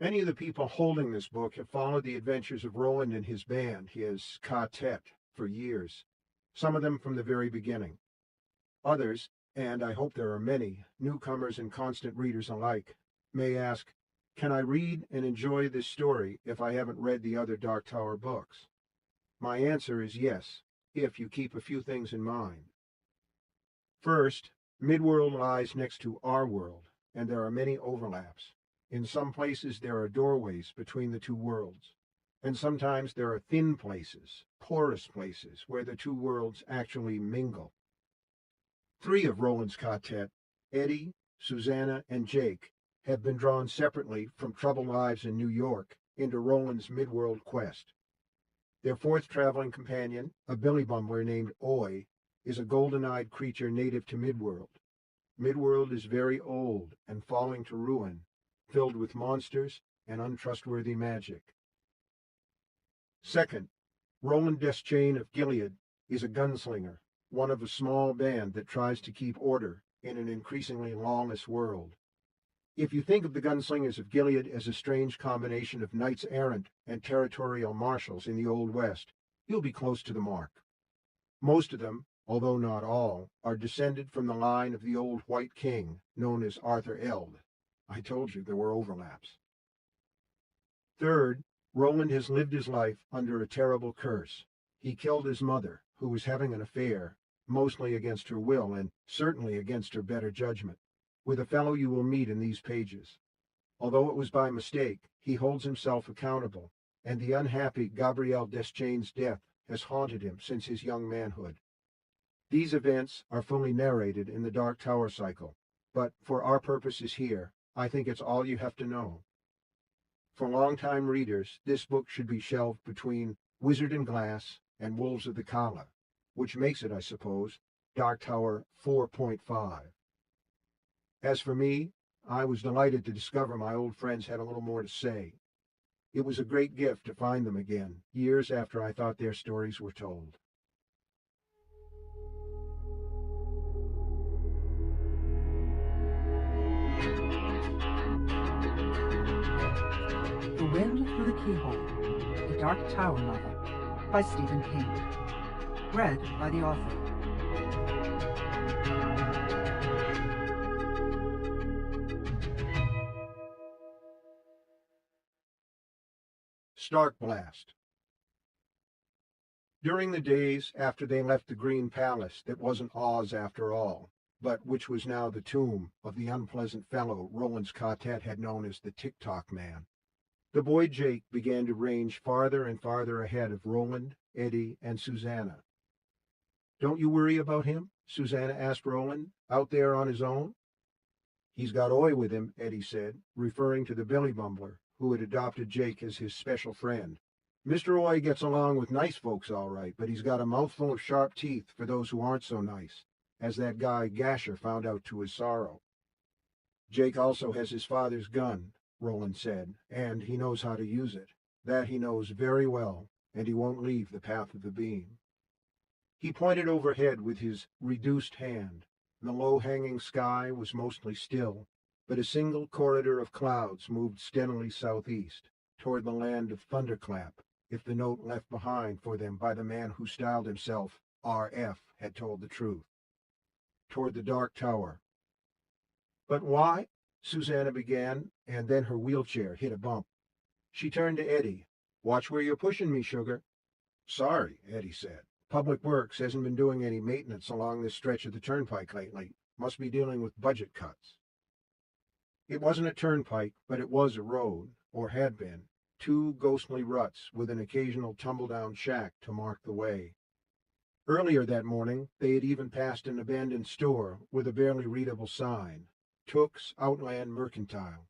Many of the people holding this book have followed the adventures of Roland and his band, his quartet, for years, some of them from the very beginning. Others, and I hope there are many, newcomers and constant readers alike, may ask, can I read and enjoy this story if I haven't read the other Dark Tower books? My answer is yes, if you keep a few things in mind. First, Midworld lies next to our world, and there are many overlaps. In some places there are doorways between the two worlds, and sometimes there are thin places, porous places, where the two worlds actually mingle. Three of Roland's quartet, Eddie, Susanna, and Jake, have been drawn separately from troubled lives in New York into Roland's Midworld quest. Their fourth traveling companion, a billy bumbler named Oi, is a golden-eyed creature native to Midworld. Midworld is very old and falling to ruin, filled with monsters and untrustworthy magic. Second, Roland Deschain of Gilead is a gunslinger, one of a small band that tries to keep order in an increasingly lawless world. If you think of the gunslingers of Gilead as a strange combination of knights errant and territorial marshals in the Old West, you'll be close to the mark. Most of them, although not all, are descended from the line of the old White King, known as Arthur Eld. I told you there were overlaps. Third, Roland has lived his life under a terrible curse. He killed his mother, who was having an affair, mostly against her will and certainly against her better judgment, with a fellow you will meet in these pages. Although it was by mistake, he holds himself accountable, and the unhappy Gabrielle Deschain's death has haunted him since his young manhood. These events are fully narrated in the Dark Tower cycle, but for our purposes here, I think it's all you have to know. For long-time readers, this book should be shelved between Wizard and Glass and Wolves of the Kala, which makes it, I suppose, Dark Tower 4.5. As for me, I was delighted to discover my old friends had a little more to say. It was a great gift to find them again, years after I thought their stories were told. The Wind Through the Keyhole, a Dark Tower novel, by Stephen King. Read by the author. Stark Blast. During the days after they left the Green Palace that wasn't Oz after all, but which was now the tomb of the unpleasant fellow Roland's quartet had known as the Tick-Tock Man, the boy Jake began to range farther and farther ahead of Roland, Eddie, and Susanna. Don't you worry about him? Susanna asked Roland, out there on his own? He's got Oi with him, Eddie said, referring to the billy bumbler, who had adopted Jake as his special friend. Mr. Oi gets along with nice folks all right, but he's got a mouthful of sharp teeth for those who aren't so nice, as that guy Gasher found out to his sorrow. Jake also has his father's gun, Roland said, and he knows how to use it. That he knows very well, and he won't leave the path of the beam. He pointed overhead with his reduced hand. The low-hanging sky was mostly still, but a single corridor of clouds moved steadily southeast, toward the land of Thunderclap, if the note left behind for them by the man who styled himself R.F. had told the truth. Toward the Dark Tower. But why? Susanna began, and then her wheelchair hit a bump. She turned to Eddie. Watch where you're pushing me, sugar. Sorry, Eddie said. Public Works hasn't been doing any maintenance along this stretch of the turnpike lately. Must be dealing with budget cuts. It wasn't a turnpike, but it was a road, or had been. Two ghostly ruts with an occasional tumble-down shack to mark the way. Earlier that morning, they had even passed an abandoned store with a barely readable sign, Took's Outland Mercantile.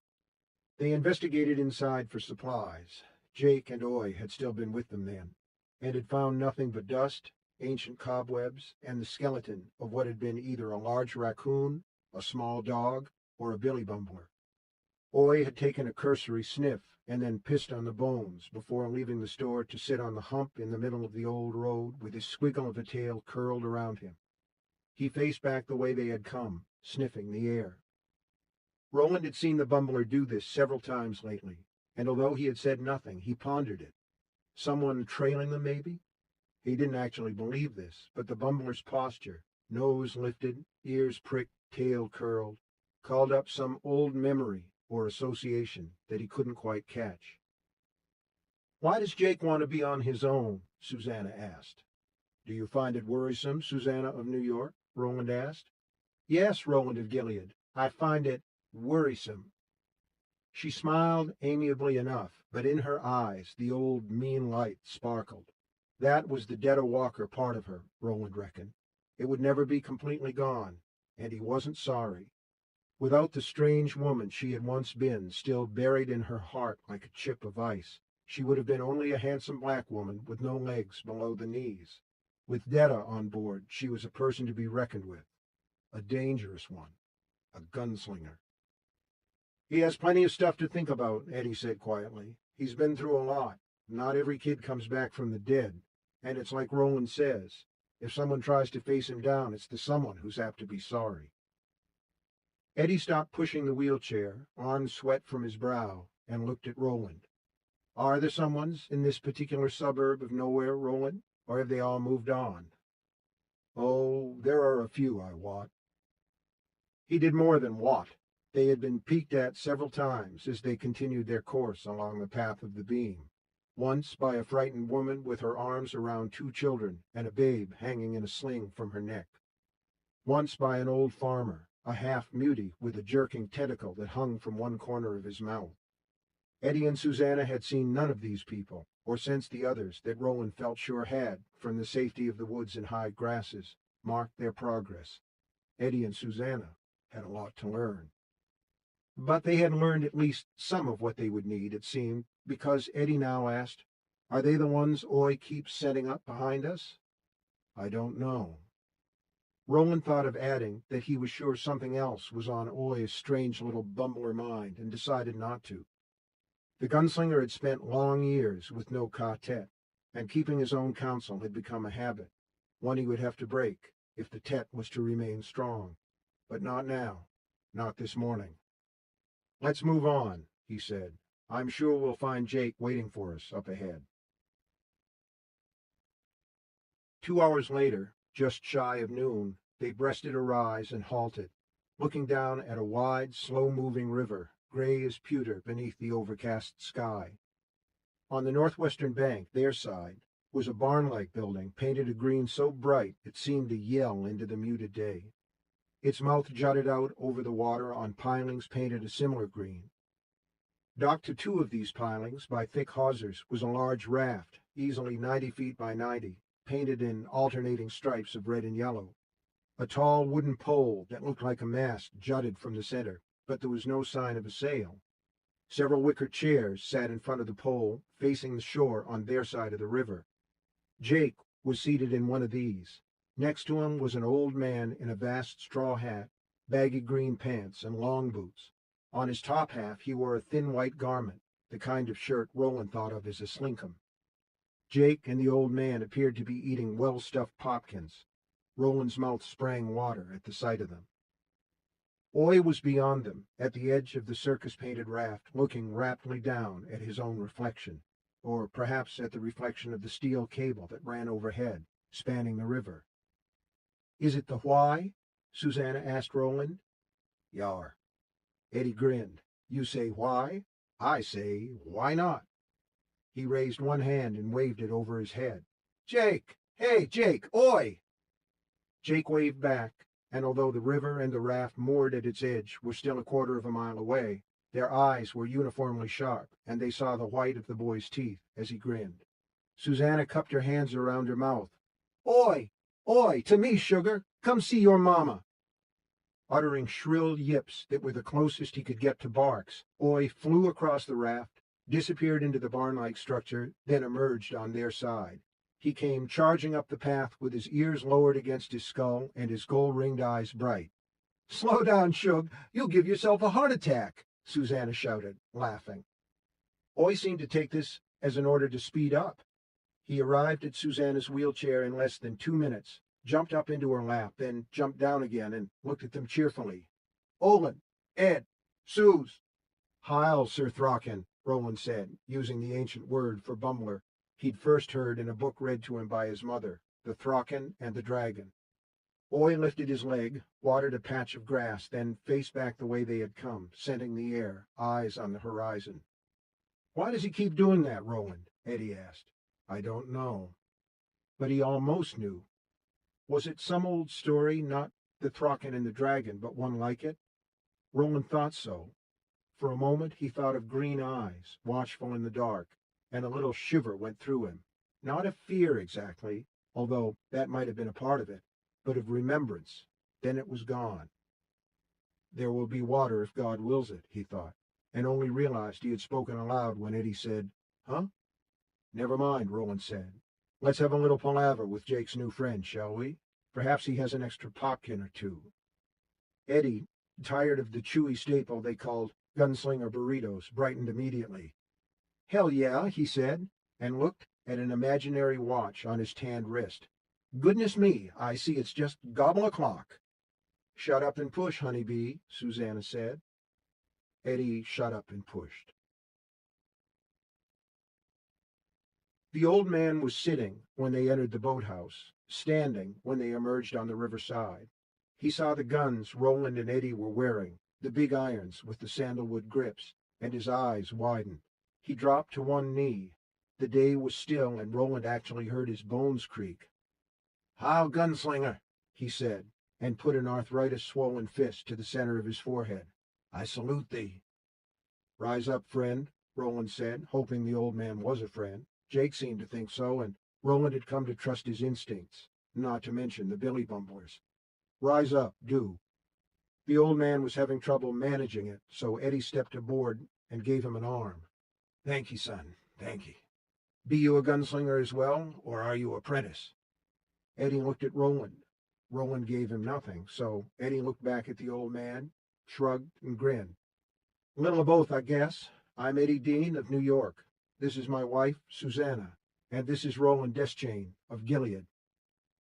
They investigated inside for supplies. Jake and Oi had still been with them then, and had found nothing but dust, ancient cobwebs, and the skeleton of what had been either a large raccoon, a small dog, or a billy bumbler. Oi had taken a cursory sniff and then pissed on the bones before leaving the store to sit on the hump in the middle of the old road with his squiggle of a tail curled around him. He faced back the way they had come, sniffing the air. Roland had seen the bumbler do this several times lately, and although he had said nothing, he pondered it. Someone trailing them, maybe? He didn't actually believe this, but the bumbler's posture, nose lifted, ears pricked, tail curled, called up some old memory or association that he couldn't quite catch. "Why does Jake want to be on his own?" Susanna asked. "Do you find it worrisome, Susanna of New York?" Roland asked. "Yes, Roland of Gilead, I find it worrisome." She smiled amiably enough, but in her eyes the old mean light sparkled. That was the Detta Walker part of her, Roland reckoned. It would never be completely gone, and he wasn't sorry. Without the strange woman she had once been still buried in her heart like a chip of ice, she would have been only a handsome black woman with no legs below the knees. With Detta on board, she was a person to be reckoned with, a dangerous one, a gunslinger. "He has plenty of stuff to think about," Eddie said quietly. "He's been through a lot. Not every kid comes back from the dead, and it's like Roland says, if someone tries to face him down, it's the someone who's apt to be sorry." Eddie stopped pushing the wheelchair, arms sweat from his brow, and looked at Roland. "Are there someones in this particular suburb of nowhere, Roland, or have they all moved on?" "Oh, there are a few, I wot." He did more than wot. They had been peeked at several times as they continued their course along the path of the beam. Once by a frightened woman with her arms around two children and a babe hanging in a sling from her neck. Once by an old farmer, a half-mutie with a jerking tentacle that hung from one corner of his mouth. Eddie and Susanna had seen none of these people, or sensed the others that Roland felt sure had, from the safety of the woods and high grasses, marked their progress. Eddie and Susanna had a lot to learn. But they had learned at least some of what they would need, it seemed, because Eddie now asked, "Are they the ones Oi keeps setting up behind us?" "I don't know." Roland thought of adding that he was sure something else was on Oi's strange little bumbler mind, and decided not to. The gunslinger had spent long years with no quartet, and keeping his own counsel had become a habit, one he would have to break if the tet was to remain strong. But not now, not this morning. "Let's move on," he said. "I'm sure we'll find Jake waiting for us up ahead." 2 hours later, just shy of noon, they breasted a rise and halted, looking down at a wide, slow-moving river, gray as pewter beneath the overcast sky. On the northwestern bank, their side, was a barn-like building painted a green so bright it seemed to yell into the muted day. Its mouth jutted out over the water on pilings painted a similar green. Docked to two of these pilings by thick hawsers was a large raft, easily 90 feet by 90, painted in alternating stripes of red and yellow. A tall wooden pole that looked like a mast jutted from the center, but there was no sign of a sail. Several wicker chairs sat in front of the pole, facing the shore on their side of the river. Jake was seated in one of these. Next to him was an old man in a vast straw hat, baggy green pants, and long boots. On his top half he wore a thin white garment, the kind of shirt Roland thought of as a slinkum. Jake and the old man appeared to be eating well-stuffed popkins. Roland's mouth sprang water at the sight of them. Oi was beyond them, at the edge of the circus-painted raft, looking raptly down at his own reflection, or perhaps at the reflection of the steel cable that ran overhead, spanning the river. "Is it the why?" Susanna asked Roland. "Yar." Eddie grinned. "You say why? I say, why not?" He raised one hand and waved it over his head. "Jake! Hey, Jake! Oi!" Jake waved back, and although the river and the raft moored at its edge were still a quarter of a mile away, their eyes were uniformly sharp, and they saw the white of the boy's teeth as he grinned. Susanna cupped her hands around her mouth. "Oi! Oi! To me, sugar! Come see your mama!" Uttering shrill yips that were the closest he could get to barks, Oi flew across the raft, disappeared into the barn-like structure, then emerged on their side. He came charging up the path with his ears lowered against his skull and his gold-ringed eyes bright. "Slow down, Shug! You'll give yourself a heart attack!" Susanna shouted, laughing. Oi seemed to take this as an order to speed up. He arrived at Susanna's wheelchair in less than 2 minutes, jumped up into her lap, then jumped down again and looked at them cheerfully. "Olin, Ed, Suze." "Heil, Sir Throcken," Roland said, using the ancient word for bumbler he'd first heard in a book read to him by his mother, The Throcken and the Dragon. Oy lifted his leg, watered a patch of grass, then faced back the way they had come, scenting the air, eyes on the horizon. "Why does he keep doing that, Roland?" Eddie asked. "I don't know." But he almost knew. Was it some old story, not The Throcken and the Dragon, but one like it? Roland thought so. For a moment he thought of green eyes, watchful in the dark, and a little shiver went through him. Not of fear exactly, although that might have been a part of it, but of remembrance. Then it was gone. There will be water if God wills it, he thought, and only realized he had spoken aloud when Eddie said, "Huh?" "Never mind," Roland said. "Let's have a little palaver with Jake's new friend, shall we? Perhaps he has an extra popkin or two." Eddie, tired of the chewy staple they called gunslinger burritos, brightened immediately. "Hell yeah," he said, and looked at an imaginary watch on his tanned wrist. "Goodness me, I see it's just gobble o'clock." "Shut up and push, honeybee," Susanna said. Eddie shut up and pushed. The old man was sitting when they entered the boathouse, standing when they emerged on the riverside. He saw the guns Roland and Eddie were wearing, the big irons with the sandalwood grips, and his eyes widened. He dropped to one knee. The day was still, and Roland actually heard his bones creak. "How, gunslinger," he said, and put an arthritis-swollen fist to the center of his forehead. "I salute thee." "Rise up, friend," Roland said, hoping the old man was a friend. Jake seemed to think so, and Roland had come to trust his instincts, not to mention the Billy Bumblers. "Rise up, do." The old man was having trouble managing it, so Eddie stepped aboard and gave him an arm. "Thank ye, son, thank ye. Be you a gunslinger as well, or are you apprentice?" Eddie looked at Roland. Roland gave him nothing, so Eddie looked back at the old man, shrugged, and grinned. "Little of both, I guess. I'm Eddie Dean of New York. This is my wife, Susanna, and this is Roland Deschain of Gilead."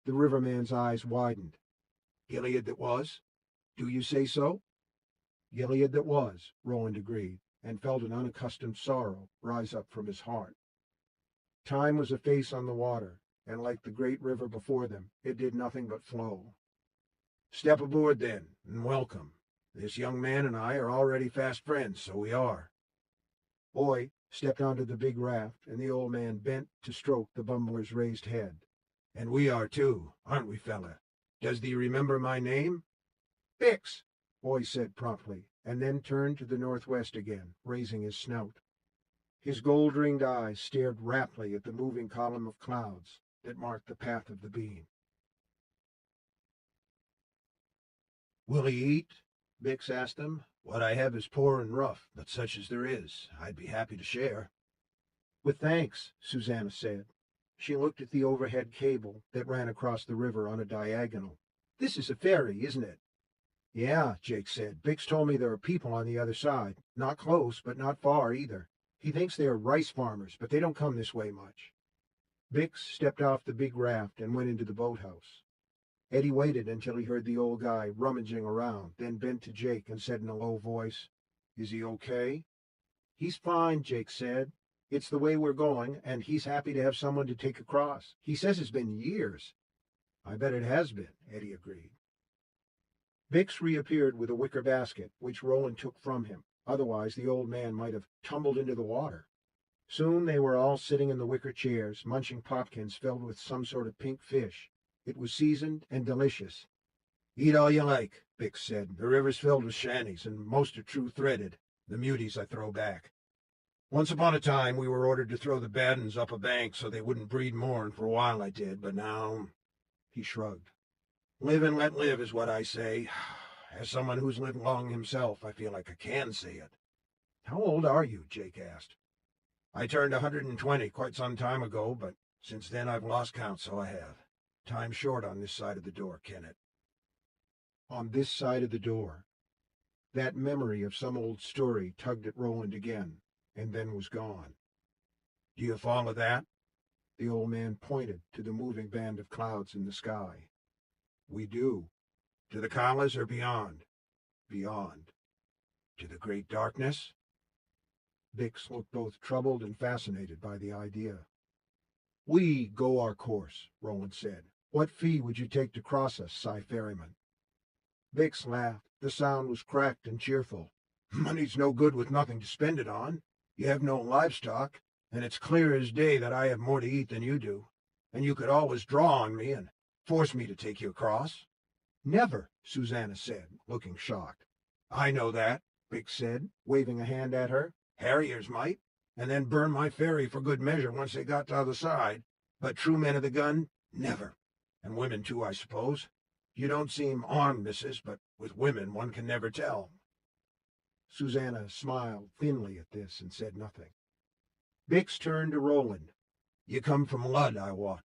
The riverman's eyes widened. "Gilead that was? Do you say so?" "Gilead that was," Roland agreed, and felt an unaccustomed sorrow rise up from his heart. Time was a face on the water, and like the great river before them, it did nothing but flow. "Step aboard, then, and welcome. This young man and I are already fast friends, so we are." Oy stepped onto the big raft, and the old man bent to stroke the bumbler's raised head. "And we are too, aren't we, fella? Does thee remember my name?" "Bix," Oy said promptly, and then turned to the northwest again, raising his snout. His gold-ringed eyes stared raptly at the moving column of clouds that marked the path of the beam. "Will he eat?" Bix asked him. "What I have is poor and rough, but such as there is, I'd be happy to share." "With thanks," Susanna said. She looked at the overhead cable that ran across the river on a diagonal. "This is a ferry, isn't it?" "Yeah," Jake said. "Bix told me there are people on the other side. Not close, but not far either. He thinks they are rice farmers, but they don't come this way much." Bix stepped off the big raft and went into the boathouse. Eddie waited until he heard the old guy rummaging around, then bent to Jake and said in a low voice, "Is he okay?" "He's fine," Jake said. "It's the way we're going, and he's happy to have someone to take across. He says it's been years." "I bet it has been," Eddie agreed. Bix reappeared with a wicker basket, which Roland took from him. Otherwise, the old man might have tumbled into the water. Soon they were all sitting in the wicker chairs, munching popkins filled with some sort of pink fish. It was seasoned and delicious. "Eat all you like," Bix said. "The river's filled with shanties, and most are true-threaded. The muties I throw back. Once upon a time we were ordered to throw the bad uns up a bank so they wouldn't breed more, and for a while I did, but now—" He shrugged. "Live and let live is what I say. As someone who's lived long himself, I feel like I can say it." "How old are you?" Jake asked. "I turned 120 quite some time ago, but since then I've lost count, so I have. Time's short on this side of the door, Kenneth." On this side of the door. That memory of some old story tugged at Roland again, and then was gone. "Do you follow that?" The old man pointed to the moving band of clouds in the sky. "We do." "To the Kalas or beyond?" "Beyond." "To the great darkness?" Bix looked both troubled and fascinated by the idea. We go our course, Roland said. What fee would you take to cross us, Ferryman? Bix laughed. The sound was cracked and cheerful. Money's no good with nothing to spend it on. You have no livestock, and it's clear as day that I have more to eat than you do. And you could always draw on me and force me to take you across. Never, Susanna said, looking shocked. I know that, Bix said, waving a hand at her. Harriers might, and then burn my ferry for good measure once they got to the other side. But true men of the gun, never. And women, too, I suppose. You don't seem armed, missus, but with women one can never tell. Susanna smiled thinly at this and said nothing. Bix turned to Roland. You come from Lud, I wot.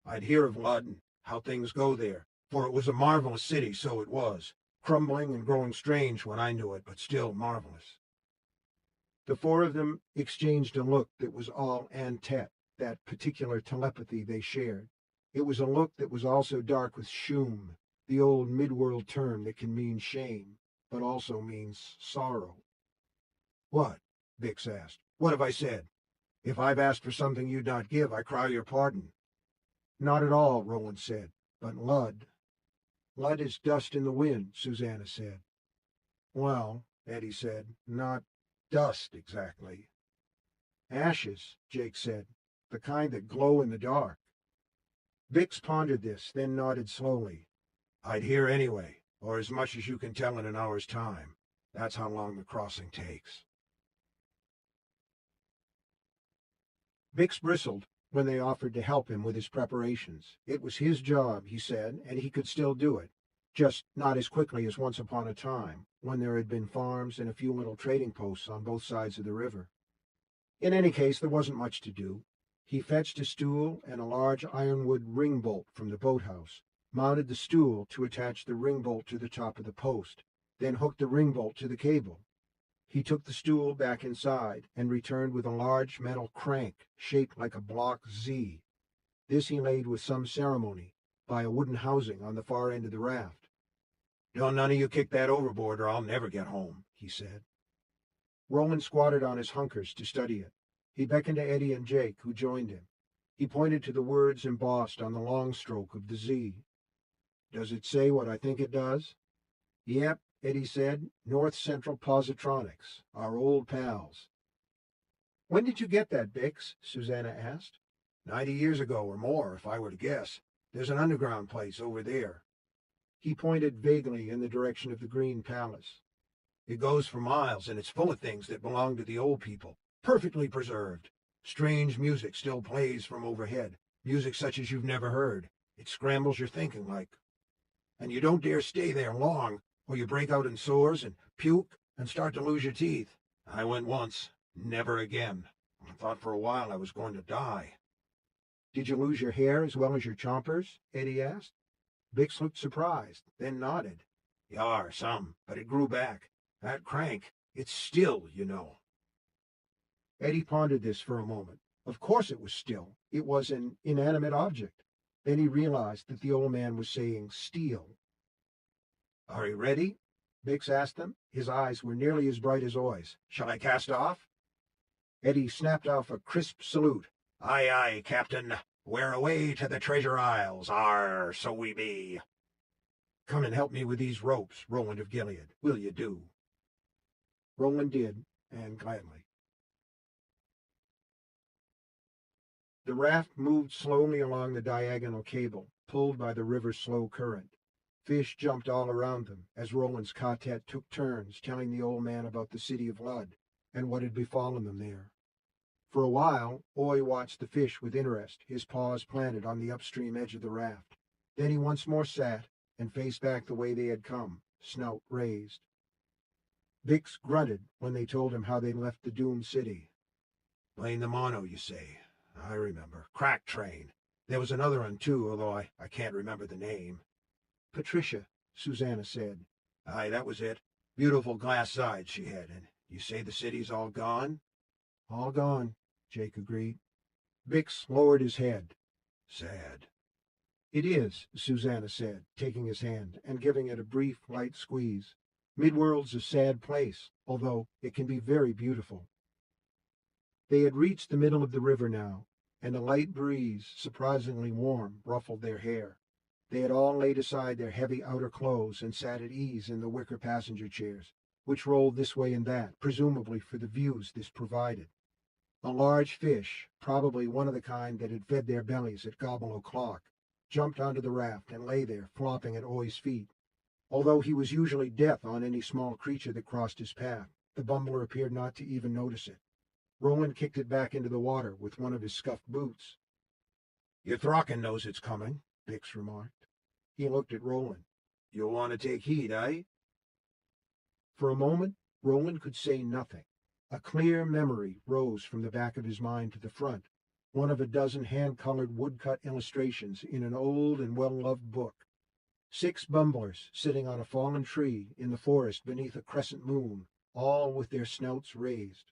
I'd hear of Lud and how things go there, for it was a marvelous city, so it was, crumbling and growing strange when I knew it, but still marvelous. The four of them exchanged a look that was all en-tête, that particular telepathy they shared. It was a look that was also dark with shum, the old mid-world term that can mean shame, but also means sorrow. What? Bix asked. What have I said? If I've asked for something you'd not give, I cry your pardon. Not at all, Roland said, but Lud. Lud is dust in the wind, Susanna said. Well, Eddie said, not dust exactly. Ashes, Jake said, the kind that glow in the dark. Bix pondered this, then nodded slowly. I'd hear anyway, or as much as you can tell in an hour's time. That's how long the crossing takes. Bix bristled when they offered to help him with his preparations. It was his job, he said, and he could still do it, just not as quickly as once upon a time, when there had been farms and a few little trading posts on both sides of the river. In any case, there wasn't much to do. He fetched a stool and a large ironwood ring bolt from the boathouse, mounted the stool to attach the ring bolt to the top of the post, then hooked the ring bolt to the cable. He took the stool back inside and returned with a large metal crank shaped like a block Z. This he laid with some ceremony by a wooden housing on the far end of the raft. Don't none of you kick that overboard or I'll never get home, he said. Roland squatted on his hunkers to study it. He beckoned to Eddie and Jake, who joined him. He pointed to the words embossed on the long stroke of the Z. Does it say what I think it does? Yep, Eddie said. North Central Positronics, our old pals. When did you get that, Bix? Susanna asked. 90 years ago or more, if I were to guess. There's an underground place over there. He pointed vaguely in the direction of the Green Palace. It goes for miles, and it's full of things that belong to the old people, perfectly preserved. Strange music still plays from overhead, music such as you've never heard. It scrambles your thinking like. And you don't dare stay there long, or you break out in sores and puke and start to lose your teeth. I went once, never again. I thought for a while I was going to die. Did you lose your hair as well as your chompers? Eddie asked. Bix looked surprised, then nodded. Yar, some, but it grew back. That crank, it's still, you know. Eddie pondered this for a moment. Of course it was still. It was an inanimate object. Then he realized that the old man was saying steel. Are you ready? Bix asked them. His eyes were nearly as bright as Oi's. Shall I cast off? Eddie snapped off a crisp salute. Aye, aye, Captain. We're away to the Treasure Isles. Arr, so we be. Come and help me with these ropes, Roland of Gilead. Will you do? Roland did, and gladly. The raft moved slowly along the diagonal cable, pulled by the river's slow current. Fish jumped all around them as Roland's quartet took turns telling the old man about the city of Lud and what had befallen them there. For a while, Oi watched the fish with interest, his paws planted on the upstream edge of the raft. Then he once more sat and faced back the way they had come, snout raised. Bix grunted when they told him how they'd left the doomed city. Blame the mono, you say. I remember. Crack train. There was another one, too, although I can't remember the name. Patricia, Susanna said. Aye, that was it. Beautiful glass sides she had, and you say the city's all gone? All gone, Jake agreed. Bix lowered his head. Sad. It is, Susanna said, taking his hand and giving it a brief, light squeeze. Midworld's a sad place, although it can be very beautiful. They had reached the middle of the river now, and a light breeze, surprisingly warm, ruffled their hair. They had all laid aside their heavy outer clothes and sat at ease in the wicker passenger chairs, which rolled this way and that, presumably for the views this provided. A large fish, probably one of the kind that had fed their bellies at Gobble o'Clock, jumped onto the raft and lay there, flopping at Oi's feet. Although he was usually death on any small creature that crossed his path, the bumbler appeared not to even notice it. Roland kicked it back into the water with one of his scuffed boots. "Your Throckin knows it's coming," Bix remarked. He looked at Roland. "You'll want to take heed, eh?" For a moment, Roland could say nothing. A clear memory rose from the back of his mind to the front, one of a dozen hand-colored woodcut illustrations in an old and well-loved book. 6 bumblers sitting on a fallen tree in the forest beneath a crescent moon, all with their snouts raised.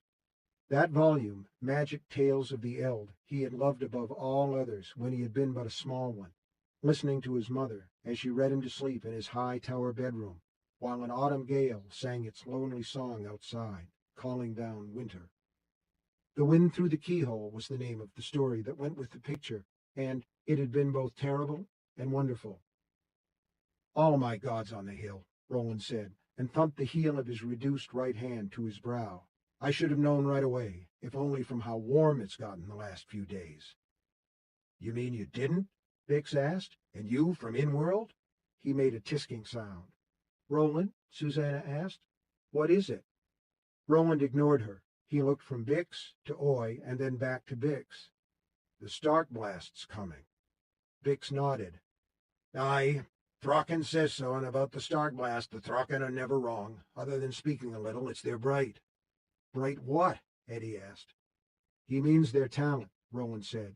That volume, Magic Tales of the Eld, he had loved above all others when he had been but a small one, listening to his mother as she read him to sleep in his high tower bedroom, while an autumn gale sang its lonely song outside, calling down winter. The Wind Through the Keyhole was the name of the story that went with the picture, and it had been both terrible and wonderful. "All my gods on the hill," Roland said, and thumped the heel of his reduced right hand to his brow. "I should have known right away, if only from how warm it's gotten the last few days." "You mean you didn't?" Bix asked. "And you from in-world?" He made a tisking sound. "Roland," Susanna asked, "what is it?" Roland ignored her. He looked from Bix to Oi and then back to Bix. "The Stark Blast's coming." Bix nodded. "Aye, Throckin says so, and about the Stark Blast, the Throckin are never wrong. Other than speaking a little, it's their bright." "Bright what?" Eddie asked. "He means their talent," Roland said.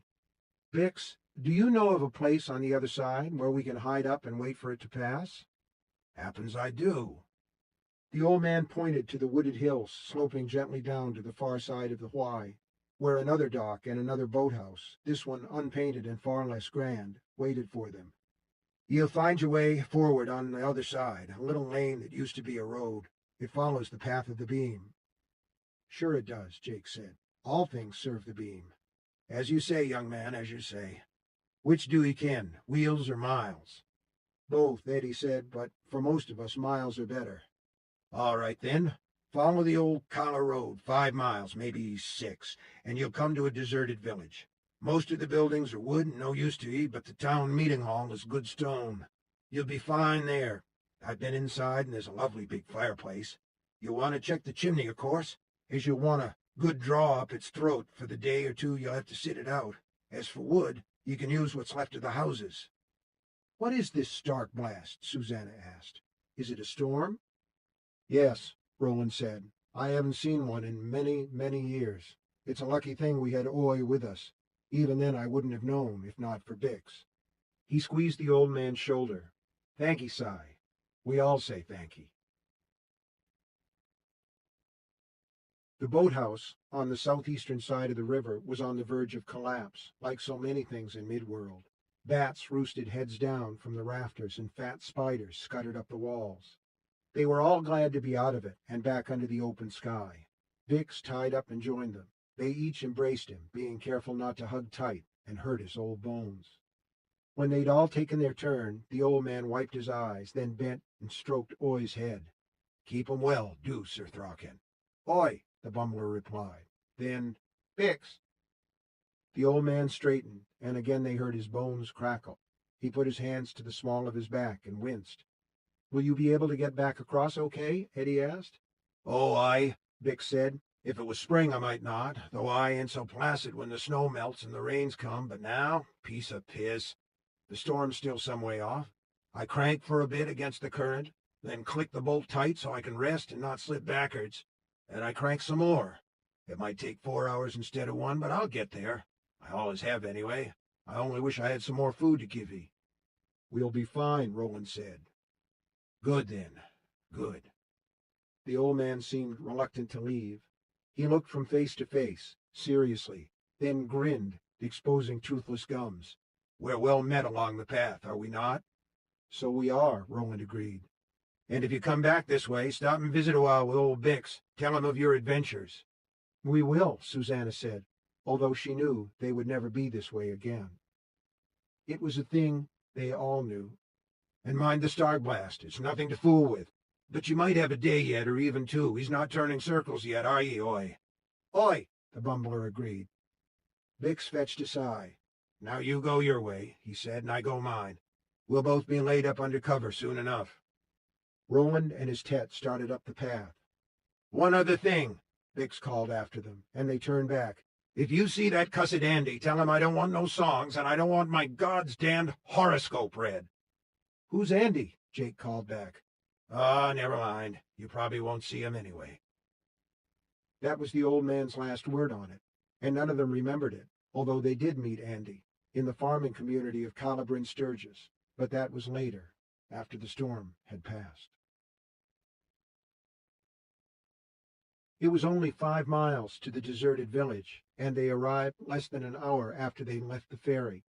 "Bix, do you know of a place on the other side where we can hide up and wait for it to pass?" "Happens I do." The old man pointed to the wooded hills sloping gently down to the far side of the Wye, where another dock and another boathouse, this one unpainted and far less grand, waited for them. "You'll find your way forward on the other side, a little lane that used to be a road. It follows the path of the beam." "Sure it does," Jake said. "All things serve the beam." "As you say, young man, as you say. Which do 'ee ken, wheels or miles?" "Both," Eddie said, "but for most of us miles are better." "All right, then. Follow the old Collar Road 5 miles, maybe 6, and you'll come to a deserted village. Most of the buildings are wood and no use to 'ee, but the town meeting hall is good stone. You'll be fine there. I've been inside, and there's a lovely big fireplace. You'll want to check the chimney, of course, as you'll want a good draw up its throat for the day or two you'll have to sit it out. As for wood, you can use what's left of the houses." "What is this Stark Blast?" Susanna asked. "Is it a storm?" "Yes," Roland said. "I haven't seen one in many, many years. It's a lucky thing we had Oi with us. Even then I wouldn't have known, if not for Bix." He squeezed the old man's shoulder. "Thanky, Si. We all say thanky." The boathouse, on the southeastern side of the river, was on the verge of collapse, like so many things in Midworld. Bats roosted heads down from the rafters, and fat spiders scuttered up the walls. They were all glad to be out of it and back under the open sky. Bix tied up and joined them. They each embraced him, being careful not to hug tight and hurt his old bones. When they'd all taken their turn, the old man wiped his eyes, then bent and stroked Oi's head. "Keep 'em well, do, Sir Throckin." "Oi," the bumbler replied. Then, "Bix." The old man straightened, and again they heard his bones crackle. He put his hands to the small of his back and winced. "Will you be able to get back across okay?" Eddie asked. "Oh, aye," Bix said. "If it was spring I might not, though I ain't so placid when the snow melts and the rains come, but now, piece of piss. The storm's still some way off. I crank for a bit against the current, then click the bolt tight so I can rest and not slip backwards. Then I crank some more. It might take 4 hours instead of 1, but I'll get there. I always have anyway. I only wish I had some more food to give ye." "We'll be fine," Roland said. "Good, then. Good." The old man seemed reluctant to leave. He looked from face to face, seriously, then grinned, exposing toothless gums. "We're well met along the path, are we not?" "So we are," Roland agreed. "And if you come back this way, stop and visit a while with old Bix. Tell him of your adventures." We will, Susanna said, although she knew they would never be this way again. It was a thing they all knew. And mind the star blast. It's nothing to fool with. But you might have a day yet, or even two. He's not turning circles yet, are ye, Oi? Oi, the bumbler agreed. Bix fetched a sigh. Now you go your way, he said, and I go mine. We'll both be laid up under cover soon enough. Roland and his Tet started up the path. One other thing, Bix called after them, and they turned back. If you see that cussed Andy, tell him I don't want no songs, and I don't want my God's damned horoscope read. Who's Andy? Jake called back. Ah, never mind. You probably won't see him anyway. That was the old man's last word on it, and none of them remembered it, although they did meet Andy in the farming community of Calibrin Sturgis, but that was later, after the storm had passed. It was only 5 miles to the deserted village, and they arrived less than an hour after they left the ferry.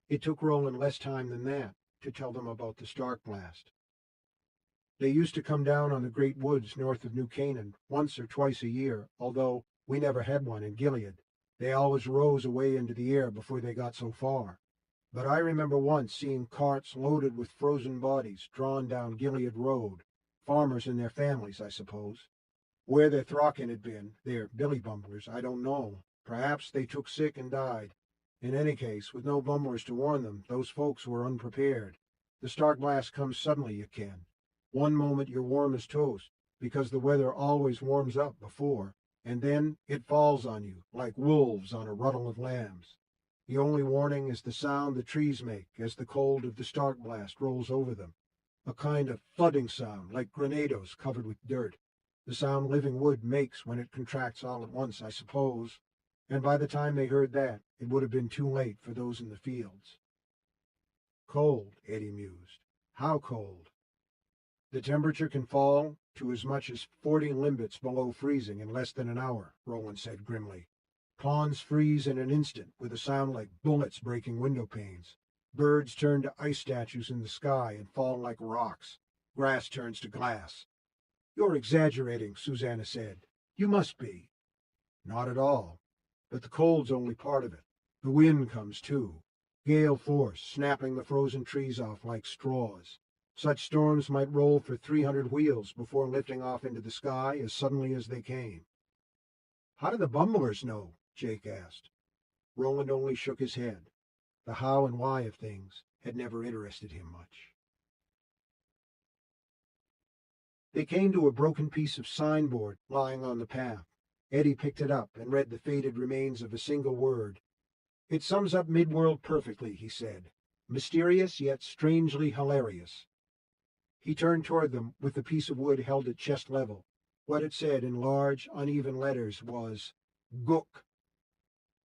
It took Roland less time than that to tell them about the Stark blast. They used to come down on the great woods north of New Canaan once or twice a year, although we never had one in Gilead. They always rose away into the air before they got so far. But I remember once seeing carts loaded with frozen bodies drawn down Gilead Road, farmers and their families, I suppose. Where their throckin had been, their billy bumblers, I don't know. Perhaps they took sick and died. In any case, with no bumblers to warn them, those folks were unprepared. The Stark blast comes suddenly, you can. One moment you're warm as toast, because the weather always warms up before, and then it falls on you, like wolves on a ruddle of lambs. The only warning is the sound the trees make as the cold of the Stark blast rolls over them, a kind of thudding sound, like grenados covered with dirt. The sound living wood makes when it contracts all at once, I suppose, and by the time they heard that, it would have been too late for those in the fields. Cold, Eddie mused. How cold? The temperature can fall to as much as 40 limbits below freezing in less than an hour, Roland said grimly. Ponds freeze in an instant with a sound like bullets breaking window panes. Birds turn to ice statues in the sky and fall like rocks. Grass turns to glass. You're exaggerating, Susanna said. You must be. Not at all. But the cold's only part of it. The wind comes too. Gale force, snapping the frozen trees off like straws. Such storms might roll for 300 wheels before lifting off into the sky as suddenly as they came. How do the bumblers know? Jake asked. Roland only shook his head. The how and why of things had never interested him much. They came to a broken piece of signboard lying on the path. Eddie picked it up and read the faded remains of a single word. It sums up Midworld perfectly, he said. Mysterious yet strangely hilarious. He turned toward them with the piece of wood held at chest level. What it said in large, uneven letters was, Gook.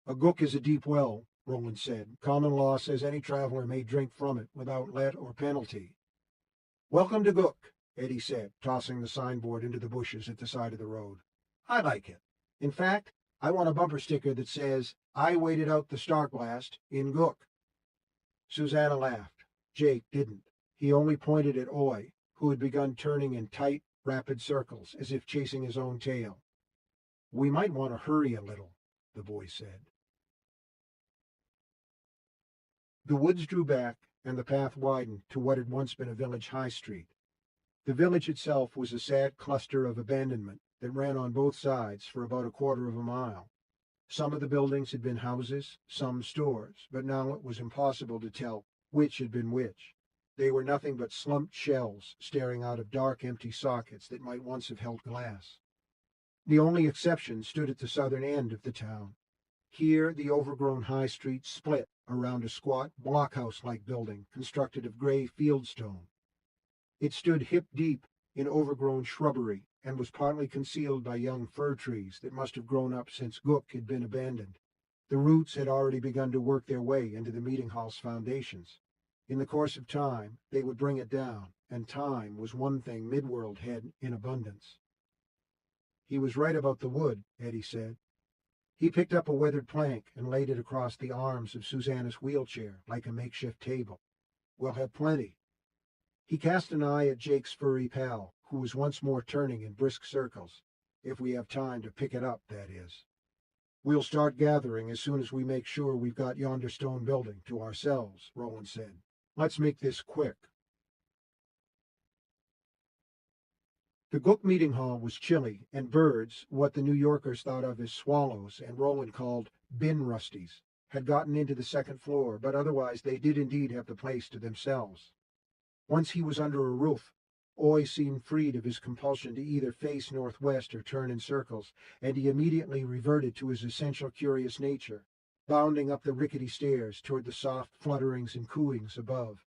A gook is a deep well, Roland said. Common law says any traveler may drink from it without let or penalty. Welcome to Gook, Eddie said, tossing the signboard into the bushes at the side of the road. I like it. In fact, I want a bumper sticker that says, I waited out the Stark blast in Gook. Susanna laughed. Jake didn't. He only pointed at Oi, who had begun turning in tight, rapid circles, as if chasing his own tail. We might want to hurry a little, the boy said. The woods drew back, and the path widened to what had once been a village high street. The village itself was a sad cluster of abandonment that ran on both sides for about a quarter of a mile. Some of the buildings had been houses, some stores, but now it was impossible to tell which had been which. They were nothing but slumped shells staring out of dark, empty sockets that might once have held glass. The only exception stood at the southern end of the town. Here the overgrown high street split around a squat, blockhouse-like building constructed of gray fieldstone. It stood hip-deep in overgrown shrubbery and was partly concealed by young fir trees that must have grown up since Gook had been abandoned. The roots had already begun to work their way into the meeting hall's foundations. In the course of time, they would bring it down, and time was one thing Midworld had in abundance. He was right about the wood, Eddie said. He picked up a weathered plank and laid it across the arms of Susanna's wheelchair like a makeshift table. We'll have plenty. He cast an eye at Jake's furry pal, who was once more turning in brisk circles. If we have time to pick it up, that is. We'll start gathering as soon as we make sure we've got yonder stone building to ourselves, Roland said. Let's make this quick. The Gook meeting hall was chilly, and birds, what the New Yorkers thought of as swallows and Roland called bin rusties, had gotten into the second floor, but otherwise they did indeed have the place to themselves. Once he was under a roof, Oy seemed freed of his compulsion to either face northwest or turn in circles, and he immediately reverted to his essential curious nature, bounding up the rickety stairs toward the soft flutterings and cooings above.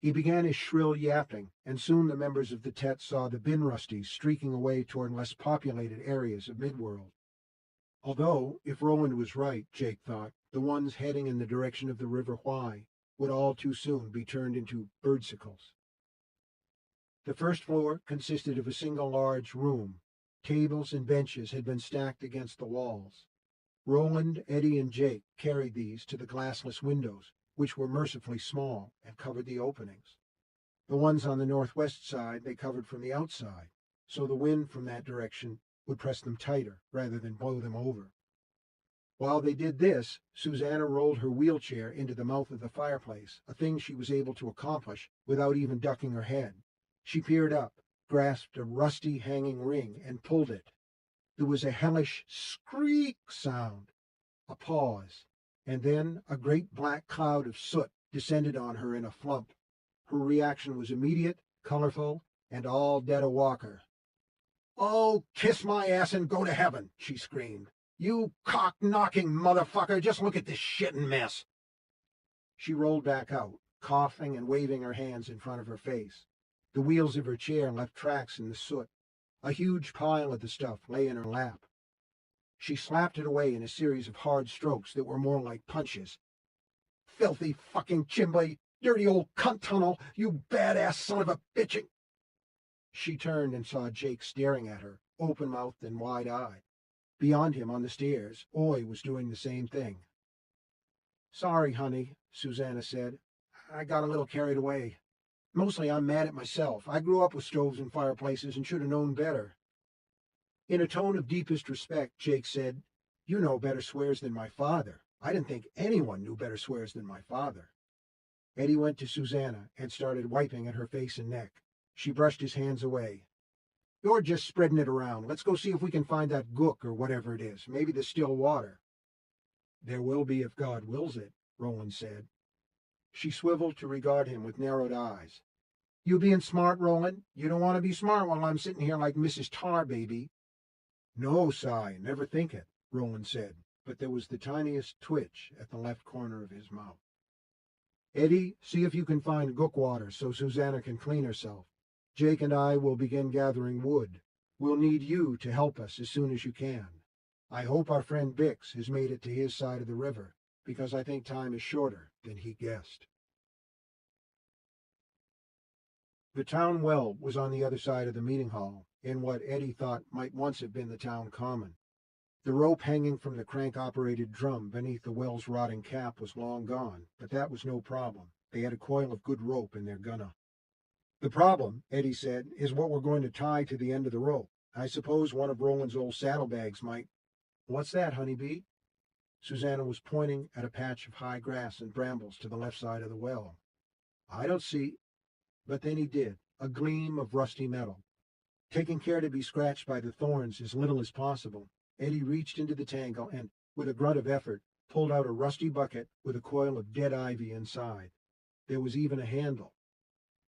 He began his shrill yapping, and soon the members of the Tet saw the bin rusties streaking away toward less populated areas of Midworld. Although, if Roland was right, Jake thought, the ones heading in the direction of the River Why would all too soon be turned into birdsicles. The first floor consisted of a single large room. Tables and benches had been stacked against the walls. Roland, Eddie, and Jake carried these to the glassless windows, which were mercifully small and covered the openings. The ones on the northwest side they covered from the outside, so the wind from that direction would press them tighter rather than blow them over. While they did this, Susanna rolled her wheelchair into the mouth of the fireplace, a thing she was able to accomplish without even ducking her head. She peered up, grasped a rusty hanging ring, and pulled it. There was a hellish screek sound, a pause, and then a great black cloud of soot descended on her in a flump. Her reaction was immediate, colorful, and all dead a walker. "Oh, kiss my ass and go to heaven," she screamed. "You cock-knocking motherfucker, just look at this shittin' mess." She rolled back out, coughing and waving her hands in front of her face. The wheels of her chair left tracks in the soot. A huge pile of the stuff lay in her lap. She slapped it away in a series of hard strokes that were more like punches. "Filthy fucking chimbley, dirty old cunt tunnel, you badass son of a bitch." She turned and saw Jake staring at her, open-mouthed and wide-eyed. Beyond him on the stairs, Oy was doing the same thing. "Sorry, honey," Susanna said. "I got a little carried away. Mostly I'm mad at myself. I grew up with stoves and fireplaces and should have known better." In a tone of deepest respect, Jake said, "You know better swears than my father. I didn't think anyone knew better swears than my father." Eddie went to Susanna and started wiping at her face and neck. She brushed his hands away. "You're just spreading it around. Let's go see if we can find that gook or whatever it is. Maybe the still water." "There will be if God wills it," Roland said. She swiveled to regard him with narrowed eyes. "You being smart, Roland? You don't want to be smart while I'm sitting here like Mrs. Tarbaby." "No, Si, never think it," Roland said, but there was the tiniest twitch at the left corner of his mouth. "Eddie, see if you can find gook water so Susanna can clean herself. Jake and I will begin gathering wood. We'll need you to help us as soon as you can. I hope our friend Bix has made it to his side of the river, because I think time is shorter than he guessed." The town well was on the other side of the meeting hall, in what Eddie thought might once have been the town common. The rope hanging from the crank-operated drum beneath the well's rotting cap was long gone, but that was no problem. They had a coil of good rope in their gunner. "The problem," Eddie said, "is what we're going to tie to the end of the rope. I suppose one of Roland's old saddlebags might—" "What's that, honeybee?" Susanna was pointing at a patch of high grass and brambles to the left side of the well. "I don't see—" But then he did, a gleam of rusty metal. Taking care to be scratched by the thorns as little as possible, Eddie reached into the tangle and, with a grunt of effort, pulled out a rusty bucket with a coil of dead ivy inside. There was even a handle.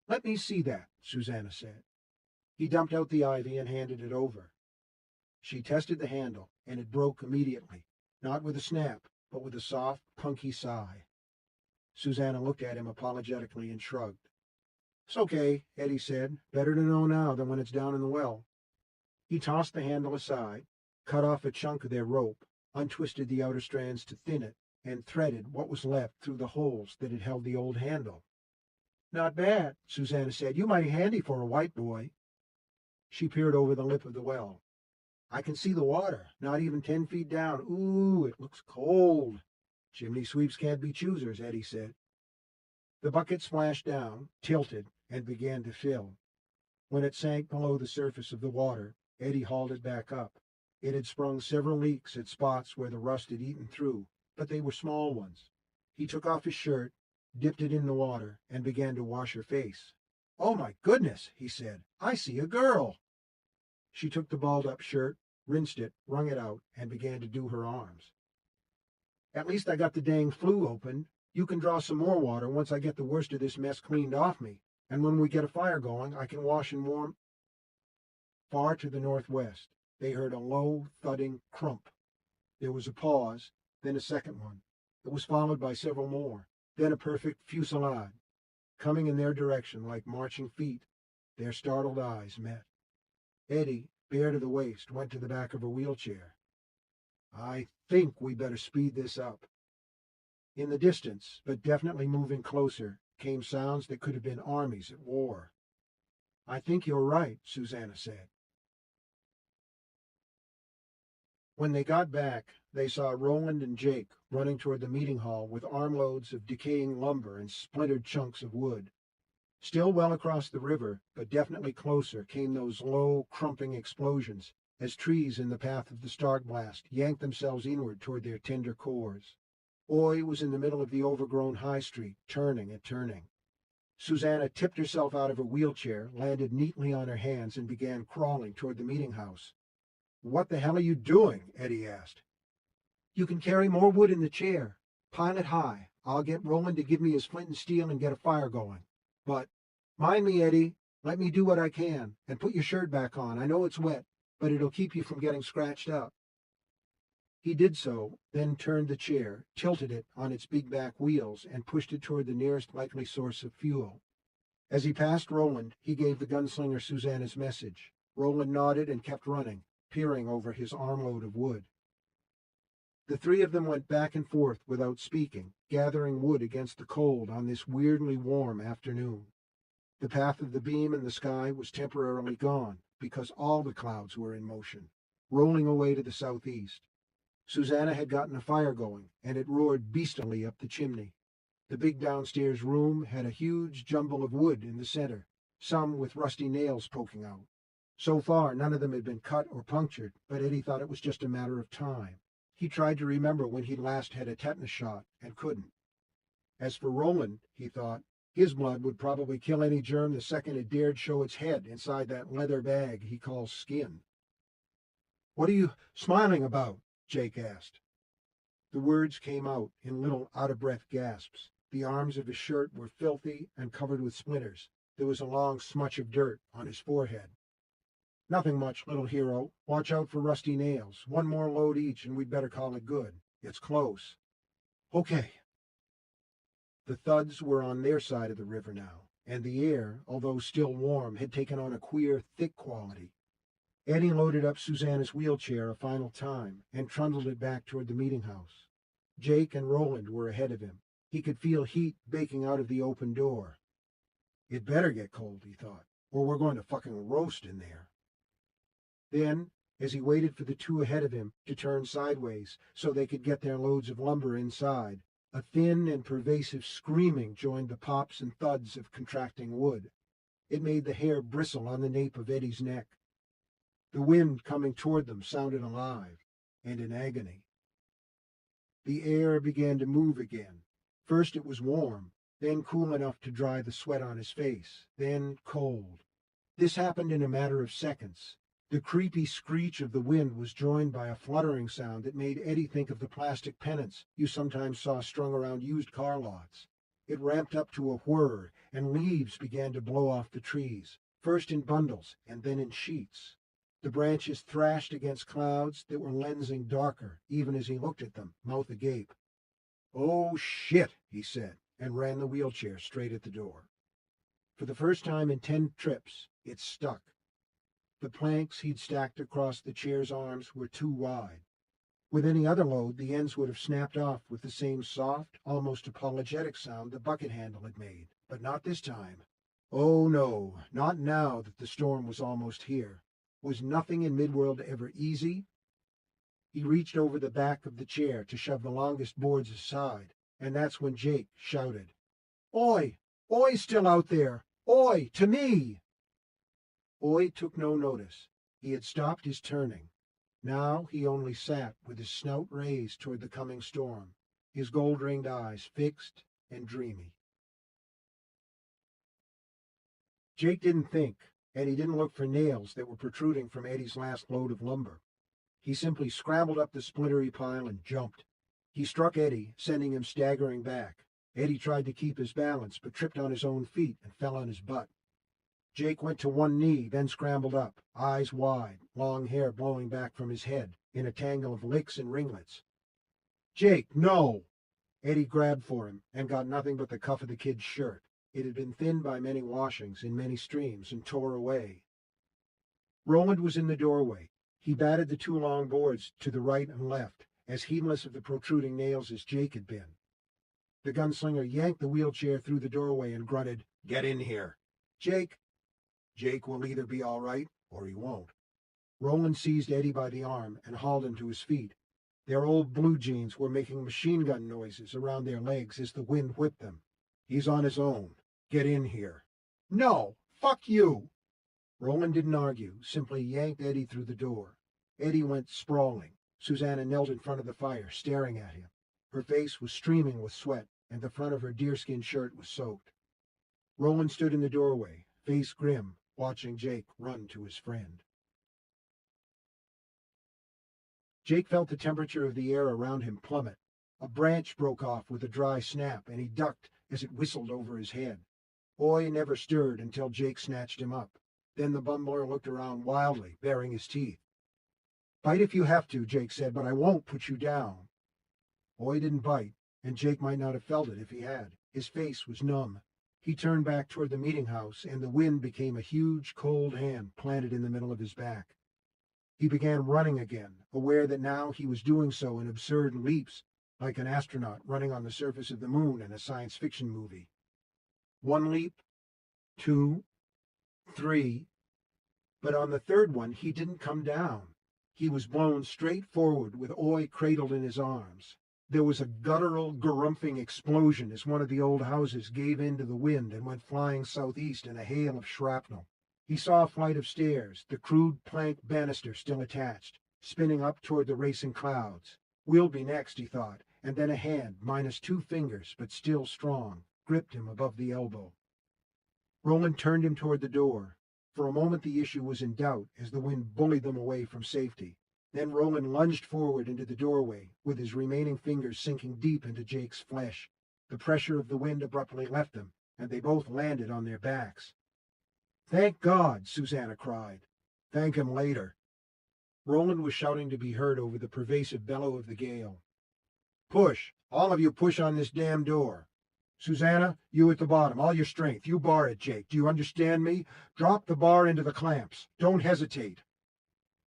"Let me see that," Susanna said. He dumped out the ivy and handed it over. She tested the handle, and it broke immediately, not with a snap, but with a soft, punky sigh. Susanna looked at him apologetically and shrugged. "It's okay," Eddie said. "Better to know now than when it's down in the well." He tossed the handle aside, cut off a chunk of their rope, untwisted the outer strands to thin it, and threaded what was left through the holes that had held the old handle. "Not bad," Susanna said. "You mighty handy for a white boy." She peered over the lip of the well. "I can see the water, not even 10 feet down. Ooh, it looks cold." "Chimney sweeps can't be choosers," Eddie said. The bucket splashed down, tilted, and began to fill. When it sank below the surface of the water, Eddie hauled it back up. It had sprung several leaks at spots where the rust had eaten through, but they were small ones. He took off his shirt, dipped it in the water, and began to wash her face. "Oh, my goodness," he said. "I see a girl." She took the balled-up shirt, rinsed it, wrung it out, and began to do her arms. "At least I got the dang flue opened. You can draw some more water once I get the worst of this mess cleaned off me, and when we get a fire going, I can wash and warm." Far to the northwest, they heard a low, thudding crump. There was a pause, then a second one. It was followed by several more, then a perfect fusillade. Coming in their direction like marching feet, their startled eyes met. Eddie, bare to the waist, went to the back of a wheelchair. "I think we better speed this up." In the distance, but definitely moving closer, came sounds that could have been armies at war. "I think you're right," Susanna said. When they got back, they saw Roland and Jake running toward the meeting hall with armloads of decaying lumber and splintered chunks of wood. Still well across the river, but definitely closer, came those low, crumping explosions as trees in the path of the start blast yanked themselves inward toward their tender cores. Oy was in the middle of the overgrown high street, turning and turning. Susanna tipped herself out of her wheelchair, landed neatly on her hands, and began crawling toward the meeting house. "What the hell are you doing?" Eddie asked. "You can carry more wood in the chair. Pile it high. I'll get Roland to give me his flint and steel and get a fire going. But mind me, Eddie. Let me do what I can. And put your shirt back on. I know it's wet, but it'll keep you from getting scratched up." He did so, then turned the chair, tilted it on its big back wheels, and pushed it toward the nearest likely source of fuel. As he passed Roland, he gave the gunslinger Susanna's message. Roland nodded and kept running, peering over his armload of wood. The three of them went back and forth without speaking, gathering wood against the cold on this weirdly warm afternoon. The path of the beam in the sky was temporarily gone, because all the clouds were in motion, rolling away to the southeast. Susanna had gotten a fire going, and it roared beastily up the chimney. The big downstairs room had a huge jumble of wood in the center, some with rusty nails poking out. So far, none of them had been cut or punctured, but Eddie thought it was just a matter of time. He tried to remember when he'd last had a tetanus shot, and couldn't. As for Roland, he thought, his blood would probably kill any germ the second it dared show its head inside that leather bag he calls skin. "What are you smiling about?" Jake asked. The words came out in little out-of-breath gasps. The arms of his shirt were filthy and covered with splinters. There was a long smutch of dirt on his forehead. "Nothing much, little hero. Watch out for rusty nails. One more load each, and we'd better call it good. It's close." "Okay." The thuds were on their side of the river now, and the air, although still warm, had taken on a queer, thick quality. Eddie loaded up Susanna's wheelchair a final time and trundled it back toward the meeting house. Jake and Roland were ahead of him. He could feel heat baking out of the open door. It better get cold, he thought, or we're going to fucking roast in there. Then, as he waited for the two ahead of him to turn sideways so they could get their loads of lumber inside, a thin and pervasive screaming joined the pops and thuds of contracting wood. It made the hair bristle on the nape of Eddie's neck. The wind coming toward them sounded alive and in agony. The air began to move again. First it was warm, then cool enough to dry the sweat on his face, then cold. This happened in a matter of seconds. The creepy screech of the wind was joined by a fluttering sound that made Eddie think of the plastic pennants you sometimes saw strung around used car lots. It ramped up to a whir, and leaves began to blow off the trees, first in bundles and then in sheets. The branches thrashed against clouds that were lensing darker, even as he looked at them, mouth agape. "Oh, shit," he said, and ran the wheelchair straight at the door. For the first time in 10 trips, it stuck. The planks he'd stacked across the chair's arms were too wide. With any other load, the ends would have snapped off with the same soft, almost apologetic sound the bucket handle had made, but not this time. Oh no, not now that the storm was almost here. Was nothing in Midworld ever easy? He reached over the back of the chair to shove the longest boards aside, and that's when Jake shouted, "Oi! Oi still out there! Oi! To me!" Oi took no notice. He had stopped his turning. Now he only sat with his snout raised toward the coming storm, his gold-ringed eyes fixed and dreamy. Jake didn't think, and he didn't look for nails that were protruding from Eddie's last load of lumber. He simply scrambled up the splintery pile and jumped. He struck Eddie, sending him staggering back. Eddie tried to keep his balance, but tripped on his own feet and fell on his butt. Jake went to one knee, then scrambled up, eyes wide, long hair blowing back from his head, in a tangle of licks and ringlets. "Jake, no!" Eddie grabbed for him, and got nothing but the cuff of the kid's shirt. It had been thinned by many washings in many streams and tore away. Roland was in the doorway. He batted the two long boards to the right and left, as heedless of the protruding nails as Jake had been. The gunslinger yanked the wheelchair through the doorway and grunted, "Get in here." "Jake." Jake will either be all right or he won't. Roland seized Eddie by the arm and hauled him to his feet. Their old blue jeans were making machine gun noises around their legs as the wind whipped them. "He's on his own. Get in here." "No! Fuck you!" Roland didn't argue, simply yanked Eddie through the door. Eddie went sprawling. Susanna knelt in front of the fire, staring at him. Her face was streaming with sweat, and the front of her deerskin shirt was soaked. Roland stood in the doorway, face grim, watching Jake run to his friend. Jake felt the temperature of the air around him plummet. A branch broke off with a dry snap, and he ducked as it whistled over his head. Oy never stirred until Jake snatched him up. Then the bumbler looked around wildly, baring his teeth. "Bite if you have to," Jake said, "but I won't put you down." Oy didn't bite, and Jake might not have felt it if he had. His face was numb. He turned back toward the meeting house, and the wind became a huge, cold hand planted in the middle of his back. He began running again, aware that now he was doing so in absurd leaps, like an astronaut running on the surface of the moon in a science fiction movie. One leap, 2, 3, but on the third one he didn't come down. He was blown straight forward with Oy cradled in his arms. There was a guttural, garumphing explosion as one of the old houses gave in to the wind and went flying southeast in a hail of shrapnel. He saw a flight of stairs, the crude plank banister still attached, spinning up toward the racing clouds. "We'll be next," he thought, and then a hand, minus 2 fingers, but still strong, gripped him above the elbow. Roland turned him toward the door. For a moment the issue was in doubt as the wind bullied them away from safety. Then Roland lunged forward into the doorway, with his remaining fingers sinking deep into Jake's flesh. The pressure of the wind abruptly left them, and they both landed on their backs. "Thank God!" Susanna cried. "Thank him later." Roland was shouting to be heard over the pervasive bellow of the gale. "Push! All of you push on this damn door. Susanna, you at the bottom, all your strength. You bar it, Jake. Do you understand me? Drop the bar into the clamps. Don't hesitate."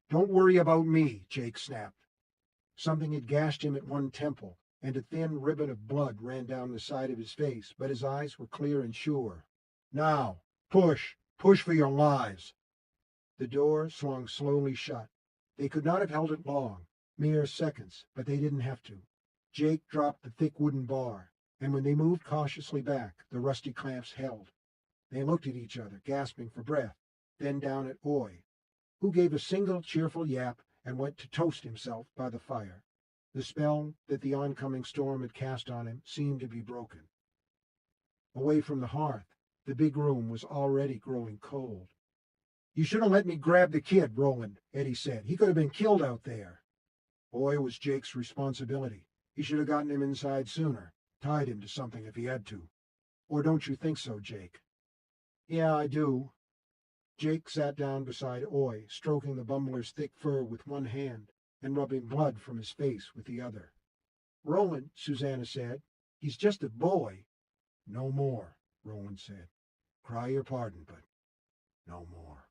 "Don't worry about me," Jake snapped. Something had gashed him at one temple, and a thin ribbon of blood ran down the side of his face, but his eyes were clear and sure. "Now, push! Push for your lives!" The door swung slowly shut. They could not have held it long, mere seconds, but they didn't have to. Jake dropped the thick wooden bar, and when they moved cautiously back, the rusty clamps held. They looked at each other, gasping for breath, then down at Oy, who gave a single cheerful yap and went to toast himself by the fire. The spell that the oncoming storm had cast on him seemed to be broken. Away from the hearth, the big room was already growing cold. "You should have let me grab the kid, Roland," Eddie said. "He could have been killed out there." Oy was Jake's responsibility. He should have gotten him inside sooner, tied him to something if he had to. Or don't you think so, Jake? "Yeah, I do." Jake sat down beside Oy, stroking the bumbler's thick fur with one hand and rubbing blood from his face with the other. "Roland," Susanna said, "he's just a boy." "No more," Roland said. "Cry your pardon, but no more."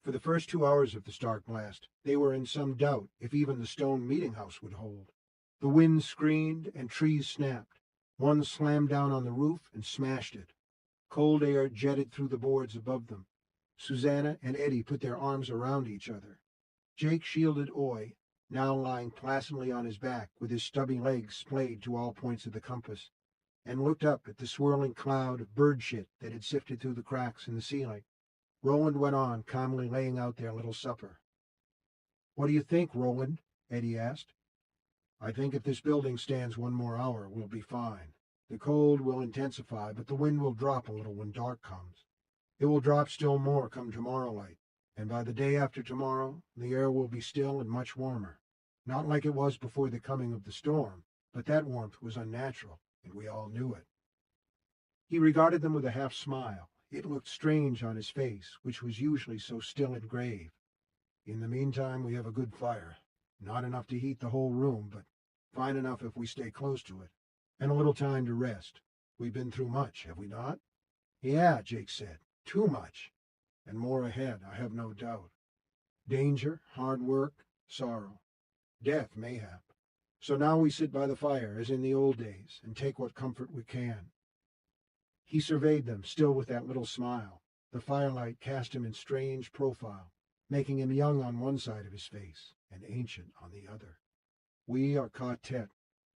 For the first 2 hours of the stark blast, they were in some doubt if even the stone meeting house would hold. The wind screamed and trees snapped. One slammed down on the roof and smashed it. Cold air jetted through the boards above them. Susanna and Eddie put their arms around each other. Jake shielded Oy, now lying placidly on his back with his stubby legs splayed to all points of the compass, and looked up at the swirling cloud of bird shit that had sifted through the cracks in the ceiling. Roland went on, calmly laying out their little supper. "What do you think, Roland?" Eddie asked. "I think if this building stands one more hour, we'll be fine. The cold will intensify, but the wind will drop a little when dark comes. It will drop still more come tomorrow light, and by the day after tomorrow, the air will be still and much warmer. Not like it was before the coming of the storm, but that warmth was unnatural, and we all knew it." He regarded them with a half smile. It looked strange on his face, which was usually so still and grave. "In the meantime, we have a good fire. Not enough to heat the whole room, but fine enough if we stay close to it. And a little time to rest. We've been through much, have we not?" "Yeah," Jake said. "Too much. And more ahead, I have no doubt. Danger, hard work, sorrow. Death, mayhap. So now we sit by the fire, as in the old days, and take what comfort we can." He surveyed them, still with that little smile. The firelight cast him in strange profile, making him young on one side of his face and ancient on the other. "We are quartet.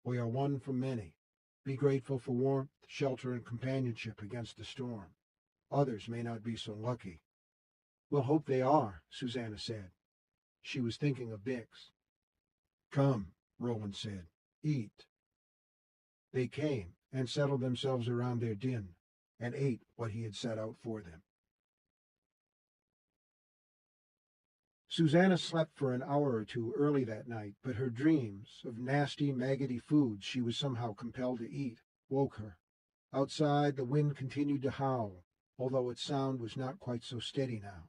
We are one from many. Be grateful for warmth, shelter, and companionship against the storm. Others may not be so lucky." "We'll hope they are," Susanna said. She was thinking of Bix. "Come," Roland said. "Eat." They came and settled themselves around their din, and ate what he had set out for them. Susanna slept for an hour or two early that night, but her dreams of nasty, maggoty foods she was somehow compelled to eat woke her. Outside, the wind continued to howl, although its sound was not quite so steady now.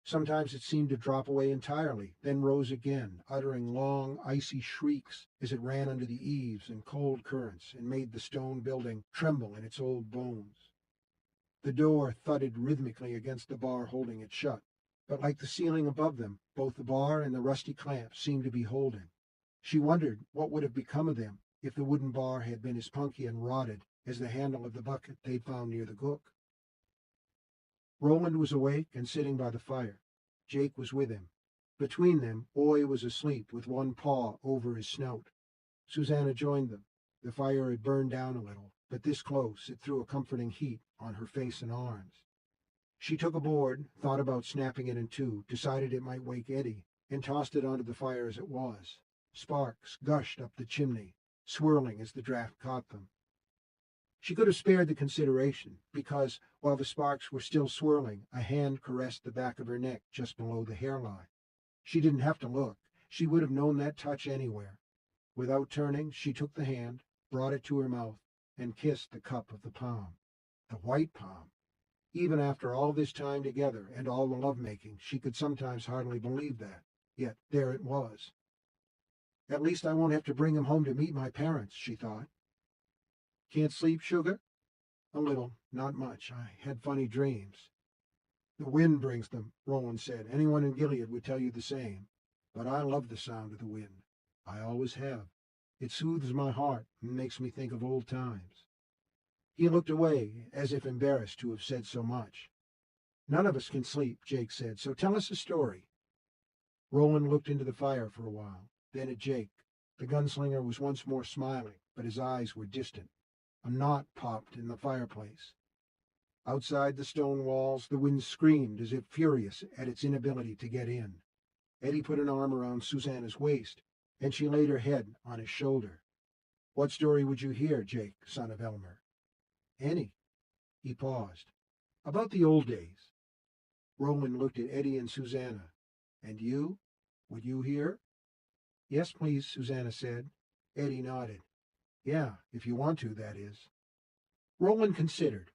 Sometimes it seemed to drop away entirely, then rose again, uttering long, icy shrieks as it ran under the eaves in cold currents and made the stone building tremble in its old bones. The door thudded rhythmically against the bar holding it shut, but like the ceiling above them, both the bar and the rusty clamp seemed to be holding. She wondered what would have become of them if the wooden bar had been as punky and rotted as the handle of the bucket they'd found near the cook. Roland was awake and sitting by the fire. Jake was with him. Between them, Oy was asleep with one paw over his snout. Susanna joined them. The fire had burned down a little, but this close it threw a comforting heat on her face and arms. She took a board, thought about snapping it in two, decided it might wake Eddie, and tossed it onto the fire as it was. Sparks gushed up the chimney, swirling as the draft caught them. She could have spared the consideration, because, while the sparks were still swirling, a hand caressed the back of her neck just below the hairline. She didn't have to look. She would have known that touch anywhere. Without turning, she took the hand, brought it to her mouth, and kissed the cup of the palm. The white palm. Even after all this time together and all the love-making, she could sometimes hardly believe that. Yet there it was. "At least I won't have to bring him home to meet my parents," she thought. "Can't sleep, sugar?" "A little, not much. I had funny dreams." "The wind brings them," Roland said. "Anyone in Gilead would tell you the same. But I love the sound of the wind. I always have. It soothes my heart and makes me think of old times." He looked away, as if embarrassed to have said so much. "None of us can sleep," Jake said, "so tell us a story." Roland looked into the fire for a while, then at Jake. The gunslinger was once more smiling, but his eyes were distant. A knot popped in the fireplace. Outside the stone walls, the wind screamed as if furious at its inability to get in. Eddie put an arm around Susanna's waist, and she laid her head on his shoulder. "What story would you hear, Jake, son of Elmer?" "Any." He paused. "About the old days." Roland looked at Eddie and Susanna. "And you? Would you hear?" "Yes, please," Susanna said. Eddie nodded. "Yeah, if you want to, that is." Roland considered.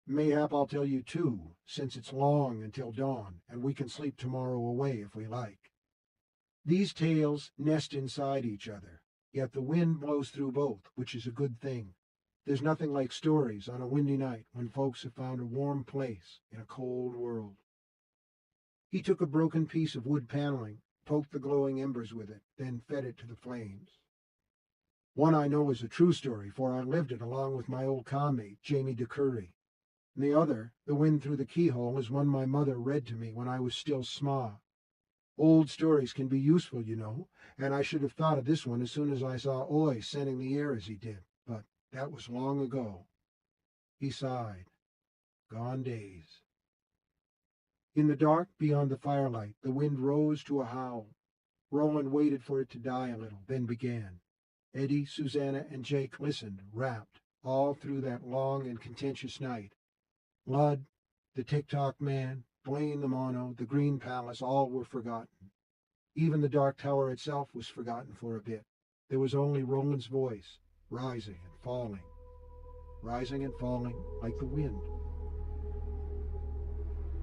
"Mayhap I'll tell you too, since it's long until dawn, and we can sleep tomorrow away if we like. These tales nest inside each other, yet the wind blows through both, which is a good thing. There's nothing like stories on a windy night when folks have found a warm place in a cold world." He took a broken piece of wood paneling, poked the glowing embers with it, then fed it to the flames. "One I know is a true story, for I lived it along with my old commate, Jamie DeCurry. And the other, The Wind Through the Keyhole, is one my mother read to me when I was still sma. Old stories can be useful, you know, and I should have thought of this one as soon as I saw Oy scenting the air as he did, but that was long ago." He sighed. Gone days. In the dark beyond the firelight, the wind rose to a howl. Roland waited for it to die a little, then began. Eddie, Susanna, and Jake listened, rapt, all through that long and contentious night. Ludd, the Tick-Tock Man, Blaine the Mono, the Green Palace, all were forgotten. Even the Dark Tower itself was forgotten for a bit. There was only Roland's voice, rising and falling like the wind.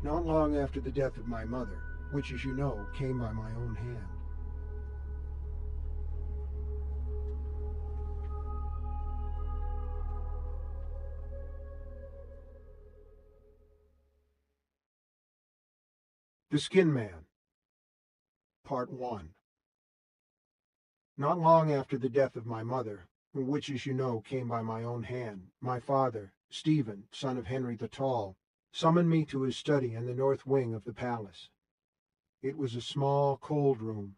Not long after the death of my mother, which, as you know, came by my own hand. The Skin Man, Part 1. Not long after the death of my mother, which, as you know, came by my own hand, my father, Stephen, son of Henry the Tall, summoned me to his study in the north wing of the palace. It was a small, cold room.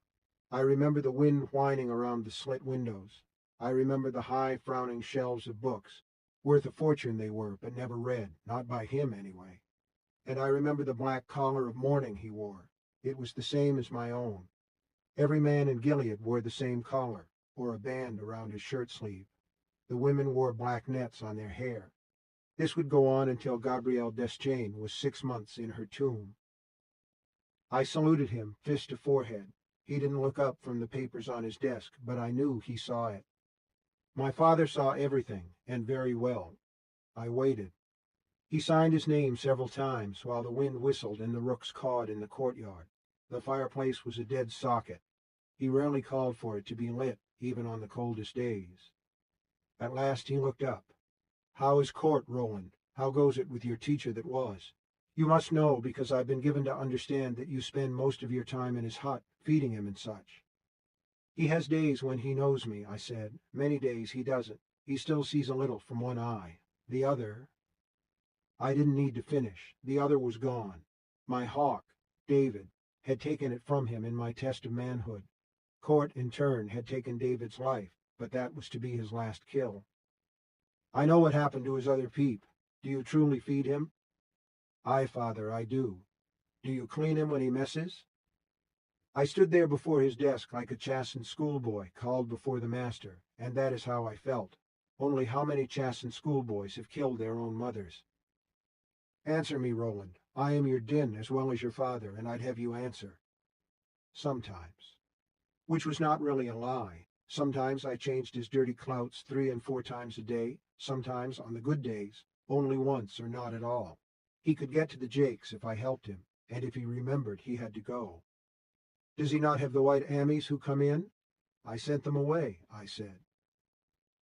I remember the wind whining around the slit windows. I remember the high, frowning shelves of books. Worth a fortune they were, but never read, not by him anyway. And I remember the black collar of mourning he wore. It was the same as my own. Every man in Gilead wore the same collar, or a band around his shirt sleeve. The women wore black nets on their hair. This would go on until Gabrielle Deschaines was 6 months in her tomb. I saluted him, fist to forehead. He didn't look up from the papers on his desk, but I knew he saw it. My father saw everything, and very well. I waited. He signed his name several times while the wind whistled and the rooks cawed in the courtyard. The fireplace was a dead socket. He rarely called for it to be lit, even on the coldest days. At last he looked up. "How is court, Roland? How goes it with your teacher that was? You must know, because I've been given to understand that you spend most of your time in his hut, feeding him and such." "He has days when he knows me," I said. "Many days he doesn't. He still sees a little from one eye. The other—" I didn't need to finish. The other was gone. My hawk, David, had taken it from him in my test of manhood. Court, in turn, had taken David's life, but that was to be his last kill. "I know what happened to his other peep. Do you truly feed him?" "Aye, father, I do." "Do you clean him when he messes?" I stood there before his desk like a chastened schoolboy called before the master, and that is how I felt. Only how many chastened schoolboys have killed their own mothers? "Answer me, Roland. I am your din as well as your father, and I'd have you answer." "Sometimes." Which was not really a lie. Sometimes I changed his dirty clouts 3 and 4 times a day. Sometimes, on the good days, only once or not at all. He could get to the Jakes if I helped him, and if he remembered he had to go. "Does he not have the white Ammies who come in?" "I sent them away," I said.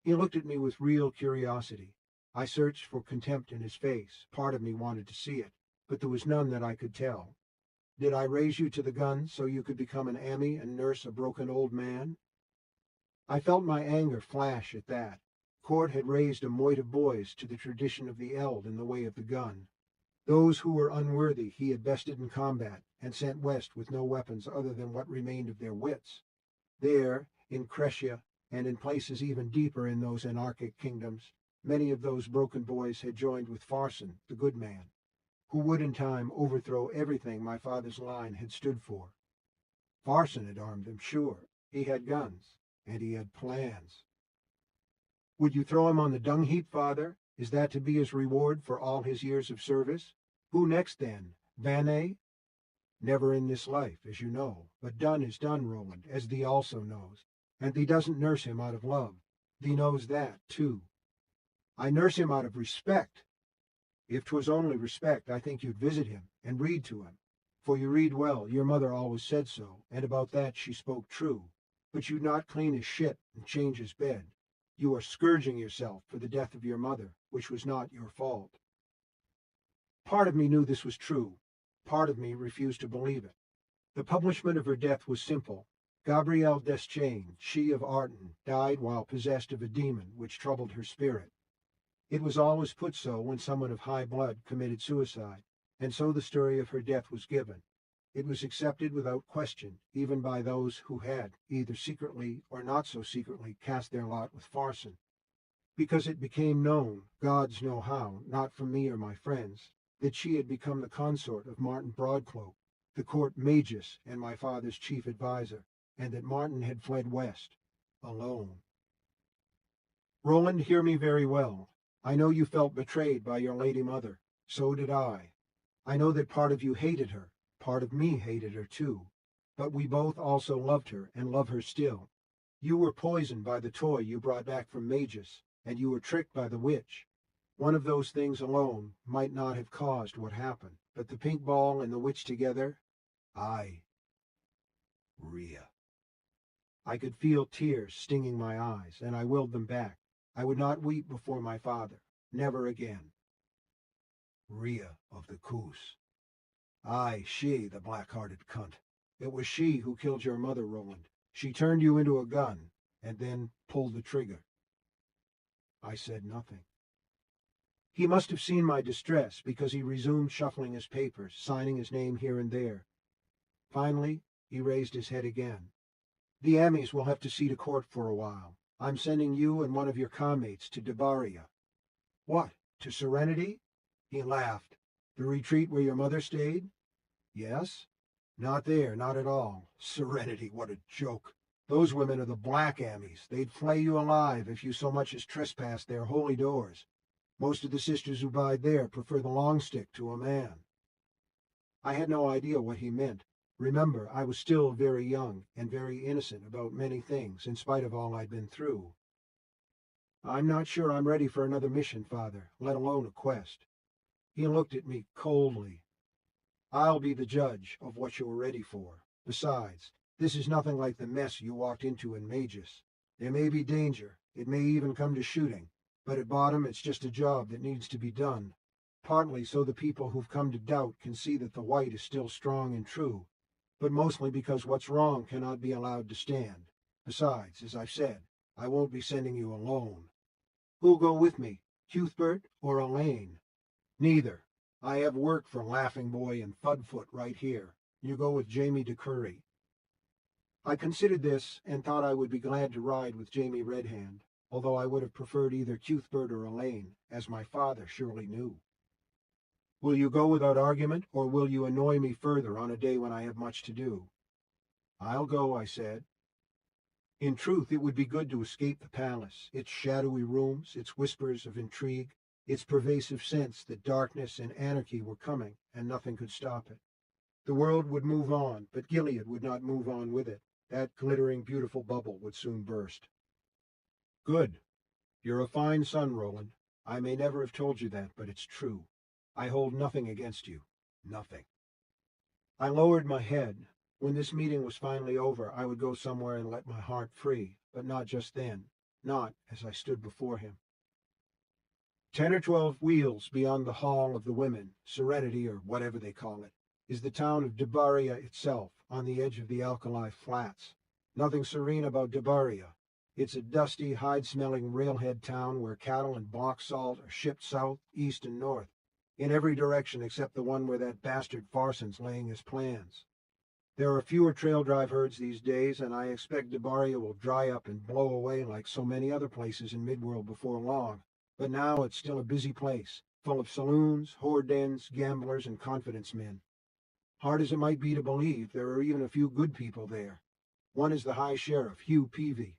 He looked at me with real curiosity. I searched for contempt in his face. Part of me wanted to see it, but there was none that I could tell. "Did I raise you to the gun so you could become an Ammy and nurse a broken old man?" I felt my anger flash at that. Court had raised a moit of boys to the tradition of the eld in the way of the gun. Those who were unworthy he had bested in combat and sent west with no weapons other than what remained of their wits. There, in Crescia, and in places even deeper in those anarchic kingdoms, many of those broken boys had joined with Farson, the good man, who would in time overthrow everything my father's line had stood for. Farson had armed them, sure. He had guns, and he had plans. "Would you throw him on the dung heap, father? Is that to be his reward for all his years of service? Who next, then? Vannet?" "Never in this life, as you know. But done is done, Roland, as thee also knows. And thee doesn't nurse him out of love. Thee knows that, too." "I nurse him out of respect." "If 'twas only respect, I think you'd visit him, and read to him. For you read well, your mother always said so, and about that she spoke true. But you'd not clean his shit and change his bed. You are scourging yourself for the death of your mother, which was not your fault." Part of me knew this was true. Part of me refused to believe it. The publishment of her death was simple. Gabrielle Deschaines, she of Arton, died while possessed of a demon which troubled her spirit. It was always put so when someone of high blood committed suicide, and so the story of her death was given. It was accepted without question, even by those who had, either secretly or not so secretly, cast their lot with Farson. Because it became known, gods know how, not from me or my friends, that she had become the consort of Martin Broadcloak, the court magus and my father's chief adviser, and that Martin had fled west, alone. Roland, hear me very well. I know you felt betrayed by your lady mother. So did I. I know that part of you hated her. Part of me hated her too. But we both also loved her and love her still. You were poisoned by the toy you brought back from Magus, and you were tricked by the witch. One of those things alone might not have caused what happened, but the pink ball and the witch together, Rhea. I could feel tears stinging my eyes, and I willed them back. I would not weep before my father. Never again. Rhea of the Coos. Aye, she, the black-hearted cunt. It was she who killed your mother, Roland. She turned you into a gun, and then pulled the trigger. I said nothing. He must have seen my distress, because he resumed shuffling his papers, signing his name here and there. Finally, he raised his head again. The Ammies will have to see to court for a while. I'm sending you and one of your commates to Debaria. What, to Serenity? He laughed. The retreat where your mother stayed? Yes. Not there, not at all. Serenity, what a joke. Those women are the Black Ammies. They'd flay you alive if you so much as trespassed their holy doors. Most of the sisters who bide there prefer the long stick to a man. I had no idea what he meant. Remember, I was still very young and very innocent about many things, in spite of all I'd been through. I'm not sure I'm ready for another mission, Father, let alone a quest. He looked at me coldly. I'll be the judge of what you're ready for. Besides, this is nothing like the mess you walked into in Magus. There may be danger. It may even come to shooting. But at bottom, it's just a job that needs to be done. Partly so the people who've come to doubt can see that the white is still strong and true, but mostly because what's wrong cannot be allowed to stand. Besides, as I've said, I won't be sending you alone. Who'll go with me, Cuthbert or Elaine? Neither. I have work for Laughing Boy and Fudfoot right here. You go with Jamie de Curry. I considered this and thought I would be glad to ride with Jamie Redhand, although I would have preferred either Cuthbert or Elaine, as my father surely knew. Will you go without argument, or will you annoy me further on a day when I have much to do? I'll go, I said. In truth, it would be good to escape the palace, its shadowy rooms, its whispers of intrigue, its pervasive sense that darkness and anarchy were coming, and nothing could stop it. The world would move on, but Gilead would not move on with it. That glittering, beautiful bubble would soon burst. Good. You're a fine son, Roland. I may never have told you that, but it's true. I hold nothing against you. Nothing. I lowered my head. When this meeting was finally over, I would go somewhere and let my heart free, but not just then, not as I stood before him. 10 or 12 wheels beyond the Hall of the Women, Serenity or whatever they call it, is the town of Debaria itself, on the edge of the Alkali Flats. Nothing serene about Debaria. It's a dusty, hide-smelling railhead town where cattle and block salt are shipped south, east, and north, in every direction except the one where that bastard Farson's laying his plans. There are fewer trail drive herds these days, and I expect Debaria will dry up and blow away like so many other places in Midworld before long. But now it's still a busy place, full of saloons, whore dens, gamblers, and confidence men. Hard as it might be to believe, there are even a few good people there. One is the High Sheriff, Hugh Peavy.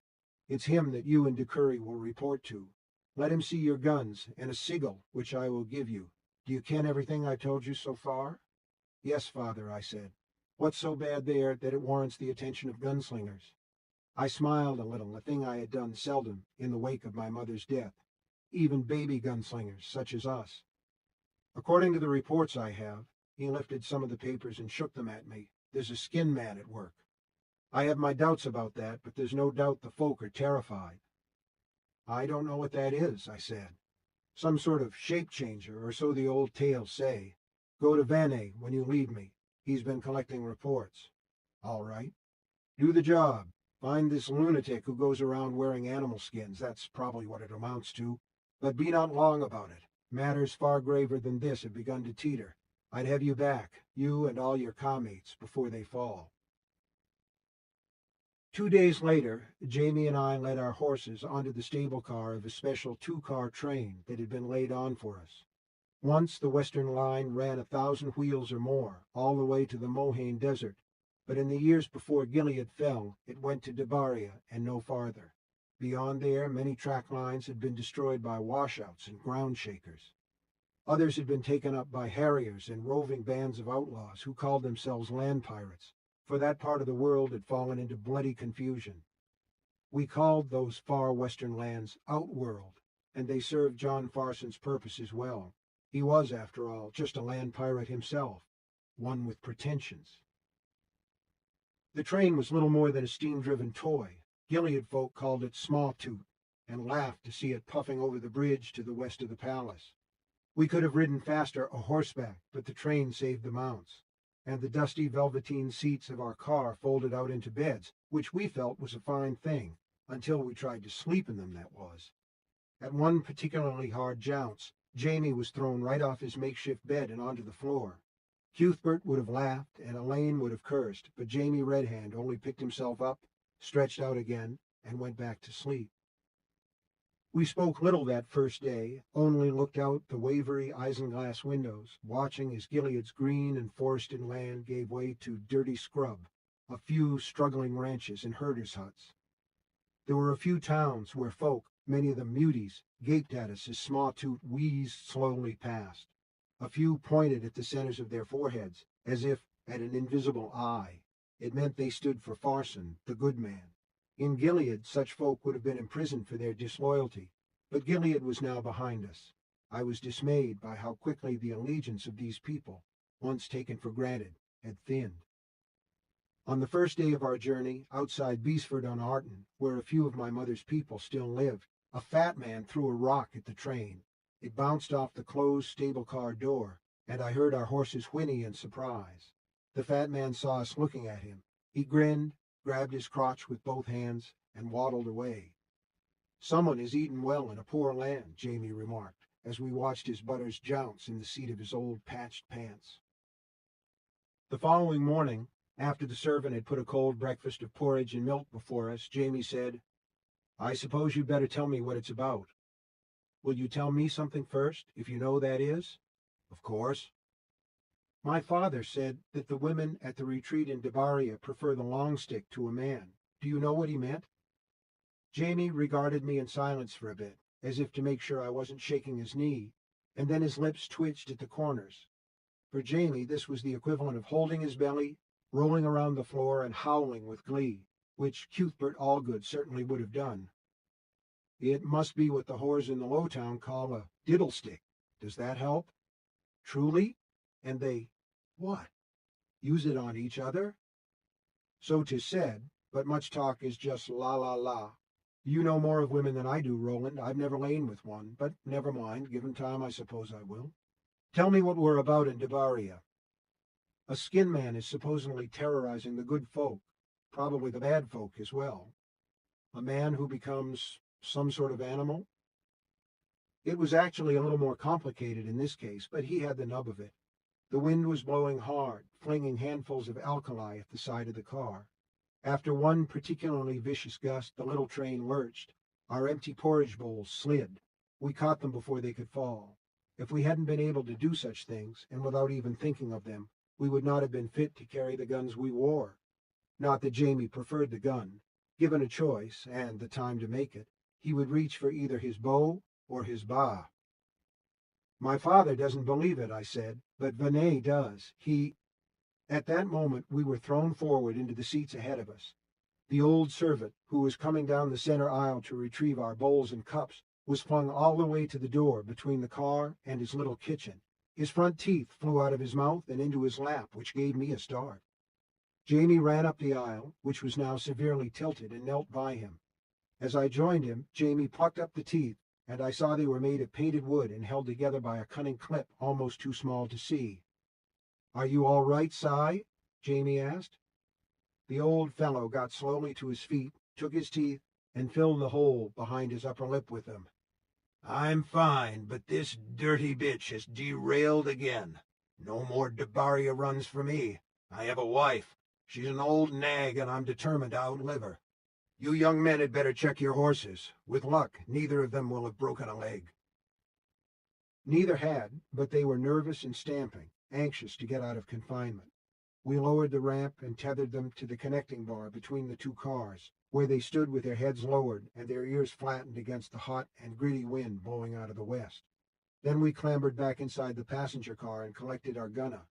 It's him that you and de Curry will report to. Let him see your guns, and a sigil, which I will give you. Do you ken everything I've told you so far? Yes, Father, I said. What's so bad there that it warrants the attention of gunslingers? I smiled a little, a thing I had done seldom in the wake of my mother's death. Even baby gunslingers, such as us. According to the reports I have, he lifted some of the papers and shook them at me. There's a skin man at work. I have my doubts about that, but there's no doubt the folk are terrified. I don't know what that is, I said. Some sort of shape changer, or so the old tales say. Go to Vanne when you leave me. He's been collecting reports. All right. Do the job. Find this lunatic who goes around wearing animal skins. That's probably what it amounts to. But be not long about it. Matters far graver than this have begun to teeter. I'd have you back, you and all your commates, before they fall. 2 days later, Jamie and I led our horses onto the stable car of a special 2-car train that had been laid on for us. Once the western line ran 1,000 wheels or more, all the way to the Mohaine Desert, but in the years before Gilead fell, it went to Debaria and no farther. Beyond there, many track lines had been destroyed by washouts and ground shakers. Others had been taken up by harriers and roving bands of outlaws who called themselves land pirates, for that part of the world had fallen into bloody confusion. We called those far western lands Outworld, and they served John Farson's purposes well. He was, after all, just a land pirate himself, one with pretensions. The train was little more than a steam-driven toy. Gilead folk called it Small Toot, and laughed to see it puffing over the bridge to the west of the palace. We could have ridden faster a horseback, but the train saved the mounts, and the dusty velveteen seats of our car folded out into beds, which we felt was a fine thing, until we tried to sleep in them, that was. At one particularly hard jounce, Jamie was thrown right off his makeshift bed and onto the floor. Cuthbert would have laughed, and Elaine would have cursed, but Jamie Redhand only picked himself up, stretched out again, and went back to sleep. We spoke little that first day, only looked out the wavery isinglass windows, watching as Gilead's green and forested land gave way to dirty scrub, a few struggling ranches and herders' huts. There were a few towns where folk, many of them muties, gaped at us as Small Toot wheezed slowly past. A few pointed at the centers of their foreheads, as if at an invisible eye. It meant they stood for Farson, the good man. In Gilead, such folk would have been imprisoned for their disloyalty, but Gilead was now behind us. I was dismayed by how quickly the allegiance of these people, once taken for granted, had thinned. On the first day of our journey, outside Beesford-on-Arton, where a few of my mother's people still lived, a fat man threw a rock at the train. It bounced off the closed stable car door, and I heard our horses whinny in surprise. The fat man saw us looking at him. He grinned, grabbed his crotch with both hands, and waddled away. "Someone has eaten well in a poor land," Jamie remarked, as we watched his butters jounce in the seat of his old patched pants. The following morning, after the servant had put a cold breakfast of porridge and milk before us, Jamie said, "I suppose you'd better tell me what it's about." "Will you tell me something first, if you know that is?" "Of course." "My father said that the women at the retreat in Debaria prefer the long stick to a man. Do you know what he meant?" Jamie regarded me in silence for a bit, as if to make sure I wasn't shaking his knee, and then his lips twitched at the corners. For Jamie, this was the equivalent of holding his belly, rolling around the floor, and howling with glee, which Cuthbert Allgood certainly would have done. "It must be what the whores in the Lowtown call a diddlestick. Does that help?" "Truly? And they what? Use it on each other?" "So 'tis said, but much talk is just la la la. You know more of women than I do, Roland. I've never lain with one, but never mind. Given time, I suppose I will. Tell me what we're about in Debaria." "A skin man is supposedly terrorizing the good folk, probably the bad folk as well." "A man who becomes some sort of animal?" It was actually a little more complicated in this case, but he had the nub of it. The wind was blowing hard, flinging handfuls of alkali at the side of the car. After one particularly vicious gust, the little train lurched. Our empty porridge bowls slid. We caught them before they could fall. If we hadn't been able to do such things, and without even thinking of them, we would not have been fit to carry the guns we wore. Not that Jamie preferred the gun. Given a choice, and the time to make it, he would reach for either his bow or his ba. "My father doesn't believe it," I said, "but Vinay does. He—" At that moment we were thrown forward into the seats ahead of us. The old servant, who was coming down the center aisle to retrieve our bowls and cups, was flung all the way to the door between the car and his little kitchen. His front teeth flew out of his mouth and into his lap, which gave me a start. Jamie ran up the aisle, which was now severely tilted, and knelt by him. As I joined him, Jamie plucked up the teeth, and I saw they were made of painted wood and held together by a cunning clip almost too small to see. "Are you all right, Si?" Jamie asked. The old fellow got slowly to his feet, took his teeth, and filled the hole behind his upper lip with them. "I'm fine, but this dirty bitch has derailed again. No more Debaria runs for me. I have a wife. She's an old nag, and I'm determined to outlive her. You young men had better check your horses. With luck, neither of them will have broken a leg." Neither had, but they were nervous and stamping, anxious to get out of confinement. We lowered the ramp and tethered them to the connecting bar between the two cars, where they stood with their heads lowered and their ears flattened against the hot and gritty wind blowing out of the west. Then we clambered back inside the passenger car and collected our gunna.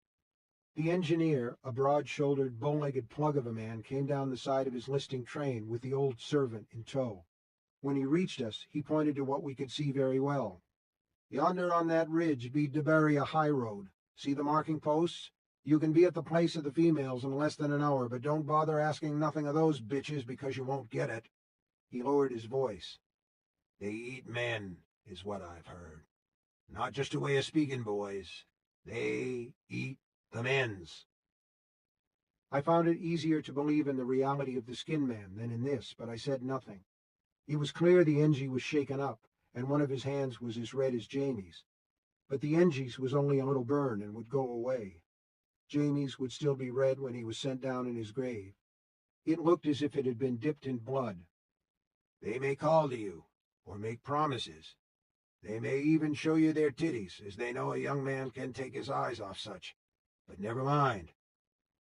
The engineer, a broad-shouldered, bow-legged plug of a man, came down the side of his listing train with the old servant in tow. When he reached us, he pointed to what we could see very well. "Yonder on that ridge be Derry high road. See the marking posts? You can be at the place of the females in less than an hour, but don't bother asking nothing of those bitches because you won't get it." He lowered his voice. "They eat men, is what I've heard. Not just a way of speaking, boys. They eat the men's." I found it easier to believe in the reality of the skin man than in this, but I said nothing. It was clear the Engie was shaken up, and one of his hands was as red as Jamie's. But the Engie's was only a little burn and would go away. Jamie's would still be red when he was sent down in his grave. It looked as if it had been dipped in blood. "They may call to you, or make promises. They may even show you their titties, as they know a young man can take his eyes off such. But never mind.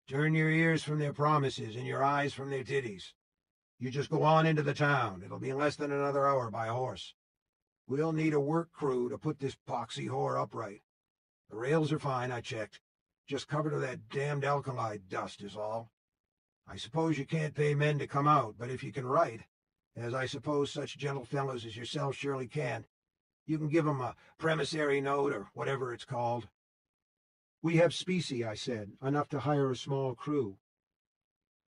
Turn your ears from their promises and your eyes from their titties. You just go on into the town. It'll be in less than another hour by horse. We'll need a work crew to put this poxy whore upright. The rails are fine, I checked. Just covered with that damned alkali dust is all. I suppose you can't pay men to come out, but if you can write, as I suppose such gentle fellows as yourself surely can, you can give 'em a promissory note or whatever it's called." "We have specie," I said, "enough to hire a small crew."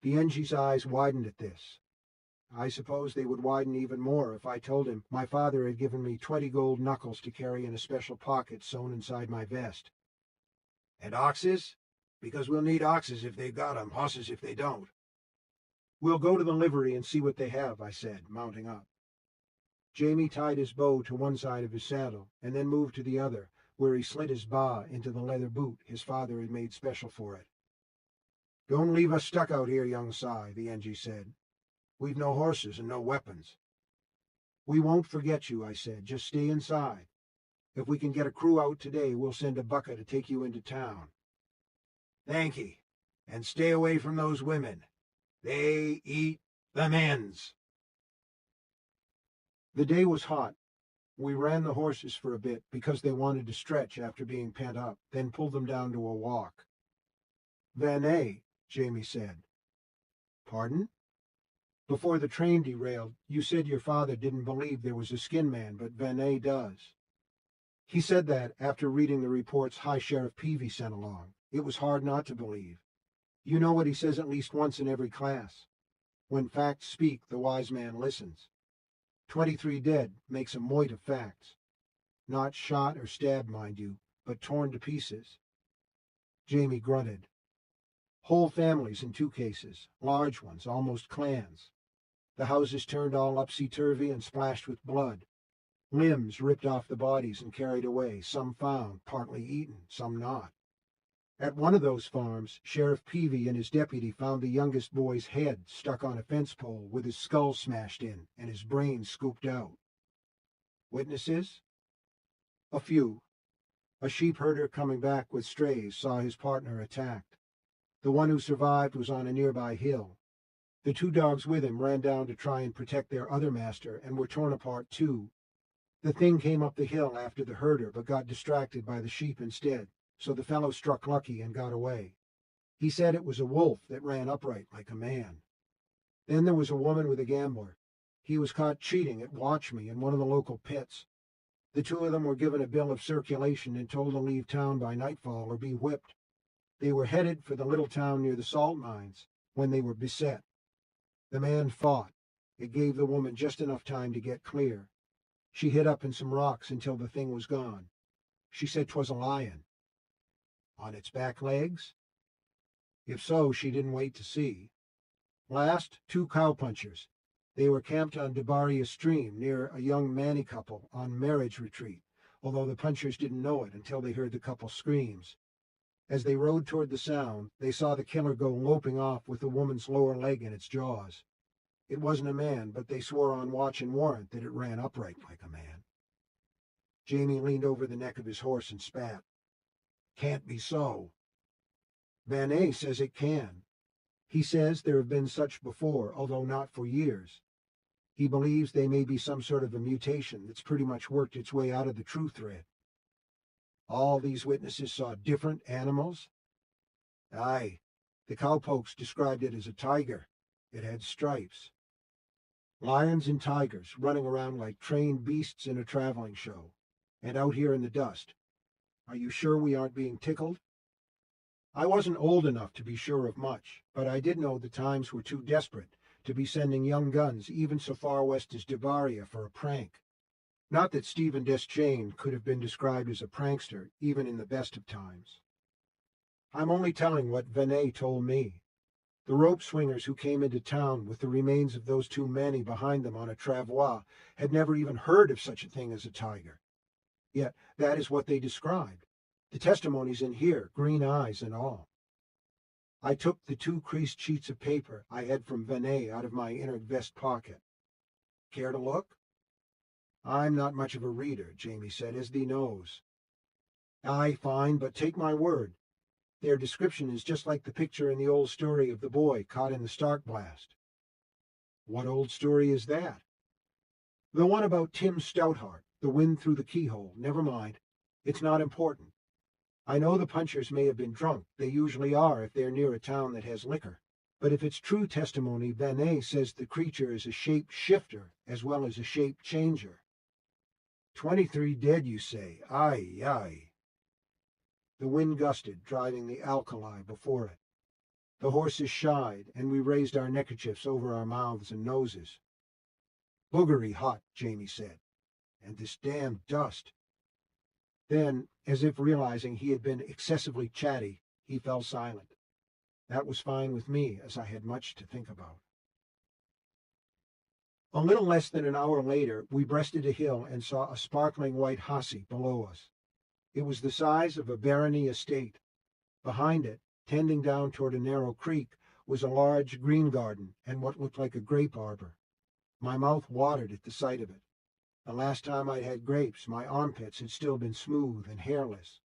The Engie's eyes widened at this. I suppose they would widen even more if I told him my father had given me 20 gold knuckles to carry in a special pocket sewn inside my vest. "And oxes? Because we'll need oxes if they've got 'em, hosses if they don't." "We'll go to the livery and see what they have," I said, mounting up. Jamie tied his bow to one side of his saddle and then moved to the other, where he slid his ba into the leather boot his father had made special for it. "Don't leave us stuck out here, young Si," the Engie said. "We've no horses and no weapons." "We won't forget you," I said. "Just stay inside. If we can get a crew out today, we'll send a bucket to take you into town." "Thank ye. And stay away from those women. They eat the men's." The day was hot. We ran the horses for a bit because they wanted to stretch after being pent up, then pulled them down to a walk. "Vanay," Jamie said. "Pardon?" "Before the train derailed, you said your father didn't believe there was a skin man, but Vanay does." He said that after reading the reports High Sheriff Peavy sent along. It was hard not to believe. You know what he says at least once in every class. When facts speak, the wise man listens. 23 dead makes a moit of facts. Not shot or stabbed, mind you, but torn to pieces. Jamie grunted. Whole families in 2 cases, large ones, almost clans. The houses turned all upsy-turvy and splashed with blood. Limbs ripped off the bodies and carried away, some found, partly eaten, some not. At one of those farms, Sheriff Peavy and his deputy found the youngest boy's head stuck on a fence pole with his skull smashed in and his brains scooped out. Witnesses? A few. A sheep herder coming back with strays saw his partner attacked. The one who survived was on a nearby hill. The 2 dogs with him ran down to try and protect their other master and were torn apart too. The thing came up the hill after the herder, but got distracted by the sheep instead, so the fellow struck lucky and got away. He said it was a wolf that ran upright like a man. Then there was a woman with a gambler. He was caught cheating at Watch Me in one of the local pits. The 2 of them were given a bill of circulation and told to leave town by nightfall or be whipped. They were headed for the little town near the salt mines when they were beset. The man fought. It gave the woman just enough time to get clear. She hid up in some rocks until the thing was gone. She said 'twas a lion. On its back legs? If so, she didn't wait to see. Last, 2 cowpunchers. They were camped on Debaria Stream near a young Manny couple on marriage retreat, although the punchers didn't know it until they heard the couple's screams. As they rode toward the sound, they saw the killer go loping off with the woman's lower leg in its jaws. It wasn't a man, but they swore on watch and warrant that it ran upright like a man. Jamie leaned over the neck of his horse and spat. Can't be so. Van A says it can. He says there have been such before, although not for years. He believes they may be some sort of a mutation that's pretty much worked its way out of the true thread. All these witnesses saw different animals? Aye, the cowpokes described it as a tiger. It had stripes. Lions and tigers running around like trained beasts in a traveling show. And out here in the dust. Are you sure we aren't being tickled? I wasn't old enough to be sure of much, but I did know the times were too desperate to be sending young guns even so far west as Debaria for a prank. Not that Stephen Deschain could have been described as a prankster, even in the best of times. I'm only telling what Venet told me. The rope swingers who came into town with the remains of those two Manny behind them on a travois had never even heard of such a thing as a tiger. Yet that is what they described. The testimony's in here, green eyes and all. I took the 2 creased sheets of paper I had from Venet out of my inner vest pocket. Care to look? I'm not much of a reader, Jamie said, as thee knows. Aye, fine, but take my word. Their description is just like the picture in the old story of the boy caught in the Stark blast. What old story is that? The one about Tim Stoutheart, the wind through the keyhole. Never mind. It's not important. I know the punchers may have been drunk. They usually are if they're near a town that has liquor. But if it's true testimony, Venet says the creature is a shape shifter as well as a shape changer. 23 dead, you say? Aye, aye. The wind gusted, driving the alkali before it. The horses shied, and we raised our neckerchiefs over our mouths and noses. Boogery hot, Jamie said. And this damned dust. Then, as if realizing he had been excessively chatty, he fell silent. That was fine with me, as I had much to think about. A little less than an hour later, we breasted a hill and saw a sparkling white hussy below us. It was the size of a barony estate. Behind it, tending down toward a narrow creek, was a large green garden and what looked like a grape arbor. My mouth watered at the sight of it. The last time I'd had grapes, my armpits had still been smooth and hairless.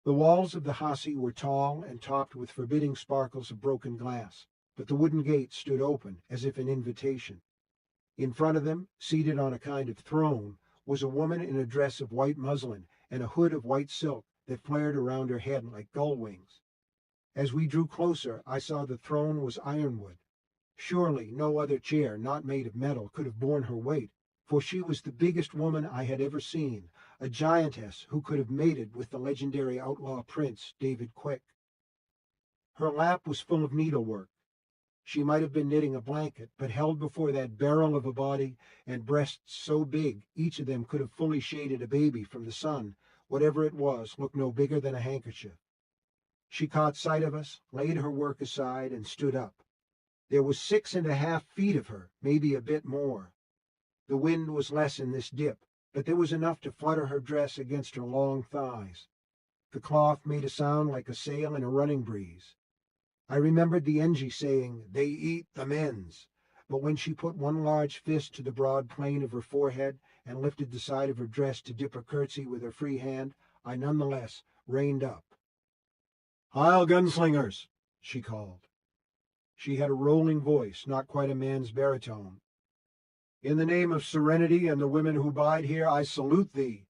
The walls of the hussy were tall and topped with forbidding sparkles of broken glass, but the wooden gate stood open as if an invitation. In front of them, seated on a kind of throne, was a woman in a dress of white muslin and a hood of white silk that flared around her head like gull wings. As we drew closer, I saw the throne was ironwood. Surely no other chair not made of metal could have borne her weight, for she was the biggest woman I had ever seen, a giantess who could have mated with the legendary outlaw prince David Quick. Her lap was full of needlework. She might have been knitting a blanket, but held before that barrel of a body and breasts so big each of them could have fully shaded a baby from the sun, whatever it was looked no bigger than a handkerchief. She caught sight of us, laid her work aside, and stood up. There was 6.5 feet of her, maybe a bit more. The wind was less in this dip, but there was enough to flutter her dress against her long thighs. The cloth made a sound like a sail in a running breeze. I remembered the Engie saying, "They eat the men's," but when she put one large fist to the broad plane of her forehead and lifted the side of her dress to dip a curtsy with her free hand, I nonetheless reined up. "Heil, gunslingers!" she called. She had a rolling voice, not quite a man's baritone. "In the name of serenity and the women who bide here, I salute thee.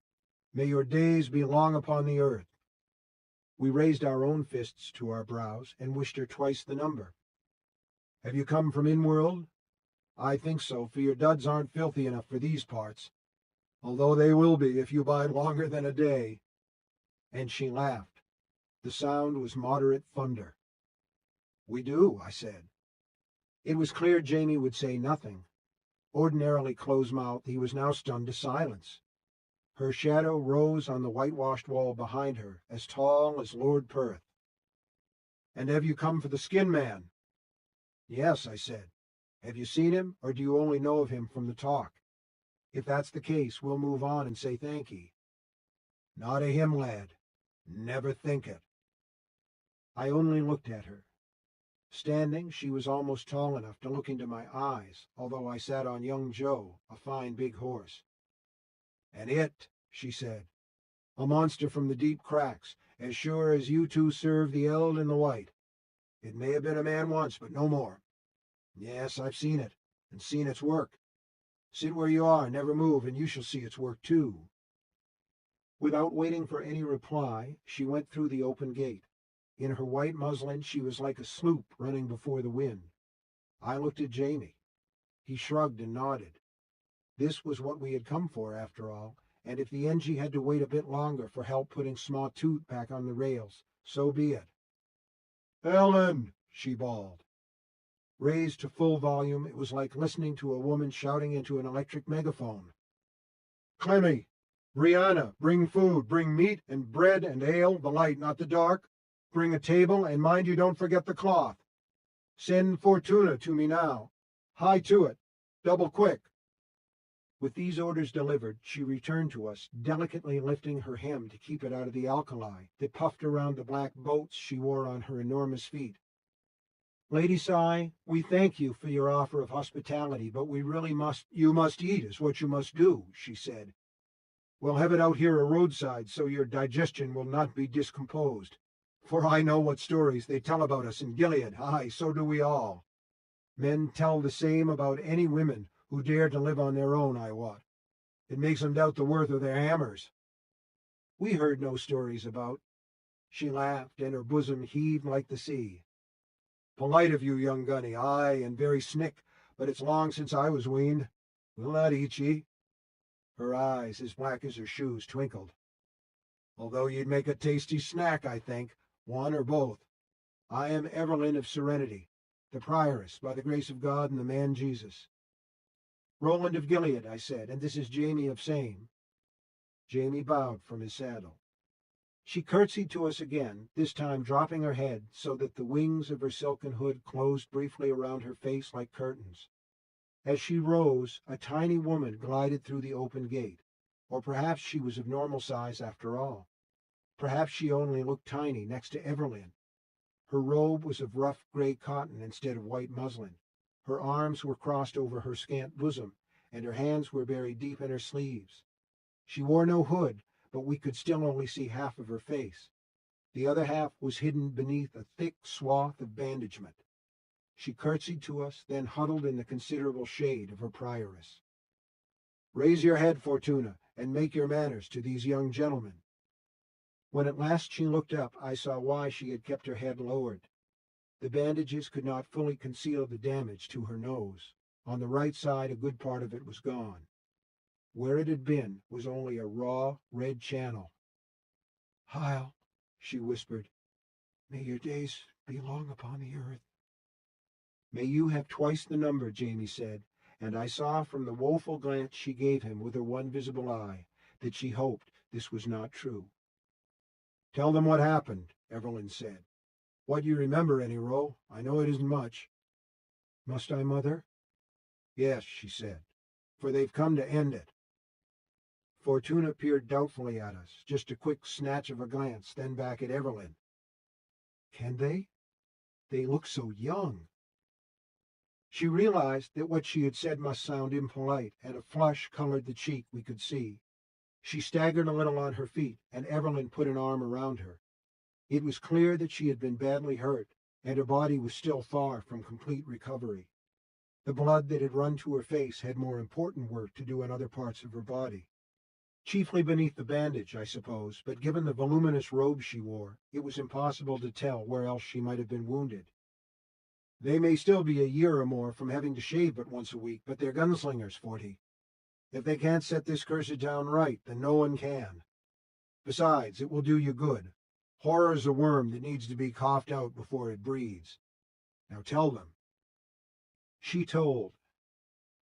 May your days be long upon the earth." We raised our own fists to our brows and wished her twice the number. "Have you come from in-world?" "I think so, for your duds aren't filthy enough for these parts, although they will be if you bide longer than a day." And she laughed. The sound was moderate thunder. "We do," I said. It was clear Jamie would say nothing. Ordinarily close-mouthed, he was now stunned to silence. Her shadow rose on the whitewashed wall behind her, as tall as Lord Perth. "And have you come for the skin man?" "Yes," I said. "Have you seen him, or do you only know of him from the talk? If that's the case, we'll move on and say thank ye." "Not a him, lad. Never think it." I only looked at her. Standing, she was almost tall enough to look into my eyes, although I sat on young Joe, a fine big horse. "And it," she said. "A monster from the deep cracks, as sure as you two serve the eld and the white. It may have been a man once, but no more. Yes, I've seen it, and seen its work. Sit where you are, never move, and you shall see its work too." Without waiting for any reply, she went through the open gate. In her white muslin she was like a sloop running before the wind. I looked at Jamie. He shrugged and nodded. This was what we had come for, after all, and if the Engie had to wait a bit longer for help putting Small Toot back on the rails, so be it. "Ellen!" she bawled. Raised to full volume, it was like listening to a woman shouting into an electric megaphone. "Clemmy! Brianna, bring food, bring meat and bread and ale, the light, not the dark. Bring a table, and mind you don't forget the cloth. Send Fortuna to me now. Hie to it, double quick." With these orders delivered, she returned to us, delicately lifting her hem to keep it out of the alkali that puffed around the black boats she wore on her enormous feet. "Lady Sy, we thank you for your offer of hospitality, but we really must—" "You must eat is what you must do," she said. "We'll have it out here a roadside so your digestion will not be discomposed. For I know what stories they tell about us in Gilead, aye, so do we all. Men tell the same about any women who dare to live on their own, I wot. It makes them doubt the worth of their hammers." "We heard no stories about—" She laughed, and her bosom heaved like the sea. "Polite of you, young gunny, aye, and very snick, but it's long since I was weaned. We'll not eat ye." Her eyes, as black as her shoes, twinkled. "Although you'd make a tasty snack, I think, one or both. I am Evelyn of Serenity, the prioress, by the grace of God and the man Jesus." "Roland of Gilead," I said, "and this is Jamie of Same." Jamie bowed from his saddle. She curtsied to us again, this time dropping her head so that the wings of her silken hood closed briefly around her face like curtains. As she rose, a tiny woman glided through the open gate. Or perhaps she was of normal size after all. Perhaps she only looked tiny next to Evelyn. Her robe was of rough gray cotton instead of white muslin. Her arms were crossed over her scant bosom, and her hands were buried deep in her sleeves. She wore no hood, but we could still only see half of her face. The other half was hidden beneath a thick swath of bandagement. She curtsied to us, then huddled in the considerable shade of her prioress. "Raise your head, Fortuna, and make your manners to these young gentlemen." When at last she looked up, I saw why she had kept her head lowered. The bandages could not fully conceal the damage to her nose. On the right side, a good part of it was gone. Where it had been was only a raw, red channel. "Heil," she whispered. "May your days be long upon the earth." "May you have twice the number," Jamie said, and I saw from the woeful glance she gave him with her one visible eye that she hoped this was not true. "Tell them what happened," Evelyn said. "What you remember, any row. I know it isn't much." "Must I, Mother?" "Yes," she said, "for they've come to end it." Fortuna peered doubtfully at us, just a quick snatch of a glance, then back at Evelyn. "Can they? They look so young." She realized that what she had said must sound impolite, and a flush colored the cheek we could see. She staggered a little on her feet, and Evelyn put an arm around her. It was clear that she had been badly hurt, and her body was still far from complete recovery. The blood that had run to her face had more important work to do in other parts of her body. Chiefly beneath the bandage, I suppose, but given the voluminous robe she wore, it was impossible to tell where else she might have been wounded. "They may still be a year or more from having to shave but once a week, but they're gunslingers, Forty. If they can't set this cursed town right, then no one can. Besides, it will do you good. Horror's a worm that needs to be coughed out before it breeds. Now tell them." She told.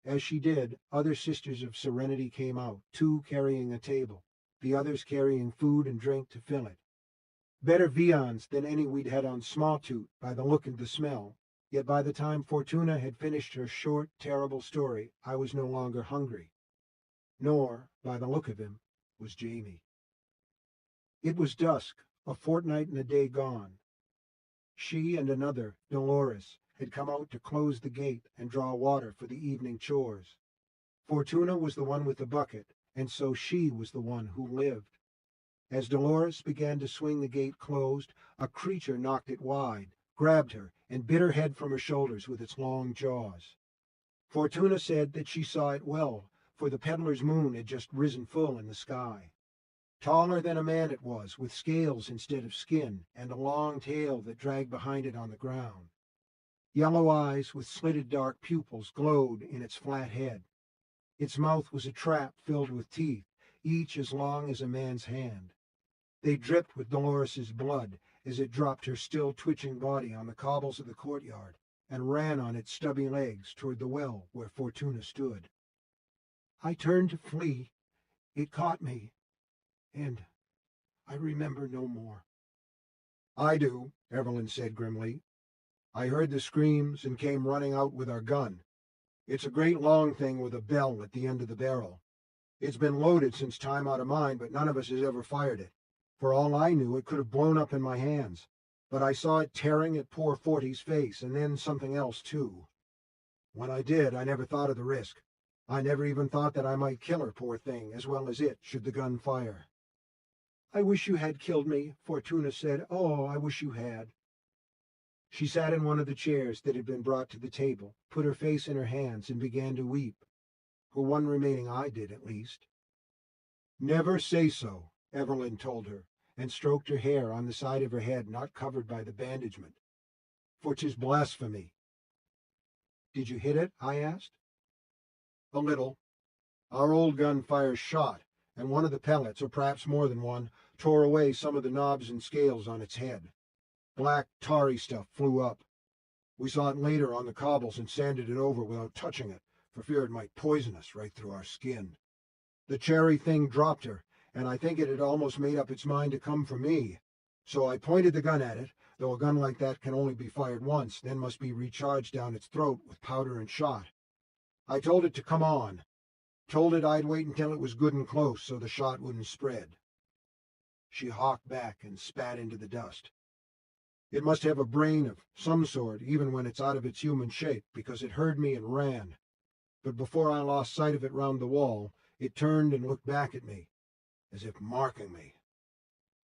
As she did, other sisters of Serenity came out, 2 carrying a table, the others carrying food and drink to fill it. Better viands than any we'd had on Small Toot by the look and the smell, yet by the time Fortuna had finished her short, terrible story, I was no longer hungry. Nor, by the look of him, was Jamie. It was dusk, a fortnight and a day gone. She and another, Dolores, had come out to close the gate and draw water for the evening chores. Fortuna was the one with the bucket, and so she was the one who lived. As Dolores began to swing the gate closed, a creature knocked it wide, grabbed her, and bit her head from her shoulders with its long jaws. Fortuna said that she saw it well, for the peddler's moon had just risen full in the sky. Taller than a man it was, with scales instead of skin, and a long tail that dragged behind it on the ground. Yellow eyes with slitted dark pupils glowed in its flat head. Its mouth was a trap filled with teeth, each as long as a man's hand. They dripped with Dolores's blood as it dropped her still twitching body on the cobbles of the courtyard and ran on its stubby legs toward the well where Fortuna stood. I turned to flee. It caught me, and I remember no more. I do, Evelyn said grimly. I heard the screams and came running out with our gun. It's a great long thing with a bell at the end of the barrel. It's been loaded since time out of mind, but none of us has ever fired it. For all I knew, it could have blown up in my hands. But I saw it tearing at poor Forty's face, and then something else, too. When I did, I never thought of the risk. I never even thought that I might kill her, poor thing, as well as it, should the gun fire. I wish you had killed me, Fortuna said. Oh, I wish you had. She sat in one of the chairs that had been brought to the table, put her face in her hands, and began to weep. Her one remaining eye did, at least. Never say so, Evelyn told her, and stroked her hair on the side of her head not covered by the bandagement. For 'tis blasphemy. Did you hit it? I asked. A little. Our old gun fires shot, and one of the pellets, or perhaps more than one, tore away some of the knobs and scales on its head. Black, tarry stuff flew up. We saw it later on the cobbles and sanded it over without touching it, for fear it might poison us right through our skin. The cherry thing dropped her, and I think it had almost made up its mind to come for me. So I pointed the gun at it, though a gun like that can only be fired once, then must be recharged down its throat with powder and shot. I told it to come on. Told it I'd wait until it was good and close so the shot wouldn't spread. She hawked back and spat into the dust. It must have a brain of some sort, even when it's out of its human shape, because it heard me and ran. But before I lost sight of it round the wall, it turned and looked back at me, as if marking me.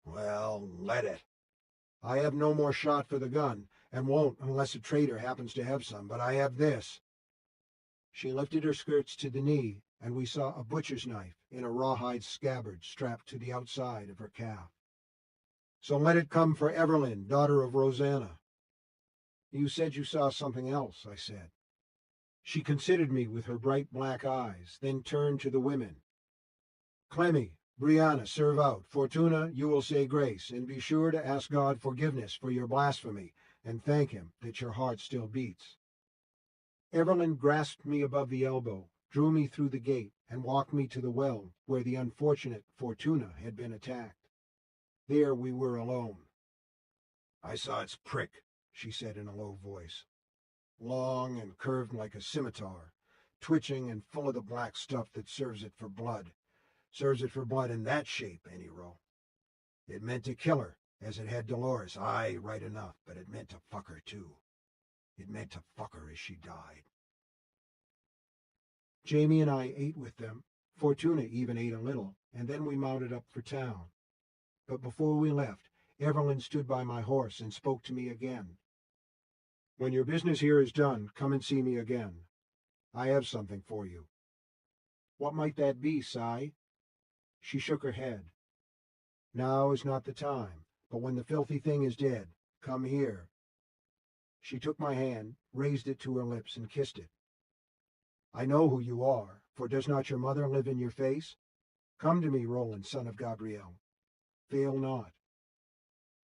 Well, let it. I have no more shot for the gun, and won't unless a traitor happens to have some, but I have this. She lifted her skirts to the knee, and we saw a butcher's knife in a rawhide scabbard strapped to the outside of her calf. So let it come for Evelyn, daughter of Rosanna. You said you saw something else, I said. She considered me with her bright black eyes, then turned to the women. Clemmy, Brianna, serve out. Fortuna, you will say grace, and be sure to ask God forgiveness for your blasphemy, and thank him that your heart still beats. Evelyn grasped me above the elbow, drew me through the gate, and walked me to the well where the unfortunate Fortuna had been attacked. There we were alone. I saw its prick, she said in a low voice. Long and curved like a scimitar, twitching and full of the black stuff that serves it for blood. Serves it for blood in that shape, anyrow. It meant to kill her, as it had Dolores. Aye, right enough, but it meant to fuck her, too. It meant to fuck her as she died. Jamie and I ate with them. Fortuna even ate a little, and then we mounted up for town. But before we left, Evelyn stood by my horse and spoke to me again. When your business here is done, come and see me again. I have something for you. What might that be, Si? She shook her head. Now is not the time, but when the filthy thing is dead, come here. She took my hand, raised it to her lips, and kissed it. I know who you are, for does not your mother live in your face? Come to me, Roland, son of Gabriel. Fail not.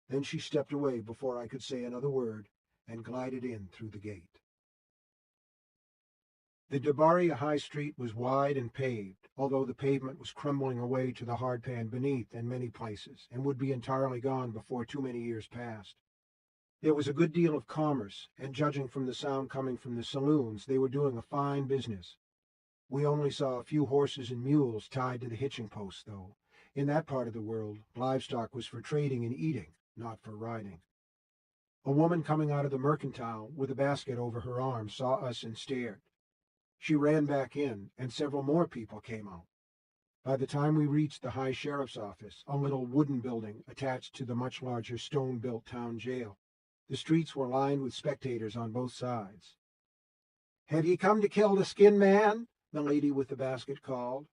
Then she stepped away before I could say another word, and glided in through the gate. The Debaria High Street was wide and paved, although the pavement was crumbling away to the hardpan beneath in many places, and would be entirely gone before too many years passed. There was a good deal of commerce, and judging from the sound coming from the saloons, they were doing a fine business. We only saw a few horses and mules tied to the hitching posts, though. In that part of the world, livestock was for trading and eating, not for riding. A woman coming out of the mercantile with a basket over her arm saw us and stared. She ran back in, and several more people came out. By the time we reached the High Sheriff's office, a little wooden building attached to the much larger stone-built town jail, the streets were lined with spectators on both sides. "Have ye come to kill the Skin Man?" the lady with the basket called.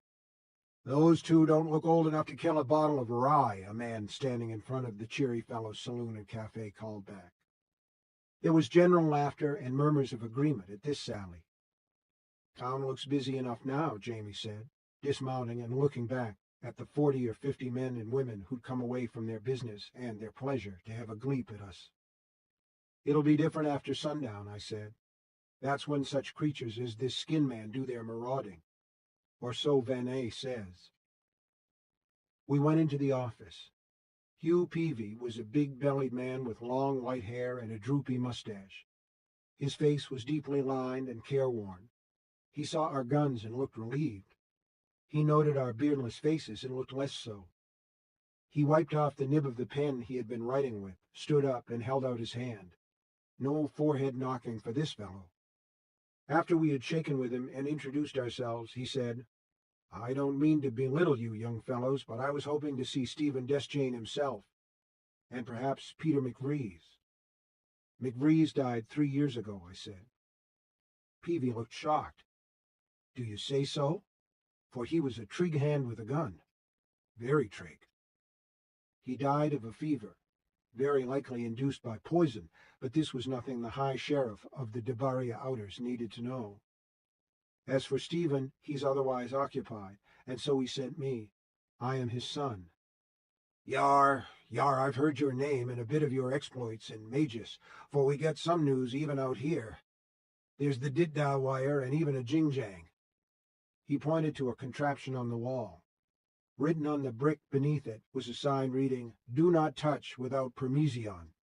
"Those two don't look old enough to kill a bottle of rye," a man standing in front of the Cheery Fellows Saloon and Cafe called back. There was general laughter and murmurs of agreement at this sally. "Town looks busy enough now," Jamie said, dismounting and looking back at the 40 or 50 men and women who'd come away from their business and their pleasure to have a gleep at us. "It'll be different after sundown," I said. "That's when such creatures as this Skin Man do their marauding. Or so Van A says." We went into the office. Hugh Peavy was a big-bellied man with long white hair and a droopy mustache. His face was deeply lined and careworn. He saw our guns and looked relieved. He noted our beardless faces and looked less so. He wiped off the nib of the pen he had been writing with, stood up, and held out his hand. No forehead knocking for this fellow. After we had shaken with him and introduced ourselves, he said, "I don't mean to belittle you young fellows, but I was hoping to see Stephen Deschain himself, and perhaps Peter McVrees." "McVrees died 3 years ago," I said. Peavy looked shocked. "Do you say so? For he was a trig hand with a gun. Very trig." "He died of a fever, very likely induced by poison, but this was nothing the High Sheriff of the Debaria Outers needed to know. As for Stephen, he's otherwise occupied, and so he sent me. I am his son." Yar, I've heard your name and a bit of your exploits in Magus, for we get some news even out here. There's the Didda wire and even a jingjang." He pointed to a contraption on the wall. Written on the brick beneath it was a sign reading, "Do not touch without permission."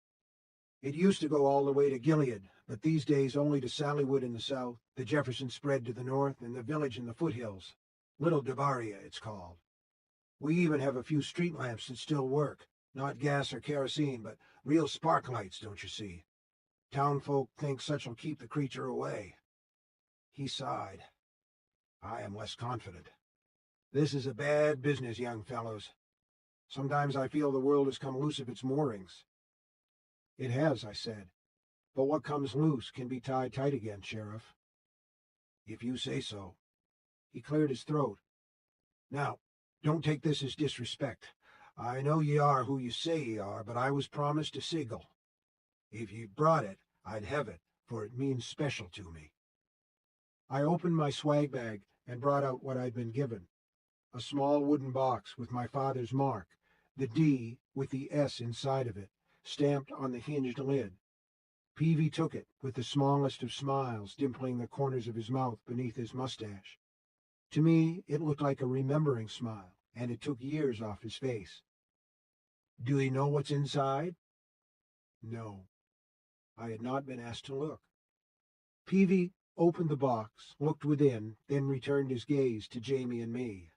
It used to go all the way to Gilead, but these days only to Sallywood in the south, the Jefferson spread to the north, and the village in the foothills. Little Debaria, it's called. We even have a few street lamps that still work, not gas or kerosene, but real spark lights, don't you see? Townfolk think such'll keep the creature away." He sighed. "I am less confident. This is a bad business, young fellows. Sometimes I feel the world has come loose of its moorings." "It has," I said. "But what comes loose can be tied tight again, Sheriff." "If you say so." He cleared his throat. "Now, don't take this as disrespect. I know ye are who you say ye are, but I was promised a sigil. If ye brought it, I'd have it, for it means special to me." I opened my swag bag and brought out what I'd been given. A small wooden box with my father's mark, the D with the S inside of it, stamped on the hinged lid. Peavy took it with the smallest of smiles dimpling the corners of his mouth beneath his mustache. To me, it looked like a remembering smile, and it took years off his face. "Do you know what's inside?" No. I had not been asked to look. Peavy opened the box, looked within, then returned his gaze to Jamie and me.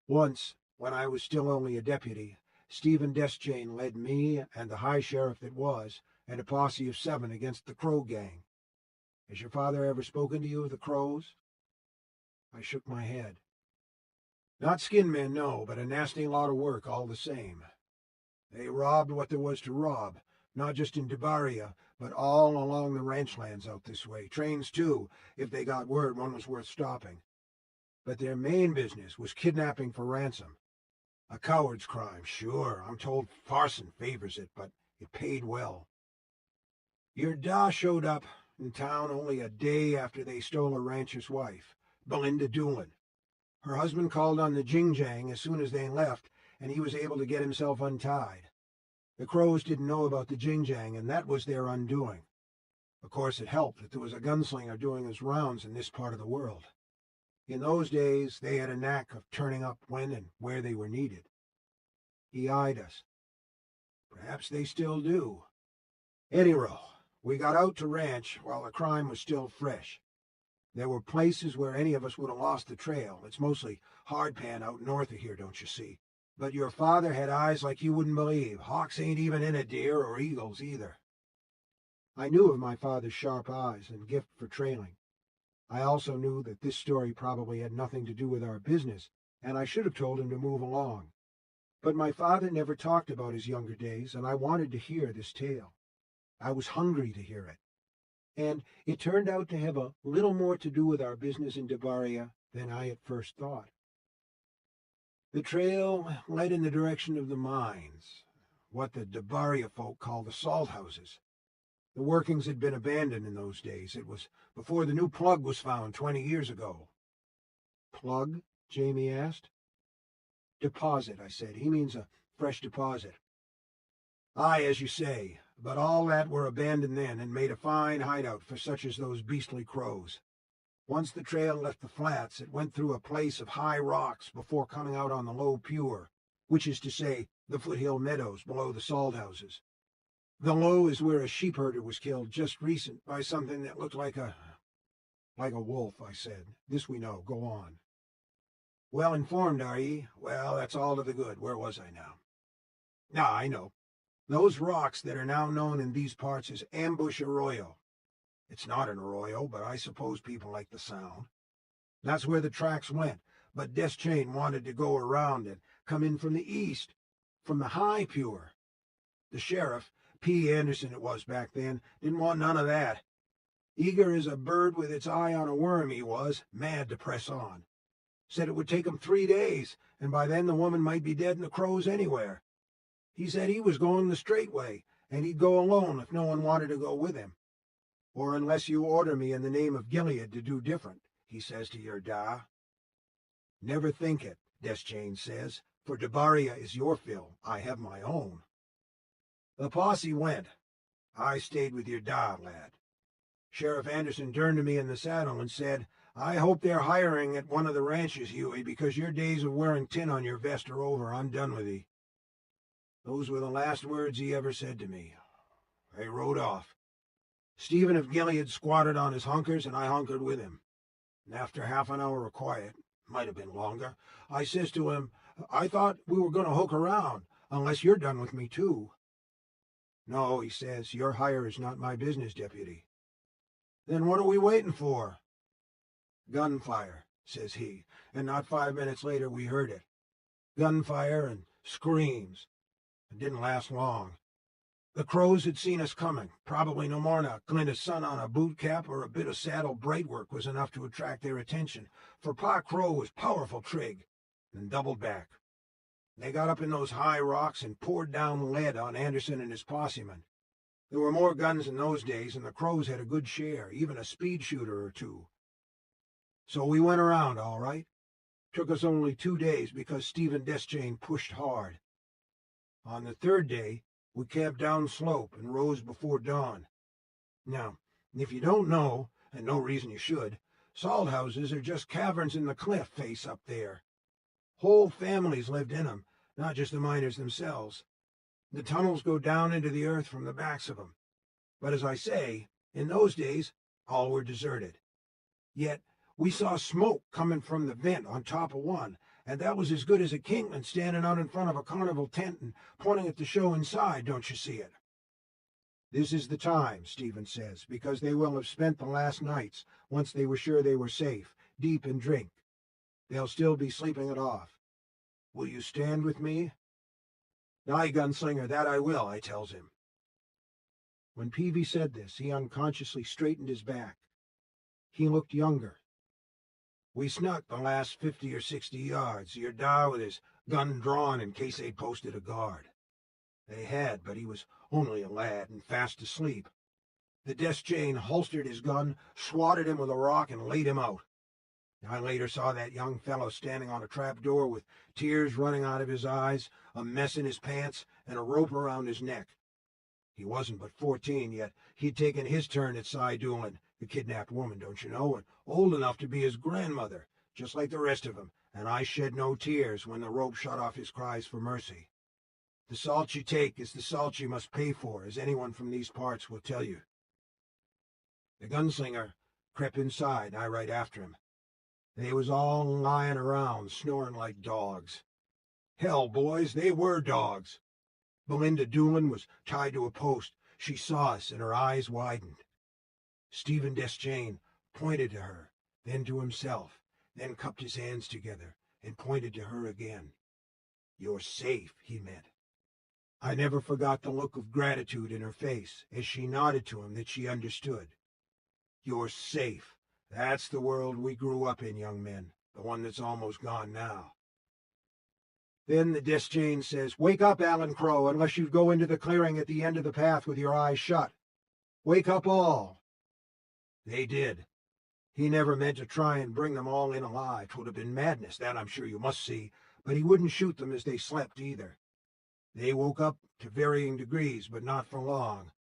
"Once, when I was still only a deputy, Stephen Deschain led me and the High Sheriff that was, and a posse of 7 against the Crow gang. Has your father ever spoken to you of the Crows?" I shook my head. "Not skin men, no, but a nasty lot of work all the same. They robbed what there was to rob, not just in Debaria, but all along the ranch lands out this way. Trains, too, if they got word one was worth stopping. But their main business was kidnapping for ransom. A coward's crime, sure. I'm told Farson favors it, but it paid well. Your da showed up in town only a day after they stole a rancher's wife, Belinda Doolin. Her husband called on the jingjang as soon as they left, and he was able to get himself untied. The Crows didn't know about the jingjang, and that was their undoing. Of course, it helped that there was a gunslinger doing his rounds in this part of the world. In those days, they had a knack of turning up when and where they were needed." He eyed us. "Perhaps they still do. Anyhow, we got out to ranch while the crime was still fresh. There were places where any of us would have lost the trail. It's mostly hardpan out north of here, don't you see? But your father had eyes like you wouldn't believe. Hawks ain't even in a deer, or eagles either." I knew of my father's sharp eyes and gift for trailing. I also knew that this story probably had nothing to do with our business, and I should have told him to move along. But my father never talked about his younger days, and I wanted to hear this tale. I was hungry to hear it. And it turned out to have a little more to do with our business in Debaria than I at first thought. The trail led in the direction of the mines, what the Debaria folk call the salt houses. The workings had been abandoned in those days. It was before the new plug was found 20 years ago. Plug? Jamie asked. Deposit, I said. He means a fresh deposit. Aye, as you say, but all that were abandoned then and made a fine hideout for such as those beastly crows. Once the trail left the flats, it went through a place of high rocks before coming out on the low pure, which is to say, the foothill meadows below the salt houses. The low is where a sheep herder was killed just recent by something that looked like a wolf, I said. This we know. Go on. Well informed, are ye? Well, that's all to the good. Where was I now? Ah, I know. Those rocks that are now known in these parts as Ambush Arroyo. It's not an arroyo, but I suppose people like the sound. That's where the tracks went, but Deschain wanted to go around and come in from the east, from the high pure. The sheriff, P. Anderson it was back then, didn't want none of that. Eager as a bird with its eye on a worm he was, mad to press on. Said it would take him 3 days, and by then the woman might be dead and the crows anywhere. He said he was going the straight way, and he'd go alone if no one wanted to go with him. Or unless you order me in the name of Gilead to do different, he says to your da. Never think it, Deschain says, for Debaria is your fill. I have my own. The posse went. I stayed with your da, lad. Sheriff Anderson turned to me in the saddle and said, I hope they're hiring at one of the ranches, Huey, because your days of wearing tin on your vest are over. I'm done with thee. Those were the last words he ever said to me. They rode off. Stephen of Gilead squatted on his hunkers, and I hunkered with him. And after half an hour of quiet, might have been longer, I says to him, I thought we were going to hook around, unless you're done with me too. No, he says, your hire is not my business, deputy. Then what are we waiting for? Gunfire, says he, and not 5 minutes later we heard it. Gunfire and screams. It didn't last long. The crows had seen us coming. Probably no more'n a glint of sun on a boot cap or a bit of saddle braidwork was enough to attract their attention, for Pa Crow was powerful trig, and doubled back. They got up in those high rocks and poured down lead on Anderson and his possemen. There were more guns in those days, and the crows had a good share, even a speed shooter or two. So we went around, all right. Took us only 2 days because Stephen Deschain pushed hard. On the 3rd day, we camped down slope and rose before dawn. Now, if you don't know, and no reason you should, salt houses are just caverns in the cliff face up there. Whole families lived in them, not just the miners themselves. The tunnels go down into the earth from the backs of them. But as I say, in those days, all were deserted. Yet, we saw smoke coming from the vent on top of one, and that was as good as a kingman standing out in front of a carnival tent and pointing at the show inside, don't you see it? This is the time, Stephen says, because they will have spent the last nights, once they were sure they were safe, deep in drink. They'll still be sleeping it off. Will you stand with me? Aye, gunslinger, that I will, I tells him. When Peavy said this, he unconsciously straightened his back. He looked younger. We snuck the last 50 or 60 yards, your da with his gun drawn in case they'd posted a guard. They had, but he was only a lad and fast asleep. The Deschain holstered his gun, swatted him with a rock, and laid him out. I later saw that young fellow standing on a trap door with tears running out of his eyes, a mess in his pants, and a rope around his neck. He wasn't but 14, yet he'd taken his turn at side-dueling the kidnapped woman, don't you know, and old enough to be his grandmother, just like the rest of them, and I shed no tears when the rope shut off his cries for mercy. The salt you take is the salt you must pay for, as anyone from these parts will tell you. The gunslinger crept inside, and I right after him. They was all lying around, snoring like dogs. Hell, boys, they were dogs. Belinda Doolin was tied to a post. She saw us, and her eyes widened. Stephen Deschain pointed to her, then to himself, then cupped his hands together, and pointed to her again. "You're safe," he meant. I never forgot the look of gratitude in her face as she nodded to him that she understood. "You're safe. That's the world we grew up in, young men, the one that's almost gone now." Then the Disjane says, "Wake up, Alan Crow, unless you go into the clearing at the end of the path with your eyes shut. Wake up all." They did. He never meant to try and bring them all in alive. 'Twould have been madness, that I'm sure you must see, but he wouldn't shoot them as they slept either. They woke up to varying degrees, but not for long.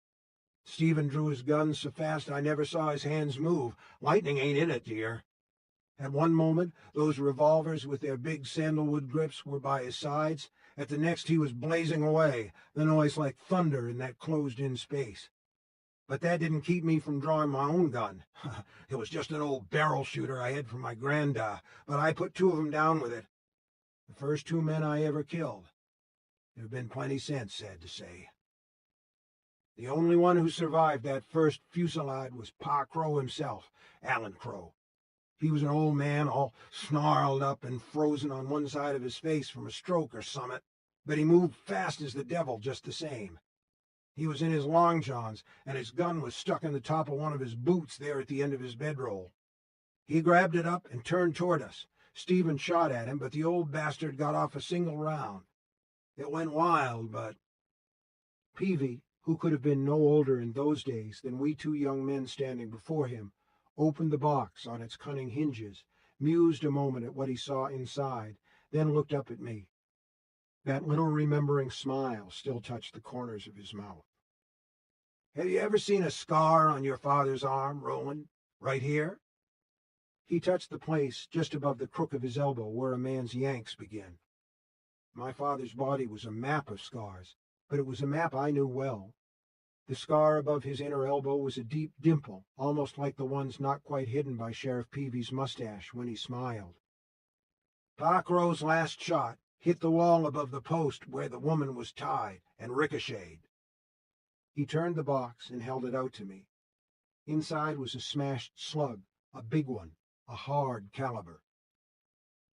Stephen drew his gun so fast I never saw his hands move. Lightning ain't in it, dear. At one moment, those revolvers with their big sandalwood grips were by his sides. At the next, he was blazing away, the noise like thunder in that closed-in space. But that didn't keep me from drawing my own gun. It was just an old barrel shooter I had from my granda, but I put 2 of them down with it. The first 2 men I ever killed. There have been plenty since, sad to say. The only one who survived that first fusillade was Pa Crow himself, Alan Crow. He was an old man, all snarled up and frozen on one side of his face from a stroke or summit, but he moved fast as the devil just the same. He was in his long johns, and his gun was stuck in the top of one of his boots there at the end of his bedroll. He grabbed it up and turned toward us. Stephen shot at him, but the old bastard got off a single round. It went wild, but Peavy, who could have been no older in those days than we 2 young men standing before him, opened the box on its cunning hinges, mused a moment at what he saw inside, then looked up at me. That little remembering smile still touched the corners of his mouth. "Have you ever seen a scar on your father's arm, Roland? Right here?" He touched the place just above the crook of his elbow where a man's yanks begin. My father's body was a map of scars, but it was a map I knew well. The scar above his inner elbow was a deep dimple, almost like the ones not quite hidden by Sheriff Peavy's mustache when he smiled. Pa Crow's last shot hit the wall above the post where the woman was tied and ricocheted. He turned the box and held it out to me. Inside was a smashed slug, a big one, a hard caliber.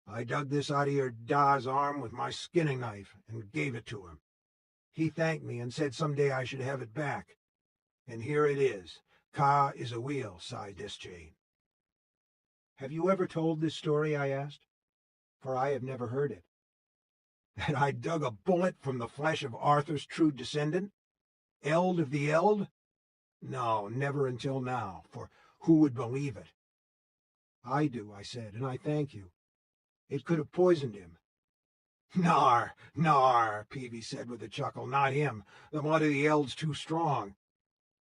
I dug this out of your da's arm with my skinning knife and gave it to him. He thanked me and said someday I should have it back. And here it is. Ka is a wheel, sighed Disjane. "Have you ever told this story?" I asked, for I have never heard it. That I dug a bullet from the flesh of Arthur's true descendant? Eld of the Eld? No, never until now, for who would believe it? "I do," I said, "and I thank you. It could have poisoned him." "Nar, nar," Peavy said with a chuckle. "Not him. The blood of the Eld's too strong.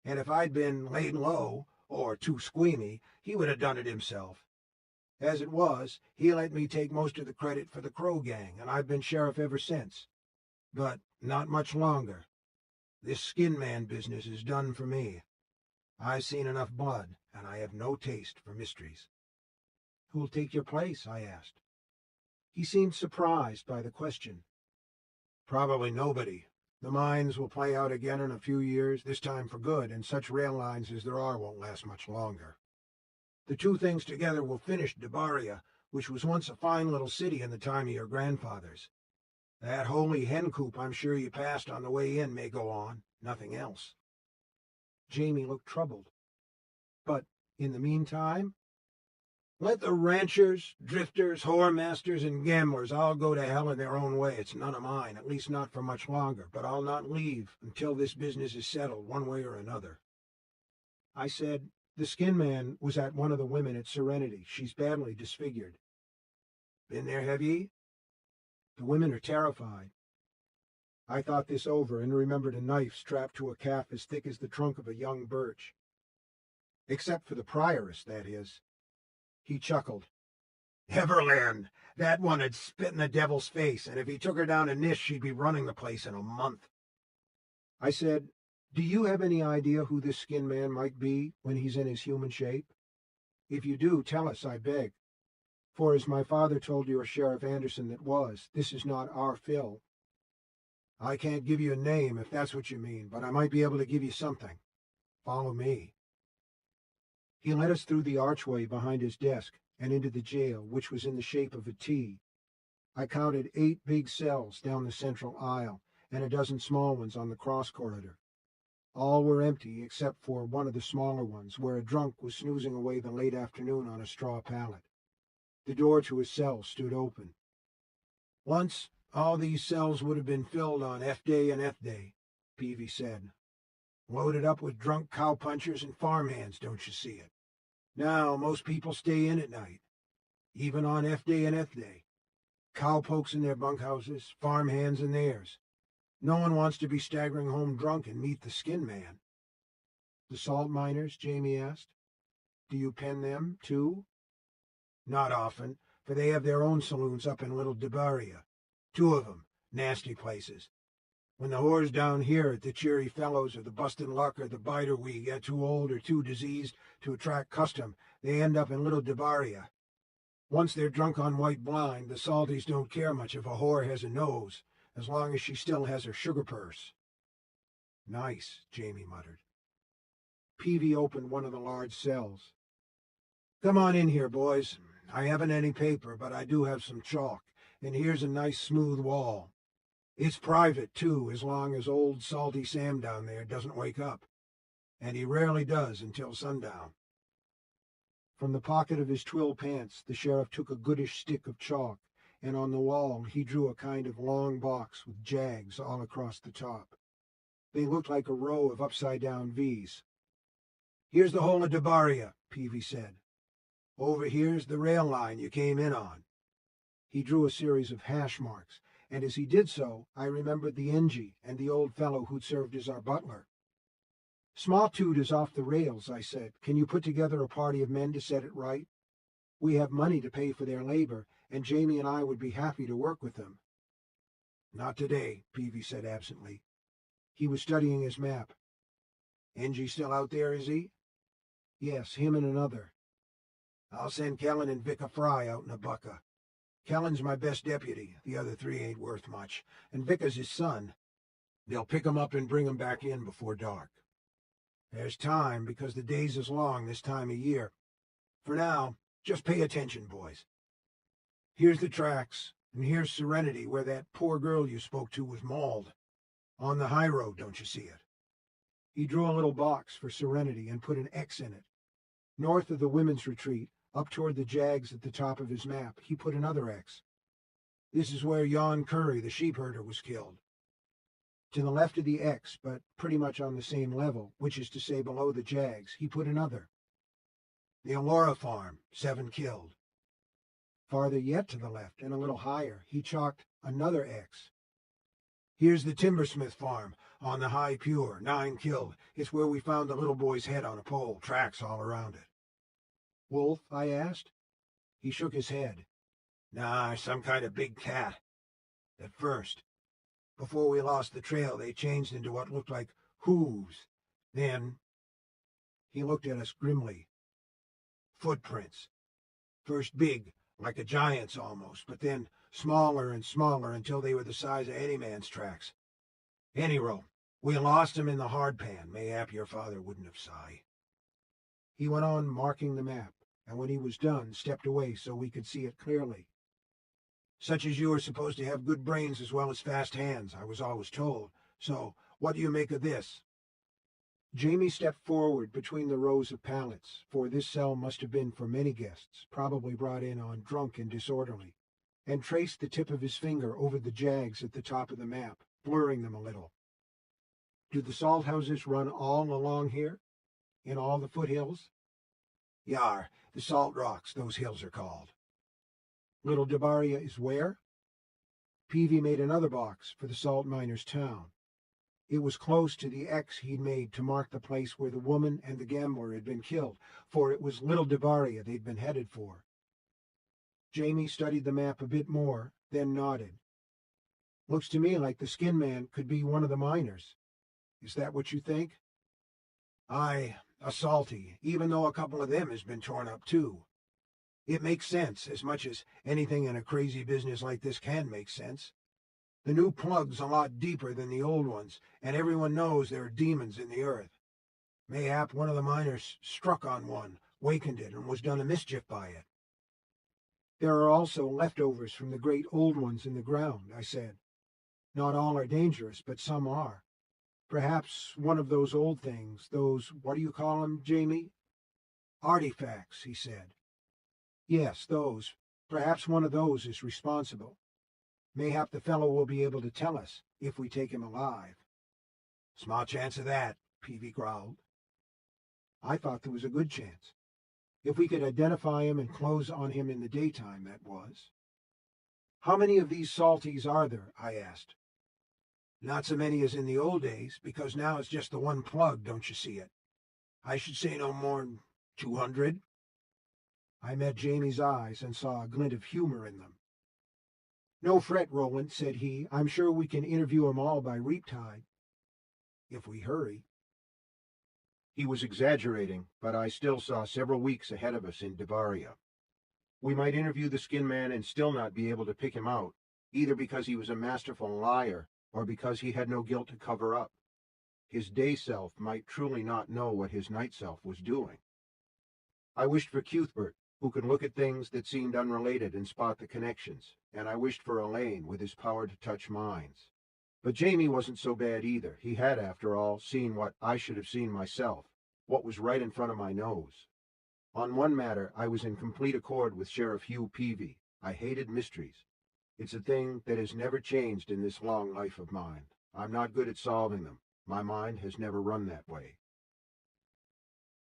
And if I'd been laid low, or too squeamy, he would have done it himself. As it was, he let me take most of the credit for the Crow gang, and I've been sheriff ever since. But not much longer. This skin man business is done for me. I've seen enough blood, and I have no taste for mysteries." "Who'll take your place?" I asked. He seemed surprised by the question. "Probably nobody. The mines will play out again in a few years, this time for good, and such rail lines as there are won't last much longer. The 2 things together will finish Debaria, which was once a fine little city in the time of your grandfathers. That holy hen coop I'm sure you passed on the way in may go on, nothing else." Jamie looked troubled. "But in the meantime?" "Let the ranchers, drifters, whoremasters, and gamblers all go to hell in their own way. It's none of mine, at least not for much longer, but I'll not leave until this business is settled one way or another." I said, "The skin man was at one of the women at Serenity. She's badly disfigured." "Been there, have ye?" "The women are terrified." I thought this over and remembered a knife strapped to a calf as thick as the trunk of a young birch. "Except for the prioress, that is." He chuckled. "Everland! That one had spit in the devil's face, and if he took her down to Nish, she'd be running the place in a month." I said, "Do you have any idea who this skin man might be when he's in his human shape? If you do, tell us, I beg. For as my father told your Sheriff Anderson that was, this is not our Phil." "I can't give you a name, if that's what you mean, but I might be able to give you something. Follow me." He led us through the archway behind his desk and into the jail, which was in the shape of a T. I counted 8 big cells down the central aisle and a dozen small ones on the cross corridor. All were empty except for one of the smaller ones, where a drunk was snoozing away the late afternoon on a straw pallet. The door to his cell stood open. Once, all these cells would have been filled on F Day and F Day, Peavy said. Loaded up with drunk cowpunchers and farmhands, don't you see it? Now, most people stay in at night, even on F Day and F Day. Cowpokes in their bunkhouses, farmhands in theirs. No one wants to be staggering home drunk and meet the skin man. The salt miners, Jamie asked. Do you pen them, too? Not often, for they have their own saloons up in Little Debaria. 2 of them, nasty places. When the whores down here at the Cheery Fellows or the Bustin' Luck or the Biter We get too old or too diseased to attract custom, they end up in Little Debaria. Once they're drunk on white blind, the salties don't care much if a whore has a nose, as long as she still has her sugar purse. Nice, Jamie muttered. Peavy opened one of the large cells. Come on in here, boys. I haven't any paper, but I do have some chalk, and here's a nice smooth wall. It's private, too, as long as old Salty Sam down there doesn't wake up. And he rarely does until sundown. From the pocket of his twill pants, the sheriff took a goodish stick of chalk, and on the wall he drew a kind of long box with jags all across the top. They looked like a row of upside-down V's. Here's the whole of Debaria, Peavy said. Over here's the rail line you came in on. He drew a series of hash marks, and as he did so, I remembered the Engie and the old fellow who'd served as our butler. Small Toot is off the rails, I said. Can you put together a party of men to set it right? We have money to pay for their labor, and Jamie and I would be happy to work with them. Not today, Peavy said absently. He was studying his map. Engie still out there, is he? Yes, him and another. I'll send Kellen and Vicar Fry out in a bucka. Kellen's my best deputy, the other 3 ain't worth much, and Vicar's his son. They'll pick 'em up and bring 'em back in before dark. There's time, because the days is long this time of year. For now, just pay attention, boys. Here's the tracks, and here's Serenity, where that poor girl you spoke to was mauled. On the high road, don't you see it? He drew a little box for Serenity and put an X in it. North of the women's retreat, up toward the jags at the top of his map, he put another X. This is where Yon Curry, the sheep herder, was killed. To the left of the X, but pretty much on the same level, which is to say below the jags, he put another. The Elora farm, 7 killed. Farther yet to the left, and a little higher, he chalked another X. Here's the Timbersmith farm, on the High Pure, 9 killed. It's where we found the little boy's head on a pole, tracks all around it. Wolf? I asked. He shook his head. Nah, some kind of big cat. At first. Before we lost the trail, they changed into what looked like hooves. Then... He looked at us grimly. Footprints. First big, like a giant's almost, but then smaller and smaller until they were the size of any man's tracks. Anyhow, we lost him in the hardpan. Mayhap your father wouldn't have sighed. He went on marking the map, and when he was done, stepped away so we could see it clearly. Such as you are supposed to have good brains as well as fast hands, I was always told. So, what do you make of this? Jamie stepped forward between the rows of pallets, for this cell must have been for many guests, probably brought in on drunk and disorderly, and traced the tip of his finger over the jags at the top of the map, blurring them a little. Do the salt houses run all along here? In all the foothills? Yar, the Salt Rocks, those hills are called. Little Debaria is where? Peavy made another box for the salt miners' town. It was close to the X he'd made to mark the place where the woman and the gambler had been killed, for it was Little Debaria they'd been headed for. Jamie studied the map a bit more, then nodded. Looks to me like the skin man could be one of the miners. Is that what you think? Aye, a salty, even though a couple of them has been torn up too. It makes sense, as much as anything in a crazy business like this can make sense. The new plug's a lot deeper than the old ones, and everyone knows there are demons in the earth. Mayhap one of the miners struck on one, wakened it, and was done a mischief by it. There are also leftovers from the great old ones in the ground, I said. Not all are dangerous, but some are. Perhaps one of those old things, those, what do you call them, Jamie? Artifacts, he said. Yes, those. Perhaps one of those is responsible. Mayhap the fellow will be able to tell us, if we take him alive. Small chance of that, Peavy growled. I thought there was a good chance. If we could identify him and close on him in the daytime, that was. How many of these salties are there? I asked. Not so many as in the old days, because now it's just the one plug, don't you see it? I should say no more'n 200. I met Jamie's eyes and saw a glint of humor in them. No fret, Roland, said he. I'm sure we can interview 'em all by reap tide. If we hurry. He was exaggerating, but I still saw several weeks ahead of us in Devaria. We might interview the skin man and still not be able to pick him out, either because he was a masterful liar or because he had no guilt to cover up. His day self might truly not know what his night self was doing. I wished for Cuthbert, who could look at things that seemed unrelated and spot the connections, and I wished for Elaine with his power to touch minds. But Jamie wasn't so bad either. He had, after all, seen what I should have seen myself, what was right in front of my nose. On one matter, I was in complete accord with Sheriff Hugh Peavy. I hated mysteries. It's a thing that has never changed in this long life of mine. I'm not good at solving them. My mind has never run that way.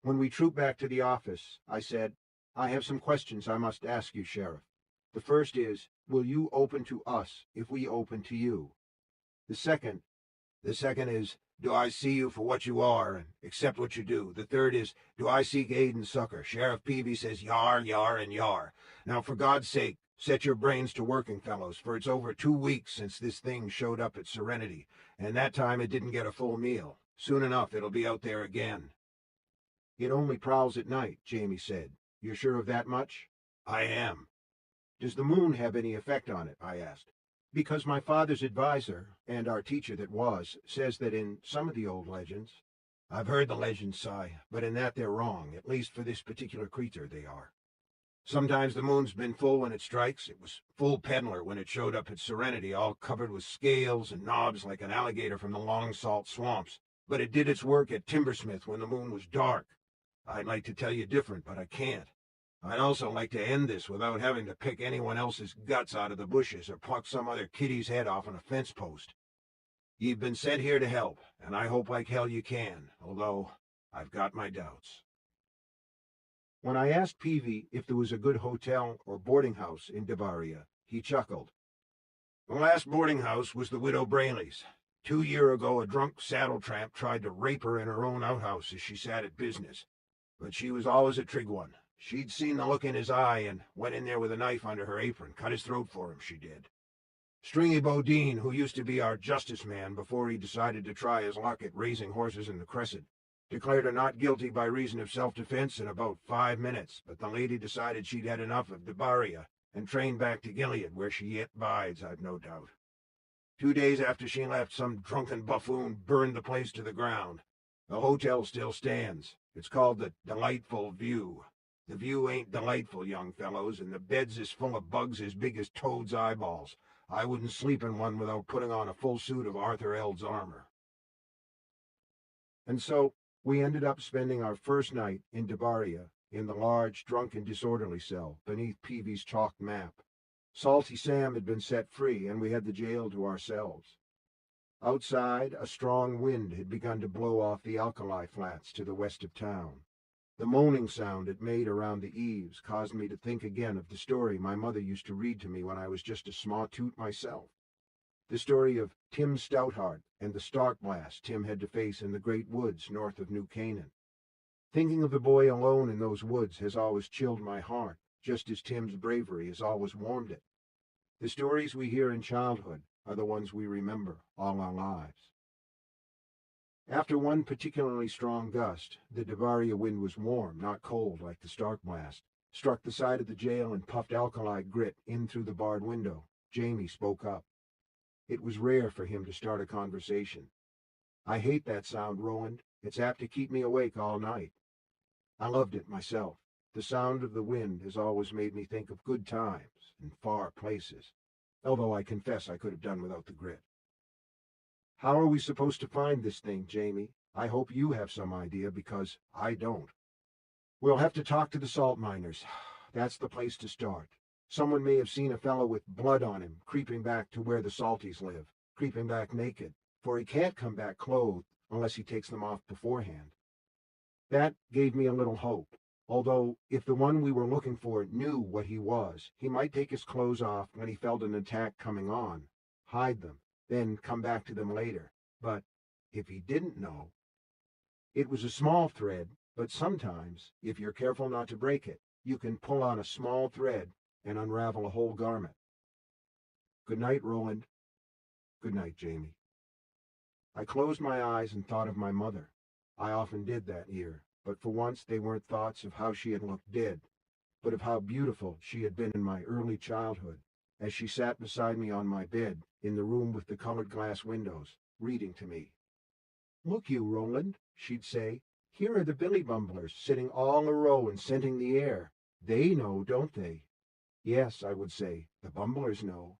When we trooped back to the office, I said, I have some questions I must ask you, Sheriff. The first is, will you open to us if we open to you? The second is, do I see you for what you are and accept what you do? The third is, do I seek aid and succor? Sheriff Peavy says yar, yar, and yar. Now, for God's sake, set your brains to working, fellows, for it's over 2 weeks since this thing showed up at Serenity, and that time it didn't get a full meal. Soon enough, it'll be out there again. It only prowls at night, Jamie said. You're sure of that much? I am. Does the moon have any effect on it? I asked. Because my father's advisor, and our teacher that was, says that in some of the old legends... I've heard the legends, Si, but in that they're wrong, at least for this particular creature they are. Sometimes the moon's been full when it strikes. It was full peddler when it showed up at Serenity, all covered with scales and knobs like an alligator from the long salt swamps. But it did its work at Timbersmith when the moon was dark. I'd like to tell you different, but I can't. I'd also like to end this without having to pick anyone else's guts out of the bushes or pluck some other kiddie's head off on a fence post. You've been sent here to help, and I hope like hell you can, although I've got my doubts. When I asked Peavy if there was a good hotel or boarding house in Devaria, he chuckled. The last boarding house was the Widow Brayley's. 2 years ago, a drunk saddle tramp tried to rape her in her own outhouse as she sat at business. But she was always a trig one. She'd seen the look in his eye and went in there with a knife under her apron, cut his throat for him, she did. Stringy Bodine, who used to be our justice man before he decided to try his luck at raising horses in the Crescent, declared her not guilty by reason of self-defense in about 5 minutes, but the lady decided she'd had enough of Devaria and trained back to Gilead, where she yet bides, I've no doubt. 2 days after she left, some drunken buffoon burned the place to the ground. The hotel still stands. It's called the Delightful View. The view ain't delightful, young fellows, and the bed's as full of bugs as big as toads' eyeballs. I wouldn't sleep in one without putting on a full suit of Arthur Eld's armor. And so we ended up spending our first night in Devaria in the large, drunk and disorderly cell beneath Peavy's chalked map. Salty Sam had been set free, and we had the jail to ourselves. Outside, a strong wind had begun to blow off the alkali flats to the west of town. The moaning sound it made around the eaves caused me to think again of the story my mother used to read to me when I was just a small toot myself. The story of Tim Stoutheart and the stark blast Tim had to face in the great woods north of New Canaan. Thinking of the boy alone in those woods has always chilled my heart, just as Tim's bravery has always warmed it. The stories we hear in childhood are the ones we remember all our lives. After one particularly strong gust, the Devaria wind was warm, not cold like the Stark blast, struck the side of the jail and puffed alkali grit in through the barred window. Jamie spoke up. It was rare for him to start a conversation. I hate that sound, Roland. It's apt to keep me awake all night. I loved it myself. The sound of the wind has always made me think of good times and far places, although I confess I could have done without the grit. How are we supposed to find this thing, Jamie? I hope you have some idea, because I don't. We'll have to talk to the salt miners. That's the place to start. Someone may have seen a fellow with blood on him creeping back to where the Salties live, creeping back naked, for he can't come back clothed unless he takes them off beforehand. That gave me a little hope, although if the one we were looking for knew what he was, he might take his clothes off when he felt an attack coming on, hide them, then come back to them later. But if he didn't know, it was a small thread, but sometimes, if you're careful not to break it, you can pull on a small thread and unravel a whole garment. Good night, Roland. Good night, Jamie. I closed my eyes and thought of my mother. I often did that year, but for once they weren't thoughts of how she had looked dead, but of how beautiful she had been in my early childhood, as she sat beside me on my bed in the room with the colored glass windows, reading to me. "Look you, Roland," she'd say, "here are the billy bumblers sitting all a row and scenting the air. They know, don't they?" "Yes," I would say, "the bumblers know."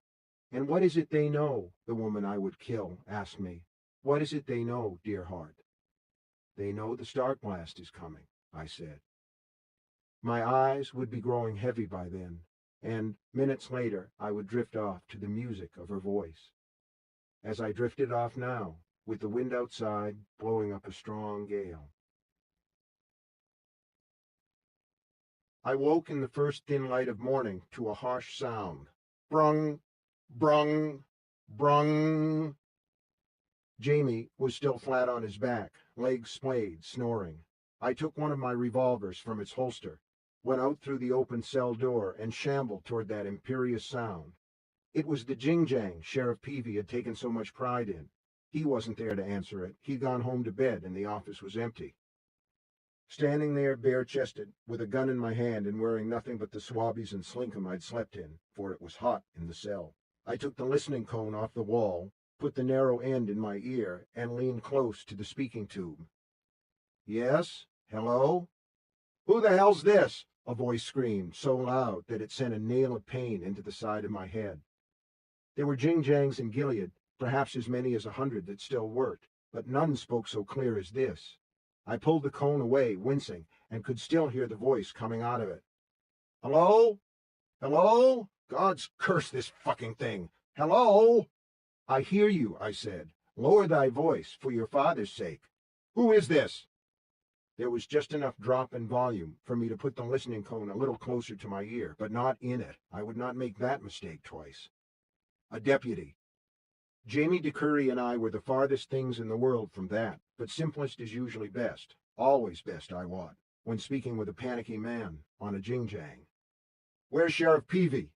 "And what is it they know?" the woman I would kill asked me. "What is it they know, dear heart?" "They know the Stark Blast is coming," I said. My eyes would be growing heavy by then, and minutes later I would drift off to the music of her voice. As I drifted off now, with the wind outside blowing up a strong gale. I woke in the first thin light of morning to a harsh sound. Brung, brung, brung. Jamie was still flat on his back, legs splayed, snoring. I took one of my revolvers from its holster, went out through the open cell door, and shambled toward that imperious sound. It was the jing-jang Sheriff Peavy had taken so much pride in. He wasn't there to answer it. He'd gone home to bed, and the office was empty. Standing there bare-chested, with a gun in my hand and wearing nothing but the swabbies and slinkum I'd slept in, for it was hot in the cell, I took the listening cone off the wall, put the narrow end in my ear, and leaned close to the speaking tube. "Yes? Hello?" "Who the hell's this?" a voice screamed, so loud that it sent a nail of pain into the side of my head. There were jing-jangs in Gilead, perhaps as many as 100 that still worked, but none spoke so clear as this. I pulled the cone away, wincing, and could still hear the voice coming out of it. "Hello? Hello? God's curse this fucking thing! Hello?" "I hear you," I said. "Lower thy voice, for your father's sake." "Who is this?" There was just enough drop in volume for me to put the listening cone a little closer to my ear, but not in it. I would not make that mistake twice. "A deputy." Jamie DeCurry and I were the farthest things in the world from that, but simplest is usually best, always best, I wot, when speaking with a panicky man on a jing-jang. "Where's Sheriff Peavy?"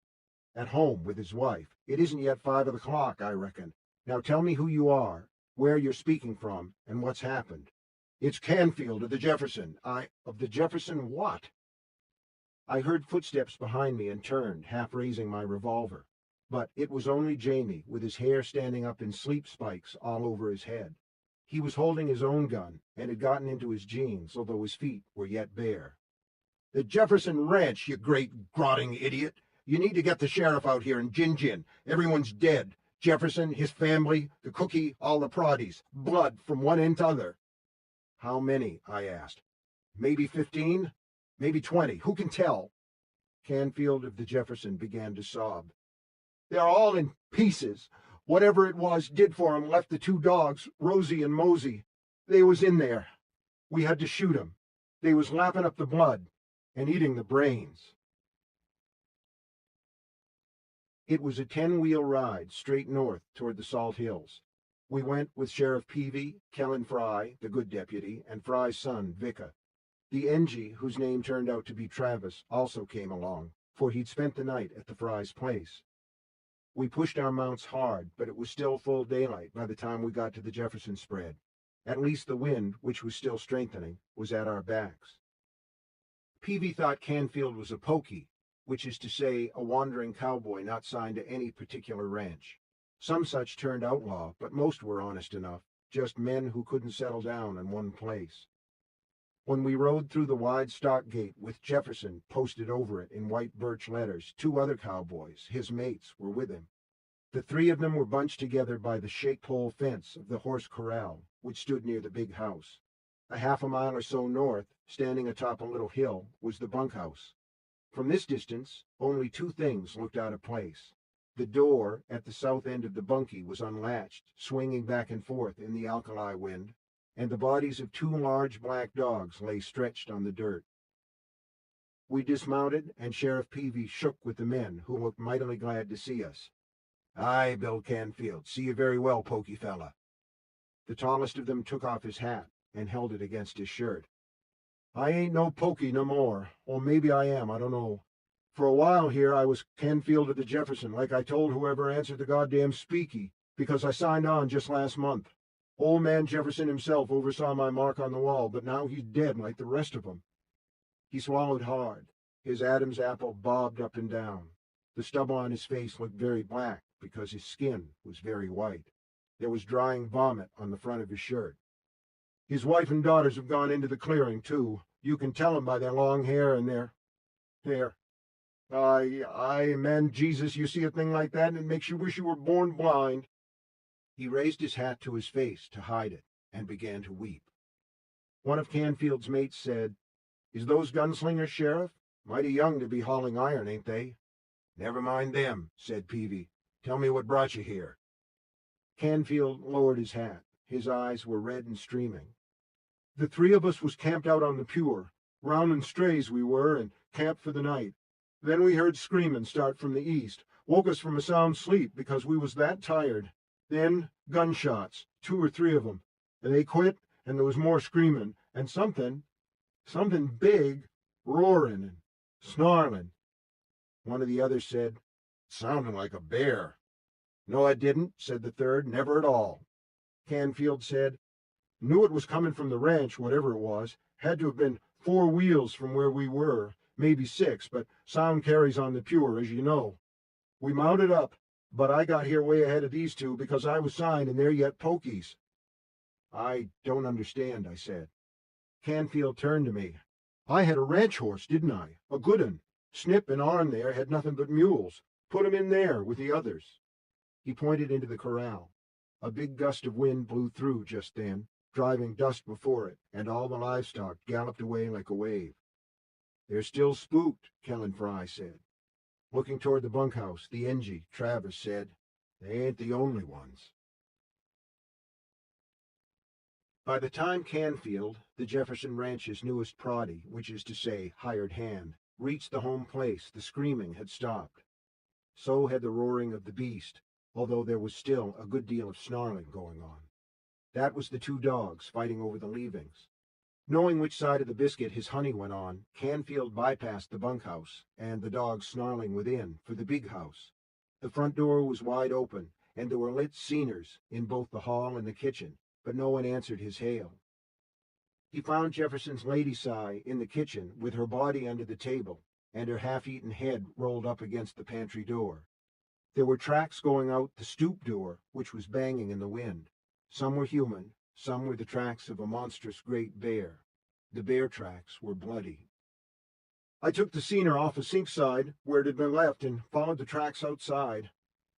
"At home with his wife. It isn't yet 5 o'clock, I reckon. Now tell me who you are, where you're speaking from, and what's happened." "It's Canfield of the Jefferson. Of the Jefferson what?" I heard footsteps behind me and turned, half raising my revolver. But it was only Jamie, with his hair standing up in sleep spikes all over his head. He was holding his own gun, and had gotten into his jeans, although his feet were yet bare. "The Jefferson Ranch, you great grotting idiot! You need to get the sheriff out here and gin. Everyone's dead. Jefferson, his family, the cookie, all the proddies. Blood from one end to other." "How many?" I asked. "Maybe 15, maybe 20. Who can tell?" Canfield of the Jefferson began to sob. "They're all in pieces. Whatever it was did for 'em left the 2 dogs, Rosie and Mosey. They was in there. We had to shoot 'em. They was lapping up the blood and eating the brains." It was a 10-wheel ride straight north toward the Salt Hills. We went with Sheriff Peavy, Kellen Fry, the good deputy, and Fry's son, Vicka. The NG, whose name turned out to be Travis, also came along, for he'd spent the night at the Fry's place. We pushed our mounts hard, but it was still full daylight by the time we got to the Jefferson spread. At least the wind, which was still strengthening, was at our backs. Peavy thought Canfield was a pokey, which is to say a wandering cowboy not signed to any particular ranch. Some such turned outlaw, but most were honest enough, just men who couldn't settle down in one place. When we rode through the wide stock gate with Jefferson posted over it in white birch letters, 2 other cowboys, his mates, were with him. The 3 of them were bunched together by the shake-pole fence of the horse corral, which stood near the big house. A half a mile or so north, standing atop a little hill, was the bunkhouse. From this distance, only 2 things looked out of place. The door at the south end of the bunkie was unlatched, swinging back and forth in the alkali wind, and the bodies of 2 large black dogs lay stretched on the dirt. We dismounted, and Sheriff Peavy shook with the men, who looked mightily glad to see us. "Aye, Bill Canfield, see you very well, pokey fella." The tallest of them took off his hat and held it against his shirt. "I ain't no pokey no more, or maybe I am, I don't know. For a while here I was Canfield of the Jefferson, like I told whoever answered the goddamn speaky, because I signed on just last month. Old man Jefferson himself oversaw my mark on the wall, but now he's dead like the rest of 'em." He swallowed hard. His Adam's apple bobbed up and down. The stubble on his face looked very black, because his skin was very white. There was drying vomit on the front of his shirt. "His wife and daughters have gone into the clearing, too. You can tell 'em by their long hair and their... Man, Jesus, you see a thing like that and it makes you wish you were born blind." He raised his hat to his face to hide it and began to weep. One of Canfield's mates said, "Is those gunslingers, Sheriff? Mighty young to be hauling iron, ain't they?" "Never mind them," said Peavy. "Tell me what brought you here." Canfield lowered his hat. His eyes were red and streaming. "The 3 of us was camped out on the Pure. Roundin' strays we were, and camped for the night. Then we heard screamin' start from the east. Woke us from a sound sleep because we was that tired. Then gunshots, 2 or 3 of 'em. And they quit, and there was more screamin', and something big, roarin' and snarlin'." One of the others said, "It sounded like a bear." "No, it didn't," said the third. "Never at all." Canfield said, "Knew it was coming from the ranch, whatever it was. Had to have been 4 wheels from where we were, maybe 6, but sound carries on the Pure, as you know. We mounted up, but I got here way ahead of these 2 because I was signed and they're yet pokies." "I don't understand," I said. Canfield turned to me. "I had a ranch horse, didn't I? A good 'un. Snip and Arn there had nothing but mules. Put 'em in there with the others." He pointed into the corral. A big gust of wind blew through just then, driving dust before it, and all the livestock galloped away like a wave. "They're still spooked," Kellen Fry said. Looking toward the bunkhouse, the Engie, Travis, said, "They ain't the only ones." By the time Canfield, the Jefferson Ranch's newest proddy, which is to say, hired hand, reached the home place, the screaming had stopped. So had the roaring of the beast, although there was still a good deal of snarling going on. That was the 2 dogs fighting over the leavings. Knowing which side of the biscuit his honey went on, Canfield bypassed the bunkhouse and the dogs snarling within for the big house. The front door was wide open, and there were lit sceners in both the hall and the kitchen, but no one answered his hail. He found Jefferson's Lady Sigh in the kitchen with her body under the table and her half-eaten head rolled up against the pantry door. There were tracks going out the stoop door, which was banging in the wind. Some were human, some were the tracks of a monstrous great bear. The bear tracks were bloody. I took the scener off a sink side, where it had been left, and followed the tracks outside.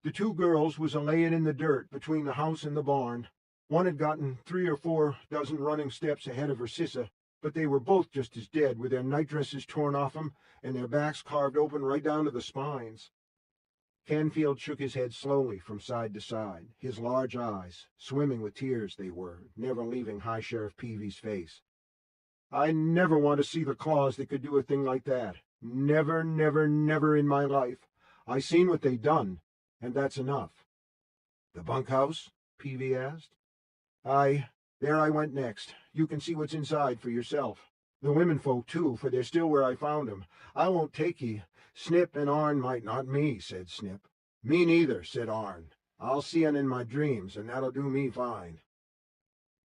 The 2 girls was a-layin' in the dirt between the house and the barn. One had gotten 3 or 4 dozen running steps ahead of her sissa, but they were both just as dead, with their nightdresses torn off 'em and their backs carved open right down to the spines. Canfield shook his head slowly from side to side, his large eyes, swimming with tears they were, never leaving High Sheriff Peavy's face. "I never want to see the claws that could do a thing like that. Never, never, never in my life. I seen what they done, and that's enough." "The bunkhouse?" Peavy asked. "Aye, there I went next. You can see what's inside for yourself. The women folk, too, for they're still where I found 'em. I won't take ye. Snip and Arn might not me," said Snip. "Me neither," said Arn. "I'll see 'un in my dreams, and that'll do me fine."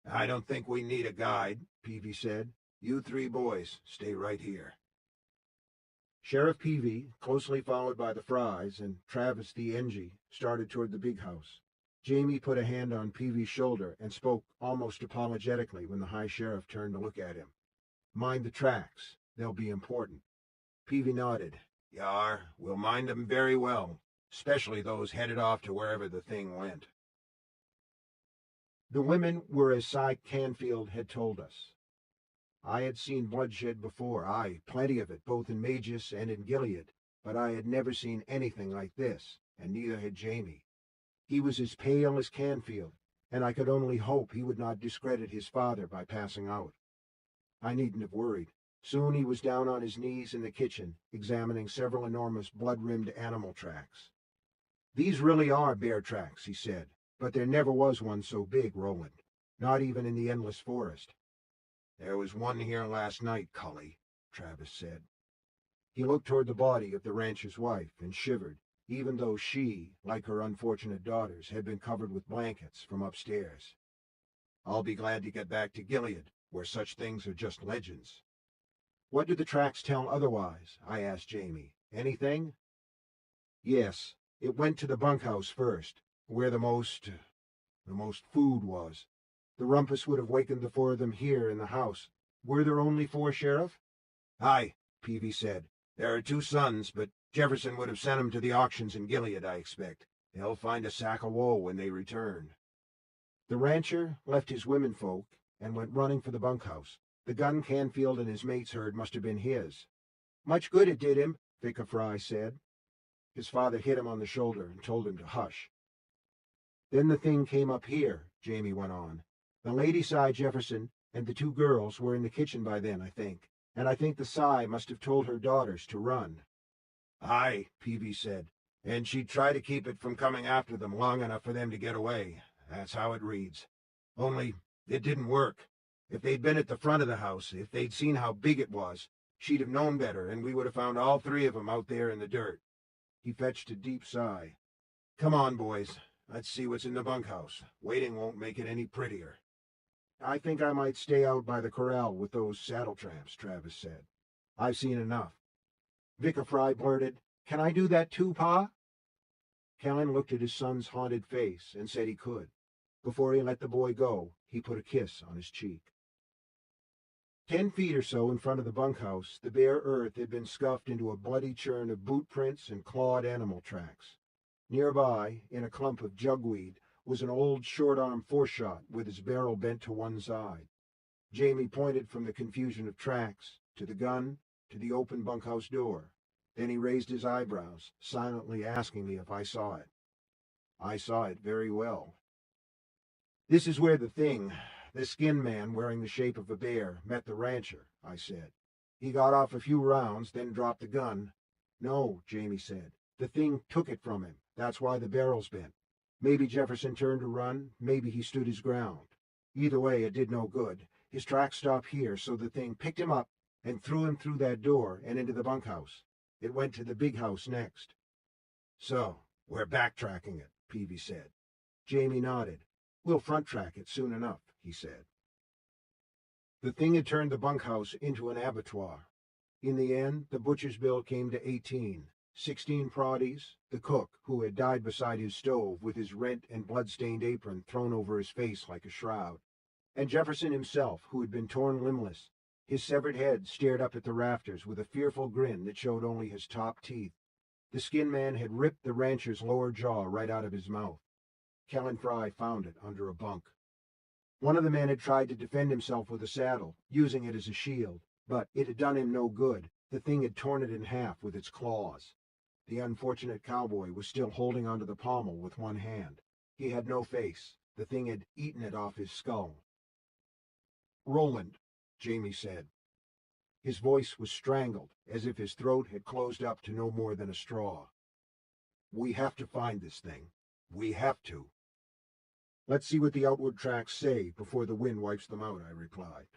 "I don't think we need a guide," Peavy said. "You 3 boys stay right here." Sheriff Peavy, closely followed by the Frys and Travis the Engie, started toward the big house. Jamie put a hand on Peavy's shoulder and spoke almost apologetically when the High Sheriff turned to look at him. Mind the tracks. They'll be important." Peavy nodded. "Yar, we'll mind them very well, especially those headed off to wherever the thing went." The women were as Cy Canfield had told us. I had seen bloodshed before, aye, plenty of it, both in Magus and in Gilead, but I had never seen anything like this, and neither had Jamie. He was as pale as Canfield, and I could only hope he would not discredit his father by passing out. I needn't have worried. Soon he was down on his knees in the kitchen, examining several enormous blood-rimmed animal tracks. "These really are bear tracks," he said, "but there never was one so big, Roland, not even in the endless forest." "There was one here last night, Cully," Travis said. He looked toward the body of the rancher's wife and shivered, even though she, like her unfortunate daughters, had been covered with blankets from upstairs. "I'll be glad to get back to Gilead, where such things are just legends." "What do the tracks tell otherwise?" I asked Jamie. "Anything?" "Yes. It went to the bunkhouse first, where the most food was. The rumpus would have wakened the four of them here in the house. Were there only four, Sheriff?" "Aye," Peavy said. "There are two sons, but Jefferson would have sent 'em to the auctions in Gilead, I expect. They'll find a sack of woe when they return." The rancher left his womenfolk and went running for the bunkhouse. The gun Canfield and his mates heard must have been his. "Much good it did him," Vicar Fry said. His father hit him on the shoulder and told him to hush. "Then the thing came up here," Jamie went on. "The lady Cy Jefferson and the two girls were in the kitchen by then, I think, and I think the Cy must have told her daughters to run." "Aye," Peavy said, "and she'd try to keep it from coming after them long enough for them to get away. That's how it reads. Only it didn't work. If they'd been at the front of the house, if they'd seen how big it was, she'd have known better, and we would have found all three of 'em out there in the dirt." He fetched a deep sigh. "Come on, boys. Let's see what's in the bunkhouse. Waiting won't make it any prettier." "I think I might stay out by the corral with those saddle tramps," Travis said. "I've seen enough." Vicar Fry blurted, "Can I do that too, Pa?" Kellen looked at his son's haunted face and said he could. Before he let the boy go, he put a kiss on his cheek. 10 feet or so in front of the bunkhouse, the bare earth had been scuffed into a bloody churn of boot prints and clawed animal tracks. Nearby, in a clump of jugweed, was an old short-arm foreshot with its barrel bent to one side. Jamie pointed from the confusion of tracks, to the gun, to the open bunkhouse door. Then he raised his eyebrows, silently asking me if I saw it. I saw it very well. "This is where the skin man wearing the shape of a bear, met the rancher," I said. "He got off a few rounds, then dropped the gun." "No," Jamie said. "The thing took it from him. That's why the barrel's bent. Maybe Jefferson turned to run, maybe he stood his ground. Either way, it did no good. His tracks stopped here, so the thing picked him up and threw him through that door and into the bunkhouse. It went to the big house next." "So, we're backtracking it," Peavy said. Jamie nodded. "We'll front track it soon enough," he said. The thing had turned the bunkhouse into an abattoir. In the end, the butcher's bill came to 18. 16 proddies, the cook, who had died beside his stove with his rent and blood-stained apron thrown over his face like a shroud, and Jefferson himself, who had been torn limbless. His severed head stared up at the rafters with a fearful grin that showed only his top teeth. The skin man had ripped the rancher's lower jaw right out of his mouth. Kellen Fry found it under a bunk. One of the men had tried to defend himself with a saddle, using it as a shield, but it had done him no good. The thing had torn it in half with its claws. The unfortunate cowboy was still holding onto the pommel with one hand. He had no face. The thing had eaten it off his skull. "Roland," Jamie said. His voice was strangled, as if his throat had closed up to no more than a straw. "We have to find this thing. We have to." "Let's see what the outward tracks say before the wind wipes them out," I replied.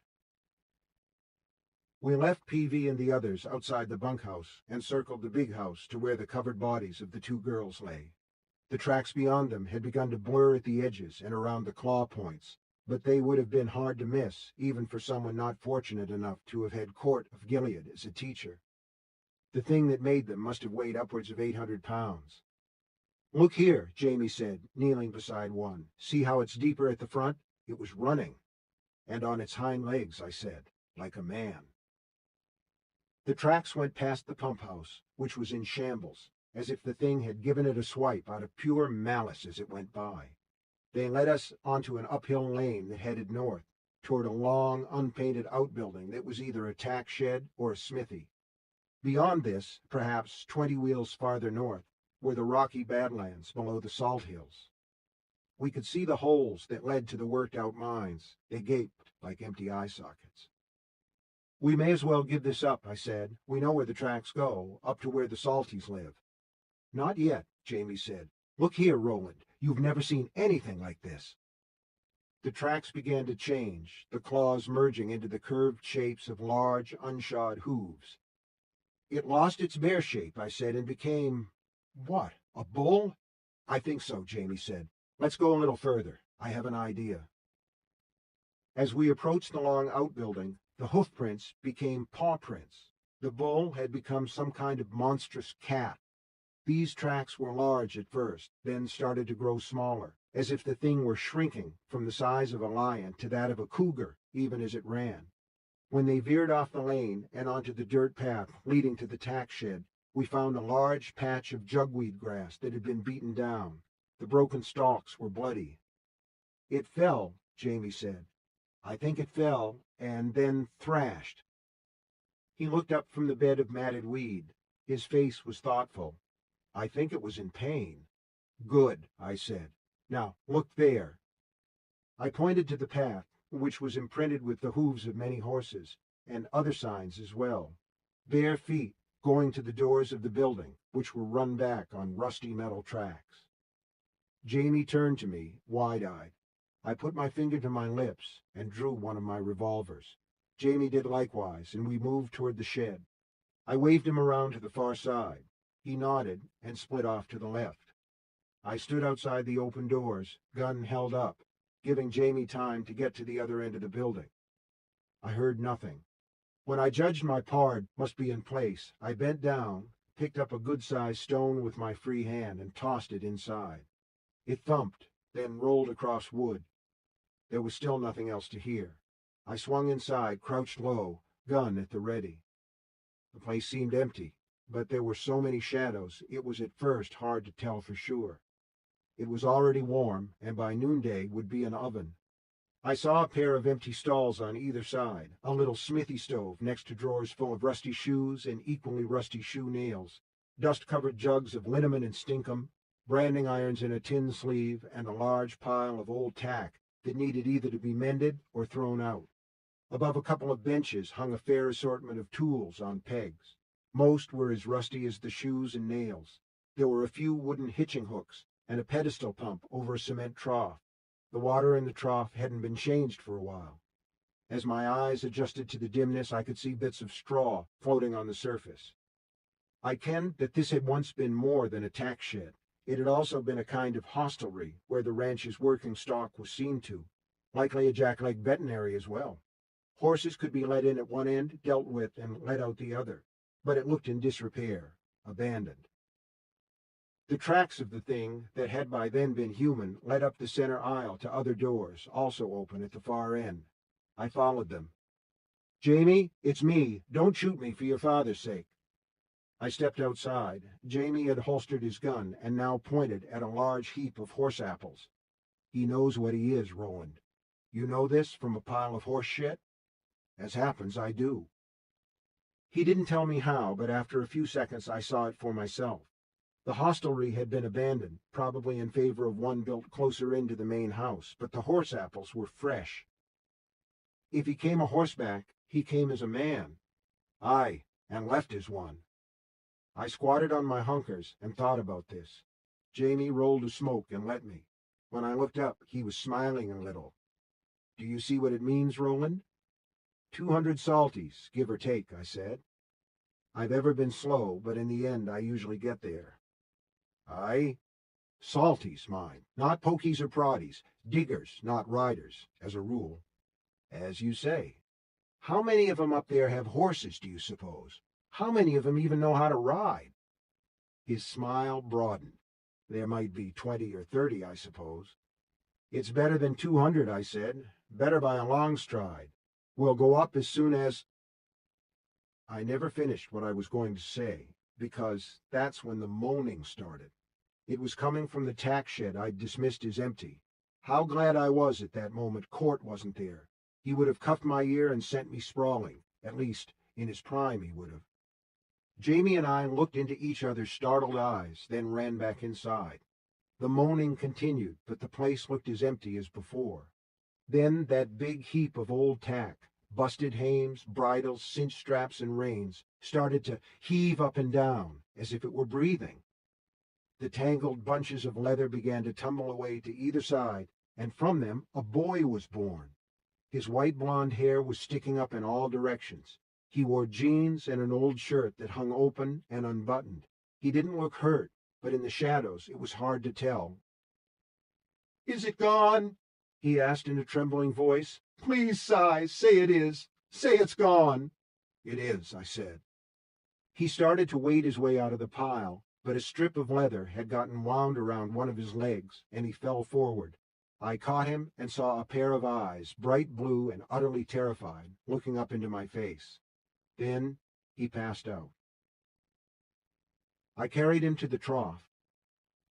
We left Peavy and the others outside the bunkhouse and circled the big house to where the covered bodies of the two girls lay. The tracks beyond them had begun to blur at the edges and around the claw points, but they would have been hard to miss, even for someone not fortunate enough to have had Court of Gilead as a teacher. The thing that made them must have weighed upwards of 800 pounds. "Look here," Jamie said, kneeling beside one. "See how it's deeper at the front? It was running." "And on its hind legs," I said. like a man. The tracks went past the pump house, which was in shambles, as if the thing had given it a swipe out of pure malice as it went by. They led us onto an uphill lane that headed north, toward a long, unpainted outbuilding that was either a tack shed or a smithy. Beyond this, perhaps 20 wheels farther north, were the rocky badlands below the salt hills. We could see the holes that led to the worked-out mines. They gaped like empty eye sockets. "We may as well give this up," I said. "We know where the tracks go, up to where the Salties live." "Not yet," Jamie said. "Look here, Roland. You've never seen anything like this." The tracks began to change, the claws merging into the curved shapes of large, unshod hooves. "It lost its bear shape," I said, "and became... what, a bull?" "I think so," Jamie said. "Let's go a little further. I have an idea." As we approached the long outbuilding, the hoof prints became paw prints. The bull had become some kind of monstrous cat. These tracks were large at first, then started to grow smaller, as if the thing were shrinking from the size of a lion to that of a cougar, even as it ran. When they veered off the lane and onto the dirt path leading to the tack shed, we found a large patch of jugweed grass that had been beaten down. The broken stalks were bloody. "It fell," Jamie said. "I think it fell, and then thrashed." He looked up from the bed of matted weed. His face was thoughtful. "I think it was in pain." "Good," I said. "Now, look there." I pointed to the path, which was imprinted with the hooves of many horses, and other signs as well. Bare feet going to the doors of the building, which were run back on rusty metal tracks. Jamie turned to me, wide-eyed. I put my finger to my lips and drew one of my revolvers. Jamie did likewise, and we moved toward the shed. I waved him around to the far side. He nodded and split off to the left. I stood outside the open doors, gun held up, giving Jamie time to get to the other end of the building. I heard nothing. When I judged my pard must be in place, I bent down, picked up a good-sized stone with my free hand, and tossed it inside. It thumped, then rolled across wood. There was still nothing else to hear. I swung inside, crouched low, gun at the ready. The place seemed empty, but there were so many shadows it was at first hard to tell for sure. It was already warm, and by noonday would be an oven. I saw a pair of empty stalls on either side, a little smithy stove next to drawers full of rusty shoes and equally rusty shoe nails, dust-covered jugs of liniment and stinkum, branding irons in a tin sleeve, and a large pile of old tack that needed either to be mended or thrown out. Above a couple of benches hung a fair assortment of tools on pegs. Most were as rusty as the shoes and nails. There were a few wooden hitching hooks and a pedestal pump over a cement trough. The water in the trough hadn't been changed for a while. As my eyes adjusted to the dimness, I could see bits of straw floating on the surface. I kenned that this had once been more than a tack shed. It had also been a kind of hostelry where the ranch's working stock was seen to, likely a jackleg veterinary as well. Horses could be let in at one end, dealt with, and let out the other, but it looked in disrepair, abandoned. The tracks of the thing that had by then been human led up the center aisle to other doors, also open at the far end. I followed them. "Jamie, it's me. Don't shoot me for your father's sake." I stepped outside. Jamie had holstered his gun and now pointed at a large heap of horse apples. "He knows what he is, Roland. You know this from a pile of horse shit?" "As happens, I do." He didn't tell me how, but after a few seconds I saw it for myself. The hostelry had been abandoned, probably in favor of one built closer into the main house, but the horse apples were fresh. If he came a horseback, he came as a man. Aye, and left as one. I squatted on my hunkers and thought about this. Jamie rolled a smoke and let me. When I looked up, he was smiling a little. "Do you see what it means, Roland?" 200 salties, give or take," I said. "I've ever been slow, but in the end I usually get there." "Aye? Salties, mind. Not pokies or proddies. Diggers, not riders, as a rule." "As you say. How many of 'em up there have horses, do you suppose? How many of 'em even know how to ride?" His smile broadened. "There might be 20 or 30, I suppose." "It's better than 200, I said. Better by a long stride. We'll go up as soon as—" I never finished what I was going to say, because that's when the moaning started. It was coming from the tack shed I'd dismissed as empty. How glad I was at that moment Court wasn't there. He would have cuffed my ear and sent me sprawling. At least, in his prime he would have. Jamie and I looked into each other's startled eyes, then ran back inside. The moaning continued, but the place looked as empty as before. Then that big heap of old tack, busted hames, bridles, cinch straps, and reins, started to heave up and down, as if it were breathing. The tangled bunches of leather began to tumble away to either side, and from them a boy was born. His white blonde hair was sticking up in all directions. He wore jeans and an old shirt that hung open and unbuttoned. He didn't look hurt, but in the shadows it was hard to tell. "Is it gone?" he asked in a trembling voice. "Please, Si, say it is. Say it's gone." "It is," I said. He started to wade his way out of the pile, but a strip of leather had gotten wound around one of his legs, and he fell forward. I caught him and saw a pair of eyes, bright blue and utterly terrified, looking up into my face. Then he passed out. I carried him to the trough.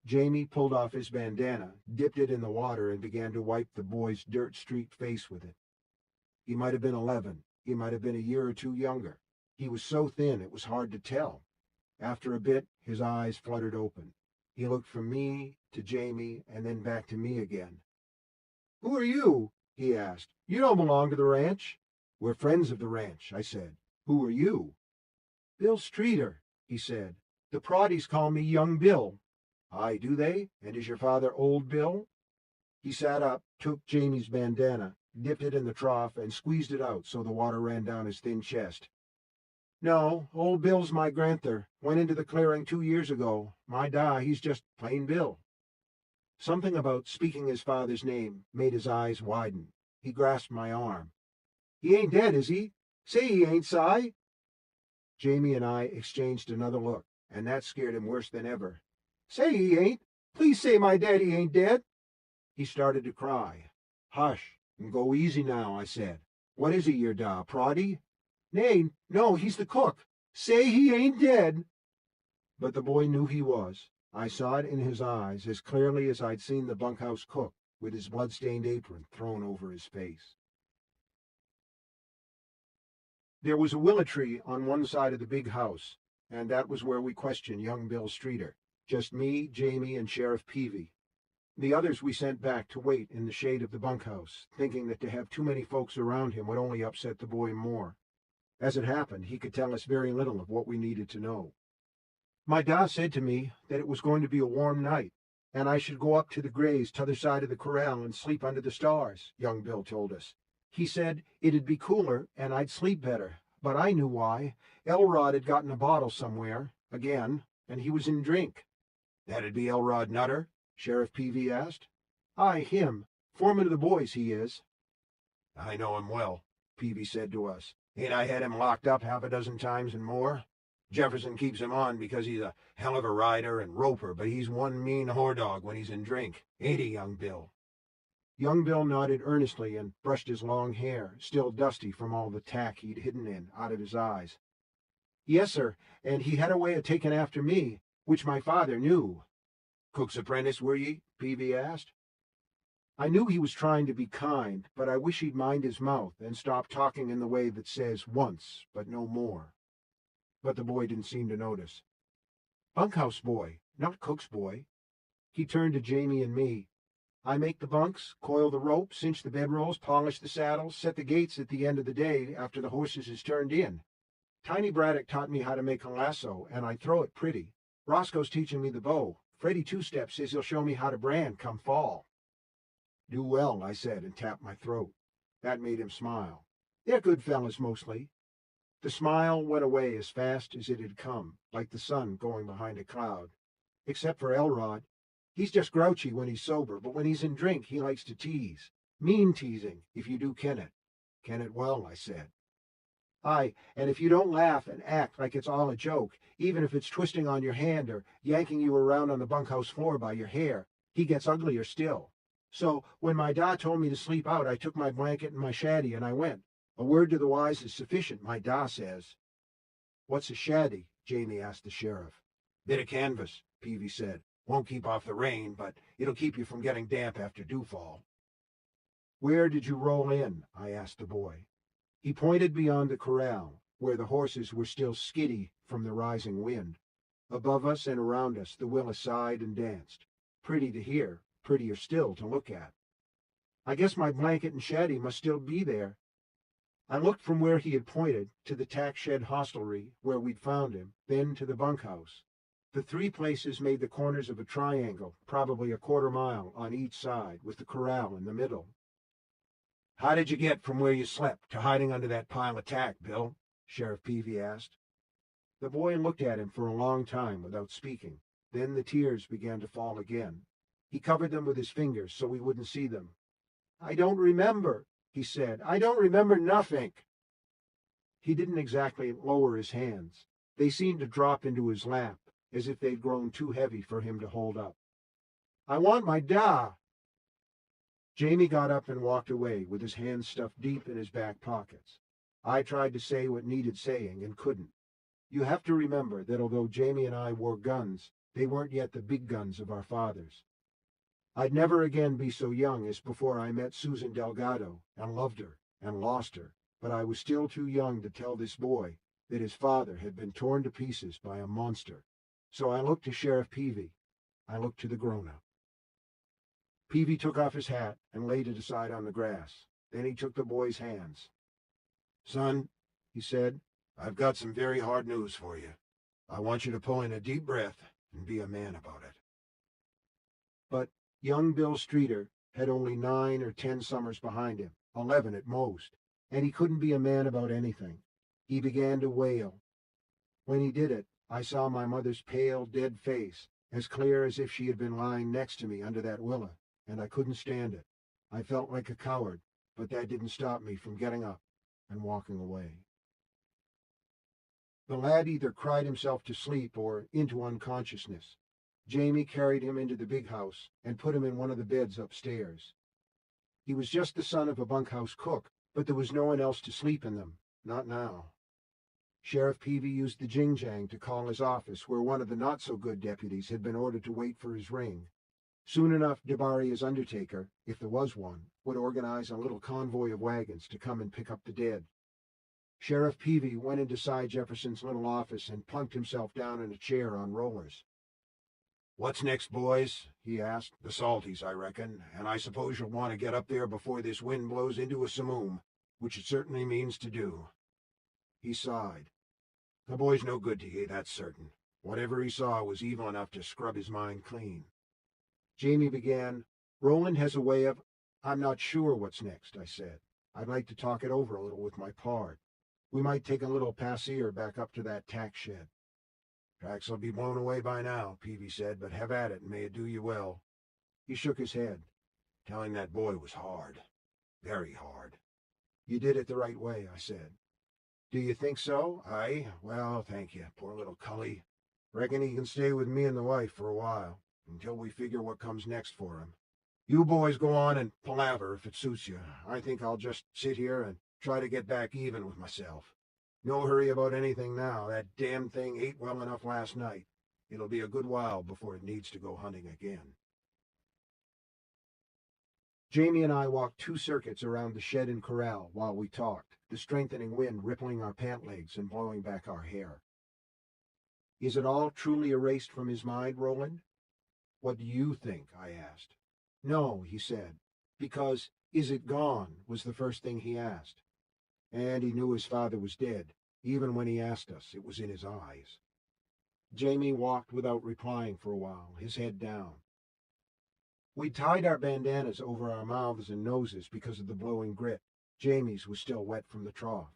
Jamie pulled off his bandana, dipped it in the water, and began to wipe the boy's dirt-streaked face with it. He might have been 11. He might have been a year or two younger. He was so thin it was hard to tell. After a bit, his eyes fluttered open. He looked from me to Jamie and then back to me again. "Who are you?" he asked. "You don't belong to the ranch." "We're friends of the ranch," I said. "Who are you?" "Bill Streeter," he said. "The Proddies call me Young Bill." "Aye, do they? And is your father Old Bill?" He sat up, took Jamie's bandana, dipped it in the trough, and squeezed it out so the water ran down his thin chest. "No, Old Bill's my granther. Went into the clearing 2 years ago. My da, he's just plain Bill." Something about speaking his father's name made his eyes widen. He grasped my arm. "He ain't dead, is he? Say he ain't, Si." Jamie and I exchanged another look, and that scared him worse than ever. "Say he ain't. Please say my daddy ain't dead." He started to cry. "Hush, and go easy now," I said. "What is he, your da, Proddy?" "Nay, no, he's the cook. Say he ain't dead." But the boy knew he was. I saw it in his eyes as clearly as I'd seen the bunkhouse cook with his blood-stained apron thrown over his face. There was a willow tree on one side of the big house, and that was where we questioned young Bill Streeter. Just me, Jamie, and Sheriff Peavy. The others we sent back to wait in the shade of the bunkhouse, thinking that to have too many folks around him would only upset the boy more. As it happened, he could tell us very little of what we needed to know. My da said to me that it was going to be a warm night, and I should go up to the grays t'other side of the corral and sleep under the stars, young Bill told us. He said it'd be cooler and I'd sleep better, but I knew why. Elrod had gotten a bottle somewhere, again, and he was in drink. "That'd be Elrod Nutter?" Sheriff Peavy asked. "Aye, him. Foreman of the boys, he is." "I know him well," Peavy said to us. "Ain't I had him locked up half a dozen times and more? Jefferson keeps him on because he's a hell of a rider and roper, but he's one mean whore-dog when he's in drink. Ain't he, young Bill?" Young Bill nodded earnestly and brushed his long hair, still dusty from all the tack he'd hidden in, out of his eyes. "Yes, sir, and he had a way of taking after me, which my father knew." "Cook's apprentice, were ye?" Peavy asked. I knew he was trying to be kind, but I wish he'd mind his mouth and stop talking in the way that says once, but no more. But the boy didn't seem to notice. "Bunkhouse boy, not cook's boy." He turned to Jamie and me. "I make the bunks, coil the rope, cinch the bedrolls, polish the saddles, set the gates at the end of the day after the horses is turned in. Tiny Braddock taught me how to make a lasso, and I throw it pretty. Roscoe's teaching me the bow. Freddie Two-Step says he'll show me how to brand come fall." "Do well," I said, and tapped my throat. That made him smile. "They're good fellas, mostly." The smile went away as fast as it had come, like the sun going behind a cloud. Except for Elrod. He's just grouchy when he's sober, but when he's in drink, he likes to tease. Mean teasing, if you do ken it. "Ken it well," I said. "Aye, and if you don't laugh and act like it's all a joke, even if it's twisting on your hand or yanking you around on the bunkhouse floor by your hair, he gets uglier still. So when my da told me to sleep out, I took my blanket and my shanty and I went. A word to the wise is sufficient, my da says. What's a shanty? Jamie asked the sheriff. Bit of canvas, Peavy said. Won't keep off the rain, but it'll keep you from getting damp after dewfall. Where did you roll in? I asked the boy. He pointed beyond the corral, where the horses were still skiddy from the rising wind. Above us and around us the willow sighed and danced. Pretty to hear, prettier still to look at. I guess my blanket and shanty must still be there. I looked from where he had pointed to the tack shed hostelry where we'd found him, then to the bunkhouse. The three places made the corners of a triangle, probably a quarter-mile on each side, with the corral in the middle. How did you get from where you slept to hiding under that pile of tack, Bill? Sheriff Peavy asked. The boy looked at him for a long time without speaking. Then the tears began to fall again. He covered them with his fingers so we wouldn't see them. I don't remember, he said. I don't remember nothing. He didn't exactly lower his hands. They seemed to drop into his lap, as if they'd grown too heavy for him to hold up. I want my da. Jamie got up and walked away with his hands stuffed deep in his back pockets. I tried to say what needed saying and couldn't. You have to remember that although Jamie and I wore guns, they weren't yet the big guns of our fathers. I'd never again be so young as before I met Susan Delgado and loved her and lost her, but I was still too young to tell this boy that his father had been torn to pieces by a monster. So I looked to Sheriff Peavy. I looked to the grown-up. Peavy took off his hat and laid it aside on the grass. Then he took the boy's hands. Son, he said, I've got some very hard news for you. I want you to pull in a deep breath and be a man about it. But young Bill Streeter had only 9 or 10 summers behind him, 11 at most, and he couldn't be a man about anything. He began to wail. When he did it, I saw my mother's pale, dead face, as clear as if she had been lying next to me under that willow, and I couldn't stand it. I felt like a coward, but that didn't stop me from getting up and walking away. The lad either cried himself to sleep or into unconsciousness. Jamie carried him into the big house and put him in one of the beds upstairs. He was just the son of a bunkhouse cook, but there was no one else to sleep in them, not now. Sheriff Peavy used the jing-jang to call his office, where one of the not-so-good deputies had been ordered to wait for his ring. Soon enough, DeBaria's undertaker, if there was one, would organize a little convoy of wagons to come and pick up the dead. Sheriff Peavy went into Cy Jefferson's little office and plunked himself down in a chair on rollers. What's next, boys? He asked. The salties, I reckon, and I suppose you'll want to get up there before this wind blows into a simoom, which it certainly means to do. He sighed. The boy's no good to you, that's certain. Whatever he saw was evil enough to scrub his mind clean. Jamie began. Roland has a way of... I'm not sure what's next, I said. I'd like to talk it over a little with my pard. We might take a little pasear back up to that tack shed. Tracks will be blown away by now, Peavy said, but have at it and may it do you well. He shook his head. Telling that boy was hard. Very hard. You did it the right way, I said. Do you think so? Aye. Well, thank you, poor little cully. Reckon he can stay with me and the wife for a while, until we figure what comes next for him. You boys go on and palaver if it suits you. I think I'll just sit here and try to get back even with myself. No hurry about anything now. That damn thing ate well enough last night. It'll be a good while before it needs to go hunting again. Jamie and I walked 2 circuits around the shed and corral while we talked, the strengthening wind rippling our pant legs and blowing back our hair. Is it all truly erased from his mind, Roland? What do you think? I asked. No, he said, because is it gone was the first thing he asked. And he knew his father was dead. Even when he asked us, it was in his eyes. Jamie walked without replying for a while, his head down. We tied our bandanas over our mouths and noses because of the blowing grit. Jamie's was still wet from the trough.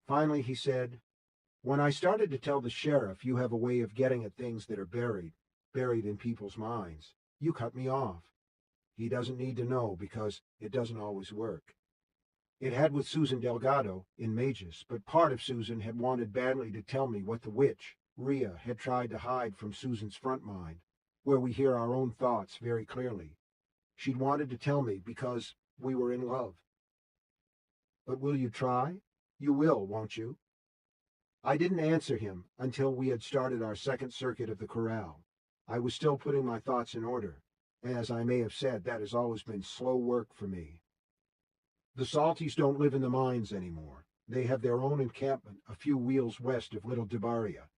Finally he said, when I started to tell the sheriff you have a way of getting at things that are buried in people's minds, you cut me off. He doesn't need to know because it doesn't always work. It had with Susan Delgado in Magus, but part of Susan had wanted badly to tell me what the witch, Rhea, had tried to hide from Susan's front mind, where we hear our own thoughts very clearly. She'd wanted to tell me because we were in love. But will you try? You will, won't you?" I didn't answer him until we had started our second circuit of the corral. I was still putting my thoughts in order. As I may have said, that has always been slow work for me. The Salties don't live in the mines anymore. They have their own encampment a few wheels west of Little Debaria.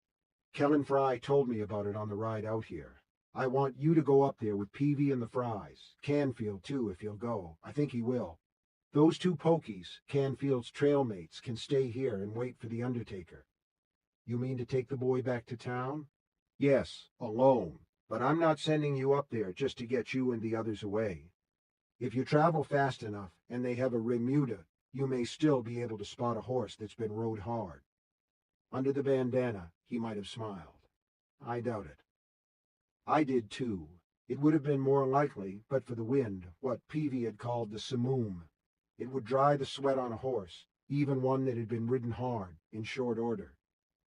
Kellen Fry told me about it on the ride out here. I want you to go up there with Peavy and the Frys. Canfield, too, if he'll go. I think he will. Those two pokies, Canfield's trail mates, can stay here and wait for the undertaker. You mean to take the boy back to town? Yes, alone. But I'm not sending you up there just to get you and the others away. If you travel fast enough and they have a remuda, you may still be able to spot a horse that's been rode hard. Under the bandana, he might have smiled. I doubt it. I did too. It would have been more likely, but for the wind, what Peavy had called the simoom. It would dry the sweat on a horse, even one that had been ridden hard, in short order.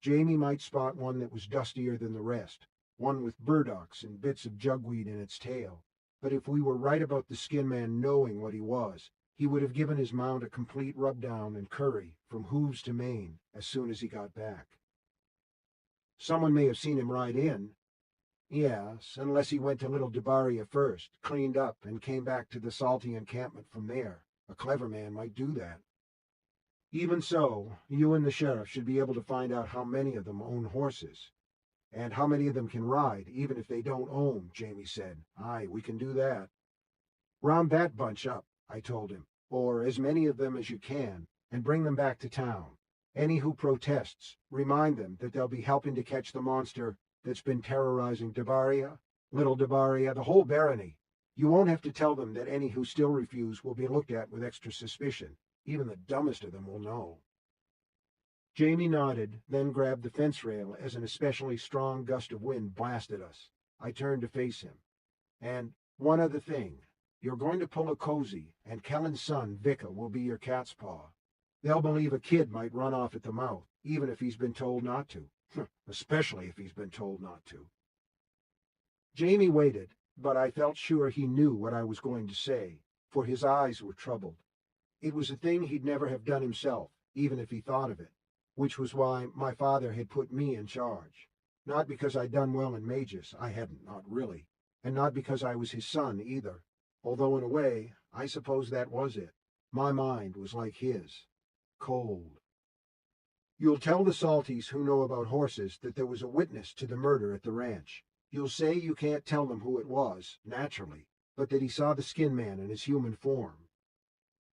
Jamie might spot one that was dustier than the rest, one with burdocks and bits of jugweed in its tail. But if we were right about the skin man knowing what he was, he would have given his mount a complete rub-down and curry from hooves to mane as soon as he got back. Someone may have seen him ride in. Yes, unless he went to Little Debaria first, cleaned up, and came back to the Salty encampment from there. A clever man might do that. Even so, you and the sheriff should be able to find out how many of them own horses. And how many of them can ride, even if they don't own, Jamie said. Aye, we can do that. Round that bunch up, I told him, or as many of them as you can, and bring them back to town. Any who protests, remind them that they'll be helping to catch the monster that's been terrorizing Debaria, Little Debaria, the whole barony. You won't have to tell them that any who still refuse will be looked at with extra suspicion. Even the dumbest of them will know. Jamie nodded, then grabbed the fence rail as an especially strong gust of wind blasted us. I turned to face him. And one other thing. You're going to pull a cozy, and Kellen's son, Vicka, will be your cat's paw. They'll believe a kid might run off at the mouth, even if he's been told not to. Especially if he's been told not to. Jamie waited, but I felt sure he knew what I was going to say, for his eyes were troubled. It was a thing he'd never have done himself, even if he thought of it, which was why my father had put me in charge. Not because I'd done well in Magus, I hadn't, not really, and not because I was his son either, although in a way, I suppose that was it. My mind was like his, cold. You'll tell the Salties who know about horses that there was a witness to the murder at the ranch. You'll say you can't tell them who it was, naturally, but that he saw the skin man in his human form.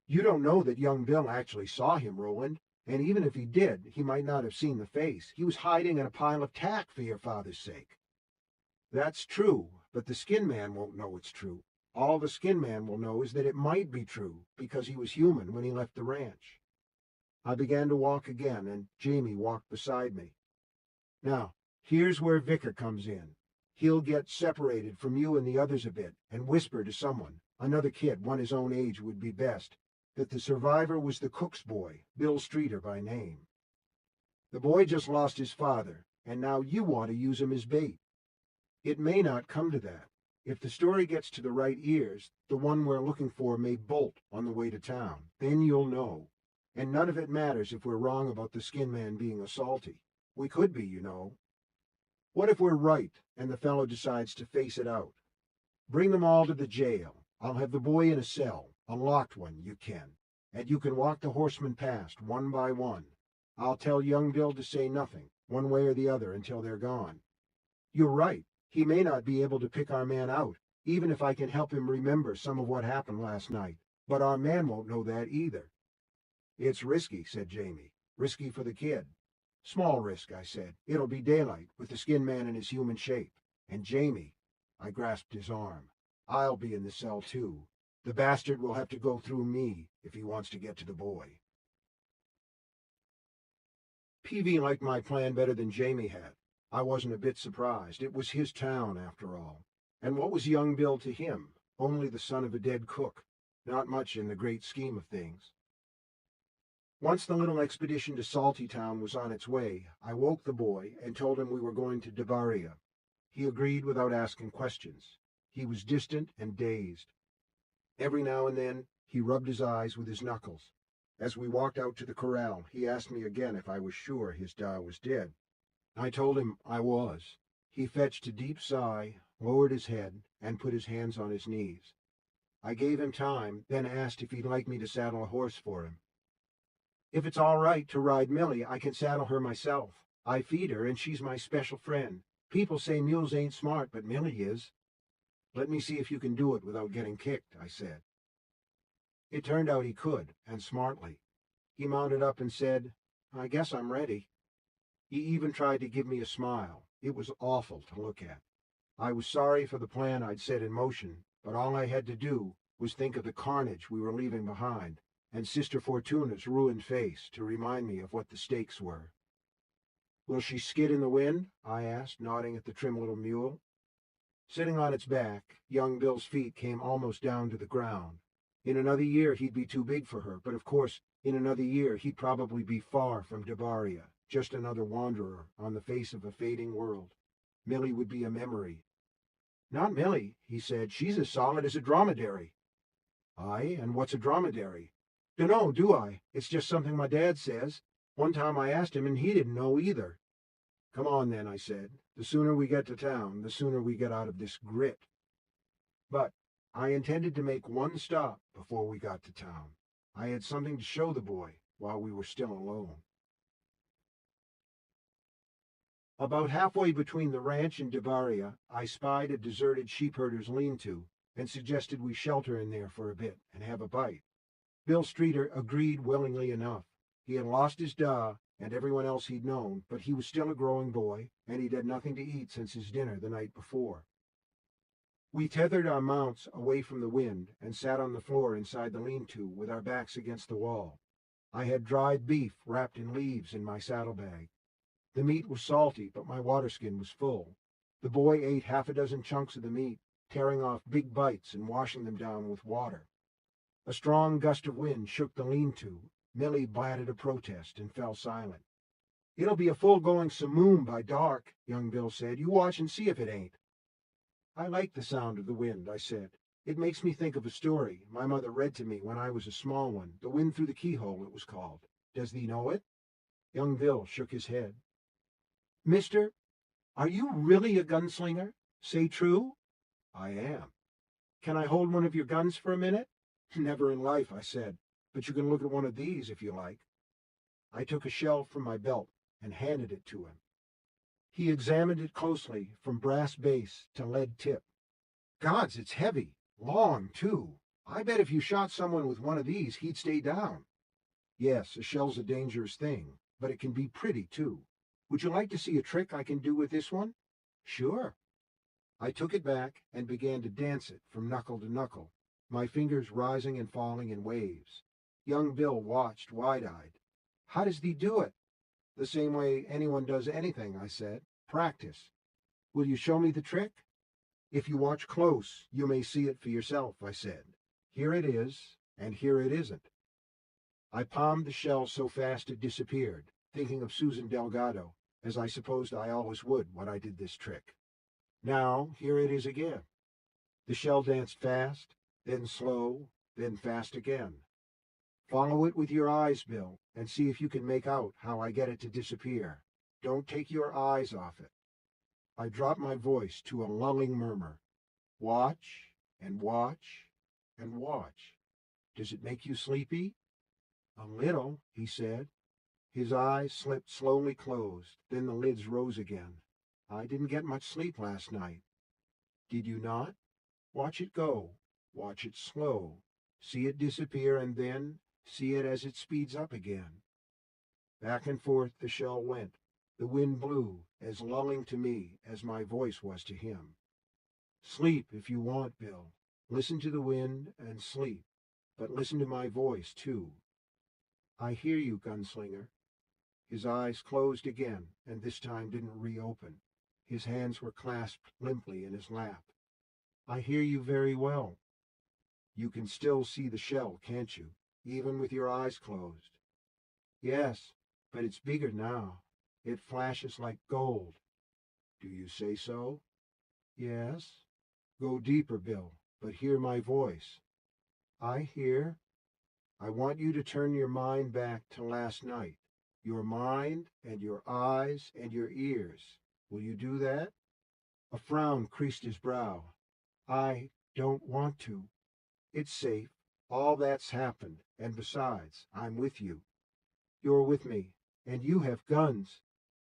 You don't know that young Bill actually saw him, Roland, and even if he did, he might not have seen the face. He was hiding in a pile of tack for your father's sake. That's true, but the skin man won't know it's true. All the skin man will know is that it might be true, because he was human when he left the ranch. I began to walk again, and Jamie walked beside me. Now, here's where Vicka comes in. He'll get separated from you and the others a bit, and whisper to someone, another kid, one his own age would be best, that the survivor was the cook's boy, Bill Streeter by name. The boy just lost his father, and now you want to use him as bait. It may not come to that. If the story gets to the right ears, the one we're looking for may bolt on the way to town. Then you'll know. And none of it matters if we're wrong about the skin man being a Salty. We could be, you know. What if we're right, and the fellow decides to face it out? Bring them all to the jail. I'll have the boy in a cell, a locked one, you can, and you can walk the horsemen past, one by one. I'll tell young Bill to say nothing, one way or the other, until they're gone. You're right. He may not be able to pick our man out, even if I can help him remember some of what happened last night. But our man won't know that either. It's risky, said Jamie. Risky for the kid. Small risk, I said. It'll be daylight, with the skin man in his human shape. And Jamie, I grasped his arm. I'll be in the cell too. The bastard will have to go through me if he wants to get to the boy. Peavy liked my plan better than Jamie had. I wasn't a bit surprised. It was his town, after all. And what was young Bill to him? Only the son of a dead cook. Not much in the great scheme of things. Once the little expedition to Salty Town was on its way, I woke the boy and told him we were going to Debaria. He agreed without asking questions. He was distant and dazed. Every now and then, he rubbed his eyes with his knuckles, As we walked out to the corral, he asked me again if I was sure his da was dead. I told him I was. He fetched a deep sigh, lowered his head, and put his hands on his knees. I gave him time, then asked if he'd like me to saddle a horse for him. If it's all right to ride Millie, I can saddle her myself. I feed her, and she's my special friend. People say mules ain't smart, but Millie is. Let me see if you can do it without getting kicked, I said. It turned out he could, and smartly. He mounted up and said, I guess I'm ready. He even tried to give me a smile. It was awful to look at. I was sorry for the plan I'd set in motion, but all I had to do was think of the carnage we were leaving behind, and Sister Fortuna's ruined face to remind me of what the stakes were. Will she skid in the wind? I asked, nodding at the trim little mule. Sitting on its back, young Bill's feet came almost down to the ground. In another year he'd be too big for her, but of course, in another year he'd probably be far from Debaria, just another wanderer on the face of a fading world. Millie would be a memory. Not Millie, he said. She's as solid as a dromedary. Aye, and what's a dromedary? Dunno, do I? It's just something my dad says. One time I asked him, and he didn't know either. Come on, then, I said. The sooner we get to town, the sooner we get out of this grit. But I intended to make one stop before we got to town. I had something to show the boy while we were still alone. About halfway between the ranch and Debaria, I spied a deserted sheepherder's lean-to and suggested we shelter in there for a bit and have a bite. Bill Streeter agreed willingly enough. He had lost his da and everyone else he'd known, but he was still a growing boy, and he'd had nothing to eat since his dinner the night before. We tethered our mounts away from the wind and sat on the floor inside the lean-to with our backs against the wall. I had dried beef wrapped in leaves in my saddlebag. The meat was salty, but my waterskin was full. The boy ate half a dozen chunks of the meat, tearing off big bites and washing them down with water. A strong gust of wind shook the lean-to. Millie blatted a protest and fell silent. It'll be a full-going simoom by dark, young Bill said. You watch and see if it ain't. I like the sound of the wind, I said. It makes me think of a story my mother read to me when I was a small one. The Wind Through the Keyhole, it was called. Does thee know it? Young Bill shook his head. Mister, are you really a gunslinger? Say true? I am. Can I hold one of your guns for a minute? Never in life, I said, but you can look at one of these if you like. I took a shell from my belt and handed it to him. He examined it closely from brass base to lead tip. Gods, it's heavy, long, too. I bet if you shot someone with one of these, he'd stay down. Yes, a shell's a dangerous thing, but it can be pretty, too. Would you like to see a trick I can do with this one? Sure. I took it back and began to dance it from knuckle to knuckle, my fingers rising and falling in waves. Young Bill watched wide-eyed. How does thee do it? The same way anyone does anything, I said. Practice. Will you show me the trick? If you watch close, you may see it for yourself, I said. Here it is, and here it isn't. I palmed the shell so fast it disappeared, thinking of Susan Delgado, as I supposed I always would when I did this trick. Now, here it is again. The shell danced fast, then slow, then fast again. Follow it with your eyes, Bill, and see if you can make out how I get it to disappear. Don't take your eyes off it. I dropped my voice to a lulling murmur. Watch, and watch, and watch. Does it make you sleepy? A little, he said. His eyes slipped slowly closed, then the lids rose again. I didn't get much sleep last night. Did you not? Watch it go. Watch it slow. See it disappear, and then see it as it speeds up again. Back and forth the shell went. The wind blew, as lulling to me as my voice was to him. Sleep if you want, Bill. Listen to the wind and sleep, but listen to my voice, too. I hear you, gunslinger. His eyes closed again, and this time didn't reopen. His hands were clasped limply in his lap. I hear you very well. You can still see the shell, can't you, even with your eyes closed? Yes, but it's bigger now. It flashes like gold. Do you say so? Yes. Go deeper, Bill, but hear my voice. I hear. I want you to turn your mind back to last night. Your mind and your eyes and your ears. Will you do that?" A frown creased his brow. "I don't want to. It's safe. All that's happened. And besides, I'm with you. You're with me. And you have guns."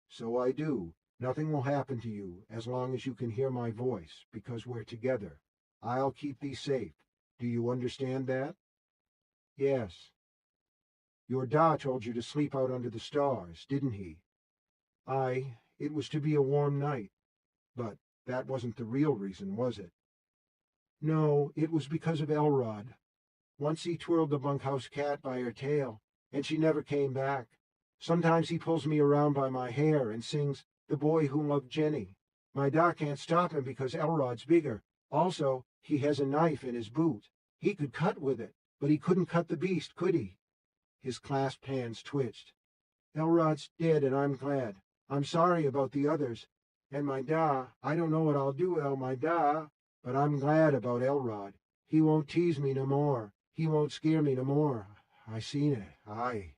"So I do. Nothing will happen to you as long as you can hear my voice, because we're together. I'll keep thee safe. Do you understand that?" "Yes." "Your da told you to sleep out under the stars, didn't he?" "Aye, it was to be a warm night. But that wasn't the real reason, was it?" "No, it was because of Elrod. Once he twirled the bunkhouse cat by her tail, and she never came back. Sometimes he pulls me around by my hair and sings 'The Boy Who Loved Jenny.' My da can't stop him because Elrod's bigger. Also, he has a knife in his boot. He could cut with it, but he couldn't cut the beast, could he?" His clasped hands twitched. "Elrod's dead, and I'm glad. I'm sorry about the others. And my da, I don't know what I'll do without my da, but I'm glad about Elrod. He won't tease me no more. He won't scare me no more. I seen it, aye."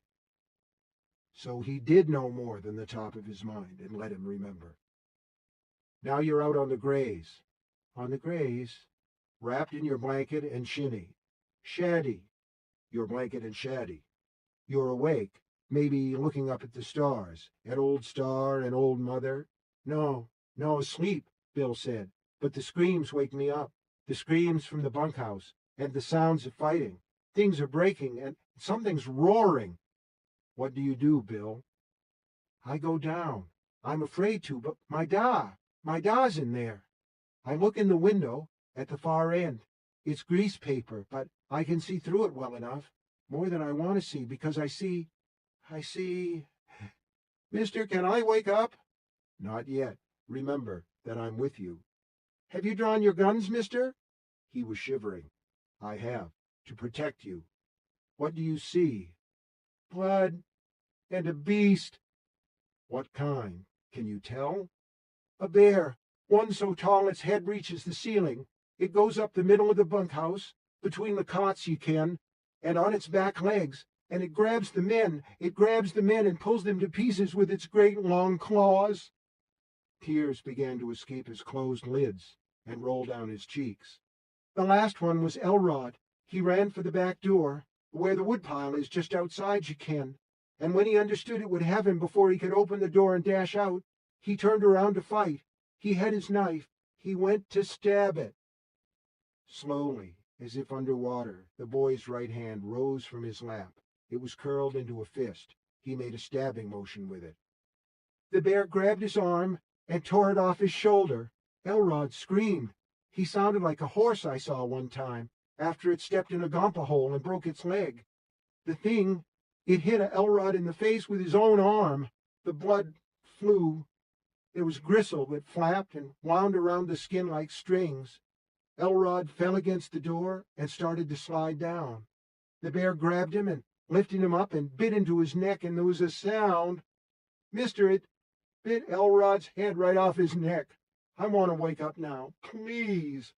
So he did know more than the top of his mind, and let him remember. "Now you're out on the graze." "On the graze?" "Wrapped in your blanket and shinny. Shaddy." "Your blanket and shaddy." "You're awake, maybe looking up at the stars, at Old Star and Old Mother." "No, no, asleep," Bill said. "But the screams wake me up. The screams from the bunkhouse, and the sounds of fighting. Things are breaking, and something's roaring." "What do you do, Bill?" "I go down. I'm afraid to, but my da's in there. I look in the window at the far end. It's grease paper, but I can see through it well enough. More than I want to see, because I see... Mister, can I wake up?" "Not yet. Remember that I'm with you." "Have you drawn your guns, mister?" He was shivering. "I have, to protect you." "What do you see?" "Blood, and a beast." "What kind? Can you tell?" "A bear, one so tall its head reaches the ceiling. It goes up the middle of the bunkhouse, between the cots you can, and on its back legs, and it grabs the men. It grabs the men and pulls them to pieces with its great long claws." Tears began to escape his closed lids and roll down his cheeks. "The last one was Elrod. He ran for the back door, where the woodpile is just outside you can. And when he understood it would have him before he could open the door and dash out, he turned around to fight. He had his knife. He went to stab it." Slowly, as if under water, the boy's right hand rose from his lap. It was curled into a fist. He made a stabbing motion with it. "The bear grabbed his arm and tore it off his shoulder. Elrod screamed. He sounded like a horse I saw one time, after it stepped in a gompa hole and broke its leg. The thing, it hit Elrod in the face with his own arm. The blood flew. There was gristle that flapped and wound around the skin like strings. Elrod fell against the door and started to slide down. The bear grabbed him and lifted him up and bit into his neck, and there was a sound. Mister, it bit Elrod's head right off his neck. I want to wake up now, please."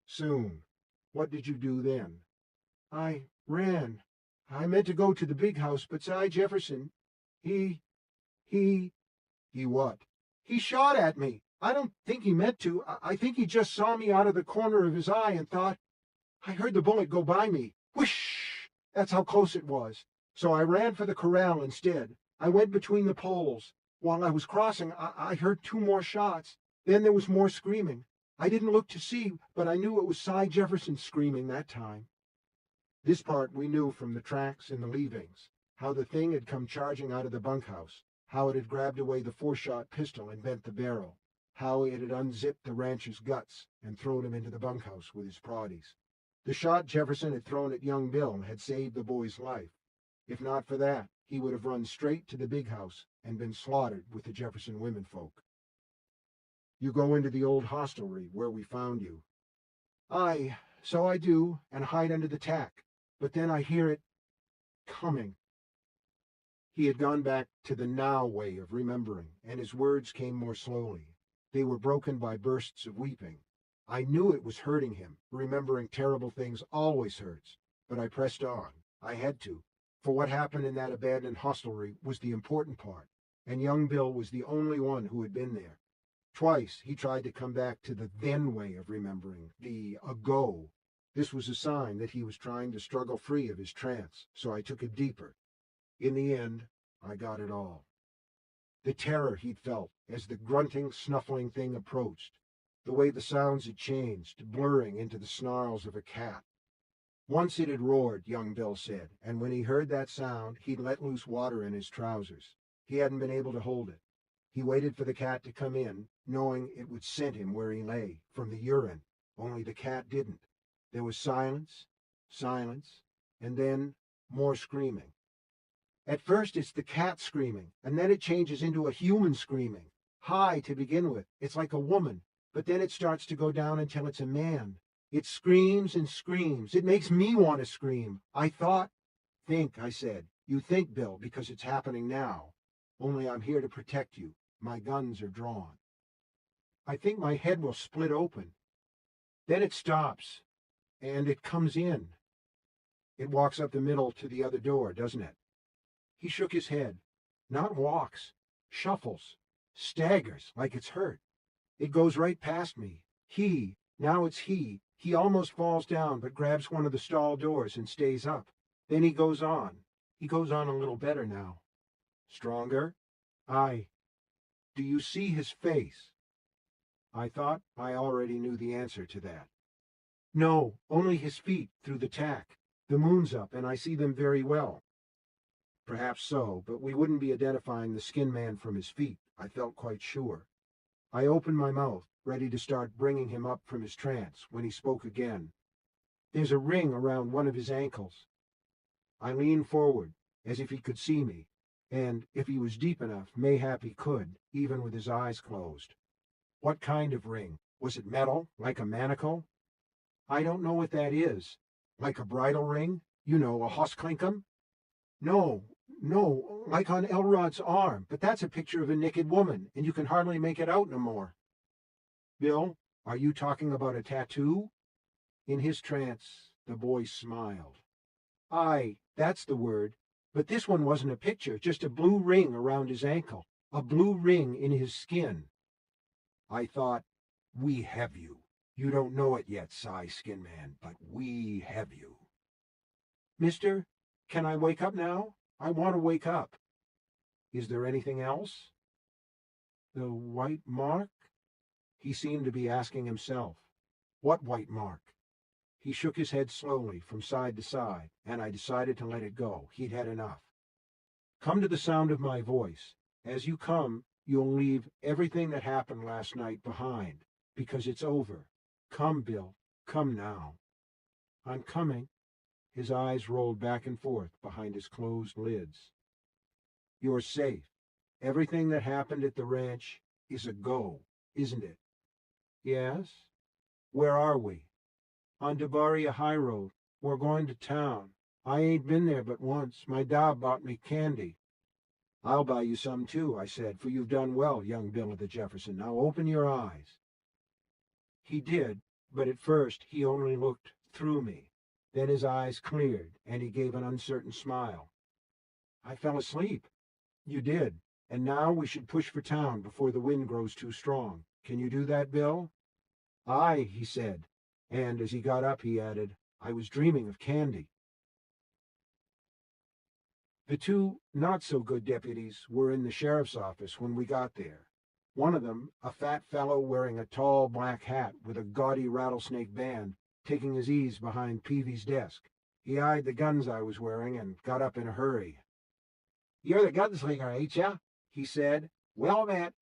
"Soon. What did you do then?" "I ran. I meant to go to the big house, but Cy Jefferson, he what?" "He shot at me. I don't think he meant to. I think he just saw me out of the corner of his eye and thought... I heard the bullet go by me. Whoosh! That's how close it was. So I ran for the corral instead. I went between the poles. While I was crossing, I heard 2 more shots. Then there was more screaming. I didn't look to see, but I knew it was Cy Jefferson screaming that time." This part we knew from the tracks and the leavings, how the thing had come charging out of the bunkhouse, how it had grabbed away the 4-shot pistol and bent the barrel, how it had unzipped the rancher's guts and thrown him into the bunkhouse with his proddies. The shot Jefferson had thrown at young Bill had saved the boy's life. If not for that, he would have run straight to the big house and been slaughtered with the Jefferson womenfolk. "You go into the old hostelry where we found you." "Aye, so I do, and hide under the tack. But then I hear it coming." He had gone back to the now way of remembering, and his words came more slowly. They were broken by bursts of weeping. I knew it was hurting him. Remembering terrible things always hurts, but I pressed on. I had to, for what happened in that abandoned hostelry was the important part, and young Bill was the only one who had been there. Twice he tried to come back to the then way of remembering, the ago. This was a sign that he was trying to struggle free of his trance, so I took it deeper. In the end, I got it all. The terror he'd felt as the grunting, snuffling thing approached, the way the sounds had changed, blurring into the snarls of a cat. Once it had roared, young Bill said, and when he heard that sound, he'd let loose water in his trousers. He hadn't been able to hold it. He waited for the cat to come in, knowing it would scent him where he lay, from the urine, only the cat didn't. There was silence, and then more screaming. At first it's the cat screaming, and then it changes into a human screaming. High to begin with, it's like a woman, but then it starts to go down until it's a man. It screams and screams. It makes me want to scream. Think, I said. You think, Bill, because it's happening now. Only I'm here to protect you. My guns are drawn. I think my head will split open. Then it stops, and it comes in. It walks up the middle to the other door, doesn't it? He shook his head. Not walks, shuffles, staggers like it's hurt. It goes right past me. Now it's he almost falls down but grabs one of the stall doors and stays up. Then he goes on. He goes on a little better now. Stronger? Do you see his face? I thought I already knew the answer to that. No, only his feet through the tack. The moon's up and I see them very well. Perhaps so, but we wouldn't be identifying the skin man from his feet, I felt quite sure. I opened my mouth, ready to start bringing him up from his trance, when he spoke again. There's a ring around one of his ankles. I leaned forward, as if he could see me, and, if he was deep enough, mayhap he could, even with his eyes closed. What kind of ring? Was it metal, like a manacle? I don't know what that is. Like a bridle ring? You know, a hosklinkum? No, like on Elrod's arm, but that's a picture of a naked woman, and you can hardly make it out no more. Bill, are you talking about a tattoo? In his trance, the boy smiled. Aye, that's the word, but this one wasn't a picture, just a blue ring around his ankle, a blue ring in his skin. I thought, we have you. You don't know it yet, Cy Skin Man, but we have you. Mister, can I wake up now? I want to wake up. Is there anything else? The white mark? He seemed to be asking himself. What white mark? He shook his head slowly from side to side, and I decided to let it go. He'd had enough. Come to the sound of my voice. As you come, you'll leave everything that happened last night behind, because it's over. Come, Bill. Come now. I'm coming. His eyes rolled back and forth behind his closed lids. You're safe. Everything that happened at the ranch is a go, isn't it? Yes. Where are we? On Debaria High Road. We're going to town. I ain't been there but once. My da bought me candy. I'll buy you some too, I said, for you've done well, young Bill of the Jefferson. Now open your eyes. He did, but at first he only looked through me. Then his eyes cleared, and he gave an uncertain smile. I fell asleep. You did, and now we should push for town before the wind grows too strong. Can you do that, Bill? Aye, he said, and as he got up he added, I was dreaming of candy. The two not-so-good deputies were in the sheriff's office when we got there. One of them, a fat fellow wearing a tall black hat with a gaudy rattlesnake band, taking his ease behind Peavy's desk. He eyed the guns I was wearing and got up in a hurry. You're the gunslinger, ain't ya? He said. Well met.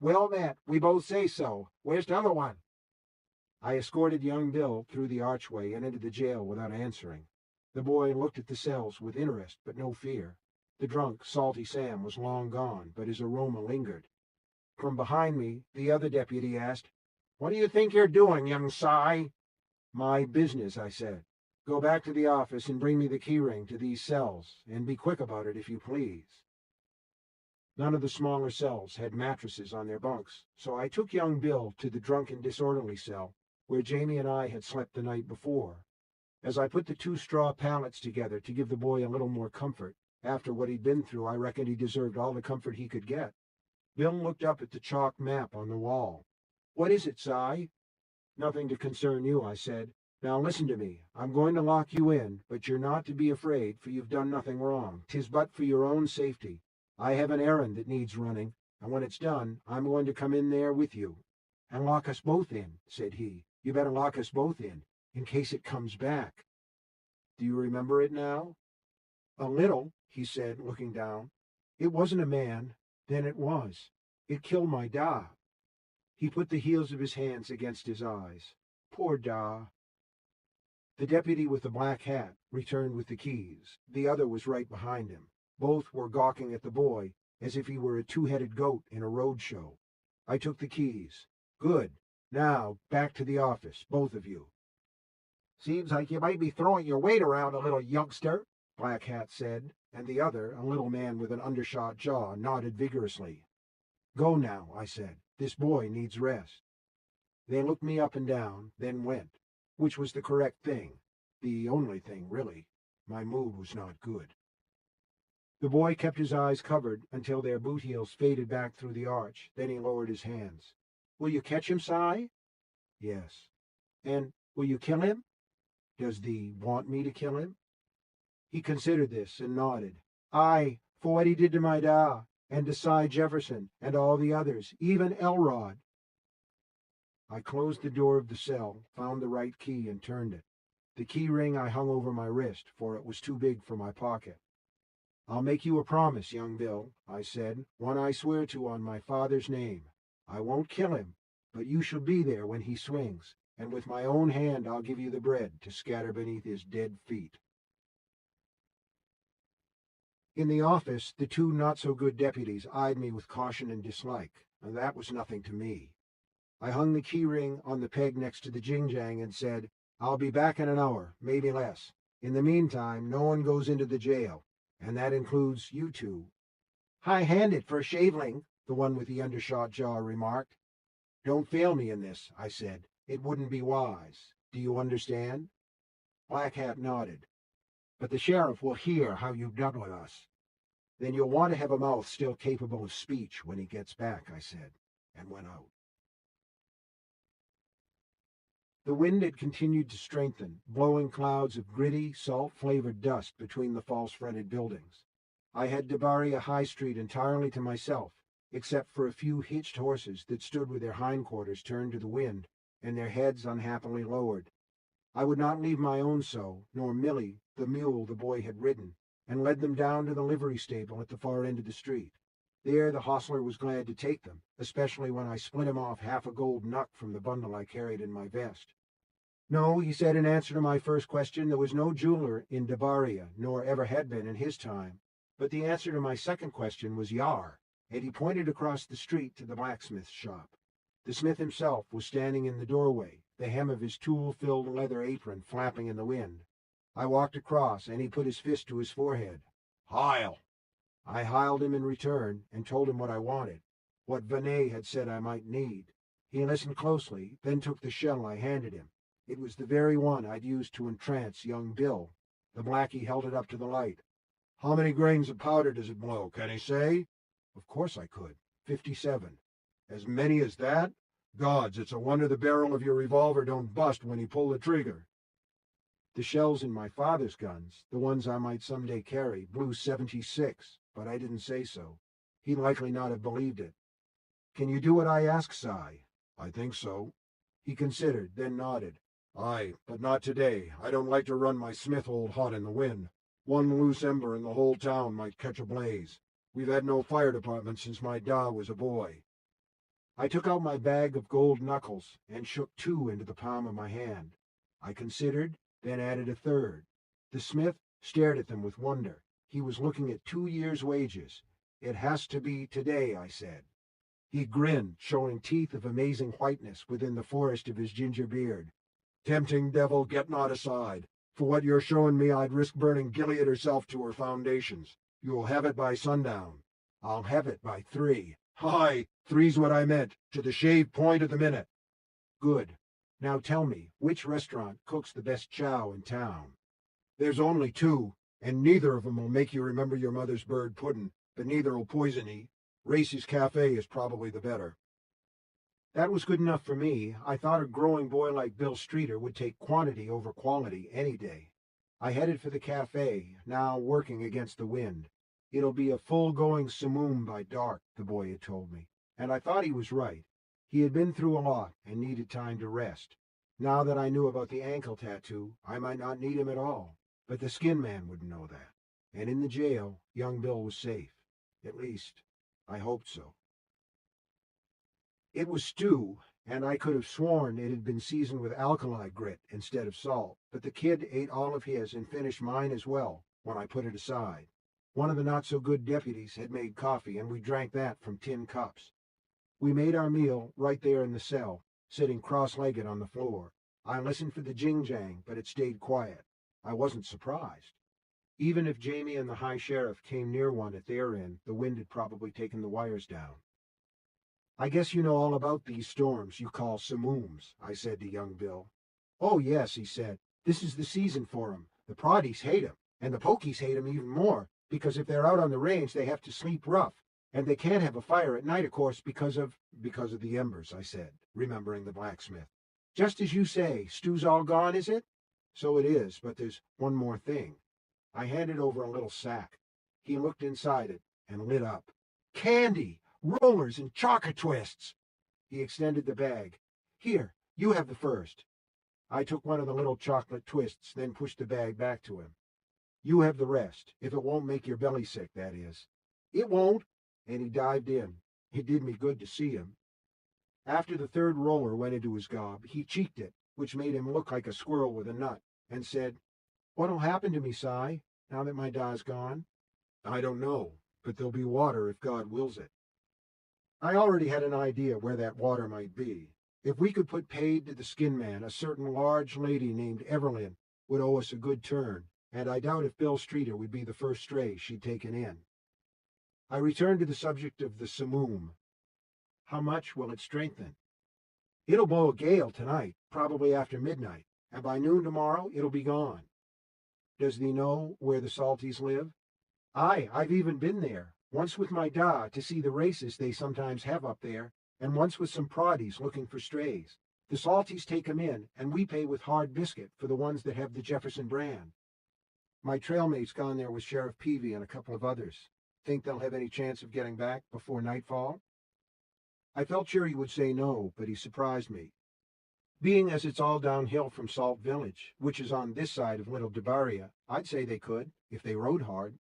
We both say so. Where's the other one? I escorted young Bill through the archway and into the jail without answering. The boy looked at the cells with interest, but no fear. The drunk, salty Sam was long gone, but his aroma lingered. From behind me, the other deputy asked, What do you think you're doing, young Cy? My business, I said. Go back to the office and bring me the keyring to these cells, and be quick about it if you please. None of the smaller cells had mattresses on their bunks, so I took young Bill to the drunk and disorderly cell, where Jamie and I had slept the night before. As I put the 2 straw pallets together to give the boy a little more comfort, after what he'd been through, I reckoned he deserved all the comfort he could get. Bill looked up at the chalk map on the wall. "What is it, Si?" "Nothing to concern you," I said. "Now listen to me. I'm going to lock you in, but you're not to be afraid, for you've done nothing wrong. 'Tis but for your own safety. I have an errand that needs running, and when it's done, I'm going to come in there with you." "And lock us both in," said he. "You better lock us both in case it comes back." "Do you remember it now?" "A little," he said, looking down. "It wasn't a man. Then it was. It killed my Da." He put the heels of his hands against his eyes. "Poor Da." The deputy with the black hat returned with the keys. The other was right behind him. Both were gawking at the boy as if he were a 2-headed goat in a road show. I took the keys. "Good. Now, back to the office, both of you." "Seems like you might be throwing your weight around a little, youngster," Black Hat said, and the other, a little man with an undershot jaw, nodded vigorously. "Go now," I said. "This boy needs rest." They looked me up and down, then went, which was the correct thing. The only thing, really. My mood was not good. The boy kept his eyes covered until their boot heels faded back through the arch. Then he lowered his hands. "Will you catch him, Si?" "Yes." "And will you kill him?" "Does thee want me to kill him?" He considered this and nodded. "Aye, for what he did to my Da, and to Cy Jefferson, and all the others, even Elrod." I closed the door of the cell, found the right key, and turned it. The key ring I hung over my wrist, for it was too big for my pocket. "I'll make you a promise, young Bill," I said, "one I swear to on my father's name. I won't kill him, but you shall be there when he swings, and with my own hand I'll give you the bread to scatter beneath his dead feet." In the office, the 2 not-so-good deputies eyed me with caution and dislike, and that was nothing to me. I hung the key ring on the peg next to the jing-jang and said, "I'll be back in an hour, maybe less. In the meantime, no one goes into the jail, and that includes you 2. "High-handed for a shaveling," the one with the undershot jaw remarked. "Don't fail me in this," I said. "It wouldn't be wise. Do you understand?" Black Hat nodded. "But the sheriff will hear how you've done with us." "Then you'll want to have a mouth still capable of speech when he gets back," I said, and went out. The wind had continued to strengthen, blowing clouds of gritty, salt-flavored dust between the false-fronted buildings. I had Debaria High Street entirely to myself, except for a few hitched horses that stood with their hindquarters turned to the wind and their heads unhappily lowered. I would not leave my own so, nor Millie, the mule the boy had ridden, and led them down to the livery stable at the far end of the street. There the hostler was glad to take them, especially when I split him off half a gold nut from the bundle I carried in my vest. "No," he said in answer to my first question, "there was no jeweler in Debaria, nor ever had been in his time. But the answer to my second question was yar," and he pointed across the street to the blacksmith's shop. The smith himself was standing in the doorway, the hem of his tool-filled leather apron flapping in the wind. I walked across, and he put his fist to his forehead. "Heil!" I heiled him in return, and told him what I wanted, what Venet had said I might need. He listened closely, then took the shell I handed him. It was the very one I'd used to entrance young Bill. The blackie held it up to the light. "How many grains of powder does it blow, can he say?" Of course I could. 57. "As many as that? Gods, it's a wonder the barrel of your revolver don't bust when you pull the trigger." The shells in my father's guns, the ones I might someday carry, blew 76, but I didn't say so. He'd likely not have believed it. "Can you do what I ask, Si?" "I think so." He considered, then nodded. "Aye, but not today. I don't like to run my smith hold hot in the wind. One loose ember and the whole town might catch a blaze. We've had no fire department since my Da was a boy." I took out my bag of gold knuckles and shook 2 into the palm of my hand. I considered, then added a third. The smith stared at them with wonder. He was looking at 2 years' wages. "It has to be today," I said. He grinned, showing teeth of amazing whiteness within the forest of his ginger beard. "Tempting devil, get not aside. For what you're showing me, I'd risk burning Gilead herself to her foundations. You'll have it by sundown." "I'll have it by 3. "Hi, 3's what I meant, to the shaved point of the minute." "Good. Now tell me, which restaurant cooks the best chow in town? There's only two, and neither of 'em will make you remember your mother's bird pudding, but neither will poison ye. Racy's Cafe is probably the better. That was good enough for me. I thought a growing boy like Bill Streeter would take quantity over quality any day. I headed for the cafe, now working against the wind. It'll be a full-going simoom by dark, the boy had told me, and I thought he was right. He had been through a lot and needed time to rest. Now that I knew about the ankle tattoo, I might not need him at all, but the skin man wouldn't know that. And in the jail, young Bill was safe. At least, I hoped so. It was stew, and I could have sworn it had been seasoned with alkali grit instead of salt, but the kid ate all of his and finished mine as well when I put it aside. One of the not-so-good deputies had made coffee, and we drank that from tin cups. We made our meal right there in the cell, sitting cross-legged on the floor. I listened for the jing-jang, but it stayed quiet. I wasn't surprised. Even if Jamie and the high sheriff came near one at their end, the wind had probably taken the wires down. I guess you know all about these storms you call simooms, I said to young Bill. Oh, yes, he said. This is the season for 'em. The proddies hate 'em, and the pokies hate 'em even more, because if they're out on the range, they have to sleep rough. And they can't have a fire at night, of course, because of the embers, I said, remembering the blacksmith. Just as you say, stew's all gone, is it? So it is, but there's one more thing. I handed over a little sack. He looked inside it and lit up. Candy! Rollers and chocolate twists! He extended the bag. Here, you have the first. I took one of the little chocolate twists, then pushed the bag back to him. You have the rest, if it won't make your belly sick, that is. It won't. And he dived in. It did me good to see him. After the third roller went into his gob, he cheeked it, which made him look like a squirrel with a nut, and said, What'll happen to me, Si, now that my da's gone? I don't know, but there'll be water if God wills it. I already had an idea where that water might be. If we could put paid to the skin man, a certain large lady named Everlyn would owe us a good turn, and I doubt if Bill Streeter would be the first stray she'd taken in. I returned to the subject of the simoom. How much will it strengthen? It'll blow a gale tonight, probably after midnight, and by noon tomorrow it'll be gone. Does thee know where the Salties live? Aye, I've even been there, once with my da to see the races they sometimes have up there, and once with some proddies looking for strays. The Salties take 'em in, and we pay with hard biscuit for the ones that have the Jefferson brand. My trailmate's gone there with Sheriff Peavy and a couple of others. Think they'll have any chance of getting back before nightfall? I felt sure he would say no, but he surprised me. Being as it's all downhill from Salt Village, which is on this side of Little Debaria, I'd say they could, if they rode hard.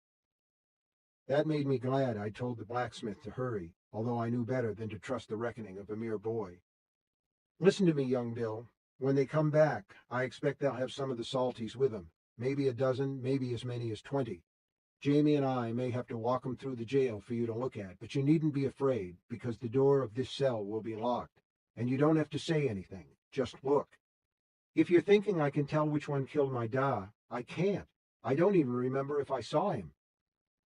That made me glad I told the blacksmith to hurry, although I knew better than to trust the reckoning of a mere boy. Listen to me, young Bill. When they come back, I expect they'll have some of the Salties with them. Maybe a dozen, maybe as many as 20. Jamie and I may have to walk 'em through the jail for you to look at, but you needn't be afraid, because the door of this cell will be locked, and you don't have to say anything. Just look. If you're thinking I can tell which one killed my da, I can't. I don't even remember if I saw him.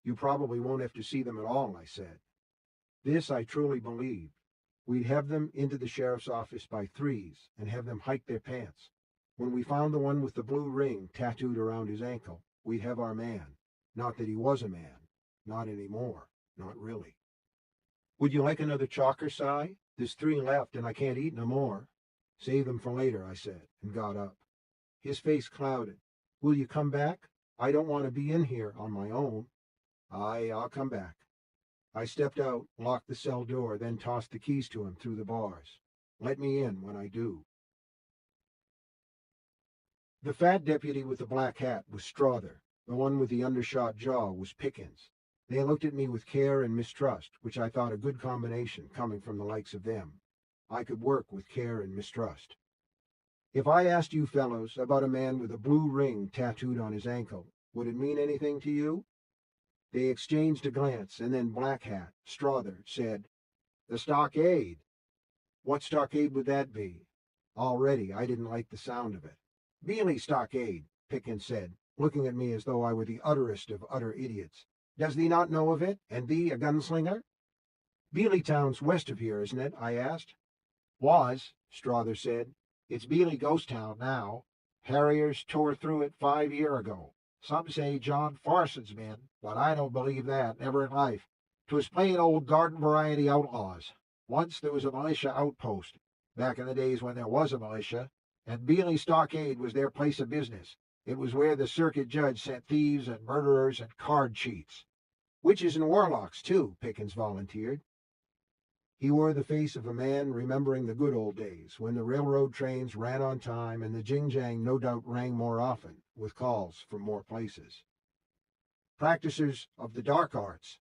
You probably won't have to see them at all, I said. This I truly believed. We'd have them into the sheriff's office by threes and have them hike their pants. When we found the one with the blue ring tattooed around his ankle, we'd have our man. Not that he was a man. Not anymore. Not really. Would you like another chalker, Si? There's 3 left, and I can't eat no more. Save them for later, I said, and got up. His face clouded. Will you come back? I don't want to be in here on my own. Aye, I'll come back. I stepped out, locked the cell door, then tossed the keys to him through the bars. Let me in when I do. The fat deputy with the black hat was Strother. The one with the undershot jaw was Pickens. They looked at me with care and mistrust, which I thought a good combination coming from the likes of them. I could work with care and mistrust. If I asked you fellows about a man with a blue ring tattooed on his ankle, would it mean anything to you? They exchanged a glance, and then Black Hat, Strother, said, The stockade. What stockade would that be? Already I didn't like the sound of it. Beely stockade, Pickens said, looking at me as though I were the utterest of utter idiots. Does thee not know of it, and thee a gunslinger? Beely town's west of here, isn't it? I asked. Was, Strother said. It's Beely ghost town now. Harriers tore through it 5 year ago. Some say John Farson's men, but I don't believe that, never in life. 'Twas plain old garden variety outlaws. Once there was a militia outpost, back in the days when there was a militia, and Beely Stockade was their place of business. It was where the circuit judge sent thieves and murderers and card cheats. Witches and warlocks, too, Pickens volunteered. He wore the face of a man remembering the good old days, when the railroad trains ran on time and the jing-jang no doubt rang more often, with calls from more places. Practicers of the dark arts.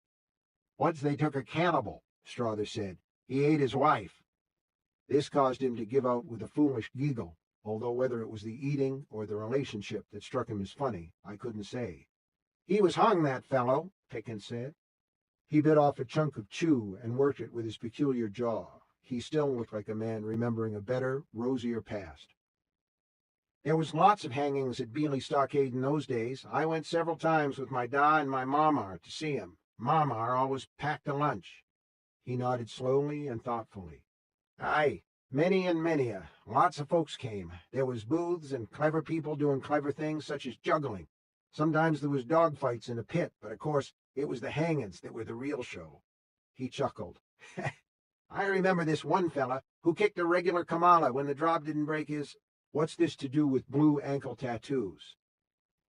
Once they took a cannibal, Strother said. He ate his wife. This caused him to give out with a foolish giggle, although whether it was the eating or the relationship that struck him as funny, I couldn't say. He was hung, that fellow, Pickens said. He bit off a chunk of chew and worked it with his peculiar jaw. He still looked like a man remembering a better, rosier past. There was lots of hangings at Beely Stockade in those days. I went several times with my da and my mamar to see him. Mamar always packed a lunch. He nodded slowly and thoughtfully. Aye, many and many a. Lots of folks came. There was booths and clever people doing clever things such as juggling. Sometimes there was dog fights in a pit, but of course it was the hangings that were the real show. He chuckled. I remember this one fella who kicked a regular Kamala when the drop didn't break his... What's this to do with blue ankle tattoos?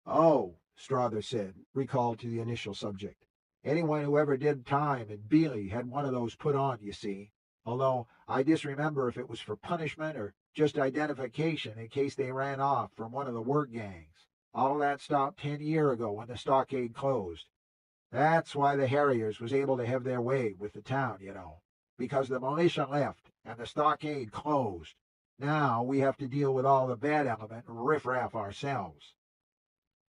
Oh, Strother said, recalled to the initial subject. Anyone who ever did time in Beely had one of those put on, you see. Although I disremember if it was for punishment or just identification in case they ran off from one of the work gangs. All that stopped 10 years ago when the stockade closed. That's why the Harriers was able to have their way with the town, you know, because the militia left and the stockade closed. Now we have to deal with all the bad element and riffraff ourselves.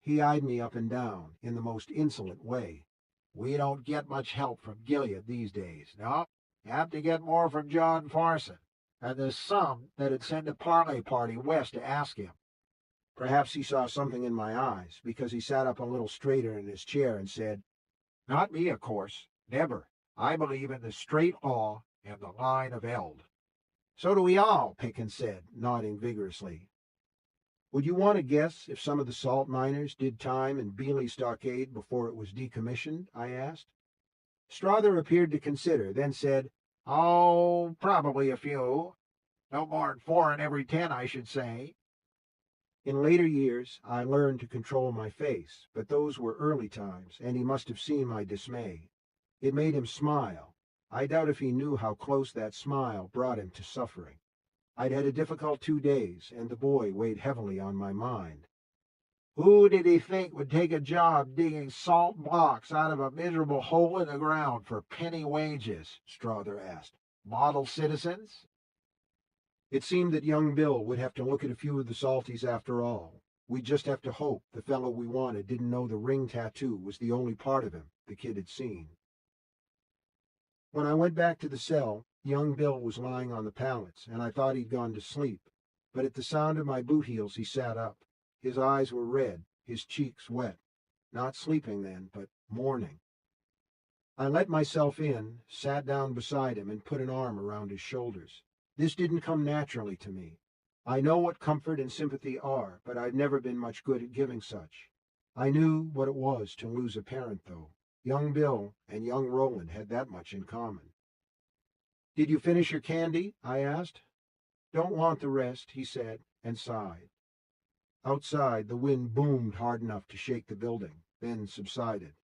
He eyed me up and down in the most insolent way. We don't get much help from Gilead these days. No, have to get more from John Farson. And there's some that'd send a parley party west to ask him. Perhaps he saw something in my eyes, because he sat up a little straighter in his chair and said, Not me, of course. Never. I believe in the straight law and the line of eld. So do we all, Pickens said, nodding vigorously. Would you want to guess if some of the salt miners did time in Beely Stockade before it was decommissioned? I asked. Strother appeared to consider, then said, Oh, probably a few. No more than 4 in every 10, I should say. In later years, I learned to control my face, but those were early times, and he must have seen my dismay. It made him smile. I doubt if he knew how close that smile brought him to suffering. I'd had a difficult 2 days, and the boy weighed heavily on my mind. Who did he think would take a job digging salt blocks out of a miserable hole in the ground for penny wages? Strother asked. Model citizens? It seemed that young Bill would have to look at a few of the salties after all. We'd just have to hope the fellow we wanted didn't know the ring tattoo was the only part of him the kid had seen. When I went back to the cell, young Bill was lying on the pallets, and I thought he'd gone to sleep. But at the sound of my boot heels, he sat up. His eyes were red, his cheeks wet. Not sleeping then, but mourning. I let myself in, sat down beside him, and put an arm around his shoulders. This didn't come naturally to me. I know what comfort and sympathy are, but I've never been much good at giving such. I knew what it was to lose a parent, though. Young Bill and young Roland had that much in common. Did you finish your candy? I asked. Don't want the rest, he said, and sighed. Outside, the wind boomed hard enough to shake the building, then subsided.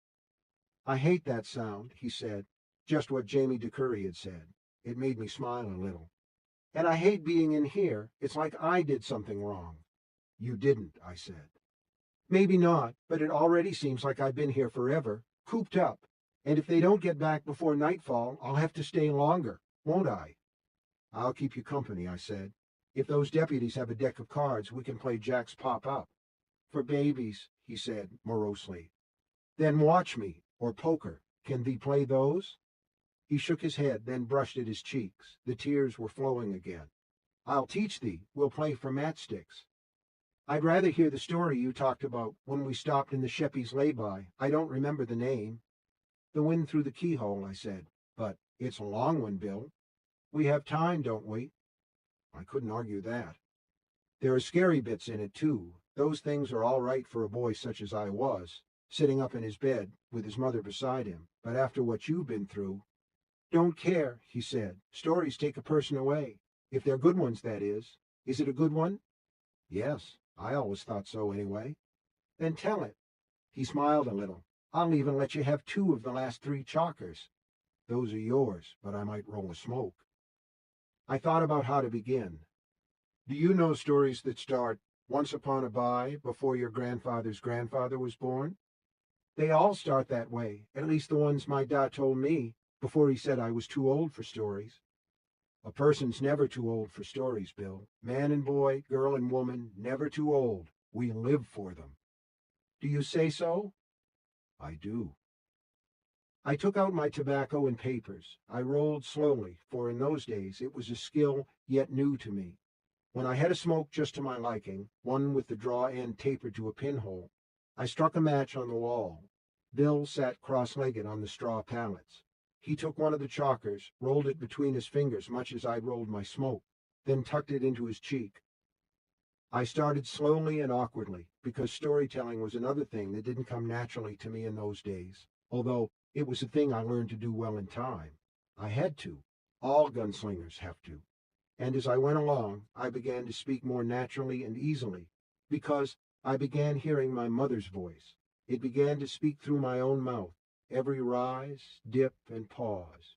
I hate that sound, he said, just what Jamie DeCurry had said. It made me smile a little. And I hate being in here. It's like I did something wrong. You didn't, I said. Maybe not, but it already seems like I've been here forever, cooped up. And if they don't get back before nightfall, I'll have to stay longer, won't I? I'll keep you company, I said. If those deputies have a deck of cards, we can play Jack's Pop-Up. For babies, he said morosely. Then watch me, or poker. Can thee play those? He shook his head, then brushed at his cheeks. The tears were flowing again. I'll teach thee. We'll play for matchsticks. I'd rather hear the story you talked about when we stopped in the Sheppy's lay-by. I don't remember the name. The Wind Through the Keyhole, I said. But it's a long one, Bill. We have time, don't we? I couldn't argue that. There are scary bits in it, too. Those things are all right for a boy such as I was, sitting up in his bed with his mother beside him. But after what you've been through, don't care, he said. Stories take a person away. If they're good ones, that is. Is it a good one? Yes, I always thought so anyway. Then tell it. He smiled a little. I'll even let you have 2 of the last 3 chalkers. Those are yours, but I might roll a smoke. I thought about how to begin. Do you know stories that start once upon a bye before your grandfather's grandfather was born? They all start that way, at least the ones my dad told me before he said I was too old for stories. A person's never too old for stories, Bill. Man and boy, girl and woman, never too old. We live for them. Do you say so? I do. I took out my tobacco and papers. I rolled slowly, for in those days it was a skill yet new to me. When I had a smoke just to my liking, one with the draw end tapered to a pinhole, I struck a match on the wall. Bill sat cross-legged on the straw pallets. He took one of the chalkers, rolled it between his fingers much as I'd rolled my smoke, then tucked it into his cheek. I started slowly and awkwardly, because storytelling was another thing that didn't come naturally to me in those days, although it was a thing I learned to do well in time. I had to. All gunslingers have to. And as I went along, I began to speak more naturally and easily, because I began hearing my mother's voice. It began to speak through my own mouth, every rise, dip, and pause.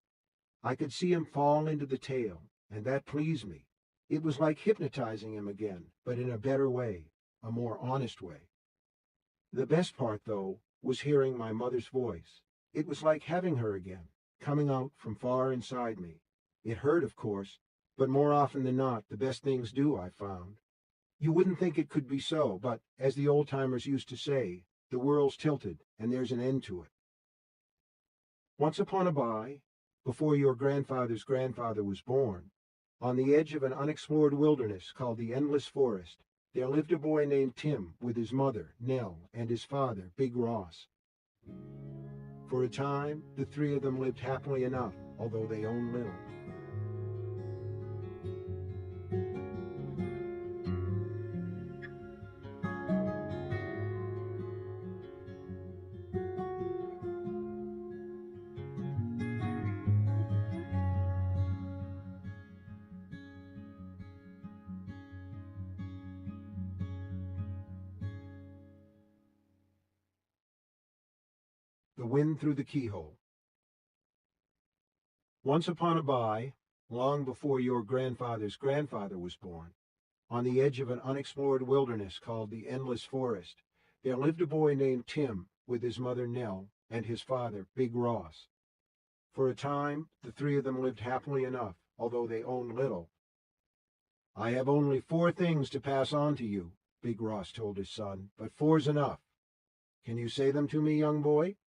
I could see him fall into the tale, and that pleased me. It was like hypnotizing him again, but in a better way, a more honest way. The best part, though, was hearing my mother's voice. It was like having her again, coming out from far inside me. It hurt, of course, but more often than not, the best things do, I found. You wouldn't think it could be so, but, as the old-timers used to say, the world's tilted, and there's an end to it. Once upon a bye, before your grandfather's grandfather was born, on the edge of an unexplored wilderness called the Endless Forest, there lived a boy named Tim with his mother, Nell, and his father, Big Ross. For a time, the 3 of them lived happily enough, although they owned little. The Wind Through the Keyhole. Once upon a bye, long before your grandfather's grandfather was born, on the edge of an unexplored wilderness called the Endless Forest, there lived a boy named Tim with his mother Nell and his father, Big Ross. For a time, the 3 of them lived happily enough, although they owned little. I have only 4 things to pass on to you, Big Ross told his son, but 4's enough. Can you say them to me, young boy?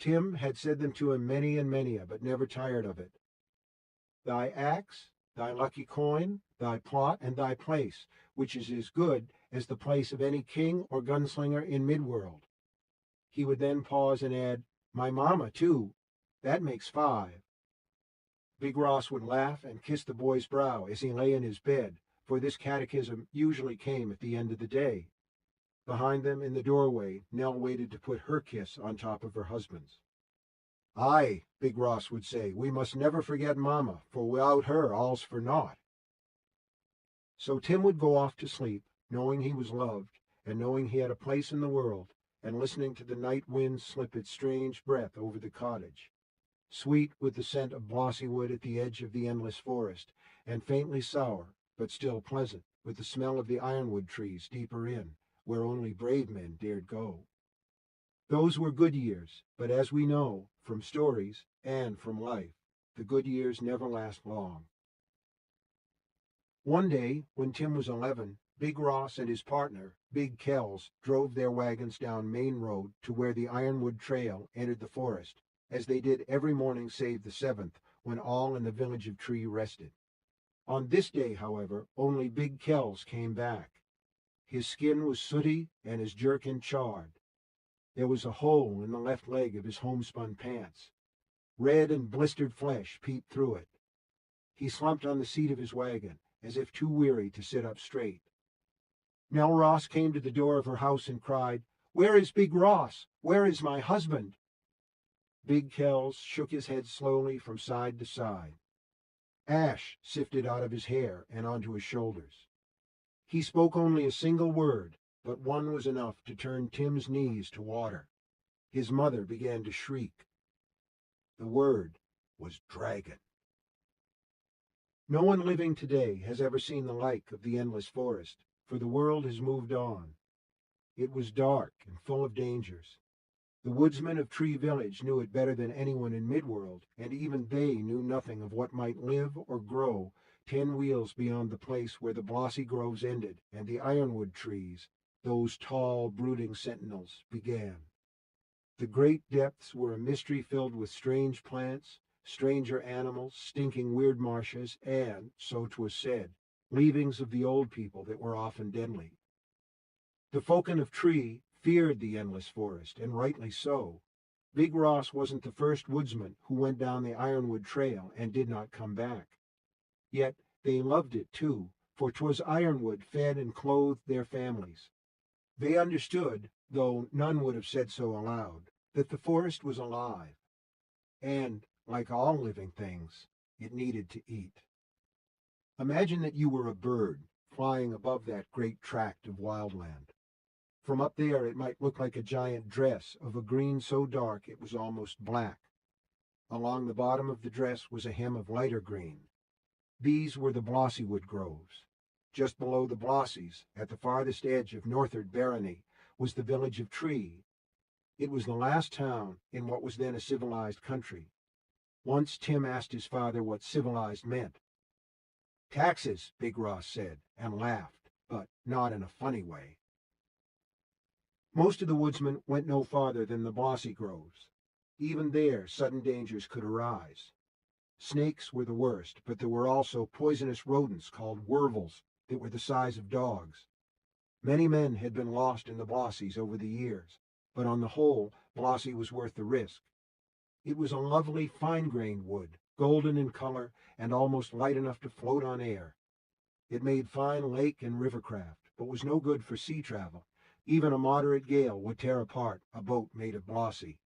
Tim had said them to him many and many, but never tired of it. Thy axe, thy lucky coin, thy plot, and thy place, which is as good as the place of any king or gunslinger in Midworld. He would then pause and add, my mama, too. That makes 5. Big Ross would laugh and kiss the boy's brow as he lay in his bed, for this catechism usually came at the end of the day. Behind them, in the doorway, Nell waited to put her kiss on top of her husband's. Aye, Big Ross would say, we must never forget Mama, for without her all's for naught. So Tim would go off to sleep, knowing he was loved, and knowing he had a place in the world, and listening to the night wind slip its strange breath over the cottage, sweet with the scent of blossy wood at the edge of the endless forest, and faintly sour, but still pleasant, with the smell of the ironwood trees deeper in, where only brave men dared go. Those were good years, but as we know, from stories and from life, the good years never last long. One day, when Tim was 11, Big Ross and his partner, Big Kells, drove their wagons down Main Road to where the Ironwood Trail entered the forest, as they did every morning save the 7th, when all in the village of Tree rested. On this day, however, only Big Kells came back. His skin was sooty and his jerkin charred. There was a hole in the left leg of his homespun pants. Red and blistered flesh peeped through it. He slumped on the seat of his wagon, as if too weary to sit up straight. Nell Ross came to the door of her house and cried, "Where is Big Ross? Where is my husband?" Big Kells shook his head slowly from side to side. Ash sifted out of his hair and onto his shoulders. He spoke only a single word, but one was enough to turn Tim's knees to water. His mother began to shriek. The word was dragon. No one living today has ever seen the like of the endless forest, for the world has moved on. It was dark and full of dangers. The woodsmen of Tree Village knew it better than anyone in Midworld, and even they knew nothing of what might live or grow 10 wheels beyond the place where the Blossy Groves ended and the ironwood trees, those tall, brooding sentinels, began. The great depths were a mystery filled with strange plants, stranger animals, stinking weird marshes, and, so 'twas said, leavings of the old people that were often deadly. The folken of Tree feared the endless forest, and rightly so. Big Ross wasn't the first woodsman who went down the ironwood trail and did not come back. Yet they loved it too, for 'twas ironwood fed and clothed their families. They understood, though none would have said so aloud, that the forest was alive, and, like all living things, it needed to eat. Imagine that you were a bird flying above that great tract of wildland. From up there it might look like a giant dress of a green so dark it was almost black. Along the bottom of the dress was a hem of lighter green. These were the Blossywood Groves. Just below the Blossies, at the farthest edge of Northard Barony, was the village of Tree. It was the last town in what was then a civilized country. Once Tim asked his father what civilized meant. "Taxes," Big Ross said, and laughed, but not in a funny way. Most of the woodsmen went no farther than the Blossy Groves. Even there sudden dangers could arise. Snakes were the worst, but there were also poisonous rodents called wervils that were the size of dogs. Many men had been lost in the Blossies over the years, but on the whole, Blossy was worth the risk. It was a lovely, fine-grained wood, golden in color and almost light enough to float on air. It made fine lake and river craft, but was no good for sea travel. Even a moderate gale would tear apart a boat made of Blossy.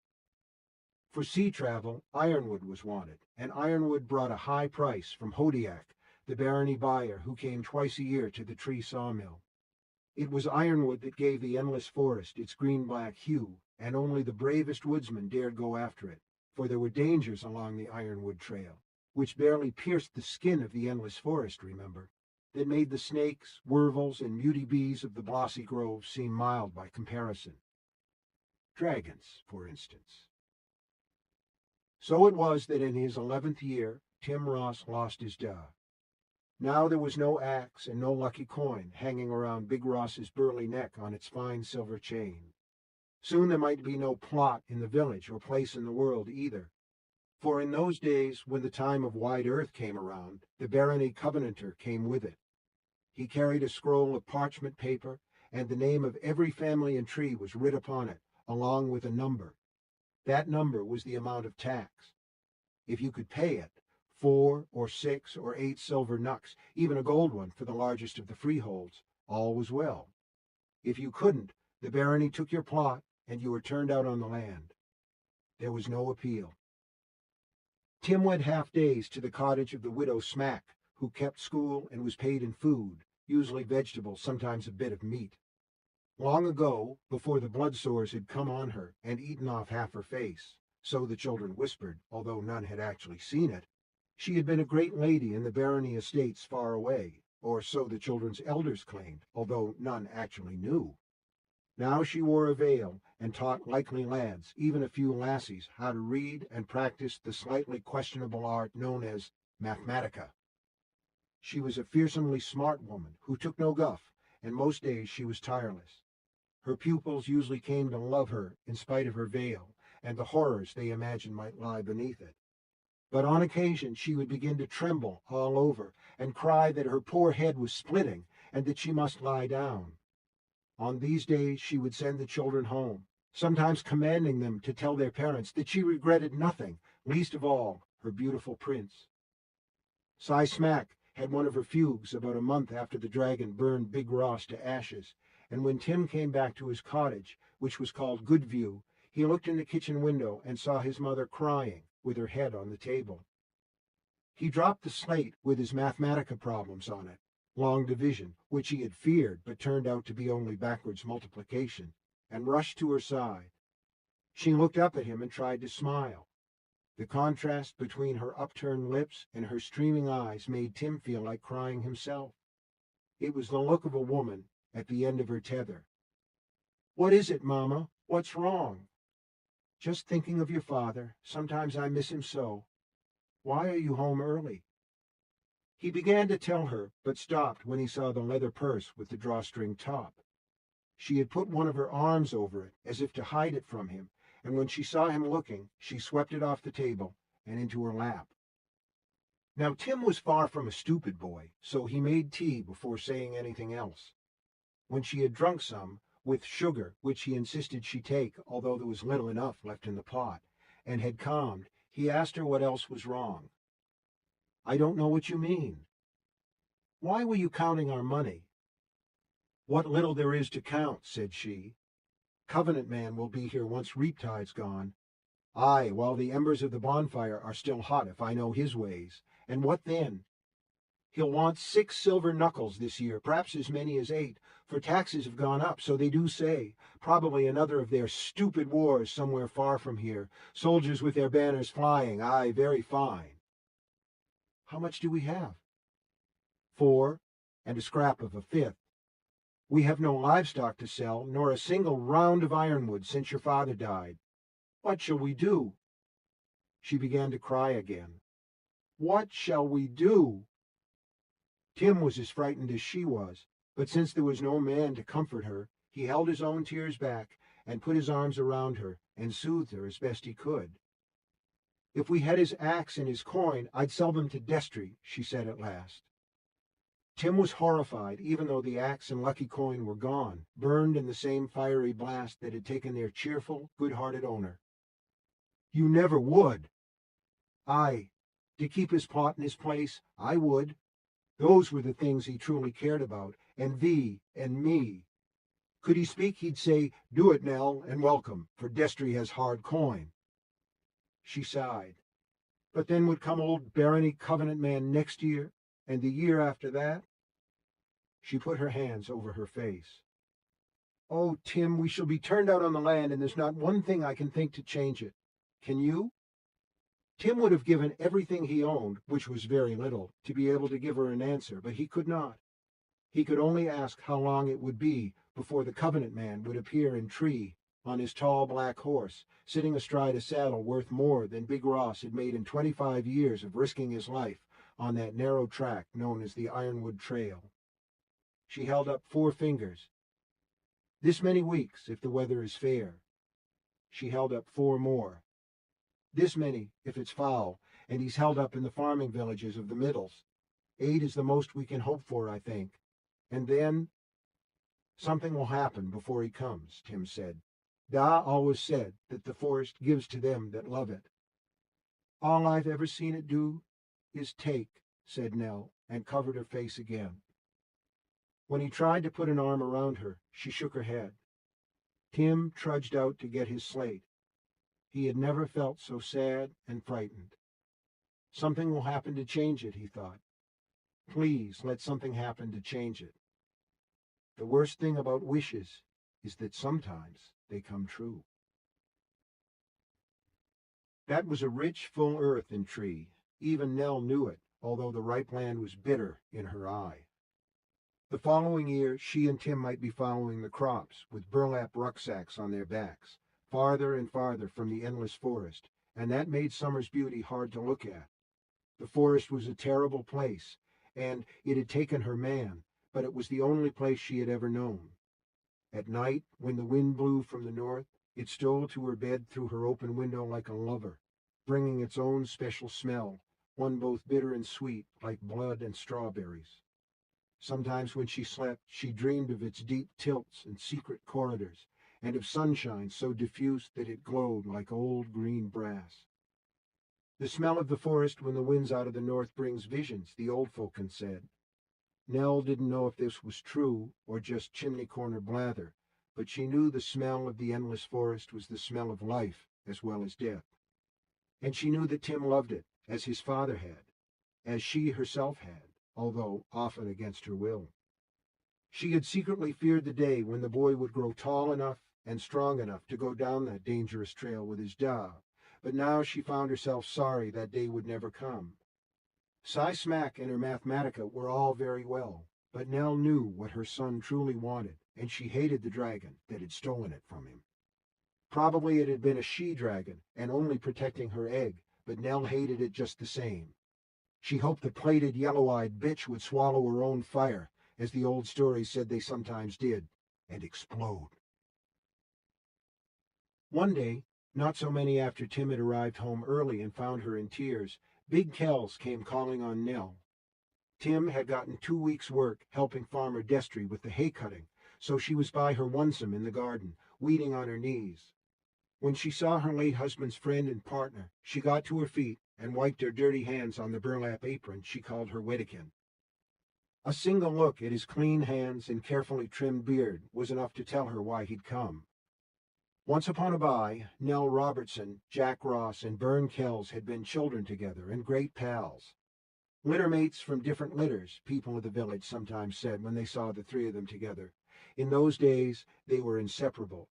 For sea travel, ironwood was wanted, and ironwood brought a high price from Hodiak, the barony buyer who came twice a year to the Tree sawmill. It was ironwood that gave the endless forest its green-black hue, and only the bravest woodsman dared go after it, for there were dangers along the ironwood trail, which barely pierced the skin of the endless forest, remember, that made the snakes, wervils, and muty bees of the Blossy Grove seem mild by comparison. Dragons, for instance. So it was that in his 11th year, Tim Ross lost his jaw. Now there was no axe and no lucky coin hanging around Big Ross's burly neck on its fine silver chain. Soon there might be no plot in the village or place in the world either. For in those days, when the time of wide earth came around, the barony covenanter came with it. He carried a scroll of parchment paper, and the name of every family and tree was writ upon it, along with a number. That number was the amount of tax. If you could pay it, 4 or 6 or 8 silver nucks, even a gold one for the largest of the freeholds, all was well. If you couldn't, the barony took your plot, and you were turned out on the land. There was no appeal. Tim went half-days to the cottage of the widow Smack, who kept school and was paid in food, usually vegetables, sometimes a bit of meat. Long ago, before the blood sores had come on her and eaten off half her face, so the children whispered, although none had actually seen it, she had been a great lady in the barony estates far away, or so the children's elders claimed, although none actually knew. Now she wore a veil and taught likely lads, even a few lassies, how to read and practice the slightly questionable art known as mathematica. She was a fearsomely smart woman who took no guff, and most days she was tireless. Her pupils usually came to love her in spite of her veil and the horrors they imagined might lie beneath it. But on occasion she would begin to tremble all over and cry that her poor head was splitting and that she must lie down. On these days she would send the children home, sometimes commanding them to tell their parents that she regretted nothing, least of all her beautiful prince. Cy Smack had one of her fugues about a month after the dragon burned Big Ross to ashes, and when Tim came back to his cottage, which was called Goodview, he looked in the kitchen window and saw his mother crying with her head on the table. He dropped the slate with his Mathematica problems on it, long division, which he had feared but turned out to be only backwards multiplication, and rushed to her side. She looked up at him and tried to smile. The contrast between her upturned lips and her streaming eyes made Tim feel like crying himself. It was the look of a woman at the end of her tether. "What is it, Mama? What's wrong?" "Just thinking of your father. Sometimes I miss him so. Why are you home early?" He began to tell her, but stopped when he saw the leather purse with the drawstring top. She had put one of her arms over it, as if to hide it from him, and when she saw him looking, she swept it off the table and into her lap. Now Tim was far from a stupid boy, so he made tea before saying anything else. When she had drunk some, with sugar, which he insisted she take, although there was little enough left in the pot, and had calmed, he asked her what else was wrong. "I don't know what you mean." "Why were you counting our money?" "What little there is to count," said she. "Covenant man will be here once Reaptide's gone. Aye, while the embers of the bonfire are still hot, if I know his ways. And what then? He'll want 6 silver knuckles this year, perhaps as many as 8, for taxes have gone up, so they do say. Probably another of their stupid wars somewhere far from here, soldiers with their banners flying, aye, very fine." "How much do we have?" 4, and a scrap of a 5th. We have no livestock to sell, nor a single round of ironwood since your father died. What shall we do?" She began to cry again. "What shall we do?" Tim was as frightened as she was, but since there was no man to comfort her, he held his own tears back and put his arms around her and soothed her as best he could. "If we had his axe and his coin, I'd sell them to Destry," she said at last. Tim was horrified, even though the axe and lucky coin were gone, burned in the same fiery blast that had taken their cheerful, good-hearted owner. "You never would." "Aye, to keep his plot in his place, I would. Those were the things he truly cared about, and thee and me. Could he speak, he'd say, 'Do it, Nell, and welcome, for Destry has hard coin.'" She sighed. "But then would come old Barony Covenant man next year, and the year after that." She put her hands over her face. "Oh, Tim, we shall be turned out on the land, and there's not one thing I can think to change it. Can you?" Tim would have given everything he owned, which was very little, to be able to give her an answer, but he could not. He could only ask how long it would be before the Covenant man would appear in Tree on his tall black horse, sitting astride a saddle worth more than Big Ross had made in 25 years of risking his life on that narrow track known as the Ironwood Trail. She held up 4 fingers. "This many weeks, if the weather is fair." She held up 4 more. "This many, if it's foul, and he's held up in the farming villages of the Middles. 8 is the most we can hope for, I think. And then—" "Something will happen before he comes," Tim said. "Da always said that the forest gives to them that love it." "All I've ever seen it do is take," said Nell, and covered her face again. When he tried to put an arm around her, she shook her head. Tim trudged out to get his slate. He had never felt so sad and frightened. Something will happen to change it, he thought. Please let something happen to change it. The worst thing about wishes is that sometimes they come true. That was a rich, full earth in Tree. Even Nell knew it, although the ripe land was bitter in her eye. The following year, she and Tim might be following the crops, with burlap rucksacks on their backs, farther and farther from the endless forest, and that made summer's beauty hard to look at. The forest was a terrible place, and it had taken her man, but it was the only place she had ever known. At night, when the wind blew from the north, it stole to her bed through her open window like a lover, bringing its own special smell, one both bitter and sweet, like blood and strawberries. Sometimes when she slept, she dreamed of its deep tilts and secret corridors, and of sunshine so diffuse that it glowed like old green brass. The smell of the forest when the wind's out of the north brings visions, the old folk had said. Nell didn't know if this was true or just chimney-corner blather, but she knew the smell of the endless forest was the smell of life as well as death. And she knew that Tim loved it, as his father had, as she herself had, although often against her will. She had secretly feared the day when the boy would grow tall enough and strong enough to go down that dangerous trail with his da, but now she found herself sorry that day would never come. Cy Smack and her Mathematica were all very well, but Nell knew what her son truly wanted, and she hated the dragon that had stolen it from him. Probably it had been a she-dragon and only protecting her egg, but Nell hated it just the same. She hoped the plated, yellow-eyed bitch would swallow her own fire, as the old stories said they sometimes did, and explode. One day, not so many after Tim had arrived home early and found her in tears, Big Kells came calling on Nell. Tim had gotten 2 weeks' work helping Farmer Destry with the hay cutting, so she was by her onesome in the garden, weeding on her knees. When she saw her late husband's friend and partner, she got to her feet and wiped her dirty hands on the burlap apron she called her wettikin. A single look at his clean hands and carefully trimmed beard was enough to tell her why he'd come. Once upon a by, Nell Robertson, Jack Ross, and Bern Kells had been children together and great pals. Litter mates from different litters, people of the village sometimes said when they saw the three of them together. In those days, they were inseparable.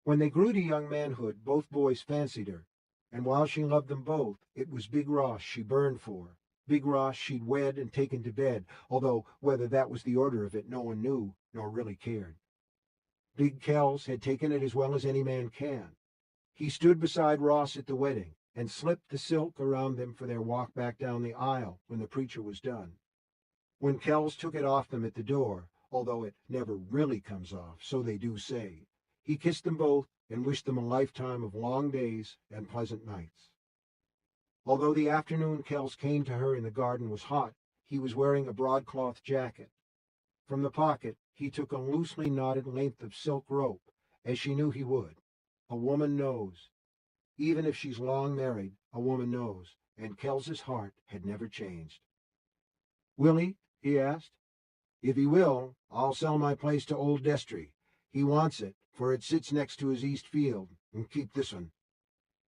When they grew to young manhood, both boys fancied her, and while she loved them both, it was Big Ross she burned for. Big Ross she'd wed and taken to bed, although whether that was the order of it no one knew, nor really cared. Big Kells had taken it as well as any man can. He stood beside Ross at the wedding and slipped the silk around them for their walk back down the aisle when the preacher was done. When Kells took it off them at the door, although it never really comes off, so they do say, he kissed them both and wished them a lifetime of long days and pleasant nights. Although the afternoon Kells came to her in the garden was hot, he was wearing a broadcloth jacket. From the pocket, he took a loosely knotted length of silk rope, as she knew he would. A woman knows. Even if she's long married, a woman knows, and Kells's heart had never changed. "Will he?" he asked. "If he will, I'll sell my place to old Destry. He wants it, for it sits next to his east field, and keep this one.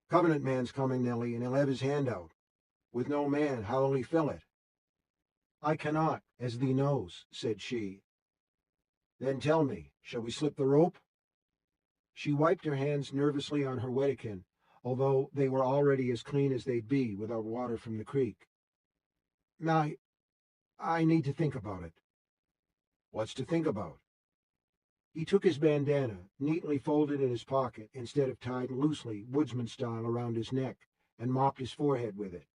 Covenant man's coming, Nellie, and he'll have his hand out. With no man, how'll he fill it?" "I cannot, as thee knows," said she. "Then tell me, shall we slip the rope?" She wiped her hands nervously on her wettikin, although they were already as clean as they'd be without water from the creek. I need to think about it." "What's to think about?" He took his bandana, neatly folded in his pocket instead of tied loosely, woodsman style, around his neck, and mopped his forehead with it.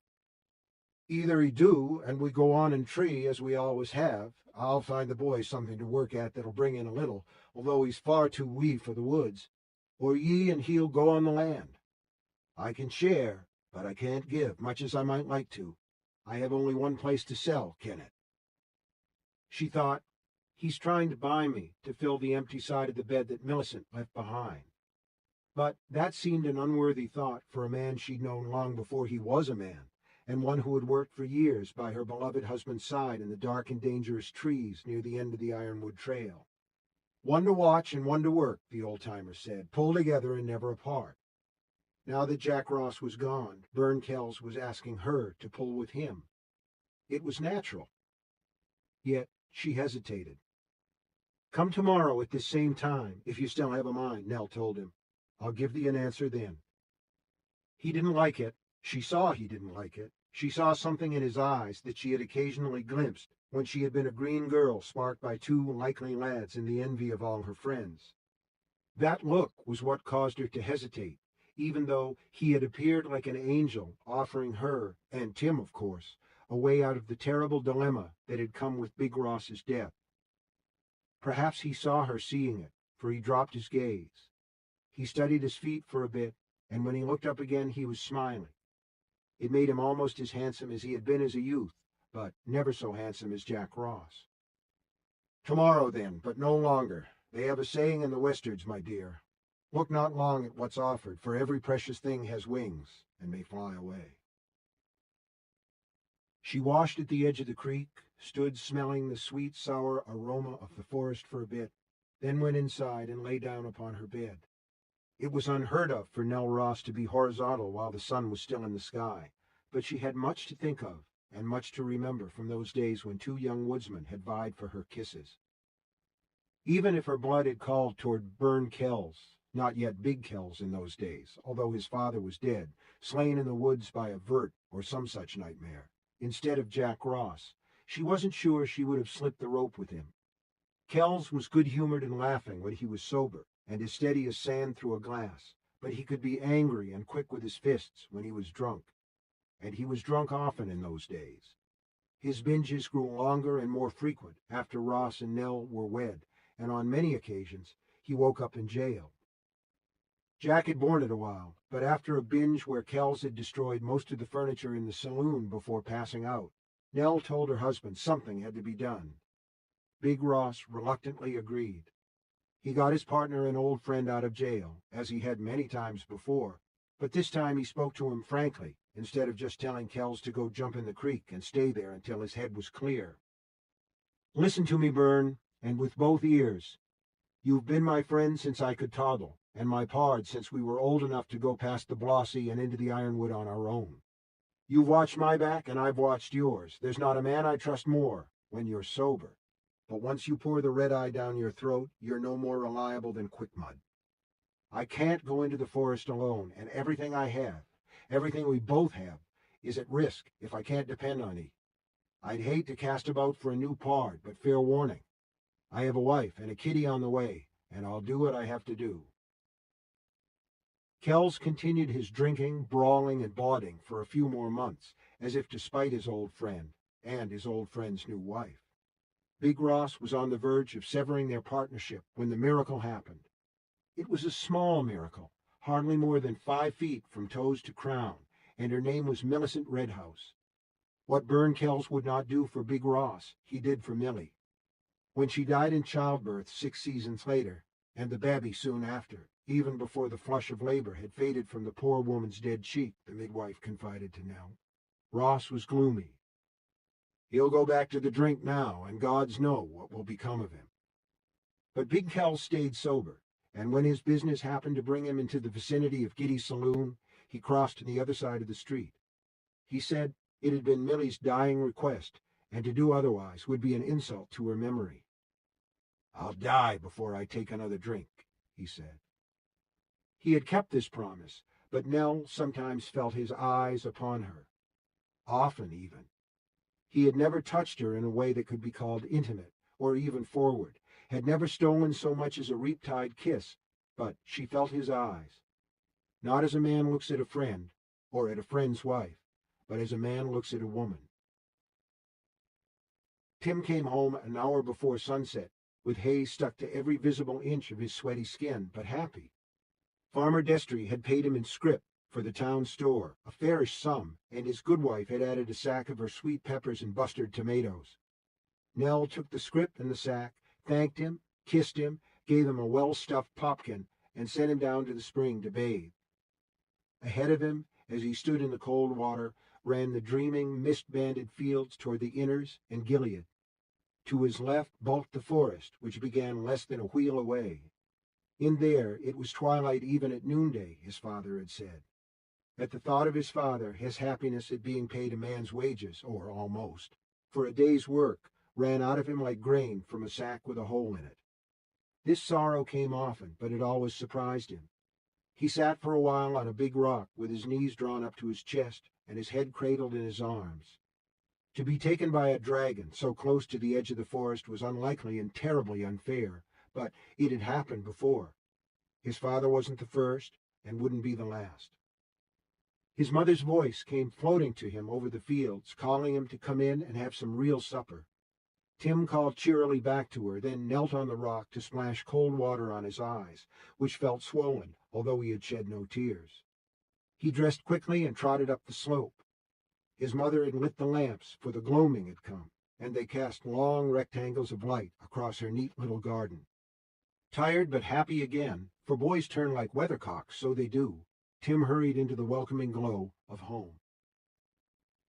"Either he do, and we go on in tree as we always have. I'll find the boy something to work at that'll bring in a little, although he's far too wee for the woods. Or ye and he'll go on the land. I can share, but I can't give, much as I might like to. I have only one place to sell, can it?" She thought, he's trying to buy me to fill the empty side of the bed that Millicent left behind. But that seemed an unworthy thought for a man she'd known long before he was a man, and one who had worked for years by her beloved husband's side in the dark and dangerous trees near the end of the Ironwood Trail. One to watch and one to work, the old-timer said, pull together and never apart. Now that Jack Ross was gone, Bern Kells was asking her to pull with him. It was natural. Yet she hesitated. "Come tomorrow at this same time, if you still have a mind," Nell told him. "I'll give thee an answer then." He didn't like it. She saw he didn't like it. She saw something in his eyes that she had occasionally glimpsed when she had been a green girl sparked by 2 likely lads in the envy of all her friends. That look was what caused her to hesitate, even though he had appeared like an angel offering her, and Tim of course, a way out of the terrible dilemma that had come with Big Ross's death. Perhaps he saw her seeing it, for he dropped his gaze. He studied his feet for a bit, and when he looked up again he was smiling. It made him almost as handsome as he had been as a youth, but never so handsome as Jack Ross. "Tomorrow then, but no longer. They have a saying in the Westerns, my dear. Look not long at what's offered, for every precious thing has wings and may fly away. She washed at the edge of the creek, stood smelling the sweet, sour aroma of the forest for a bit, then went inside and lay down upon her bed. It was unheard of for Nell Ross to be horizontal while the sun was still in the sky, but she had much to think of and much to remember from those days when two young woodsmen had vied for her kisses. Even if her blood had called toward Bern Kells, not yet Big Kells in those days, although his father was dead, slain in the woods by a vert or some such nightmare, instead of Jack Ross, she wasn't sure she would have slipped the rope with him. Kells was good-humored and laughing when he was sober, and as steady as sand through a glass, but he could be angry and quick with his fists when he was drunk. And he was drunk often in those days. His binges grew longer and more frequent after Ross and Nell were wed, and on many occasions he woke up in jail. Jack had borne it a while, but after a binge where Kells had destroyed most of the furniture in the saloon before passing out, Nell told her husband something had to be done. Big Ross reluctantly agreed. He got his partner and old friend out of jail, as he had many times before, but this time he spoke to him frankly, instead of just telling Kells to go jump in the creek and stay there until his head was clear. "Listen to me, Bern, and with both ears. You've been my friend since I could toddle, and my pard since we were old enough to go past the Blossy and into the Ironwood on our own. You've watched my back, and I've watched yours. There's not a man I trust more when you're sober. But once you pour the red-eye down your throat, you're no more reliable than Quickmud. I can't go into the forest alone, and everything I have, everything we both have, is at risk if I can't depend on ye. I'd hate to cast about for a new pard, but fair warning. I have a wife and a kitty on the way, and I'll do what I have to do." Kells continued his drinking, brawling, and bawding for a few more months, as if to spite his old friend and his old friend's new wife. Big Ross was on the verge of severing their partnership when the miracle happened. It was a small miracle, hardly more than 5 feet from toes to crown, and her name was Millicent Redhouse. What Bern Kells would not do for Big Ross, he did for Millie. When she died in childbirth 6 seasons later, and the babby soon after, even before the flush of labor had faded from the poor woman's dead cheek, the midwife confided to Nell, Ross was gloomy. "He'll go back to the drink now, and gods know what will become of him." But Big Kells stayed sober, and when his business happened to bring him into the vicinity of Giddy's saloon, he crossed to the other side of the street. He said it had been Millie's dying request, and to do otherwise would be an insult to her memory. "I'll die before I take another drink," he said. He had kept this promise, but Nell sometimes felt his eyes upon her. Often, even. He had never touched her in a way that could be called intimate, or even forward, had never stolen so much as a reap-tide kiss, but she felt his eyes. Not as a man looks at a friend, or at a friend's wife, but as a man looks at a woman. Tim came home an hour before sunset, with hay stuck to every visible inch of his sweaty skin, but happy. Farmer Destry had paid him in scrip for the town store, a fairish sum, and his goodwife had added a sack of her sweet peppers and bustard tomatoes. Nell took the scrip and the sack, thanked him, kissed him, gave him a well-stuffed popkin, and sent him down to the spring to bathe. Ahead of him, as he stood in the cold water, ran the dreaming, mist-banded fields toward the Inners and Gilead. To his left bulked the forest, which began less than a wheel away. In there it was twilight even at noonday, his father had said. At the thought of his father, his happiness at being paid a man's wages, or almost, for a day's work, ran out of him like grain from a sack with a hole in it. This sorrow came often, but it always surprised him. He sat for a while on a big rock with his knees drawn up to his chest and his head cradled in his arms. To be taken by a dragon so close to the edge of the forest was unlikely and terribly unfair, but it had happened before. His father wasn't the first and wouldn't be the last. His mother's voice came floating to him over the fields, calling him to come in and have some real supper. Tim called cheerily back to her, then knelt on the rock to splash cold water on his eyes, which felt swollen, although he had shed no tears. He dressed quickly and trotted up the slope. His mother had lit the lamps, for the gloaming had come, and they cast long rectangles of light across her neat little garden. Tired but happy again, For boys turn like weathercocks, so they do. Tim hurried into the welcoming glow of home.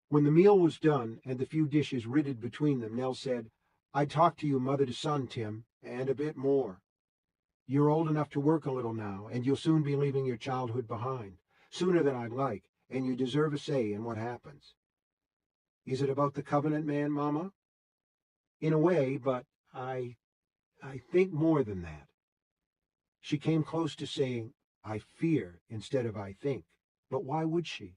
When the meal was done and the few dishes ridded between them, Nell said, "I'd talk to you mother to son, Tim, and a bit more. You're old enough to work a little now, and you'll soon be leaving your childhood behind, sooner than I'd like, and you deserve a say in what happens." "Is it about the Covenant man, Mama?" "In a way, but I think more than that." She came close to saying, "I fear," instead of "I think." But why would she?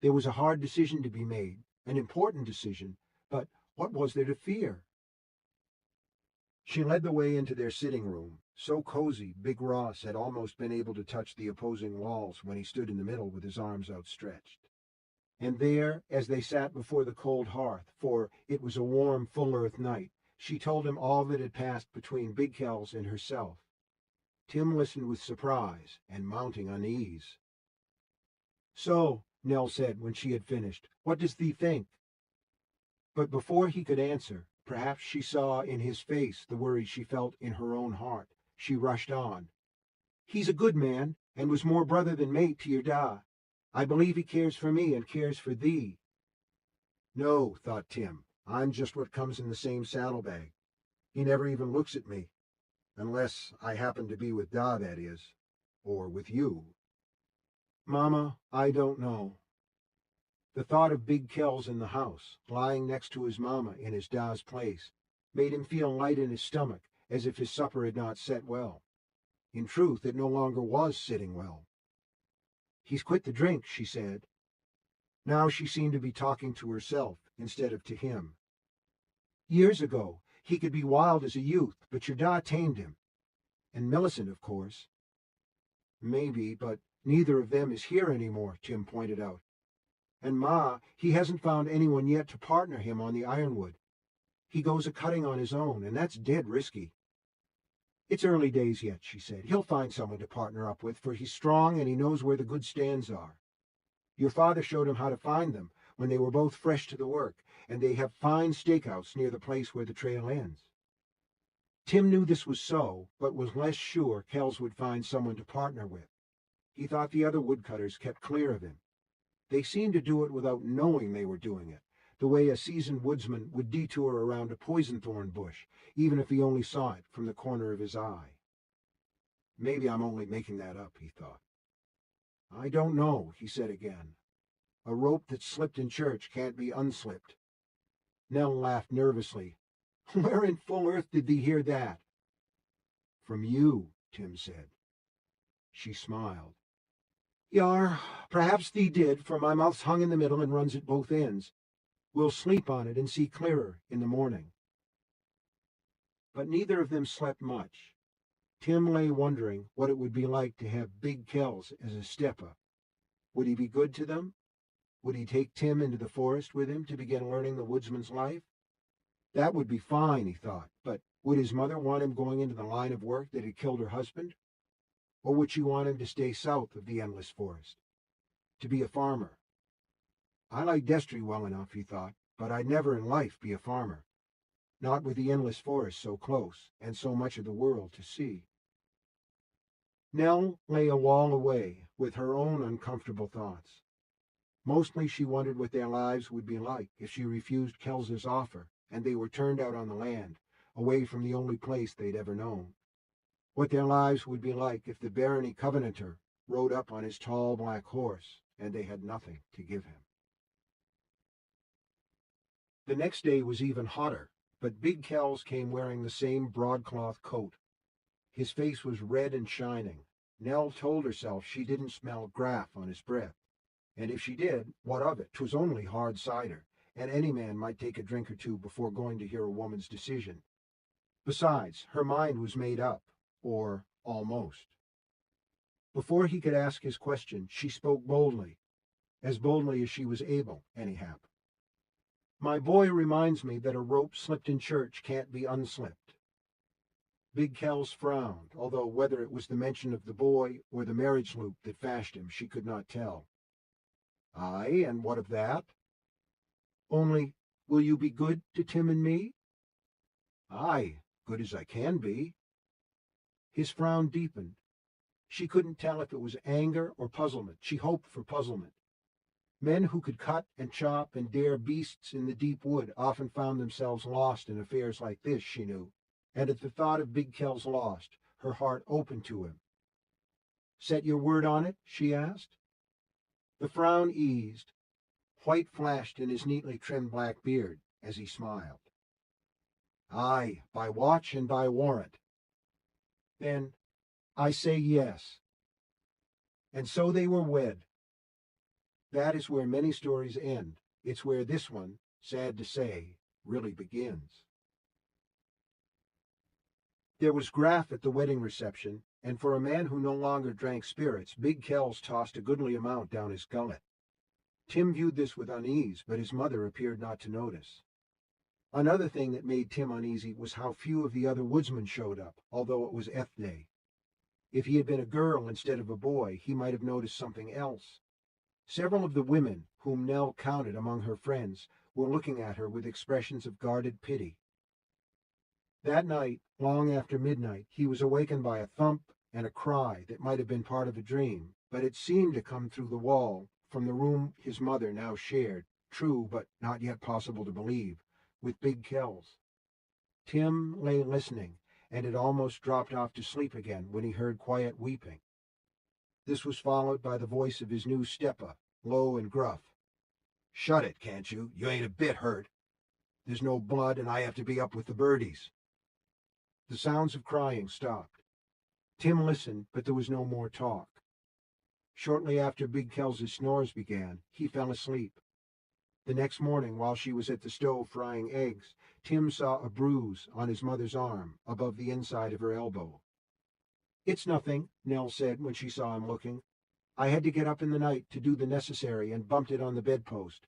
There was a hard decision to be made, an important decision, but what was there to fear? She led the way into their sitting room, so cozy Big Ross had almost been able to touch the opposing walls when he stood in the middle with his arms outstretched. And there, as they sat before the cold hearth, for it was a warm, full earth night, she told him all that had passed between Big Kells and herself. Tim listened with surprise and mounting unease. "So," Nell said when she had finished, "what does thee think?" But before he could answer, perhaps she saw in his face the worry she felt in her own heart. She rushed on. "He's a good man, and was more brother than mate to your da. I believe he cares for me and cares for thee." No, thought Tim, I'm just what comes in the same saddlebag. He never even looks at me. Unless I happen to be with Da, that is. Or with you. Mama, I don't know. The thought of Big Kells in the house, lying next to his mama in his Da's place, made him feel light in his stomach, as if his supper had not set well. In truth, it no longer was sitting well. "He's quit the drink," she said. Now she seemed to be talking to herself instead of to him. "Years ago, he could be wild as a youth, but your Da tamed him. And Millicent, of course." "Maybe, but neither of them is here anymore," Tim pointed out. "And Ma, he hasn't found anyone yet to partner him on the ironwood. He goes a-cutting on his own, and that's dead risky." "It's early days yet," she said. "He'll find someone to partner up with, for he's strong and he knows where the good stands are. Your father showed him how to find them when they were both fresh to the work, and they have fine stakeouts near the place where the trail ends." Tim knew this was so, but was less sure Kells would find someone to partner with. He thought the other woodcutters kept clear of him. They seemed to do it without knowing they were doing it, the way a seasoned woodsman would detour around a poison-thorn bush, even if he only saw it from the corner of his eye. "Maybe I'm only making that up," he thought. "I don't know," he said again. "A rope that's slipped in church can't be unslipped." Nell laughed nervously. "Where in full earth did thee hear that?" "From you," Tim said. She smiled. "Yar, perhaps thee did, for my mouth's hung in the middle and runs at both ends. We'll sleep on it and see clearer in the morning." But neither of them slept much. Tim lay wondering what it would be like to have Big Kells as a stepper. Would he be good to them? Would he take Tim into the forest with him to begin learning the woodsman's life? That would be fine, he thought, but would his mother want him going into the line of work that had killed her husband? Or would she want him to stay south of the endless forest? To be a farmer? I like Destry well enough, he thought, but I'd never in life be a farmer. Not with the endless forest so close, and so much of the world to see. Nell lay a wall away, with her own uncomfortable thoughts. Mostly she wondered what their lives would be like if she refused Kells's offer, and they were turned out on the land, away from the only place they'd ever known. What their lives would be like if the barony Covenanter rode up on his tall black horse, and they had nothing to give him. The next day was even hotter, but Big Kells came wearing the same broadcloth coat. His face was red and shining. Nell told herself she didn't smell graff on his breath. And if she did, what of it? 'Twas only hard cider, and any man might take a drink or two before going to hear a woman's decision. Besides, her mind was made up, or almost. Before he could ask his question, she spoke boldly, as boldly as she was able, anyhow. "My boy reminds me that a rope slipped in church can't be unslipped." Big Kells frowned, although whether it was the mention of the boy or the marriage loop that fashed him, she could not tell. "Aye, and what of that?" "Only, will you be good to Tim and me?" "Aye, good as I can be." His frown deepened. She couldn't tell if it was anger or puzzlement. She hoped for puzzlement. Men who could cut and chop and dare beasts in the deep wood often found themselves lost in affairs like this, she knew, and at the thought of Big Kel's lost, her heart opened to him. "Set your word on it?" she asked. The frown eased. White flashed in his neatly trimmed black beard as he smiled. "Aye, by watch and by warrant." "Then I say yes." And so they were wed. That is where many stories end. It's where this one, sad to say, really begins. There was graff at the wedding reception, and for a man who no longer drank spirits, Big Kells tossed a goodly amount down his gullet. Tim viewed this with unease, but his mother appeared not to notice. Another thing that made Tim uneasy was how few of the other woodsmen showed up, although it was Eth Day. If he had been a girl instead of a boy, he might have noticed something else. Several of the women, whom Nell counted among her friends, were looking at her with expressions of guarded pity. That night, long after midnight, he was awakened by a thump and a cry that might have been part of a dream, but it seemed to come through the wall from the room his mother now shared, true but not yet possible to believe, with Big Kells. Tim lay listening, and had almost dropped off to sleep again when he heard quiet weeping. This was followed by the voice of his new steppa, low and gruff. "Shut it, can't you? You ain't a bit hurt. There's no blood, and I have to be up with the birdies." The sounds of crying stopped. Tim listened, but there was no more talk. Shortly after Big Kels's snores began, he fell asleep. The next morning, while she was at the stove frying eggs, Tim saw a bruise on his mother's arm, above the inside of her elbow. "It's nothing," Nell said when she saw him looking. "I had to get up in the night to do the necessary and bumped it on the bedpost.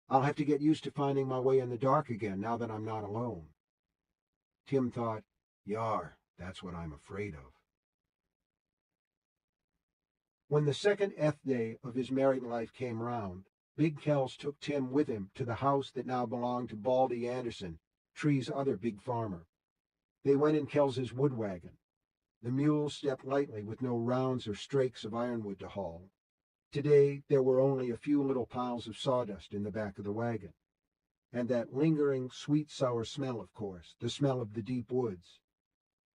I'll have to get used to finding my way in the dark again now that I'm not alone." Tim thought, "Yar, that's what I'm afraid of." When the second Eth Day of his married life came round, Big Kells took Tim with him to the house that now belonged to Baldy Anderson, Tree's other big farmer. They went in Kels's wood wagon. The mules stepped lightly with no rounds or strakes of ironwood to haul. Today there were only a few little piles of sawdust in the back of the wagon. And that lingering, sweet, sour smell, of course, the smell of the deep woods.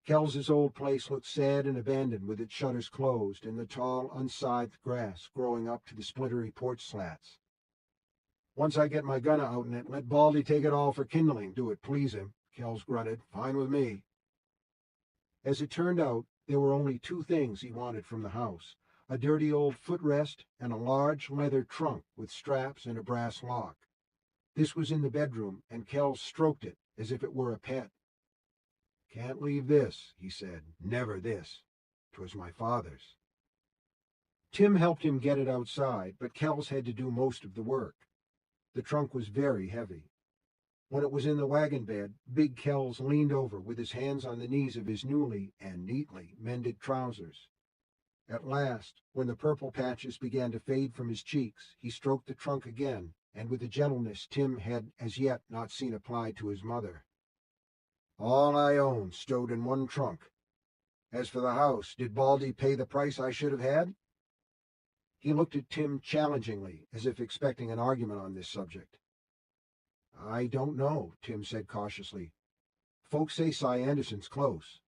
Kels's old place looked sad and abandoned with its shutters closed and the tall, unscythed grass growing up to the splintery porch slats. "Once I get my gun out in it, let Baldy take it all for kindling, do it please him," Kells grunted. "Fine with me." As it turned out, there were only two things he wanted from the house: a dirty old footrest and a large leather trunk with straps and a brass lock. This was in the bedroom, and Kells stroked it as if it were a pet. "Can't leave this," he said. "Never this. 'Twas my father's." Tim helped him get it outside, but Kells had to do most of the work. The trunk was very heavy. When it was in the wagon bed, Big Kells leaned over with his hands on the knees of his newly and neatly mended trousers. At last, when the purple patches began to fade from his cheeks, he stroked the trunk again, and with a gentleness Tim had as yet not seen applied to his mother. "All I own stowed in one trunk. As for the house, did Baldy pay the price I should have had?" He looked at Tim challengingly, as if expecting an argument on this subject. "I don't know," Tim said cautiously. "Folks say Cy Anderson's close."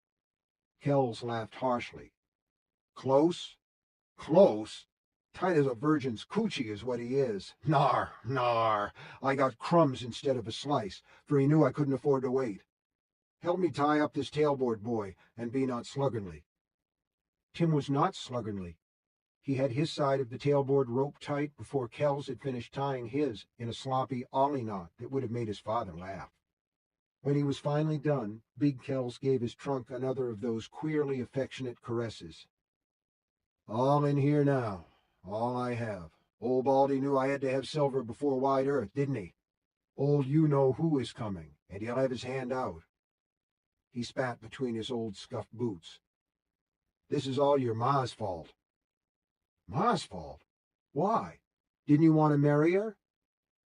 Kells laughed harshly. "Close? Close? Tight as a virgin's coochie is what he is. Nar, nar! I got crumbs instead of a slice, for he knew I couldn't afford to wait. Help me tie up this tailboard, boy, and be not sluggardly." Tim was not sluggardly. He had his side of the tailboard roped tight before Kells had finished tying his in a sloppy ollie knot that would have made his father laugh. When he was finally done, Big Kells gave his trunk another of those queerly affectionate caresses. "All in here now. All I have. Old Baldy knew I had to have silver before wide earth, didn't he? Old you-know-who is coming, and he'll have his hand out." He spat between his old scuffed boots. "This is all your ma's fault." "Ma's fault? Why? Didn't you want to marry her?"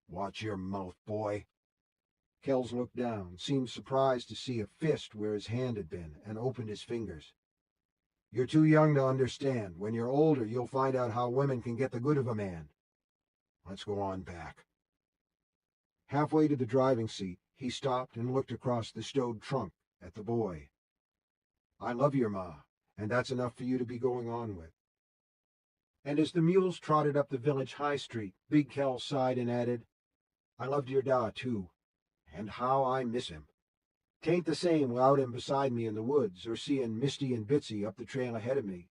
"Watch your mouth, boy." Kells looked down, seemed surprised to see a fist where his hand had been, and opened his fingers. You're too young to understand. When you're older, you'll find out how women can get the good of a man. Let's go on back." Halfway to the driving seat, he stopped and looked across the stowed trunk at the boy. "I love your ma, and that's enough for you to be going on with." And as the mules trotted up the village high street, Big Kel sighed and added, "I loved your da, too, and how I miss him. 'Tain't the same without him beside me in the woods, or seeing Misty and Bitsy up the trail ahead of me."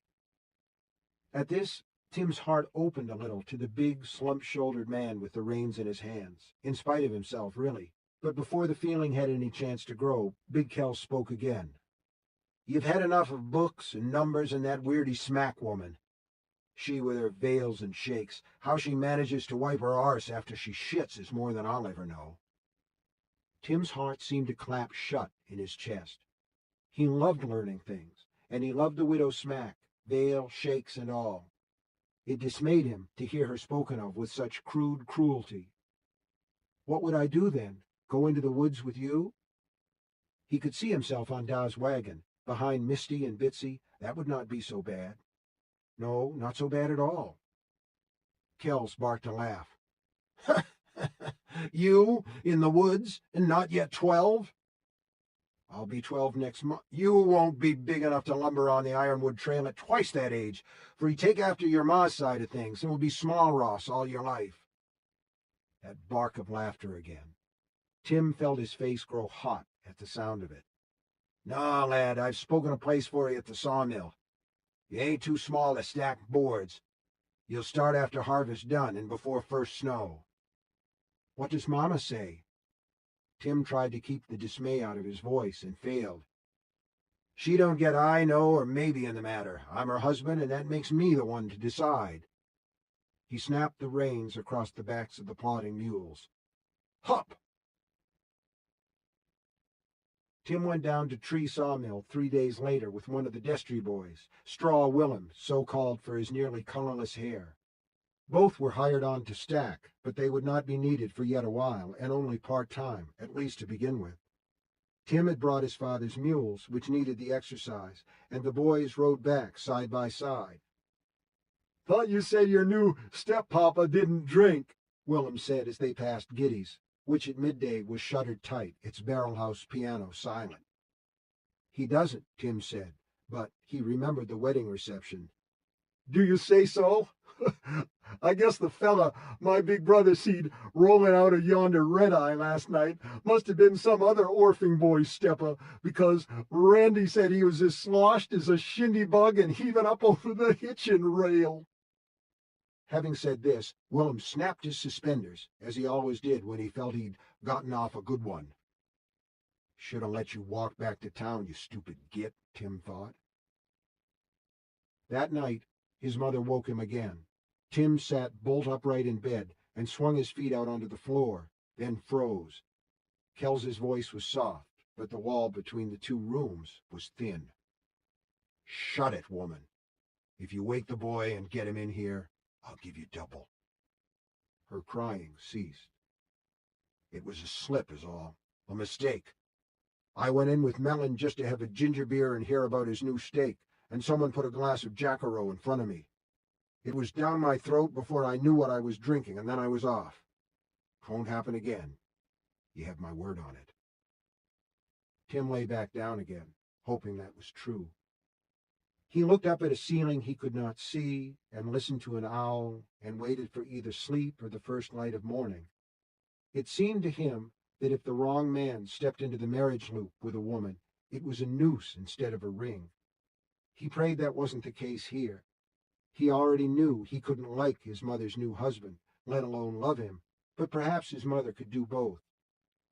At this, Tim's heart opened a little to the big, slump-shouldered man with the reins in his hands, in spite of himself, really. But before the feeling had any chance to grow, Big Kel spoke again. "You've had enough of books and numbers and that weirdy smack woman. She with her veils and shakes. How she manages to wipe her arse after she shits is more than I'll ever know." Tim's heart seemed to clap shut in his chest. He loved learning things, and he loved the widow Smack, veil, shakes, and all. It dismayed him to hear her spoken of with such crude cruelty. "What would I do then? Go into the woods with you?" He could see himself on Da's wagon, behind Misty and Bitsy. That would not be so bad. No, not so bad at all. Kells barked a laugh. "You, in the woods, and not yet 12? I'll be 12 next month. You won't be big enough to lumber on the Ironwood Trail at twice that age, for you take after your ma's side of things, and will be small Ross all your life." That bark of laughter again. Tim felt his face grow hot at the sound of it. "No, lad, I've spoken a place for you at the sawmill. You ain't too small to stack boards. You'll start after harvest done and before first snow." "What does Mama say?" Tim tried to keep the dismay out of his voice and failed. "She don't get I know or maybe in the matter. I'm her husband, and that makes me the one to decide." He snapped the reins across the backs of the plodding mules. "Hup!" Tim went down to Tree Sawmill 3 days later with one of the Destry boys, Straw Willem, so called for his nearly colorless hair. Both were hired on to stack, but they would not be needed for yet a while, and only part-time, at least to begin with. Tim had brought his father's mules, which needed the exercise, and the boys rode back side by side. "Thought you said your new step-papa didn't drink," Willem said as they passed Giddy's, which at midday was shuttered tight, its barrel-house piano silent. "He doesn't," Tim said, but he remembered the wedding reception. "Do you say so? I guess the fella my big brother seed rolling out of yonder red-eye last night must have been some other orphan boy's stepper, because Randy said he was as sloshed as a shindy bug and heaving up over the hitchin' rail." Having said this, Willem snapped his suspenders, as he always did when he felt he'd gotten off a good one. "Should have let you walk back to town, you stupid git," Tim thought. That night, his mother woke him again. Tim sat bolt upright in bed and swung his feet out onto the floor, then froze. Kells's voice was soft, but the wall between the two rooms was thin. "Shut it, woman. If you wake the boy and get him in here, I'll give you double." Her crying ceased. "It was a slip is all. A mistake. I went in with Mellon just to have a ginger beer and hear about his new steak, and someone put a glass of Jackaro in front of me. It was down my throat before I knew what I was drinking, and then I was off. Won't happen again. You have my word on it." Tim lay back down again, hoping that was true. He looked up at a ceiling he could not see, and listened to an owl, and waited for either sleep or the first light of morning. It seemed to him that if the wrong man stepped into the marriage loop with a woman, it was a noose instead of a ring. He prayed that wasn't the case here. He already knew he couldn't like his mother's new husband, let alone love him, but perhaps his mother could do both.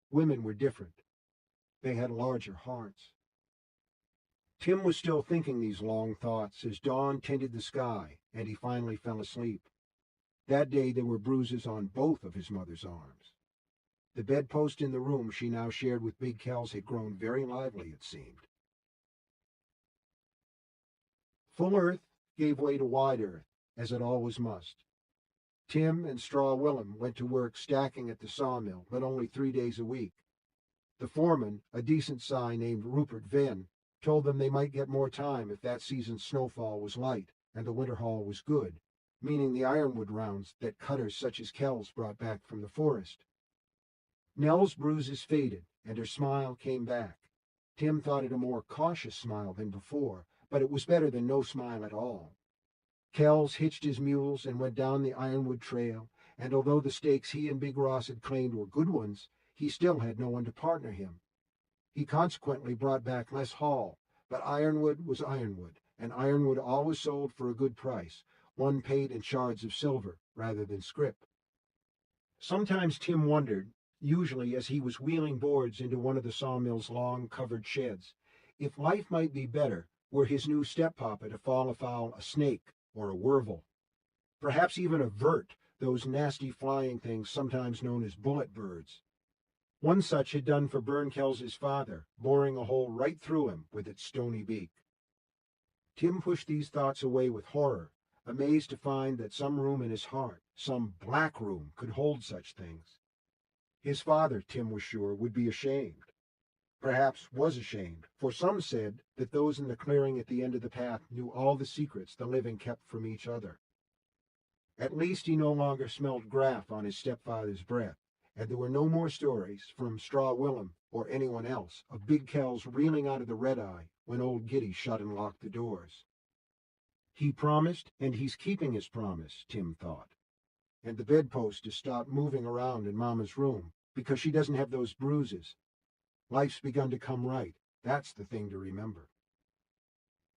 Women were different. They had larger hearts. Tim was still thinking these long thoughts as dawn tinted the sky, and he finally fell asleep. That day there were bruises on both of his mother's arms. The bedpost in the room she now shared with Big Kells had grown very lively, it seemed. Full earth gave way to wide earth, as it always must. Tim and Straw Willem went to work stacking at the sawmill, but only 3 days a week. The foreman, a decent sigh named Rupert Venn, told them they might get more time if that season's snowfall was light and the winter haul was good, meaning the ironwood rounds that cutters such as Kells brought back from the forest. Nell's bruises faded, and her smile came back. Tim thought it a more cautious smile than before, but it was better than no smile at all. Kells hitched his mules and went down the ironwood trail, and although the stakes he and Big Ross had claimed were good ones, he still had no one to partner him. He consequently brought back less haul, but ironwood was ironwood, and ironwood always sold for a good price, one paid in shards of silver rather than scrip. Sometimes Tim wondered, usually as he was wheeling boards into one of the sawmill's long covered sheds, if life might be better were his new step-papa to fall afoul a snake or a wervel, perhaps even a vert, those nasty flying things sometimes known as bullet birds. One such had done for Bernkels's father, boring a hole right through him with its stony beak. Tim pushed these thoughts away with horror, amazed to find that some room in his heart, some black room, could hold such things. His father, Tim was sure, would be ashamed. Perhaps was ashamed, for some said that those in the clearing at the end of the path knew all the secrets the living kept from each other. At least he no longer smelled graff on his stepfather's breath, and there were no more stories from Straw Willem or anyone else of Big Kells reeling out of the red-eye when old Giddy shut and locked the doors. He promised, and he's keeping his promise, Tim thought. And the bedpost has stopped moving around in Mama's room because she doesn't have those bruises. Life's begun to come right. That's the thing to remember.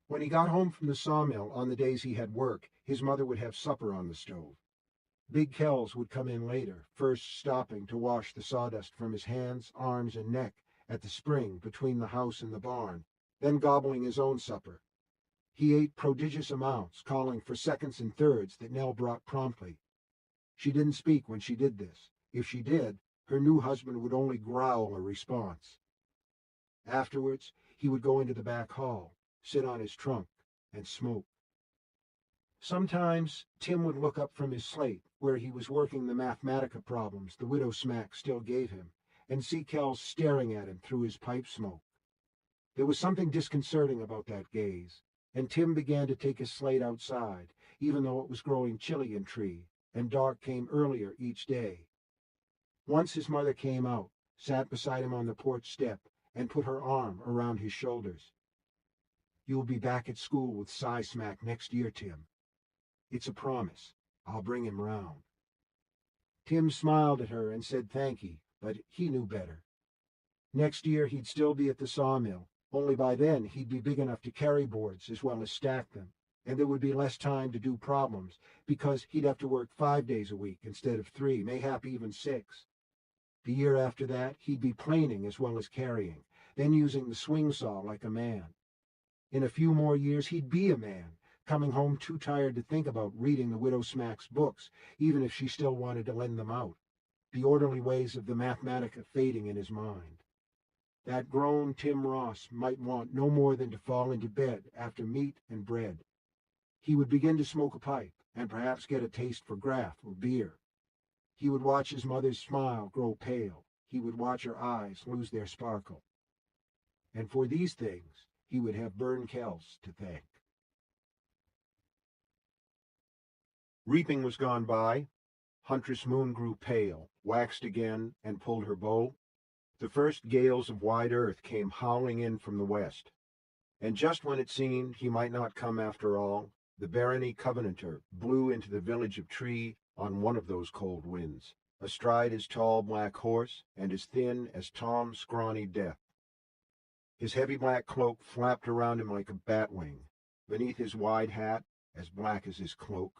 When he got home from the sawmill on the days he had work, his mother would have supper on the stove. Big Kells would come in later, first stopping to wash the sawdust from his hands, arms, and neck at the spring between the house and the barn, then gobbling his own supper. He ate prodigious amounts, calling for seconds and thirds that Nell brought promptly. She didn't speak when she did this. If she did, her new husband would only growl a response. Afterwards, he would go into the back hall, sit on his trunk, and smoke. Sometimes Tim would look up from his slate, where he was working the mathematica problems the widow Smack still gave him, and see Kells staring at him through his pipe smoke. There was something disconcerting about that gaze, and Tim began to take his slate outside, even though it was growing chilly in tree, and dark came earlier each day. Once his mother came out, sat beside him on the porch step, and put her arm around his shoulders. "You'll be back at school with Cy Smack next year, Tim. It's a promise. I'll bring him round." Tim smiled at her and said thank ye, but he knew better. Next year he'd still be at the sawmill, only by then he'd be big enough to carry boards as well as stack them, and there would be less time to do problems, because he'd have to work 5 days a week instead of 3, mayhap even 6. The year after that, he'd be planing as well as carrying, then using the swing saw like a man. In a few more years, he'd be a man, coming home too tired to think about reading the widow Smack's books, even if she still wanted to lend them out, the orderly ways of the mathematica fading in his mind. That grown Tim Ross might want no more than to fall into bed after meat and bread. He would begin to smoke a pipe, and perhaps get a taste for graff or beer. He would watch his mother's smile grow pale. He would watch her eyes lose their sparkle. And for these things, he would have Bernkels to thank. Reaping was gone by. Huntress Moon grew pale, waxed again, and pulled her bow. The first gales of wide earth came howling in from the west. And just when it seemed he might not come after all, the Barony Covenanter blew into the village of Tree on one of those cold winds, astride his tall black horse and as thin as Tom's scrawny Death. His heavy black cloak flapped around him like a batwing. Beneath his wide hat, as black as his cloak,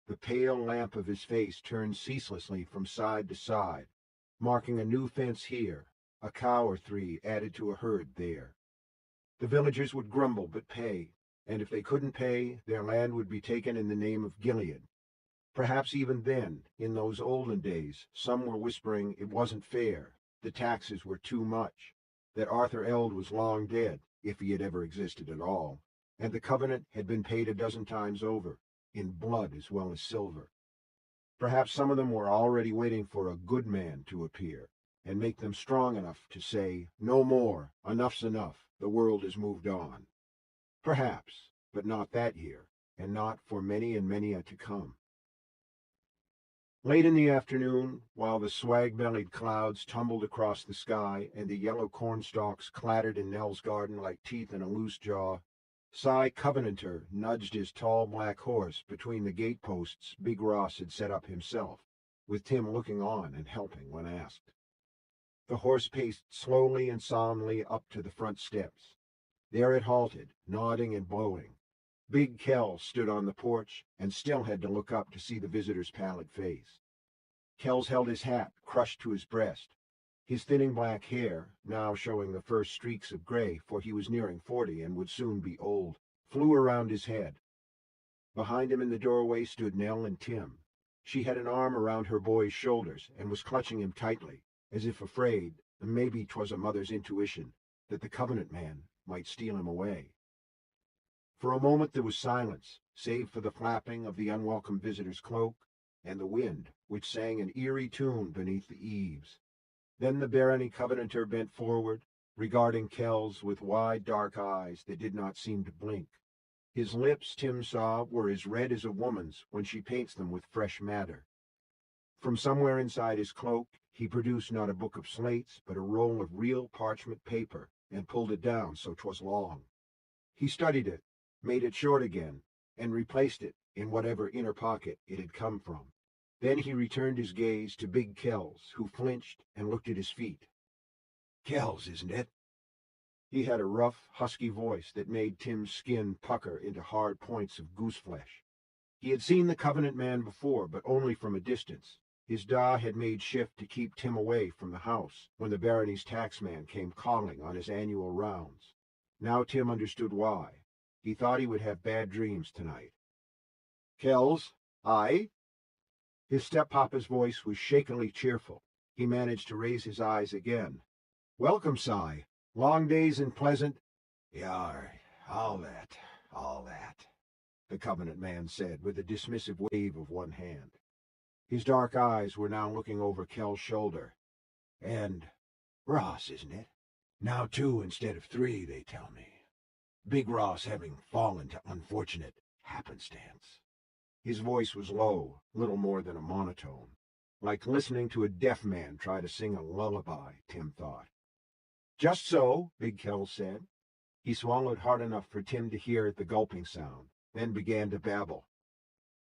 the pale lamp of his face turned ceaselessly from side to side, marking a new fence here, a cow or 3 added to a herd there. The villagers would grumble but pay, and if they couldn't pay, their land would be taken in the name of Gilead. Perhaps even then, in those olden days, some were whispering it wasn't fair, the taxes were too much, that Arthur Eld was long dead, if he had ever existed at all, and the covenant had been paid a dozen times over, in blood as well as silver. Perhaps some of them were already waiting for a good man to appear, and make them strong enough to say, "No more, enough's enough, the world has moved on. Perhaps, but not that year, and not for many and many a to come. Late in the afternoon, while the swag-bellied clouds tumbled across the sky and the yellow cornstalks clattered in Nell's garden like teeth in a loose jaw, Cy Covenanter nudged his tall black horse between the gateposts Big Ross had set up himself, with Tim looking on and helping when asked. The horse paced slowly and solemnly up to the front steps. There it halted, nodding and blowing. Big Kell stood on the porch and still had to look up to see the visitor's pallid face. Kells held his hat crushed to his breast. His thinning black hair, now showing the first streaks of gray, for he was nearing 40 and would soon be old, flew around his head. Behind him in the doorway stood Nell and Tim. She had an arm around her boy's shoulders and was clutching him tightly, as if afraid, and maybe 'twas a mother's intuition, that the Covenant man might steal him away. For a moment there was silence, save for the flapping of the unwelcome visitor's cloak and the wind, which sang an eerie tune beneath the eaves. Then the barony Covenanter bent forward, regarding Kells with wide dark eyes that did not seem to blink. His lips, Tim saw, were as red as a woman's when she paints them with fresh madder. From somewhere inside his cloak he produced not a book of slates, but a roll of real parchment paper, and pulled it down so 'twas long. He studied it, made it short again, and replaced it in whatever inner pocket it had come from. Then he returned his gaze to Big Kells, who flinched and looked at his feet. "Kells, isn't it?" He had a rough, husky voice that made Tim's skin pucker into hard points of gooseflesh. He had seen the Covenant man before, but only from a distance. His da had made shift to keep Tim away from the house when the barony's taxman came calling on his annual rounds. Now Tim understood why. He thought he would have bad dreams tonight. "Kells, aye?" His step-papa's voice was shakily cheerful. He managed to raise his eyes again. "Welcome, Cy. Long days and pleasant—" "Yar, all that, the Covenant man said, with a dismissive wave of one hand. His dark eyes were now looking over Kell's shoulder. "And Ross, isn't it? Now 2 instead of 3, they tell me. Big Ross having fallen to unfortunate happenstance." His voice was low, little more than a monotone, like listening to a deaf man try to sing a lullaby, Tim thought. "Just so," Big Kell said. He swallowed hard enough for Tim to hear the gulping sound, then began to babble.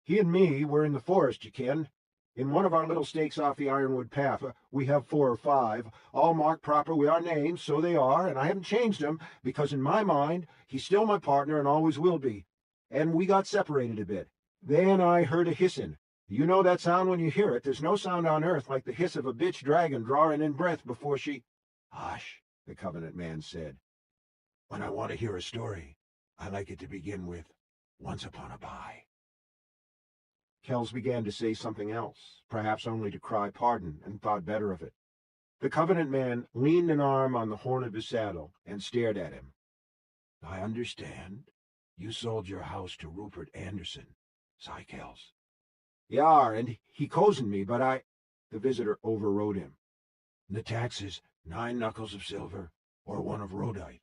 "He and me, we're in the forest, you ken. In one of our little stakes off the Ironwood Path. We have 4 or 5, all marked proper with our names, so they are, and I haven't changed 'em, because in my mind he's still my partner and always will be. And we got separated a bit. Then I heard a hissin'. You know that sound when you hear it. There's no sound on earth like the hiss of a bitch dragon drawing in breath before she—" "Hush," the Covenant man said. "When I want to hear a story, I like it to begin with, 'Once upon a bye.'" Kells began to say something else, perhaps only to cry pardon, and thought better of it. The Covenant man leaned an arm on the horn of his saddle and stared at him. "I understand. You sold your house to Rupert Anderson, Cy Kells." "Yar, and he cozened me, but I—" The visitor overrode him. "The tax is 9 knuckles of silver, or 1 of rhodite,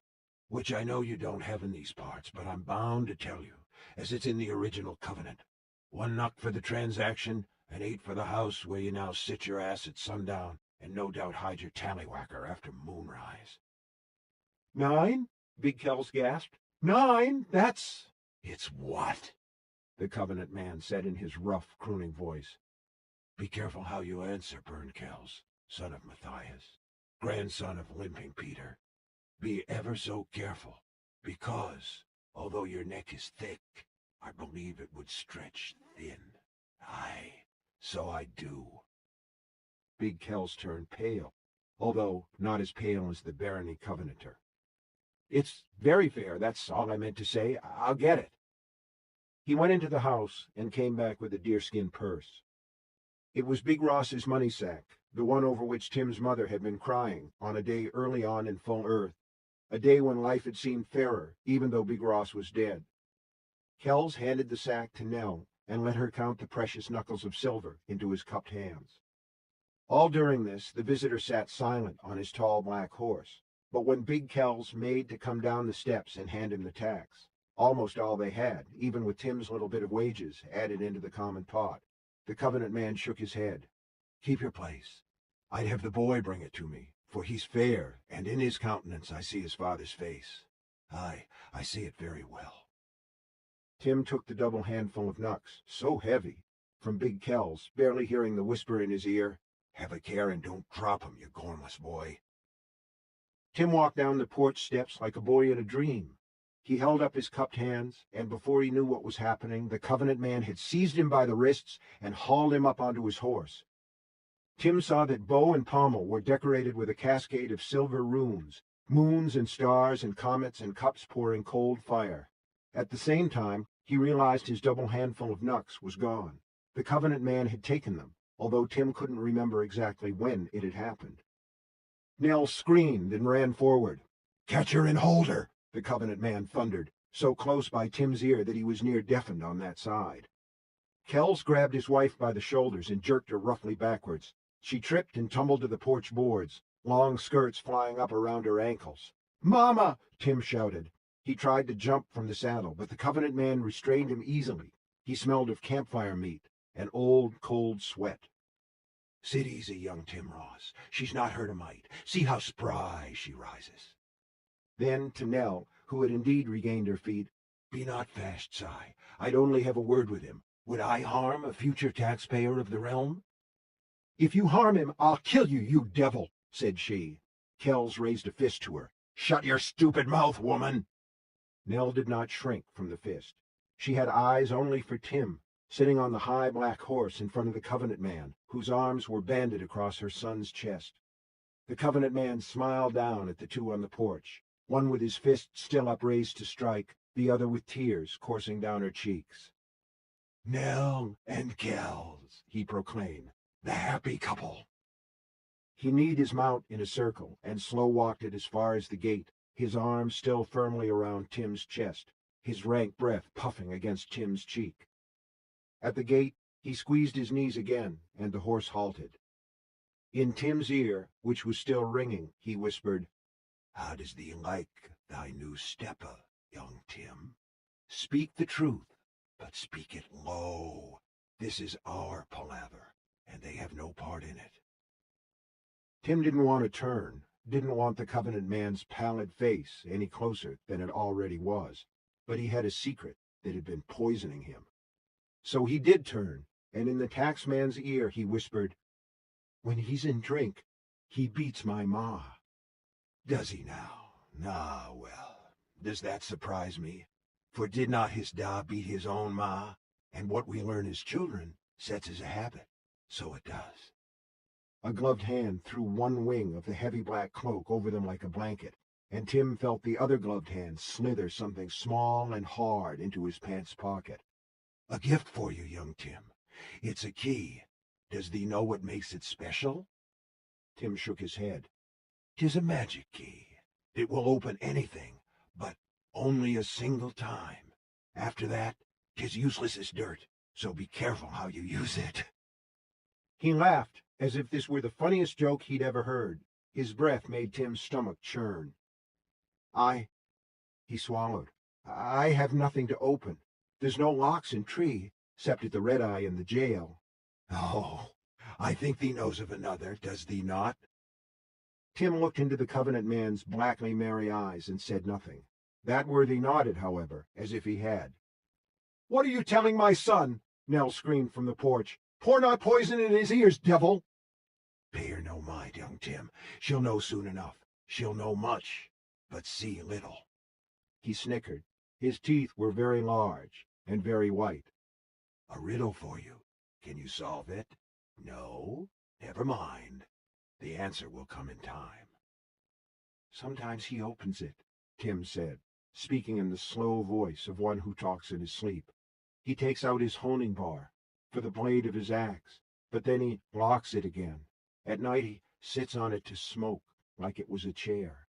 which I know you don't have in these parts, but I'm bound to tell you, as it's in the original covenant. 1 knuck for the transaction, and 8 for the house where you now sit your ass at sundown, and no doubt hide your tallywhacker after moonrise." "9?" Big Kells gasped. "9? That's—" "It's what?" the Covenant man said in his rough, crooning voice. "Be careful how you answer, Burn Kells, son of Matthias, grandson of Limping Peter. Be ever so careful, because, although your neck is thick, I believe it would stretch thin. Aye, so I do." Big Kells turned pale, although not as pale as the barony Covenanter. "It's very fair, that's all I meant to say. I'll get it." He went into the house and came back with a deerskin purse. It was Big Ross's money sack, the one over which Tim's mother had been crying on a day early on in full earth, a day when life had seemed fairer, even though Big Ross was dead. Kells handed the sack to Nell and let her count the precious knuckles of silver into his cupped hands. All during this, the visitor sat silent on his tall black horse, But when Big Kells made to come down the steps and hand him the tax, almost all they had, even with Tim's little bit of wages added into the common pot, the Covenant man shook his head. "Keep your place. I'd have the boy bring it to me, for he's fair, and in his countenance I see his father's face. Aye, I see it very well." Tim took the double handful of nuts, so heavy, from Big Kells, barely hearing the whisper in his ear, "Have a care and don't drop 'em, you gormless boy." Tim walked down the porch steps like a boy in a dream. He held up his cupped hands, and before he knew what was happening, the Covenant man had seized him by the wrists and hauled him up onto his horse. Tim saw that bow and pommel were decorated with a cascade of silver runes, moons and stars and comets and cups pouring cold fire. At the same time, he realized his double handful of nuts was gone. The Covenant man had taken them, although Tim couldn't remember exactly when it had happened. Nell screamed and ran forward. "Catch her and hold her," the Covenant man thundered, so close by Tim's ear that he was near deafened on that side. Kells grabbed his wife by the shoulders and jerked her roughly backwards. She tripped and tumbled to the porch boards, long skirts flying up around her ankles. "Mama!" Tim shouted. He tried to jump from the saddle, but the Covenant man restrained him easily. He smelled of campfire meat and old, cold sweat. "Sit easy, young Tim Ross. She's not hurt a mite. See how spry she rises." Then to Nell, who had indeed regained her feet, "Be not fashed, Si. I'd only have a word with him. Would I harm a future taxpayer of the realm?" "If you harm him, I'll kill you, you devil," said she. Kells raised a fist to her. "Shut your stupid mouth, woman!" Nell did not shrink from the fist. She had eyes only for Tim, sitting on the high black horse in front of the Covenant man, whose arms were banded across her son's chest. The Covenant man smiled down at the two on the porch, one with his fist still upraised to strike, the other with tears coursing down her cheeks. "Nell and Kells," he proclaimed, "the happy couple." He kneed his mount in a circle and slow-walked it as far as the gate, his arms still firmly around Tim's chest, his rank breath puffing against Tim's cheek. At the gate, he squeezed his knees again, and the horse halted. In Tim's ear, which was still ringing, he whispered, "How does thee like thy new stepper, young Tim? Speak the truth, but speak it low. This is our palaver, and they have no part in it." Tim didn't want to turn, didn't want the Covenant man's pallid face any closer than it already was, but he had a secret that had been poisoning him. So he did turn, and in the taxman's ear he whispered, "When he's in drink, he beats my ma." "Does he now? Ah, well, does that surprise me? For did not his da beat his own ma? And what we learn as children sets as a habit, so it does." A gloved hand threw one wing of the heavy black cloak over them like a blanket, and Tim felt the other gloved hand slither something small and hard into his pants pocket. "A gift for you, young Tim. It's a key. Does thee know what makes it special?" Tim shook his head. "'Tis a magic key. It will open anything, but only a single time. After that, 'tis useless as dirt, so be careful how you use it." He laughed, as if this were the funniest joke he'd ever heard. His breath made Tim's stomach churn. He swallowed. "I have nothing to open. There's no locks in tree, except at the Red Eye in the jail." "Oh, I think thee knows of another, does thee not?" Tim looked into the Covenant man's blackly merry eyes and said nothing. That worthy nodded, however, as if he had. "What are you telling my son?" Nell screamed from the porch. "Pour not poison in his ears, devil!" "Pay her no mind, young Tim. She'll know soon enough. She'll know much, but see little." He snickered. His teeth were very large and very white. "A riddle for you. Can you solve it? No? Never mind. The answer will come in time." "Sometimes he opens it," Tim said, speaking in the slow voice of one who talks in his sleep. "He takes out his honing bar for the blade of his axe, but then he locks it again. At night he sits on it to smoke, like it was a chair."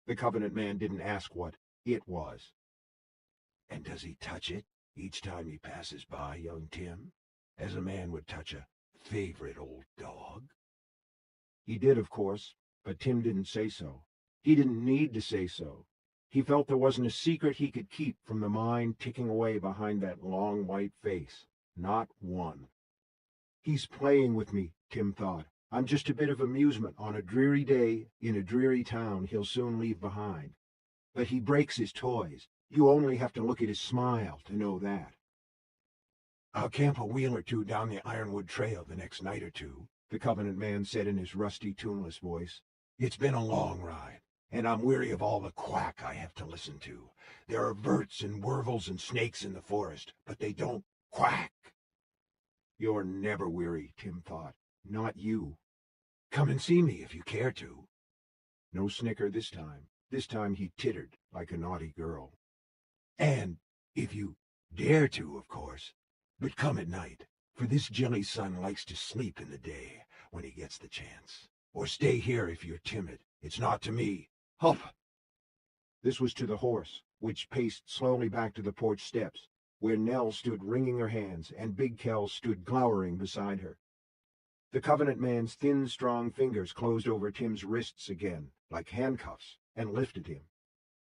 The Covenant man didn't ask what it was. "And does he touch it each time he passes by, young Tim, as a man would touch a favorite old dog?" He did, of course, but Tim didn't say so. He didn't need to say so. He felt there wasn't a secret he could keep from the mind ticking away behind that long white face. Not one. He's playing with me, Tim thought. I'm just a bit of amusement on a dreary day in a dreary town he'll soon leave behind. But he breaks his toys. You only have to look at his smile to know that. I'll camp a wheel or two down the Ironwood Trail the next night or two, the Covenant man said in his rusty, tuneless voice. It's been a long ride, and I'm weary of all the quack I have to listen to. There are verts and wervils and snakes in the forest, but they don't quack. You're never weary, Tim thought. Not you. Come and see me if you care to. No snicker this time. This time he tittered like a naughty girl. And if you dare to, of course. But come at night, for this jelly son likes to sleep in the day when he gets the chance. Or stay here if you're timid. It's not to me. Hup! This was to the horse, which paced slowly back to the porch steps, where Nell stood wringing her hands and Big Kell stood glowering beside her. The Covenant man's thin, strong fingers closed over Tim's wrists again, like handcuffs, and lifted him.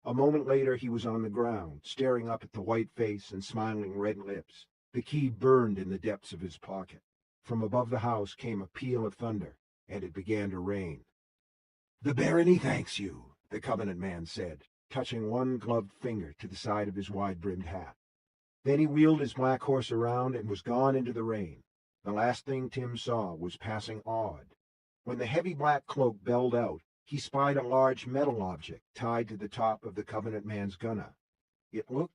A moment later he was on the ground, staring up at the white face and smiling red lips. The key burned in the depths of his pocket. From above the house came a peal of thunder, and it began to rain. "The barony thanks you," the Covenant man said, touching one gloved finger to the side of his wide-brimmed hat. Then he wheeled his black horse around and was gone into the rain. The last thing Tim saw was passing Aud. When the heavy black cloak belled out, he spied a large metal object tied to the top of the Covenant man's gunner. It looked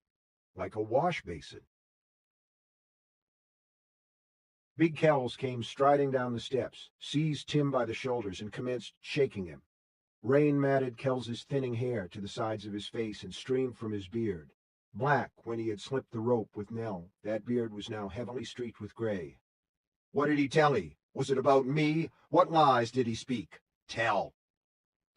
like a wash basin. Big Kells came striding down the steps, seized Tim by the shoulders, and commenced shaking him. Rain matted Kells's thinning hair to the sides of his face and streamed from his beard. Black when he had slipped the rope with Nell, that beard was now heavily streaked with gray. "What did he tell 'ee? Was it about me? What lies did he speak? Tell!"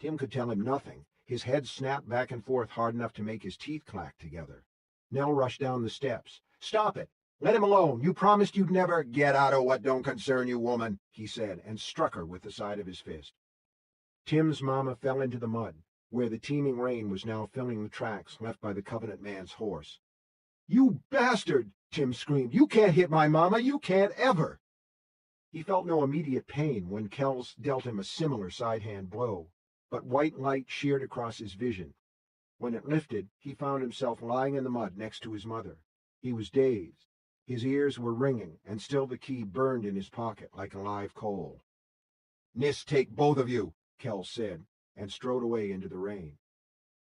Tim could tell him nothing. His head snapped back and forth hard enough to make his teeth clack together. Nell rushed down the steps. "Stop it! Let him alone! You promised you'd never—" "Get out of what don't concern you, woman," he said, and struck her with the side of his fist. Tim's mama fell into the mud, where the teeming rain was now filling the tracks left by the Covenant man's horse. "You bastard!" Tim screamed. "You can't hit my mama! You can't ever!" He felt no immediate pain when Kells dealt him a similar side-hand blow, but white light sheared across his vision. When it lifted, he found himself lying in the mud next to his mother. He was dazed. His ears were ringing, and still the key burned in his pocket like a live coal. "Nis take both of you," Kells said, and strode away into the rain.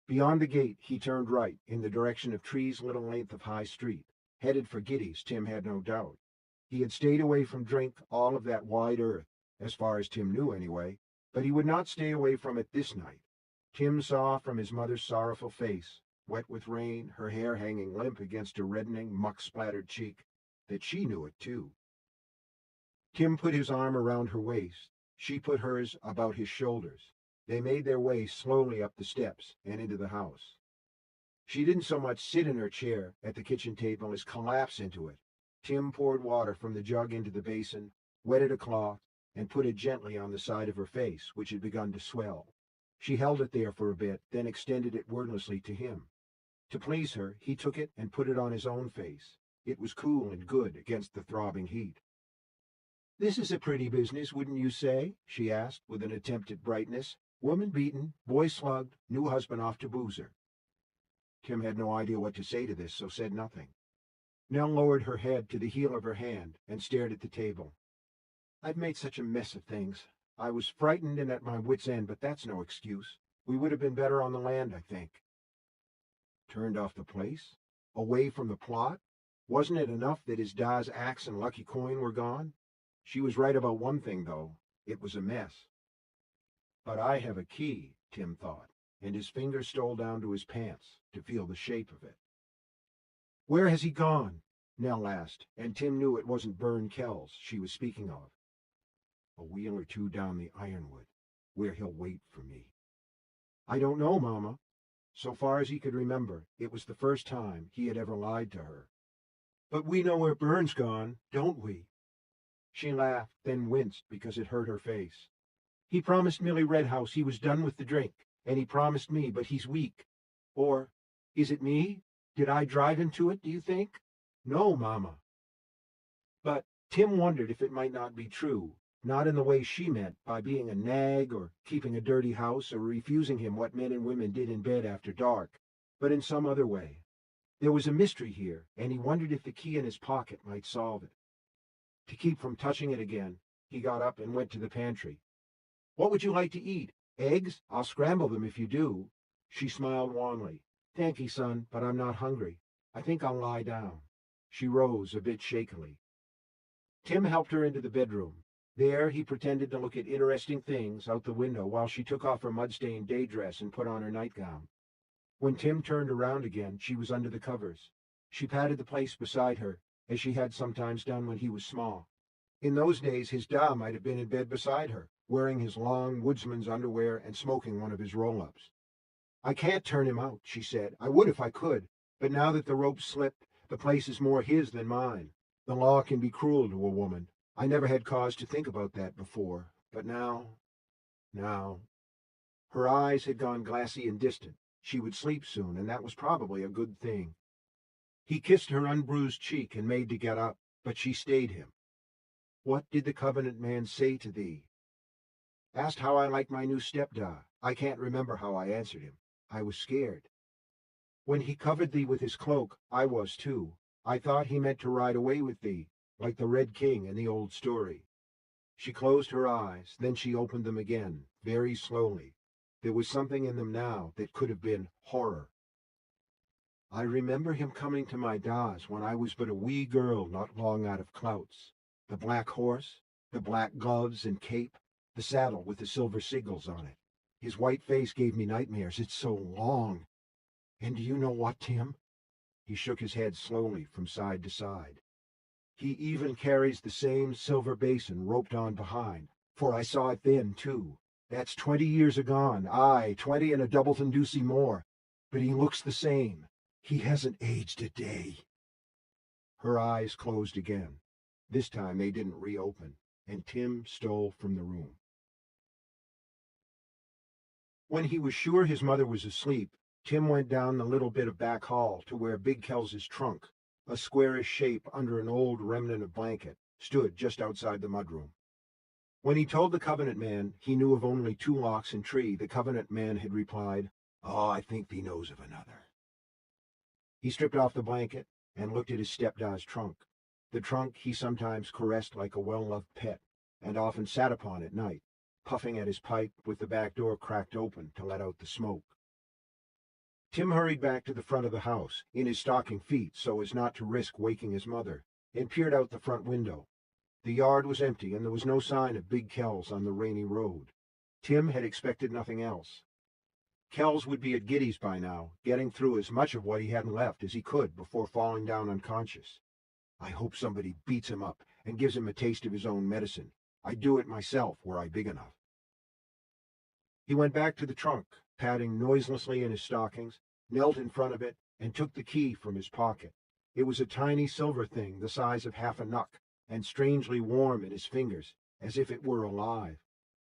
Beyond the gate, he turned right, in the direction of Tree's little length of high street, headed for Giddy's, Tim had no doubt. He had stayed away from drink all of that wide earth, as far as Tim knew anyway, but he would not stay away from it this night. Tim saw from his mother's sorrowful face, wet with rain, her hair hanging limp against her reddening, muck-splattered cheek, that she knew it too. Tim put his arm around her waist. She put hers about his shoulders. They made their way slowly up the steps and into the house. She didn't so much sit in her chair at the kitchen table as collapse into it. Tim poured water from the jug into the basin, wetted a cloth, and put it gently on the side of her face, which had begun to swell. She held it there for a bit, then extended it wordlessly to him. To please her, he took it and put it on his own face. It was cool and good against the throbbing heat. "This is a pretty business, wouldn't you say?" she asked, with an attempt at brightness. "Woman beaten, boy slugged, new husband off to boozer." Tim had no idea what to say to this, so said nothing. Nell lowered her head to the heel of her hand and stared at the table. "I've made such a mess of things. I was frightened and at my wit's end, but that's no excuse. We would have been better on the land, I think." Turned off the place? Away from the plot? Wasn't it enough that his Da's axe and lucky coin were gone? She was right about one thing, though. It was a mess. But I have a key, Tim thought, and his fingers stole down to his pants to feel the shape of it. "Where has he gone?" Nell asked, and Tim knew it wasn't Bern Kells she was speaking of. "A wheel or two down the Ironwood, where he'll wait for me." "I don't know, Mama." So far as he could remember, it was the first time he had ever lied to her. "But we know where Bern's gone, don't we?" She laughed, then winced because it hurt her face. "He promised Millie Redhouse he was done with the drink, and he promised me, but he's weak. Or is it me? Did I drive him to it, do you think? No, Mama. But Tim wondered if it might not be true, not in the way she meant, by being a nag or keeping a dirty house or refusing him what men and women did in bed after dark, but in some other way. There was a mystery here, and he wondered if the key in his pocket might solve it. To keep from touching it again, he got up and went to the pantry. What would you like to eat? Eggs? I'll scramble them if you do. She smiled wanly. Thank you, son, but I'm not hungry. I think I'll lie down. She rose a bit shakily. Tim helped her into the bedroom. There he pretended to look at interesting things out the window while she took off her mud-stained day dress and put on her nightgown. When Tim turned around again, she was under the covers. She patted the place beside her, as she had sometimes done when he was small. In those days his da might have been in bed beside her, wearing his long woodsman's underwear and smoking one of his roll-ups. I can't turn him out, she said. I would if I could, but now that the rope's slipped, the place is more his than mine. The law can be cruel to a woman. I never had cause to think about that before, but now. Her eyes had gone glassy and distant. She would sleep soon, and that was probably a good thing. He kissed her unbruised cheek and made to get up, but she stayed him. What did the covenant man say to thee? Asked how I liked my new stepda. I can't remember how I answered him. I was scared. When he covered thee with his cloak, I was too. I thought he meant to ride away with thee, like the Red King in the old story. She closed her eyes, then she opened them again, very slowly. There was something in them now that could have been horror. I remember him coming to my da's when I was but a wee girl not long out of clouts. The black horse, the black gloves and cape, the saddle with the silver signals on it. His white face gave me nightmares. It's so long. And do you know what, Tim? He shook his head slowly from side to side. He even carries the same silver basin roped on behind, for I saw it then, too. That's 20 years agone, aye, 20 and a doubleton deucey more. But he looks the same. He hasn't aged a day. Her eyes closed again. This time they didn't reopen, and Tim stole from the room. When he was sure his mother was asleep, Tim went down the little bit of back hall to where Big Kels's trunk, a squarish shape under an old remnant of blanket, stood just outside the mudroom. When he told the covenant man he knew of only 2 locks in tree, the covenant man had replied, "Oh, I think thee knows of another." He stripped off the blanket and looked at his stepda's trunk. The trunk he sometimes caressed like a well-loved pet, and often sat upon at night, puffing at his pipe with the back door cracked open to let out the smoke. Tim hurried back to the front of the house, in his stocking feet so as not to risk waking his mother, and peered out the front window. The yard was empty, and there was no sign of Big Kells on the rainy road. Tim had expected nothing else. Kells would be at Giddy's by now, getting through as much of what he hadn't left as he could before falling down unconscious. I hope somebody beats him up and gives him a taste of his own medicine. I'd do it myself were I big enough. He went back to the trunk, padding noiselessly in his stockings, knelt in front of it, and took the key from his pocket. It was a tiny silver thing the size of half a nuck, and strangely warm in his fingers, as if it were alive.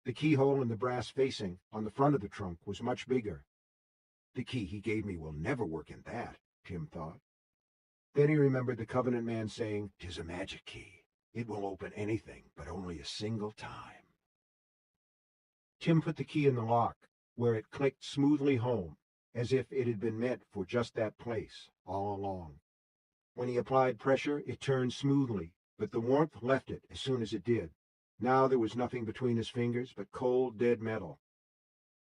The keyhole in the brass facing on the front of the trunk was much bigger. The key he gave me will never work in that, Tim thought. Then he remembered the covenant man saying, "'Tis a magic key. It will open anything, but only a single time." Tim put the key in the lock, where it clicked smoothly home, as if it had been meant for just that place all along. When he applied pressure, it turned smoothly, but the warmth left it as soon as it did. Now there was nothing between his fingers but cold, dead metal.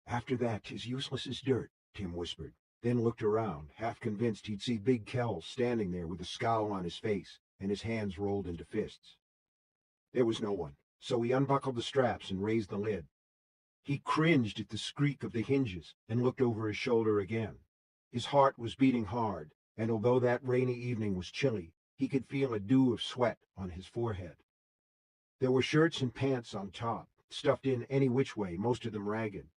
"After that, 'tis useless as dirt," Tim whispered, then looked around, half convinced he'd see Big Kells standing there with a scowl on his face and his hands rolled into fists. There was no one, so he unbuckled the straps and raised the lid. He cringed at the squeak of the hinges and looked over his shoulder again. His heart was beating hard, and although that rainy evening was chilly, he could feel a dew of sweat on his forehead. There were shirts and pants on top, stuffed in any which way, most of them ragged.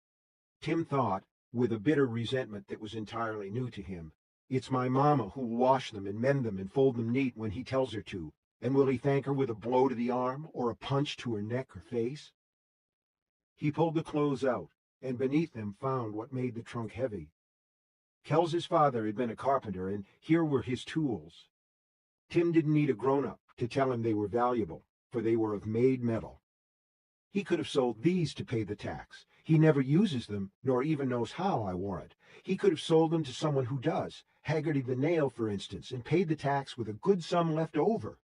Tim thought, with a bitter resentment that was entirely new to him, "It's my mama who'll wash them and mend them and fold them neat when he tells her to, and will he thank her with a blow to the arm or a punch to her neck or face?" He pulled the clothes out, and beneath them found what made the trunk heavy. Kells's father had been a carpenter, and here were his tools. Tim didn't need a grown-up to tell him they were valuable, for they were of made metal. He could have sold these to pay the tax. He never uses them, nor even knows how, I warrant. He could have sold them to someone who does, Haggerty the Nail, for instance, and paid the tax with a good sum left over.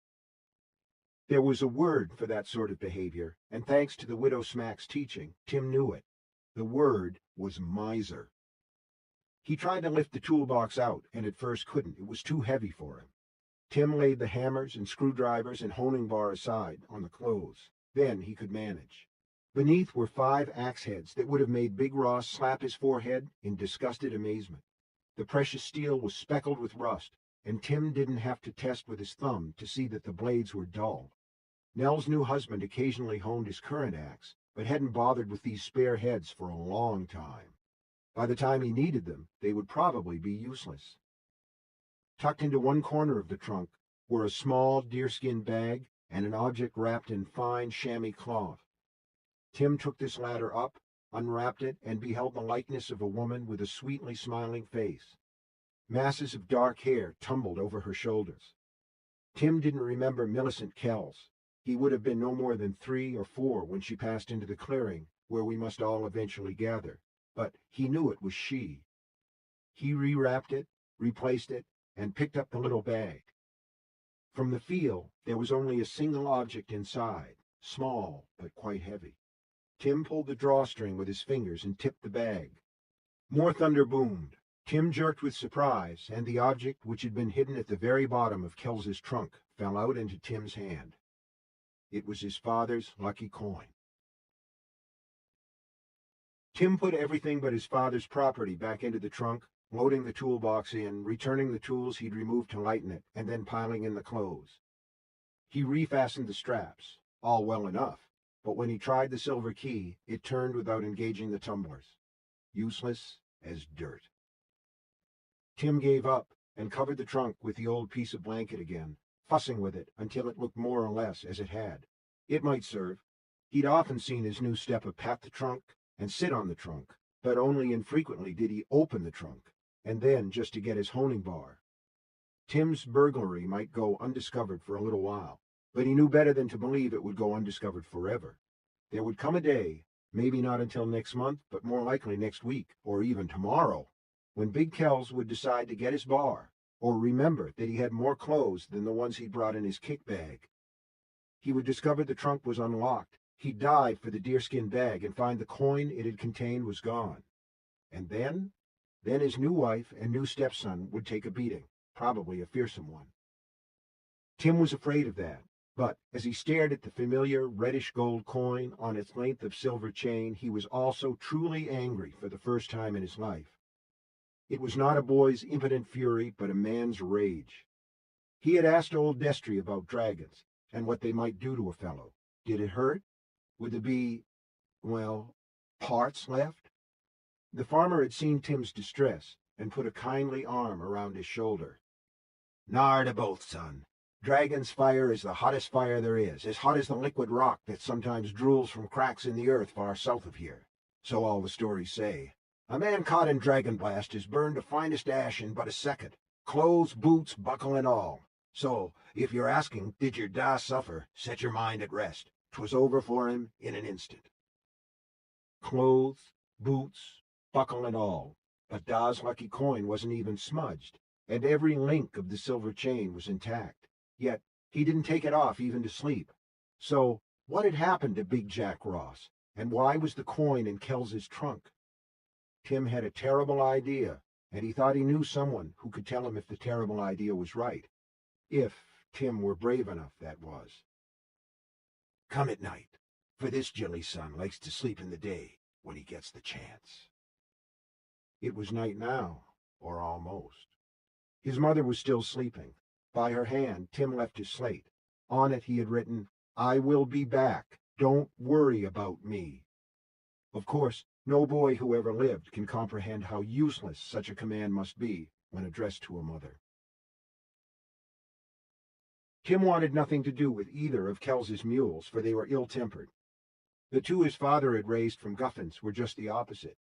There was a word for that sort of behavior, and thanks to the Widow Smack's teaching, Tim knew it. The word was miser. He tried to lift the toolbox out, and at first couldn't. It was too heavy for him. Tim laid the hammers and screwdrivers and honing bar aside on the clothes. Then he could manage. Beneath were 5 axe heads that would have made Big Ross slap his forehead in disgusted amazement. The precious steel was speckled with rust, and Tim didn't have to test with his thumb to see that the blades were dull. Nell's new husband occasionally honed his current axe, but hadn't bothered with these spare heads for a long time. By the time he needed them, they would probably be useless. Tucked into one corner of the trunk were a small deerskin bag and an object wrapped in fine chamois cloth. Tim took this latter up, unwrapped it, and beheld the likeness of a woman with a sweetly smiling face. Masses of dark hair tumbled over her shoulders. Tim didn't remember Millicent Kells. He would have been no more than 3 or 4 when she passed into the clearing where we must all eventually gather, but he knew it was she. He rewrapped it, replaced it, and picked up the little bag. From the feel, there was only a single object inside, small but quite heavy. Tim pulled the drawstring with his fingers and tipped the bag. More thunder boomed. Tim jerked with surprise, and the object, which had been hidden at the very bottom of Kells's trunk, fell out into Tim's hand. It was his father's lucky coin. Tim put everything but his father's property back into the trunk, loading the toolbox in, returning the tools he'd removed to lighten it, and then piling in the clothes. He refastened the straps, all well enough, but when he tried the silver key, it turned without engaging the tumblers. Useless as dirt. Tim gave up and covered the trunk with the old piece of blanket again, fussing with it until it looked more or less as it had. It might serve. He'd often seen his new stepper pat the trunk and sit on the trunk, but only infrequently did he open the trunk, and then just to get his honing bar. Tim's burglary might go undiscovered for a little while, but he knew better than to believe it would go undiscovered forever. There would come a day, maybe not until next month, but more likely next week, or even tomorrow, when Big Kells would decide to get his bar, or remember that he had more clothes than the ones he'd brought in his kick bag. He would discover the trunk was unlocked. He'd dive for the deerskin bag and find the coin it had contained was gone. And then his new wife and new stepson would take a beating, probably a fearsome one. Tim was afraid of that, but as he stared at the familiar reddish gold coin on its length of silver chain, he was also truly angry for the first time in his life. It was not a boy's impotent fury, but a man's rage. He had asked old Destry about dragons, and what they might do to a fellow. Did it hurt? Would there be, well, parts left? The farmer had seen Tim's distress, and put a kindly arm around his shoulder. "Nard a both, son. Dragon's fire is the hottest fire there is, as hot as the liquid rock that sometimes drools from cracks in the earth far south of here. So all the stories say. A man caught in dragon blast is burned to finest ash in but a second, clothes, boots, buckle, and all. So, if you're asking, did your da suffer, set your mind at rest. 'Twas over for him in an instant." Clothes, boots, buckle, and all, but Da's lucky coin wasn't even smudged, and every link of the silver chain was intact. Yet he didn't take it off even to sleep. So, what had happened to Big Jack Ross, and why was the coin in Kells's trunk? Tim had a terrible idea, and he thought he knew someone who could tell him if the terrible idea was right. If Tim were brave enough, that was. "Come at night, for this Jilly's son likes to sleep in the day when he gets the chance." It was night now, or almost. His mother was still sleeping. By her hand, Tim left his slate. On it he had written, "I will be back. Don't worry about me." Of course, no boy who ever lived can comprehend how useless such a command must be when addressed to a mother. Tim wanted nothing to do with either of Kells's mules, for they were ill-tempered. The two his father had raised from guffins were just the opposite.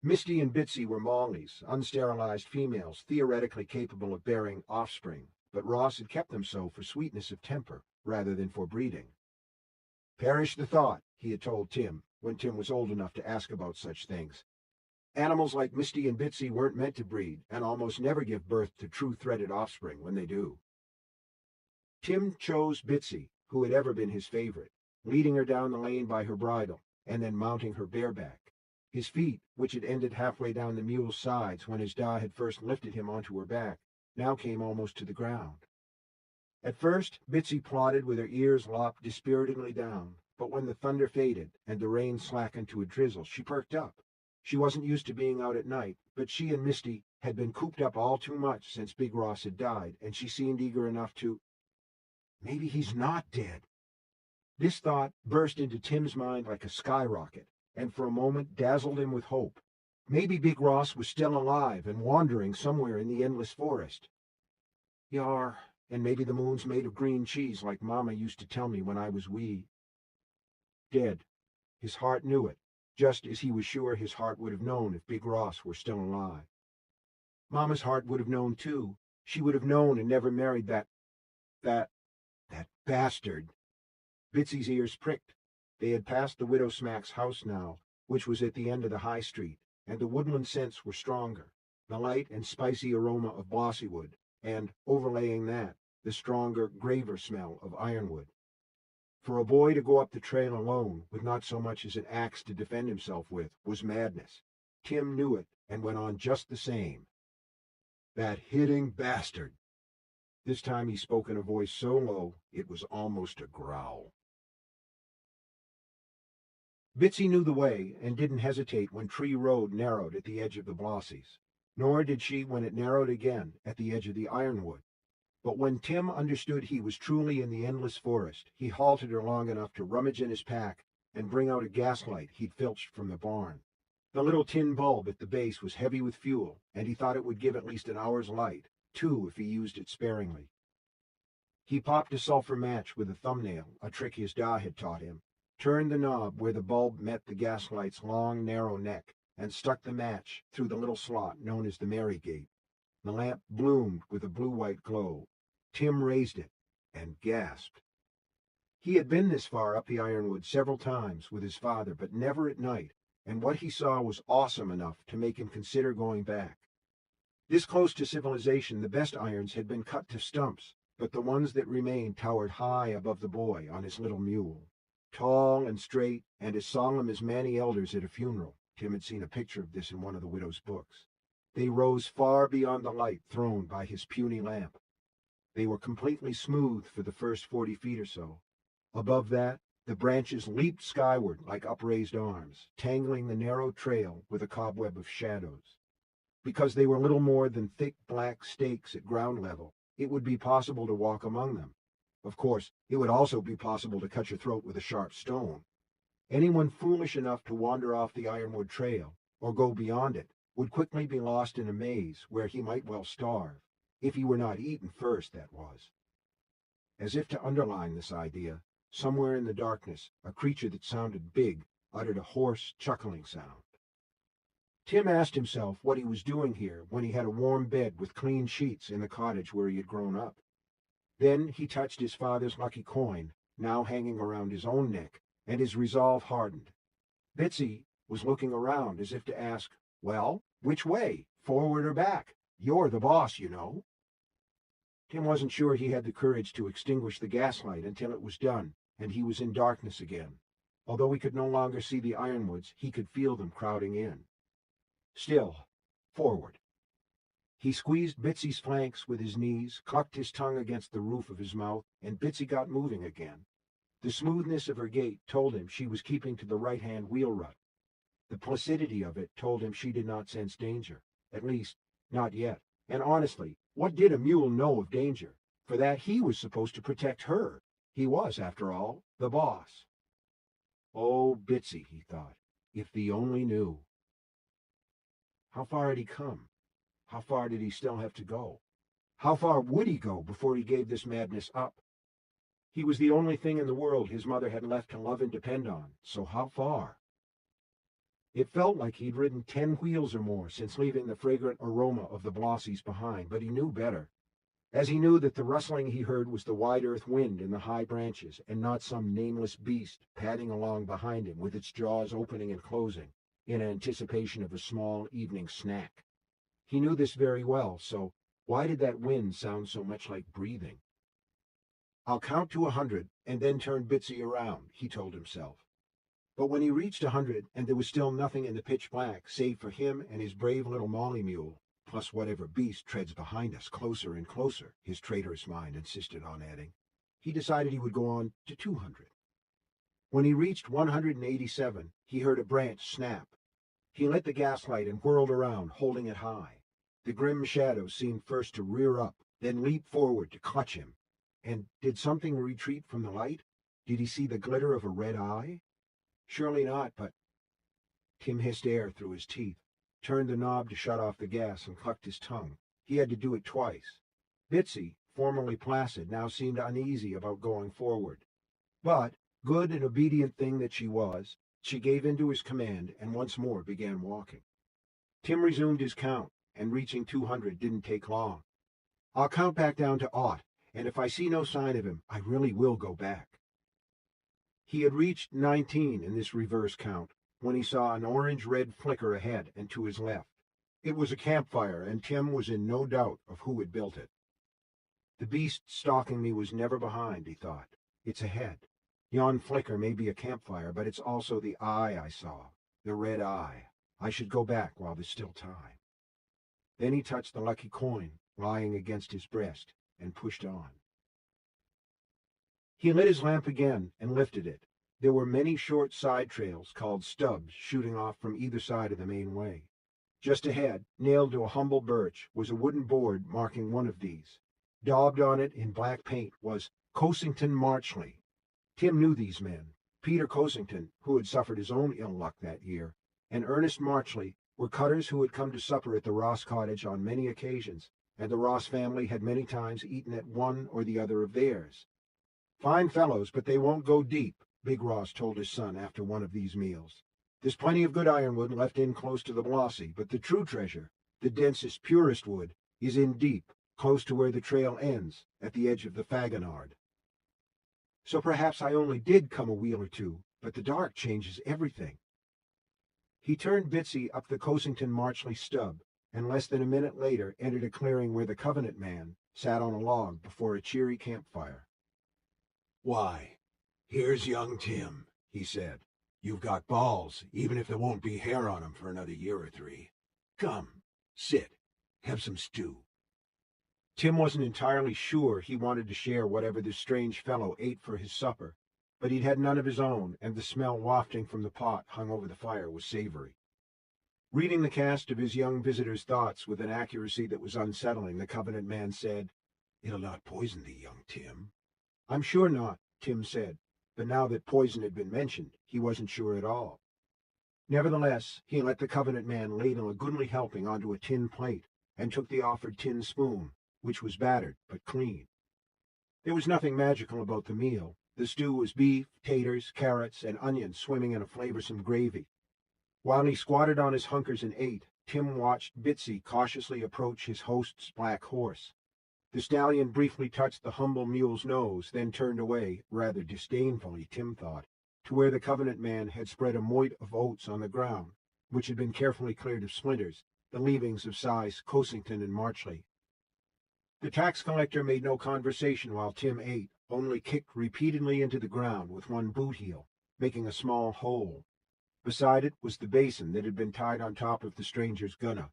Misty and Bitsy were mollies, unsterilized females theoretically capable of bearing offspring, but Ross had kept them so for sweetness of temper rather than for breeding. Perish the thought, he had told Tim, when Tim was old enough to ask about such things. Animals like Misty and Bitsy weren't meant to breed, and almost never give birth to true threaded offspring when they do. Tim chose Bitsy, who had ever been his favorite, leading her down the lane by her bridle, and then mounting her bareback. His feet, which had ended halfway down the mule's sides when his da had first lifted him onto her back, now came almost to the ground. At first, Bitsy plodded with her ears lopped dispiritedly down, but when the thunder faded and the rain slackened to a drizzle, she perked up. She wasn't used to being out at night, but she and Misty had been cooped up all too much since Big Ross had died, and she seemed eager enough to... Maybe he's not dead. This thought burst into Tim's mind like a skyrocket, and for a moment dazzled him with hope. Maybe Big Ross was still alive and wandering somewhere in the endless forest. Yar, and maybe the moon's made of green cheese like Mama used to tell me when I was wee. Dead. His heart knew it, just as he was sure his heart would have known if Big Ross were still alive. Mama's heart would have known too. She would have known and never married that bastard. Bitsy's ears pricked. They had passed the Widow Smack's house now, which was at the end of the high street, and the woodland scents were stronger, the light and spicy aroma of blossywood, and, overlaying that, the stronger, graver smell of ironwood. For a boy to go up the trail alone, with not so much as an axe to defend himself with, was madness. Tim knew it, and went on just the same. That hitting bastard! This time he spoke in a voice so low it was almost a growl. Bitsy knew the way, and didn't hesitate when Tree Road narrowed at the edge of the Blossies, nor did she when it narrowed again at the edge of the ironwood. But when Tim understood he was truly in the endless forest, he halted her long enough to rummage in his pack and bring out a gaslight he'd filched from the barn. The little tin bulb at the base was heavy with fuel, and he thought it would give at least an hour's light, 2 if he used it sparingly. He popped a sulfur match with a thumbnail, a trick his da had taught him, turned the knob where the bulb met the gaslight's long, narrow neck, and stuck the match through the little slot known as the Mary Gate. The lamp bloomed with a blue-white glow. Tim raised it and gasped. He had been this far up the ironwood several times with his father, but never at night, and what he saw was awesome enough to make him consider going back. This close to civilization, the best irons had been cut to stumps, but the ones that remained towered high above the boy on his little mule. Tall and straight, and as solemn as many elders at a funeral. Tim had seen a picture of this in one of the widow's books. They rose far beyond the light thrown by his puny lamp. They were completely smooth for the first 40 feet or so. Above that, the branches leaped skyward like upraised arms, tangling the narrow trail with a cobweb of shadows. Because they were little more than thick black stakes at ground level, it would be possible to walk among them. Of course, it would also be possible to cut your throat with a sharp stone. Anyone foolish enough to wander off the ironwood trail, or go beyond it, would quickly be lost in a maze where he might well starve, if he were not eaten first, that was. As if to underline this idea, somewhere in the darkness, a creature that sounded big uttered a hoarse, chuckling sound. Tim asked himself what he was doing here when he had a warm bed with clean sheets in the cottage where he had grown up. Then he touched his father's lucky coin, now hanging around his own neck, and his resolve hardened. Bitsy was looking around as if to ask, well, which way, forward or back? You're the boss, you know. Tim wasn't sure he had the courage to extinguish the gaslight until it was done, and he was in darkness again. Although he could no longer see the ironwoods, he could feel them crowding in. Still, forward. He squeezed Bitsy's flanks with his knees, clucked his tongue against the roof of his mouth, and Bitsy got moving again. The smoothness of her gait told him she was keeping to the right-hand wheel rut. The placidity of it told him she did not sense danger, at least, not yet. And honestly, what did a mule know of danger? For that he was supposed to protect her. He was, after all, the boss. Oh, Bitsy, he thought, if thee only knew. How far had he come? How far did he still have to go? How far would he go before he gave this madness up? He was the only thing in the world his mother had left to love and depend on, so how far? It felt like he'd ridden 10 wheels or more since leaving the fragrant aroma of the Blossies behind, but he knew better. As he knew that the rustling he heard was the wide earth wind in the high branches, and not some nameless beast padding along behind him with its jaws opening and closing in anticipation of a small evening snack. He knew this very well, so why did that wind sound so much like breathing? "I'll count to 100 and then turn Bitsy around," he told himself. But when he reached 100 and there was still nothing in the pitch black save for him and his brave little Molly mule, plus whatever beast treads behind us closer and closer, his traitorous mind insisted on adding, he decided he would go on to 200. When he reached 187, he heard a branch snap. He lit the gaslight and whirled around, holding it high. The grim shadows seemed first to rear up, then leap forward to clutch him. And did something retreat from the light? Did he see the glitter of a red eye? Surely not, but... Tim hissed air through his teeth, turned the knob to shut off the gas, and clucked his tongue. He had to do it twice. Bitsy, formerly placid, now seemed uneasy about going forward. But, good and obedient thing that she was, she gave in to his command and once more began walking. Tim resumed his count, and reaching 200 didn't take long. "I'll count back down to 0, and if I see no sign of him, I really will go back." He had reached 19 in this reverse count when he saw an orange-red flicker ahead and to his left. It was a campfire, and Tim was in no doubt of who had built it. "The beast stalking me was never behind," he thought. "It's ahead. Yon flicker may be a campfire, but it's also the eye I saw, the red eye. I should go back while there's still time." Then he touched the lucky coin lying against his breast and pushed on. He lit his lamp again and lifted it. There were many short side trails called stubs shooting off from either side of the main way. Just ahead, nailed to a humble birch, was a wooden board marking one of these. Daubed on it in black paint was Cossington Marchley. Tim knew these men. Peter Cossington, who had suffered his own ill luck that year, and Ernest Marchley were cutters who had come to supper at the Ross cottage on many occasions, and the Ross family had many times eaten at one or the other of theirs. "Fine fellows, but they won't go deep," Big Ross told his son after one of these meals. "There's plenty of good ironwood left in close to the Blossie, but the true treasure, the densest, purest wood, is in deep, close to where the trail ends, at the edge of the Fagonard. So perhaps I only did come a wheel or two, but the dark changes everything." He turned Bitsy up the Cossington Marchley stub, and less than a minute later entered a clearing where the Covenant man sat on a log before a cheery campfire. "Why, here's young Tim," he said. "You've got balls, even if there won't be hair on 'em for another year or 3. Come, sit, have some stew." Tim wasn't entirely sure he wanted to share whatever this strange fellow ate for his supper, but he'd had none of his own, and the smell wafting from the pot hung over the fire was savory. Reading the cast of his young visitor's thoughts with an accuracy that was unsettling, the Covenant man said, "It'll not poison thee, young Tim." "I'm sure not," Tim said, but now that poison had been mentioned, he wasn't sure at all. Nevertheless, he let the Covenant man ladle a goodly helping onto a tin plate, and took the offered tin spoon, which was battered but clean. There was nothing magical about the meal. The stew was beef, taters, carrots, and onions swimming in a flavorsome gravy. While he squatted on his hunkers and ate, Tim watched Bitsy cautiously approach his host's black horse. The stallion briefly touched the humble mule's nose, then turned away, rather disdainfully, Tim thought, to where the Covenant man had spread a moit of oats on the ground, which had been carefully cleared of splinters, the leavings of Size, Cossington, and Marchley. The tax collector made no conversation while Tim ate, only kicked repeatedly into the ground with one boot heel, making a small hole. Beside it was the basin that had been tied on top of the stranger's gunna.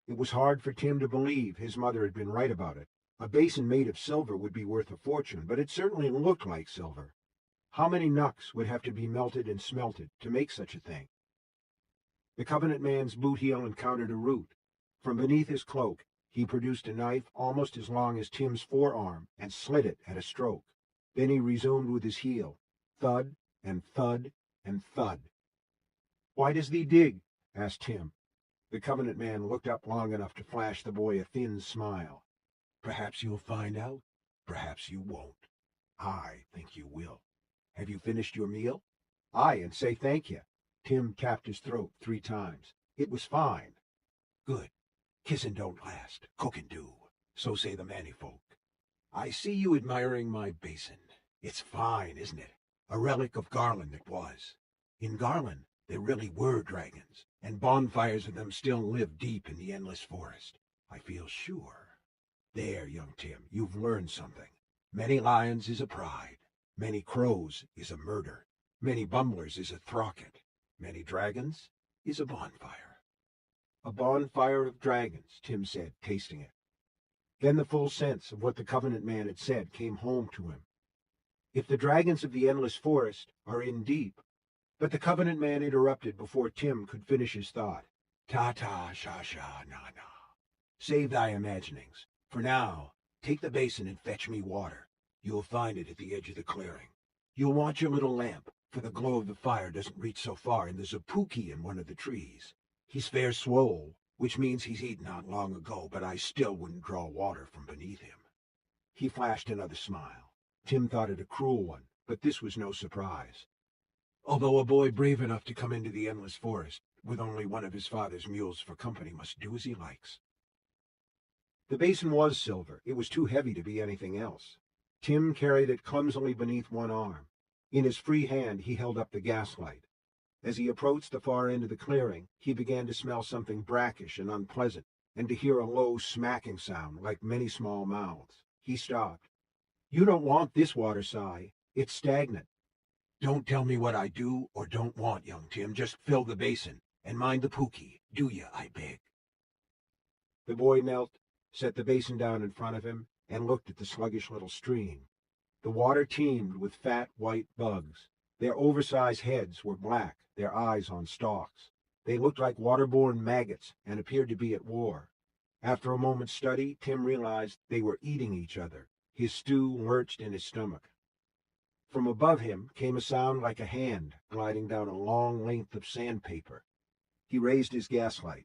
It was hard for Tim to believe his mother had been right about it. A basin made of silver would be worth a fortune, but it certainly looked like silver. How many knucks would have to be melted and smelted to make such a thing? The Covenant man's boot heel encountered a root. From beneath his cloak, he produced a knife almost as long as Tim's forearm and slit it at a stroke. Then he resumed with his heel. Thud and thud and thud. "Why does thee dig?" asked Tim. The Covenant man looked up long enough to flash the boy a thin smile. "Perhaps you'll find out. Perhaps you won't. I think you will. Have you finished your meal? Aye, and say thank you. Tim tapped his throat 3 times. It was fine. Good. Kissin' don't last. Cookin' do. So say the manny folk. I see you admiring my basin. It's fine, isn't it? A relic of Garland it was. In Garland, there really were dragons, and bonfires of them still live deep in the endless forest. I feel sure. There, young Tim, you've learned something. Many lions is a pride. Many crows is a murder. Many bumblers is a throcket. Many dragons is a bonfire. A bonfire of dragons, Tim said, tasting it. Then the full sense of what the Covenant man had said came home to him. If the dragons of the endless forest are in deep. But the Covenant man interrupted before Tim could finish his thought. Ta-ta, sha-sha, na-na. Save thy imaginings. For now, take the basin and fetch me water. You'll find it at the edge of the clearing. You'll want your little lamp, for the glow of the fire doesn't reach so far, and there's a pookie in one of the trees. He's fair swole, which means he's eaten not long ago, but I still wouldn't draw water from beneath him. He flashed another smile. Tim thought it a cruel one, but this was no surprise. Although a boy brave enough to come into the endless forest, with only one of his father's mules for company, must do as he likes. The basin was silver. It was too heavy to be anything else. Tim carried it clumsily beneath one arm. In his free hand he held up the gaslight. As he approached the far end of the clearing, he began to smell something brackish and unpleasant, and to hear a low smacking sound like many small mouths. He stopped. You don't want this water, Si. It's stagnant. Don't tell me what I do or don't want, young Tim. Just fill the basin, and mind the pookie. Do you, I beg. The boy knelt, set the basin down in front of him, and looked at the sluggish little stream. The water teemed with fat white bugs. Their oversized heads were black, their eyes on stalks. They looked like waterborne maggots and appeared to be at war. After a moment's study, Tim realized they were eating each other. His stew lurched in his stomach. From above him came a sound like a hand gliding down a long length of sandpaper. He raised his gaslight.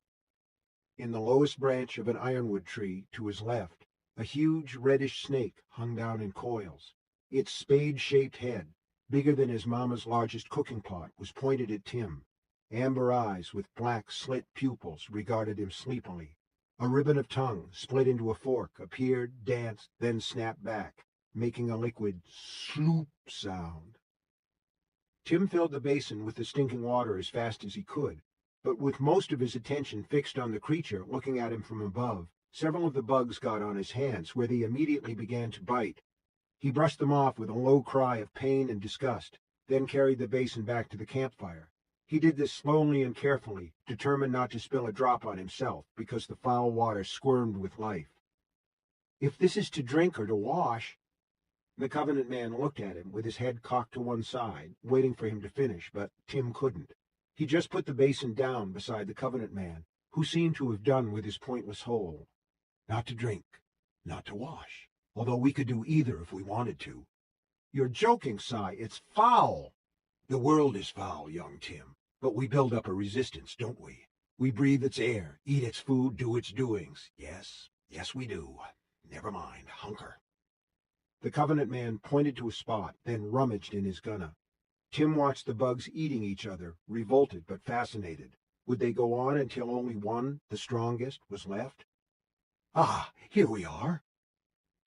In the lowest branch of an ironwood tree to his left, a huge reddish snake hung down in coils. Its spade-shaped head, bigger than his mama's largest cooking pot, was pointed at Tim. Amber eyes with black slit pupils regarded him sleepily. A ribbon of tongue, split into a fork, appeared, danced, then snapped back, making a liquid sloop sound. Tim filled the basin with the stinking water as fast as he could, but with most of his attention fixed on the creature looking at him from above, several of the bugs got on his hands, where they immediately began to bite. He brushed them off with a low cry of pain and disgust, then carried the basin back to the campfire. He did this slowly and carefully, determined not to spill a drop on himself, because the foul water squirmed with life. If this is to drink or to wash... The Covenant man looked at him with his head cocked to one side, waiting for him to finish, but Tim couldn't. He just put the basin down beside the Covenant man, who seemed to have done with his pointless hole. Not to drink, not to wash, although we could do either if we wanted to. You're joking, Si. It's foul. The world is foul, young Tim, but we build up a resistance, don't we? We breathe its air, eat its food, do its doings. Yes, we do. Never mind, hunker. The Covenant man pointed to a spot, then rummaged in his gunna. Tim watched the bugs eating each other, revolted but fascinated. Would they go on until only one, the strongest, was left? Ah, here we are.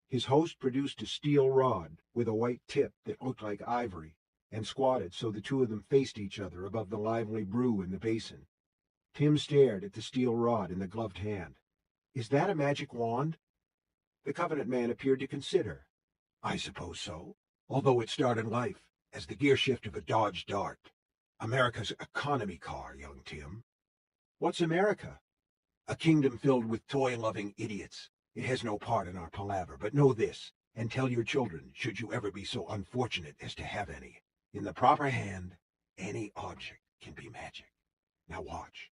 His host produced a steel rod with a white tip that looked like ivory, and squatted so the two of them faced each other above the lively brew in the basin. Tim stared at the steel rod in the gloved hand. Is that a magic wand? The Covenant man appeared to consider. I suppose so, although it started life as the gear shift of a Dodge Dart. America's economy car, young Tim. What's America? A kingdom filled with toy-loving idiots. It has no part in our palaver, but know this, and tell your children, should you ever be so unfortunate as to have any. In the proper hand, any object can be magic. Now watch.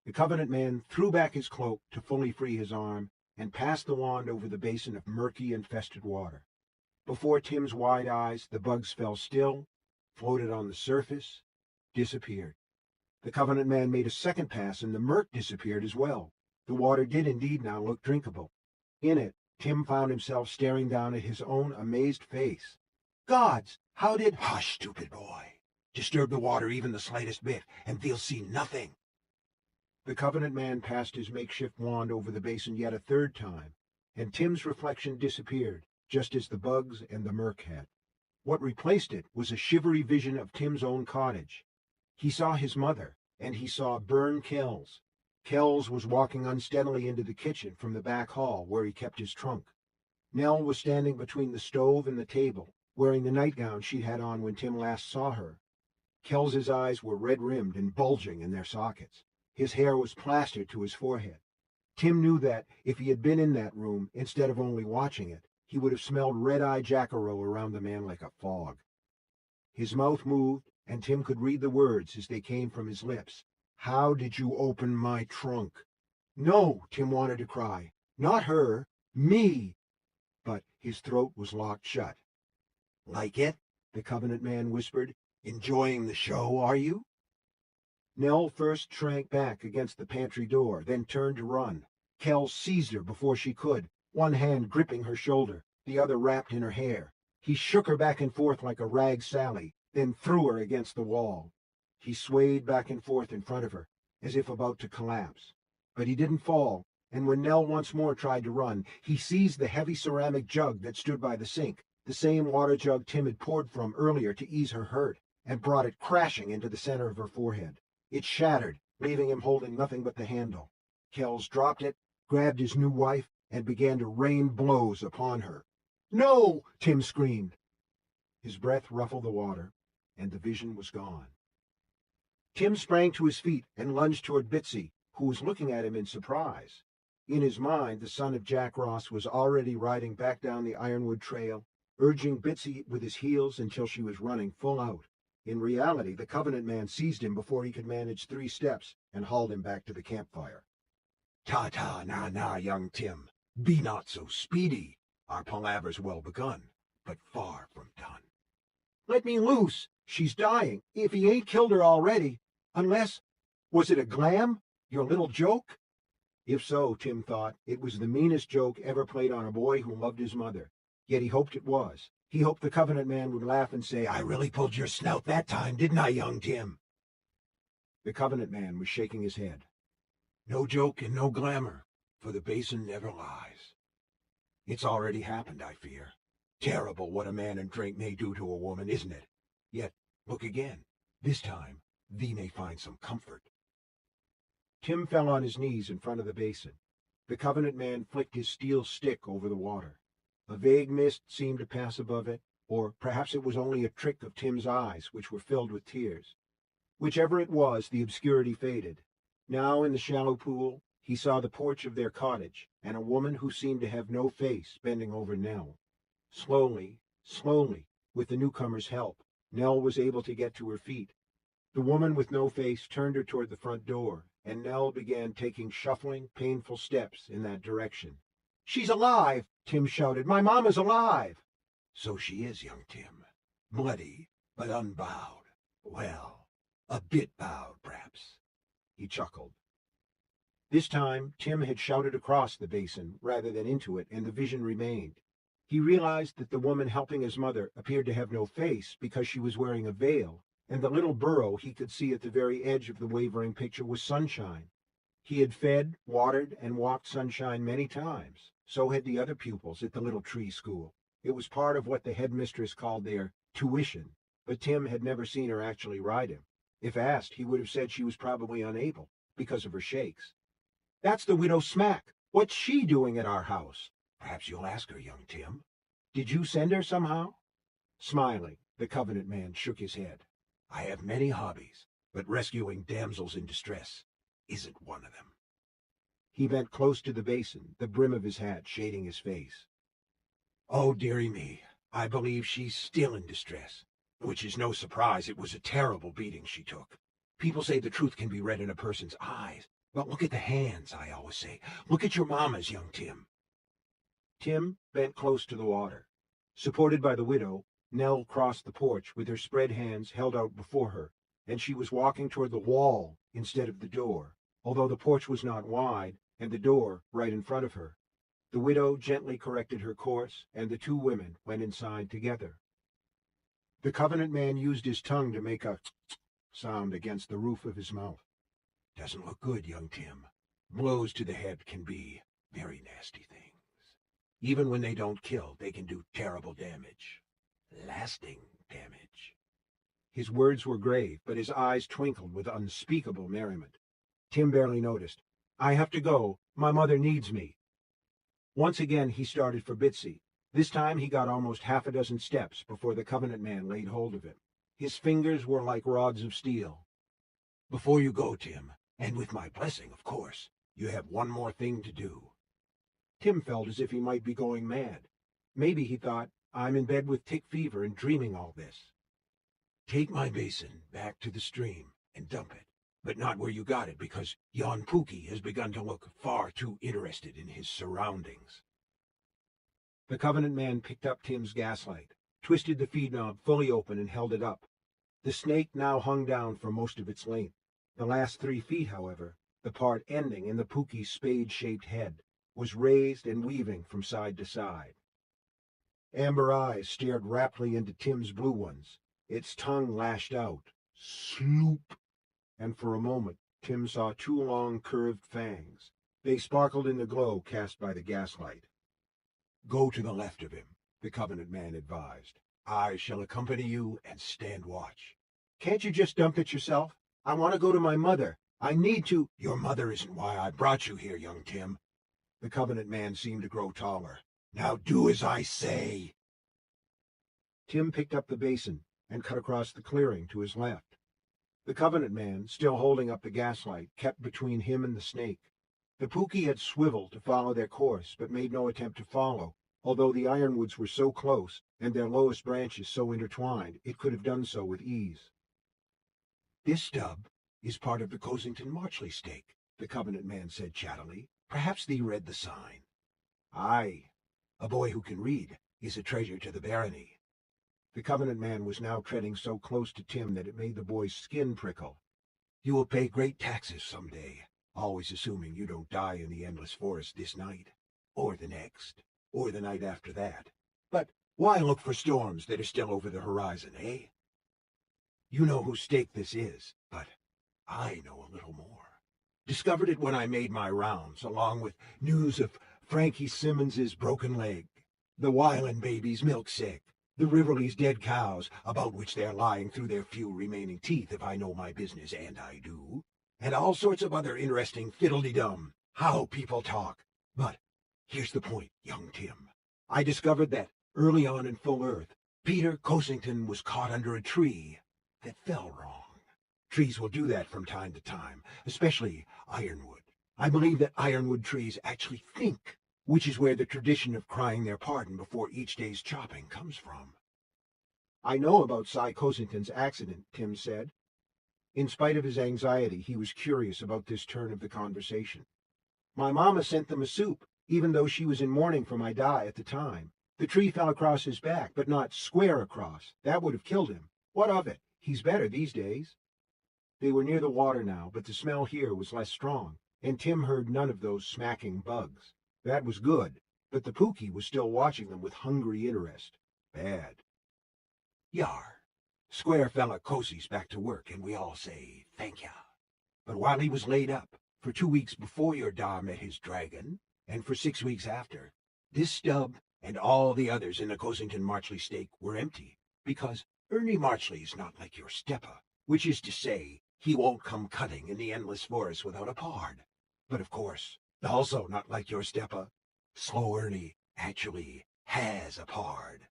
The Covenant man threw back his cloak to fully free his arm, and passed the wand over the basin of murky, infested water. Before Tim's wide eyes, the bugs fell still, floated on the surface, disappeared. The Covenant man made a second pass, and the murk disappeared as well. The water did indeed now look drinkable. In it, Tim found himself staring down at his own amazed face. Gods, how did— Hush, stupid boy. Disturb the water even the slightest bit, and they'll see nothing. The Covenant man passed his makeshift wand over the basin yet a third time, and Tim's reflection disappeared, just as the bugs and the murk had. What replaced it was a shivery vision of Tim's own cottage. He saw his mother, and he saw Burn Kells. Kells was walking unsteadily into the kitchen from the back hall where he kept his trunk. Nell was standing between the stove and the table, wearing the nightgown she'd had on when Tim last saw her. Kells's eyes were red-rimmed and bulging in their sockets. His hair was plastered to his forehead. Tim knew that, if he had been in that room, instead of only watching it, he would have smelled red-eye jackaroo around the man like a fog. His mouth moved, and Tim could read the words as they came from his lips. "How did you open my trunk?" "No," Tim wanted to cry. "Not her. Me." But his throat was locked shut. "Like it?" the Covenant man whispered. "Enjoying the show, are you?" Nell first shrank back against the pantry door, then turned to run. Kells seized her before she could, one hand gripping her shoulder, the other wrapped in her hair. He shook her back and forth like a rag Sally, then threw her against the wall. He swayed back and forth in front of her, as if about to collapse. But he didn't fall, and when Nell once more tried to run, he seized the heavy ceramic jug that stood by the sink, the same water jug Tim had poured from earlier to ease her hurt, and brought it crashing into the center of her forehead. It shattered, leaving him holding nothing but the handle. Kells dropped it, grabbed his new wife, and began to rain blows upon her. "No!" Tim screamed. His breath ruffled the water, and the vision was gone. Tim sprang to his feet and lunged toward Bitsy, who was looking at him in surprise. In his mind, the son of Jack Ross was already riding back down the Ironwood Trail, urging Bitsy with his heels until she was running full out. In reality, the Covenant man seized him before he could manage 3 steps and hauled him back to the campfire. "Ta-ta, na-na, young Tim. Be not so speedy. Our palaver's well begun, but far from done." "Let me loose. She's dying, if he ain't killed her already. Unless— was it a glam? Your little joke?" If so, Tim thought, it was the meanest joke ever played on a boy who loved his mother. Yet he hoped it was. He hoped the Covenant man would laugh and say, "I really pulled your snout that time, didn't I, young Tim?" The Covenant man was shaking his head. "No joke and no glamour, for the basin never lies. It's already happened, I fear. Terrible what a man and drink may do to a woman, isn't it? Yet, look again. This time, thee may find some comfort." Tim fell on his knees in front of the basin. The Covenant man flicked his steel stick over the water. A vague mist seemed to pass above it, or perhaps it was only a trick of Tim's eyes, which were filled with tears. Whichever it was, the obscurity faded. Now, in the shallow pool, he saw the porch of their cottage, and a woman who seemed to have no face bending over Nell. Slowly, slowly, with the newcomer's help, Nell was able to get to her feet. The woman with no face turned her toward the front door, and Nell began taking shuffling, painful steps in that direction. "She's alive!" Tim shouted. "My mama's alive!" "So she is, young Tim. Bloody, but unbowed. Well, a bit bowed, perhaps." He chuckled. This time, Tim had shouted across the basin rather than into it, and the vision remained. He realized that the woman helping his mother appeared to have no face because she was wearing a veil, and the little burrow he could see at the very edge of the wavering picture was Sunshine. He had fed, watered, and walked Sunshine many times. So had the other pupils at the little tree school. It was part of what the headmistress called their tuition, but Tim had never seen her actually ride him. If asked, he would have said she was probably unable, because of her shakes. "That's the widow Smack. What's she doing at our house?" "Perhaps you'll ask her, young Tim." "Did you send her somehow?" Smiling, the Covenant man shook his head. "I have many hobbies, but rescuing damsels in distress isn't one of them." He bent close to the basin, the brim of his hat shading his face. "Oh, dearie me, I believe she's still in distress, which is no surprise. It was a terrible beating she took. People say the truth can be read in a person's eyes, but look at the hands, I always say. Look at your mama's, young Tim." Tim bent close to the water. Supported by the widow, Nell crossed the porch with her spread hands held out before her, and she was walking toward the wall instead of the door, although the porch was not wide, and the door right in front of her. The widow gently corrected her course, and the 2 women went inside together. The Covenant man used his tongue to make a sound against the roof of his mouth. "Doesn't look good, young Tim. Blows to the head can be very nasty things. Even when they don't kill, they can do terrible damage. Lasting damage." His words were grave, but his eyes twinkled with unspeakable merriment. Tim barely noticed. "I have to go. My mother needs me." Once again he started for Bitsy. This time he got almost half a dozen steps before the Covenant man laid hold of him. His fingers were like rods of steel. "Before you go, Tim, and with my blessing, of course, you have one more thing to do." Tim felt as if he might be going mad. Maybe, he thought, I'm in bed with tick fever and dreaming all this. "Take my basin back to the stream and dump it, but not where you got it, because yon Pookie has begun to look far too interested in his surroundings." The Covenant man picked up Tim's gaslight, twisted the feed knob fully open and held it up. The snake now hung down for most of its length. The last 3 feet, however, the part ending in the Pookie's spade-shaped head, was raised and weaving from side to side. Amber eyes stared raptly into Tim's blue ones. Its tongue lashed out, "Sloop!" and for a moment Tim saw 2 long curved fangs. They sparkled in the glow cast by the gaslight. "Go to the left of him," the Covenant man advised. "I shall accompany you and stand watch." "Can't you just dump it yourself? I want to go to my mother. I need to—" "Your mother isn't why I brought you here, young Tim." The Covenant man seemed to grow taller. "Now do as I say." Tim picked up the basin and cut across the clearing to his left. The Covenant man, still holding up the gaslight, kept between him and the snake. The Pookie had swiveled to follow their course, but made no attempt to follow, although the ironwoods were so close and their lowest branches so intertwined, it could have done so with ease. "This stub is part of the Cosington Marchley stake," the Covenant man said chattily. "Perhaps thee read the sign." "Aye, a boy who can read is a treasure to the barony." The Covenant man was now treading so close to Tim that it made the boy's skin prickle. "You will pay great taxes some day, always assuming you don't die in the endless forest this night, or the next, or the night after that. But why look for storms that are still over the horizon, eh? You know whose stake this is, but I know a little more. Discovered it when I made my rounds, along with news of Frankie Simmons's broken leg, the Wyland baby's milk sick, the Riverley's dead cows, about which they're lying through their few remaining teeth if I know my business, and I do, and all sorts of other interesting fiddle-de-dum, how people talk. But here's the point, young Tim. I discovered that, early on in Full Earth, Peter Cosington was caught under a tree that fell wrong. Trees will do that from time to time, especially ironwood. I believe that ironwood trees actually think, which is where the tradition of crying their pardon before each day's chopping comes from." "I know about Cy Cosington's accident," Tim said. In spite of his anxiety, he was curious about this turn of the conversation. "My mama sent them a soup, even though she was in mourning for my die at the time. The tree fell across his back, but not square across. That would have killed him. What of it? He's better these days." They were near the water now, but the smell here was less strong, and Tim heard none of those smacking bugs. That was good, but the Pookie was still watching them with hungry interest. Bad. "Yar, square fella Cosey's back to work, and we all say thank ya. But while he was laid up, for 2 weeks before your da met his dragon, and for 6 weeks after, this stub and all the others in the Cosington Marchley stake were empty, because Ernie Marchley's not like your steppa, which is to say, he won't come cutting in the endless forest without a pard. But of course, also not like your steppa, Slow Ernie actually has a pard."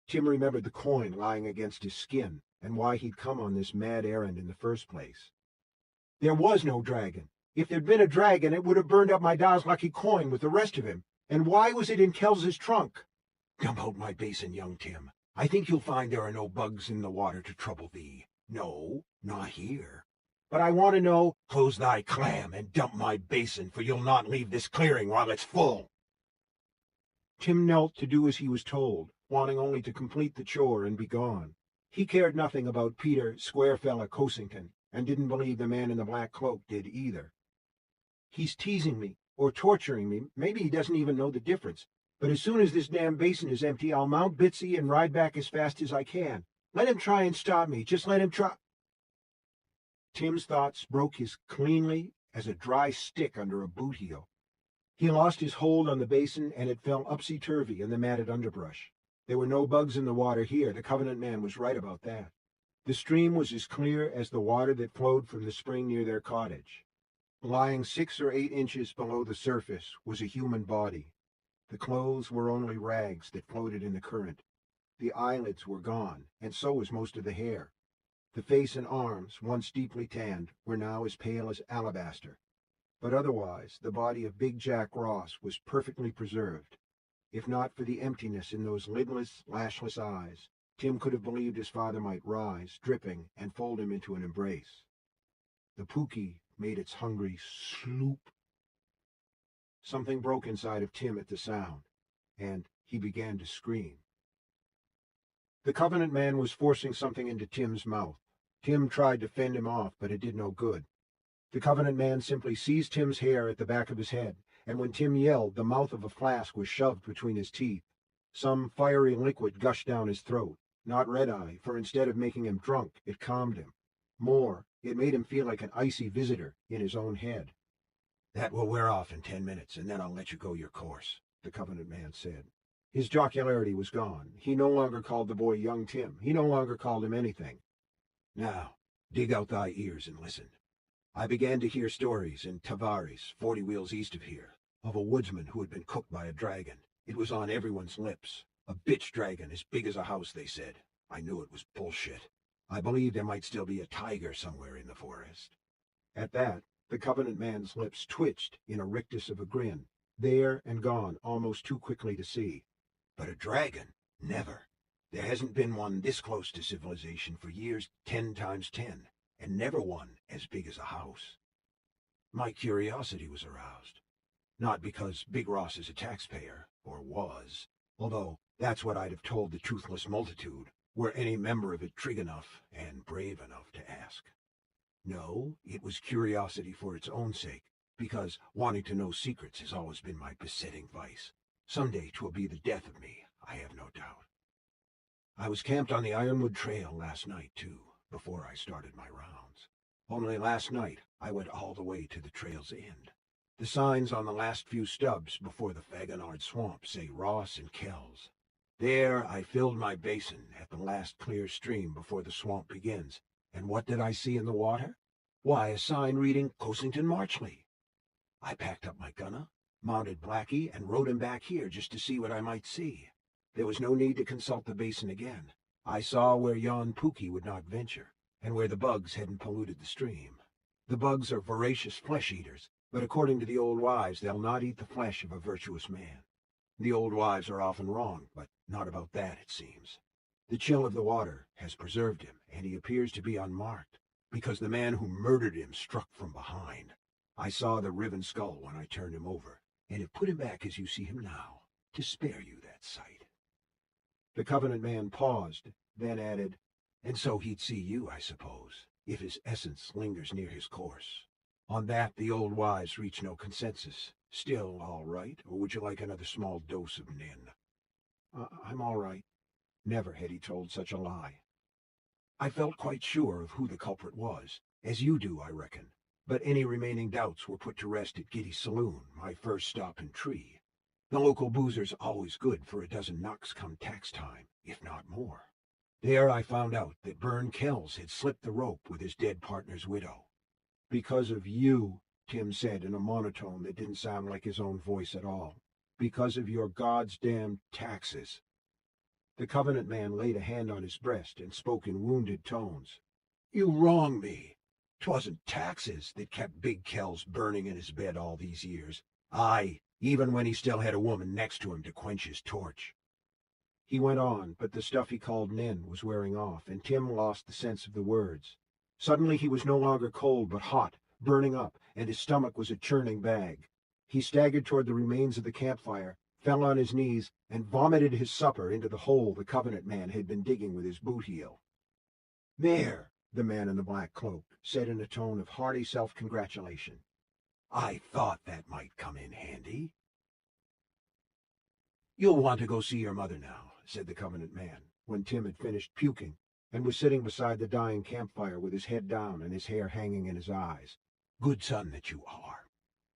Tim remembered the coin lying against his skin, and why he'd come on this mad errand in the first place. There was no dragon. If there'd been a dragon, it would have burned up my da's lucky coin with the rest of him. And why was it in Kels's trunk? "Dump out my basin, young Tim. I think you'll find there are no bugs in the water to trouble thee. No, not here. But I want to know—" "Close thy clam and dump my basin, for you'll not leave this clearing while it's full." Tim knelt to do as he was told, wanting only to complete the chore and be gone. He cared nothing about Peter Squarefella Cosington, and didn't believe the man in the black cloak did either. "He's teasing me, or torturing me. Maybe he doesn't even know the difference. But as soon as this damn basin is empty, I'll mount Bitsy and ride back as fast as I can. Let him try and stop me. Just let him try. Tim's thoughts broke as cleanly as a dry stick under a boot heel. He lost his hold on the basin, and it fell upsy-turvy in the matted underbrush. There were no bugs in the water here. The Covenant man was right about that. The stream was as clear as the water that flowed from the spring near their cottage. Lying 6 or 8 inches below the surface was a human body. The clothes were only rags that floated in the current. The eyelids were gone, and so was most of the hair. The face and arms, once deeply tanned, were now as pale as alabaster. But otherwise, the body of Big Jack Ross was perfectly preserved. If not for the emptiness in those lidless, lashless eyes, Tim could have believed his father might rise, dripping, and fold him into an embrace. The Pookie made its hungry sloop. Something broke inside of Tim at the sound, and he began to scream. The Covenant man was forcing something into Tim's mouth. Tim tried to fend him off, but it did no good. The Covenant man simply seized Tim's hair at the back of his head, and when Tim yelled, the mouth of a flask was shoved between his teeth. Some fiery liquid gushed down his throat. Not red-eye, for instead of making him drunk, it calmed him. More, it made him feel like an icy visitor in his own head. "That will wear off in 10 minutes, and then I'll let you go your course," the Covenant man said. His jocularity was gone. He no longer called the boy young Tim. He no longer called him anything. "Now, dig out thy ears and listen. I began to hear stories in Tavares, 40 wheels east of here, of a woodsman who had been cooked by a dragon. It was on everyone's lips. A bitch dragon as big as a house, they said. I knew it was bullshit. I believed there might still be a tiger somewhere in the forest." At that, the Covenant man's lips twitched in a rictus of a grin, there and gone almost too quickly to see. "But a dragon? Never. There hasn't been one this close to civilization for years 10 times 10, and never one as big as a house." My curiosity was aroused. Not because Big Ross is a taxpayer, or was, although that's what I'd have told the truthless multitude, were any member of it trig enough and brave enough to ask. No, it was curiosity for its own sake, because wanting to know secrets has always been my besetting vice. Someday 'twill be the death of me, I have no doubt. I was camped on the Ironwood Trail last night, too, before I started my rounds. Only last night I went all the way to the trail's end. The signs on the last few stubs before the Fagonard Swamp say Ross and Kells. There I filled my basin at the last clear stream before the swamp begins, and what did I see in the water? Why, a sign reading Cossington Marchley. I packed up my gunna, mounted Blackie, and rode him back here just to see what I might see. There was no need to consult the basin again. I saw where yon Pookie would not venture, and where the bugs hadn't polluted the stream. The bugs are voracious flesh-eaters, but according to the old wives, they'll not eat the flesh of a virtuous man. The old wives are often wrong, but not about that, it seems. The chill of the water has preserved him, and he appears to be unmarked, because the man who murdered him struck from behind. I saw the riven skull when I turned him over, and have put him back as you see him now, to spare you that sight." The Covenant man paused, then added, "And so he'd see you, I suppose, if his essence lingers near his course. On that the old wives reach no consensus. Still all right, or would you like another small dose of Nin?" I'm all right." Never had he told such a lie. I felt quite sure of who the culprit was, as you do, I reckon, but any remaining doubts were put to rest at Giddy's Saloon, my first stop in Tree. The local boozer's always good for a dozen knocks come tax time, if not more. There I found out that Bern Kells had slipped the rope with his dead partner's widow. "Because of you," Tim said in a monotone that didn't sound like his own voice at all. "Because of your God's damned taxes." The Covenant man laid a hand on his breast and spoke in wounded tones. "You wrong me. 'Twasn't taxes that kept Big Kells burning in his bed all these years. Aye, even when he still had a woman next to him to quench his torch." He went on, but the stuff he called Nin was wearing off, and Tim lost the sense of the words. Suddenly he was no longer cold, but hot, burning up, and his stomach was a churning bag. He staggered toward the remains of the campfire, fell on his knees, and vomited his supper into the hole the Covenant man had been digging with his boot heel. "There," the man in the black cloak said in a tone of hearty self-congratulation. "I thought that might come in handy." "You'll want to go see your mother now," said the Covenant man, when Tim had finished puking and was sitting beside the dying campfire with his head down and his hair hanging in his eyes. "Good son that you are.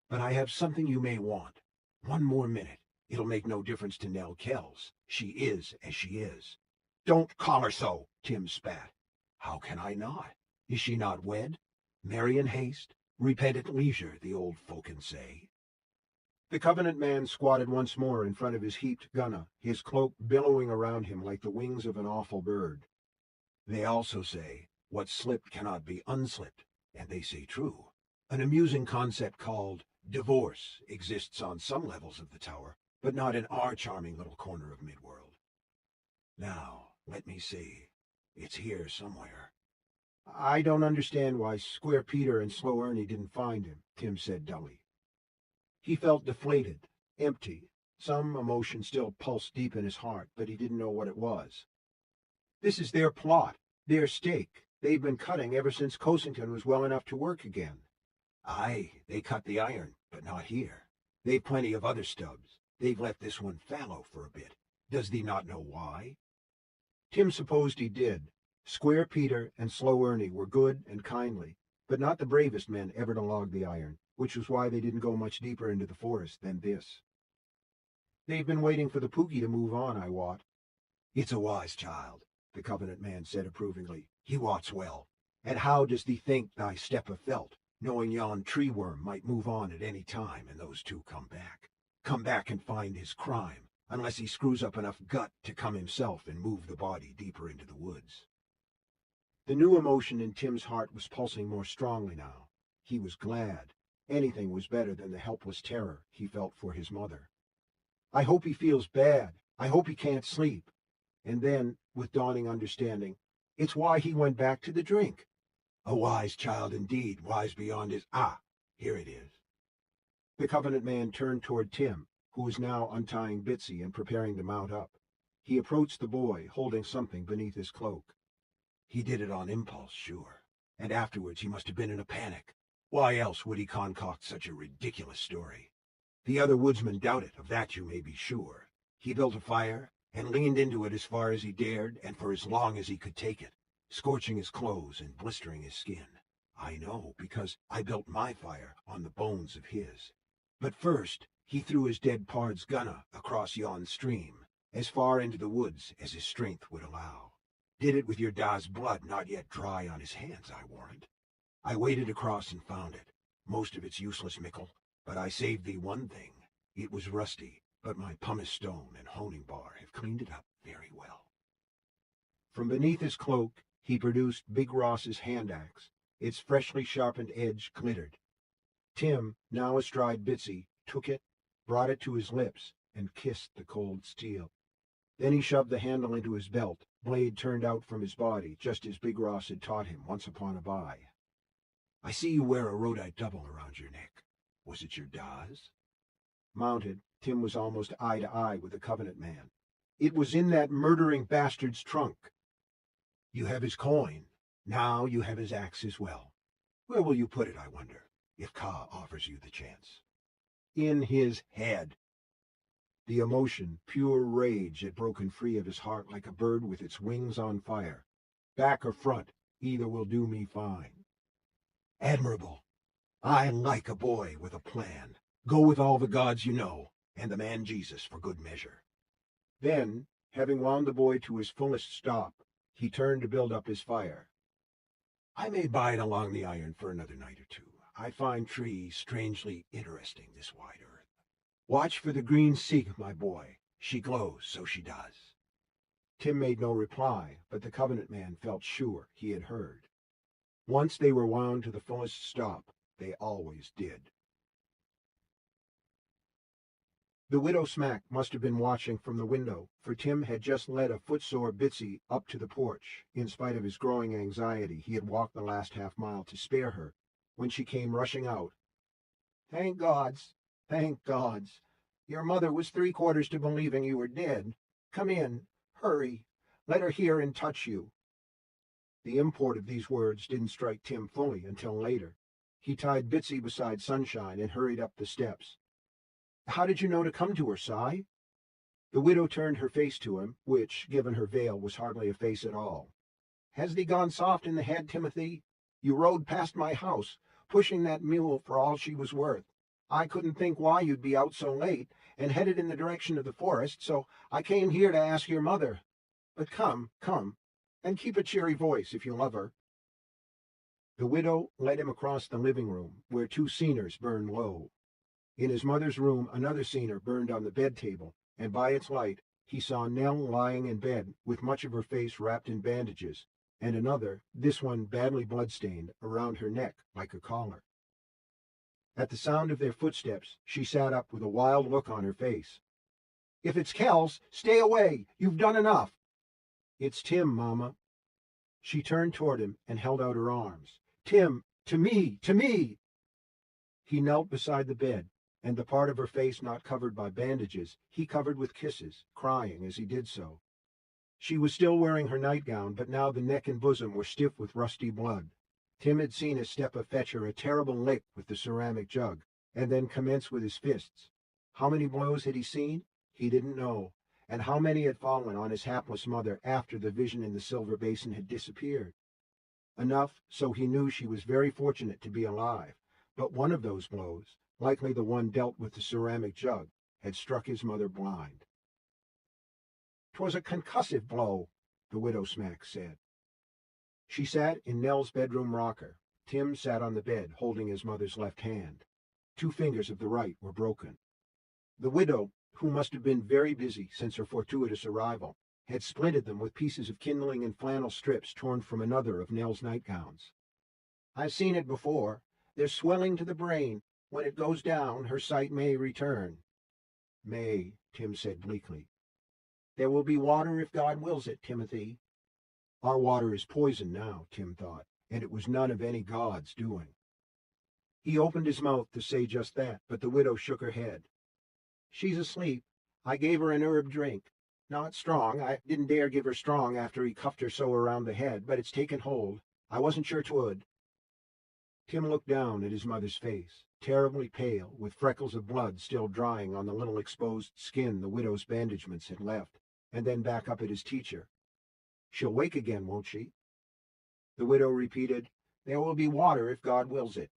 But I have something you may want. One more minute. It'll make no difference to Nell Kells. She is as she is." "Don't call her so," Tim spat. "How can I not? Is she not wed? Marry in haste, repent at leisure, the old folken say." The Covenant man squatted once more in front of his heaped gunna, his cloak billowing around him like the wings of an awful bird. "They also say, what slipped cannot be unslipped, and they say true. An amusing concept called divorce exists on some levels of the tower, but not in our charming little corner of Midworld. Now, let me see. It's here somewhere." "I don't understand why Square Peter and Slow Ernie didn't find him," Tim said dully. He felt deflated, empty. Some emotion still pulsed deep in his heart, but he didn't know what it was. "This is their plot, their stake. They've been cutting ever since Cosington was well enough to work again." "Aye, they cut the iron, but not here. They've plenty of other stubs. They've left this one fallow for a bit. Does thee not know why?" Tim supposed he did. Square Peter and Slow Ernie were good and kindly, but not the bravest men ever to log the iron, which was why they didn't go much deeper into the forest than this. "They've been waiting for the Pookie to move on, I wot." "It's a wise child," the Covenant man said approvingly. "He wots well. And how does thee think thy step have felt, knowing yon tree worm might move on at any time and those two come back? Come back and find his crime, unless he screws up enough gut to come himself and move the body deeper into the woods." The new emotion in Tim's heart was pulsing more strongly now. He was glad. Anything was better than the helpless terror he felt for his mother. "I hope he feels bad. I hope he can't sleep." And then, with dawning understanding, "It's why he went back to the drink." A wise child indeed, wise beyond his... Here it is. The Covenant man turned toward Tim, who was now untying Bitsy and preparing to mount up. He approached the boy, holding something beneath his cloak. "He did it on impulse, sure. And afterwards he must have been in a panic. Why else would he concoct such a ridiculous story? The other woodsmen doubt it, of that you may be sure. He built a fire, and leaned into it as far as he dared, and for as long as he could take it, scorching his clothes and blistering his skin. I know, because I built my fire on the bones of his. But first, he threw his dead pard's gunna across yon stream, as far into the woods as his strength would allow. Did it with your da's blood not yet dry on his hands, I warrant. I waded across and found it. Most of it's useless, Mickle, but I saved thee one thing. It was rusty, but my pumice stone and honing bar have cleaned it up very well." From beneath his cloak, he produced Big Ross's hand axe. Its freshly sharpened edge glittered. Tim, now astride Bitsy, took it, brought it to his lips, and kissed the cold steel. Then he shoved the handle into his belt, blade turned out from his body, just as Big Ross had taught him once upon a by. "I see you wear a rhodite double around your neck. Was it your da's?" Mounted, Tim was almost eye to eye with the Covenant man. "It was in that murdering bastard's trunk." "You have his coin. Now you have his axe as well. Where will you put it, I wonder, if Ka offers you the chance?" "In his head." The emotion, pure rage, had broken free of his heart like a bird with its wings on fire. "Back or front, either will do me fine." "Admirable. I like a boy with a plan. Go with all the gods you know, and the man Jesus for good measure." Then, having wound the boy to his fullest stop, he turned to build up his fire. "I may bide along the iron for another night or two. I find trees strangely interesting this wide earth. Watch for the green seek, my boy. She glows, so she does." Tim made no reply, but the Covenant man felt sure he had heard. Once they were wound to the fullest stop, they always did. The Widow Smack must have been watching from the window, for Tim had just led a footsore Bitsy up to the porch. In spite of his growing anxiety, he had walked the last half-mile to spare her, when she came rushing out. "Thank gods! Thank gods! Your mother was three-quarters to believing you were dead. Come in. Hurry. Let her hear and touch you." The import of these words didn't strike Tim fully until later. He tied Bitsy beside Sunshine and hurried up the steps. "How did you know to come to her, Si?" The widow turned her face to him, which, given her veil, was hardly a face at all. "Has thee gone soft in the head, Timothy? You rode past my house, pushing that mule for all she was worth. I couldn't think why you'd be out so late, and headed in the direction of the forest, so I came here to ask your mother. But come, come, and keep a cheery voice if you love her." The widow led him across the living room, where 2 ceners burned low. In his mother's room another cener burned on the bed table, and by its light he saw Nell lying in bed with much of her face wrapped in bandages, and another, this one badly bloodstained, around her neck like a collar. At the sound of their footsteps she sat up with a wild look on her face. "If it's Kells, stay away! You've done enough!" "It's Tim, Mama." She turned toward him and held out her arms. "Tim, to me, to me!" He knelt beside the bed, and the part of her face not covered by bandages he covered with kisses, crying as he did so. She was still wearing her nightgown, but now the neck and bosom were stiff with rusty blood. Tim had seen Estepa fetch her a terrible lick with the ceramic jug, and then commence with his fists. How many blows had he seen? He didn't know, and how many had fallen on his hapless mother after the vision in the silver basin had disappeared? Enough so he knew she was very fortunate to be alive, but one of those blows, likely the one dealt with the ceramic jug, had struck his mother blind. "'Twas a concussive blow," the widow Smack said. She sat in Nell's bedroom rocker. Tim sat on the bed, holding his mother's left hand. 2 fingers of the right were broken. The widow, who must have been very busy since her fortuitous arrival, had splinted them with pieces of kindling and flannel strips torn from another of Nell's nightgowns. "I've seen it before. There's swelling to the brain. When it goes down, her sight may return." "May," Tim said bleakly. "There will be water if God wills it, Timothy." Our water is poison now, Tim thought, and it was none of any God's doing. He opened his mouth to say just that, but the widow shook her head. "She's asleep. I gave her an herb drink. Not strong. I didn't dare give her strong after he cuffed her so around the head, but it's taken hold. I wasn't sure 'twould." Tim looked down at his mother's face, terribly pale, with freckles of blood still drying on the little exposed skin the widow's bandagements had left, and then back up at his teacher. "She'll wake again, won't she?" The widow repeated, "There will be water if God wills it."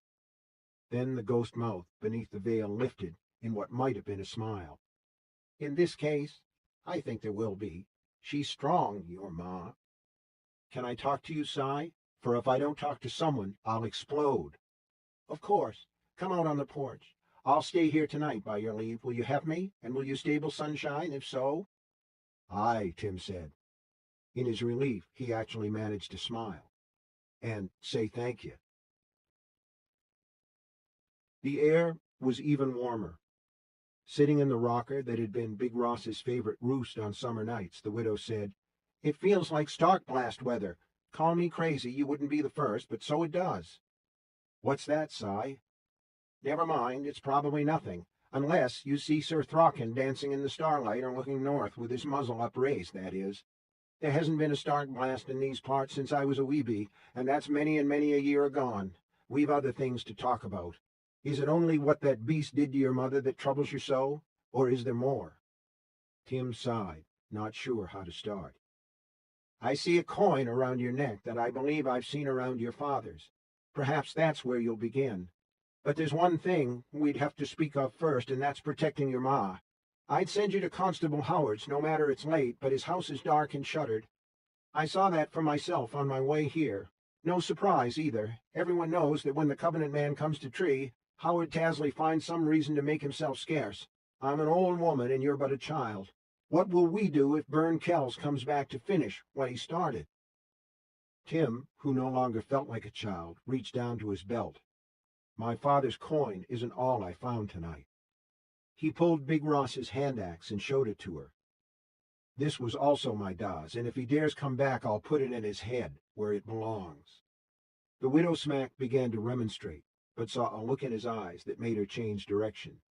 Then the ghost mouth beneath the veil lifted in what might have been a smile. "In this case, I think there will be. She's strong, your ma." "Can I talk to you, Si? For if I don't talk to someone, I'll explode." "Of course. Come out on the porch. I'll stay here tonight, by your leave. Will you have me? And will you stable Sunshine, if so?" "Aye," Tim said. In his relief, he actually managed to smile. "And say thank you." The air was even warmer. Sitting in the rocker that had been Big Ross's favorite roost on summer nights, the widow said, "It feels like stark blast weather. Call me crazy, you wouldn't be the first, but so it does." "What's that, Si?" "Never mind, it's probably nothing, unless you see Sir Throcken dancing in the starlight or looking north with his muzzle upraised, that is. There hasn't been a stark blast in these parts since I was a weeby, and that's many and many a year agone. We've other things to talk about. Is it only what that beast did to your mother that troubles you so, or is there more?" Tim sighed, not sure how to start. "I see a coin around your neck that I believe I've seen around your father's. Perhaps that's where you'll begin. But there's one thing we'd have to speak of first, and that's protecting your ma. I'd send you to Constable Howard's, no matter it's late, but his house is dark and shuttered. I saw that for myself on my way here. No surprise, either. Everyone knows that when the Covenant man comes to tree, Howard Tasley finds some reason to make himself scarce. I'm an old woman, and you're but a child. What will we do if Burn Kells comes back to finish what he started?" Tim, who no longer felt like a child, reached down to his belt. "My father's coin isn't all I found tonight." He pulled Big Ross's hand axe and showed it to her. "This was also my da's, and if he dares come back, I'll put it in his head, where it belongs." The widow Smack began to remonstrate, but saw a look in his eyes that made her change direction.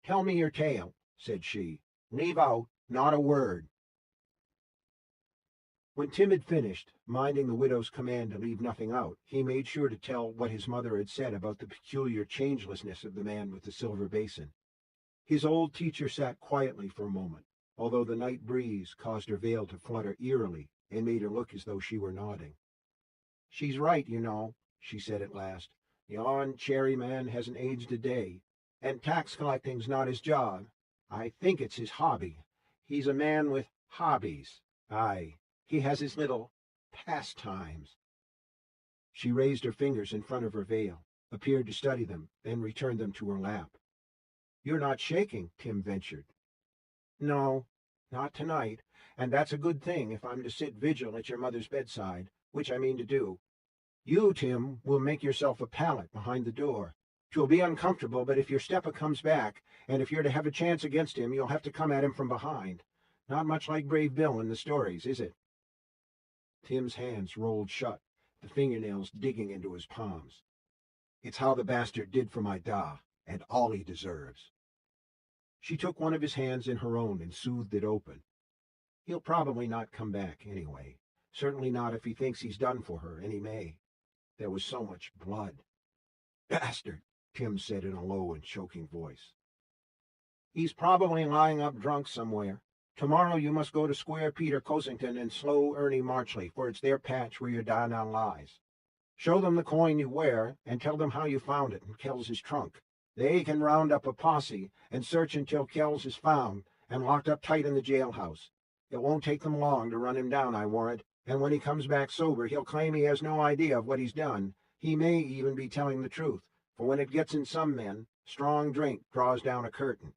"Tell me your tale," said she. "Leave out not a word." When Tim had finished, minding the widow's command to leave nothing out, he made sure to tell what his mother had said about the peculiar changelessness of the man with the silver basin. His old teacher sat quietly for a moment, although the night breeze caused her veil to flutter eerily and made her look as though she were nodding. "She's right, you know," she said at last. "Yon cherry man hasn't aged a day, and tax collecting's not his job. I think it's his hobby. He's a man with hobbies. Aye, he has his little pastimes." She raised her fingers in front of her veil, appeared to study them, then returned them to her lap. "You're not shaking," Tim ventured. "No, not tonight, and that's a good thing if I'm to sit vigil at your mother's bedside, which I mean to do. You, Tim, will make yourself a pallet behind the door. 'Twill be uncomfortable, but if your stepper comes back, and if you're to have a chance against him, you'll have to come at him from behind. Not much like Brave Bill in the stories, is it?" Tim's hands rolled shut, the fingernails digging into his palms. "It's how the bastard did for my da, and all he deserves." She took one of his hands in her own and soothed it open. "He'll probably not come back anyway. Certainly not if he thinks he's done for her, and he may. There was so much blood." "Bastard," Tim said in a low and choking voice. "He's probably lying up drunk somewhere. Tomorrow you must go to Square Peter Cosington and Slow Ernie Marchley, for it's their patch where your da now lies. Show them the coin you wear, and tell them how you found it in Kells's trunk. They can round up a posse and search until Kells is found and locked up tight in the jailhouse. It won't take them long to run him down, I warrant, and when he comes back sober, he'll claim he has no idea of what he's done. He may even be telling the truth, for when it gets in some men, strong drink draws down a curtain.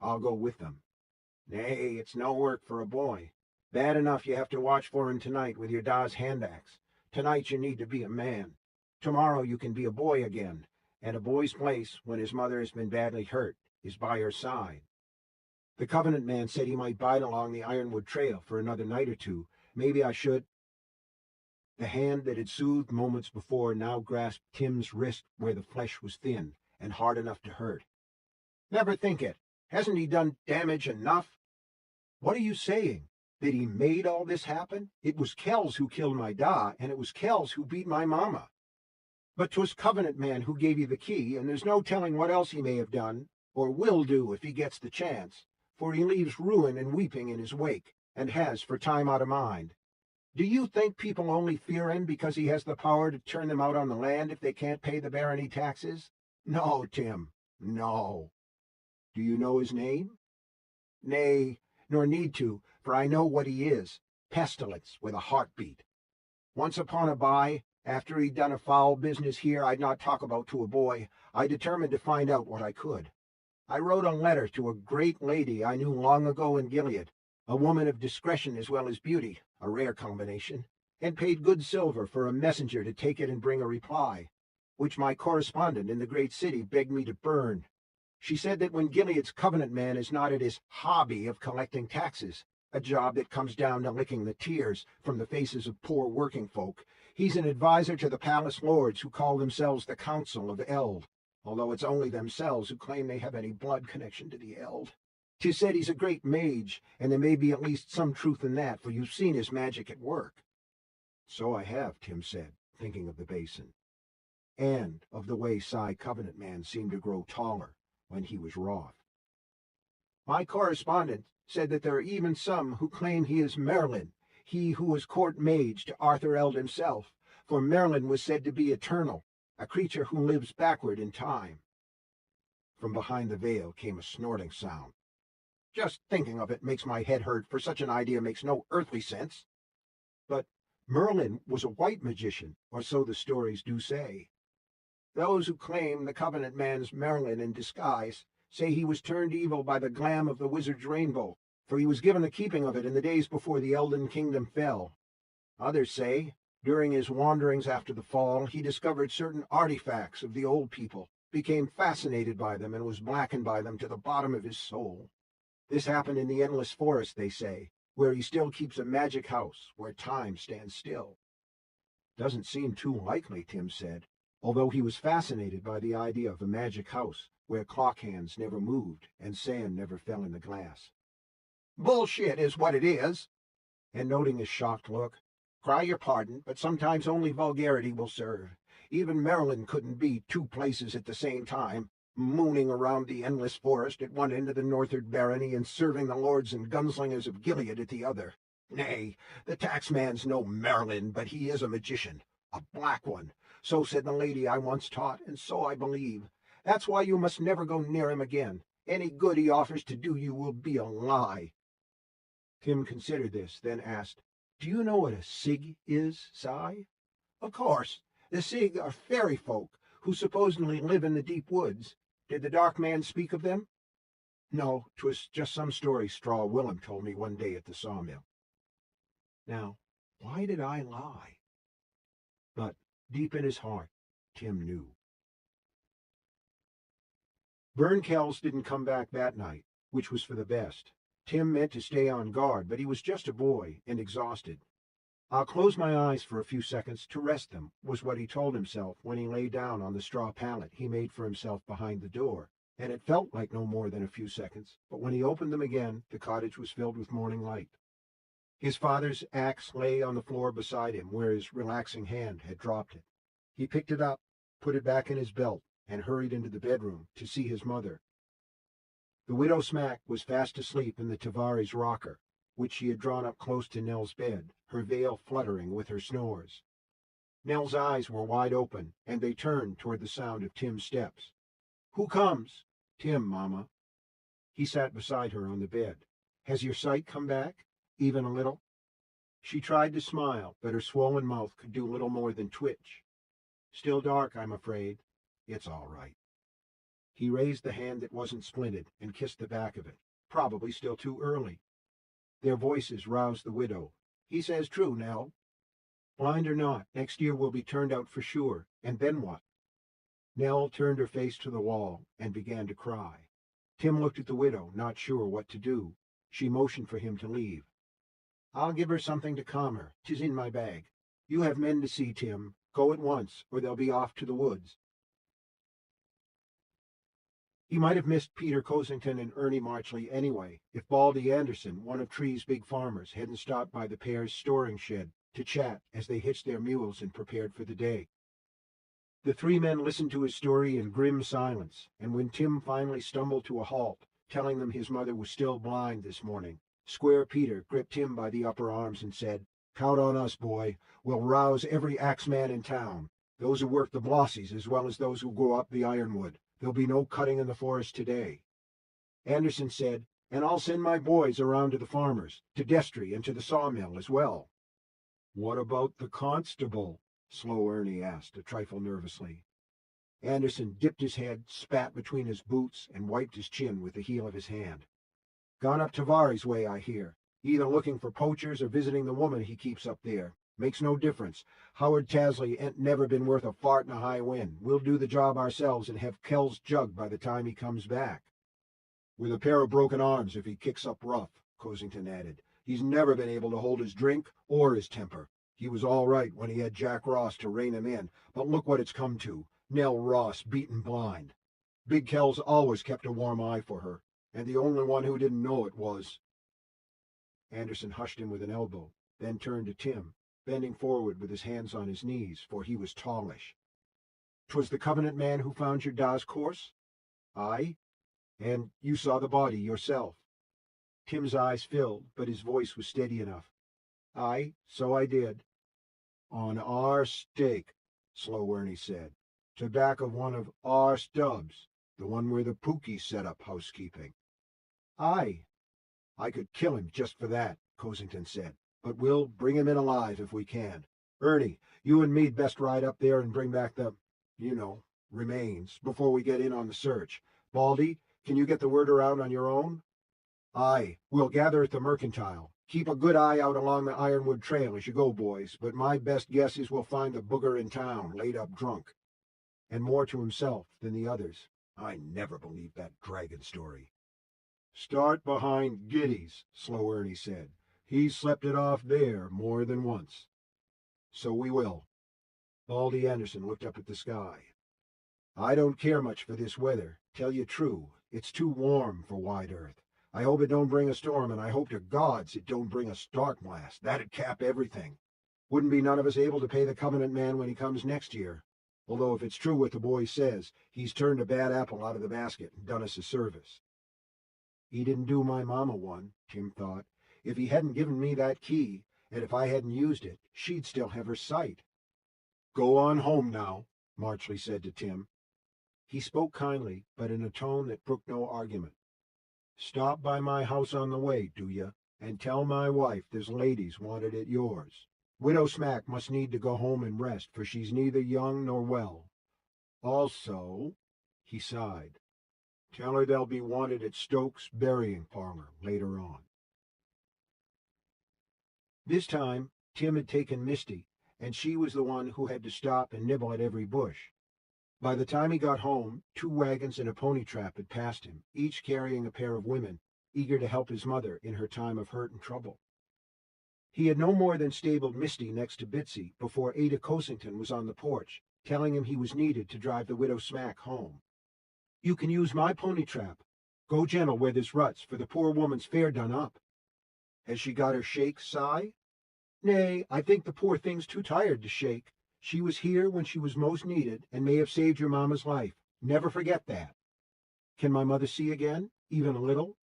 I'll go with them. Nay, it's no work for a boy. Bad enough you have to watch for him tonight with your da's hand axe. Tonight you need to be a man. Tomorrow you can be a boy again, and a boy's place, when his mother has been badly hurt, is by her side. The Covenant man said he might bide along the Ironwood Trail for another night or two. Maybe I should." The hand that had soothed moments before now grasped Tim's wrist where the flesh was thin and hard enough to hurt. "Never think it. Hasn't he done damage enough?" "What are you saying? That he made all this happen? It was Kells who killed my da, and it was Kells who beat my mama. But 'twas Covenant man who gave you the key, and there's no telling what else he may have done, or will do if he gets the chance, for he leaves ruin and weeping in his wake, and has for time out of mind. Do you think people only fear him because he has the power to turn them out on the land if they can't pay the barony taxes? No, Tim, no. Do you know his name?" "Nay, nor need to, for I know what he is. Pestilence with a heartbeat. Once upon a by, after he'd done a foul business here I'd not talk about to a boy, I determined to find out what I could. I wrote a letter to a great lady I knew long ago in Gilead, a woman of discretion as well as beauty, a rare combination, and paid good silver for a messenger to take it and bring a reply, which my correspondent in the great city begged me to burn. She said that when Gilead's Covenant man is not at his hobby of collecting taxes, a job that comes down to licking the tears from the faces of poor working folk, he's an advisor to the palace lords who call themselves the Council of Eld, although it's only themselves who claim they have any blood connection to the Eld. 'Tis said he's a great mage, and there may be at least some truth in that, for you've seen his magic at work." "So I have," Tim said, thinking of the basin, and of the way Cy Covenant man seemed to grow taller when he was wroth. "My correspondent said that there are even some who claim he is Merlin, he who was court mage to Arthur Eld himself, for Merlin was said to be eternal, a creature who lives backward in time." From behind the veil came a snorting sound. "Just thinking of it makes my head hurt, for such an idea makes no earthly sense." "But Merlin was a white magician, or so the stories do say. Those who claim the Covenant man's Merlin in disguise say he was turned evil by the glam of the wizard's rainbow, for he was given the keeping of it in the days before the Elden kingdom fell. Others say, during his wanderings after the fall, he discovered certain artifacts of the old people, became fascinated by them, and was blackened by them to the bottom of his soul. This happened in the Endless Forest, they say, where he still keeps a magic house where time stands still." "Doesn't seem too likely," Tim said, although he was fascinated by the idea of a magic house where clock hands never moved and sand never fell in the glass. "Bullshit is what it is." And noting his shocked look, "Cry your pardon, but sometimes only vulgarity will serve. Even Merlin couldn't be two places at the same time. mooning around the endless forest at one end of the northern barony and serving the lords and gunslingers of Gilead at the other. Nay, the taxman's no Merlin, but he is a magician, a black one. So said the lady I once taught, and so I believe. That's why you must never go near him again. Any good he offers to do you will be a lie." Tim considered this, then asked, "Do you know what a sig is, Si?" "Of course. The sig are fairy folk, who supposedly live in the deep woods. Did the dark man speak of them?" "No, 'twas just some story Straw Willem told me one day at the sawmill." Now, why did I lie? But deep in his heart, Tim knew. Burnkells didn't come back that night, which was for the best. Tim meant to stay on guard, but he was just a boy and exhausted. "I'll close my eyes for a few seconds to rest them," was what he told himself when he lay down on the straw pallet he made for himself behind the door, and it felt like no more than a few seconds, but when he opened them again, the cottage was filled with morning light. His father's axe lay on the floor beside him, where his relaxing hand had dropped it. He picked it up, put it back in his belt, and hurried into the bedroom to see his mother. The widow Smack was fast asleep in the Tavares rocker, which she had drawn up close to Nell's bed, her veil fluttering with her snores. Nell's eyes were wide open, and they turned toward the sound of Tim's steps. "Who comes?" "Tim, Mama." He sat beside her on the bed. "Has your sight come back? Even a little?" She tried to smile, but her swollen mouth could do little more than twitch. "Still dark, I'm afraid." "It's all right." He raised the hand that wasn't splinted and kissed the back of it. Probably still too early. Their voices roused the widow. "He says true, Nell." "Blind or not, next year we'll be turned out for sure. And then what?" Nell turned her face to the wall and began to cry. Tim looked at the widow, not sure what to do. She motioned for him to leave. "I'll give her something to calm her. 'Tis in my bag. You have men to see, Tim. Go at once, or they'll be off to the woods." He might have missed Peter Cosington and Ernie Marchley anyway, if Baldy Anderson, one of Tree's big farmers, hadn't stopped by the pair's storing shed to chat as they hitched their mules and prepared for the day. The three men listened to his story in grim silence, and when Tim finally stumbled to a halt, telling them his mother was still blind this morning, Square Peter gripped him by the upper arms and said, "Count on us, boy. We'll rouse every axeman in town, those who work the blossies as well as those who go up the ironwood. There'll be no cutting in the forest today." Anderson said, "And I'll send my boys around to the farmers, to Destry, and to the sawmill as well." "What about the constable?" Slow Ernie asked, a trifle nervously. Anderson dipped his head, spat between his boots, and wiped his chin with the heel of his hand. "Gone up Tavares' way, I hear. Either looking for poachers or visiting the woman he keeps up there. Makes no difference. Howard Tasley ain't never been worth a fart in a high wind. We'll do the job ourselves and have Kells jugged by the time he comes back." "With a pair of broken arms if he kicks up rough," Cosington added. "He's never been able to hold his drink or his temper. He was all right when he had Jack Ross to rein him in, but look what it's come to. Nell Ross beaten blind. Big Kells always kept a warm eye for her, and the only one who didn't know it was—" Anderson hushed him with an elbow, then turned to Tim, bending forward with his hands on his knees, for he was tallish. "'Twas the Covenant man who found your da's corse?" "Aye." "And you saw the body yourself?" Tim's eyes filled, but his voice was steady enough. "Aye, so I did." "On our stake," Slow Ernie said. "To back of one of our stubs, the one where the Pookies set up housekeeping." "Aye." "I could kill him just for that," Cosington said. "But we'll bring him in alive if we can. Ernie, you and me'd best ride up there and bring back remains, before we get in on the search. Baldy, can you get the word around on your own?" "Aye, we'll gather at the Mercantile. Keep a good eye out along the Ironwood Trail as you go, boys, but my best guess is we'll find the booger in town, laid up drunk." And more to himself than the others, "I never believed that dragon story." "Start behind Giddy's," Slow Ernie said. "He's slept it off there more than once." "So we will." Baldy Anderson looked up at the sky. "I don't care much for this weather. Tell you true, it's too warm for wide earth. I hope it don't bring a storm, and I hope to gods it don't bring a stark blast. That'd cap everything. Wouldn't be none of us able to pay the Covenant man when he comes next year." Although if it's true what the boy says, he's turned a bad apple out of the basket and done us a service. He didn't do my mama one, Tim thought. If he hadn't given me that key, and if I hadn't used it, she'd still have her sight. Go on home now, Marchley said to Tim. He spoke kindly, but in a tone that brooked no argument. Stop by my house on the way, do ya, and tell my wife there's ladies wanted at yours. Widow Smack must need to go home and rest, for she's neither young nor well. Also, he sighed, tell her they'll be wanted at Stokes' burying parlor later on. This time, Tim had taken Misty, and she was the one who had to stop and nibble at every bush. By the time he got home, 2 wagons and a pony trap had passed him, each carrying a pair of women, eager to help his mother in her time of hurt and trouble. He had no more than stabled Misty next to Bitsy before Ada Cosington was on the porch, telling him he was needed to drive the Widow Smack home. You can use my pony trap. Go gentle where there's ruts, for the poor woman's fair done up. Has she got her shake, Si? Nay, I think the poor thing's too tired to shake. She was here when she was most needed, and may have saved your mamma's life. Never forget that. Can my mother see again, even a little?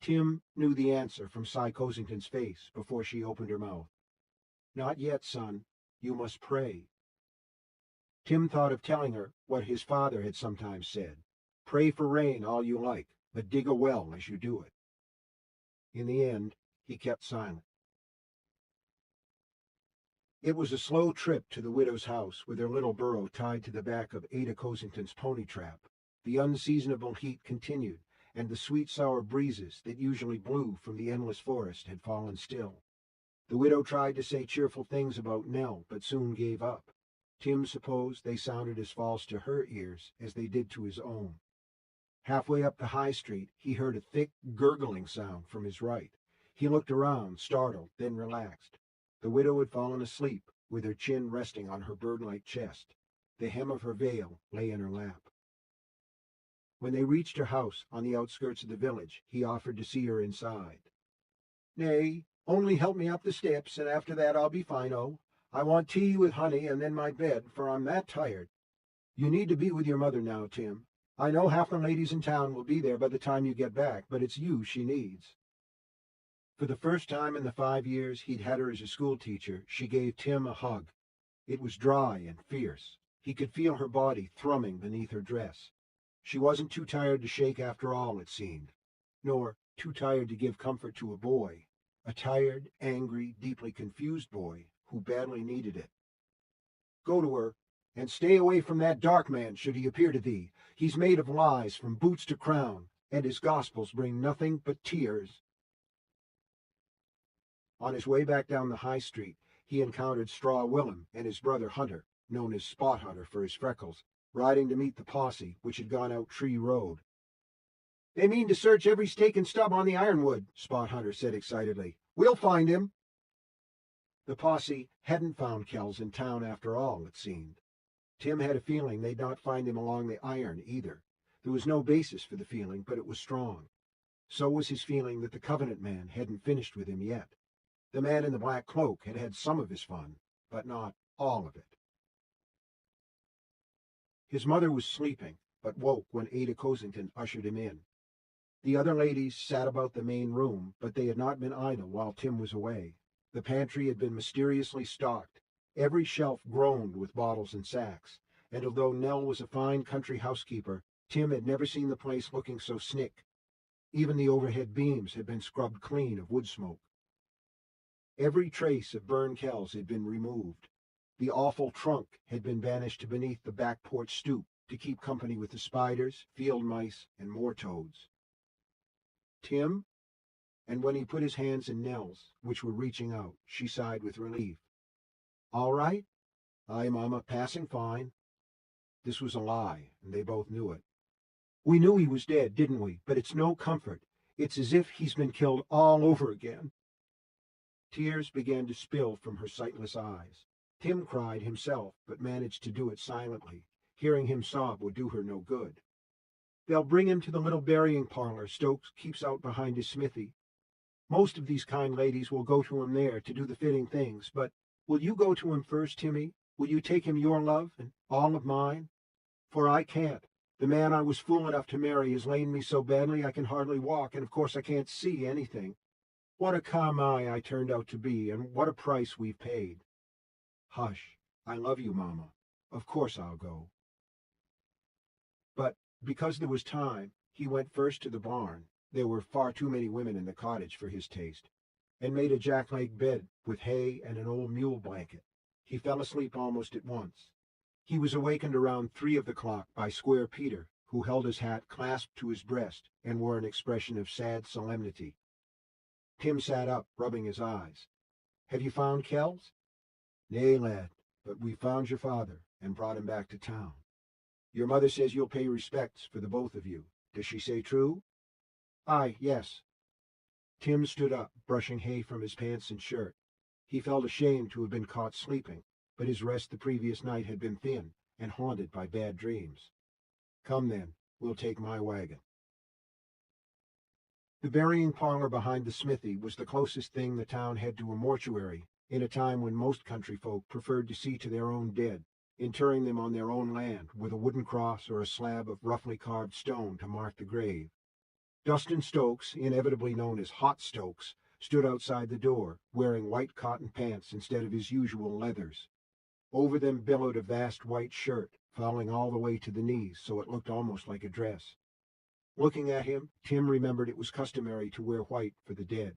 Tim knew the answer from Si Cosington's face before she opened her mouth. Not yet, son. You must pray. Tim thought of telling her what his father had sometimes said. Pray for rain all you like, but dig a well as you do it. In the end, he kept silent. It was a slow trip to the widow's house with her little burro tied to the back of Ada Cosington's pony trap. The unseasonable heat continued, and the sweet sour breezes that usually blew from the endless forest had fallen still. The widow tried to say cheerful things about Nell, but soon gave up. Tim supposed they sounded as false to her ears as they did to his own. Halfway up the high street, he heard a thick, gurgling sound from his right. He looked around, startled, then relaxed. The widow had fallen asleep, with her chin resting on her bird-like chest. The hem of her veil lay in her lap. When they reached her house on the outskirts of the village, he offered to see her inside. Nay, only help me up the steps, and after that I'll be fine-o. I want tea with honey and then my bed, for I'm that tired. You need to be with your mother now, Tim. I know half the ladies in town will be there by the time you get back, but it's you she needs. For the first time in the 5 years he'd had her as a schoolteacher, she gave Tim a hug. It was dry and fierce. He could feel her body thrumming beneath her dress. She wasn't too tired to shake after all, it seemed, nor too tired to give comfort to a boy, a tired, angry, deeply confused boy who badly needed it. Go to her, and stay away from that dark man should he appear to thee. He's made of lies from boots to crown, and his gospels bring nothing but tears. On his way back down the high street, he encountered Straw Willem and his brother Hunter, known as Spot Hunter for his freckles, riding to meet the posse, which had gone out Tree Road. They mean to search every stake and stub on the ironwood, Spot Hunter said excitedly. We'll find him. The posse hadn't found Kells in town after all, it seemed. Tim had a feeling they'd not find him along the iron either. There was no basis for the feeling, but it was strong. So was his feeling that the Covenant man hadn't finished with him yet. The man in the black cloak had had some of his fun, but not all of it. His mother was sleeping, but woke when Ada Cosington ushered him in. The other ladies sat about the main room, but they had not been idle while Tim was away. The pantry had been mysteriously stocked. Every shelf groaned with bottles and sacks, and although Nell was a fine country housekeeper, Tim had never seen the place looking so snick. Even the overhead beams had been scrubbed clean of wood smoke. Every trace of burned Kells had been removed. The awful trunk had been banished to beneath the back porch stoop to keep company with the spiders, field mice, and moor toads. Tim? And when he put his hands in Nell's, which were reaching out, she sighed with relief. All right? Aye, Mama, passing fine. This was a lie, and they both knew it. We knew he was dead, didn't we? But it's no comfort. It's as if he's been killed all over again. Tears began to spill from her sightless eyes. Tim cried himself, but managed to do it silently. Hearing him sob would do her no good. They'll bring him to the little burying parlor Stokes keeps out behind his smithy. Most of these kind ladies will go to him there to do the fitting things, but will you go to him first, Timmy? Will you take him your love and all of mine? For I can't. The man I was fool enough to marry has lamed me so badly I can hardly walk, and of course I can't see anything. What a kamai I turned out to be, and what a price we've paid. Hush. I love you, Mama. Of course I'll go. But because there was time, he went first to the barn. There were far too many women in the cottage for his taste, and made a jack-leg bed with hay and an old mule blanket. He fell asleep almost at once. He was awakened around 3 of the clock by Square Peter, who held his hat clasped to his breast and wore an expression of sad solemnity. Tim sat up, rubbing his eyes. Have you found Kells? Nay, lad, but we found your father and brought him back to town. Your mother says you'll pay respects for the both of you. Does she say true? Aye, yes. Tim stood up, brushing hay from his pants and shirt. He felt ashamed to have been caught sleeping, but his rest the previous night had been thin and haunted by bad dreams. Come then, we'll take my wagon. The burying parlor behind the smithy was the closest thing the town had to a mortuary in a time when most country folk preferred to see to their own dead, interring them on their own land with a wooden cross or a slab of roughly carved stone to mark the grave. Dustin Stokes, inevitably known as Hot Stokes, stood outside the door, wearing white cotton pants instead of his usual leathers. Over them billowed a vast white shirt, falling all the way to the knees, so it looked almost like a dress. Looking at him, Tim remembered it was customary to wear white for the dead.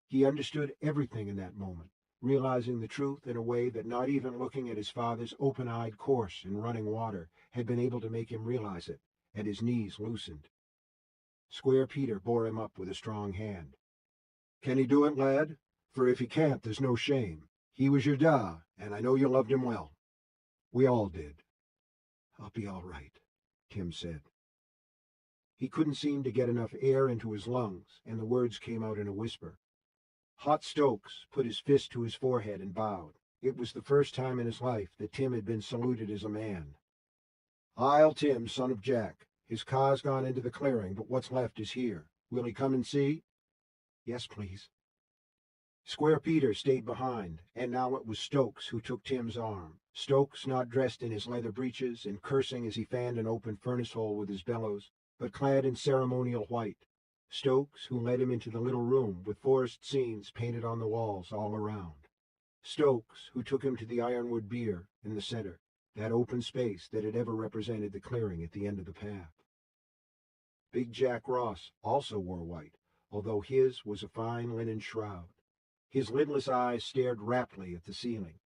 He understood everything in that moment, realizing the truth in a way that not even looking at his father's open-eyed corpse in running water had been able to make him realize it, and his knees loosened. Square Peter bore him up with a strong hand. Can he do it, lad? For if he can't, there's no shame. He was your da, and I know you loved him well. We all did. I'll be all right, Tim said. He couldn't seem to get enough air into his lungs, and the words came out in a whisper. Hot Stokes put his fist to his forehead and bowed. It was the first time in his life that Tim had been saluted as a man. I'll Tim, son of Jack. His car's gone into the clearing, but what's left is here. Will he come and see? Yes, please. Square Peter stayed behind, and now it was Stokes who took Tim's arm. Stokes, not dressed in his leather breeches and cursing as he fanned an open furnace hole with his bellows, but clad in ceremonial white. Stokes, who led him into the little room with forest scenes painted on the walls all around. Stokes, who took him to the ironwood bier in the center, that open space that had ever represented the clearing at the end of the path. Big Jack Ross also wore white, although his was a fine linen shroud. His lidless eyes stared raptly at the ceiling.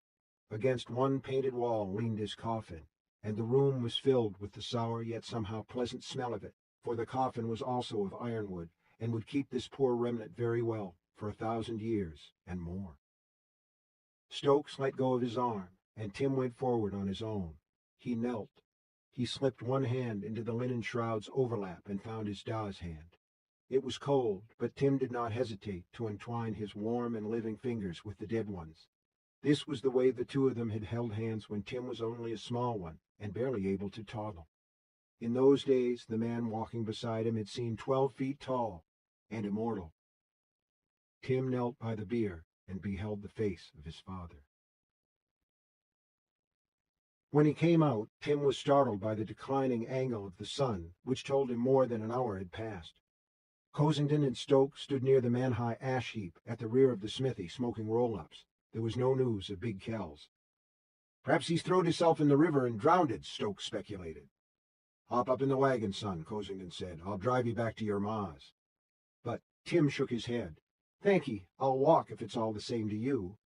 Against one painted wall leaned his coffin, and the room was filled with the sour yet somehow pleasant smell of it, for the coffin was also of ironwood, and would keep this poor remnant very well for 1,000 years and more. Stokes let go of his arm, and Tim went forward on his own. He knelt. He slipped one hand into the linen shroud's overlap and found his da's hand. It was cold, but Tim did not hesitate to entwine his warm and living fingers with the dead ones. This was the way the two of them had held hands when Tim was only a small one and barely able to toddle. In those days, the man walking beside him had seemed 12 feet tall and immortal. Tim knelt by the bier and beheld the face of his father. When he came out, Tim was startled by the declining angle of the sun, which told him more than an hour had passed. Cosington and Stokes stood near the man-high ash heap at the rear of the smithy, smoking roll-ups. There was no news of Big Kells. Perhaps he's thrown himself in the river and drowned it, Stokes speculated. Hop up in the wagon, son, Cosington said. I'll drive you back to your ma's. But Tim shook his head. Thank ye. I'll walk if it's all the same to you.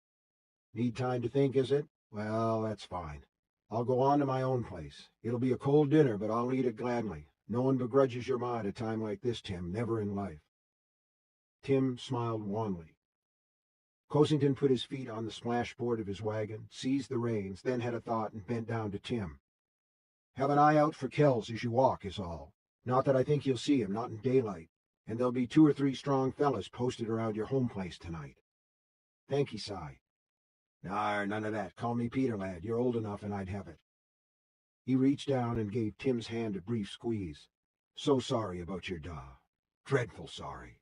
Need time to think, is it? Well, that's fine. I'll go on to my own place. It'll be a cold dinner, but I'll eat it gladly. No one begrudges your ma at a time like this, Tim, never in life. Tim smiled wanly. Cosington put his feet on the splashboard of his wagon, seized the reins, then had a thought and bent down to Tim. Have an eye out for Kells as you walk, is all. Not that I think you'll see him, not in daylight. And there'll be 2 or 3 strong fellas posted around your home place tonight. Thank ye, Si. Nar, none of that. Call me Peter, lad. You're old enough, and I'd have it. He reached down and gave Tim's hand a brief squeeze. So sorry about your da. Dreadful sorry.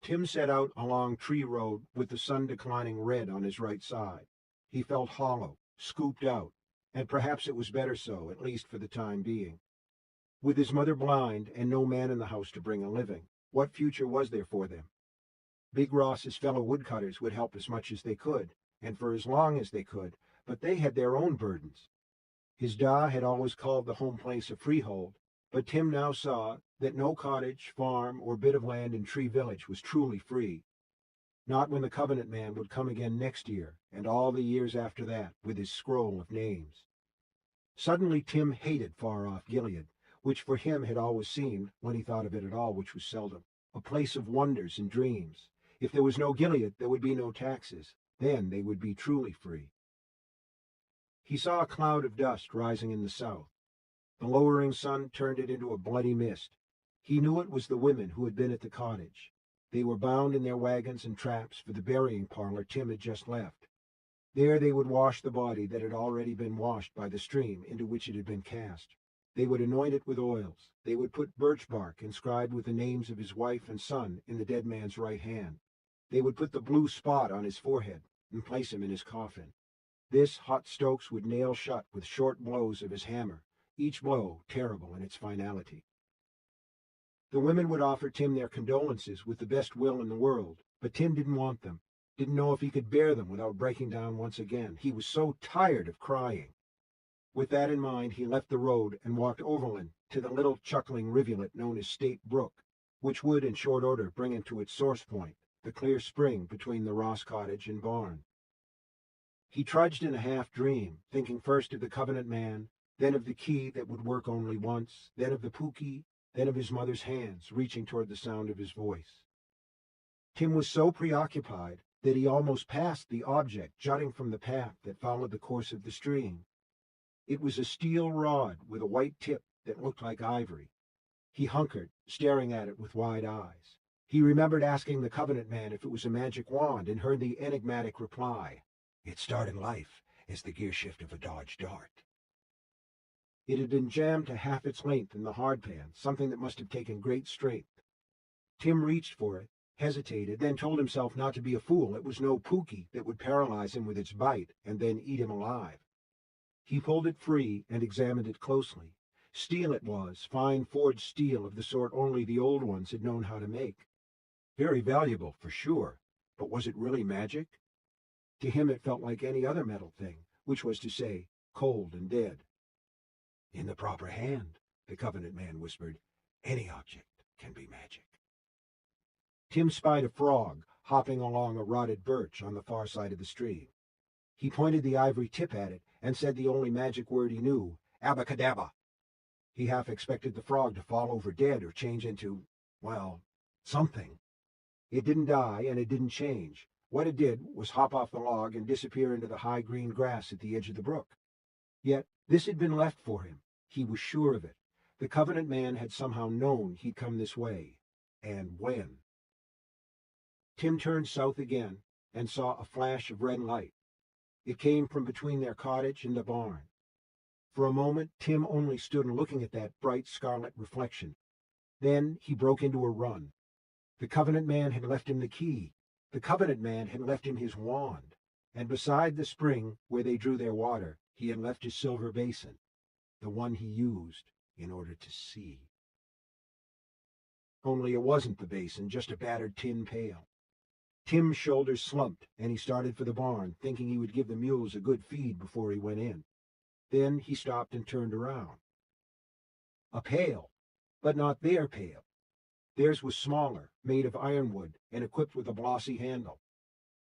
Tim set out along Tree Road with the sun declining red on his right side. He felt hollow, scooped out, and perhaps it was better so, at least for the time being. With his mother blind and no man in the house to bring a living, what future was there for them? Big Ross's fellow woodcutters would help as much as they could, and for as long as they could, but they had their own burdens. His da had always called the home place a freehold, but Tim now saw that no cottage, farm, or bit of land in Tree Village was truly free. Not when the Covenant Man would come again next year, and all the years after that, with his scroll of names. Suddenly Tim hated far-off Gilead, which for him had always seemed, when he thought of it at all, which was seldom, a place of wonders and dreams. If there was no Gilead, there would be no taxes. Then they would be truly free. He saw a cloud of dust rising in the south. The lowering sun turned it into a bloody mist. He knew it was the women who had been at the cottage. They were bound in their wagons and traps for the burying parlor Tim had just left. There they would wash the body that had already been washed by the stream into which it had been cast. They would anoint it with oils. They would put birch bark inscribed with the names of his wife and son in the dead man's right hand. They would put the blue spot on his forehead and place him in his coffin. This Hot Stokes would nail shut with short blows of his hammer, each blow terrible in its finality. The women would offer Tim their condolences with the best will in the world, but Tim didn't want them, didn't know if he could bear them without breaking down once again. He was so tired of crying. With that in mind, he left the road and walked overland to the little chuckling rivulet known as State Brook, which would in short order bring him to its source point, the clear spring between the Ross cottage and barn. He trudged in a half-dream, thinking first of the Covenant Man, then of the key that would work only once, then of the Pookie, then of his mother's hands reaching toward the sound of his voice. Tim was so preoccupied that he almost passed the object jutting from the path that followed the course of the stream. It was a steel rod with a white tip that looked like ivory. He hunkered, staring at it with wide eyes. He remembered asking the Covenant Man if it was a magic wand and heard the enigmatic reply, "It started life as the gear shift of a Dodge Dart." It had been jammed to half its length in the hardpan, something that must have taken great strength. Tim reached for it, hesitated, then told himself not to be a fool. It was no Pookie that would paralyze him with its bite and then eat him alive. He pulled it free and examined it closely. Steel it was, fine forged steel of the sort only the old ones had known how to make. Very valuable, for sure, but was it really magic? To him it felt like any other metal thing, which was to say, cold and dead. "In the proper hand," the Covenant Man whispered, "any object can be magic." Tim spied a frog hopping along a rotted birch on the far side of the stream. He pointed the ivory tip at it and said the only magic word he knew, "Abacadabra." He half expected the frog to fall over dead or change into, well, something. It didn't die and it didn't change. What it did was hop off the log and disappear into the high green grass at the edge of the brook. Yet this had been left for him. He was sure of it. The Covenant Man had somehow known he'd come this way. And when? Tim turned south again and saw a flash of red light. It came from between their cottage and the barn. For a moment, Tim only stood looking at that bright scarlet reflection. Then he broke into a run. The Covenant Man had left him the key. The Covenant Man had left him his wand. And beside the spring where they drew their water, he had left his silver basin, the one he used in order to see. Only it wasn't the basin, just a battered tin pail. Tim's shoulders slumped, and he started for the barn, thinking he would give the mules a good feed before he went in. Then he stopped and turned around. A pail, but not their pail. Theirs was smaller, made of ironwood, and equipped with a glossy handle.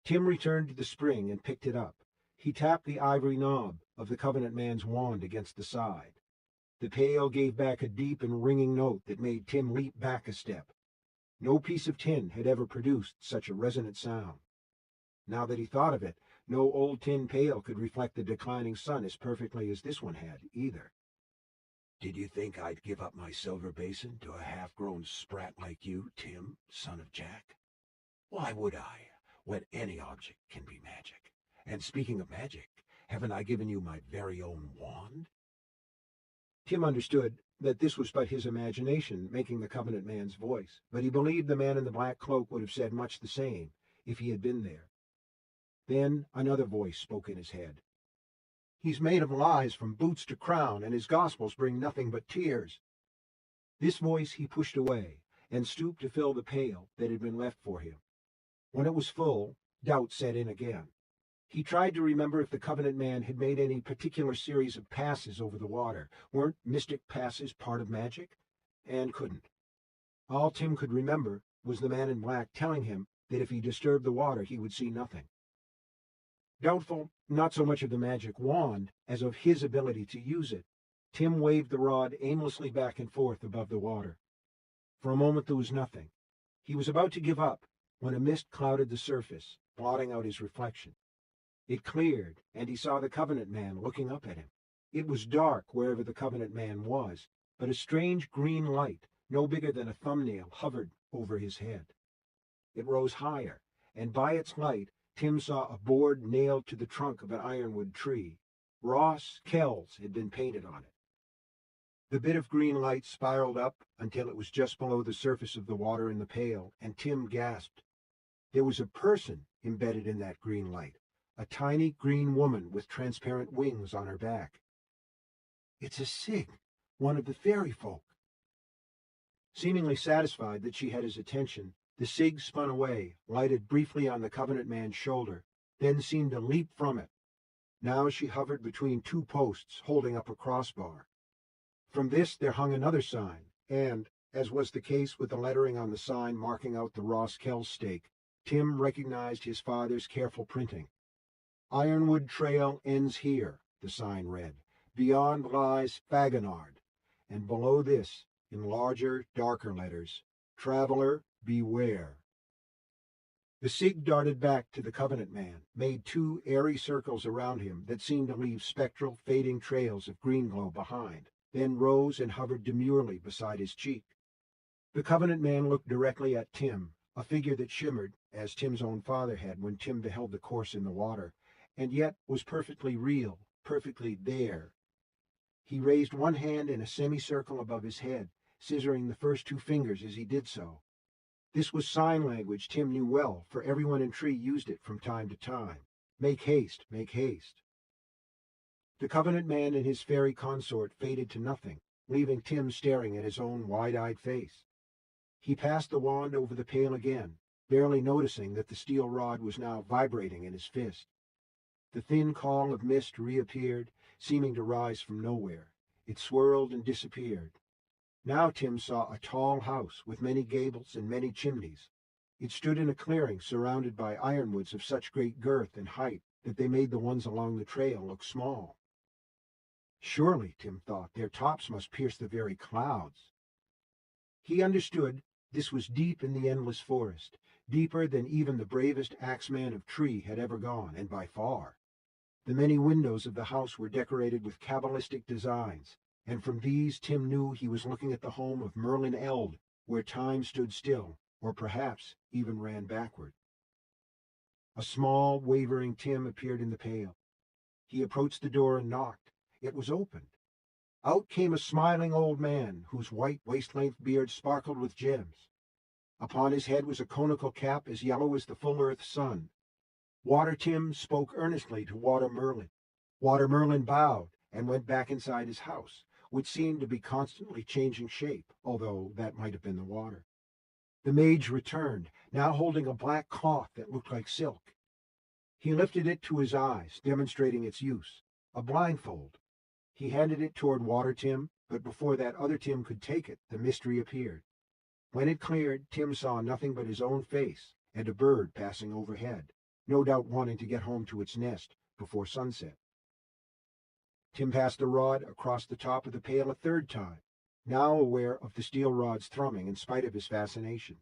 Tim returned to the spring and picked it up. He tapped the ivory knob of the Covenant Man's wand against the side. The pail gave back a deep and ringing note that made Tim leap back a step. No piece of tin had ever produced such a resonant sound. Now that he thought of it, no old tin pail could reflect the declining sun as perfectly as this one had, either. "Did you think I'd give up my silver basin to a half-grown sprat like you, Tim, son of Jack? Why would I, when any object can be magic? And speaking of magic, haven't I given you my very own wand?" Tim understood that this was but his imagination making the Covenant Man's voice, but he believed the man in the black cloak would have said much the same if he had been there. Then another voice spoke in his head. "He's made of lies from boots to crown, and his gospels bring nothing but tears." This voice he pushed away, and stooped to fill the pail that had been left for him. When it was full, doubt set in again. He tried to remember if the Covenant man had made any particular series of passes over the water. Weren't mystic passes part of magic? And couldn't. All Tim could remember was the man in black telling him that if he disturbed the water he would see nothing. Doubtful not so much of the magic wand as of his ability to use it, Tim waved the rod aimlessly back and forth above the water. For a moment there was nothing. He was about to give up when a mist clouded the surface, blotting out his reflection. It cleared, and he saw the Covenant man looking up at him. It was dark wherever the Covenant man was, but a strange green light, no bigger than a thumbnail, hovered over his head. It rose higher, and by its light Tim saw a board nailed to the trunk of an ironwood tree. Ross Kells had been painted on it. The bit of green light spiraled up until it was just below the surface of the water in the pail, and Tim gasped. There was a person embedded in that green light, a tiny green woman with transparent wings on her back. "It's a Sig, one of the fairy folk." Seemingly satisfied that she had his attention, the Sig spun away, lighted briefly on the Covenant man's shoulder, then seemed to leap from it. Now she hovered between two posts, holding up a crossbar. From this there hung another sign, and, as was the case with the lettering on the sign marking out the Ross Kells stake, Tim recognized his father's careful printing. "Ironwood Trail ends here," the sign read. "Beyond lies Fagonard," and below this, in larger, darker letters, "Traveler, beware." The Sig darted back to the Covenant man, made two airy circles around him that seemed to leave spectral, fading trails of green glow behind, then rose and hovered demurely beside his cheek. The Covenant man looked directly at Tim, a figure that shimmered, as Tim's own father had when Tim beheld the course in the water, and yet was perfectly real, perfectly there. He raised one hand in a semicircle above his head, scissoring the first two fingers as he did so. This was sign language Tim knew well, for everyone in Tree used it from time to time. Make haste, make haste. The Covenant man and his fairy consort faded to nothing, leaving Tim staring at his own wide-eyed face. He passed the wand over the pail again, barely noticing that the steel rod was now vibrating in his fist. The thin call of mist reappeared, seeming to rise from nowhere. It swirled and disappeared. Now Tim saw a tall house with many gables and many chimneys. It stood in a clearing surrounded by ironwoods of such great girth and height that they made the ones along the trail look small. Surely, Tim thought, their tops must pierce the very clouds. He understood this was deep in the endless forest, deeper than even the bravest axeman of Tree had ever gone, and by far. The many windows of the house were decorated with cabalistic designs, and from these Tim knew he was looking at the home of Merlin Eld, where time stood still, or perhaps even ran backward. A small, wavering Tim appeared in the pail. He approached the door and knocked. It was opened. Out came a smiling old man, whose white waist-length beard sparkled with gems. Upon his head was a conical cap as yellow as the full earth sun. Water Tim spoke earnestly to Water Merlin. Water Merlin bowed and went back inside his house, which seemed to be constantly changing shape, although that might have been the water. The mage returned, now holding a black cloth that looked like silk. He lifted it to his eyes, demonstrating its use. A blindfold. He handed it toward Water Tim, but before that other Tim could take it, the mystery appeared. When it cleared, Tim saw nothing but his own face and a bird passing overhead, no doubt wanting to get home to its nest before sunset. Tim passed the rod across the top of the pail a third time, now aware of the steel rod's thrumming in spite of his fascination.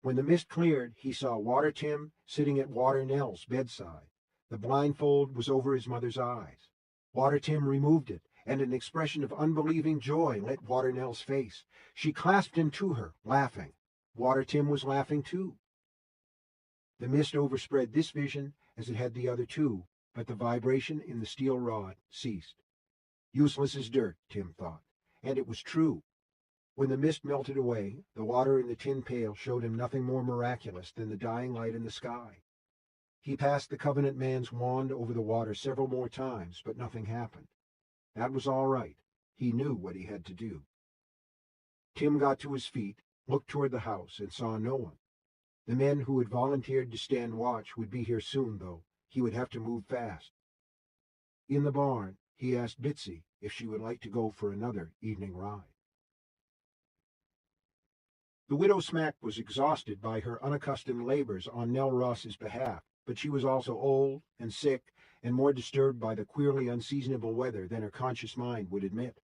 When the mist cleared, he saw Water Tim sitting at Water Nell's bedside. The blindfold was over his mother's eyes. Water Tim removed it, and an expression of unbelieving joy lit Water Nell's face. She clasped him to her, laughing. Water Tim was laughing too. The mist overspread this vision as it had the other two, but the vibration in the steel rod ceased. Useless as dirt, Tim thought, and it was true. When the mist melted away, the water in the tin pail showed him nothing more miraculous than the dying light in the sky. He passed the Covenant man's wand over the water several more times, but nothing happened. That was all right. He knew what he had to do. Tim got to his feet, looked toward the house, and saw no one. The men who had volunteered to stand watch would be here soon, though. He would have to move fast. In the barn, he asked Bitsy if she would like to go for another evening ride. The widow Smack was exhausted by her unaccustomed labors on Nell Ross's behalf, but she was also old and sick and more disturbed by the queerly unseasonable weather than her conscious mind would admit.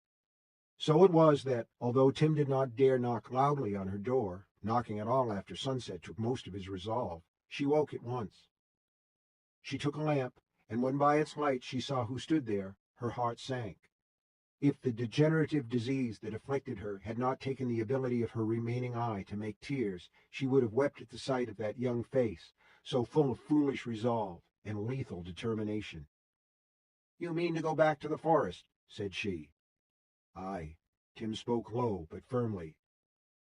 So it was that, although Tim did not dare knock loudly on her door, knocking at all after sunset took most of his resolve, she woke at once. She took a lamp, and when by its light she saw who stood there, her heart sank. If the degenerative disease that afflicted her had not taken the ability of her remaining eye to make tears, she would have wept at the sight of that young face, so full of foolish resolve and lethal determination. "You mean to go back to the forest?" said she. "Aye." Tim spoke low but firmly.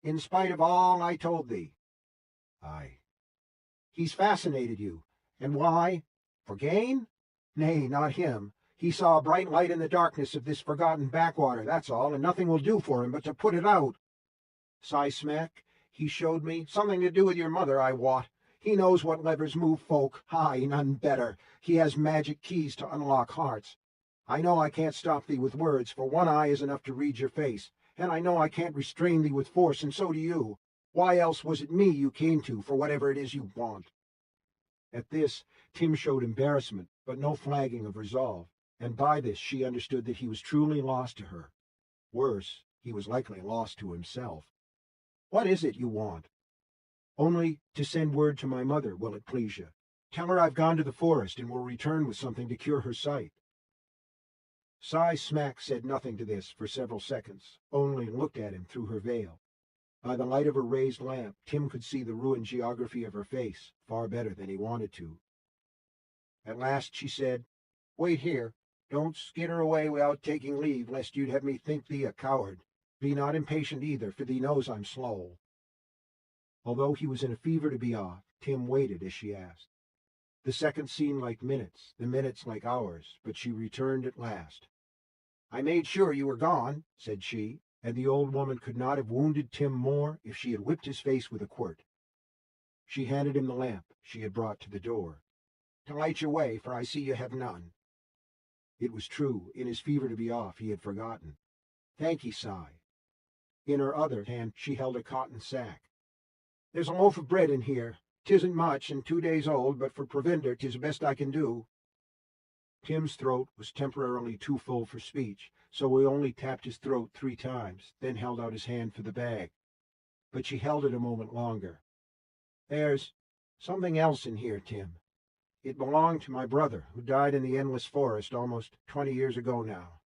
"In spite of all I told thee?" "Aye." "He's fascinated you. And why? For gain?" "Nay, not him. He saw a bright light in the darkness of this forgotten backwater, that's all, and nothing will do for him but to put it out." Sighed Smack. "He showed me something to do with your mother, I wot. He knows what levers move folk, aye, none better. He has magic keys to unlock hearts. I know I can't stop thee with words, for one eye is enough to read your face, and I know I can't restrain thee with force, and so do you. Why else was it me you came to for whatever it is you want?" At this, Tim showed embarrassment, but no flagging of resolve, and by this she understood that he was truly lost to her. Worse, he was likely lost to himself. "What is it you want?" "Only to send word to my mother, will it please you. Tell her I've gone to the forest and will return with something to cure her sight." Cy Smack said nothing to this for several seconds, only looked at him through her veil. By the light of her raised lamp, Tim could see the ruined geography of her face far better than he wanted to. At last she said, "Wait here. Don't skitter away without taking leave, lest you'd have me think thee a coward. Be not impatient either, for thee knows I'm slow." Although he was in a fever to be off, Tim waited as she asked. The seconds seemed like minutes, the minutes like hours, but she returned at last. "I made sure you were gone," said she, and the old woman could not have wounded Tim more if she had whipped his face with a quirt. She handed him the lamp she had brought to the door. "To light your way, for I see you have none." It was true, in his fever to be off, he had forgotten. "Thank ye, Cy." In her other hand she held a cotton sack. "There's a loaf of bread in here. 'Tisn't much, and 2 days old, but for provender 'tis the best I can do." Tim's throat was temporarily too full for speech, so he only tapped his throat 3 times, then held out his hand for the bag. But she held it a moment longer. "There's something else in here, Tim. It belonged to my brother, who died in the endless forest almost 20 years ago now.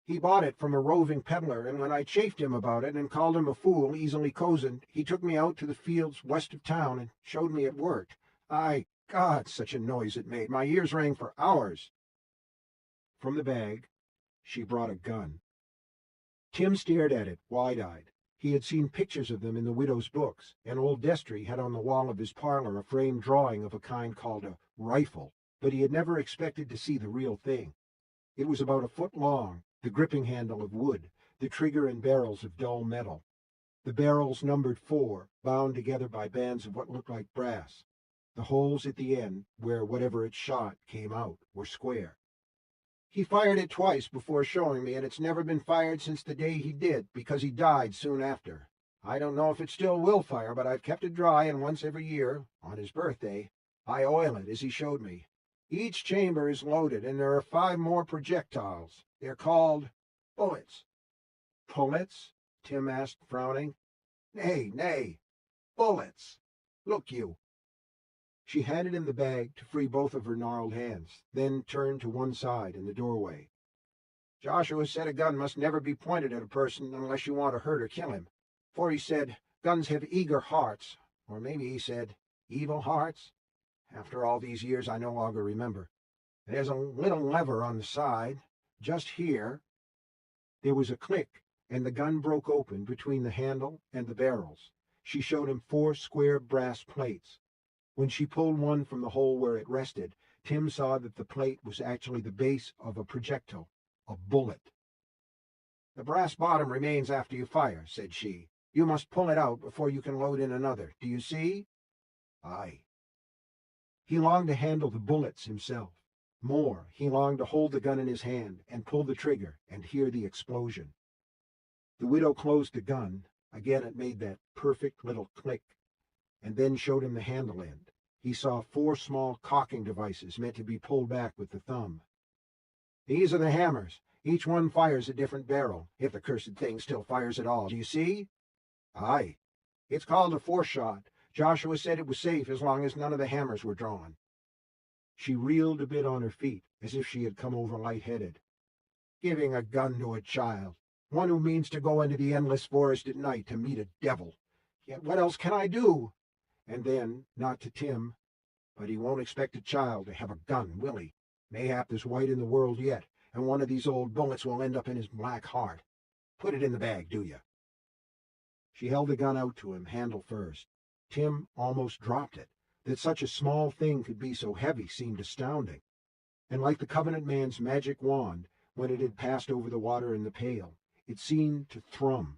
He bought it from a roving peddler, and when I chaffed him about it and called him a fool easily cozened, he took me out to the fields west of town and showed me it worked. God, such a noise it made! My ears rang for hours." From the bag she brought a gun. Tim stared at it, wide-eyed. He had seen pictures of them in the widow's books, and old Destry had on the wall of his parlor a framed drawing of a kind called a rifle, but he had never expected to see the real thing. It was about a foot long, the gripping handle of wood, the trigger and barrels of dull metal. The barrels numbered 4, bound together by bands of what looked like brass. The holes at the end, where whatever it shot came out, were square. "He fired it twice before showing me, and it's never been fired since the day he did, because he died soon after. I don't know if it still will fire, but I've kept it dry, and once every year, on his birthday, I oil it as he showed me. Each chamber is loaded, and there are 5 more projectiles. They're called bullets." "Pullets?" Tim asked, frowning. Nay, bullets. Look you." She handed him the bag to free both of her gnarled hands, then turned to one side in the doorway. "Joshua said a gun must never be pointed at a person unless you want to hurt or kill him. For he said, guns have eager hearts, or maybe he said, evil hearts. After all these years I no longer remember. There's a little lever on the side, just here." There was a click, and the gun broke open between the handle and the barrels. She showed him 4 square brass plates. When she pulled one from the hole where it rested, Tim saw that the plate was actually the base of a projectile, a bullet. "The brass bottom remains after you fire," said she. "You must pull it out before you can load in another. Do you see?" "Aye." He longed to handle the bullets himself. More, he longed to hold the gun in his hand and pull the trigger and hear the explosion. The widow closed the gun. Again it made that perfect little click, and then showed him the handle end. He saw 4 small cocking devices meant to be pulled back with the thumb. "These are the hammers. Each one fires a different barrel, if the cursed thing still fires at all. Do you see?" "Aye." "It's called a 4-shot. Joshua said it was safe as long as none of the hammers were drawn." She reeled a bit on her feet, as if she had come over light-headed. "Giving a gun to a child, one who means to go into the endless forest at night to meet a devil. Yet what else can I do?" And then, not to Tim, "But he won't expect a child to have a gun, will he? Mayhap there's white in the world yet, and one of these old bullets will end up in his black heart. Put it in the bag, do you?" She held the gun out to him, handle first. Tim almost dropped it. That such a small thing could be so heavy seemed astounding. And like the Covenant man's magic wand, when it had passed over the water in the pail, it seemed to thrum.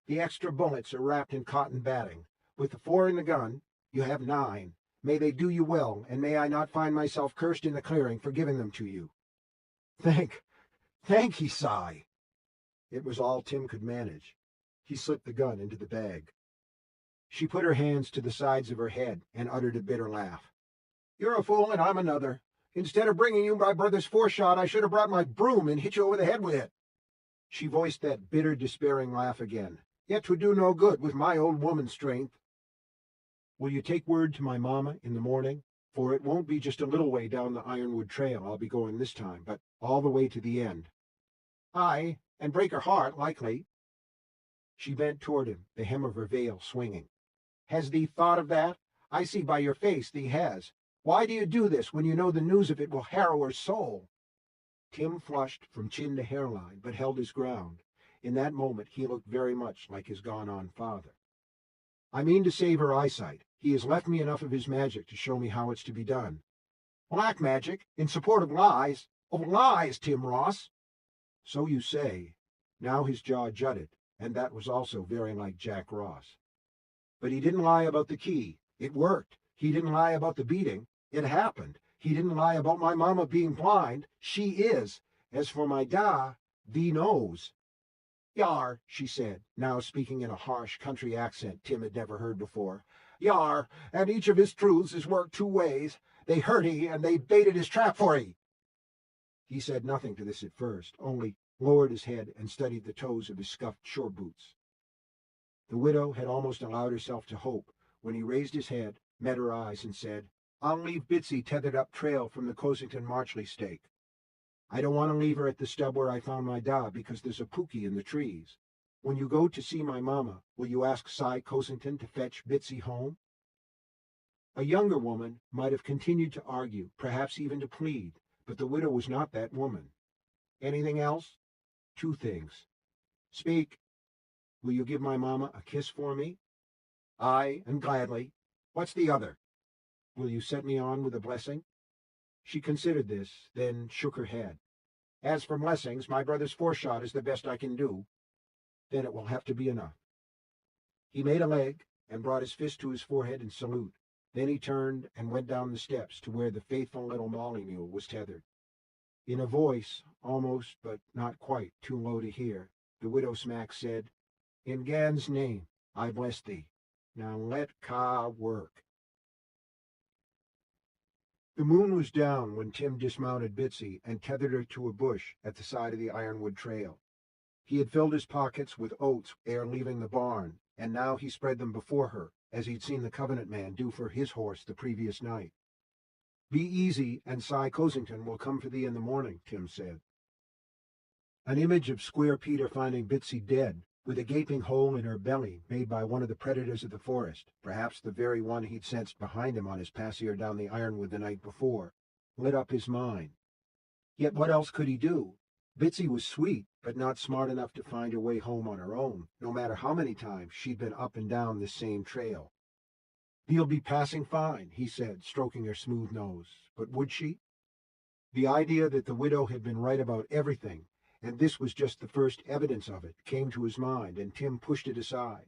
"The extra bullets are wrapped in cotton batting. With the 4 in the gun, you have 9. May they do you well, and may I not find myself cursed in the clearing for giving them to you." Thank, he sighed. It was all Tim could manage. He slipped the gun into the bag. She put her hands to the sides of her head and uttered a bitter laugh. "You're a fool and I'm another. Instead of bringing you my brother's 4-shot, I should have brought my broom and hit you over the head with it." She voiced that bitter, despairing laugh again. "Yet 'twould do no good with my old woman's strength." "Will you take word to my mamma in the morning? For it won't be just a little way down the Ironwood trail I'll be going this time, but all the way to the end." "Aye, and break her heart, likely." She bent toward him, the hem of her veil swinging. "Has thee thought of that? I see by your face thee has. Why do you do this when you know the news of it will harrow her soul?" Tim flushed from chin to hairline, but held his ground. In that moment he looked very much like his gone-on father. "I mean to save her eyesight. He has left me enough of his magic to show me how it's to be done." "Black magic, in support of lies. Of lies, Tim Ross." "So you say." Now his jaw jutted, and that was also very like Jack Ross. "But he didn't lie about the key. It worked. He didn't lie about the beating. It happened. He didn't lie about my mama being blind. She is. As for my thee knows." "Yar," she said, now speaking in a harsh country accent Tim had never heard before. "Yar, and each of his truths is worked 2 ways. They hurt he, and they baited his trap for he." He said nothing to this at first, only lowered his head and studied the toes of his scuffed shore boots. The widow had almost allowed herself to hope when he raised his head, met her eyes, and said, "I'll leave Bitsy tethered up trail from the Cosington-Marchley stake. I don't want to leave her at the stub where I found my because there's a pookie in the trees. When you go to see my mamma, will you ask Cy Cosington to fetch Bitsy home?" A younger woman might have continued to argue, perhaps even to plead, but the widow was not that woman. "Anything else?" "2 things." "Speak." "Will you give my mamma a kiss for me?" "Aye, and gladly." "What's the other?" "Will you set me on with a blessing?" She considered this, then shook her head. "As for blessings, my brother's 4-shot is the best I can do." "Then it will have to be enough." He made a leg and brought his fist to his forehead in salute. Then he turned and went down the steps to where the faithful little Molly mule was tethered. In a voice, almost but not quite too low to hear, the widow Smack said, "In Gad's name, I bless thee. Now let Ka work." The moon was down when Tim dismounted Bitsy and tethered her to a bush at the side of the Ironwood trail. He had filled his pockets with oats ere leaving the barn, and now he spread them before her, as he'd seen the Covenant man do for his horse the previous night. "Be easy, and Cy Cosington will come for thee in the morning," Tim said. An image of Square Peter finding Bitsy dead, with a gaping hole in her belly made by one of the predators of the forest, perhaps the very one he'd sensed behind him on his pasear down the Ironwood the night before, lit up his mind. Yet what else could he do? Bitsy was sweet, but not smart enough to find her way home on her own, no matter how many times she'd been up and down this same trail. "He'll be passing fine," he said, stroking her smooth nose. But would she? The idea that the widow had been right about everything, and this was just the first evidence of it, came to his mind, and Tim pushed it aside.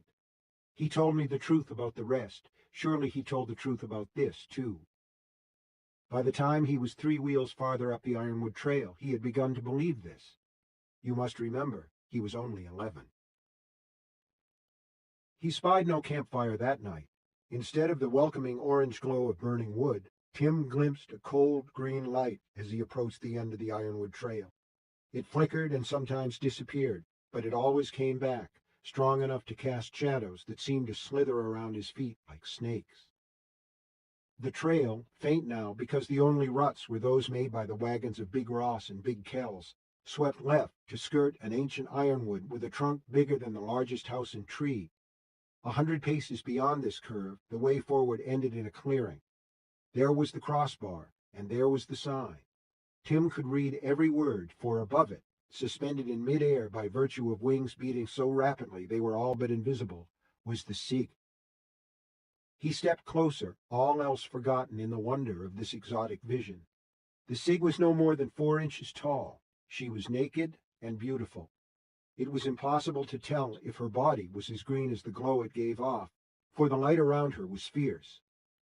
He told me the truth about the rest. Surely he told the truth about this, too. By the time he was 3 wheels farther up the Ironwood Trail, he had begun to believe this. You must remember, he was only 11. He spied no campfire that night. Instead of the welcoming orange glow of burning wood, Tim glimpsed a cold green light as he approached the end of the Ironwood Trail. It flickered and sometimes disappeared, but it always came back, strong enough to cast shadows that seemed to slither around his feet like snakes. The trail, faint now because the only ruts were those made by the wagons of Big Ross and Big Kells, swept left to skirt an ancient ironwood with a trunk bigger than the largest house and tree. 100 paces beyond this curve, the way forward ended in a clearing. There was the crossbar, and there was the sign. Tim could read every word, for above it, suspended in mid-air by virtue of wings beating so rapidly they were all but invisible, was the Sig. He stepped closer, all else forgotten in the wonder of this exotic vision. The Sig was no more than 4 inches tall. She was naked and beautiful. It was impossible to tell if her body was as green as the glow it gave off, for the light around her was fierce.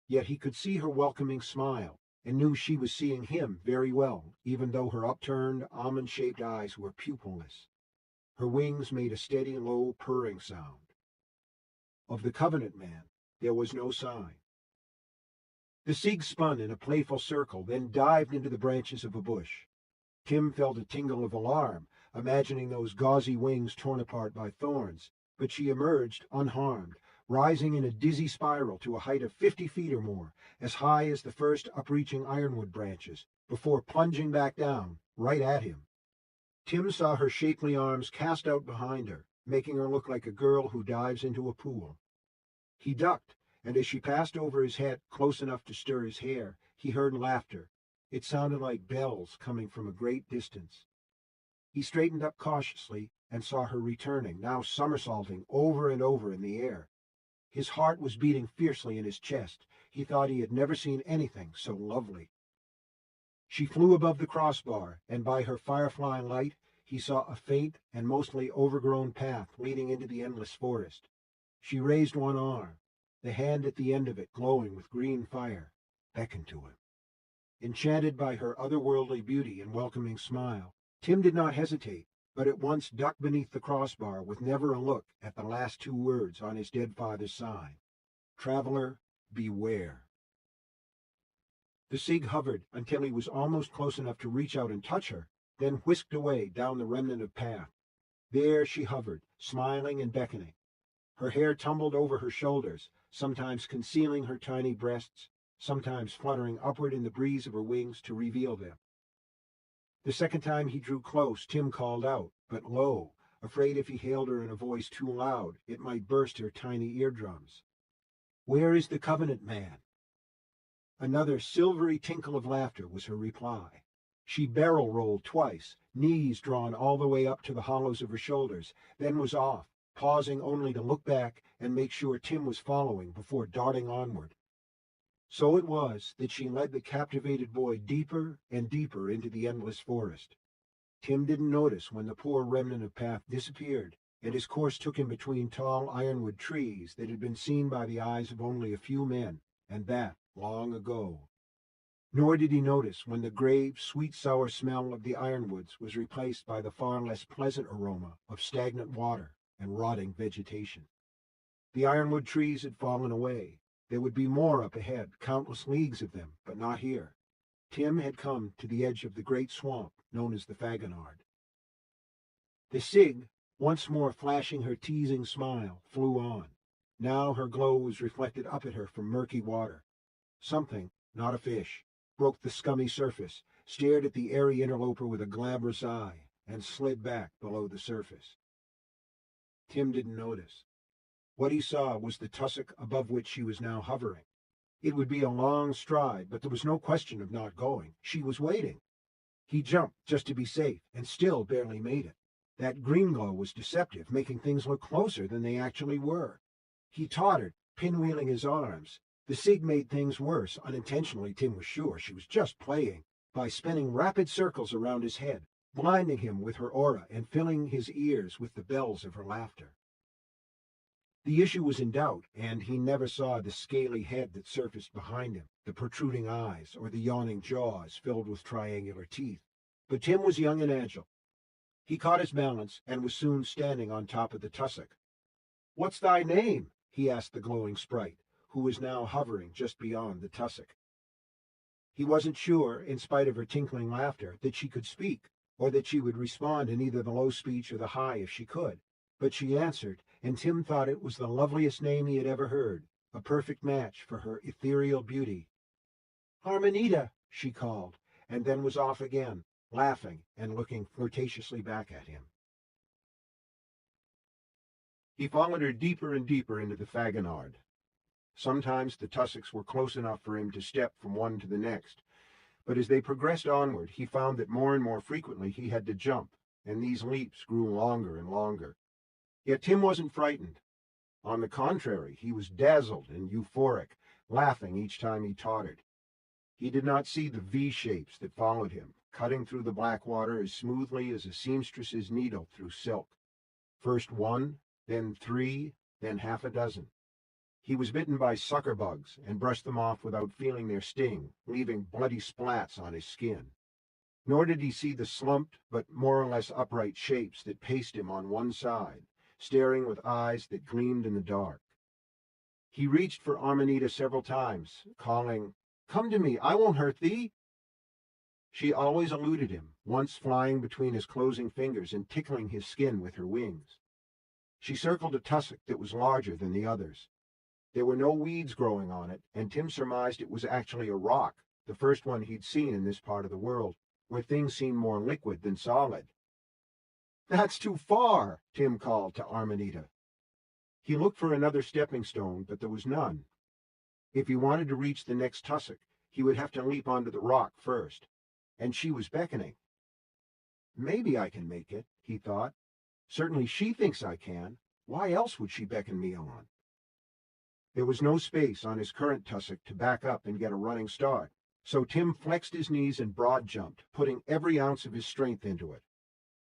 Yet he could see her welcoming smile, and knew she was seeing him very well, even though her upturned, almond-shaped eyes were pupilless. Her wings made a steady, low, purring sound. Of the Covenant man, there was no sign. The Sig spun in a playful circle, then dived into the branches of a bush. Tim felt a tingle of alarm, imagining those gauzy wings torn apart by thorns, but she emerged unharmed, rising in a dizzy spiral to a height of 50 feet or more, as high as the first upreaching ironwood branches, before plunging back down, right at him. Tim saw her shapely arms cast out behind her, making her look like a girl who dives into a pool. He ducked, and as she passed over his head close enough to stir his hair, he heard laughter. It sounded like bells coming from a great distance. He straightened up cautiously and saw her returning, now somersaulting over and over in the air. His heart was beating fiercely in his chest. He thought he had never seen anything so lovely. She flew above the crossbar, and by her firefly light he saw a faint and mostly overgrown path leading into the endless forest. She raised one arm, the hand at the end of it glowing with green fire, beckoned to him. Enchanted by her otherworldly beauty and welcoming smile, Tim did not hesitate, but at once ducked beneath the crossbar with never a look at the last 2 words on his dead father's sign. Traveler, beware. The Sig hovered until he was almost close enough to reach out and touch her, then whisked away down the remnant of path. There she hovered, smiling and beckoning. Her hair tumbled over her shoulders, sometimes concealing her tiny breasts, sometimes fluttering upward in the breeze of her wings to reveal them. The second time he drew close, Tim called out, but low, afraid if he hailed her in a voice too loud, it might burst her tiny eardrums. "Where is the Covenant man?" Another silvery tinkle of laughter was her reply. She barrel-rolled twice, knees drawn all the way up to the hollows of her shoulders, then was off, pausing only to look back and make sure Tim was following before darting onward. So it was that she led the captivated boy deeper and deeper into the endless forest. Tim didn't notice when the poor remnant of path disappeared, and his course took him between tall ironwood trees that had been seen by the eyes of only a few men, and that long ago. Nor did he notice when the grave, sweet, sour smell of the ironwoods was replaced by the far less pleasant aroma of stagnant water and rotting vegetation. The ironwood trees had fallen away. There would be more up ahead, countless leagues of them, but not here. Tim had come to the edge of the great swamp known as the Fagonard. The Sig, once more flashing her teasing smile, flew on. Now her glow was reflected up at her from murky water. Something, not a fish, broke the scummy surface, stared at the airy interloper with a glabrous eye, and slid back below the surface. Tim didn't notice. What he saw was the tussock above which she was now hovering. It would be a long stride, but there was no question of not going. She was waiting. He jumped just to be safe, and still barely made it. That green glow was deceptive, making things look closer than they actually were. He tottered, pinwheeling his arms. The Sig made things worse, unintentionally Tim was sure. She was just playing, by spinning rapid circles around his head, blinding him with her aura and filling his ears with the bells of her laughter. The issue was in doubt, and he never saw the scaly head that surfaced behind him, the protruding eyes, or the yawning jaws filled with triangular teeth. But Tim was young and agile. He caught his balance and was soon standing on top of the tussock. "What's thy name?" he asked the glowing sprite, who was now hovering just beyond the tussock. He wasn't sure, in spite of her tinkling laughter, that she could speak, or that she would respond in either the low speech or the high if she could. But she answered, and Tim thought it was the loveliest name he had ever heard, a perfect match for her ethereal beauty. "Armanita," she called, and then was off again, laughing and looking flirtatiously back at him. He followed her deeper and deeper into the Faginard. Sometimes the tussocks were close enough for him to step from one to the next, but as they progressed onward, he found that more and more frequently he had to jump, and these leaps grew longer and longer. Yet Tim wasn't frightened. On the contrary, he was dazzled and euphoric, laughing each time he tottered. He did not see the V-shapes that followed him, cutting through the black water as smoothly as a seamstress's needle through silk. First one, then three, then half a dozen. He was bitten by sucker bugs and brushed them off without feeling their sting, leaving bloody splats on his skin. Nor did he see the slumped but more or less upright shapes that paced him on one side, staring with eyes that gleamed in the dark. He reached for Armanita several times, calling, "Come to me, I won't hurt thee." She always eluded him, once flying between his closing fingers and tickling his skin with her wings. She circled a tussock that was larger than the others. There were no weeds growing on it, and Tim surmised it was actually a rock, the first one he'd seen in this part of the world, where things seemed more liquid than solid. "That's too far," Tim called to Armanita. He looked for another stepping stone, but there was none. If he wanted to reach the next tussock, he would have to leap onto the rock first, and she was beckoning. "Maybe I can make it," he thought. "Certainly she thinks I can. Why else would she beckon me on?" There was no space on his current tussock to back up and get a running start, so Tim flexed his knees and broad jumped, putting every ounce of his strength into it.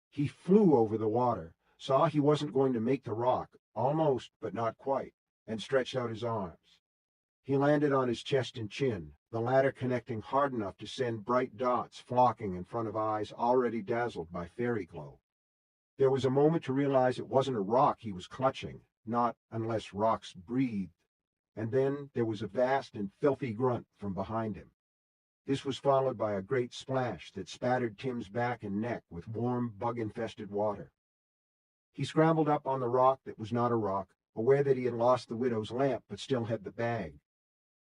He flew over the water, saw he wasn't going to make the rock, almost but not quite, and stretched out his arms. He landed on his chest and chin, the latter connecting hard enough to send bright dots flocking in front of eyes already dazzled by fairy glow. There was a moment to realize it wasn't a rock he was clutching, not unless rocks breathed. And then there was a vast and filthy grunt from behind him. This was followed by a great splash that spattered Tim's back and neck with warm, bug-infested water. He scrambled up on the rock that was not a rock, aware that he had lost the widow's lamp but still had the bag.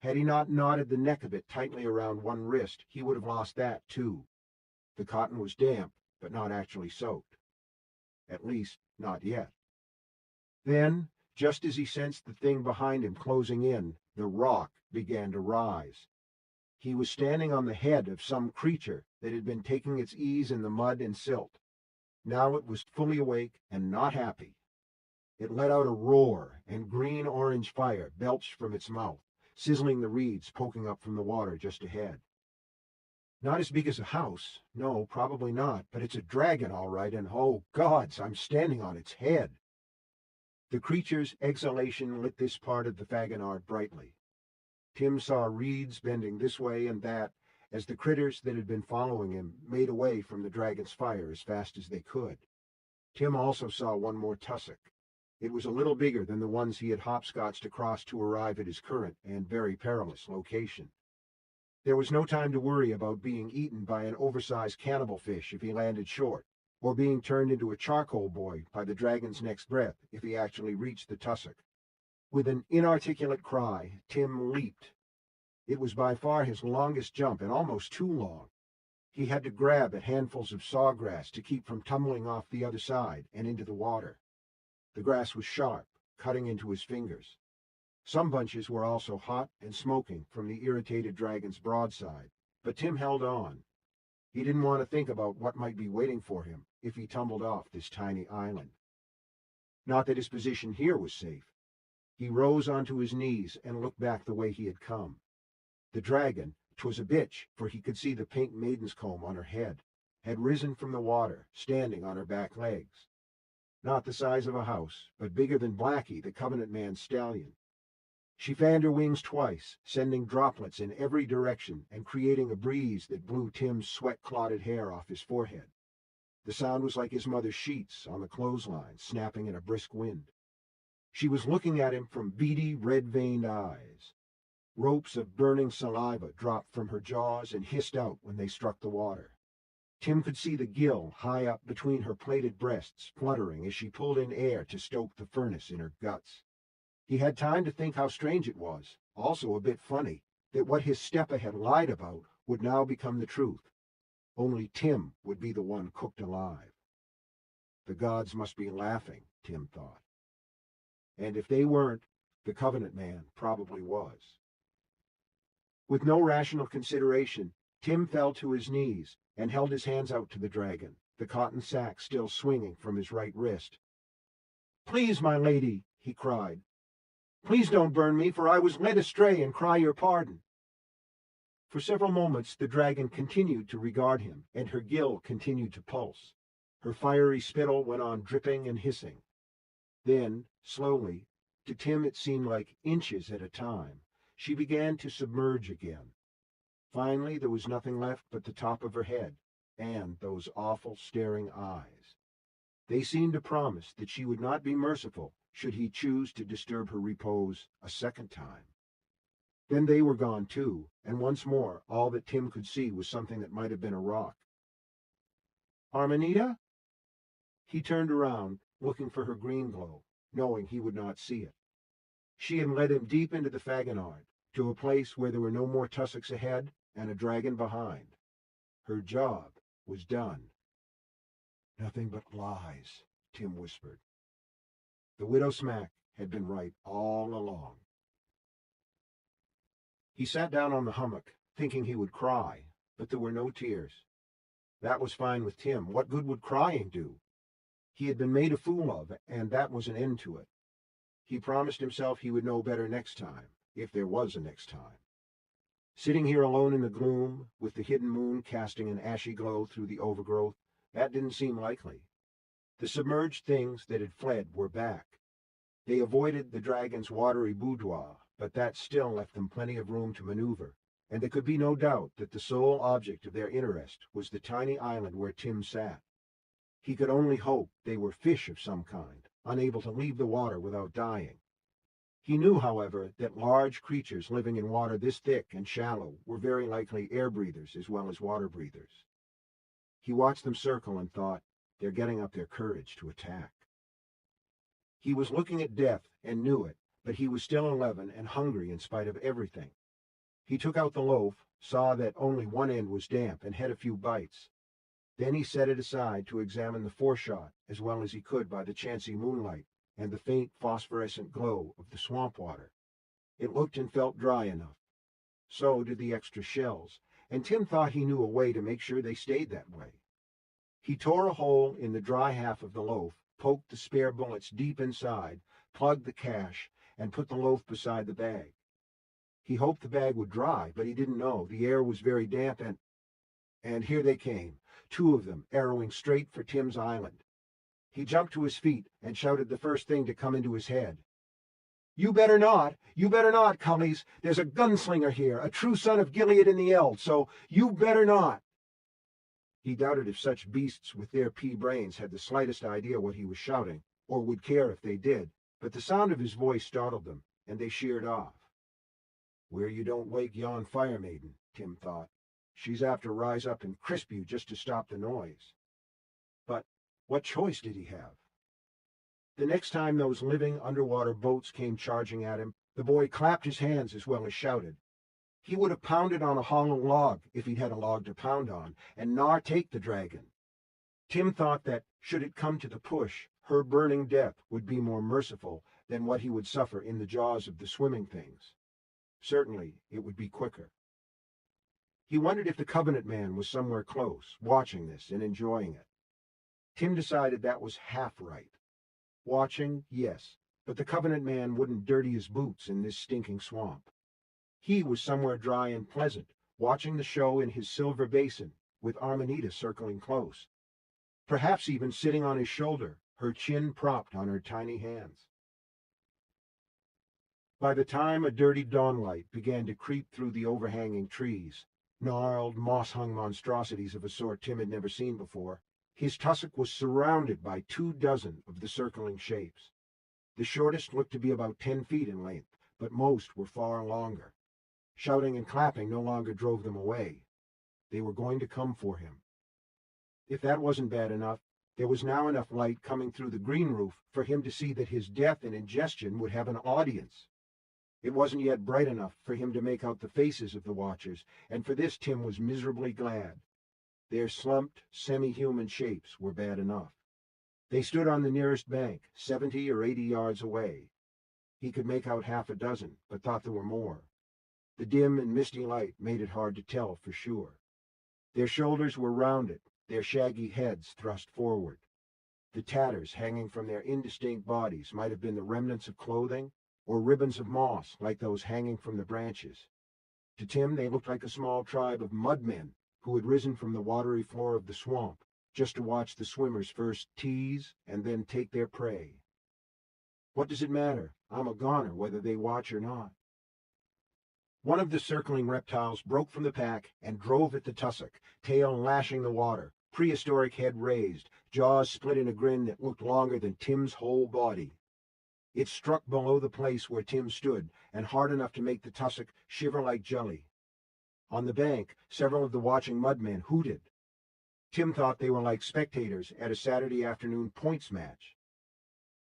Had he not knotted the neck of it tightly around one wrist, he would have lost that too. The cotton was damp, but not actually soaked. At least, not yet. Then, just as he sensed the thing behind him closing in, the rock began to rise. He was standing on the head of some creature that had been taking its ease in the mud and silt. Now it was fully awake and not happy. It let out a roar, and green-orange fire belched from its mouth, sizzling the reeds poking up from the water just ahead. "Not as big as a house. No, probably not, but it's a dragon all right, and oh, gods, I'm standing on its head." The creature's exhalation lit this part of the Faginard brightly. Tim saw reeds bending this way and that as the critters that had been following him made away from the dragon's fire as fast as they could. Tim also saw one more tussock. It was a little bigger than the ones he had hopscotched across to arrive at his current and very perilous location. There was no time to worry about being eaten by an oversized cannibal fish if he landed short, or being turned into a charcoal boy by the dragon's next breath if he actually reached the tussock. With an inarticulate cry, Tim leaped. It was by far his longest jump, and almost too long. He had to grab at handfuls of sawgrass to keep from tumbling off the other side and into the water. The grass was sharp, cutting into his fingers. Some bunches were also hot and smoking from the irritated dragon's broadside, but Tim held on. He didn't want to think about what might be waiting for him if he tumbled off this tiny island. Not that his position here was safe. He rose onto his knees and looked back the way he had come. The dragon, 'twas a bitch, for he could see the pink maiden's comb on her head, had risen from the water, standing on her back legs. Not the size of a house, but bigger than Blackie, the Covenant man's stallion. She fanned her wings twice, sending droplets in every direction and creating a breeze that blew Tim's sweat-clotted hair off his forehead. The sound was like his mother's sheets on the clothesline, snapping in a brisk wind. She was looking at him from beady, red-veined eyes. Ropes of burning saliva dropped from her jaws and hissed out when they struck the water. Tim could see the gill high up between her plated breasts fluttering as she pulled in air to stoke the furnace in her guts. He had time to think how strange it was, also a bit funny, that what his steppa had lied about would now become the truth. Only Tim would be the one cooked alive. The gods must be laughing, Tim thought. And if they weren't, the Covenant man probably was. With no rational consideration, Tim fell to his knees and held his hands out to the dragon, the cotton sack still swinging from his right wrist. "Please, my lady," he cried. "Please don't burn me, for I was led astray and cry your pardon." For several moments the dragon continued to regard him, and her gill continued to pulse. Her fiery spittle went on dripping and hissing. Then, slowly, to Tim it seemed like inches at a time, she began to submerge again. Finally, there was nothing left but the top of her head, and those awful staring eyes. They seemed to promise that she would not be merciful should he choose to disturb her repose a second time. Then they were gone too, and once more all that Tim could see was something that might have been a rock. "Armanita?" He turned around, looking for her green glow, knowing he would not see it. She had led him deep into the Faginard, to a place where there were no more tussocks ahead and a dragon behind. Her job was done. "Nothing but lies," Tim whispered. The Widow Smack had been right all along. He sat down on the hummock, thinking he would cry, but there were no tears. That was fine with Tim. What good would crying do? He had been made a fool of, and that was an end to it. He promised himself he would know better next time, if there was a next time. Sitting here alone in the gloom, with the hidden moon casting an ashy glow through the overgrowth, that didn't seem likely. The submerged things that had fled were back. They avoided the dragon's watery boudoir, but that still left them plenty of room to maneuver, and there could be no doubt that the sole object of their interest was the tiny island where Tim sat. He could only hope they were fish of some kind, unable to leave the water without dying. He knew, however, that large creatures living in water this thick and shallow were very likely air breathers as well as water breathers. He watched them circle and thought, they're getting up their courage to attack. He was looking at death and knew it, but he was still 11 and hungry in spite of everything. He took out the loaf, saw that only one end was damp, and had a few bites. Then he set it aside to examine the foreshot as well as he could by the chancy moonlight and the faint phosphorescent glow of the swamp water. It looked and felt dry enough. So did the extra shells, and Tim thought he knew a way to make sure they stayed that way. He tore a hole in the dry half of the loaf, poked the spare bullets deep inside, plugged the cache, and put the loaf beside the bag. He hoped the bag would dry, but he didn't know. The air was very damp, and here they came, 2 of them, arrowing straight for Tim's island. He jumped to his feet and shouted the first thing to come into his head. You better not, cullies. There's a gunslinger here, a true son of Gilead in the Eld, so you better not." He doubted if such beasts with their pea brains had the slightest idea what he was shouting, or would care if they did, but the sound of his voice startled them, and they sheered off. "Where you don't wake yon fire maiden," Tim thought. "She's apt to rise up and crisp you just to stop the noise." But what choice did he have? The next time those living underwater boats came charging at him, the boy clapped his hands as well as shouted. He would have pounded on a hollow log if he'd had a log to pound on, and nar take the dragon. Tim thought that, should it come to the push, her burning death would be more merciful than what he would suffer in the jaws of the swimming things. Certainly, it would be quicker. He wondered if the Covenant man was somewhere close, watching this and enjoying it. Tim decided that was half right. Watching, yes, but the Covenant man wouldn't dirty his boots in this stinking swamp. He was somewhere dry and pleasant, watching the show in his silver basin, with Armanita circling close, perhaps even sitting on his shoulder, her chin propped on her tiny hands. By the time a dirty dawnlight began to creep through the overhanging trees, gnarled, moss-hung monstrosities of a sort Tim had never seen before, his tussock was surrounded by 24 of the circling shapes. The shortest looked to be about 10 feet in length, but most were far longer. Shouting and clapping no longer drove them away. They were going to come for him. If that wasn't bad enough, there was now enough light coming through the green roof for him to see that his death and ingestion would have an audience. It wasn't yet bright enough for him to make out the faces of the watchers, and for this Tim was miserably glad. Their slumped, semi-human shapes were bad enough. They stood on the nearest bank, 70 or 80 yards away. He could make out half a dozen, but thought there were more. The dim and misty light made it hard to tell for sure. Their shoulders were rounded, their shaggy heads thrust forward. The tatters hanging from their indistinct bodies might have been the remnants of clothing, or ribbons of moss like those hanging from the branches. To Tim they looked like a small tribe of mudmen who had risen from the watery floor of the swamp, just to watch the swimmers first tease and then take their prey. What does it matter? I'm a goner whether they watch or not. One of the circling reptiles broke from the pack and drove at the tussock, tail lashing the water, prehistoric head raised, jaws split in a grin that looked longer than Tim's whole body. It struck below the place where Tim stood, and hard enough to make the tussock shiver like jelly. On the bank, several of the watching mudmen hooted. Tim thought they were like spectators at a Saturday afternoon points match.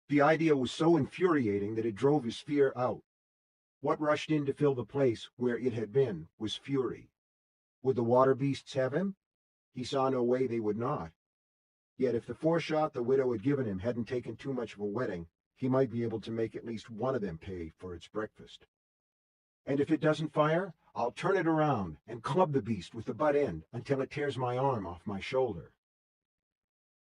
The idea was so infuriating that it drove his fear out. What rushed in to fill the place where it had been was fury. Would the water beasts have him? He saw no way they would not. Yet if the foreshot the widow had given him hadn't taken too much of a wetting, he might be able to make at least one of them pay for its breakfast. And if it doesn't fire, I'll turn it around and club the beast with the butt end until it tears my arm off my shoulder.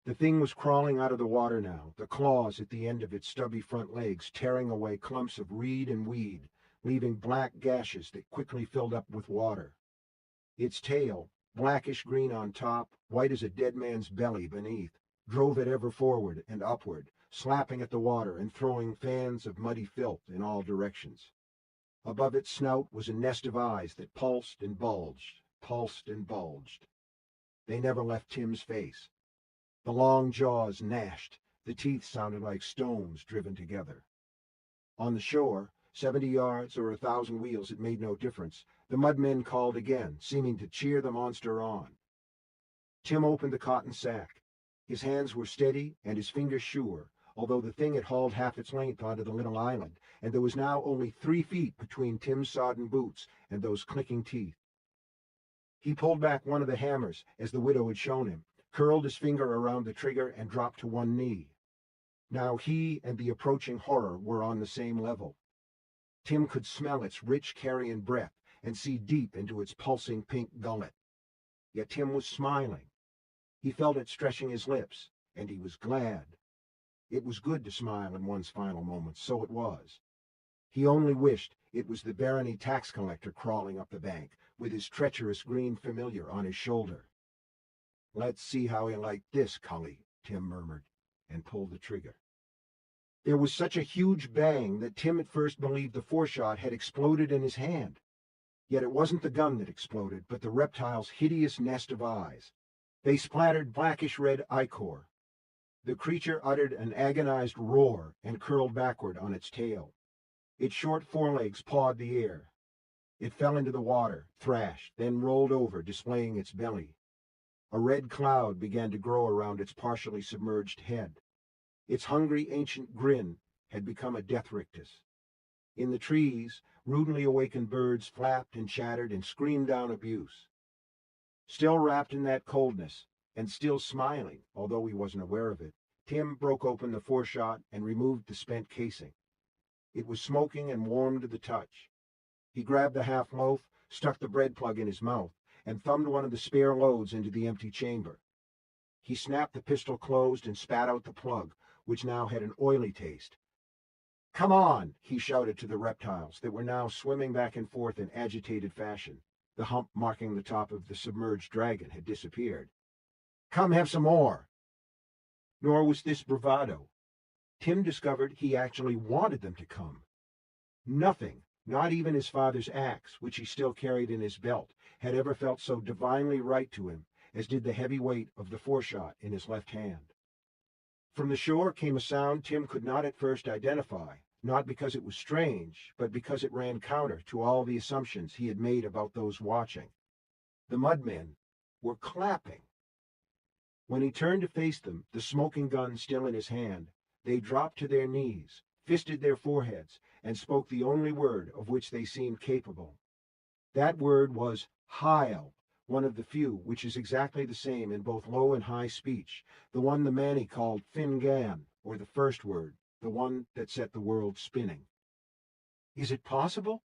The thing was crawling out of the water now, the claws at the end of its stubby front legs tearing away clumps of reed and weed, leaving black gashes that quickly filled up with water. Its tail, blackish green on top, white as a dead man's belly beneath, drove it ever forward and upward, slapping at the water and throwing fans of muddy filth in all directions. Above its snout was a nest of eyes that pulsed and bulged, pulsed and bulged. They never left Tim's face. The long jaws gnashed, the teeth sounded like stones driven together. On the shore, 70 yards or 1,000 wheels, it made no difference, the mudmen called again, seeming to cheer the monster on. Tim opened the cotton sack. His hands were steady and his fingers sure, although the thing had hauled half its length onto the little island, and there was now only 3 feet between Tim's sodden boots and those clicking teeth. He pulled back one of the hammers, as the widow had shown him, curled his finger around the trigger, and dropped to one knee. Now he and the approaching horror were on the same level. Tim could smell its rich carrion breath and see deep into its pulsing pink gullet. Yet Tim was smiling. He felt it stretching his lips, and he was glad. It was good to smile in one's final moments, so it was. He only wished it was the barony tax collector crawling up the bank, with his treacherous green familiar on his shoulder. "Let's see how he liked this, cully," Tim murmured, and pulled the trigger. There was such a huge bang that Tim at first believed the foreshot had exploded in his hand. Yet it wasn't the gun that exploded, but the reptile's hideous nest of eyes. They splattered blackish-red ichor. The creature uttered an agonized roar and curled backward on its tail. Its short forelegs pawed the air. It fell into the water, thrashed, then rolled over, displaying its belly. A red cloud began to grow around its partially submerged head. Its hungry ancient grin had become a death rictus. In the trees, rudely awakened birds flapped and chattered and screamed down abuse. Still wrapped in that coldness, and still smiling, although he wasn't aware of it, Tim broke open the foreshot and removed the spent casing. It was smoking and warm to the touch. He grabbed the half loaf, stuck the bread plug in his mouth, and thumbed one of the spare loads into the empty chamber. He snapped the pistol closed and spat out the plug, which now had an oily taste. Come on, he shouted to the reptiles that were now swimming back and forth in agitated fashion. The hump marking the top of the submerged dragon had disappeared. Come have some more. Nor was this bravado. Tim discovered he actually wanted them to come. Nothing, not even his father's axe, which he still carried in his belt, had ever felt so divinely right to him as did the heavy weight of the foreshot in his left hand. From the shore came a sound Tim could not at first identify, not because it was strange, but because it ran counter to all the assumptions he had made about those watching. The mudmen were clapping. When he turned to face them, the smoking gun still in his hand, they dropped to their knees, fisted their foreheads, and spoke the only word of which they seemed capable. That word was "Heil," one of the few which is exactly the same in both low and high speech, the one the Manny called Fingan, or the first word, the one that set the world spinning. Is it possible?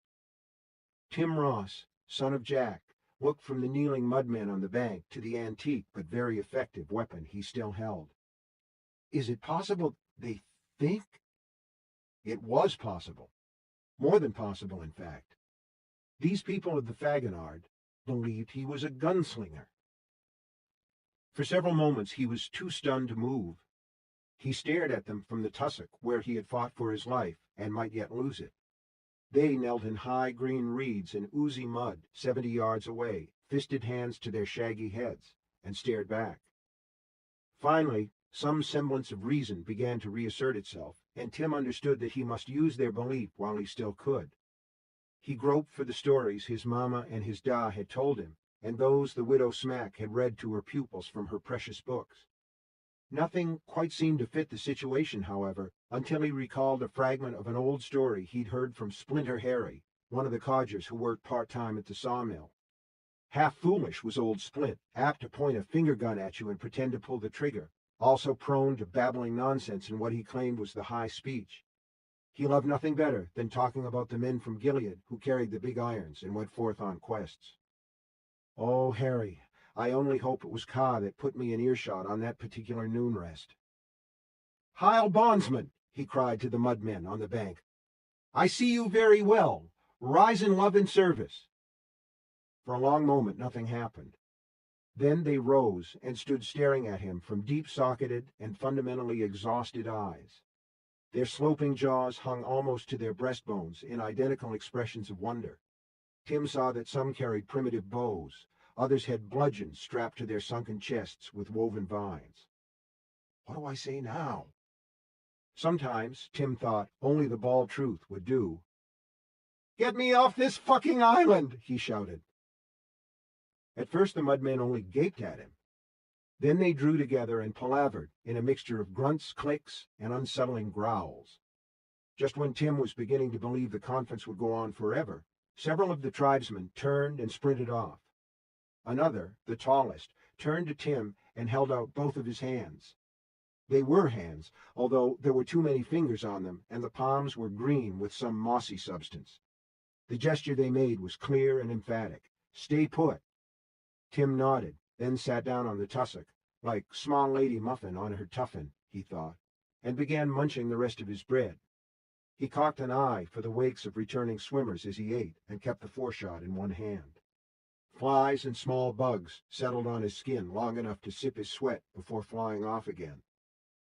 Tim Ross, son of Jack, looked from the kneeling mudmen on the bank to the antique but very effective weapon he still held. Is it possible they think? It was possible. More than possible, in fact. These people of the Faginard believed he was a gunslinger. For several moments he was too stunned to move. He stared at them from the tussock where he had fought for his life and might yet lose it. They knelt in high green reeds and oozy mud 70 yards away, fisted hands to their shaggy heads, and stared back. Finally, some semblance of reason began to reassert itself, and Tim understood that he must use their belief while he still could. He groped for the stories his mamma and his da had told him, and those the widow Smack had read to her pupils from her precious books. Nothing quite seemed to fit the situation, however, until he recalled a fragment of an old story he'd heard from Splinter Harry, one of the codgers who worked part-time at the sawmill. Half foolish was old Splint, apt to point a finger gun at you and pretend to pull the trigger, also prone to babbling nonsense in what he claimed was the high speech. He loved nothing better than talking about the men from Gilead who carried the big irons and went forth on quests. Oh, Harry, I only hope it was Ka that put me in earshot on that particular noon rest. Heil, bondsman, he cried to the mudmen on the bank. I see you very well. Rise in love and service. For a long moment nothing happened. Then they rose and stood staring at him from deep-socketed and fundamentally exhausted eyes. Their sloping jaws hung almost to their breastbones in identical expressions of wonder. Tim saw that some carried primitive bows, others had bludgeons strapped to their sunken chests with woven vines. What do I say now? Sometimes, Tim thought, only the bald truth would do. Get me off this fucking island, he shouted. At first the mudmen only gaped at him. Then they drew together and palavered in a mixture of grunts, clicks, and unsettling growls. Just when Tim was beginning to believe the conference would go on forever, several of the tribesmen turned and sprinted off. Another, the tallest, turned to Tim and held out both of his hands. They were hands, although there were too many fingers on them, and the palms were green with some mossy substance. The gesture they made was clear and emphatic. Stay put. Tim nodded, then sat down on the tussock, like small lady Muffin on her tuffin, he thought, and began munching the rest of his bread. He cocked an eye for the wakes of returning swimmers as he ate, and kept the foreshot in one hand. Flies and small bugs settled on his skin long enough to sip his sweat before flying off again.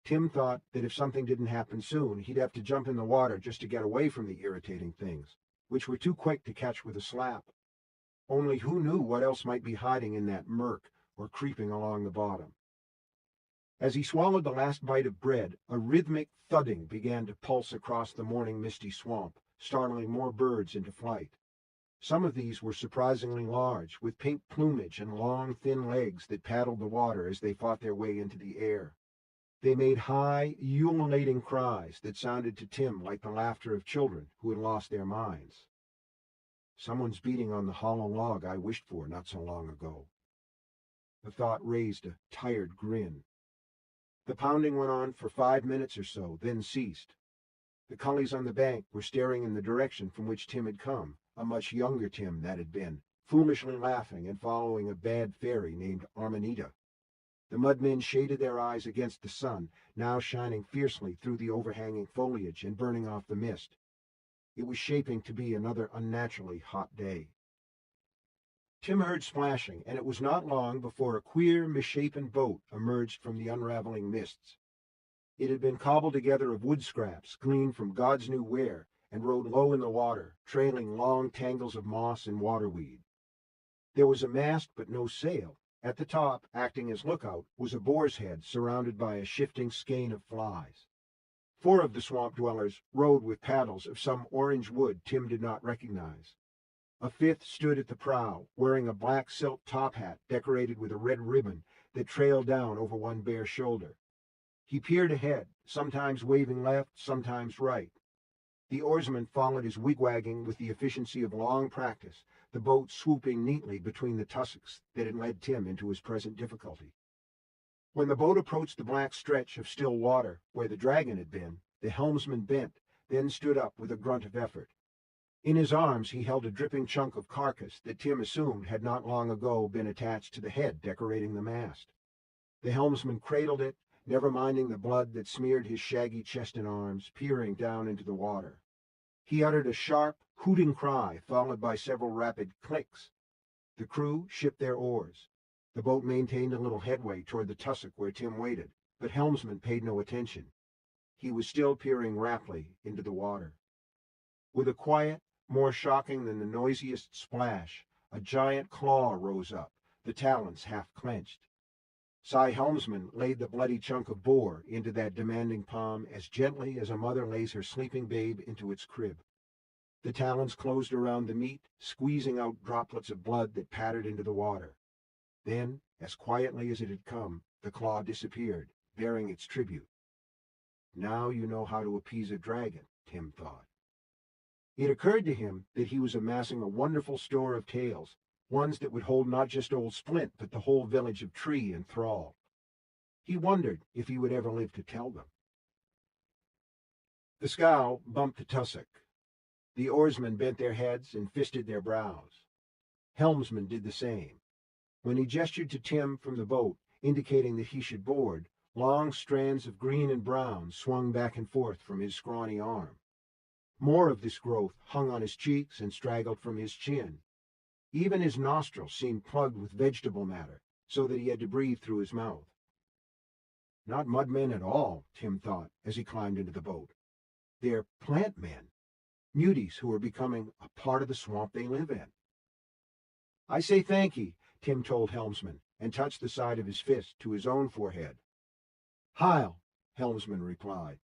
Tim thought that if something didn't happen soon, he'd have to jump in the water just to get away from the irritating things, which were too quick to catch with a slap. Only who knew what else might be hiding in that murk or creeping along the bottom? As he swallowed the last bite of bread, a rhythmic thudding began to pulse across the morning misty swamp, startling more birds into flight. Some of these were surprisingly large, with pink plumage and long, thin legs that paddled the water as they fought their way into the air. They made high, ululating cries that sounded to Tim like the laughter of children who had lost their minds. Someone's beating on the hollow log I wished for not so long ago. The thought raised a tired grin. The pounding went on for 5 minutes or so, then ceased. The cullies on the bank were staring in the direction from which Tim had come, a much younger Tim that had been, foolishly laughing and following a bad fairy named Armanita. The mudmen shaded their eyes against the sun, now shining fiercely through the overhanging foliage and burning off the mist. It was shaping to be another unnaturally hot day. Tim heard splashing, and it was not long before a queer, misshapen boat emerged from the unraveling mists. It had been cobbled together of wood scraps gleaned from God's knew where, and rode low in the water, trailing long tangles of moss and waterweed. There was a mast but no sail. At the top, acting as lookout, was a boar's head surrounded by a shifting skein of flies. 4 of the swamp dwellers rowed with paddles of some orange wood Tim did not recognize. A 5th stood at the prow, wearing a black silk top hat decorated with a red ribbon that trailed down over one bare shoulder. He peered ahead, sometimes waving left, sometimes right. The oarsman followed his wigwagging with the efficiency of long practice, the boat swooping neatly between the tussocks that had led Tim into his present difficulty. When the boat approached the black stretch of still water where the dragon had been, the helmsman bent, then stood up with a grunt of effort. In his arms he held a dripping chunk of carcass that Tim assumed had not long ago been attached to the head decorating the mast. The helmsman cradled it, never minding the blood that smeared his shaggy chest and arms, peering down into the water. He uttered a sharp, hooting cry, followed by several rapid clicks. The crew shipped their oars. The boat maintained a little headway toward the tussock where Tim waited, but helmsman paid no attention. He was still peering raptly into the water. With a quiet, more shocking than the noisiest splash, a giant claw rose up, the talons half clenched. Cy Helmsman laid the bloody chunk of boar into that demanding palm as gently as a mother lays her sleeping babe into its crib. The talons closed around the meat, squeezing out droplets of blood that pattered into the water. Then, as quietly as it had come, the claw disappeared, bearing its tribute. Now you know how to appease a dragon, Tim thought. It occurred to him that he was amassing a wonderful store of tales, ones that would hold not just old Splint, but the whole village of Tree and Thrall. He wondered if he would ever live to tell them. The scow bumped the tussock. The oarsmen bent their heads and fisted their brows. Helmsman did the same. When he gestured to Tim from the boat, indicating that he should board, long strands of green and brown swung back and forth from his scrawny arm. More of this growth hung on his cheeks and straggled from his chin. Even his nostrils seemed plugged with vegetable matter, so that he had to breathe through his mouth. Not mudmen at all, Tim thought, as he climbed into the boat. They're plant men, muties who are becoming a part of the swamp they live in. I say thank ye, Tim told Helmsman, and touched the side of his fist to his own forehead. Heil, Helmsman replied.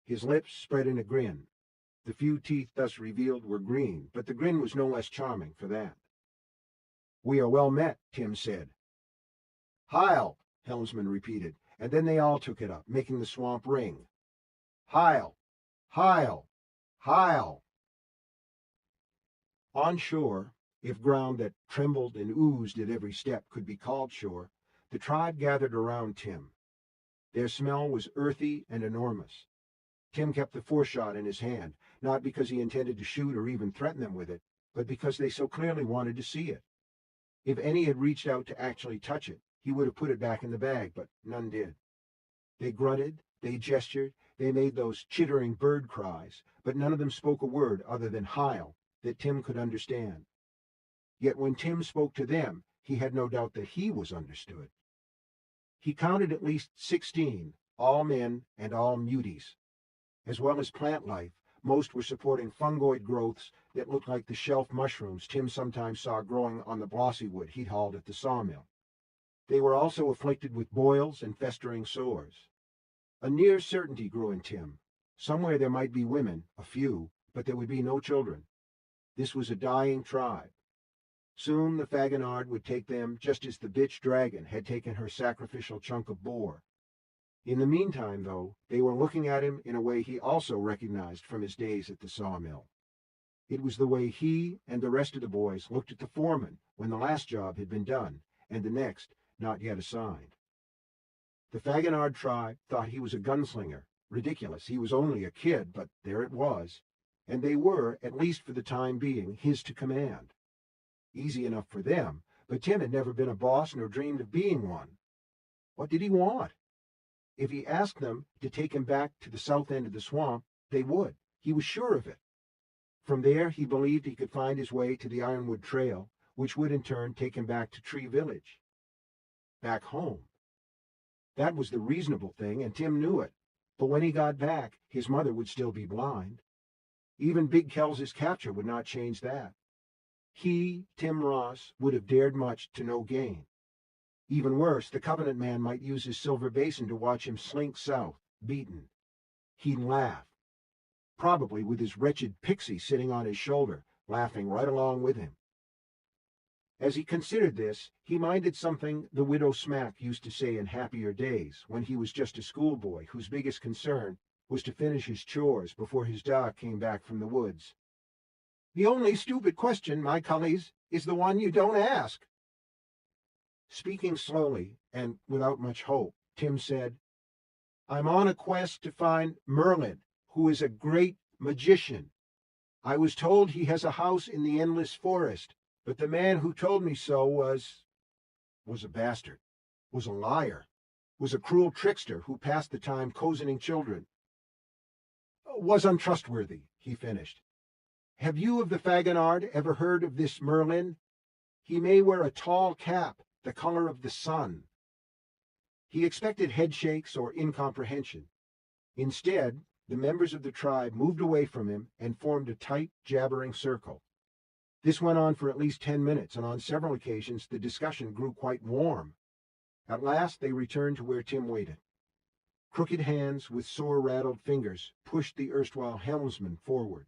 His lips spread in a grin. The few teeth thus revealed were green, but the grin was no less charming for that. We are well met, Tim said. Heil, Helmsman repeated, and then they all took it up, making the swamp ring. Heil! Heil! Heil! On shore, if ground that trembled and oozed at every step could be called shore, the tribe gathered around Tim. Their smell was earthy and enormous. Tim kept the foreshot in his hand, not because he intended to shoot or even threaten them with it, but because they so clearly wanted to see it. If any had reached out to actually touch it, he would have put it back in the bag, but none did. They grunted, they gestured, they made those chittering bird cries, but none of them spoke a word other than Heil that Tim could understand. Yet when Tim spoke to them, he had no doubt that he was understood. He counted at least 16, all men and all muties. As well as plant life, most were supporting fungoid growths that looked like the shelf mushrooms Tim sometimes saw growing on the blossy wood he'd hauled at the sawmill. They were also afflicted with boils and festering sores. A near certainty grew in Tim. Somewhere there might be women, a few, but there would be no children. This was a dying tribe. Soon the Faginard would take them just as the bitch dragon had taken her sacrificial chunk of boar. In the meantime, though, they were looking at him in a way he also recognized from his days at the sawmill. It was the way he and the rest of the boys looked at the foreman when the last job had been done, and the next not yet assigned. The Faginard tribe thought he was a gunslinger. Ridiculous, he was only a kid, but there it was. And they were, at least for the time being, his to command. Easy enough for them, but Tim had never been a boss nor dreamed of being one. What did he want? If he asked them to take him back to the south end of the swamp, they would. He was sure of it. From there, he believed he could find his way to the Ironwood Trail, which would in turn take him back to Tree Village. Back home. That was the reasonable thing, and Tim knew it. But when he got back, his mother would still be blind. Even Big Kels's capture would not change that. He, Tim Ross, would have dared much to no gain. Even worse, the Covenant man might use his silver basin to watch him slink south, beaten. He'd laugh. Probably with his wretched pixie sitting on his shoulder, laughing right along with him. As he considered this, he minded something the widow Smack used to say in happier days, when he was just a schoolboy whose biggest concern was to finish his chores before his doc came back from the woods. "The only stupid question, my cullies, is the one you don't ask." Speaking slowly and without much hope, Tim said, "I'm on a quest to find Merlin, who is a great magician. I was told he has a house in the Endless Forest, but the man who told me so was a bastard, was a liar, was a cruel trickster who passed the time cozening children. Was untrustworthy," he finished. "Have you of the Fagonard ever heard of this Merlin? He may wear a tall cap, the color of the sun." He expected headshakes or incomprehension. Instead, the members of the tribe moved away from him and formed a tight, jabbering circle. This went on for at least 10 minutes, and on several occasions the discussion grew quite warm. At last they returned to where Tim waited. Crooked hands with sore, rattled fingers pushed the erstwhile helmsman forward.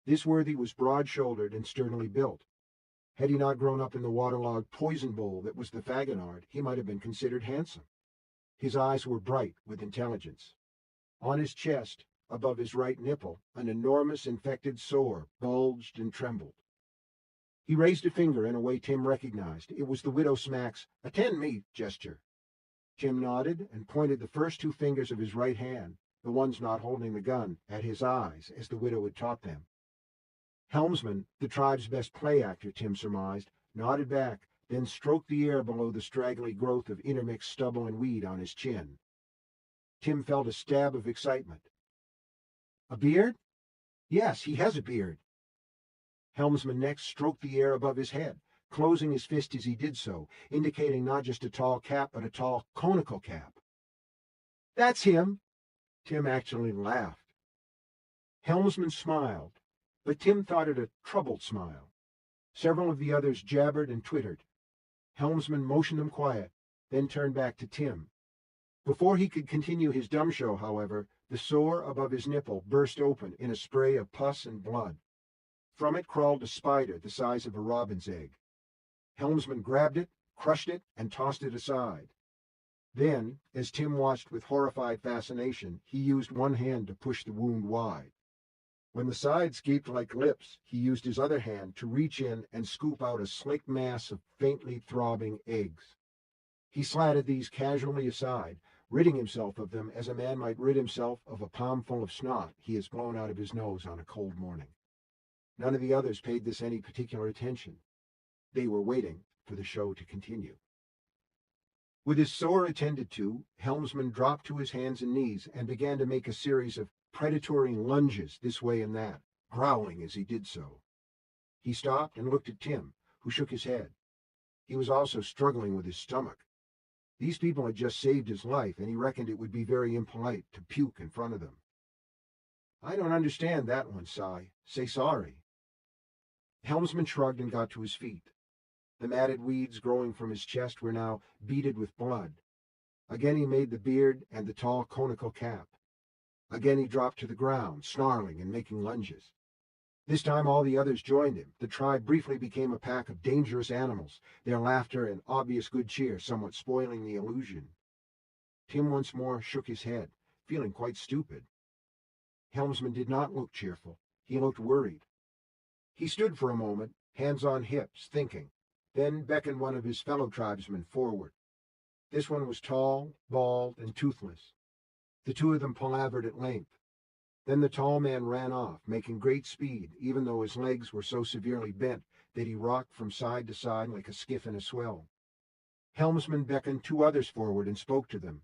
This worthy was broad-shouldered and sturdily built. Had he not grown up in the waterlogged poison bowl that was the Fagonard, he might have been considered handsome. His eyes were bright with intelligence. On his chest, above his right nipple, an enormous infected sore bulged and trembled. He raised a finger in a way Tim recognized. It was the widow Smack's "attend me" gesture. Tim nodded and pointed the first 2 fingers of his right hand, the ones not holding the gun, at his eyes, as the widow had taught them. Helmsman, the tribe's best play actor, Tim surmised, nodded back, then stroked the air below the straggly growth of intermixed stubble and weed on his chin. Tim felt a stab of excitement. "A beard?" "Yes, he has a beard." Helmsman next stroked the air above his head, closing his fist as he did so, indicating not just a tall cap, but a tall conical cap. "That's him." Tim actually laughed. Helmsman smiled, but Tim thought it a troubled smile. Several of the others jabbered and twittered. Helmsman motioned them quiet, then turned back to Tim. Before he could continue his dumb show, however, the sore above his nipple burst open in a spray of pus and blood. From it crawled a spider the size of a robin's egg. Helmsman grabbed it, crushed it, and tossed it aside. Then, as Tim watched with horrified fascination, he used one hand to push the wound wide. When the sides gaped like lips, he used his other hand to reach in and scoop out a slick mass of faintly throbbing eggs. He slatted these casually aside, ridding himself of them as a man might rid himself of a palmful of snot he has blown out of his nose on a cold morning. None of the others paid this any particular attention. They were waiting for the show to continue. With his sore attended to, Helmsman dropped to his hands and knees and began to make a series of predatory lunges this way and that, growling as he did so. He stopped and looked at Tim, who shook his head. He was also struggling with his stomach. These people had just saved his life, and he reckoned it would be very impolite to puke in front of them. "I don't understand that one, Si. Say sorry." Helmsman shrugged and got to his feet. The matted weeds growing from his chest were now beaded with blood. Again he made the beard and the tall conical cap. Again he dropped to the ground, snarling and making lunges. This time all the others joined him. The tribe briefly became a pack of dangerous animals, their laughter and obvious good cheer somewhat spoiling the illusion. Tim once more shook his head, feeling quite stupid. Helmsman did not look cheerful. He looked worried. He stood for a moment, hands on hips, thinking, then beckoned one of his fellow tribesmen forward. This one was tall, bald, and toothless. The 2 of them palavered at length. Then the tall man ran off, making great speed, even though his legs were so severely bent that he rocked from side to side like a skiff in a swell. Helmsman beckoned two others forward and spoke to them.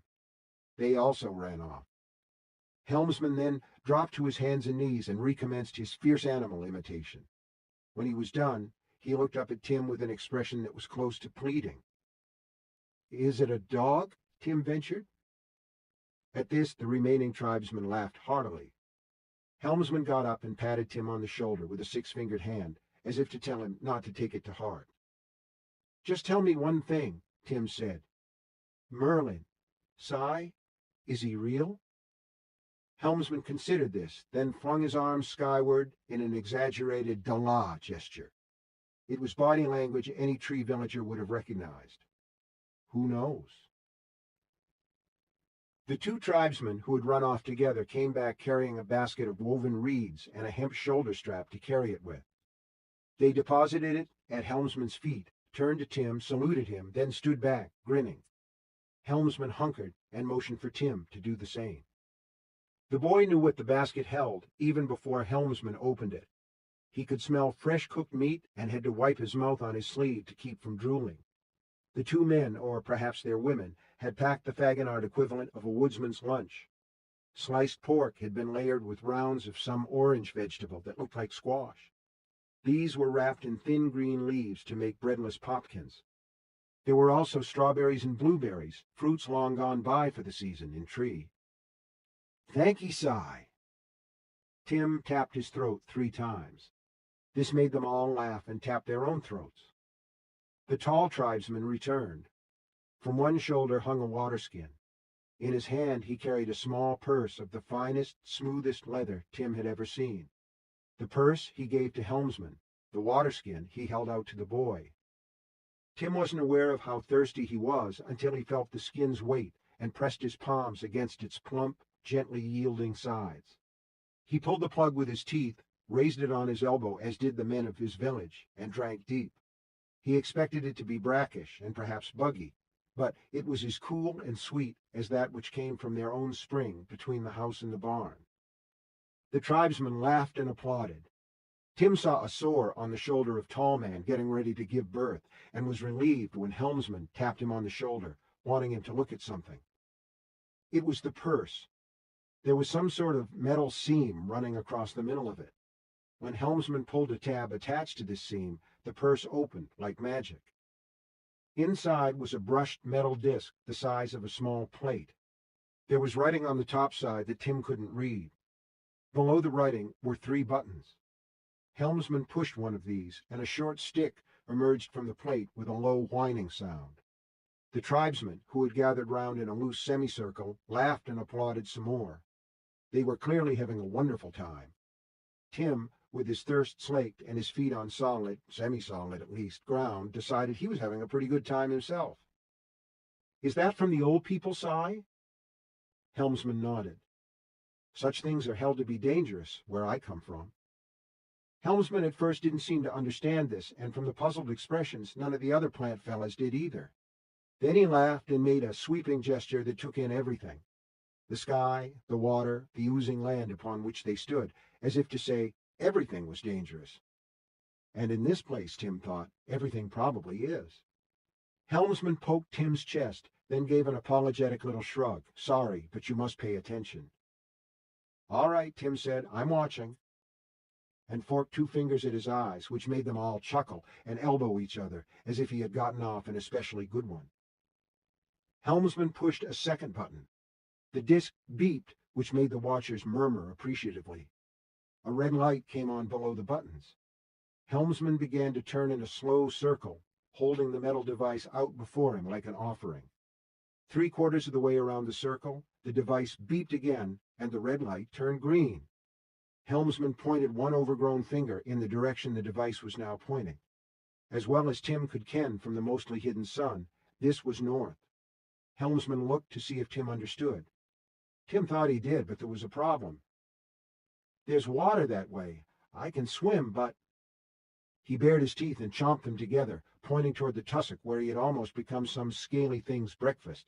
They also ran off. Helmsman then dropped to his hands and knees and recommenced his fierce animal imitation. When he was done, he looked up at Tim with an expression that was close to pleading. "Is it a dog?" Tim ventured. At this, the remaining tribesmen laughed heartily. Helmsman got up and patted Tim on the shoulder with a six-fingered hand, as if to tell him not to take it to heart. "Just tell me one thing," Tim said. "Merlin, Si, is he real?" Helmsman considered this, then flung his arms skyward in an exaggerated Dala gesture. It was body language any tree villager would have recognized. Who knows? The two tribesmen who had run off together came back carrying a basket of woven reeds and a hemp shoulder strap to carry it with. They deposited it at Helmsman's feet, turned to Tim, saluted him, then stood back, grinning. Helmsman hunkered and motioned for Tim to do the same. The boy knew what the basket held even before Helmsman opened it. He could smell fresh cooked meat and had to wipe his mouth on his sleeve to keep from drooling. The two men, or perhaps their women, had packed the Fagonard equivalent of a woodsman's lunch. Sliced pork had been layered with rounds of some orange vegetable that looked like squash. These were wrapped in thin green leaves to make breadless popkins. There were also strawberries and blueberries, fruits long gone by for the season in tree. "Thanky, Si." Tim tapped his throat 3 times. This made them all laugh and tap their own throats. The tall tribesman returned. From one shoulder hung a waterskin. In his hand he carried a small purse of the finest, smoothest leather Tim had ever seen. The purse he gave to Helmsman. The waterskin he held out to the boy. Tim wasn't aware of how thirsty he was until he felt the skin's weight and pressed his palms against its plump, gently yielding sides. He pulled the plug with his teeth, raised it on his elbow as did the men of his village, and drank deep. He expected it to be brackish and perhaps buggy, but it was as cool and sweet as that which came from their own spring between the house and the barn. The tribesmen laughed and applauded. Tim saw a sore on the shoulder of Tall Man getting ready to give birth, and was relieved when Helmsman tapped him on the shoulder, wanting him to look at something. It was the purse. There was some sort of metal seam running across the middle of it. When Helmsman pulled a tab attached to this seam, the purse opened like magic. Inside was a brushed metal disc the size of a small plate. There was writing on the top side that Tim couldn't read. Below the writing were 3 buttons. Helmsman pushed one of these, and a short stick emerged from the plate with a low whining sound. The tribesmen, who had gathered round in a loose semicircle, laughed and applauded some more. They were clearly having a wonderful time. Tim, with his thirst slaked and his feet on solid, semi-solid at least, ground, decided he was having a pretty good time himself. "Is that from the old people, Si?" Helmsman nodded. "Such things are held to be dangerous, where I come from." Helmsman at first didn't seem to understand this, and from the puzzled expressions, none of the other plant fellas did either. Then he laughed and made a sweeping gesture that took in everything. The sky, the water, the oozing land upon which they stood, as if to say, everything was dangerous. And in this place, Tim thought, everything probably is. Helmsman poked Tim's chest, then gave an apologetic little shrug. "Sorry, but you must pay attention." "All right," Tim said, "I'm watching," and forked 2 fingers at his eyes, which made them all chuckle and elbow each other, as if he had gotten off an especially good one. Helmsman pushed a second button. The disc beeped, which made the watchers murmur appreciatively. A red light came on below the buttons. Helmsman began to turn in a slow circle, holding the metal device out before him like an offering. 3/4 of the way around the circle, the device beeped again, and the red light turned green. Helmsman pointed one overgrown finger in the direction the device was now pointing. As well as Tim could ken from the mostly hidden sun, this was north. Helmsman looked to see if Tim understood. Tim thought he did, but there was a problem. "There's water that way. I can swim, but—" He bared his teeth and chomped them together, pointing toward the tussock where he had almost become some scaly thing's breakfast.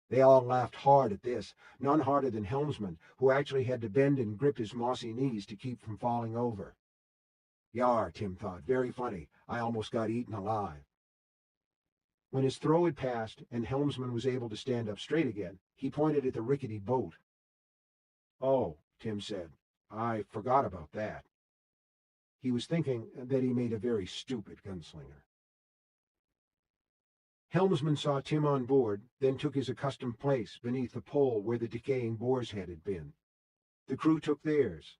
They all laughed hard at this, none harder than Helmsman, who actually had to bend and grip his mossy knees to keep from falling over. "Yar," Tim thought, "very funny. I almost got eaten alive." When his throw had passed and Helmsman was able to stand up straight again, he pointed at the rickety boat. "Oh," Tim said, "I forgot about that." He was thinking that he made a very stupid gunslinger. Helmsman saw Tim on board, then took his accustomed place beneath the pole where the decaying boar's head had been. The crew took theirs.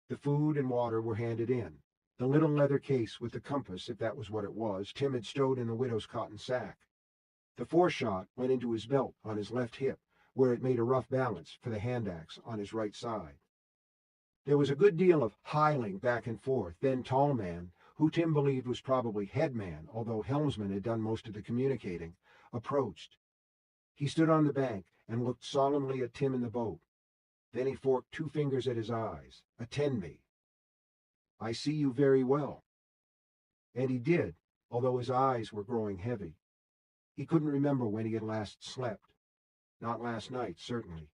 The food and water were handed in. The little leather case with the compass, if that was what it was, Tim had stowed in the widow's cotton sack. The 4-shot went into his belt on his left hip, where it made a rough balance for the hand axe on his right side. There was a good deal of hiling back and forth. Then Tall Man, who Tim believed was probably Headman, although Helmsman had done most of the communicating, approached. He stood on the bank and looked solemnly at Tim in the boat. Then he forked 2 fingers at his eyes. "Attend me." "I see you very well." And he did, although his eyes were growing heavy. He couldn't remember when he had last slept. Not last night, certainly.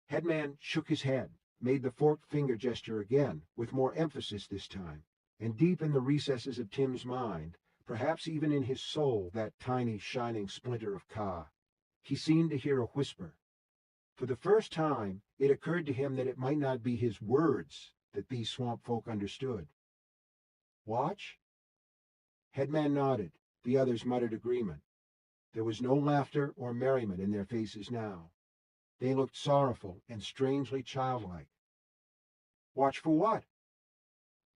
Headman shook his head, made the forked finger gesture again, with more emphasis this time, and deep in the recesses of Tim's mind, perhaps even in his soul, that tiny, shining splinter of Ka, he seemed to hear a whisper. For the first time, it occurred to him that it might not be his words that these swamp folk understood. "Watch?" Headman nodded. The others muttered agreement. There was no laughter or merriment in their faces now. They looked sorrowful and strangely childlike. "Watch for what?"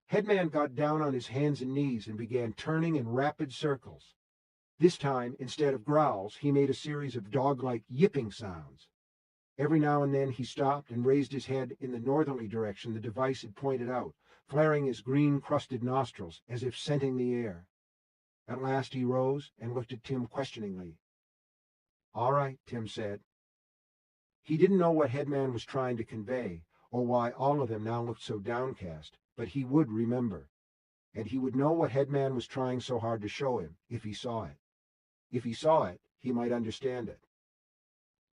Headman got down on his hands and knees and began turning in rapid circles. This time, instead of growls, he made a series of dog-like yipping sounds. Every now and then he stopped and raised his head in the northerly direction the device had pointed out, flaring his green-crusted nostrils as if scenting the air. At last he rose and looked at Tim questioningly. "All right," Tim said. He didn't know what Headman was trying to convey, or why all of them now looked so downcast, but he would remember. And he would know what Headman was trying so hard to show him, if he saw it. If he saw it, he might understand it.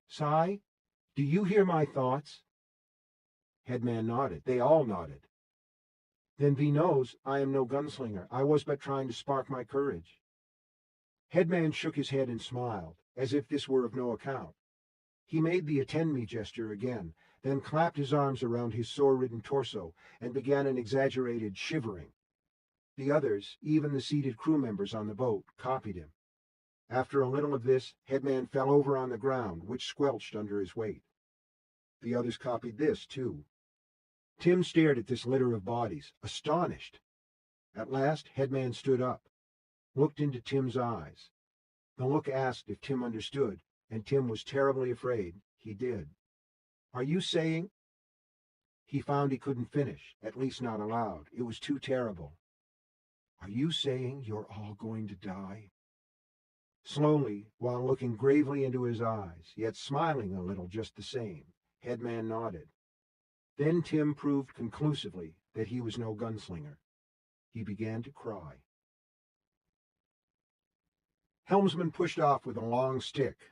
"Si, do you hear my thoughts?" Headman nodded. They all nodded. "Then thee knows I am no gunslinger. I was but trying to spark my courage." Headman shook his head and smiled, as if this were of no account. He made the "attend me" gesture again, then clapped his arms around his sore-ridden torso and began an exaggerated shivering. The others, even the seated crew members on the boat, copied him. After a little of this, Headman fell over on the ground, which squelched under his weight. The others copied this, too. Tim stared at this litter of bodies, astonished. At last, Headman stood up, looked into Tim's eyes. The look asked if Tim understood, and Tim was terribly afraid he did. "Are you saying—" He found he couldn't finish, at least not aloud. It was too terrible. "Are you saying you're all going to die?" Slowly, while looking gravely into his eyes, yet smiling a little just the same, Headman nodded. Then Tim proved conclusively that he was no gunslinger. He began to cry. Helmsman pushed off with a long stick.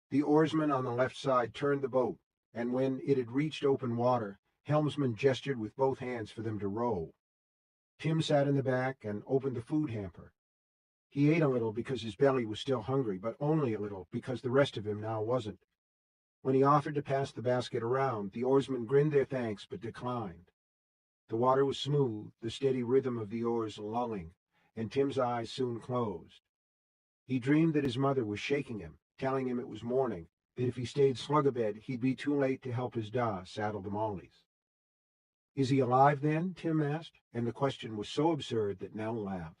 The oarsman on the left side turned the boat, and when it had reached open water, Helmsman gestured with both hands for them to row. Tim sat in the back and opened the food hamper. He ate a little because his belly was still hungry, but only a little because the rest of him now wasn't. When he offered to pass the basket around, the oarsmen grinned their thanks but declined. The water was smooth, the steady rhythm of the oars lulling, and Tim's eyes soon closed. He dreamed that his mother was shaking him, telling him it was morning, that if he stayed slug abed, he'd be too late to help his da saddle the mollies. "Is he alive, then?" Tim asked, and the question was so absurd that Nell laughed.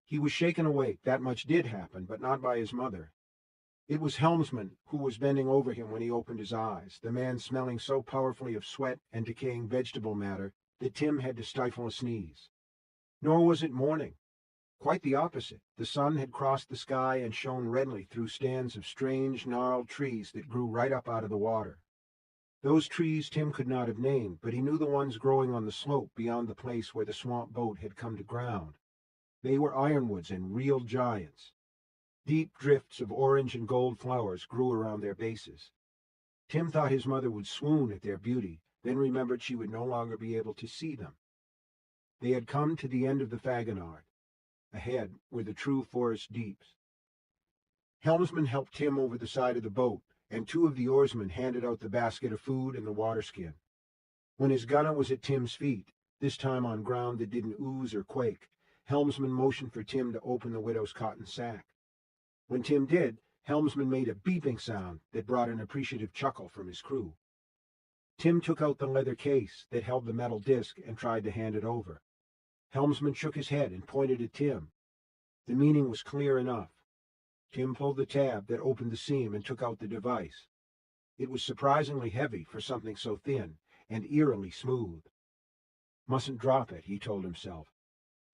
He was shaken awake, that much did happen, but not by his mother. It was Helmsman who was bending over him when he opened his eyes, the man smelling so powerfully of sweat and decaying vegetable matter that Tim had to stifle a sneeze. Nor was it morning. Quite the opposite. The sun had crossed the sky and shone redly through stands of strange, gnarled trees that grew right up out of the water. Those trees Tim could not have named, but he knew the ones growing on the slope beyond the place where the swamp boat had come to ground. They were ironwoods and real giants. Deep drifts of orange and gold flowers grew around their bases. Tim thought his mother would swoon at their beauty, then remembered she would no longer be able to see them. They had come to the end of the Fagonard. Ahead were the true forest deeps. Helmsman helped Tim over the side of the boat, and two of the oarsmen handed out the basket of food and the waterskin. When his gunner was at Tim's feet, this time on ground that didn't ooze or quake, Helmsman motioned for Tim to open the widow's cotton sack. When Tim did, Helmsman made a beeping sound that brought an appreciative chuckle from his crew. Tim took out the leather case that held the metal disc and tried to hand it over. Helmsman shook his head and pointed at Tim. The meaning was clear enough. Tim pulled the tab that opened the seam and took out the device. It was surprisingly heavy for something so thin, and eerily smooth. Mustn't drop it, he told himself.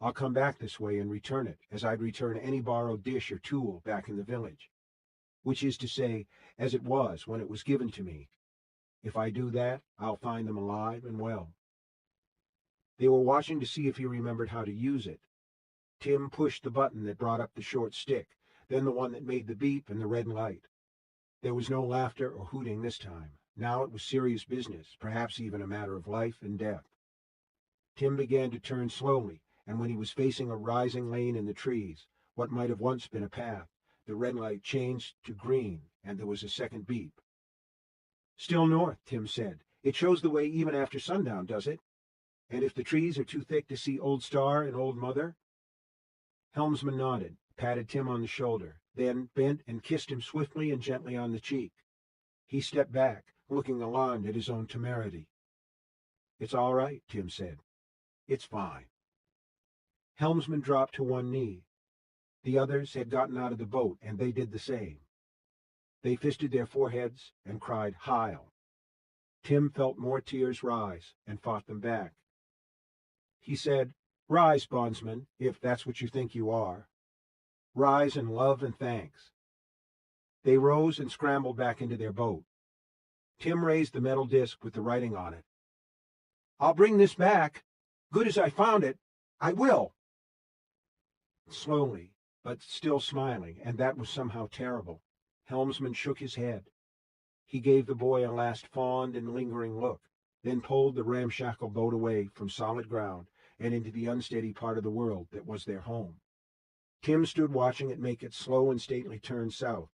I'll come back this way and return it, as I'd return any borrowed dish or tool back in the village. Which is to say, as it was when it was given to me. If I do that, I'll find them alive and well. They were watching to see if he remembered how to use it. Tim pushed the button that brought up the short stick, then the one that made the beep and the red light. There was no laughter or hooting this time. Now it was serious business, perhaps even a matter of life and death. Tim began to turn slowly, and when he was facing a rising lane in the trees, what might have once been a path, the red light changed to green, and there was a second beep. Still north, Tim said. It shows the way even after sundown, does it? And if the trees are too thick to see Old Star and Old Mother? Helmsman nodded, patted Tim on the shoulder, then bent and kissed him swiftly and gently on the cheek. He stepped back, looking alarmed at his own temerity. It's all right, Tim said. It's fine. Helmsman dropped to one knee. The others had gotten out of the boat, and they did the same. They fisted their foreheads and cried, Heil. Tim felt more tears rise and fought them back. He said, Rise, bondsman, if that's what you think you are. Rise in love and thanks. They rose and scrambled back into their boat. Tim raised the metal disc with the writing on it. I'll bring this back. Good as I found it. I will. Slowly, but still smiling, and that was somehow terrible, Helmsman shook his head. He gave the boy a last fond and lingering look, then pulled the ramshackle boat away from solid ground and into the unsteady part of the world that was their home. Tim stood watching it make its slow and stately turn south.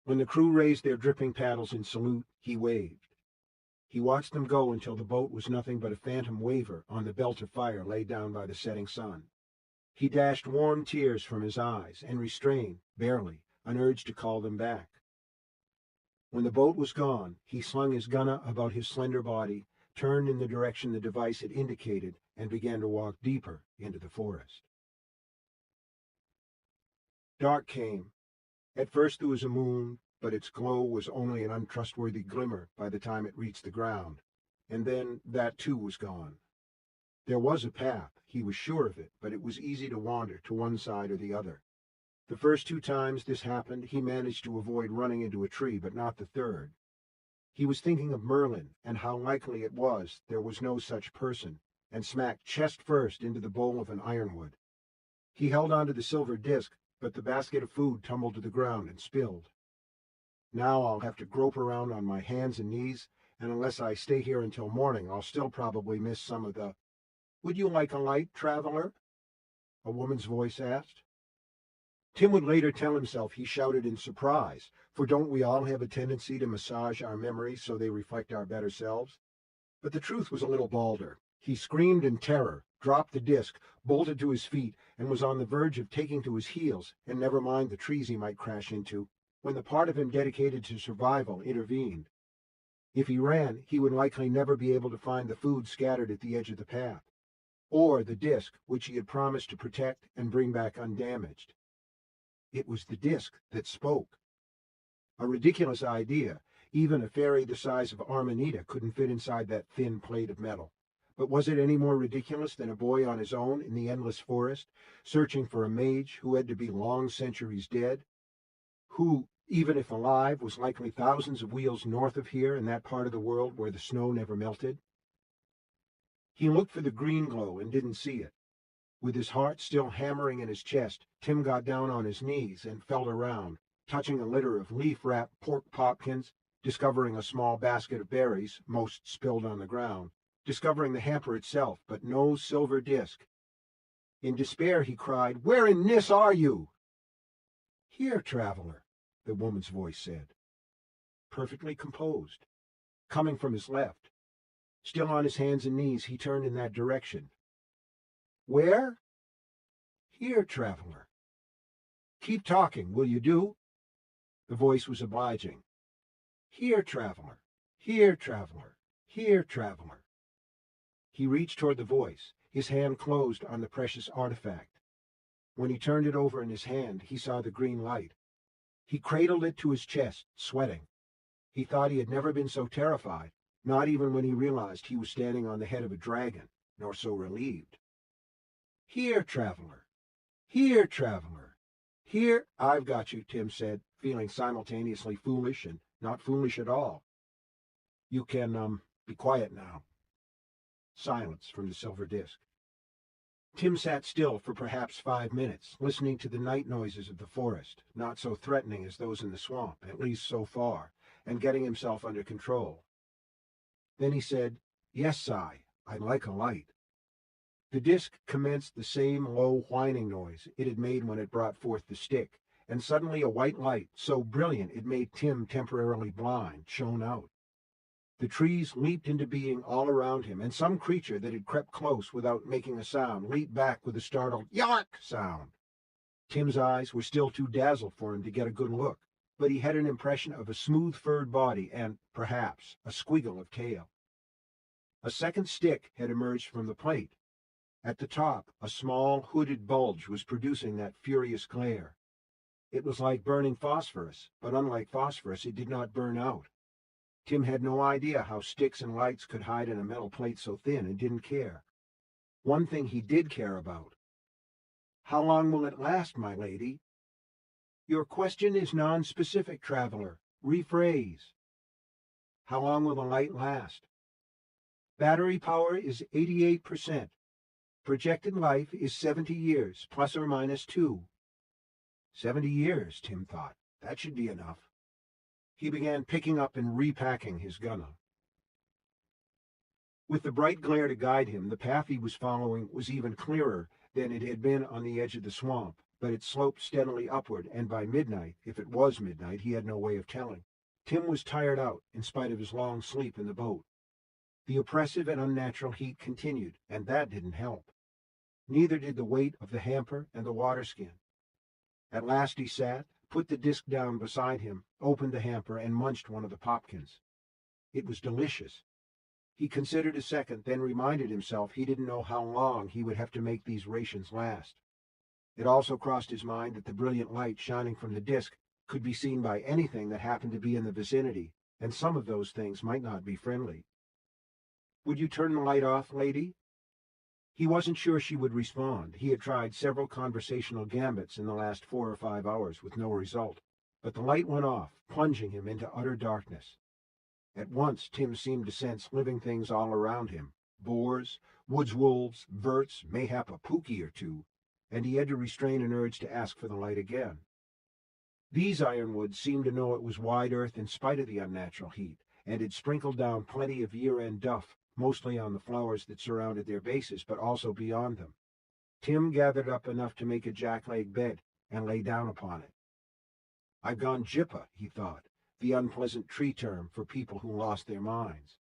When the crew raised their dripping paddles in salute, he waved. He watched them go until the boat was nothing but a phantom waver on the belt of fire laid down by the setting sun. He dashed warm tears from his eyes and restrained, barely, an urge to call them back. When the boat was gone, he slung his gunna about his slender body, turned in the direction the device had indicated, and began to walk deeper into the forest. Dark came. At first there was a moon, but its glow was only an untrustworthy glimmer by the time it reached the ground, and then that too was gone. There was a path, he was sure of it, but it was easy to wander to one side or the other. The first 2 times this happened, he managed to avoid running into a tree, but not the third. He was thinking of Merlin and how likely it was there was no such person, and smacked chest first into the bowl of an ironwood. He held onto the silver disc, but the basket of food tumbled to the ground and spilled. Now I'll have to grope around on my hands and knees, and unless I stay here until morning, I'll still probably miss some of the... Would you like a light, traveler? A woman's voice asked. Tim would later tell himself he shouted in surprise, for don't we all have a tendency to massage our memories so they reflect our better selves? But the truth was a little balder. He screamed in terror, dropped the disc, bolted to his feet, and was on the verge of taking to his heels, and never mind the trees he might crash into, when the part of him dedicated to survival intervened. If he ran, he would likely never be able to find the food scattered at the edge of the path, or the disc which he had promised to protect and bring back undamaged. It was the disc that spoke. A ridiculous idea. Even a fairy the size of Armanita couldn't fit inside that thin plate of metal. But was it any more ridiculous than a boy on his own in the endless forest, searching for a mage who had to be long centuries dead? Who, even if alive, was likely thousands of wheels north of here in that part of the world where the snow never melted? He looked for the green glow and didn't see it. With his heart still hammering in his chest, Tim got down on his knees and felt around, touching a litter of leaf-wrapped pork popkins, discovering a small basket of berries, most spilled on the ground, discovering the hamper itself, but no silver disc. In despair he cried, "Where in Nis are you?" "Here, traveler," the woman's voice said, perfectly composed, coming from his left. Still on his hands and knees, he turned in that direction. "Where?" "Here, traveler." "Keep talking, will you do?" The voice was obliging. "Here, traveler. Here, traveler. Here, traveler." He reached toward the voice. His hand closed on the precious artifact. When he turned it over in his hand, he saw the green light. He cradled it to his chest, sweating. He thought he had never been so terrified, not even when he realized he was standing on the head of a dragon, nor so relieved. "Here, traveler. Here, traveler. Here—" "I've got you," Tim said, feeling simultaneously foolish and not foolish at all. "You can, be quiet now." Silence from the silver disk. Tim sat still for perhaps 5 minutes, listening to the night noises of the forest, not so threatening as those in the swamp, at least so far, and getting himself under control. Then he said, "Yes, Si, I'd like a light." The disk commenced the same low whining noise it had made when it brought forth the stick, and suddenly a white light, so brilliant it made Tim temporarily blind, shone out. The trees leaped into being all around him, and some creature that had crept close without making a sound leaped back with a startled "yark" sound. Tim's eyes were still too dazzled for him to get a good look, but he had an impression of a smooth-furred body and, perhaps, a squiggle of tail. A second stick had emerged from the plate. At the top, a small, hooded bulge was producing that furious glare. It was like burning phosphorus, but unlike phosphorus, it did not burn out. Tim had no idea how sticks and lights could hide in a metal plate so thin, and didn't care. One thing he did care about. "How long will it last, my lady?" "Your question is non-specific, traveler. Rephrase." "How long will the light last?" "Battery power is 88%. Projected life is 70 years, plus or minus 2. 70 years, Tim thought. That should be enough. He began picking up and repacking his gunna. With the bright glare to guide him, the path he was following was even clearer than it had been on the edge of the swamp, but it sloped steadily upward, and by midnight, if it was midnight, he had no way of telling. Tim was tired out, in spite of his long sleep in the boat. The oppressive and unnatural heat continued, and that didn't help. Neither did the weight of the hamper and the waterskin. At last he sat, put the disk down beside him, opened the hamper, and munched one of the popkins. It was delicious. He considered a second, then reminded himself he didn't know how long he would have to make these rations last. It also crossed his mind that the brilliant light shining from the disk could be seen by anything that happened to be in the vicinity, and some of those things might not be friendly. "Would you turn the light off, lady?" He wasn't sure she would respond. He had tried several conversational gambits in the last 4 or 5 hours with no result, but the light went off, plunging him into utter darkness. At once Tim seemed to sense living things all around him, boars, woods wolves, verts, mayhap a pookie or two, and he had to restrain an urge to ask for the light again. These ironwoods seemed to know it was wide earth in spite of the unnatural heat, and had sprinkled down plenty of year-end duff, mostly on the flowers that surrounded their bases, but also beyond them. Tim gathered up enough to make a jackleg bed, and lay down upon it. "I've gone jippa," he thought, the unpleasant tree term for people who lost their minds.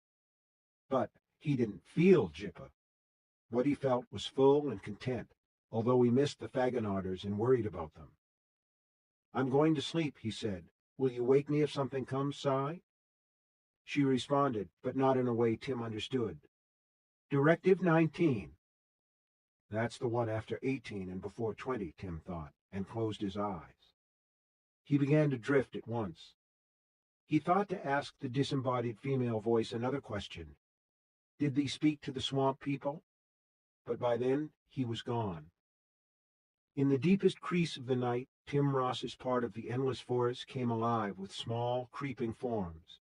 But he didn't feel jippa. What he felt was full and content, although he missed the fagonauters and worried about them. "I'm going to sleep," he said. "Will you wake me if something comes, Si?" She responded, but not in a way Tim understood. "Directive 19. That's the one after 18 and before 20, Tim thought, and closed his eyes. He began to drift at once. He thought to ask the disembodied female voice another question. Did they speak to the swamp people? But by then he was gone. In the deepest crease of the night, Tim Ross's part of the endless forest came alive with small, creeping forms.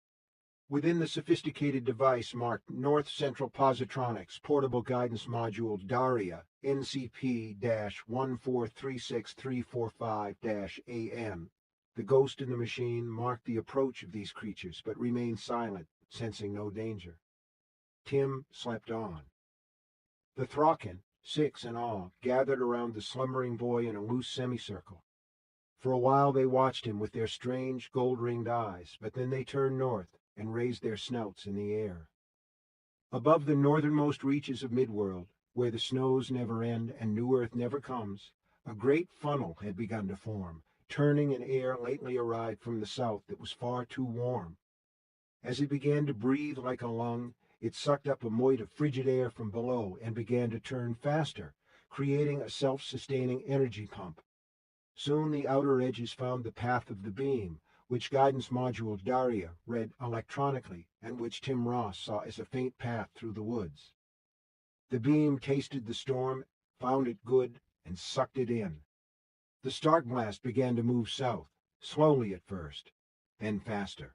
Within the sophisticated device marked North Central Positronics Portable Guidance Module Daria NCP-1436345-AN, the ghost in the machine marked the approach of these creatures, but remained silent, sensing no danger. Tim slept on. The Thraken, 6 in all, gathered around the slumbering boy in a loose semicircle. For a while they watched him with their strange, gold-ringed eyes, but then they turned north and raised their snouts in the air. Above the northernmost reaches of Midworld, where the snows never end and New Earth never comes, a great funnel had begun to form, turning in air lately arrived from the south that was far too warm. As it began to breathe like a lung, it sucked up a moite of frigid air from below and began to turn faster, creating a self-sustaining energy pump. Soon the outer edges found the path of the beam, which guidance module Daria read electronically and which Tim Ross saw as a faint path through the woods. The beam tasted the storm, found it good, and sucked it in. The start blast began to move south, slowly at first, then faster.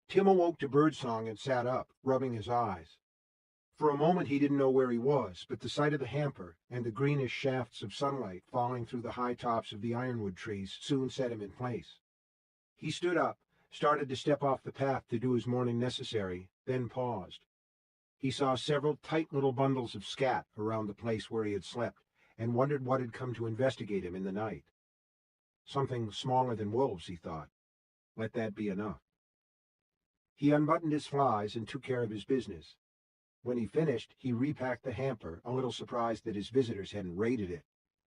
Tim awoke to birdsong and sat up, rubbing his eyes. For a moment he didn't know where he was, but the sight of the hamper and the greenish shafts of sunlight falling through the high tops of the ironwood trees soon set him in place. He stood up, started to step off the path to do his morning necessary, then paused. He saw several tight little bundles of scat around the place where he had slept, and wondered what had come to investigate him in the night. Something smaller than wolves, he thought. Let that be enough. He unbuttoned his flies and took care of his business. When he finished, he repacked the hamper, a little surprised that his visitors hadn't raided it,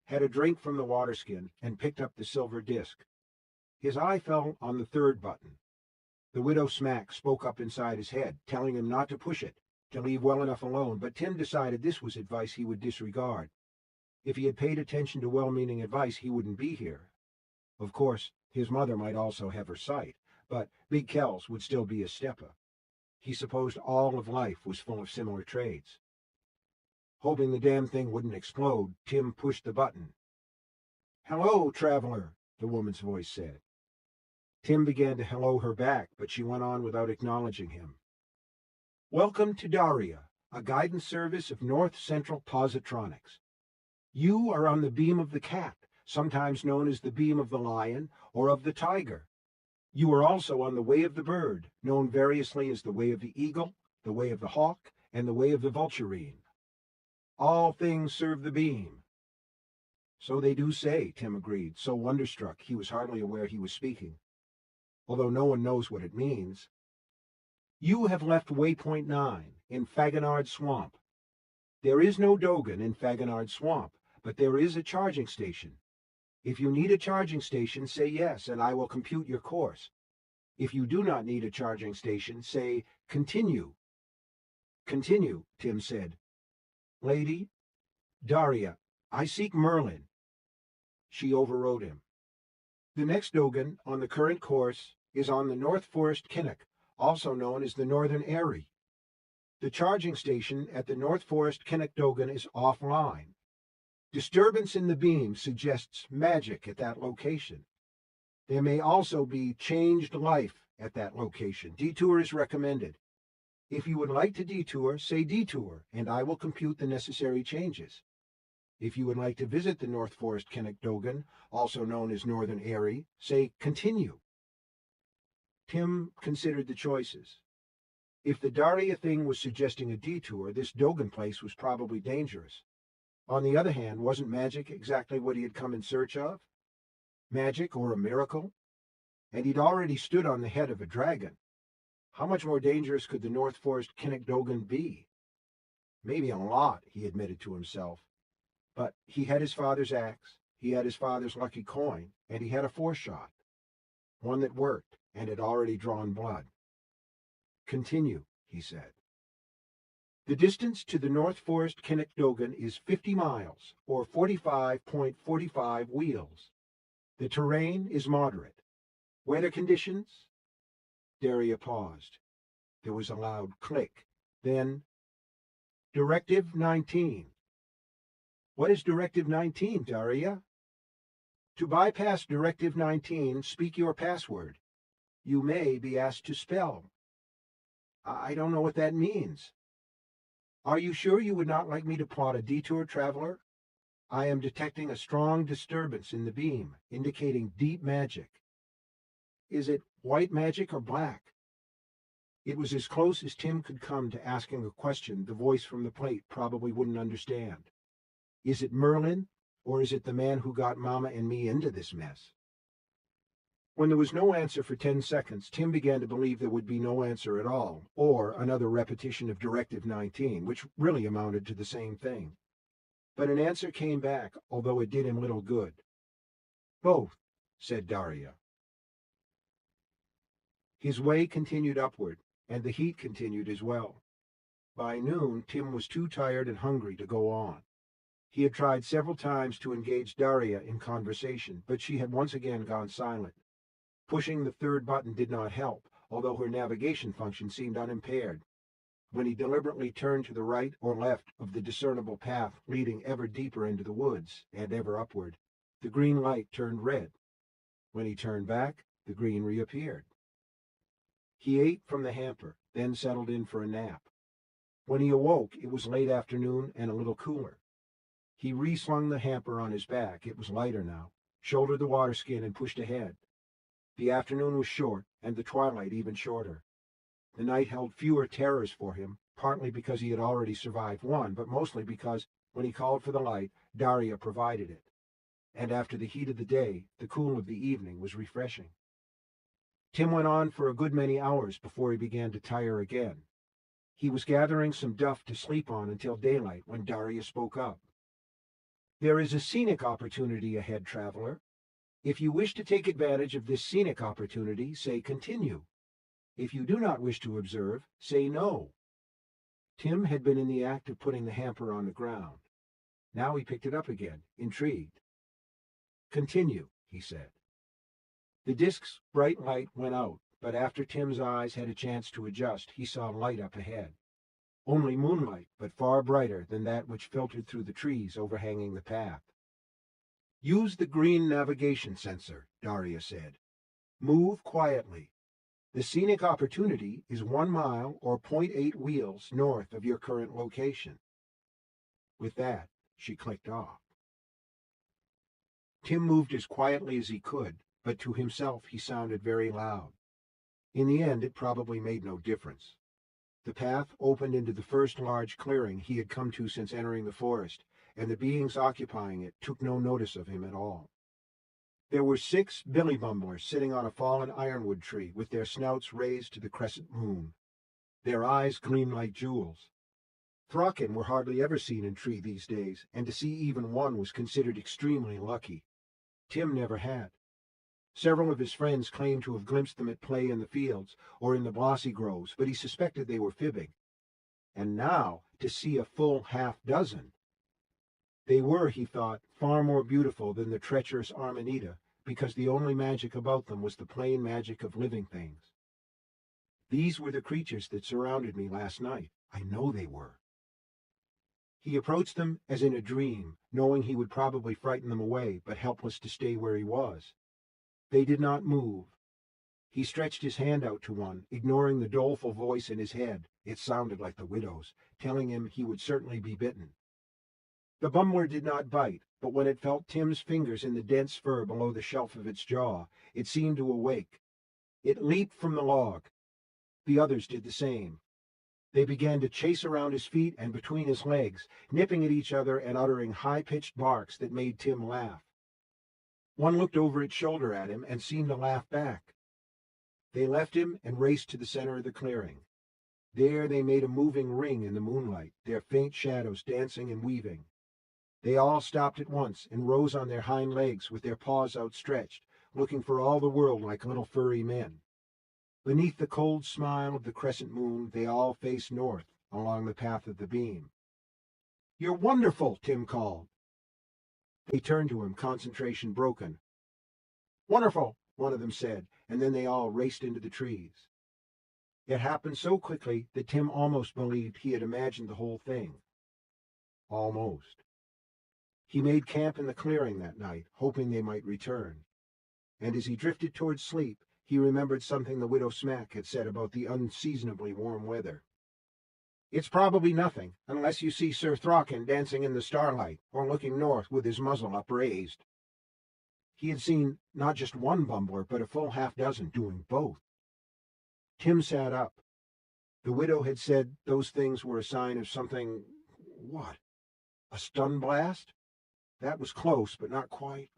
had a drink from the waterskin, and picked up the silver disc. His eye fell on the third button. The Widow Smack spoke up inside his head, telling him not to push it, to leave well enough alone, but Tim decided this was advice he would disregard. If he had paid attention to well-meaning advice, he wouldn't be here. Of course, his mother might also have her sight, but Big Kells would still be a stepper. He supposed all of life was full of similar trades. Hoping the damn thing wouldn't explode, Tim pushed the button. "Hello, traveler," the woman's voice said. Tim began to hello her back, but she went on without acknowledging him. "Welcome to Daria, a guidance service of North Central Positronics. You are on the beam of the cat, sometimes known as the beam of the lion or of the tiger. You are also on the way of the bird, known variously as the way of the eagle, the way of the hawk, and the way of the vulturine. All things serve the beam." "So they do say," Tim agreed, so wonderstruck he was hardly aware he was speaking. "Although no one knows what it means. You have left Waypoint 9 in Faginard Swamp. There is no Dogan in Faginard Swamp, but there is a charging station. If you need a charging station, say yes, and I will compute your course. If you do not need a charging station, say continue." "Continue," Tim said. "Lady, Daria, I seek Merlin." She overrode him. "The next Dogan on the current course is on the North Forest Kinnock, also known as the Northern Eyrie. The charging station at the North Forest Kinnock Dogan is offline. Disturbance in the beam suggests magic at that location. There may also be changed life at that location. Detour is recommended. If you would like to detour, say detour, and I will compute the necessary changes. If you would like to visit the North Forest Kinnock Dogan, also known as Northern Eyrie, say continue." Tim considered the choices. If the Daria thing was suggesting a detour, this Dogan place was probably dangerous. On the other hand, wasn't magic exactly what he had come in search of? Magic or a miracle? And he'd already stood on the head of a dragon. How much more dangerous could the North Forest Kinnock Dogan be? Maybe a lot, he admitted to himself. But he had his father's axe, he had his father's lucky coin, and he had a foreshot. One that worked, and had already drawn blood. "Continue," he said. "The distance to the North Forest Kinnock Dogan is 50 miles, or 45.45 wheels. The terrain is moderate. Weather conditions?" Daria paused. There was a loud click. Then, "Directive 19. "What is Directive 19, Daria?" "To bypass Directive 19, speak your password. You may be asked to spell." "I don't know what that means." "Are you sure you would not like me to plot a detour, traveler? I am detecting a strong disturbance in the beam, indicating deep magic." "Is it white magic or black?" It was as close as Tim could come to asking a question the voice from the plate probably wouldn't understand. Is it Merlin, or is it the man who got Mama and me into this mess? When there was no answer for 10 seconds, Tim began to believe there would be no answer at all, or another repetition of Directive 19, which really amounted to the same thing. But an answer came back, although it did him little good. Both, said Daria. His way continued upward, and the heat continued as well. By noon, Tim was too tired and hungry to go on. He had tried several times to engage Daria in conversation, but she had once again gone silent. Pushing the third button did not help, although her navigation function seemed unimpaired. When he deliberately turned to the right or left of the discernible path leading ever deeper into the woods and ever upward, the green light turned red. When he turned back, the green reappeared. He ate from the hamper, then settled in for a nap. When he awoke, it was late afternoon and a little cooler. He reslung the hamper on his back, it was lighter now, shouldered the waterskin and pushed ahead. The afternoon was short, and the twilight even shorter. The night held fewer terrors for him, partly because he had already survived one, but mostly because, when he called for the light, Daria provided it. And after the heat of the day, the cool of the evening was refreshing. Tim went on for a good many hours before he began to tire again. He was gathering some duff to sleep on until daylight when Daria spoke up. There is a scenic opportunity ahead, traveler. If you wish to take advantage of this scenic opportunity, say continue. If you do not wish to observe, say no. Tim had been in the act of putting the hamper on the ground. Now he picked it up again, intrigued. Continue, he said. The disk's bright light went out, but after Tim's eyes had a chance to adjust, he saw light up ahead. Only moonlight, but far brighter than that which filtered through the trees overhanging the path. Use the green navigation sensor, Daria said. Move quietly. The scenic opportunity is 1 mile or 0.8 wheels north of your current location. With that, she clicked off. Tim moved as quietly as he could, but to himself he sounded very loud. In the end, it probably made no difference. The path opened into the first large clearing he had come to since entering the forest, and the beings occupying it took no notice of him at all. There were 6 billy bumblers sitting on a fallen ironwood tree with their snouts raised to the crescent moon. Their eyes gleamed like jewels. Throcken were hardly ever seen in tree these days, and to see even one was considered extremely lucky. Tim never had. Several of his friends claimed to have glimpsed them at play in the fields or in the blossy groves, but he suspected they were fibbing. And now, to see a full half-dozen. They were, he thought, far more beautiful than the treacherous Armanita, because the only magic about them was the plain magic of living things. These were the creatures that surrounded me last night. I know they were. He approached them as in a dream, knowing he would probably frighten them away, but helpless to stay where he was. They did not move. He stretched his hand out to one, ignoring the doleful voice in his head. It sounded like the widow's, telling him he would certainly be bitten. The bumbler did not bite, but when it felt Tim's fingers in the dense fur below the shelf of its jaw, it seemed to awake. It leaped from the log. The others did the same. They began to chase around his feet and between his legs, nipping at each other and uttering high-pitched barks that made Tim laugh. One looked over its shoulder at him and seemed to laugh back. They left him and raced to the center of the clearing. There they made a moving ring in the moonlight, their faint shadows dancing and weaving. They all stopped at once and rose on their hind legs with their paws outstretched, looking for all the world like little furry men. Beneath the cold smile of the crescent moon, they all faced north along the path of the beam. "You're wonderful," Tim called. They turned to him, concentration broken. "Wonderful," one of them said, and then they all raced into the trees. It happened so quickly that Tim almost believed he had imagined the whole thing. Almost. He made camp in the clearing that night, hoping they might return. And as he drifted towards sleep, he remembered something the widow Smack had said about the unseasonably warm weather. "It's probably nothing, unless you see Sir Throcken dancing in the starlight, or looking north with his muzzle upraised." He had seen not just one bumbler, but a full half-dozen doing both. Tim sat up. The widow had said those things were a sign of something. What? A stun blast? That was close, but not quite.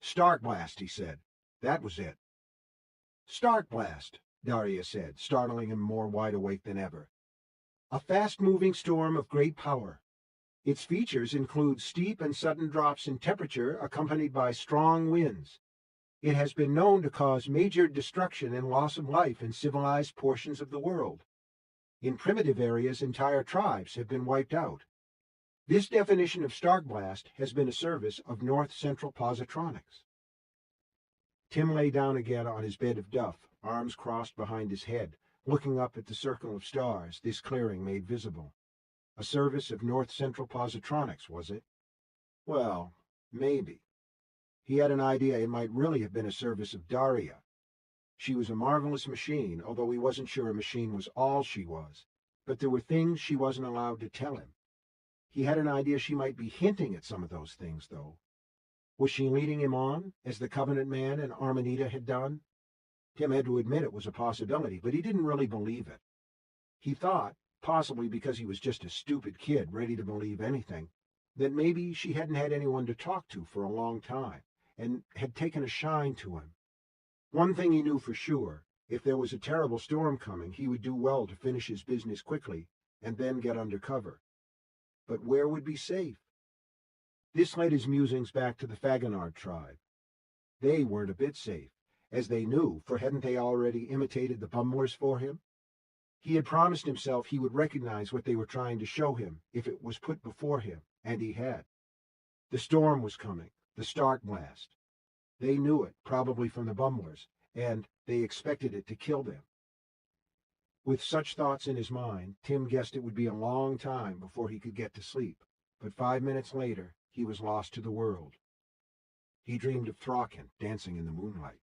Stark blast, he said. That was it. Stark blast, Daria said, startling him more wide awake than ever. A fast-moving storm of great power. Its features include steep and sudden drops in temperature accompanied by strong winds. It has been known to cause major destruction and loss of life in civilized portions of the world. In primitive areas, entire tribes have been wiped out. This definition of Stark blast has been a service of North Central Positronics. Tim lay down again on his bed of duff, arms crossed behind his head, looking up at the circle of stars this clearing made visible. A service of North Central Positronics, was it? Well, maybe. He had an idea it might really have been a service of Daria. She was a marvelous machine, although he wasn't sure a machine was all she was. But there were things she wasn't allowed to tell him. He had an idea she might be hinting at some of those things, though. Was she leading him on, as the Covenant Man and Armanita had done? Tim had to admit it was a possibility, but he didn't really believe it. He thought, possibly because he was just a stupid kid ready to believe anything, that maybe she hadn't had anyone to talk to for a long time, and had taken a shine to him. One thing he knew for sure, if there was a terrible storm coming, he would do well to finish his business quickly, and then get under cover. But where would be safe? This led his musings back to the Faganard tribe. They weren't a bit safe, as they knew, for hadn't they already imitated the Bumblers for him? He had promised himself he would recognize what they were trying to show him if it was put before him, and he had. The storm was coming, the Stark blast. They knew it, probably from the Bumblers, and they expected it to kill them. With such thoughts in his mind, Tim guessed it would be a long time before he could get to sleep, but 5 minutes later, he was lost to the world. He dreamed of Thraken dancing in the moonlight.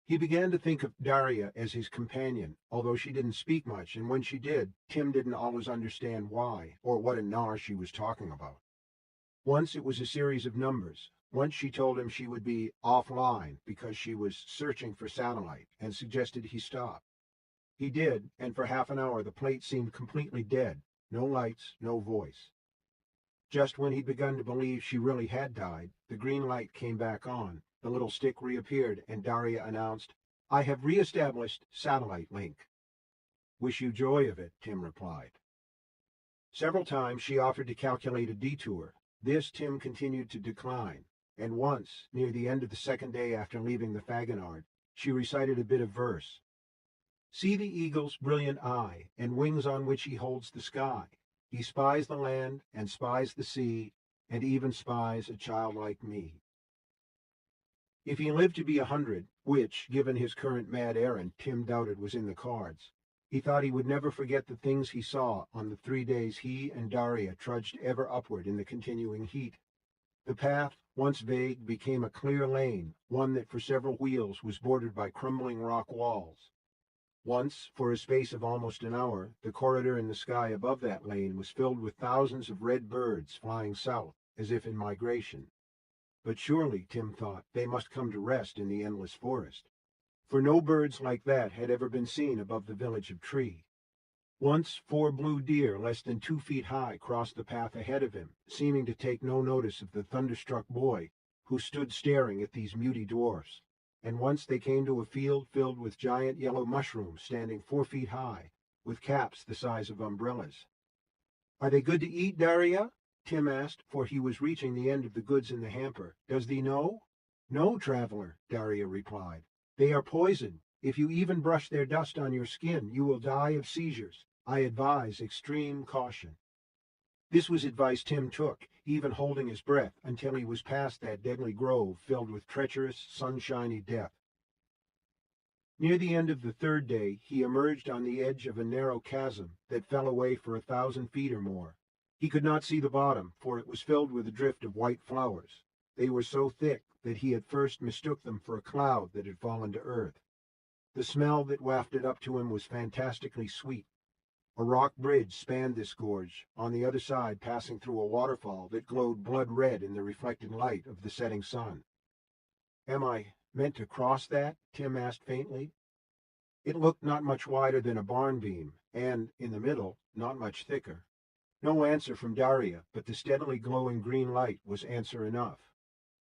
He began to think of Daria as his companion, although she didn't speak much, and when she did, Tim didn't always understand why, or what a gnar she was talking about. Once it was a series of numbers. Once she told him she would be offline because she was searching for satellite, and suggested he stop. He did, and for half an hour the plate seemed completely dead. No lights, no voice. Just when he'd begun to believe she really had died, the green light came back on, the little stick reappeared, and Daria announced, "I have re-established satellite link." "Wish you joy of it," Tim replied. Several times she offered to calculate a detour. This Tim continued to decline, and once, near the end of the second day after leaving the Faganard, she recited a bit of verse. "See the eagle's brilliant eye, and wings on which he holds the sky. He spies the land, and spies the sea, and even spies a child like me." If he lived to be 100, which, given his current mad errand, Tim doubted was in the cards, he thought he would never forget the things he saw on the 3 days he and Daria trudged ever upward in the continuing heat. The path, once vague, became a clear lane, one that for several wheels was bordered by crumbling rock walls. Once, for a space of almost an hour, the corridor in the sky above that lane was filled with thousands of red birds flying south, as if in migration. But surely, Tim thought, they must come to rest in the endless forest, for no birds like that had ever been seen above the village of Tree. Once 4 blue deer less than 2 feet high crossed the path ahead of him, seeming to take no notice of the thunderstruck boy who stood staring at these muty dwarfs. And once they came to a field filled with giant yellow mushrooms standing 4 feet high, with caps the size of umbrellas. "Are they good to eat, Daria?" Tim asked, for he was reaching the end of the goods in the hamper. "Does thee know?" "No, traveler," Daria replied. "They are poison. If you even brush their dust on your skin, you will die of seizures. I advise extreme caution." This was advice Tim took, even holding his breath, until he was past that deadly grove filled with treacherous, sunshiny death. Near the end of the 3rd day, he emerged on the edge of a narrow chasm that fell away for 1,000 feet or more. He could not see the bottom, for it was filled with a drift of white flowers. They were so thick that he at first mistook them for a cloud that had fallen to earth. The smell that wafted up to him was fantastically sweet. A rock bridge spanned this gorge, on the other side passing through a waterfall that glowed blood red in the reflected light of the setting sun. "Am I meant to cross that?" Tim asked faintly. It looked not much wider than a barn beam, and, in the middle, not much thicker. No answer from Daria, but the steadily glowing green light was answer enough.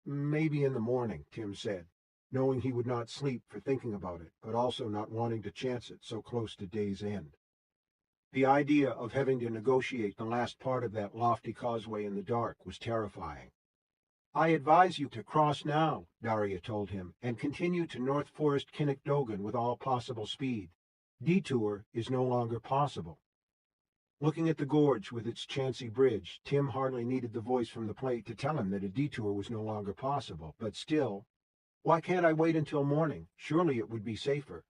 Maybe in the morning, Tim said, knowing he would not sleep for thinking about it, but also not wanting to chance it so close to day's end. The idea of having to negotiate the last part of that lofty causeway in the dark was terrifying. I advise you to cross now, Daria told him, and continue to North Forest Kinnickdogan with all possible speed. Detour is no longer possible. Looking at the gorge with its chancy bridge, Tim hardly needed the voice from the plate to tell him that a detour was no longer possible, but still, why can't I wait until morning? Surely it would be safer.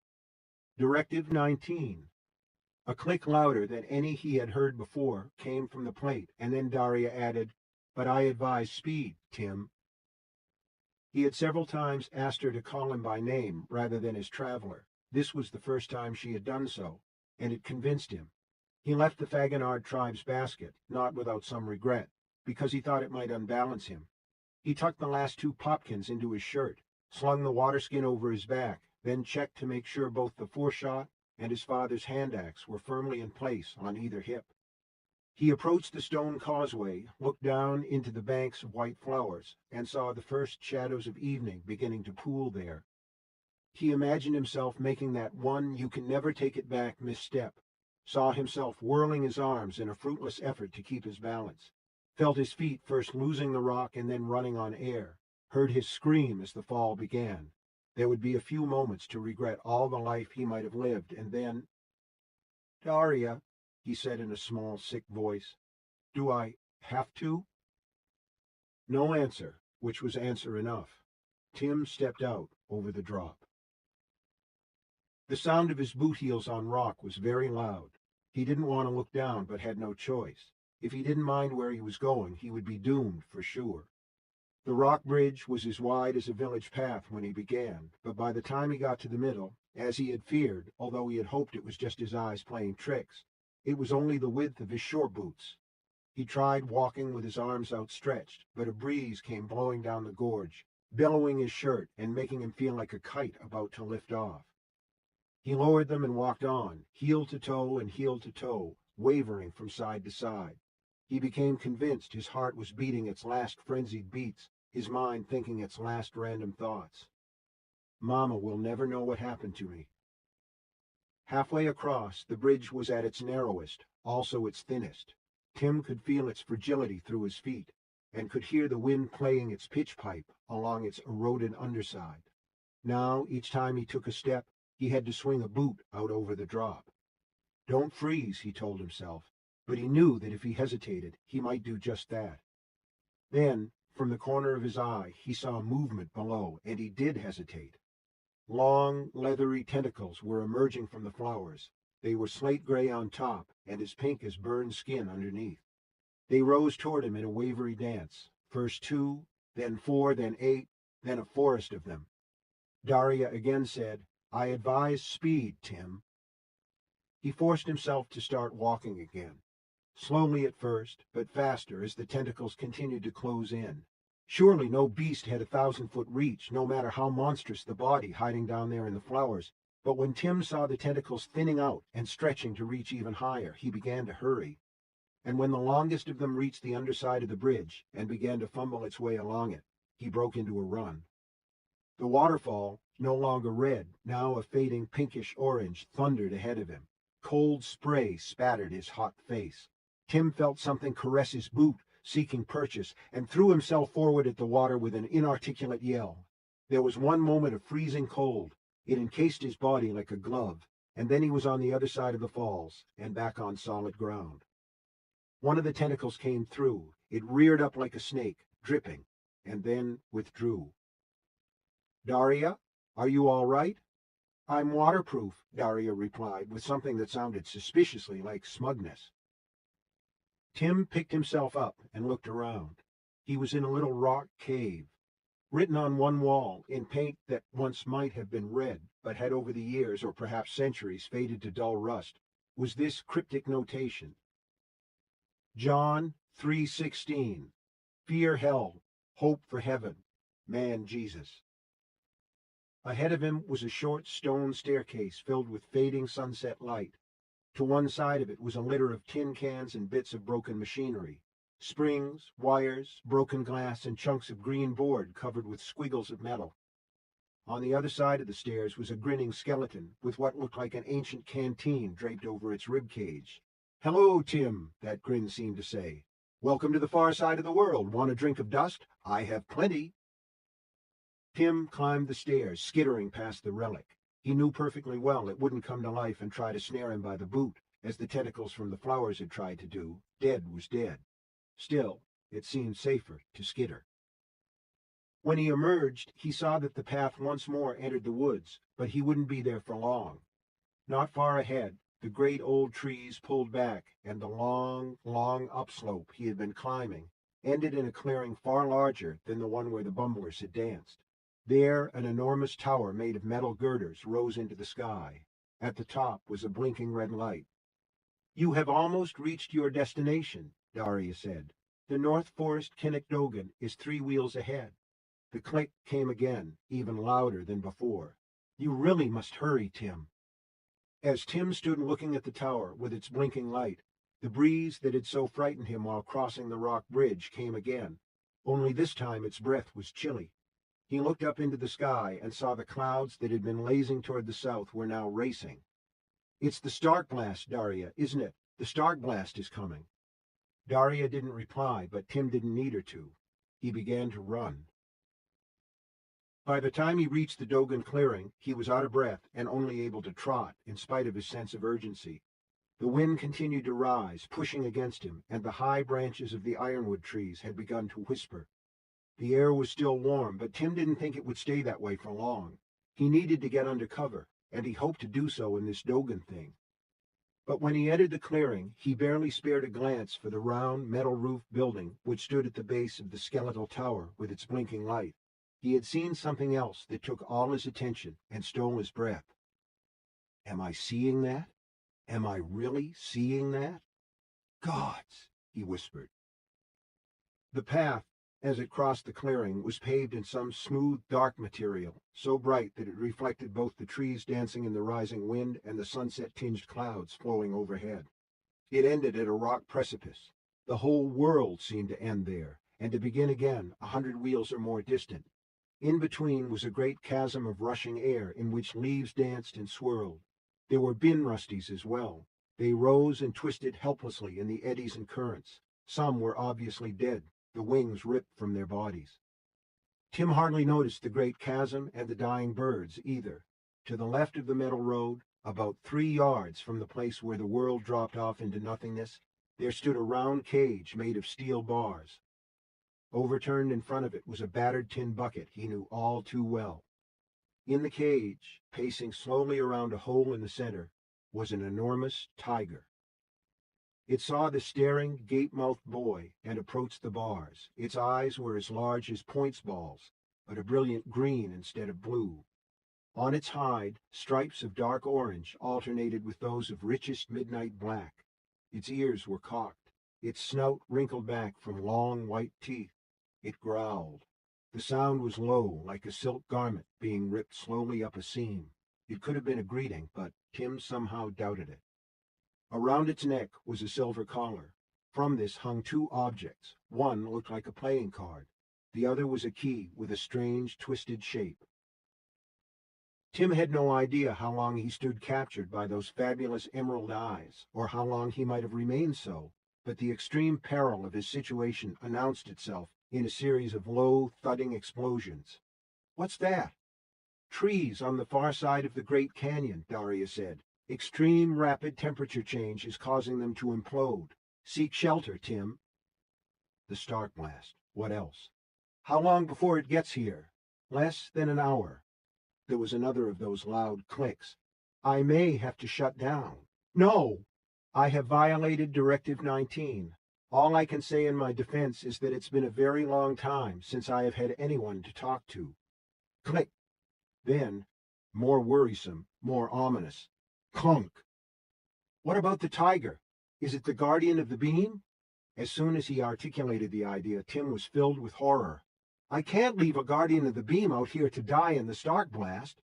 Directive 19. A click louder than any he had heard before came from the plate, and then Daria added, "But I advise speed, Tim." He had several times asked her to call him by name rather than as traveler. This was the first time she had done so, and it convinced him. He left the Faganard tribe's basket, not without some regret, because he thought it might unbalance him. He tucked the last 2 popkins into his shirt, slung the waterskin over his back, then checked to make sure both the foreshot and his father's hand axe were firmly in place on either hip. He approached the stone causeway, looked down into the banks of white flowers, and saw the first shadows of evening beginning to pool there. He imagined himself making that one you-can-never-take-it-back misstep, saw himself whirling his arms in a fruitless effort to keep his balance, felt his feet first losing the rock and then running on air, heard his scream as the fall began. There would be a few moments to regret all the life he might have lived, and then... "Daria," he said in a small, sick voice, "do I have to?" No answer, which was answer enough. Tim stepped out over the drop. The sound of his boot heels on rock was very loud. He didn't want to look down, but had no choice. If he didn't mind where he was going, he would be doomed for sure. The rock bridge was as wide as a village path when he began, but by the time he got to the middle, as he had feared, although he had hoped it was just his eyes playing tricks, it was only the width of his short boots. He tried walking with his arms outstretched, but a breeze came blowing down the gorge, billowing his shirt and making him feel like a kite about to lift off. He lowered them and walked on, heel to toe and heel to toe, wavering from side to side. He became convinced his heart was beating its last frenzied beats, his mind thinking its last random thoughts. Mama will never know what happened to me. Halfway across, the bridge was at its narrowest, also its thinnest. Tim could feel its fragility through his feet, and could hear the wind playing its pitch pipe along its eroded underside. Now, each time he took a step, he had to swing a boot out over the drop. Don't freeze, he told himself, but he knew that if he hesitated, he might do just that. Then, from the corner of his eye, he saw movement below, and he did hesitate. Long, leathery tentacles were emerging from the flowers. They were slate gray on top and as pink as burned skin underneath. They rose toward him in a wavery dance, first 2, then 4, then 8, then a forest of them. Daria again said, "I advise speed, Tim." He forced himself to start walking again. Slowly at first, but faster as the tentacles continued to close in. Surely no beast had 1,000-foot reach, no matter how monstrous the body hiding down there in the flowers. But when Tim saw the tentacles thinning out and stretching to reach even higher, he began to hurry. And when the longest of them reached the underside of the bridge and began to fumble its way along it, he broke into a run. The waterfall, no longer red, now a fading pinkish orange, thundered ahead of him. Cold spray spattered his hot face. Tim felt something caress his boot, seeking purchase, and threw himself forward at the water with an inarticulate yell. There was one moment of freezing cold. It encased his body like a glove, and then he was on the other side of the falls, and back on solid ground. One of the tentacles came through. It reared up like a snake, dripping, and then withdrew. "Daria, are you all right?" "I'm waterproof," Daria replied, with something that sounded suspiciously like smugness. Tim picked himself up and looked around. He was in a little rock cave. Written on one wall, in paint that once might have been red, but had over the years, or perhaps centuries, faded to dull rust, was this cryptic notation: John 3:16. Fear hell, hope for heaven, man Jesus. Ahead of him was a short stone staircase filled with fading sunset light. To one side of it was a litter of tin cans and bits of broken machinery. Springs, wires, broken glass, and chunks of green board covered with squiggles of metal. On the other side of the stairs was a grinning skeleton with what looked like an ancient canteen draped over its rib cage. "Hello, Tim," that grin seemed to say. "Welcome to the far side of the world. Want a drink of dust? I have plenty." Tim climbed the stairs, skittering past the relic. He knew perfectly well it wouldn't come to life and try to snare him by the boot, as the tentacles from the flowers had tried to do. Dead was dead. Still, it seemed safer to skitter. When he emerged, he saw that the path once more entered the woods, but he wouldn't be there for long. Not far ahead, the great old trees pulled back, and the long, long upslope he had been climbing ended in a clearing far larger than the one where the bumblers had danced. There, an enormous tower made of metal girders rose into the sky. At the top was a blinking red light. "You have almost reached your destination," Daria said. "The North Forest Kinnick-Dogan is 3 wheels ahead." The click came again, even louder than before. "You really must hurry, Tim." As Tim stood looking at the tower with its blinking light, the breeze that had so frightened him while crossing the rock bridge came again, only this time its breath was chilly. He looked up into the sky and saw the clouds that had been lazing toward the south were now racing. "It's the Stark Blast, Daria, isn't it? The Stark Blast is coming." Daria didn't reply, but Tim didn't need her to. He began to run. By the time he reached the Dogan clearing, he was out of breath and only able to trot, in spite of his sense of urgency. The wind continued to rise, pushing against him, and the high branches of the ironwood trees had begun to whisper. The air was still warm, but Tim didn't think it would stay that way for long. He needed to get under cover, and he hoped to do so in this Dogan thing. But when he entered the clearing, he barely spared a glance for the round, metal-roofed building which stood at the base of the skeletal tower with its blinking light. He had seen something else that took all his attention and stole his breath. "Am I seeing that? Am I really seeing that? Gods!" he whispered. The path, as it crossed the clearing, was paved in some smooth, dark material, so bright that it reflected both the trees dancing in the rising wind and the sunset-tinged clouds flowing overhead. It ended at a rock precipice. The whole world seemed to end there, and to begin again 100 wheels or more distant. In between was a great chasm of rushing air in which leaves danced and swirled. There were bin rusties as well. They rose and twisted helplessly in the eddies and currents. Some were obviously dead, the wings ripped from their bodies. Tim hardly noticed the great chasm and the dying birds either. To the left of the metal road, about 3 yards from the place where the world dropped off into nothingness, there stood a round cage made of steel bars. Overturned in front of it was a battered tin bucket he knew all too well. In the cage, pacing slowly around a hole in the center, was an enormous tiger. It saw the staring, gape-mouthed boy and approached the bars. Its eyes were as large as points balls, but a brilliant green instead of blue. On its hide, stripes of dark orange alternated with those of richest midnight black. Its ears were cocked, its snout wrinkled back from long white teeth. It growled. The sound was low, like a silk garment being ripped slowly up a seam. It could have been a greeting, but Tim somehow doubted it. Around its neck was a silver collar. From this hung 2 objects. One looked like a playing card. The other was a key with a strange, twisted shape. Tim had no idea how long he stood captured by those fabulous emerald eyes, or how long he might have remained so, but the extreme peril of his situation announced itself in a series of low, thudding explosions. "What's that?" "Trees on the far side of the Great Canyon," Daria said. "Extreme rapid temperature change is causing them to implode. Seek shelter, Tim." The Stark Blast. What else? "How long before it gets here?" "Less than an hour." There was another of those loud clicks. "I may have to shut down." "No! I have violated Directive 19. All I can say in my defense is that it's been a very long time since I have had anyone to talk to." Click. Then, more worrisome, more ominous, clunk. "What about the tiger? Is it the guardian of the beam?" As soon as he articulated the idea, Tim was filled with horror. I can't leave a guardian of the beam out here to die in the Stark blast."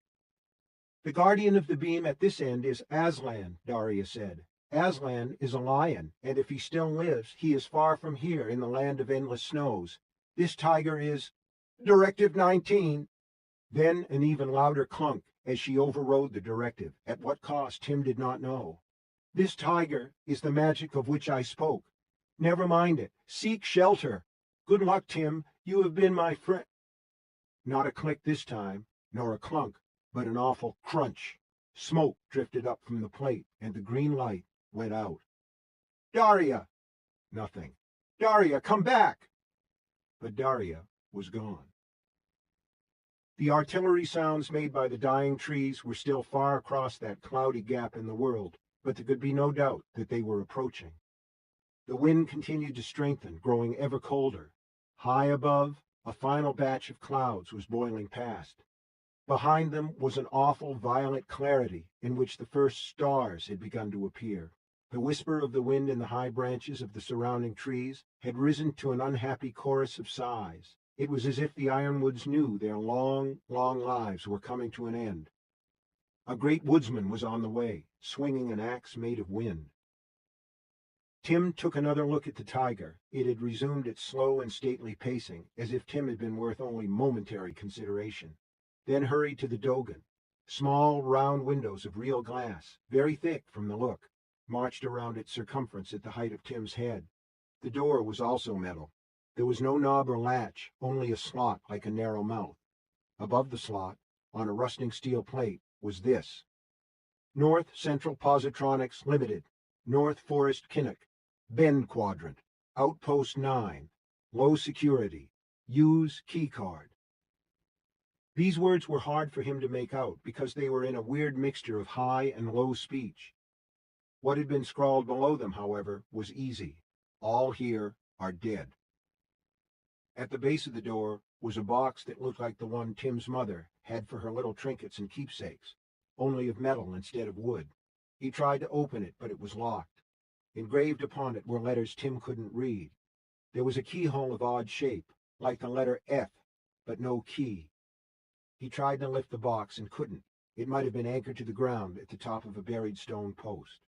"The guardian of the beam at this end is Aslan," Daria said. "Aslan is a lion, and if he still lives, he is far from here in the land of endless snows. This tiger is Directive 19. Then an even louder clunk as she overrode the directive. At what cost, Tim did not know. "This tiger is the magic of which I spoke. Never mind it. Seek shelter. Good luck, Tim. You have been my friend." Not a click this time, nor a clunk, but an awful crunch. Smoke drifted up from the plate, and the green light went out. "Daria!" Nothing. "Daria, come back!" But Daria was gone. The artillery sounds made by the dying trees were still far across that cloudy gap in the world, but there could be no doubt that they were approaching. The wind continued to strengthen, growing ever colder. High above, a final batch of clouds was boiling past. Behind them was an awful violet clarity in which the first stars had begun to appear. The whisper of the wind in the high branches of the surrounding trees had risen to an unhappy chorus of sighs. It was as if the ironwoods knew their long, long lives were coming to an end. A great woodsman was on the way, swinging an axe made of wind. Tim took another look at the tiger. It had resumed its slow and stately pacing, as if Tim had been worth only momentary consideration. Then hurried to the Dogan. Small, round windows of real glass, very thick from the look, marched around its circumference at the height of Tim's head. The door was also metal. There was no knob or latch, only a slot like a narrow mouth. Above the slot, on a rusting steel plate, was this: North Central Positronics Limited, North Forest Kinnock, Bend Quadrant, Outpost 9, Low Security, Use Key Card. These words were hard for him to make out because they were in a weird mixture of high and low speech. What had been scrawled below them, however, was easy. All here are dead. At the base of the door was a box that looked like the one Tim's mother had for her little trinkets and keepsakes, only of metal instead of wood. He tried to open it, but it was locked. Engraved upon it were letters Tim couldn't read. There was a keyhole of odd shape, like the letter F, but no key. He tried to lift the box and couldn't. It might have been anchored to the ground at the top of a buried stone post.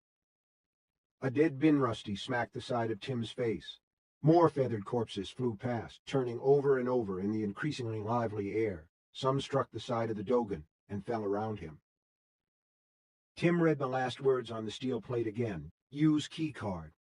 A dead bin rusty smacked the side of Tim's face. More feathered corpses flew past, turning over and over in the increasingly lively air. Some struck the side of the Dogan and fell around him. Tim read the last words on the steel plate again. Use key card.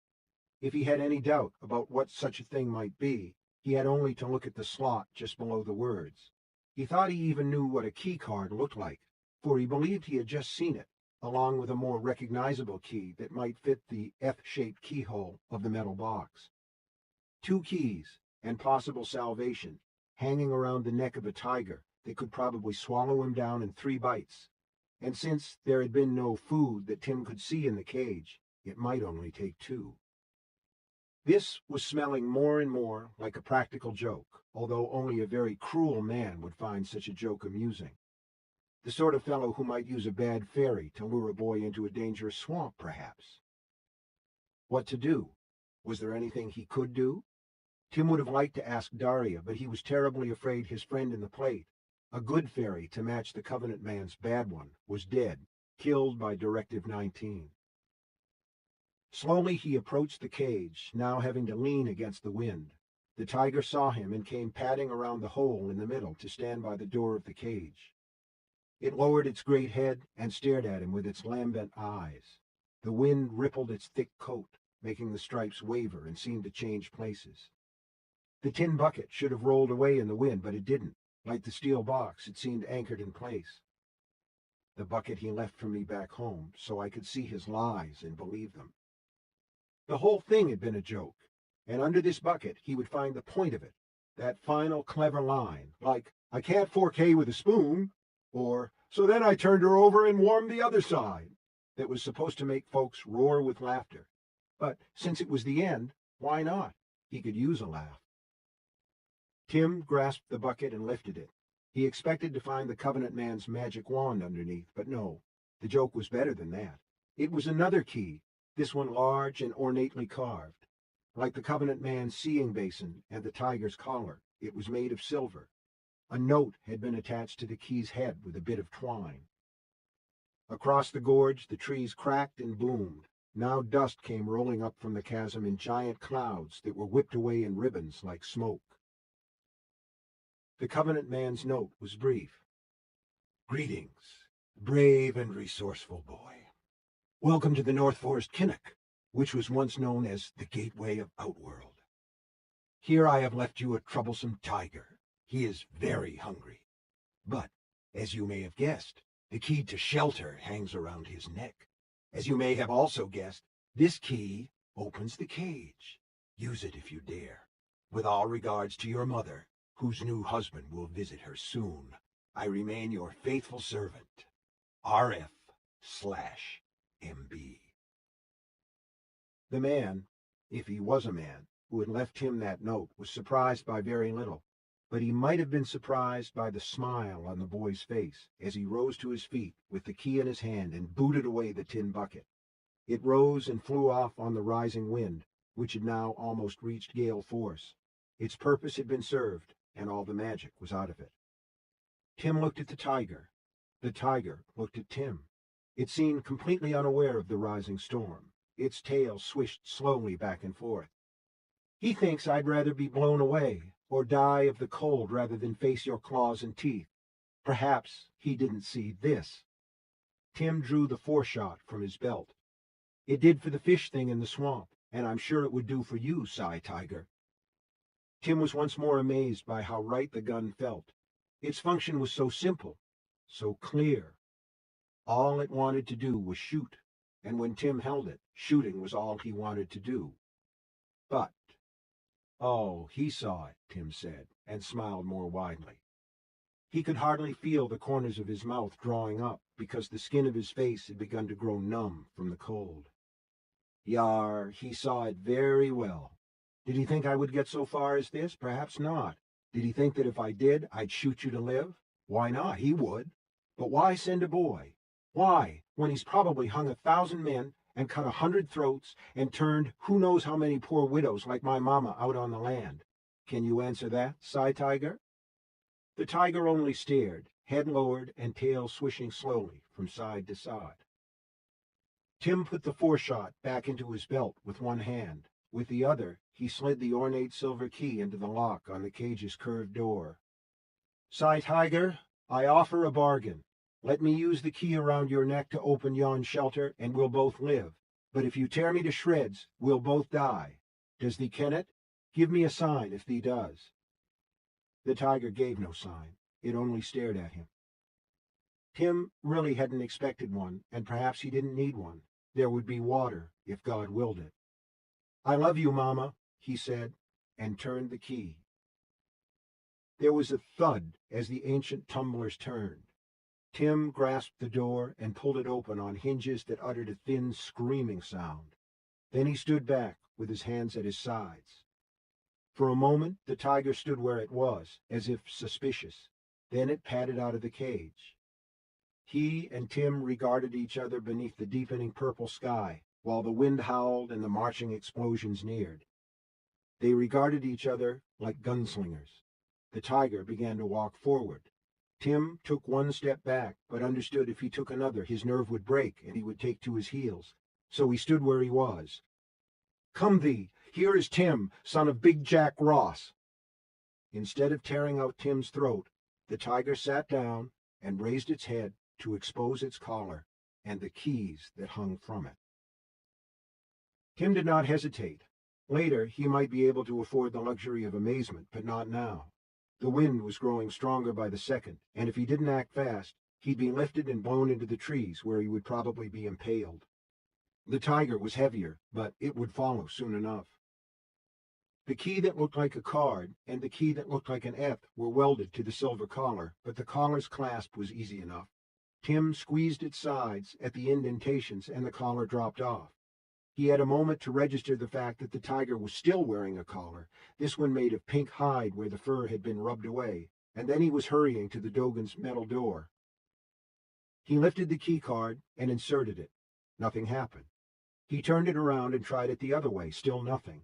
If he had any doubt about what such a thing might be, he had only to look at the slot just below the words. He thought he even knew what a key card looked like, for he believed he had just seen it, along with a more recognizable key that might fit the F-shaped keyhole of the metal box. 2 keys, and possible salvation, hanging around the neck of a tiger that could probably swallow him down in 3 bites. And since there had been no food that Tim could see in the cage, it might only take 2. This was smelling more and more like a practical joke, although only a very cruel man would find such a joke amusing. The sort of fellow who might use a bad fairy to lure a boy into a dangerous swamp, perhaps. What to do? Was there anything he could do? Tim would have liked to ask Daria, but he was terribly afraid his friend in the plate, a good fairy to match the Covenant man's bad one, was dead, killed by Directive 19. Slowly he approached the cage, now having to lean against the wind. The tiger saw him and came padding around the hole in the middle to stand by the door of the cage. It lowered its great head and stared at him with its lambent eyes. The wind rippled its thick coat, making the stripes waver and seem to change places. The tin bucket should have rolled away in the wind, but it didn't. Like the steel box, it seemed anchored in place. The bucket he left for me back home, so I could see his lies and believe them. The whole thing had been a joke, and under this bucket he would find the point of it, that final clever line, like, "I can't fork with a spoon," or, "So then I turned her over and warmed the other side," that was supposed to make folks roar with laughter. But since it was the end, why not? He could use a laugh. Tim grasped the bucket and lifted it. He expected to find the Covenant man's magic wand underneath, but no, the joke was better than that. It was another key, this one large and ornately carved, like the Covenant man's seeing basin and the tiger's collar. It was made of silver. A note had been attached to the key's head with a bit of twine. Across the gorge, the trees cracked and boomed. Now dust came rolling up from the chasm in giant clouds that were whipped away in ribbons like smoke. The Covenant man's note was brief. Greetings, brave and resourceful boy. Welcome to the North Forest Kinnock, which was once known as the Gateway of Outworld. Here I have left you a troublesome tiger. He is very hungry. But, as you may have guessed, the key to shelter hangs around his neck. As you may have also guessed, this key opens the cage. Use it if you dare. With all regards to your mother, whose new husband will visit her soon, I remain your faithful servant, RF/MB. The man, if he was a man, who had left him that note was surprised by very little, but he might have been surprised by the smile on the boy's face as he rose to his feet with the key in his hand and booted away the tin bucket. It rose and flew off on the rising wind, which had now almost reached gale force. Its purpose had been served, and all the magic was out of it. Tim looked at the tiger. The tiger looked at Tim. It seemed completely unaware of the rising storm. Its tail swished slowly back and forth. He thinks I'd rather be blown away, or die of the cold rather than face your claws and teeth. Perhaps he didn't see this. Tim drew the foreshot from his belt. It did for the fish thing in the swamp, and I'm sure it would do for you, Tiger. Tim was once more amazed by how right the gun felt. Its function was so simple, so clear. All it wanted to do was shoot, and when Tim held it, shooting was all he wanted to do. But, oh, he saw it, Tim said, and smiled more widely. He could hardly feel the corners of his mouth drawing up, because the skin of his face had begun to grow numb from the cold. Yar, he saw it very well. Did he think I would get so far as this? Perhaps not. Did he think that if I did, I'd shoot you to live? Why not? He would. But why send a boy? Why, when he's probably hung 1,000 men and cut 100 throats and turned who knows how many poor widows like my mama out on the land? Can you answer that, Tiger? The tiger only stared, head lowered and tail swishing slowly from side to side. Tim put the foreshot back into his belt with one hand. With the other, he slid the ornate silver key into the lock on the cage's curved door. Tiger, I offer a bargain. Let me use the key around your neck to open yon shelter, and we'll both live. But if you tear me to shreds, we'll both die. Does thee ken it? Give me a sign if thee does. The tiger gave no sign. It only stared at him. Tim really hadn't expected one, and perhaps he didn't need one. There would be water, if God willed it. I love you, Mama, he said, and turned the key. There was a thud as the ancient tumblers turned. Tim grasped the door and pulled it open on hinges that uttered a thin, screaming sound. Then he stood back with his hands at his sides. For a moment, the tiger stood where it was, as if suspicious. Then it padded out of the cage. He and Tim regarded each other beneath the deepening purple sky, while the wind howled and the marching explosions neared. They regarded each other like gunslingers. The tiger began to walk forward. Tim took one step back, but understood if he took another, his nerve would break and he would take to his heels. So he stood where he was. Come thee, here is Tim, son of Big Jack Ross. Instead of tearing out Tim's throat, the tiger sat down and raised its head to expose its collar and the keys that hung from it. Tim did not hesitate. Later, he might be able to afford the luxury of amazement, but not now. The wind was growing stronger by the second, and if he didn't act fast, he'd be lifted and blown into the trees, where he would probably be impaled. The tiger was heavier, but it would follow soon enough. The key that looked like a card and the key that looked like an F were welded to the silver collar, but the collar's clasp was easy enough. Tim squeezed its sides at the indentations, and the collar dropped off. He had a moment to register the fact that the tiger was still wearing a collar, this one made of pink hide where the fur had been rubbed away, and then he was hurrying to the Dogan's metal door. He lifted the key card and inserted it. Nothing happened. He turned it around and tried it the other way, still nothing.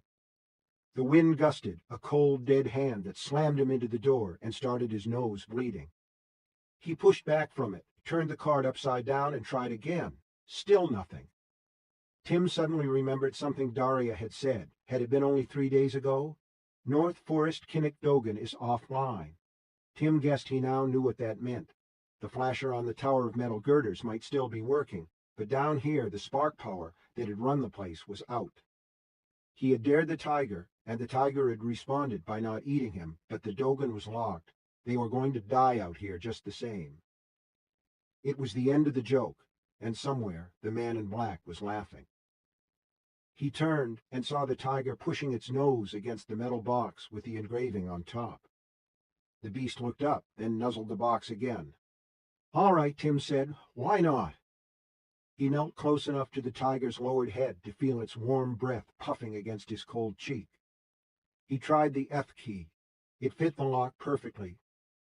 The wind gusted, a cold, dead hand that slammed him into the door and started his nose bleeding. He pushed back from it, turned the card upside down, and tried again. Still nothing. Tim suddenly remembered something Daria had said. Had it been only 3 days ago? North Forest Kinnick Dogan is offline. Tim guessed he now knew what that meant. The flasher on the tower of metal girders might still be working, but down here the spark power that had run the place was out. He had dared the tiger, and the tiger had responded by not eating him, but the Dogan was locked. They were going to die out here just the same. It was the end of the joke, and somewhere the man in black was laughing. He turned and saw the tiger pushing its nose against the metal box with the engraving on top. The beast looked up, then nuzzled the box again. "All right," Tim said. "Why not?" He knelt close enough to the tiger's lowered head to feel its warm breath puffing against his cold cheek. He tried the F key. It fit the lock perfectly.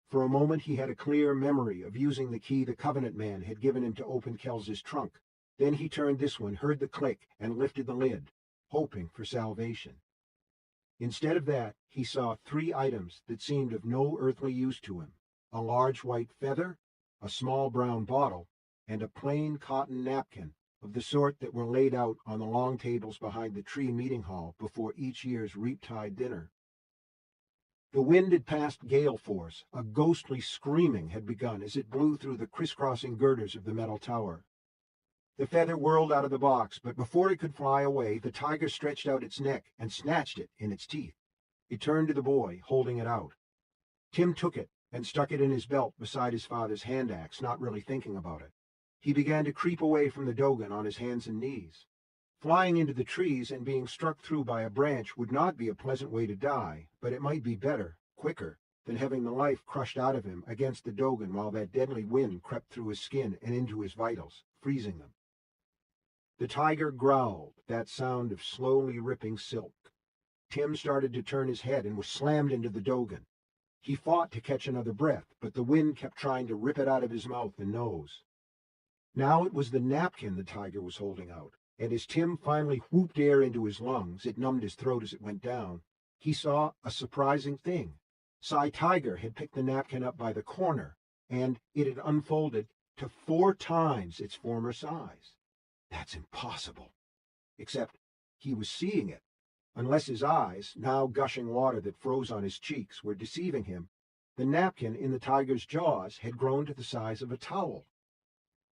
For a moment he had a clear memory of using the key the Covenant man had given him to open Kels's trunk. Then he turned this one, heard the click, and lifted the lid, hoping for salvation. Instead of that, he saw 3 items that seemed of no earthly use to him: a large white feather, a small brown bottle, and a plain cotton napkin of the sort that were laid out on the long tables behind the tree meeting hall before each year's reap-tide dinner. The wind had passed gale force. A ghostly screaming had begun as it blew through the crisscrossing girders of the metal tower. The feather whirled out of the box, but before it could fly away, the tiger stretched out its neck and snatched it in its teeth. It turned to the boy, holding it out. Tim took it and stuck it in his belt beside his father's hand axe, not really thinking about it. He began to creep away from the Dogan on his hands and knees. Flying into the trees and being struck through by a branch would not be a pleasant way to die, but it might be better, quicker, than having the life crushed out of him against the Dogan while that deadly wind crept through his skin and into his vitals, freezing them. The tiger growled, that sound of slowly ripping silk. Tim started to turn his head and was slammed into the Dogan. He fought to catch another breath, but the wind kept trying to rip it out of his mouth and nose. Now it was the napkin the tiger was holding out, and as Tim finally whooped air into his lungs, it numbed his throat as it went down, he saw a surprising thing. Cy Tiger had picked the napkin up by the corner, and it had unfolded to 4 times its former size. That's impossible. Except he was seeing it. Unless his eyes, now gushing water that froze on his cheeks, were deceiving him, the napkin in the tiger's jaws had grown to the size of a towel.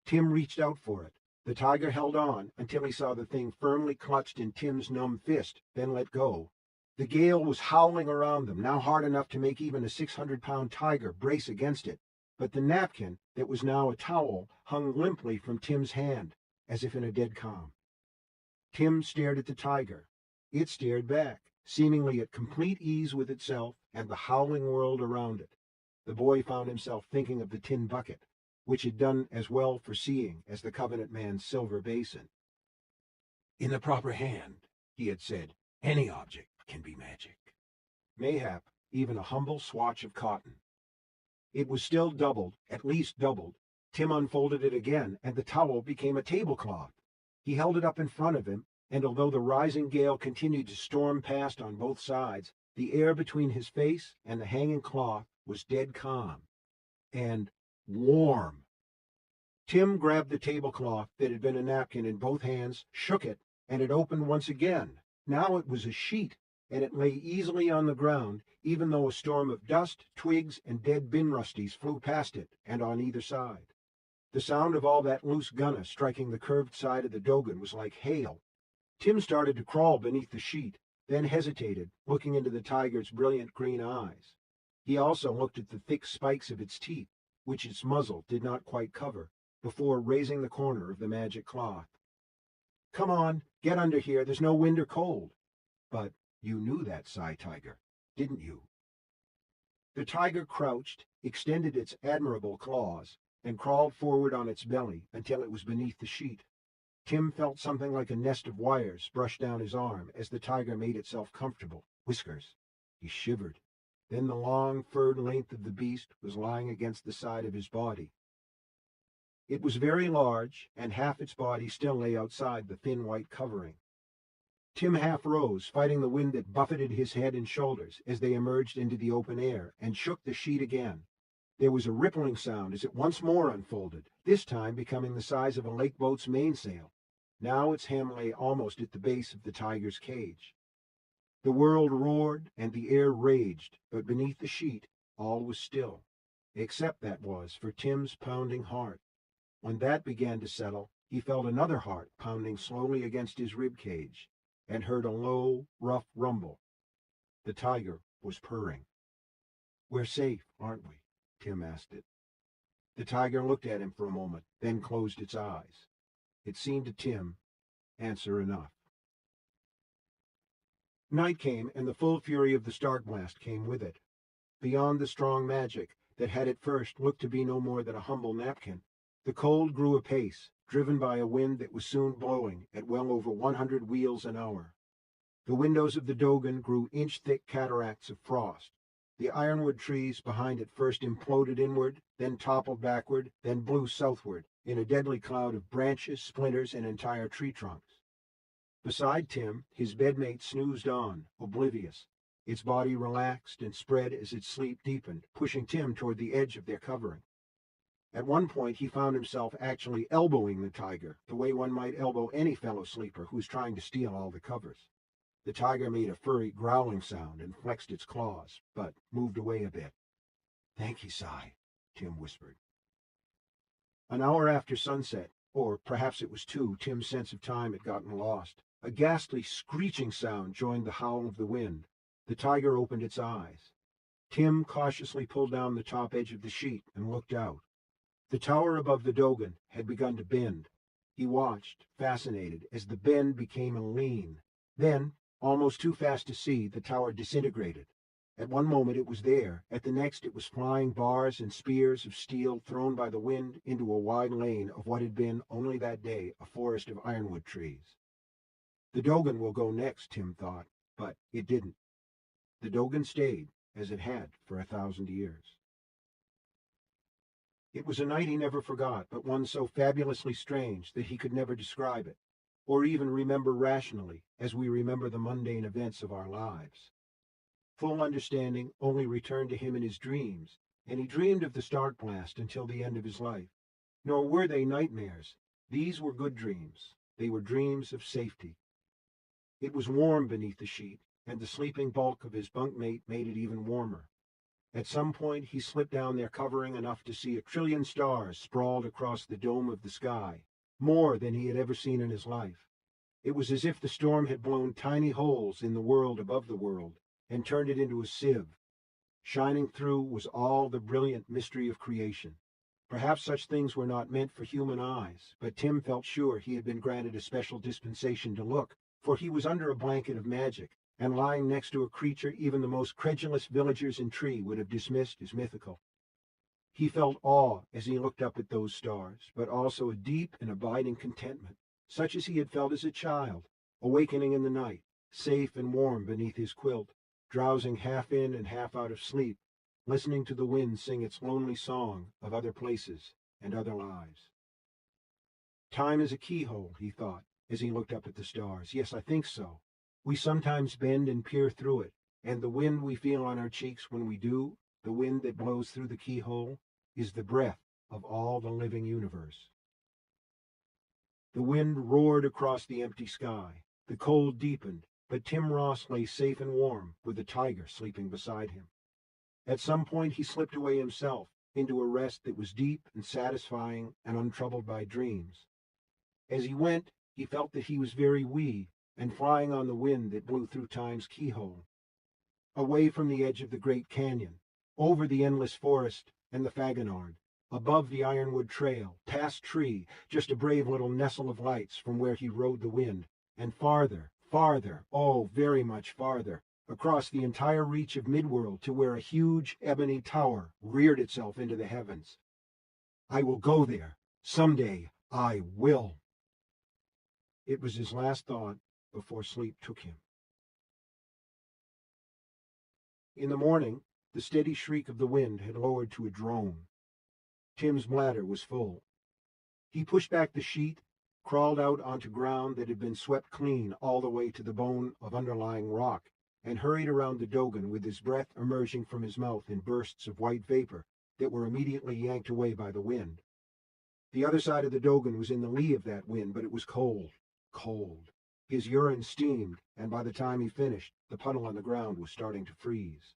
Tim reached out for it. The tiger held on until he saw the thing firmly clutched in Tim's numb fist, then let go. The gale was howling around them, now hard enough to make even a 600-pound tiger brace against it, but the napkin, that was now a towel, hung limply from Tim's hand, as if in a dead calm. Tim stared at the tiger. It stared back, seemingly at complete ease with itself and the howling world around it. The boy found himself thinking of the tin bucket, which had done as well for seeing as the Covenant man's silver basin. "In the proper hand," he had said, "any object can be magic. Mayhap even a humble swatch of cotton." It was still doubled, at least doubled. Tim unfolded it again, and the towel became a tablecloth. He held it up in front of him, and although the rising gale continued to storm past on both sides, the air between his face and the hanging cloth was dead calm and warm. Tim grabbed the tablecloth that had been a napkin in both hands, shook it, and it opened once again. Now it was a sheet, and it lay easily on the ground, even though a storm of dust, twigs, and dead bin rusties flew past it and on either side. The sound of all that loose gunna striking the curved side of the Dogan was like hail. Tim started to crawl beneath the sheet, then hesitated, looking into the tiger's brilliant green eyes. He also looked at the thick spikes of its teeth, which its muzzle did not quite cover, before raising the corner of the magic cloth. "Come on, get under here, there's no wind or cold." "But you knew that, Cy Tiger, didn't you?" The tiger crouched, extended its admirable claws, and crawled forward on its belly until it was beneath the sheet. Tim felt something like a nest of wires brush down his arm as the tiger made itself comfortable. Whiskers. He shivered. Then the long, furred length of the beast was lying against the side of his body. It was very large, and half its body still lay outside the thin white covering. Tim half rose, fighting the wind that buffeted his head and shoulders as they emerged into the open air, and shook the sheet again. There was a rippling sound as it once more unfolded, this time becoming the size of a lake boat's mainsail. Now its hem lay almost at the base of the tiger's cage. The world roared and the air raged, but beneath the sheet all was still, except that was for Tim's pounding heart. When that began to settle, he felt another heart pounding slowly against his rib cage, and heard a low, rough rumble. The tiger was purring. "We're safe, aren't we?" Tim asked it. The tiger looked at him for a moment, then closed its eyes. It seemed to Tim answer enough. Night came, and the full fury of the start blast came with it. Beyond the strong magic that had at first looked to be no more than a humble napkin, the cold grew apace, driven by a wind that was soon blowing at well over 100 wheels an hour. The windows of the Dogan grew inch-thick cataracts of frost. The ironwood trees behind it first imploded inward, then toppled backward, then blew southward, in a deadly cloud of branches, splinters, and entire tree trunks. Beside Tim, his bedmate snoozed on, oblivious. Its body relaxed and spread as its sleep deepened, pushing Tim toward the edge of their covering. At one point he found himself actually elbowing the tiger, the way one might elbow any fellow sleeper who's trying to steal all the covers. The tiger made a furry growling sound and flexed its claws, but moved away a bit. "Thank you, Si," Tim whispered. An hour after sunset, or perhaps it was 2, Tim's sense of time had gotten lost, a ghastly screeching sound joined the howl of the wind. The tiger opened its eyes. Tim cautiously pulled down the top edge of the sheet and looked out. The tower above the Dogan had begun to bend. He watched, fascinated, as the bend became a lean. Then, almost too fast to see, the tower disintegrated. At one moment it was there, at the next it was flying bars and spears of steel thrown by the wind into a wide lane of what had been, only that day, a forest of ironwood trees. The Dogan will go next, Tim thought, but it didn't. The Dogan stayed, as it had for 1,000 years. It was a night he never forgot, but one so fabulously strange that he could never describe it, or even remember rationally, as we remember the mundane events of our lives. Full understanding only returned to him in his dreams, and he dreamed of the start blast until the end of his life. Nor were they nightmares. These were good dreams. They were dreams of safety. It was warm beneath the sheet, and the sleeping bulk of his bunkmate made it even warmer. At some point he slipped down their covering enough to see 1,000,000,000 stars sprawled across the dome of the sky, more than he had ever seen in his life. It was as if the storm had blown tiny holes in the world above the world, and turned it into a sieve. Shining through was all the brilliant mystery of creation. Perhaps such things were not meant for human eyes, but Tim felt sure he had been granted a special dispensation to look, for he was under a blanket of magic, and lying next to a creature even the most credulous villagers in Tree would have dismissed as mythical. He felt awe as he looked up at those stars, but also a deep and abiding contentment, such as he had felt as a child, awakening in the night, safe and warm beneath his quilt, drowsing half in and half out of sleep, listening to the wind sing its lonely song of other places and other lives. Time is a keyhole, he thought, as he looked up at the stars. Yes, I think so. We sometimes bend and peer through it, and the wind we feel on our cheeks when we do, the wind that blows through the keyhole, is the breath of all the living universe. The wind roared across the empty sky. The cold deepened, but Tim Ross lay safe and warm, with the tiger sleeping beside him. At some point he slipped away himself, into a rest that was deep and satisfying and untroubled by dreams. As he went, he felt that he was very wee, and flying on the wind that blew through time's keyhole. Away from the edge of the great canyon, over the endless forest and the Fagonard, above the ironwood trail, past Tree, just a brave little nestle of lights from where he rode the wind, and farther, farther, oh, very much farther, across the entire reach of Midworld to where a huge ebony tower reared itself into the heavens. I will go there. Someday I will. It was his last thought before sleep took him. In the morning, the steady shriek of the wind had lowered to a drone. Tim's bladder was full. He pushed back the sheet, crawled out onto ground that had been swept clean all the way to the bone of underlying rock, and hurried around the Dogan with his breath emerging from his mouth in bursts of white vapor that were immediately yanked away by the wind. The other side of the Dogan was in the lee of that wind, but it was cold, cold. His urine steamed, and by the time he finished, the puddle on the ground was starting to freeze.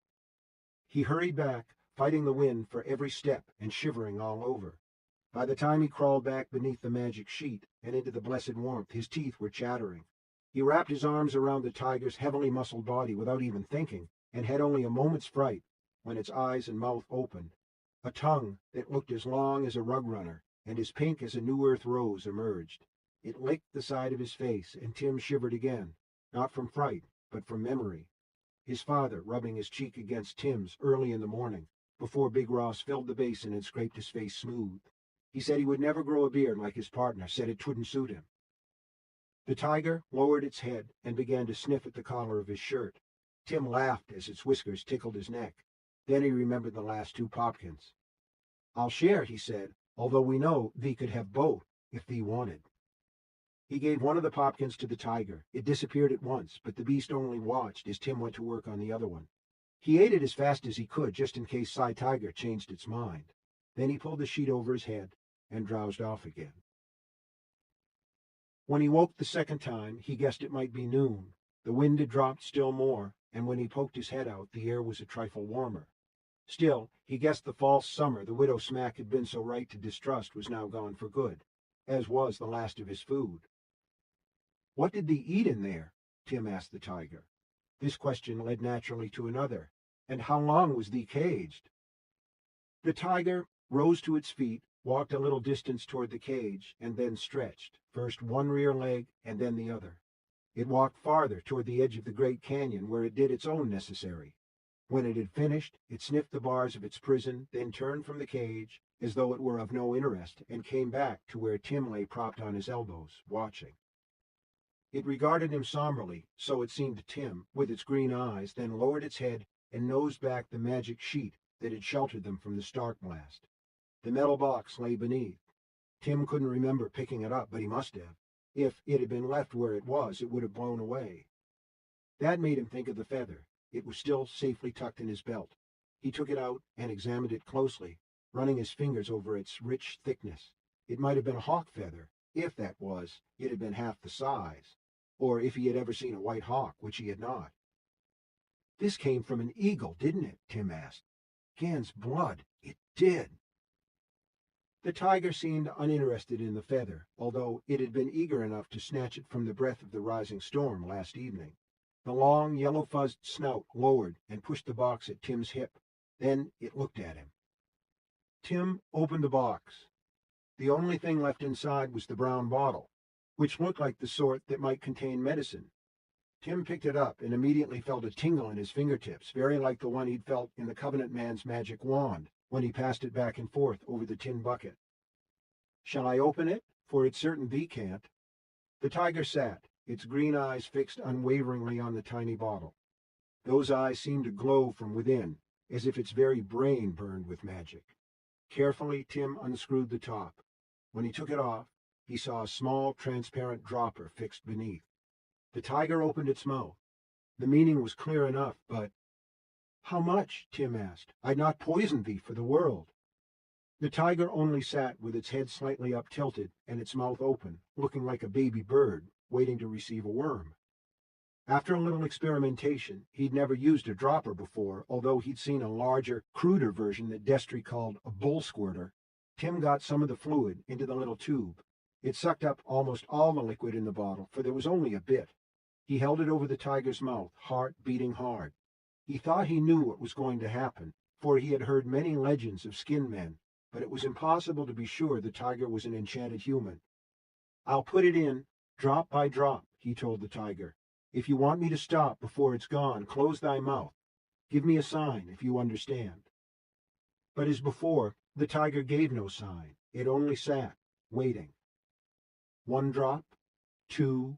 He hurried back, fighting the wind for every step and shivering all over. By the time he crawled back beneath the magic sheet and into the blessed warmth, his teeth were chattering. He wrapped his arms around the tiger's heavily muscled body without even thinking, and had only a moment's fright when its eyes and mouth opened. A tongue that looked as long as a rug runner and as pink as a new earth rose emerged. It licked the side of his face, and Tim shivered again, not from fright, but from memory. His father rubbing his cheek against Tim's early in the morning, before Big Ross filled the basin and scraped his face smooth. He said he would never grow a beard like his partner, said it wouldn't suit him. The tiger lowered its head and began to sniff at the collar of his shirt. Tim laughed as its whiskers tickled his neck. Then he remembered the last 2 popkins. "I'll share," he said, "although we know thee could have both if thee wanted." He gave one of the popkins to the tiger. It disappeared at once, but the beast only watched as Tim went to work on the other one. He ate it as fast as he could, just in case Cy Tiger changed its mind. Then he pulled the sheet over his head and drowsed off again. When he woke the second time, he guessed it might be noon. The wind had dropped still more, and when he poked his head out, the air was a trifle warmer. Still, he guessed the false summer the widow Smack had been so right to distrust was now gone for good, as was the last of his food. "What did thee eat in there?" Tim asked the tiger. This question led naturally to another. "And how long was thee caged?" The tiger rose to its feet, walked a little distance toward the cage, and then stretched, first one rear leg and then the other. It walked farther toward the edge of the great canyon, where it did its own necessary. When it had finished, it sniffed the bars of its prison, then turned from the cage, as though it were of no interest, and came back to where Tim lay propped on his elbows, watching. It regarded him somberly, so it seemed to Tim, with its green eyes, then lowered its head and nosed back the magic sheet that had sheltered them from the stark blast. The metal box lay beneath. Tim couldn't remember picking it up, but he must have. If it had been left where it was, it would have blown away. That made him think of the feather. It was still safely tucked in his belt. He took it out and examined it closely, running his fingers over its rich thickness. It might have been a hawk feather. If that was, it had been half the size. Or if he had ever seen a white hawk, which he had not. "This came from an eagle, didn't it?" Tim asked. "Gans blood, it did." The tiger seemed uninterested in the feather, although it had been eager enough to snatch it from the breath of the rising storm last evening. The long, yellow-fuzzed snout lowered and pushed the box at Tim's hip. Then it looked at him. Tim opened the box. The only thing left inside was the brown bottle, which looked like the sort that might contain medicine. Tim picked it up and immediately felt a tingle in his fingertips, very like the one he'd felt in the Covenant Man's magic wand when he passed it back and forth over the tin bucket. "Shall I open it? For it's certain thee can't." The tiger sat, its green eyes fixed unwaveringly on the tiny bottle. Those eyes seemed to glow from within, as if its very brain burned with magic. Carefully, Tim unscrewed the top. When he took it off, he saw a small, transparent dropper fixed beneath. The tiger opened its mouth. The meaning was clear enough, but... "How much?" Tim asked. "I'd not poison thee for the world." The tiger only sat with its head slightly up-tilted and its mouth open, looking like a baby bird, waiting to receive a worm. After a little experimentation, he'd never used a dropper before, although he'd seen a larger, cruder version that Destry called a bull squirter. Tim got some of the fluid into the little tube. It sucked up almost all the liquid in the bottle, for there was only a bit. He held it over the tiger's mouth, heart beating hard. He thought he knew what was going to happen, for he had heard many legends of skin men, but it was impossible to be sure the tiger was an enchanted human. "I'll put it in, drop by drop," he told the tiger. "If you want me to stop before it's gone, close thy mouth. Give me a sign if you understand." But as before, the tiger gave no sign. It only sat, waiting. 1 drop, 2,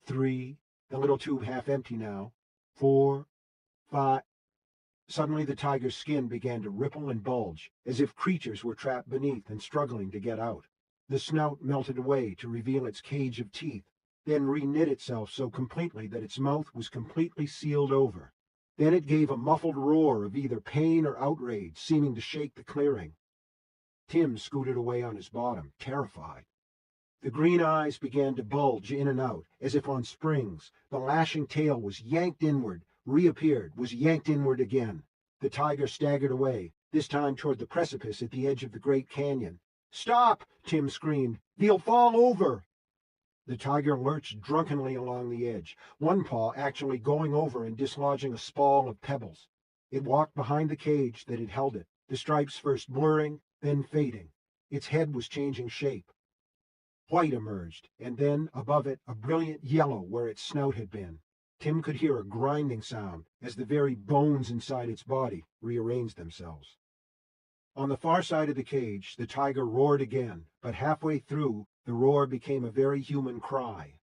3, the little tube half empty now, 4, 5. Suddenly the tiger's skin began to ripple and bulge, as if creatures were trapped beneath and struggling to get out. The snout melted away to reveal its cage of teeth, then reknit itself so completely that its mouth was completely sealed over. Then it gave a muffled roar of either pain or outrage, seeming to shake the clearing. Tim scooted away on his bottom, terrified. The green eyes began to bulge in and out, as if on springs. The lashing tail was yanked inward, reappeared, was yanked inward again. The tiger staggered away, this time toward the precipice at the edge of the great canyon. "Stop!" Tim screamed. "They'll fall over!" The tiger lurched drunkenly along the edge, one paw actually going over and dislodging a spall of pebbles. It walked behind the cage that had held it, the stripes first blurring, then fading. Its head was changing shape. White emerged, and then, above it, a brilliant yellow where its snout had been. Tim could hear a grinding sound as the very bones inside its body rearranged themselves. On the far side of the cage, the tiger roared again, but halfway through, the roar became a very human cry.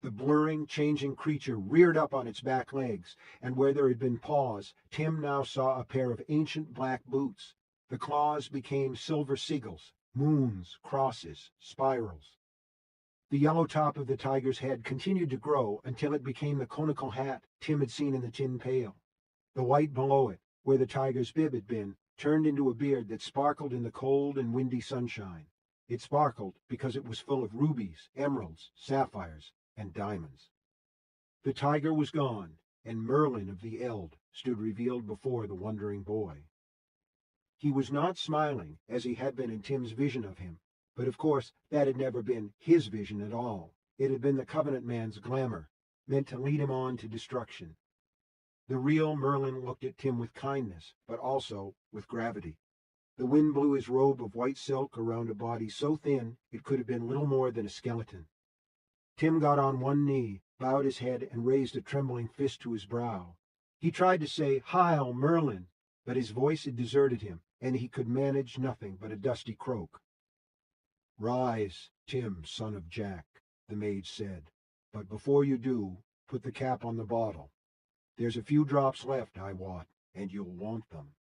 The blurring, changing creature reared up on its back legs, and where there had been paws, Tim now saw a pair of ancient black boots. The claws became silver seagulls, moons, crosses, spirals. The yellow top of the tiger's head continued to grow until it became the conical hat Tim had seen in the tin pail. The white below it, where the tiger's bib had been, turned into a beard that sparkled in the cold and windy sunshine. It sparkled because it was full of rubies, emeralds, sapphires, and diamonds. The tiger was gone, and Merlin of the Eld stood revealed before the wondering boy. He was not smiling, as he had been in Tim's vision of him, but of course that had never been his vision at all. It had been the Covenant man's glamour, meant to lead him on to destruction. The real Merlin looked at Tim with kindness, but also with gravity. The wind blew his robe of white silk around a body so thin it could have been little more than a skeleton. Tim got on one knee, bowed his head, and raised a trembling fist to his brow. He tried to say, "Heil, Merlin," but his voice had deserted him, and he could manage nothing but a dusty croak. "Rise, Tim, son of Jack," the mage said, "but before you do, put the cap on the bottle. There's a few drops left, I wot, and you'll want them."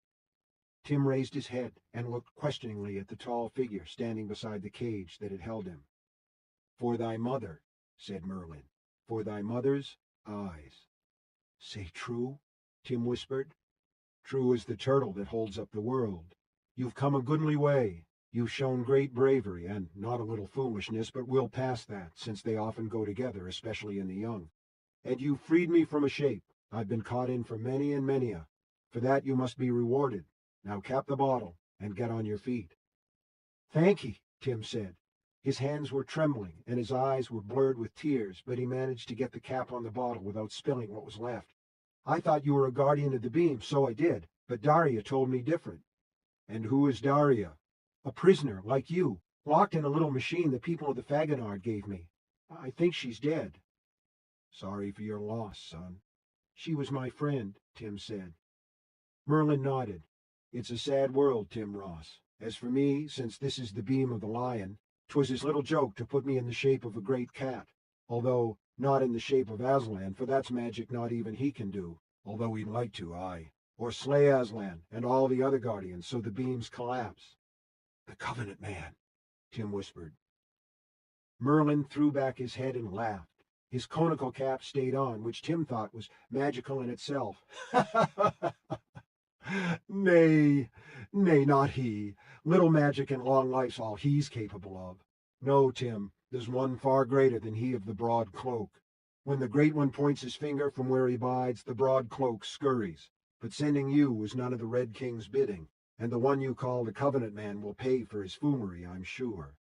Tim raised his head and looked questioningly at the tall figure standing beside the cage that had held him. "For thy mother," said Merlin, "for thy mother's eyes." "Say true?" Tim whispered. "True as the turtle that holds up the world. You've come a goodly way. You've shown great bravery, and not a little foolishness, but we'll pass that, since they often go together, especially in the young. And you've freed me from a shape I've been caught in for many and many a. For that you must be rewarded. Now cap the bottle, and get on your feet." "Thankee," Tim said. His hands were trembling, and his eyes were blurred with tears, but he managed to get the cap on the bottle without spilling what was left. "I thought you were a guardian of the beam, so I did, but Daria told me different." "And who is Daria?" "A prisoner, like you, locked in a little machine the people of the Faginard gave me. I think she's dead." "Sorry for your loss, son." "She was my friend," Tim said. Merlin nodded. "It's a sad world, Tim Ross. As for me, since this is the beam of the lion, 'twas his little joke to put me in the shape of a great cat, although not in the shape of Aslan, for that's magic not even he can do, although he'd like to, aye. Or slay Aslan and all the other guardians so the beams collapse." "The Covenant man," Tim whispered. Merlin threw back his head and laughed. His conical cap stayed on, which Tim thought was magical in itself. "Nay, nay, not he. Little magic and long life's all he's capable of. No, Tim, there's one far greater than he of the broad cloak. When the Great One points his finger from where he bides, the broad cloak scurries. But sending you was none of the Red King's bidding, and the one you call the Covenant man will pay for his foolery, I'm sure.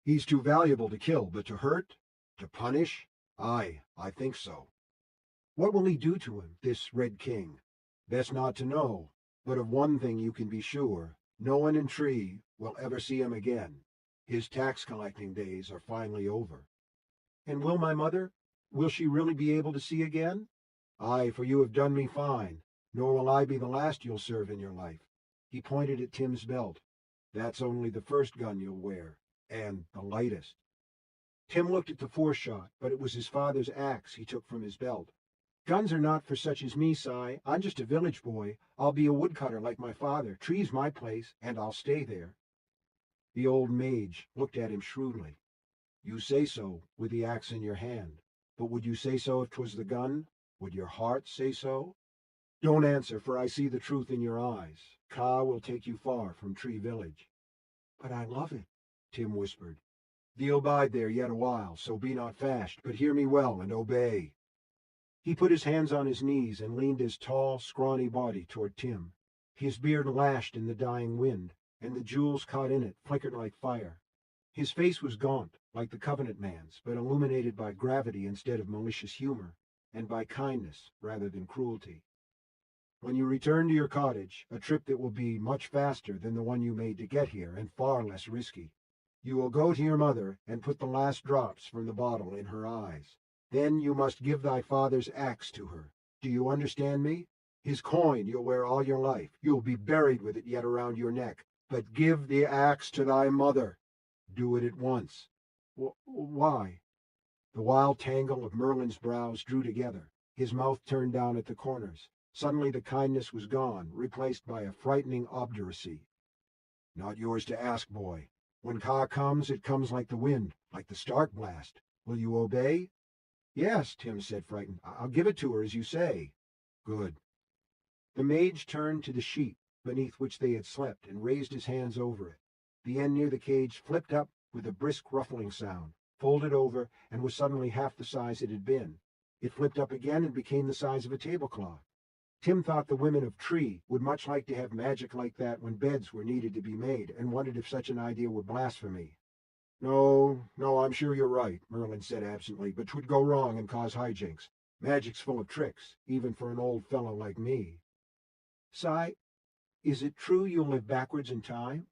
He's too valuable to kill, but to hurt, to punish, aye, I think so. What will he do to him, this Red King? Best not to know, but of one thing you can be sure, no one in Tree will ever see him again. His tax-collecting days are finally over." "And will my mother, will she really be able to see again?" "Aye, for you have done me fine, nor will I be the last you'll serve in your life." He pointed at Tim's belt. "That's only the first gun you'll wear, and the lightest." Tim looked at the foreshot, but it was his father's axe he took from his belt. "Guns are not for such as me, Si. I'm just a village boy. I'll be a woodcutter like my father. Tree's my place, and I'll stay there." The old mage looked at him shrewdly. You say so, with the axe in your hand. But would you say so if 'twas the gun? Would your heart say so? Don't answer, for I see the truth in your eyes. Ka will take you far from Tree Village. But I love it, Tim whispered. Thee'll bide there yet a while, so be not fashed, but hear me well and obey. He put his hands on his knees and leaned his tall, scrawny body toward Tim. His beard lashed in the dying wind, and the jewels caught in it flickered like fire. His face was gaunt, like the Covenant man's, but illuminated by gravity instead of malicious humor, and by kindness rather than cruelty. When you return to your cottage, a trip that will be much faster than the one you made to get here, and far less risky, you will go to your mother and put the last drops from the bottle in her eyes. Then you must give thy father's axe to her. Do you understand me? His coin you'll wear all your life. You'll be buried with it yet around your neck. But give the axe to thy mother. Do it at once. Why? The wild tangle of Merlin's brows drew together. His mouth turned down at the corners. Suddenly the kindness was gone, replaced by a frightening obduracy. Not yours to ask, boy. When Ka comes, it comes like the wind, like the Stark blast. Will you obey? Yes, Tim said, frightened. I'll give it to her as you say. Good. The mage turned to the sheet beneath which they had slept and raised his hands over it. The end near the cage flipped up with a brisk ruffling sound, folded over, and was suddenly half the size it had been. It flipped up again and became the size of a tablecloth. Tim thought the women of Tree would much like to have magic like that when beds were needed to be made, and wondered if such an idea were blasphemy. No, I'm sure you're right, Merlin said absently, but 'twould go wrong and cause hijinks. Magic's full of tricks, even for an old fellow like me. Si, is it true you'll live backwards in time?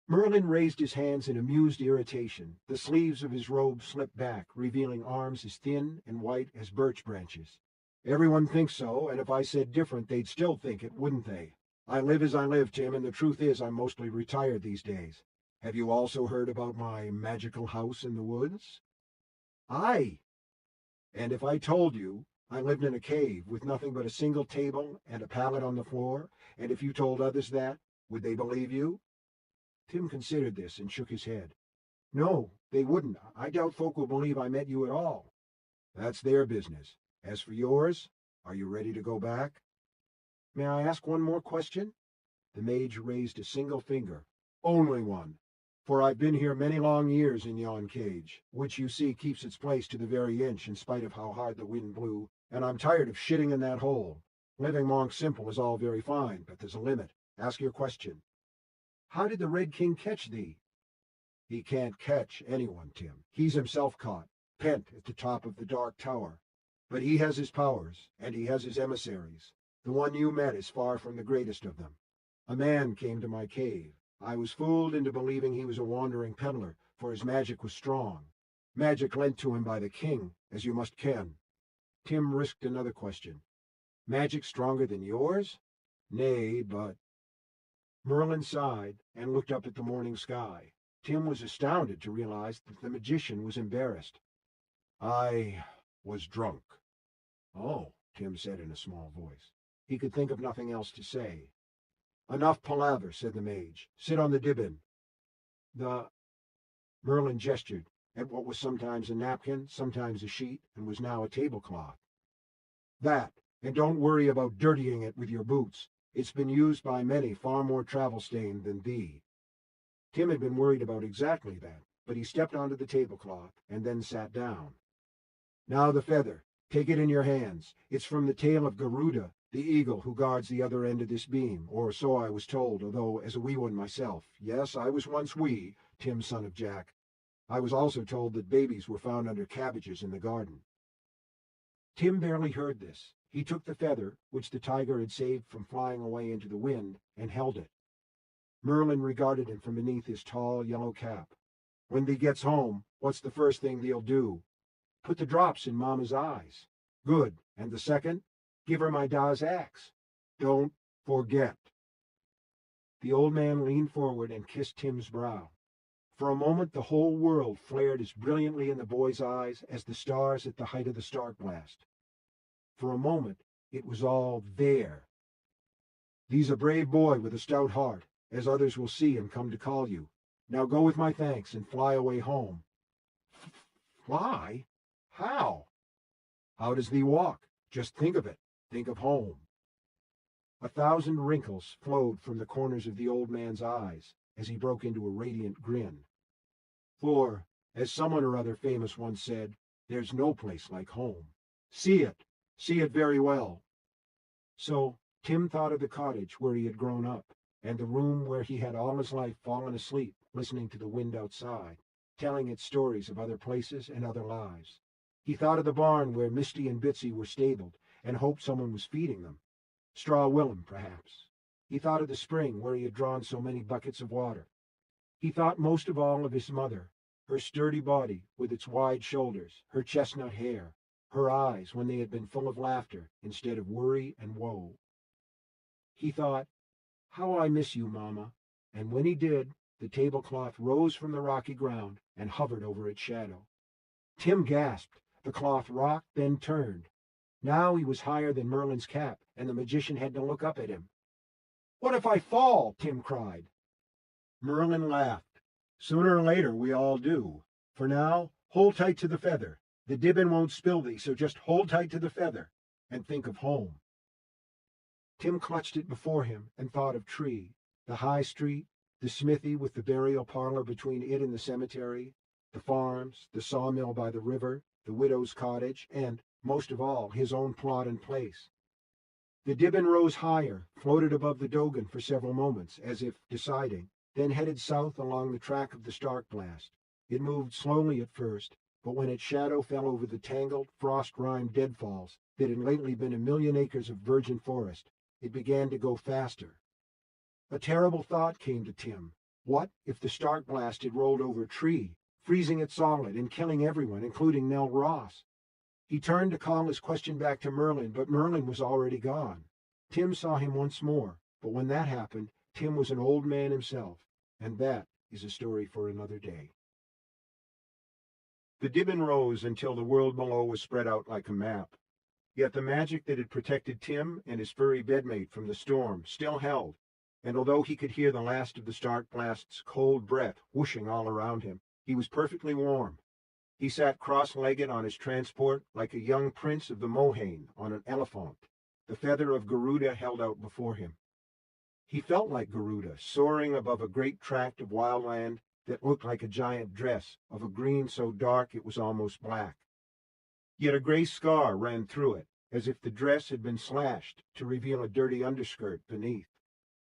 Merlin raised his hands in amused irritation. The sleeves of his robe slipped back, revealing arms as thin and white as birch branches. Everyone thinks so, and if I said different, they'd still think it, wouldn't they? I live as I live, Tim, and the truth is I'm mostly retired these days. Have you also heard about my magical house in the woods? Aye. And if I told you I lived in a cave with nothing but a single table and a pallet on the floor, and if you told others that, would they believe you? Tim considered this and shook his head. No, they wouldn't. I doubt folk will believe I met you at all. That's their business. As for yours, are you ready to go back? May I ask one more question? The mage raised a single finger. Only one. For I've been here many long years in yon cage, which you see keeps its place to the very inch in spite of how hard the wind blew, and I'm tired of shitting in that hole. Living long simple is all very fine, but there's a limit. Ask your question. How did the Red King catch thee? He can't catch anyone, Tim. He's himself caught, pent at the top of the Dark Tower. But he has his powers, and he has his emissaries. The one you met is far from the greatest of them. A man came to my cave. I was fooled into believing he was a wandering peddler, for his magic was strong. Magic lent to him by the king, as you must ken. Tim risked another question. Magic stronger than yours? Nay, but... Merlin sighed and looked up at the morning sky. Tim was astounded to realize that the magician was embarrassed. I was drunk. Oh, Tim said in a small voice. He could think of nothing else to say. Enough palaver, said the mage. Sit on the divan. Merlin gestured at what was sometimes a napkin, sometimes a sheet, and was now a tablecloth. That, and don't worry about dirtying it with your boots. It's been used by many far more travel-stained than thee. Tim had been worried about exactly that, but he stepped onto the tablecloth and then sat down. Now the feather. Take it in your hands. It's from the tail of Garuda, the eagle who guards the other end of this beam, or so I was told, although as a wee one myself. Yes, I was once wee, Tim, son of Jack. I was also told that babies were found under cabbages in the garden. Tim barely heard this. He took the feather, which the tiger had saved from flying away into the wind, and held it. Merlin regarded him from beneath his tall yellow cap. When thee gets home, what's the first thing thee'll do? Put the drops in Mama's eyes. Good. And the second? Give her my da's axe. Don't forget. The old man leaned forward and kissed Tim's brow. For a moment the whole world flared as brilliantly in the boy's eyes as the stars at the height of the Stark blast. For a moment it was all there. Thee's a brave boy with a stout heart, as others will see and come to call you. Now go with my thanks and fly away home." "Fly? How?" "How does thee walk? Just think of it. Think of home." 1,000 wrinkles flowed from the corners of the old man's eyes as he broke into a radiant grin. "For, as someone or other famous once said, there's no place like home. See it very well." So Tim thought of the cottage where he had grown up, and the room where he had all his life fallen asleep listening to the wind outside, telling its stories of other places and other lives. He thought of the barn where Misty and Bitsy were stabled, and hoped someone was feeding them. Straw Willem, perhaps. He thought of the spring where he had drawn so many buckets of water. He thought most of all of his mother, her sturdy body with its wide shoulders, her chestnut hair, her eyes when they had been full of laughter instead of worry and woe. He thought, "How I miss you, Mama," and when he did, the tablecloth rose from the rocky ground and hovered over its shadow. Tim gasped. The cloth rocked, then turned. Now he was higher than Merlin's cap, and the magician had to look up at him. "What if I fall?" Tim cried. Merlin laughed. "Sooner or later we all do. For now, hold tight to the feather. The dibbin won't spill thee, so just hold tight to the feather, and think of home." Tim clutched it before him and thought of Tree, the high street, the smithy with the burial parlor between it and the cemetery, the farms, the sawmill by the river, the widow's cottage, and, most of all, his own plot and place. The dibbin rose higher, floated above the Dogan for several moments, as if deciding, then headed south along the track of the Stark blast. It moved slowly at first, but when its shadow fell over the tangled, frost-rimed deadfalls that had lately been 1,000,000 acres of virgin forest, it began to go faster. A terrible thought came to Tim. What if the Stark blast had rolled over Tree, freezing it solid and killing everyone, including Nell Ross? He turned to call his question back to Merlin, but Merlin was already gone. Tim saw him once more, but when that happened, Tim was an old man himself, and that is a story for another day. The dibbin rose until the world below was spread out like a map. Yet the magic that had protected Tim and his furry bedmate from the storm still held, and although he could hear the last of the Stark blast's cold breath whooshing all around him, he was perfectly warm. He sat cross-legged on his transport like a young prince of the Mohane on an elephant, the feather of Garuda held out before him. He felt like Garuda, soaring above a great tract of wild land that looked like a giant dress of a green so dark it was almost black. Yet a gray scar ran through it, as if the dress had been slashed to reveal a dirty underskirt beneath.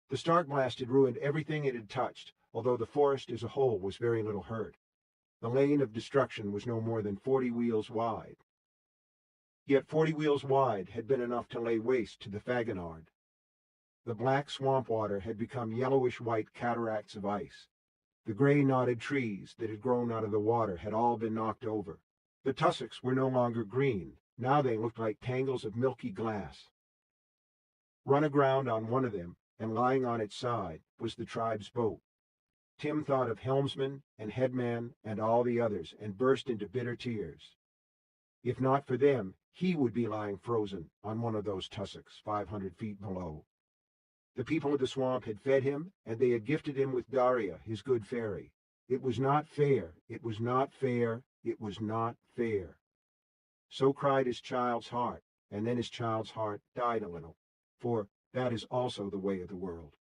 The Stark blast had ruined everything it had touched, although the forest as a whole was very little hurt. The lane of destruction was no more than 40 wheels wide. Yet 40 wheels wide had been enough to lay waste to the Faginard. The black swamp water had become yellowish-white cataracts of ice. The gray knotted trees that had grown out of the water had all been knocked over. The tussocks were no longer green. Now they looked like tangles of milky glass. Run aground on one of them, and lying on its side, was the tribe's boat. Tim thought of helmsman and headman and all the others, and burst into bitter tears. If not for them, he would be lying frozen on one of those tussocks 500 feet below. The people of the swamp had fed him, and they had gifted him with Daria, his good fairy. It was not fair, it was not fair, it was not fair. So cried his child's heart, and then his child's heart died a little, for that is also the way of the world.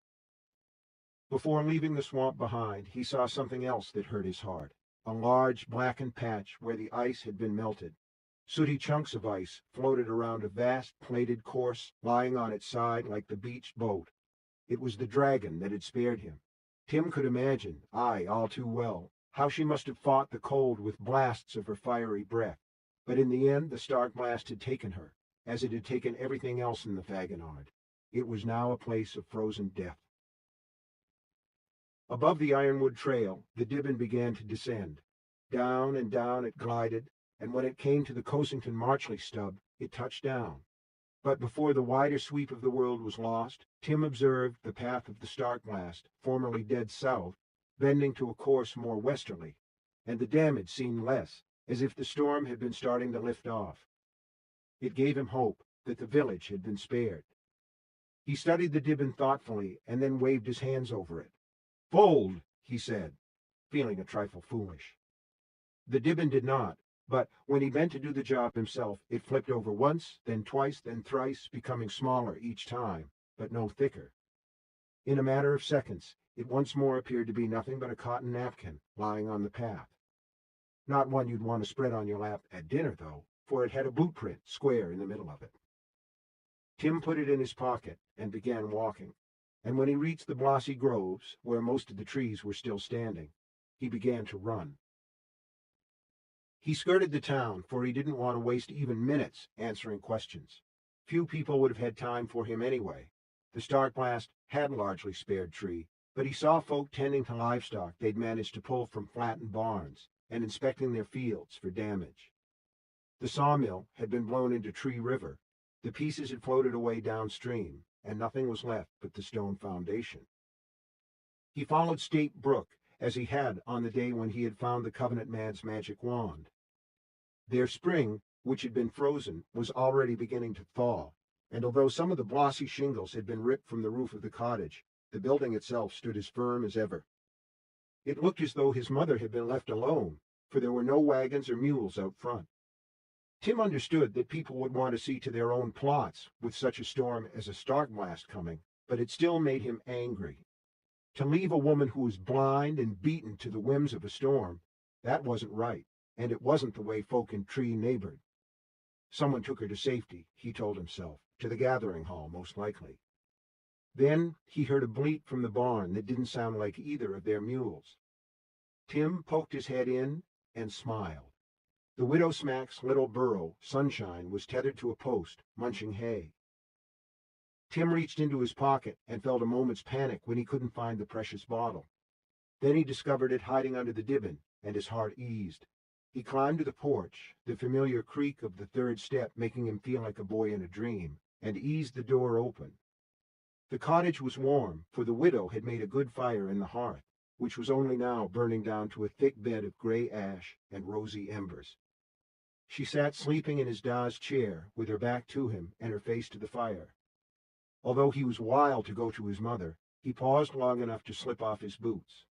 Before leaving the swamp behind, he saw something else that hurt his heart, a large blackened patch where the ice had been melted. Sooty chunks of ice floated around a vast plated course lying on its side like the beached boat. It was the dragon that had spared him. Tim could imagine, aye, all too well, how she must have fought the cold with blasts of her fiery breath. But in the end the Stark blast had taken her, as it had taken everything else in the Faginard. It was now a place of frozen death. Above the ironwood trail, the dibbin began to descend. Down and down it glided, and when it came to the Cossington Marchley stub, it touched down. But before the wider sweep of the world was lost, Tim observed the path of the Stark blast, formerly dead south, bending to a course more westerly, and the damage seemed less, as if the storm had been starting to lift off. It gave him hope that the village had been spared. He studied the dibbin thoughtfully and then waved his hands over it. "Fold," he said. feeling a trifle foolish. The dibbon did not, but when he bent to do the job himself, it flipped over once, then twice, then thrice, becoming smaller each time, but no thicker. In a matter of seconds, it once more appeared to be nothing but a cotton napkin lying on the path. Not one you'd want to spread on your lap at dinner, though, for it had a boot print square in the middle of it. Tim put it in his pocket and began walking, and when he reached the glossy groves, where most of the trees were still standing, he began to run. He skirted the town, for he didn't want to waste even minutes answering questions. Few people would have had time for him anyway. The start blast had largely spared tree, but he saw folk tending to livestock they'd managed to pull from flattened barns and inspecting their fields for damage. The sawmill had been blown into Tree River. The pieces had floated away downstream, and nothing was left but the stone foundation. He followed State Brook, as he had on the day when he had found the Covenant man's magic wand. Their spring, which had been frozen, was already beginning to thaw, and although some of the glossy shingles had been ripped from the roof of the cottage, the building itself stood as firm as ever. It looked as though his mother had been left alone, for there were no wagons or mules out front. Tim understood that people would want to see to their own plots with such a storm as a start blast coming, but it still made him angry. To leave a woman who was blind and beaten to the whims of a storm, that wasn't right, and it wasn't the way folk in Tree neighbored. Someone took her to safety, he told himself, to the gathering hall, most likely. Then he heard a bleat from the barn that didn't sound like either of their mules. Tim poked his head in and smiled. The Widow Smack's little burro, Sunshine, was tethered to a post, munching hay. Tim reached into his pocket and felt a moment's panic when he couldn't find the precious bottle. Then he discovered it hiding under the dibbon, and his heart eased. He climbed to the porch, the familiar creak of the third step making him feel like a boy in a dream, and eased the door open. The cottage was warm, for the widow had made a good fire in the hearth, which was only now burning down to a thick bed of gray ash and rosy embers. She sat sleeping in his da's chair, with her back to him and her face to the fire. Although he was wild to go to his mother, he paused long enough to slip off his boots.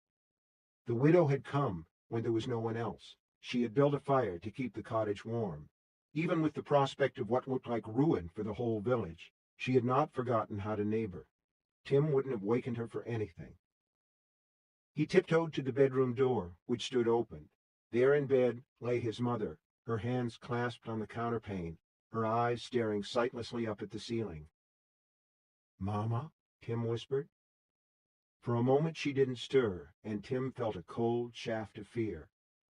The widow had come when there was no one else. She had built a fire to keep the cottage warm. Even with the prospect of what looked like ruin for the whole village, she had not forgotten how to neighbor. Tim wouldn't have wakened her for anything. He tiptoed to the bedroom door, which stood open. There in bed lay his mother, her hands clasped on the counterpane, her eyes staring sightlessly up at the ceiling. "Mama?" Tim whispered. For a moment she didn't stir, and Tim felt a cold shaft of fear.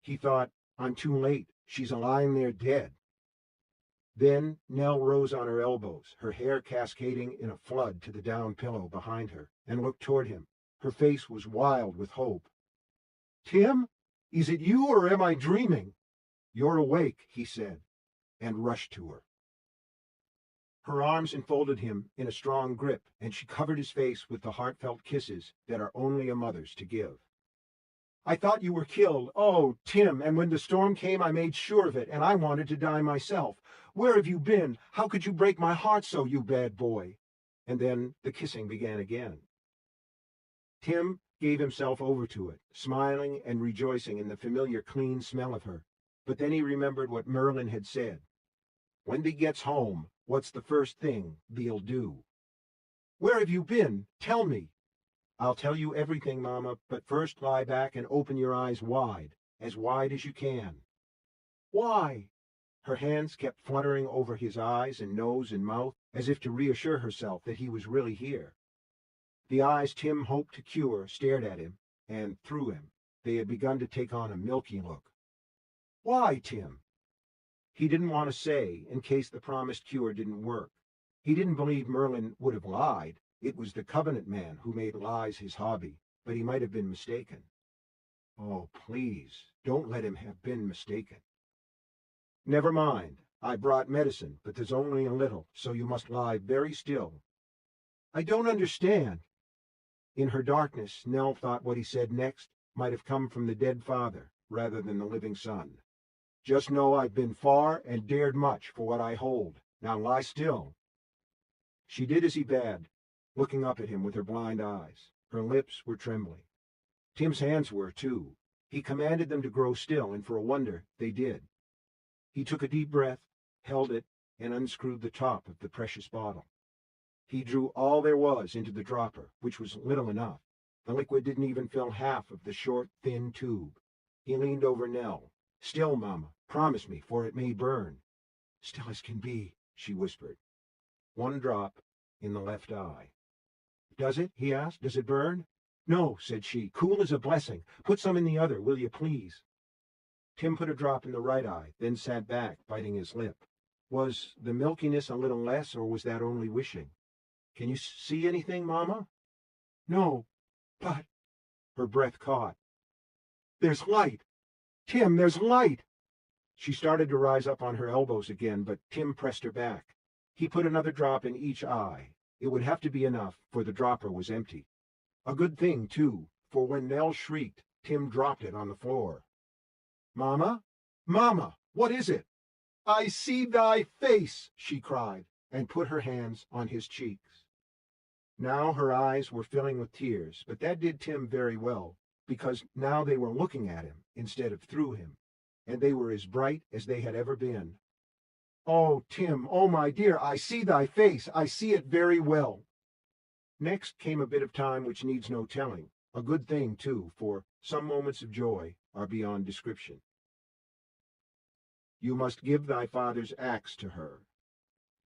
He thought, "I'm too late. She's lying there dead." Then Nell rose on her elbows, her hair cascading in a flood to the down pillow behind her, and looked toward him. Her face was wild with hope. "Tim, is it you or am I dreaming?" "You're awake," he said, and rushed to her. Her arms enfolded him in a strong grip, and she covered his face with the heartfelt kisses that are only a mother's to give. "I thought you were killed. Oh, Tim, and when the storm came I made sure of it, and I wanted to die myself. Where have you been? How could you break my heart so, you bad boy?" And then the kissing began again. Tim gave himself over to it, smiling and rejoicing in the familiar clean smell of her. But then he remembered what Merlin had said. "When thee gets home, what's the first thing thee'll do?" "Where have you been? Tell me." "I'll tell you everything, Mama, but first lie back and open your eyes wide as you can." "Why?" Her hands kept fluttering over his eyes and nose and mouth, as if to reassure herself that he was really here. The eyes Tim hoped to cure stared at him, and through him. They had begun to take on a milky look. "Why, Tim?" He didn't want to say, in case the promised cure didn't work. He didn't believe Merlin would have lied. It was the Covenant man who made lies his hobby, but he might have been mistaken. Oh, please, don't let him have been mistaken. "Never mind. I brought medicine, but there's only a little, so you must lie very still." "I don't understand." In her darkness, Nell thought what he said next might have come from the dead father rather than the living son. "Just know I've been far and dared much for what I hold. Now lie still." She did as he bade, looking up at him with her blind eyes. Her lips were trembling. Tim's hands were, too. He commanded them to grow still, and for a wonder, they did. He took a deep breath, held it, and unscrewed the top of the precious bottle. He drew all there was into the dropper, which was little enough. The liquid didn't even fill half of the short, thin tube. He leaned over Nell. "Still, Mama, promise me, for it may burn." "Still as can be," she whispered. "One drop in the left eye." "Does it?" he asked. "Does it burn?" "No," said she. "Cool as a blessing. Put some in the other, will you please?" Tim put a drop in the right eye, then sat back, biting his lip. Was the milkiness a little less, or was that only wishing? "Can you see anything, Mama?" "No, but—" Her breath caught. "There's light! Tim, there's light!" She started to rise up on her elbows again, but Tim pressed her back. He put another drop in each eye. It would have to be enough, for the dropper was empty. A good thing, too, for when Nell shrieked, Tim dropped it on the floor. "Mama? Mama, what is it?" "I see thy face," she cried, and put her hands on his cheeks. Now her eyes were filling with tears, but that did Tim very well, because now they were looking at him instead of through him, and they were as bright as they had ever been. "Oh, Tim, oh, my dear, I see thy face. I see it very well." Next came a bit of time which needs no telling, a good thing, too, for some moments of joy are beyond description. "You must give thy father's axe to her."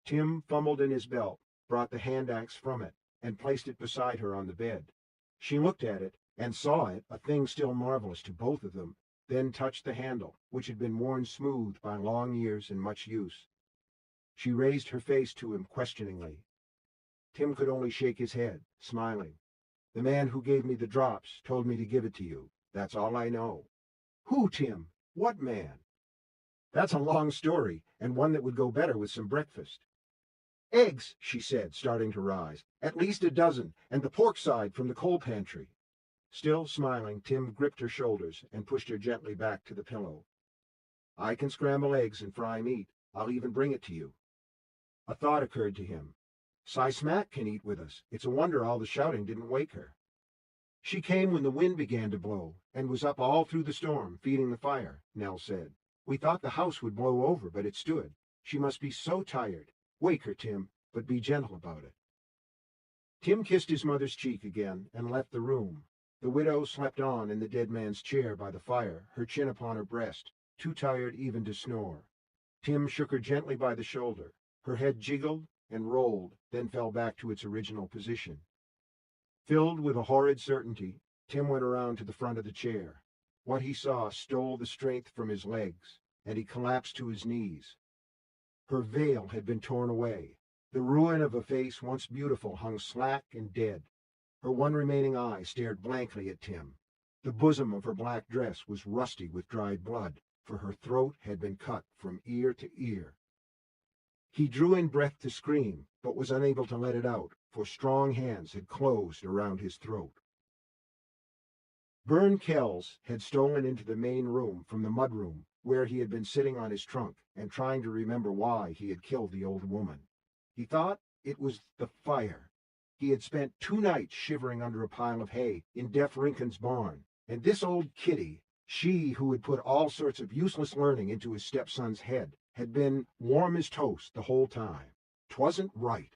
Tim fumbled in his belt, brought the hand axe from it, and placed it beside her on the bed. She looked at it, and saw it, a thing still marvelous to both of them, then touched the handle, which had been worn smooth by long years and much use. She raised her face to him questioningly. Tim could only shake his head, smiling. "The man who gave me the drops told me to give it to you. That's all I know." "Who, Tim? What man?" "That's a long story, and one that would go better with some breakfast." "Eggs," she said, starting to rise. "At least a dozen, and the pork side from the coal pantry." Still smiling, Tim gripped her shoulders and pushed her gently back to the pillow. "I can scramble eggs and fry meat. I'll even bring it to you." A thought occurred to him. "Cy Smack can eat with us. It's a wonder all the shouting didn't wake her." "She came when the wind began to blow, and was up all through the storm, feeding the fire," Nell said. "We thought the house would blow over, but it stood. She must be so tired. Wake her, Tim, but be gentle about it." Tim kissed his mother's cheek again and left the room. The widow slept on in the dead man's chair by the fire, her chin upon her breast, too tired even to snore. Tim shook her gently by the shoulder. Her head jiggled and rolled, then fell back to its original position. Filled with a horrid certainty, Tim went around to the front of the chair. What he saw stole the strength from his legs, and he collapsed to his knees. Her veil had been torn away. The ruin of a face once beautiful hung slack and dead. Her one remaining eye stared blankly at Tim. The bosom of her black dress was rusty with dried blood, for her throat had been cut from ear to ear. He drew in breath to scream, but was unable to let it out, for strong hands had closed around his throat. Bern Kells had stolen into the main room from the mudroom, where he had been sitting on his trunk and trying to remember why he had killed the old woman. He thought it was the fire. He had spent 2 nights shivering under a pile of hay in Deaf Rinken's barn, and this old Kitty, she who had put all sorts of useless learning into his stepson's head, had been warm as toast the whole time. 'Twasn't right.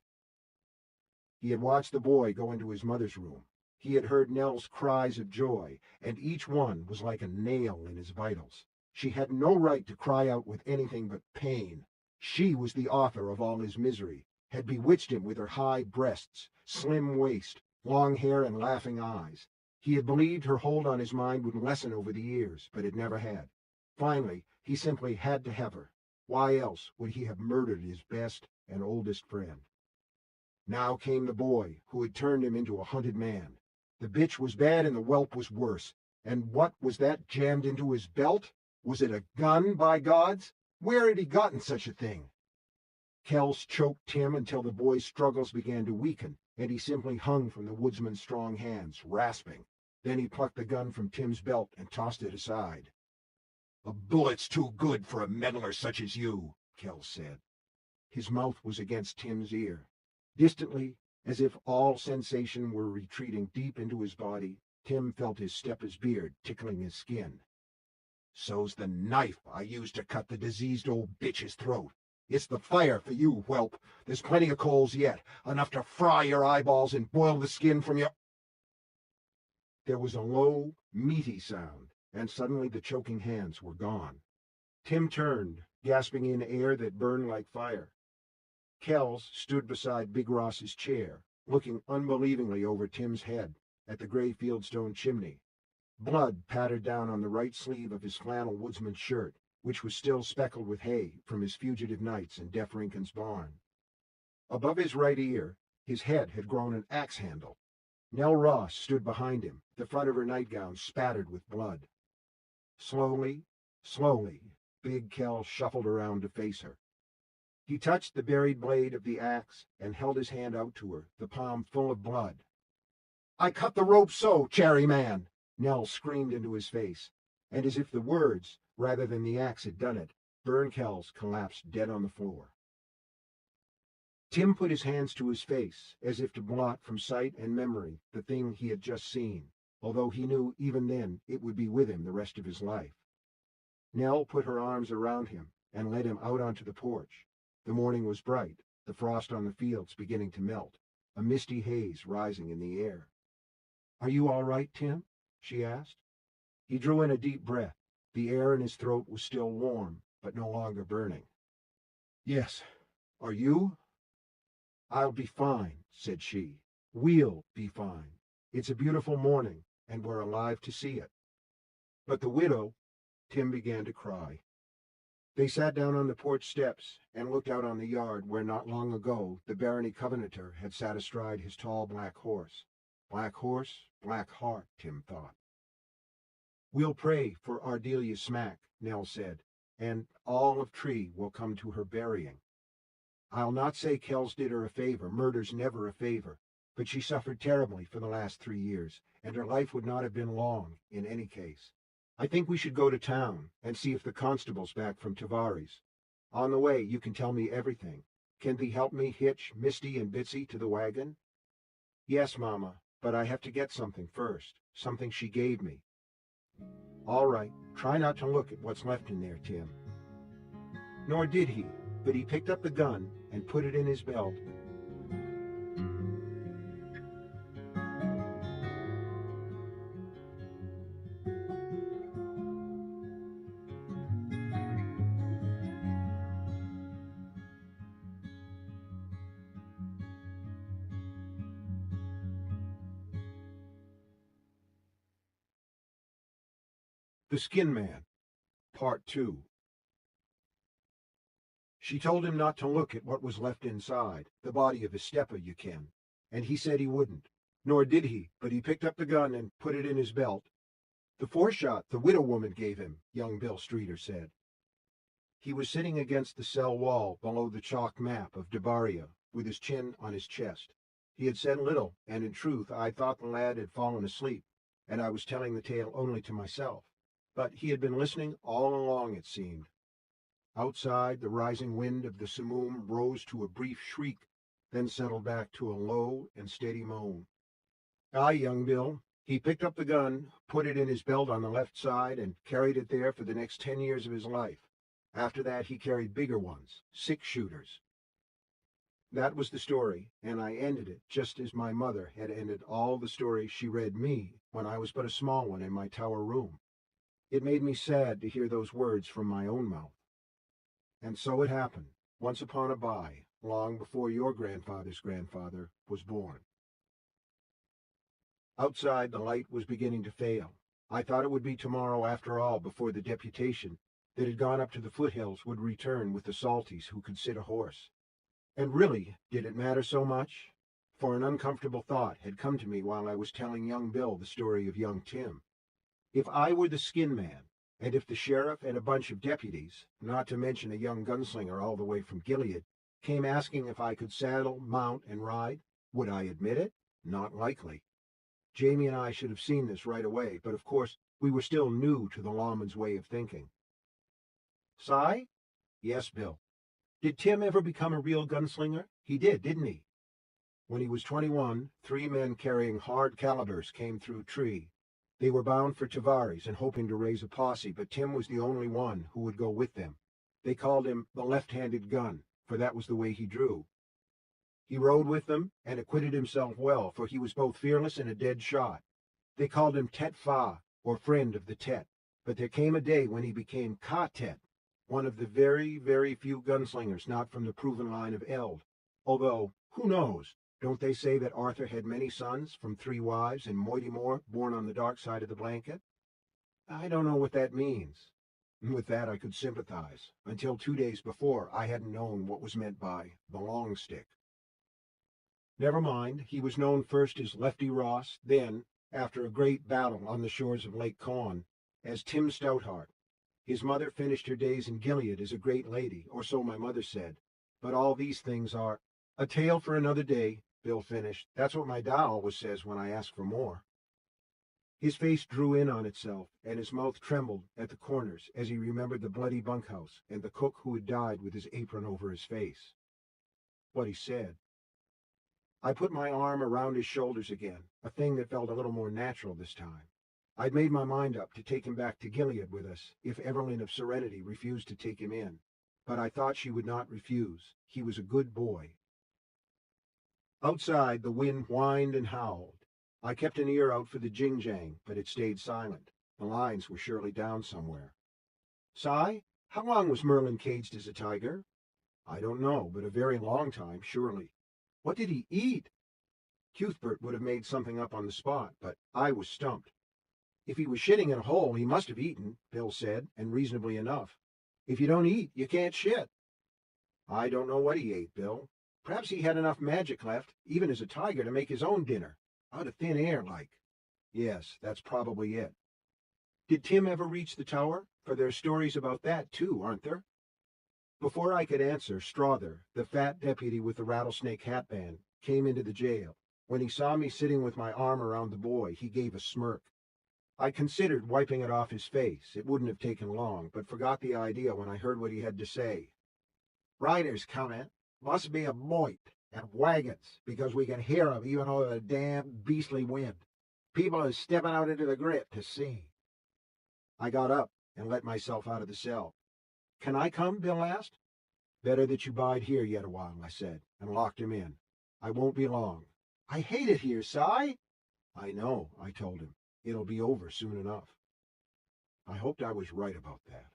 He had watched the boy go into his mother's room. He had heard Nell's cries of joy, and each one was like a nail in his vitals. She had no right to cry out with anything but pain. She was the author of all his misery, had bewitched him with her high breasts, slim waist, long hair, and laughing eyes. He had believed her hold on his mind would lessen over the years, but it never had. Finally, he simply had to have her. Why else would he have murdered his best and oldest friend? Now came the boy, who had turned him into a hunted man. The bitch was bad and the whelp was worse. And what was that jammed into his belt? Was it a gun, by gods? Where had he gotten such a thing? Kells choked Tim until the boy's struggles began to weaken, and he simply hung from the woodsman's strong hands, rasping. Then he plucked the gun from Tim's belt and tossed it aside. "A bullet's too good for a meddler such as you," Kells said. His mouth was against Tim's ear. Distantly, as if all sensation were retreating deep into his body, Tim felt his stepper's beard tickling his skin. "So's the knife I used to cut the diseased old bitch's throat. It's the fire for you, whelp. There's plenty of coals yet, enough to fry your eyeballs and boil the skin from your—" There was a low, meaty sound, and suddenly the choking hands were gone. Tim turned, gasping in air that burned like fire. Kells stood beside Big Ross's chair, looking unbelievingly over Tim's head at the gray fieldstone chimney. Blood pattered down on the right sleeve of his flannel woodsman's shirt, which was still speckled with hay from his fugitive nights in Deaf Rinken's barn. Above his right ear, his head had grown an axe handle. Nell Ross stood behind him, the front of her nightgown spattered with blood. Slowly, Big Kell shuffled around to face her. He touched the buried blade of the axe and held his hand out to her, the palm full of blood. "I cut the rope so, Cherry Man!" Nell screamed into his face, and as if the words, rather than the axe, had done it, Bern Kells collapsed dead on the floor. Tim put his hands to his face, as if to blot from sight and memory the thing he had just seen, although he knew even then it would be with him the rest of his life. Nell put her arms around him and led him out onto the porch. The morning was bright, the frost on the fields beginning to melt, a misty haze rising in the air. "Are you all right, Tim?" she asked. He drew in a deep breath. The air in his throat was still warm, but no longer burning. "Yes. Are you?" "I'll be fine," said she. "We'll be fine. It's a beautiful morning, and we're alive to see it." But the widow— Tim began to cry. They sat down on the porch steps and looked out on the yard where not long ago the barony Covenanter had sat astride his tall black horse. Black horse, black heart, Tim thought. "We'll pray for Ardelia Smack," Nell said, "and all of Tree will come to her burying. I'll not say Kells did her a favor. Murder's never a favor. But she suffered terribly for the last 3 years, and her life would not have been long in any case. I think we should go to town and see if the constable's back from Tavares. On the way, you can tell me everything. Can thee help me hitch Misty and Bitsy to the wagon?" "Yes, Mama, but I have to get something first, something she gave me." "All right, try not to look at what's left in there, Tim." Nor did he, but he picked up the gun and put it in his belt. The Skin Man, Part 2. She told him not to look at what was left inside, the body of his stepper, you ken, and he said he wouldn't. Nor did he, but he picked up the gun and put it in his belt. "The 4-shot the widow woman gave him," young Bill Streeter said. He was sitting against the cell wall below the chalk map of Debaria, with his chin on his chest. He had said little, and in truth I thought the lad had fallen asleep, and I was telling the tale only to myself. But he had been listening all along, it seemed. Outside, the rising wind of the simoom rose to a brief shriek, then settled back to a low and steady moan. "Aye, young Bill." He picked up the gun, put it in his belt on the left side, and carried it there for the next 10 years of his life. After that, he carried bigger ones, 6-shooters. That was the story, and I ended it just as my mother had ended all the stories she read me when I was but a small one in my tower room. It made me sad to hear those words from my own mouth. And so it happened, once upon a by, long before your grandfather's grandfather was born. Outside, the light was beginning to fail. I thought it would be tomorrow after all before the deputation that had gone up to the foothills would return with the salties who could sit a horse. And really, did it matter so much? For an uncomfortable thought had come to me while I was telling young Bill the story of young Tim. If I were the Skin Man, and if the sheriff and a bunch of deputies, not to mention a young gunslinger all the way from Gilead, came asking if I could saddle, mount, and ride, would I admit it? Not likely. Jamie and I should have seen this right away, but of course we were still new to the lawman's way of thinking. "Si?" "Yes, Bill." "Did Tim ever become a real gunslinger? He did, didn't he?" When he was 21, 3 men carrying hard calibers came through Tree. They were bound for Tavares and hoping to raise a posse, but Tim was the only one who would go with them. They called him the left-handed gun, for that was the way he drew. He rode with them and acquitted himself well, for he was both fearless and a dead shot. They called him Tet Fa, or friend of the Tet, but there came a day when he became Ka Tet, one of the very, very few gunslingers not from the proven line of Eld. Although, who knows? Don't they say that Arthur had many sons from 3 wives and Moighty More born on the dark side of the blanket? I don't know what that means. With that I could sympathize. Until 2 days before, I hadn't known what was meant by the long stick. Never mind, he was known first as Lefty Ross, then, after a great battle on the shores of Lake Conn, as Tim Stoutheart. His mother finished her days in Gilead as a great lady, or so my mother said. But all these things are a tale for another day, Bill finished. That's what my da always says when I ask for more. His face drew in on itself, and his mouth trembled at the corners as he remembered the bloody bunkhouse and the cook who had died with his apron over his face. What he said. I put my arm around his shoulders again, a thing that felt a little more natural this time. I'd made my mind up to take him back to Gilead with us if Evelyn of Serenity refused to take him in, but I thought she would not refuse. He was a good boy. Outside, the wind whined and howled. I kept an ear out for the jing-jang, but it stayed silent. The lines were surely down somewhere. Si, how long was Merlin caged as a tiger? I don't know, but a very long time, surely. What did he eat? Cuthbert would have made something up on the spot, but I was stumped. If he was shitting in a hole, he must have eaten, Bill said, and reasonably enough. If you don't eat, you can't shit. I don't know what he ate, Bill. Perhaps he had enough magic left, even as a tiger, to make his own dinner. Out of thin air, like. Yes, that's probably it. Did Tim ever reach the tower? For there's stories about that, too, aren't there? Before I could answer, Strother, the fat deputy with the rattlesnake hatband, came into the jail. When he saw me sitting with my arm around the boy, he gave a smirk. I considered wiping it off his face. It wouldn't have taken long, but forgot the idea when I heard what he had to say. Riders coming. Must be a moit and wagons, because we can hear 'em even over the damn beastly wind. People are stepping out into the grit to see. I got up and let myself out of the cell. Can I come? Bill asked. Better that you bide here yet a while, I said, and locked him in. I won't be long. I hate it here, Si. I know, I told him. It'll be over soon enough. I hoped I was right about that.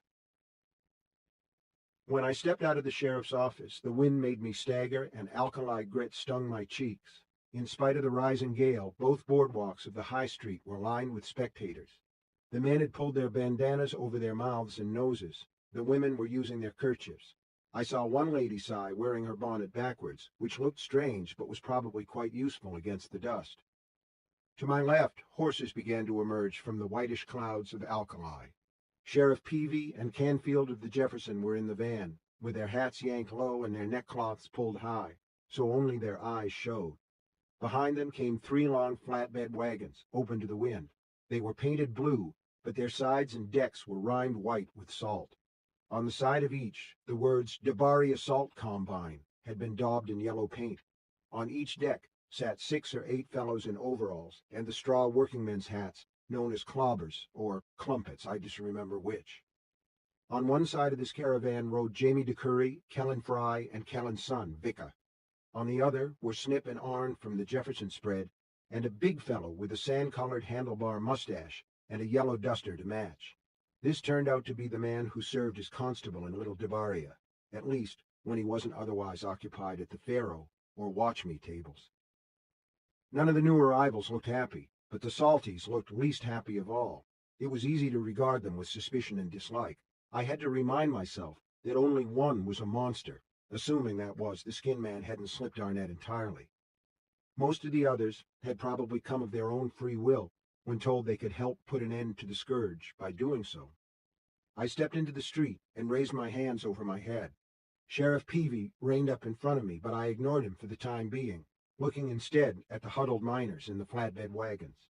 When I stepped out of the sheriff's office, the wind made me stagger and alkali grit stung my cheeks. In spite of the rising gale, both boardwalks of the high street were lined with spectators. The men had pulled their bandanas over their mouths and noses. The women were using their kerchiefs. I saw one lady sigh wearing her bonnet backwards, which looked strange but was probably quite useful against the dust. To my left, horses began to emerge from the whitish clouds of alkali. Sheriff Peavy and Canfield of the Jefferson were in the van, with their hats yanked low and their neckcloths pulled high, so only their eyes showed. Behind them came 3 long flatbed wagons, open to the wind. They were painted blue, but their sides and decks were rimed white with salt. On the side of each, the words Derry Assault Combine had been daubed in yellow paint. On each deck sat 6 or 8 fellows in overalls and the straw workingmen's hats, known as clobbers, or clumpets, I just remember which. On one side of this caravan rode Jamie de Curry, Kellen Fry, and Kellen's son, Vicka. On the other were Snip and Arn from the Jefferson spread, and a big fellow with a sand-colored handlebar mustache and a yellow duster to match. This turned out to be the man who served as constable in Little Debaria, at least when he wasn't otherwise occupied at the faro or watch-me tables. None of the new arrivals looked happy, but the Salties looked least happy of all. It was easy to regard them with suspicion and dislike. I had to remind myself that only one was a monster, assuming that was the skin man hadn't slipped our net entirely. Most of the others had probably come of their own free will when told they could help put an end to the scourge by doing so. I stepped into the street and raised my hands over my head. Sheriff Peavy reined up in front of me, but I ignored him for the time being, looking instead at the huddled miners in the flatbed wagons.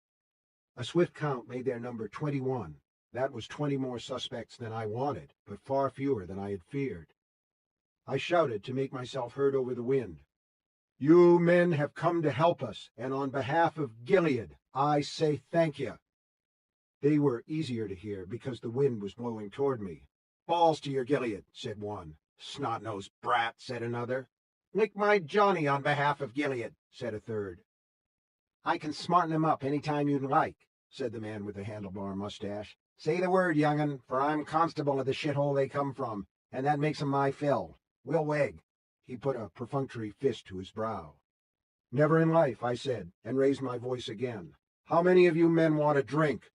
A swift count made their number 21. That was 20 more suspects than I wanted, but far fewer than I had feared. I shouted to make myself heard over the wind. You men have come to help us, and on behalf of Gilead, I say thank you. They were easier to hear because the wind was blowing toward me. Balls to your Gilead, said one. Snot-nosed brat, said another. Lick my Johnny on behalf of Gilead, said a third. I can smarten him up any time you'd like, said the man with the handlebar mustache. Say the word, young'un, for I'm constable of the shithole they come from, and that makes 'em my fill. We'll wig. He put a perfunctory fist to his brow. Never in life, I said, and raised my voice again. How many of you men want a drink?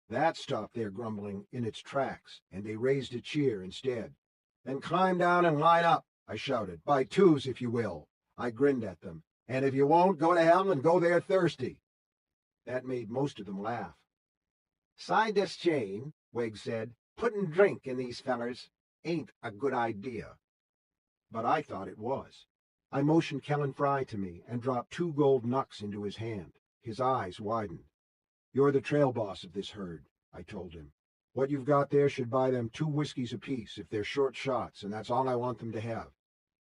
That stopped their grumbling in its tracks, and they raised a cheer instead. Then climb down and line up, I shouted. By twos, if you will. I grinned at them. And if you won't, go to hell and go there thirsty. That made most of them laugh. Side this chain, Wegg said. Puttin' drink in these fellers ain't a good idea. But I thought it was. I motioned Kellen Fry to me and dropped 2 gold knucks into his hand. His eyes widened. You're the trail boss of this herd, I told him. What you've got there should buy them 2 whiskeys apiece if they're short shots, and that's all I want them to have.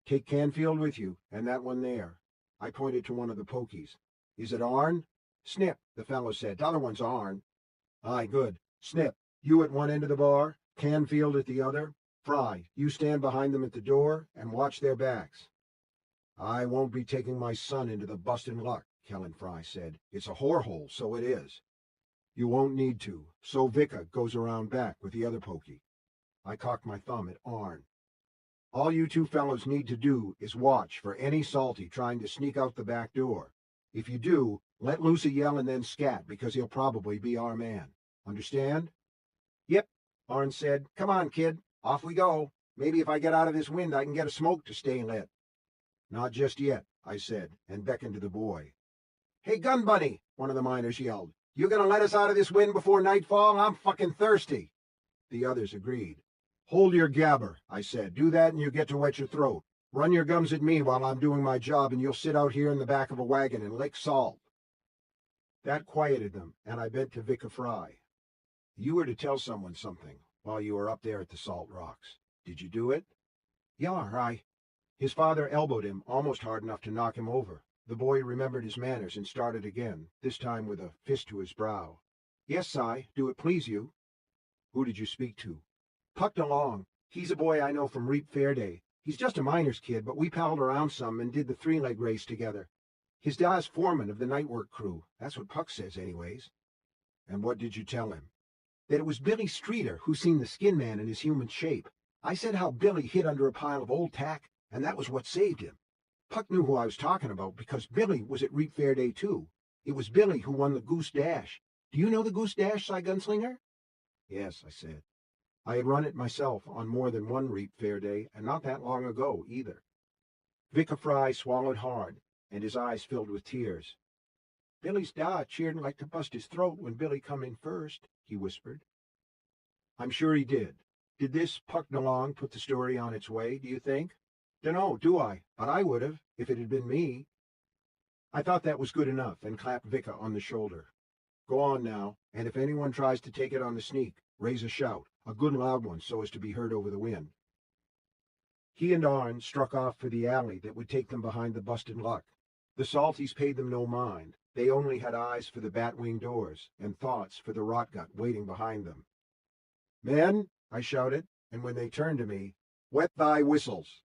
Take Canfield with you, and that one there. I pointed to one of the pokies. Is it ourn? Snip, the fellow said. T'other one's ourn. Aye, good. Snip, you at one end of the bar, Canfield at the other. Fry, you stand behind them at the door and watch their backs. I won't be taking my son into the bustin' luck, Kellen Fry said. It's a whorehole, so it is. You won't need to, so Vicka goes around back with the other pokey. I cocked my thumb at Arn. All you 2 fellows need to do is watch for any salty trying to sneak out the back door. If you do, let loose a yell and then scat, because he'll probably be our man. Understand? Yep, Arn said. Come on, kid. Off we go. Maybe if I get out of this wind, I can get a smoke to stay lit. Not just yet, I said, and beckoned to the boy. Hey, Gun Bunny, one of the miners yelled. You gonna let us out of this wind before nightfall? I'm fucking thirsty. The others agreed. Hold your gabber, I said. Do that and you get to wet your throat. Run your gums at me while I'm doing my job, and you'll sit out here in the back of a wagon and lick salt. That quieted them, and I bent to Vicka Fry. You were to tell someone something while you were up there at the Salt Rocks. Did you do it? Yeah, His father elbowed him almost hard enough to knock him over. The boy remembered his manners and started again, this time with a fist to his brow. Yes, Si, do it please you. Who did you speak to? Pucked along. He's a boy I know from Reap Fair Day. He's just a miner's kid, but we palled around some and did the 3-leg race together. His dad's foreman of the night work crew. That's what Puck says anyways. And what did you tell him? That it was Billy Streeter who seen the Skin Man in his human shape. I said how Billy hid under a pile of old tack, and that was what saved him. Puck knew who I was talking about because Billy was at Reap Fair Day too. It was Billy who won the Goose Dash. Do you know the Goose Dash, Si Gunslinger? Yes, I said. I had run it myself on more than one Reap Fair Day, and not that long ago either. Vicka Fry swallowed hard, and his eyes filled with tears. Billy's da cheered like to bust his throat when Billy come in first, he whispered. I'm sure he did. Did this Pucked along put the story on its way, do you think? Dunno, do I? But I would have, if it had been me. I thought that was good enough, and clapped Vicka on the shoulder. Go on now, and if anyone tries to take it on the sneak, raise a shout, a good loud one so as to be heard over the wind. He and Arn struck off for the alley that would take them behind the busted luck. The salties paid them no mind. They only had eyes for the bat-wing doors and thoughts for the rot-gut waiting behind them. Men, I shouted, and when they turned to me, wet thy whistles.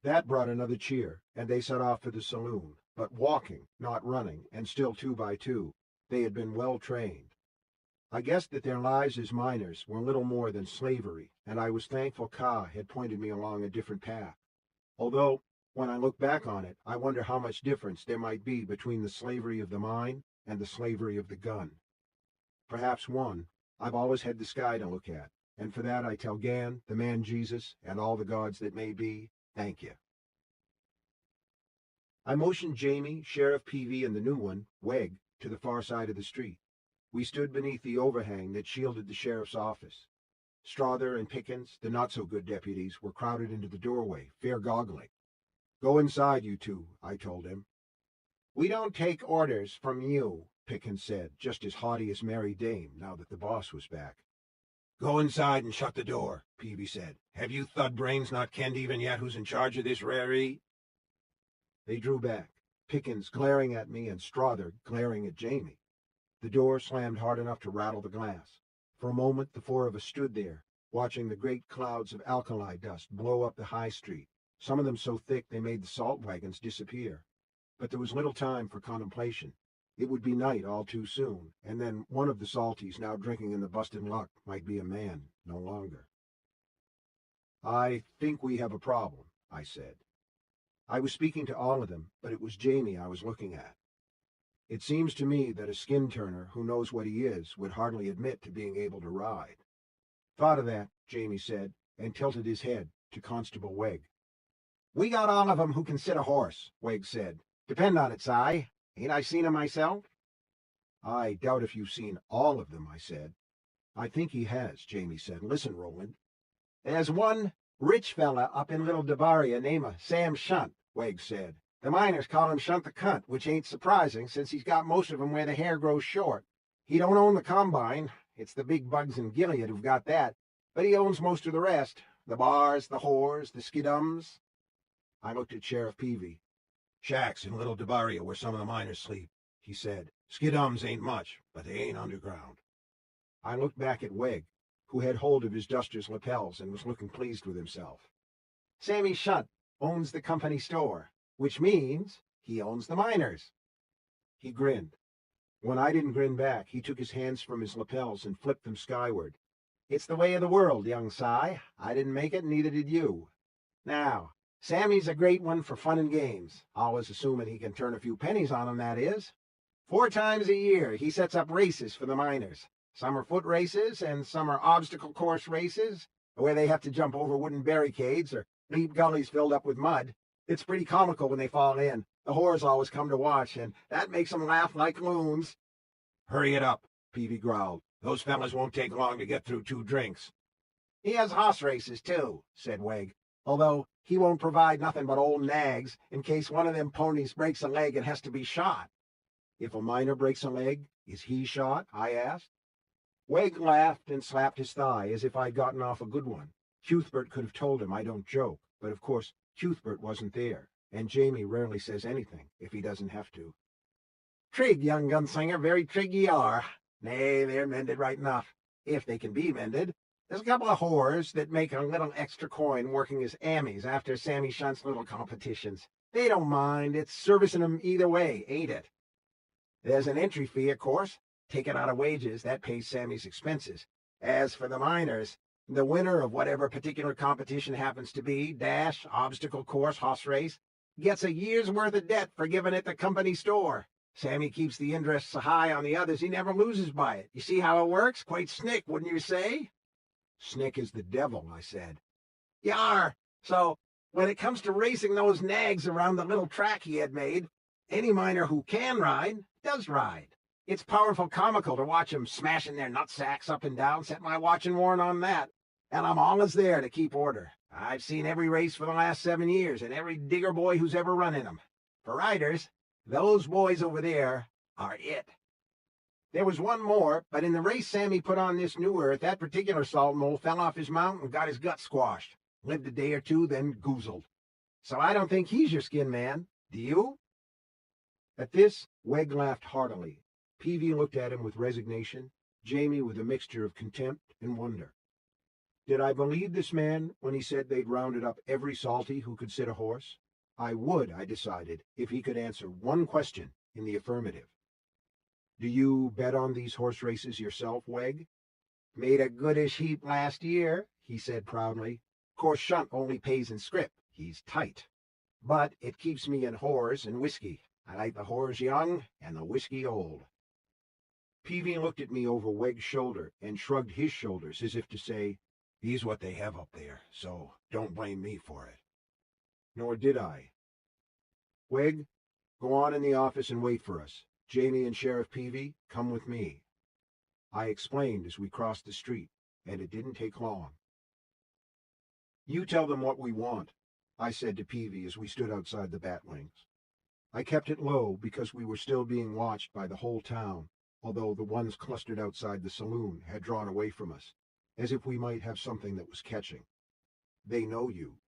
That brought another cheer, and they set off for the saloon, but walking, not running, and still 2 by 2. They had been well trained. I guessed that their lives as miners were little more than slavery, and I was thankful Ka had pointed me along a different path. Although, when I look back on it, I wonder how much difference there might be between the slavery of the mine and the slavery of the gun. Perhaps one. I've always had the sky to look at, and for that I tell Gan, the man Jesus, and all the gods that may be, thank you. I motioned Jamie, Sheriff Peavy, and the new one, Wegg, to the far side of the street. We stood beneath the overhang that shielded the sheriff's office. Strother and Pickens, the not-so-good deputies, were crowded into the doorway, fair goggling. Go inside, you 2, I told him. We don't take orders from you, Pickens said, just as haughty as Mary Dame, now that the boss was back. Go inside and shut the door, Peavy said. Have you thud brains not kenned even yet who's in charge of this raree? They drew back, Pickens glaring at me and Strother glaring at Jamie. The door slammed hard enough to rattle the glass. For a moment the four of us stood there, watching the great clouds of alkali dust blow up the high street, some of them so thick they made the salt wagons disappear. But there was little time for contemplation. It would be night all too soon, and then one of the salties now drinking in the busted luck might be a man no longer. "I think we have a problem," I said. I was speaking to all of them, but it was Jamie I was looking at. It seems to me that a skin-turner who knows what he is would hardly admit to being able to ride. "Thought of that," Jamie said, and tilted his head to Constable Wegg. "We got all of 'em who can sit a horse," Wegg said. "Depend on it, Si. Ain't I seen 'em myself?" "I doubt if you've seen all of them," I said. "I think he has," Jamie said. "Listen, Roland." "There's one rich fella up in Little Debaria named Sam Shunt," Wegg said. "The miners call him Shunt the Cunt, which ain't surprising, since he's got most of 'em where the hair grows short. He don't own the combine. It's the big bugs in Gilead who've got that. But he owns most of the rest. The bars, the whores, the skidums." I looked at Sheriff Peavy. "Shacks in Little Debaria where some of the miners sleep," he said. "Skidums ain't much, but they ain't underground." I looked back at Wegg, who had hold of his duster's lapels and was looking pleased with himself. "Sammy Shunt owns the company store, which means he owns the miners." He grinned. When I didn't grin back, he took his hands from his lapels and flipped them skyward. "It's the way of the world, young Si. I didn't make it, neither did you. Now, Sammy's a great one for fun and games, always assuming he can turn a few pennies on 'em, that is. 4 times a year he sets up races for the miners. Some are foot races, and some are obstacle course races, where they have to jump over wooden barricades or leap gullies filled up with mud. It's pretty comical when they fall in. The whores always come to watch, and that makes 'em laugh like loons." "Hurry it up," Peavy growled. "Those fellas won't take long to get through 2 drinks." "He has hoss races, too," said Wegg, "although he won't provide nothing but old nags in case one of them ponies breaks a leg and has to be shot." "If a miner breaks a leg, is he shot?" I asked. Wegg laughed and slapped his thigh as if I'd gotten off a good one. Cuthbert could have told him I don't joke, but of course Cuthbert wasn't there, and Jamie rarely says anything if he doesn't have to. "Trig, young gunslinger, very trig ye are. Nay, they're mended right enough, if they can be mended. There's a couple of whores that make a little extra coin working as ammies after Sammy Shunt's little competitions. They don't mind. It's servicing 'em either way, ain't it? There's an entry fee, of course. Taken out of wages, that pays Sammy's expenses. As for the miners, the winner of whatever particular competition happens to be, dash, obstacle course, hoss race, gets a year's worth of debt for giving it the company store. Sammy keeps the interest so high on the others he never loses by it. You see how it works? Quite snick, wouldn't you say?" "Snick is the devil," I said. "Yar! So, when it comes to racing those nags around the little track he had made, any miner who can ride, does ride. It's powerful comical to watch 'em smashing their nutsacks up and down, set my watching warrant on that. And I'm allus there to keep order. I've seen every race for the last 7 years, and every digger boy who's ever run in 'em. For riders, those boys over there are it. There was one more, but in the race Sammy put on this new earth, that particular salt mole fell off his mount and got his gut squashed. Lived a day or 2, then goozled. So I don't think he's your skin man. Do you?" At this, Wegg laughed heartily. Peavy looked at him with resignation, Jamie with a mixture of contempt and wonder. Did I believe this man when he said they'd rounded up every salty who could sit a horse? I would, I decided, if he could answer one question in the affirmative. "Do you bet on these horse races yourself, Wegg?" "Made a goodish heap last year," he said proudly. "'Course Shunt only pays in scrip. He's tight. But it keeps me in whores and whiskey. I like the whores young and the whiskey old." Peavy looked at me over Wegg's shoulder and shrugged his shoulders as if to say, "He's what they have up there, so don't blame me for it." Nor did I. "Wegg, go on in the office and wait for us. Jamie and Sheriff Peavy, come with me." I explained as we crossed the street, and it didn't take long. "You tell them what we want," I said to Peavy as we stood outside the Batwings. I kept it low because we were still being watched by the whole town, although the ones clustered outside the saloon had drawn away from us, as if we might have something that was catching. "They know you."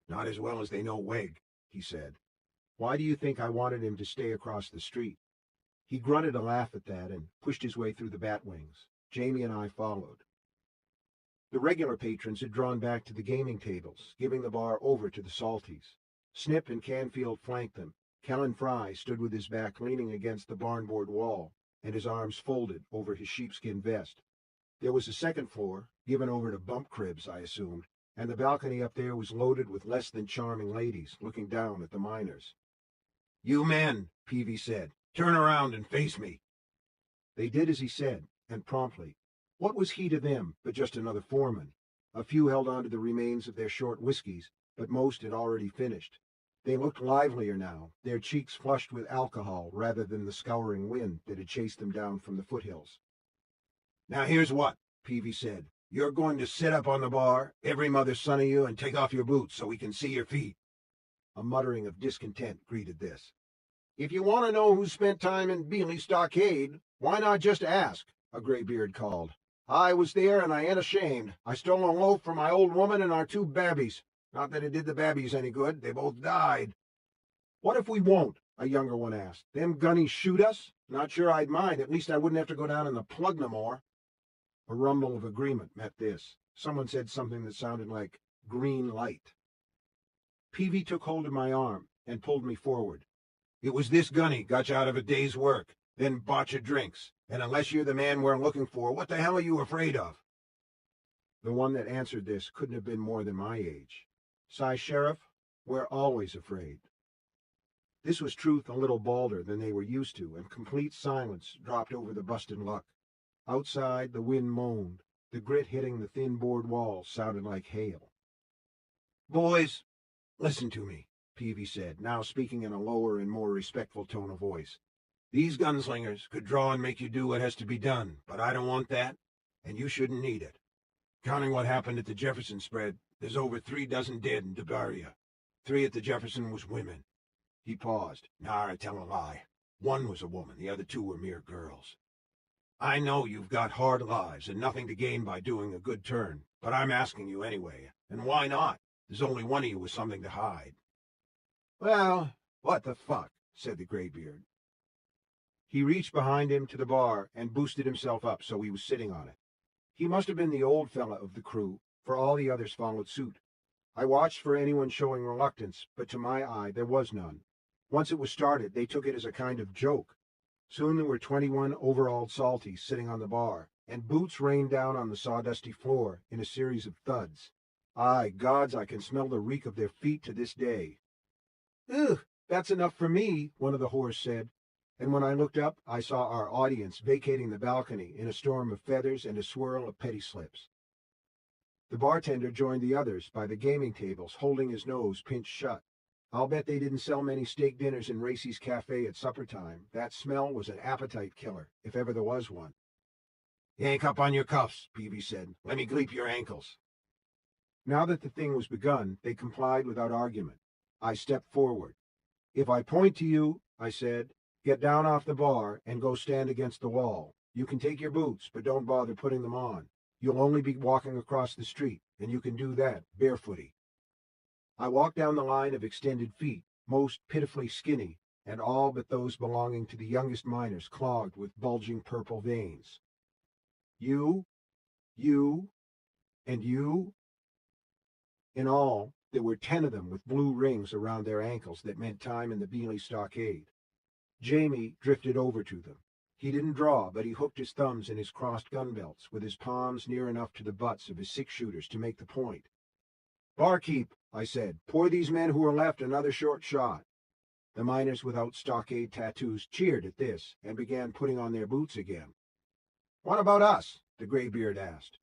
"Not as well as they know Wegg," he said. Why do you think I wanted him to stay across the street? He grunted a laugh at that and pushed his way through the batwings. Jamie and I followed. The regular patrons had drawn back to the gaming tables, giving the bar over to the salties. Snip and Canfield flanked them. Kellen Fry stood with his back leaning against the barnboard wall and his arms folded over his sheepskin vest. There was a second floor, given over to bump cribs, I assumed, and the balcony up there was loaded with less than charming ladies looking down at the miners. "You men," Peavy said, "turn around and face me." They did as he said, and promptly. What was he to them but just another foreman? A few held on to the remains of their short whiskeys, but most had already finished. They looked livelier now, their cheeks flushed with alcohol rather than the scouring wind that had chased them down from the foothills. "Now here's what," Peavy said. "You're going to sit up on the bar, every mother's son of you, and take off your boots so we can see your feet." A muttering of discontent greeted this. "If you want to know who spent time in Beeley Stockade, why not just ask?" a graybeard called. "I was there, and I ain't ashamed. I stole a loaf from my old woman and our two babbies. Not that it did the babbies any good. They both died." "What if we won't?" a younger one asked. "Them gunnies shoot us? Not sure I'd mind. At least I wouldn't have to go down in the plug no more." A rumble of agreement met this. Someone said something that sounded like green light. Peavy took hold of my arm and pulled me forward. "It was this gunny got you out of a day's work, then bought you drinks. And unless you're the man we're looking for, what the hell are you afraid of?" The one that answered this couldn't have been more than my age. "Cy Sheriff, we're always afraid." This was truth a little balder than they were used to, and complete silence dropped over the busted luck. Outside, the wind moaned. The grit hitting the thin board walls sounded like hail. "Boys, listen to me," Peavy said, now speaking in a lower and more respectful tone of voice. "These gunslingers could draw and make you do what has to be done, but I don't want that, and you shouldn't need it. Counting what happened at the Jefferson spread, there's over 3 dozen dead in DeBaria. 3 at the Jefferson was women." He paused. "Nah, I tell a lie. 1 was a woman, the other 2 were mere girls. I know you've got hard lives and nothing to gain by doing a good turn, but I'm asking you anyway, and why not? There's only one of you with something to hide." "Well, what the fuck," said the graybeard. He reached behind him to the bar and boosted himself up so he was sitting on it. He must have been the old fella of the crew, for all the others followed suit. I watched for anyone showing reluctance, but to my eye there was none. Once it was started, they took it as a kind of joke. Soon there were 21 overalled salties sitting on the bar, and boots rained down on the sawdusty floor in a series of thuds. Aye, gods, I can smell the reek of their feet to this day. "Ugh, that's enough for me," one of the whores said, and when I looked up, I saw our audience vacating the balcony in a storm of feathers and a swirl of petty slips. The bartender joined the others by the gaming tables, holding his nose pinched shut. I'll bet they didn't sell many steak dinners in Racey's Cafe at supper time. That smell was an appetite killer, if ever there was one. "Yank up on your cuffs," Peavy said. "Let me gleep your ankles." Now that the thing was begun, they complied without argument. I stepped forward. "If I point to you," I said, "get down off the bar and go stand against the wall. You can take your boots, but don't bother putting them on. You'll only be walking across the street, and you can do that barefooty." I walked down the line of extended feet, most pitifully skinny, and all but those belonging to the youngest miners clogged with bulging purple veins. You, and you. In all, there were 10 of them with blue rings around their ankles that meant time in the Beeley Stockade. Jamie drifted over to them. He didn't draw, but he hooked his thumbs in his crossed gun belts, with his palms near enough to the butts of his 6-shooters to make the point. "Barkeep," I said, "pour these men who are left another short shot." The miners without stockade tattoos cheered at this and began putting on their boots again. "What about us?" the graybeard asked.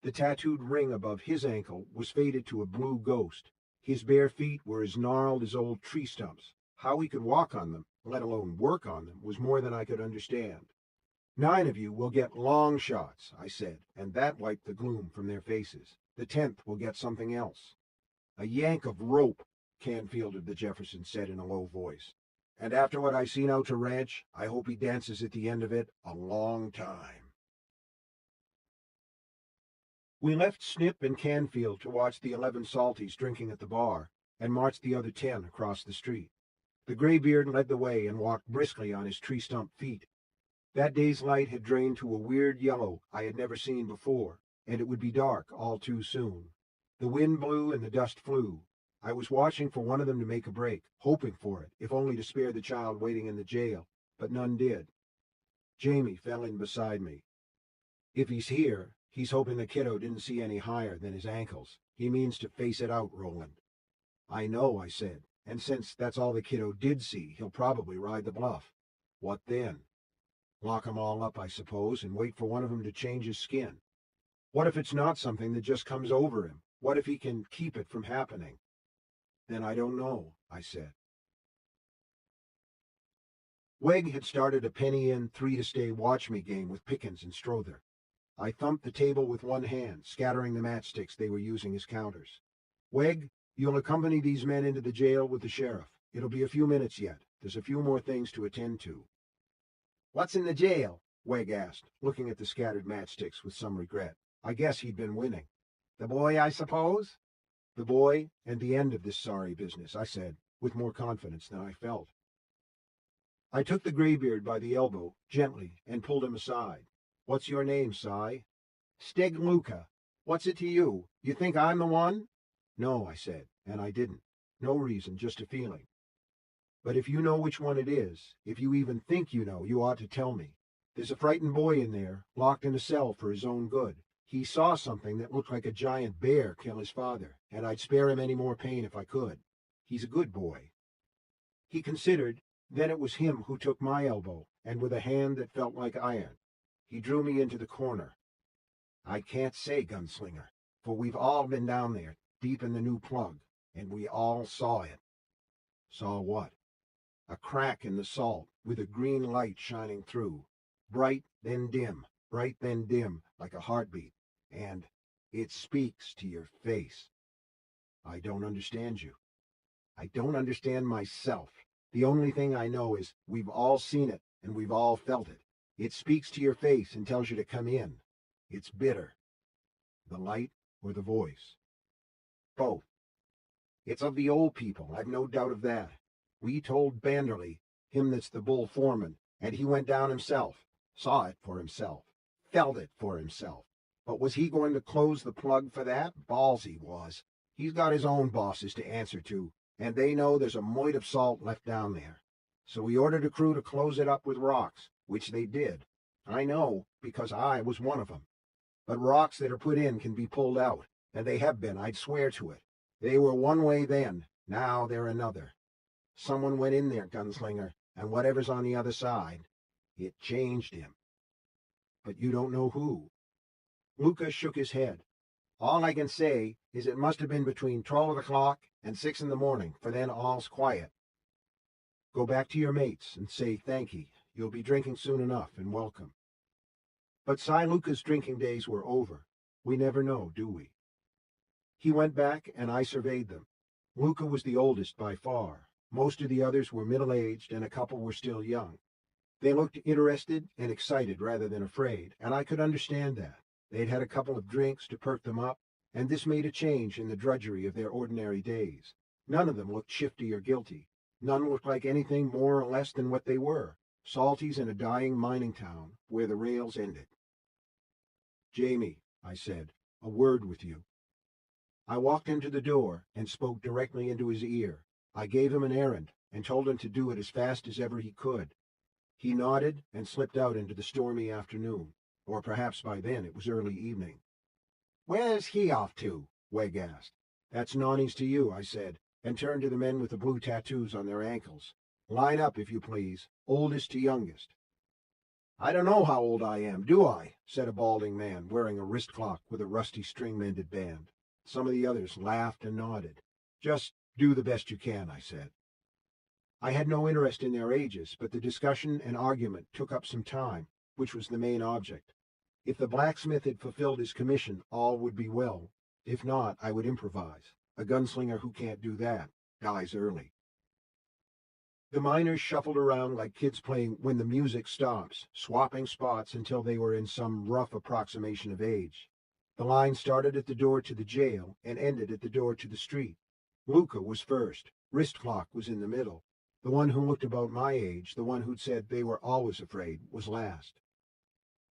The tattooed ring above his ankle was faded to a blue ghost. His bare feet were as gnarled as old tree stumps. How he could walk on them, let alone work on them, was more than I could understand. 9 of you will get long shots," I said, and that wiped the gloom from their faces. "The 10th will get something else." "A yank of rope," Canfield of the Jefferson said in a low voice. "And after what I seen out to ranch, I hope he dances at the end of it a long time." We left Snip and Canfield to watch the 11 salties drinking at the bar, and marched the other 10 across the street. The graybeard led the way and walked briskly on his tree-stump feet. That day's light had drained to a weird yellow I had never seen before, and it would be dark all too soon. The wind blew and the dust flew. I was watching for one of them to make a break, hoping for it, if only to spare the child waiting in the jail, but none did. Jamie fell in beside me. If he's here, he's hoping the kiddo didn't see any higher than his ankles. He means to face it out, Roland. I know, I said, and since that's all the kiddo did see, he'll probably ride the bluff. What then? Lock 'em all up, I suppose, and wait for one of 'em to change his skin. What if it's not something that just comes over him? What if he can keep it from happening? Then I don't know, I said. Wegg had started a penny-in, three-to-stay watch-me game with Pickens and Strother. I thumped the table with one hand, scattering the matchsticks they were using as counters. Wegg, you'll accompany these men into the jail with the sheriff. It'll be a few minutes yet. There's a few more things to attend to. What's in the jail? Wegg asked, looking at the scattered matchsticks with some regret. I guess he'd been winning. The boy, I suppose? The boy and the end of this sorry business, I said, with more confidence than I felt. I took the graybeard by the elbow, gently, and pulled him aside. What's your name, Si? Stig Luca. What's it to you? You think I'm the one? No, I said, and I didn't. No reason, just a feeling. But if you know which one it is, if you even think you know, you ought to tell me. There's a frightened boy in there, locked in a cell for his own good. He saw something that looked like a giant bear kill his father, and I'd spare him any more pain if I could. He's a good boy. He considered, then it was him who took my elbow, and with a hand that felt like iron, he drew me into the corner. I can't say, gunslinger, for we've all been down there, deep in the new plug, and we all saw it. Saw what? A crack in the salt, with a green light shining through. Bright, then dim, bright, then dim, like a heartbeat. And it speaks to your face. I don't understand you. I don't understand myself. The only thing I know is we've all seen it, and we've all felt it. It speaks to your face and tells you to come in. It's bitter. The light or the voice? Both. It's of the old people, I've no doubt of that. We told Banderley, him that's the bull foreman, and he went down himself, saw it for himself, felt it for himself. But was he going to close the plug for that? Balls he was. He's got his own bosses to answer to, and they know there's a mite of salt left down there. So he ordered a crew to close it up with rocks, which they did. I know, because I was one of them. But rocks that are put in can be pulled out, and they have been, I'd swear to it. They were one way then, now they're another. Someone went in there, gunslinger, and whatever's on the other side, it changed him. But you don't know who. Lucas shook his head. All I can say is it must have been between 12 o'clock and 6 in the morning, for then all's quiet. Go back to your mates and say thank ye. You'll be drinking soon enough, and welcome. But Si Luca's drinking days were over. We never know, do we? He went back, and I surveyed them. Luca was the oldest by far. Most of the others were middle-aged, and a couple were still young. They looked interested and excited rather than afraid, and I could understand that. They'd had a couple of drinks to perk them up, and this made a change in the drudgery of their ordinary days. None of them looked shifty or guilty. None looked like anything more or less than what they were, salties in a dying mining town where the rails ended. Jamie, I said, a word with you. I walked him to the door and spoke directly into his ear. I gave him an errand and told him to do it as fast as ever he could. He nodded and slipped out into the stormy afternoon, or perhaps by then it was early evening. Where's he off to? Wegg asked. That's nonnies to you, I said, and turned to the men with the blue tattoos on their ankles. Line up, if you please, oldest to youngest. I don't know how old I am, do I? Said a balding man, wearing a wrist clock with a rusty string-mended band. Some of the others laughed and nodded. Just do the best you can, I said. I had no interest in their ages, but the discussion and argument took up some time, which was the main object. If the blacksmith had fulfilled his commission, all would be well. If not, I would improvise. A gunslinger who can't do that dies early. The miners shuffled around like kids playing When the Music Stops, swapping spots until they were in some rough approximation of age. The line started at the door to the jail and ended at the door to the street. Luca was first. Wrist clock was in the middle. The one who looked about my age, the one who'd said they were always afraid, was last.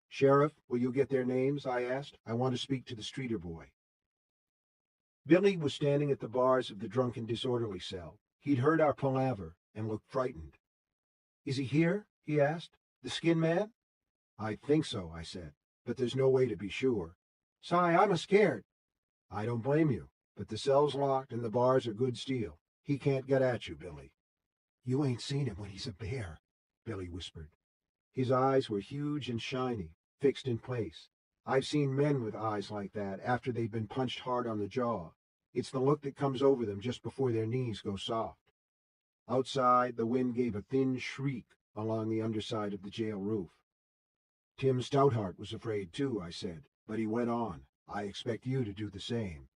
"Sheriff, will you get their names?" I asked. "I want to speak to the Streeter boy." Billy was standing at the bars of the drunken disorderly cell. He'd heard our palaver and looked frightened. "Is he here?" he asked. "The skin man?" "I think so," I said, "but there's no way to be sure." "Si, I'm a-scared." "I don't blame you, but the cell's locked and the bars are good steel. He can't get at you, Billy." "You ain't seen him when he's a bear," Billy whispered. His eyes were huge and shiny, fixed in place. I've seen men with eyes like that after they've been punched hard on the jaw. It's the look that comes over them just before their knees go soft. Outside, the wind gave a thin shriek along the underside of the jail roof. "Tim Stoutheart was afraid too," I said, but he went on. "I expect you to do the same."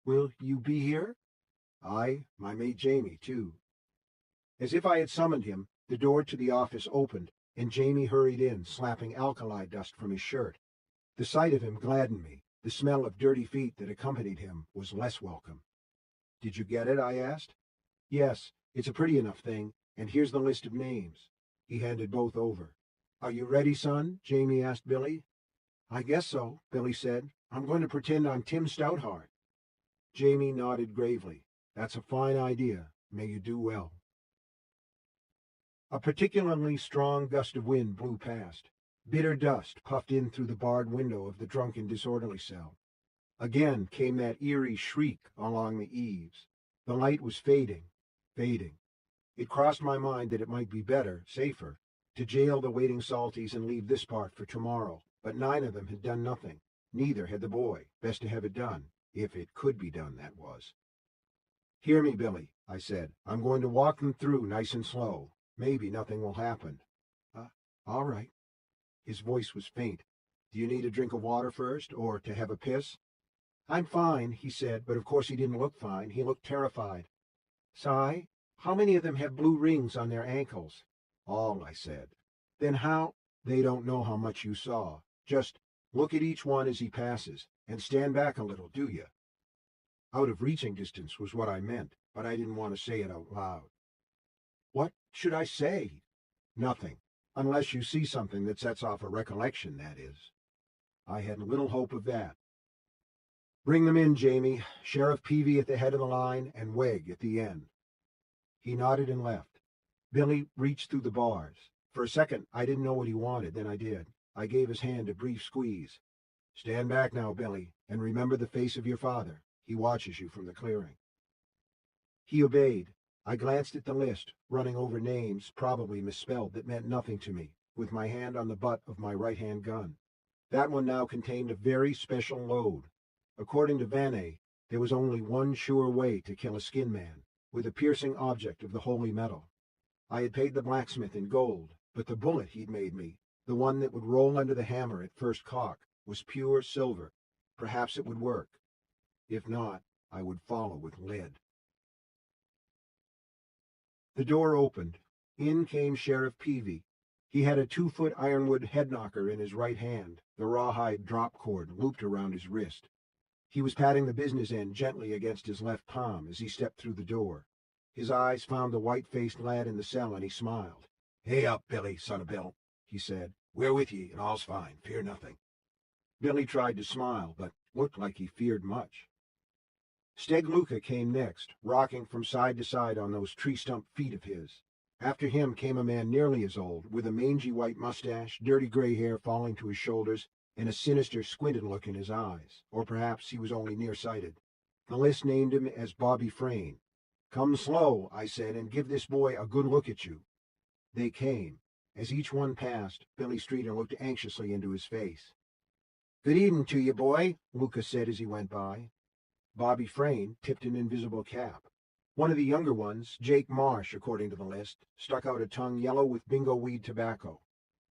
"Will you be here?" "I, my mate Jamie, too." As if I had summoned him, the door to the office opened, and Jamie hurried in, slapping alkali dust from his shirt. The sight of him gladdened me. The smell of dirty feet that accompanied him was less welcome. "Did you get it?" I asked. "Yes, it's a pretty enough thing, and here's the list of names." He handed both over. "Are you ready, son?" Jamie asked Billy. "I guess so," Billy said. "I'm going to pretend I'm Tim Stoutheart." Jamie nodded gravely. "That's a fine idea. May you do well." A particularly strong gust of wind blew past. Bitter dust puffed in through the barred window of the drunken disorderly cell. Again came that eerie shriek along the eaves. The light was fading, fading. It crossed my mind that it might be better, safer, to jail the waiting salties and leave this part for tomorrow, but 9 of them had done nothing. Neither had the boy. Best to have it done, if it could be done, that was. "Hear me, Billy," I said. "I'm going to walk them through nice and slow. Maybe nothing will happen." All right." His voice was faint. "Do you need a drink of water first, or to have a piss?" "I'm fine," he said, but of course he didn't look fine. He looked terrified. "Si, how many of them have blue rings on their ankles?" "All," I said. "Then how—" "They don't know how much you saw. Just look at each one as he passes, and stand back a little, do you?" Out of reaching distance was what I meant, but I didn't want to say it out loud. "What should I say?" "Nothing, unless you see something that sets off a recollection, that is." I had little hope of that. "Bring them in, Jamie. Sheriff Peavy at the head of the line, and Wegg at the end." He nodded and left. Billy reached through the bars. For a second, I didn't know what he wanted, then I did. I gave his hand a brief squeeze. "Stand back now, Billy, and remember the face of your father. He watches you from the clearing." He obeyed. I glanced at the list, running over names, probably misspelled, that meant nothing to me, with my hand on the butt of my right-hand gun. That one now contained a very special load. According to Vannet, there was only one sure way to kill a skin man, with a piercing object of the holy metal. I had paid the blacksmith in gold, but the bullet he'd made me, the one that would roll under the hammer at first cock, was pure silver. Perhaps it would work. If not, I would follow with lead. The door opened. In came Sheriff Peavy. He had a 2-foot ironwood head knocker in his right hand, the rawhide drop cord looped around his wrist. He was patting the business end gently against his left palm as he stepped through the door. His eyes found the white-faced lad in the cell, and he smiled. "Hey up, Billy, son of Bill," he said. "We're with ye, and all's fine. Fear nothing." Billy tried to smile, but looked like he feared much. Steg Luca came next, rocking from side to side on those tree-stump feet of his. After him came a man nearly as old, with a mangy white mustache, dirty gray hair falling to his shoulders, and a sinister, squinted look in his eyes. Or perhaps he was only nearsighted. The list named him as Bobby Frayne. "Come slow," I said, "and give this boy a good look at you." They came. As each one passed, Billy Streeter looked anxiously into his face. "Good evening to you, boy," Luca said as he went by. Bobby Frayne tipped an invisible cap. One of the younger ones, Jake Marsh, according to the list, stuck out a tongue yellow with bingo weed tobacco.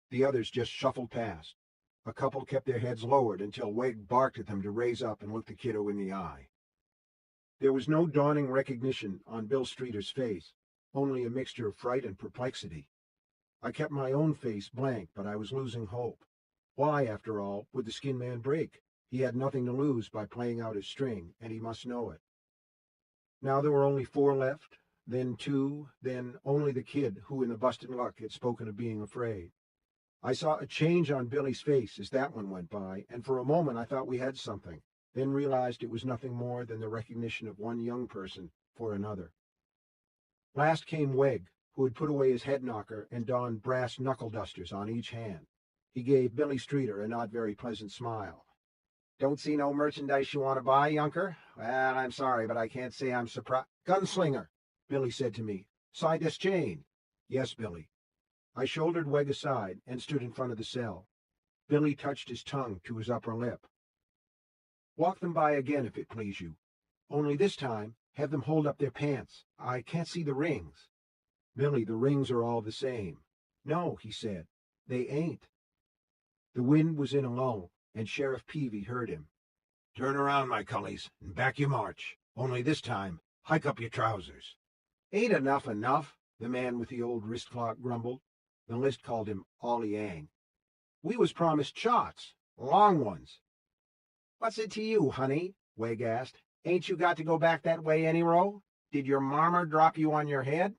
The others just shuffled past. A couple kept their heads lowered until Wegg barked at them to raise up and look the kiddo in the eye. There was no dawning recognition on Bill Streeter's face, only a mixture of fright and perplexity. I kept my own face blank, but I was losing hope. Why, after all, would the skin man break? He had nothing to lose by playing out his string, and he must know it. Now there were only 4 left. then two, then only the kid who in the busted luck had spoken of being afraid. I saw a change on Billy's face as that one went by, and for a moment I thought we had something, then realized it was nothing more than the recognition of one young person for another. Last came Weg, who had put away his head knocker and donned brass knuckle dusters on each hand. He gave Billy Streeter a not very pleasant smile. "Don't see no merchandise you want to buy, younker? Well, I'm sorry, but I can't say I'm surprised." "Gunslinger," Billy said to me. "Side this chain." "Yes, Billy." I shouldered Weg aside and stood in front of the cell. Billy touched his tongue to his upper lip. "Walk them by again, if it please you. Only this time, have them hold up their pants. I can't see the rings." "Billy, the rings are all the same." "No," he said, "they ain't." The wind was in a lull, and Sheriff Peavy heard him. "Turn around, my cullies, and back you march. Only this time, hike up your trousers." "Ain't enough?" the man with the old wrist clock grumbled. The list called him Ollie Ang. "We was promised shots, long ones." "What's it to you, honey?" Weg asked. "Ain't you got to go back that way any row? Did your marmor drop you on your head?"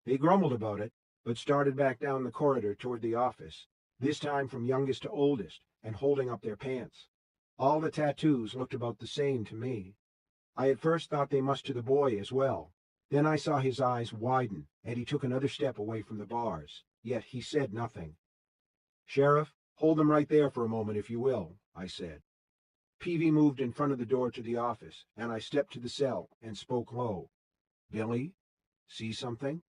They grumbled about it, but started back down the corridor toward the office, this time from youngest to oldest, and holding up their pants. All the tattoos looked about the same to me. I at first thought they must to the boy as well. Then I saw his eyes widen, and he took another step away from the bars. Yet he said nothing. "Sheriff, hold them right there for a moment, if you will," I said. Peavy moved in front of the door to the office, and I stepped to the cell and spoke low. "Billy, see something?"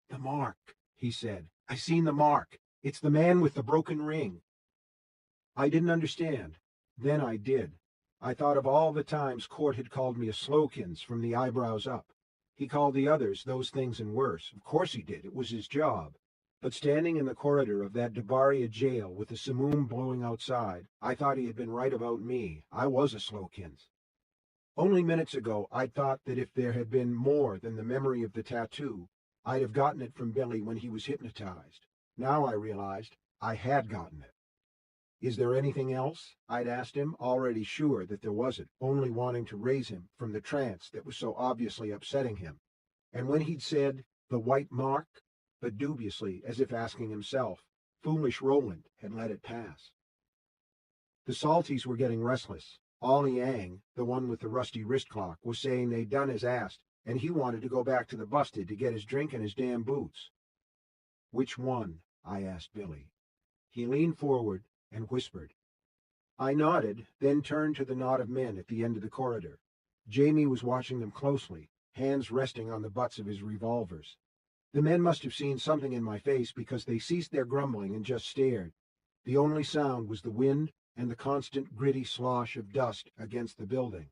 "The mark," he said. "I seen the mark. It's the man with the broken ring." I didn't understand. Then I did. I thought of all the times Court had called me a Slowkins from the eyebrows up. He called the others those things and worse. Of course he did. It was his job. But standing in the corridor of that Debaria jail with the simoom blowing outside, I thought he had been right about me. I was a Slowkins. Only minutes ago I'd thought that if there had been more than the memory of the tattoo, I'd have gotten it from Billy when he was hypnotized. Now I realized I had gotten it. "Is there anything else?" I'd asked him, already sure that there wasn't, only wanting to raise him from the trance that was so obviously upsetting him. And when he'd said, "the white mark," but dubiously, as if asking himself, foolish Roland had let it pass. The Salties were getting restless. Ollie Ang, the one with the rusty wrist clock, was saying they'd done as asked, and he wanted to go back to the busted to get his drink and his damn boots. "Which one?" I asked Billy. He leaned forward and whispered. I nodded, then turned to the knot of men at the end of the corridor. Jamie was watching them closely, hands resting on the butts of his revolvers. The men must have seen something in my face because they ceased their grumbling and just stared. The only sound was the wind and the constant gritty slosh of dust against the building.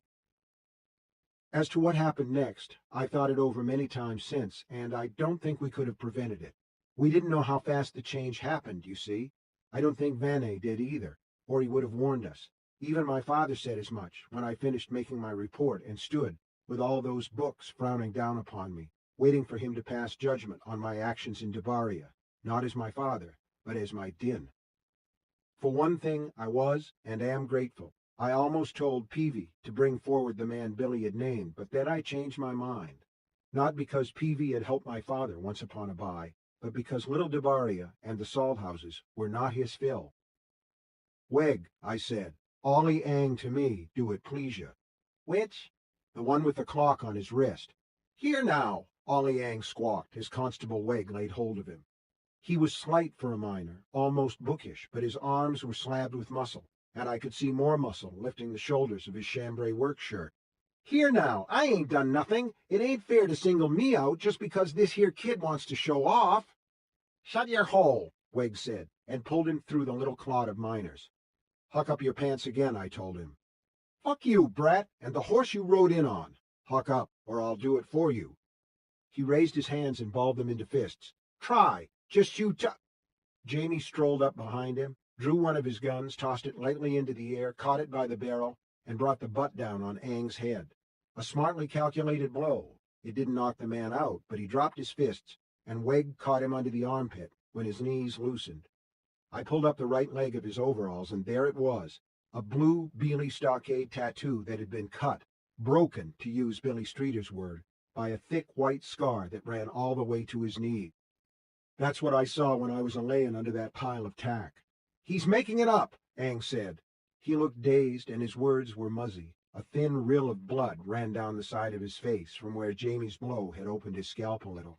As to what happened next, I thought it over many times since, and I don't think we could have prevented it. We didn't know how fast the change happened, you see. I don't think Vanne did either, or he would have warned us. Even my father said as much when I finished making my report and stood, with all those books frowning down upon me, waiting for him to pass judgment on my actions in Debaria, not as my father, but as my Din. For one thing, I was and am grateful. I almost told Peavy to bring forward the man Billy had named, but then I changed my mind. Not because Peavy had helped my father once upon a by, but because little Debaria and the salt houses were not his fill. "Weg," I said, "Ollie Ang to me, do it please you." "Which?" "The one with the clock on his wrist." "Here now," Ollie Ang squawked as Constable Weg laid hold of him. He was slight for a miner, almost bookish, but his arms were slabbed with muscle, and I could see more muscle lifting the shoulders of his chambray work shirt. "Here now, I ain't done nothing. It ain't fair to single me out just because this here kid wants to show off." "Shut your hole," Weg said, and pulled him through the little clot of miners. "Huck up your pants again," I told him. "Fuck you, brat, and the horse you rode in on. Huck up, or I'll do it for you." He raised his hands and balled them into fists. "Try, just you Jamie strolled up behind him, drew one of his guns, tossed it lightly into the air, caught it by the barrel, and brought the butt down on Ang's head. A smartly calculated blow. It didn't knock the man out, but he dropped his fists, and Weg caught him under the armpit when his knees loosened. I pulled up the right leg of his overalls, and there it was, a blue Beely stockade tattoo that had been cut, broken, to use Billy Streeter's word, by a thick white scar that ran all the way to his knee. That's what I saw when I was a-layin' under that pile of tack. "He's making it up," Aang said. He looked dazed, and his words were muzzy. A thin rill of blood ran down the side of his face from where Jamie's blow had opened his scalp a little.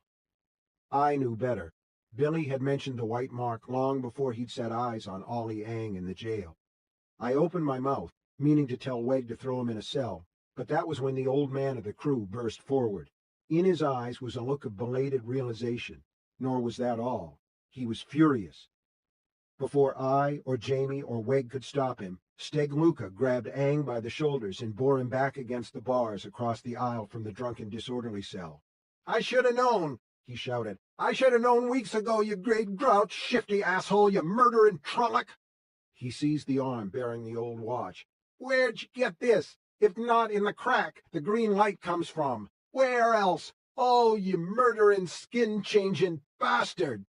I knew better. Billy had mentioned the white mark long before he'd set eyes on Ollie Aang in the jail. I opened my mouth, meaning to tell Weg to throw him in a cell, but that was when the old man of the crew burst forward. In his eyes was a look of belated realization, nor was that all. He was furious. Before I or Jamie or Weg could stop him, Steg Luca grabbed Aang by the shoulders and bore him back against the bars across the aisle from the drunken disorderly cell. "I should have known," he shouted. "I should have known weeks ago, you great grouch, shifty asshole, you murdering trolloc." He seized the arm bearing the old watch. "Where'd you get this? If not in the crack the green light comes from. Where else? Oh, you murdering, skin-changing bastard!"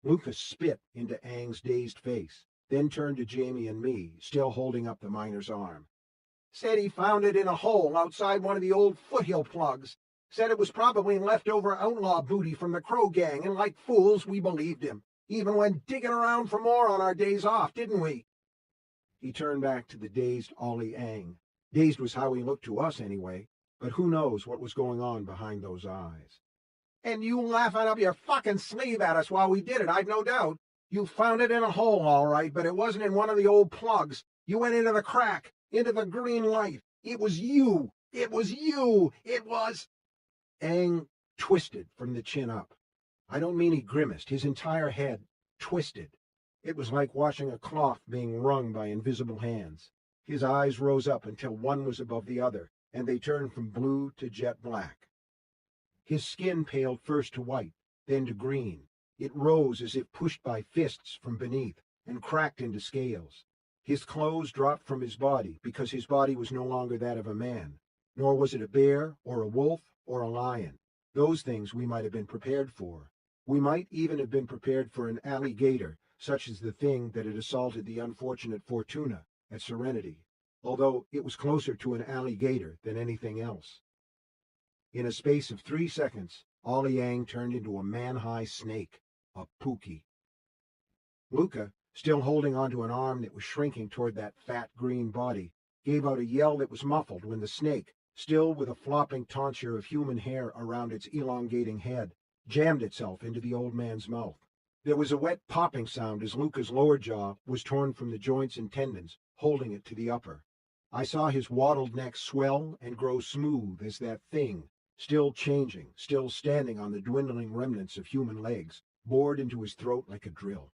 Lucas spit into Aang's dazed face, then turned to Jamie and me, still holding up the miner's arm. "Said he found it in a hole outside one of the old foothill plugs. Said it was probably leftover outlaw booty from the Crow gang, and like fools we believed him. Even went digging around for more on our days off, didn't we?" He turned back to the dazed Ollie Aang. Dazed was how he looked to us anyway, but who knows what was going on behind those eyes. "And you laughing up your fucking sleeve at us while we did it, I've no doubt. You found it in a hole, all right, but it wasn't in one of the old plugs. You went into the crack, into the green light. It was you! It was you! It was—" Aang twisted from the chin up. I don't mean he grimaced. His entire head twisted. It was like watching a cloth being wrung by invisible hands. His eyes rose up until one was above the other, and they turned from blue to jet black. His skin paled first to white, then to green. It rose as if pushed by fists from beneath, and cracked into scales. His clothes dropped from his body, because his body was no longer that of a man, nor was it a bear, or a wolf, or a lion. Those things we might have been prepared for. We might even have been prepared for an alligator, such as the thing that had assaulted the unfortunate Fortuna at Serenity, although it was closer to an alligator than anything else. In a space of 3 seconds, Ollie Aang turned into a man-high snake, a Pookie. Luca, still holding onto an arm that was shrinking toward that fat green body, gave out a yell that was muffled when the snake, still with a flopping tonsure of human hair around its elongating head, jammed itself into the old man's mouth. There was a wet popping sound as Luca's lower jaw was torn from the joints and tendons, holding it to the upper. I saw his wattled neck swell and grow smooth as that thing, still changing, still standing on the dwindling remnants of human legs, bored into his throat like a drill.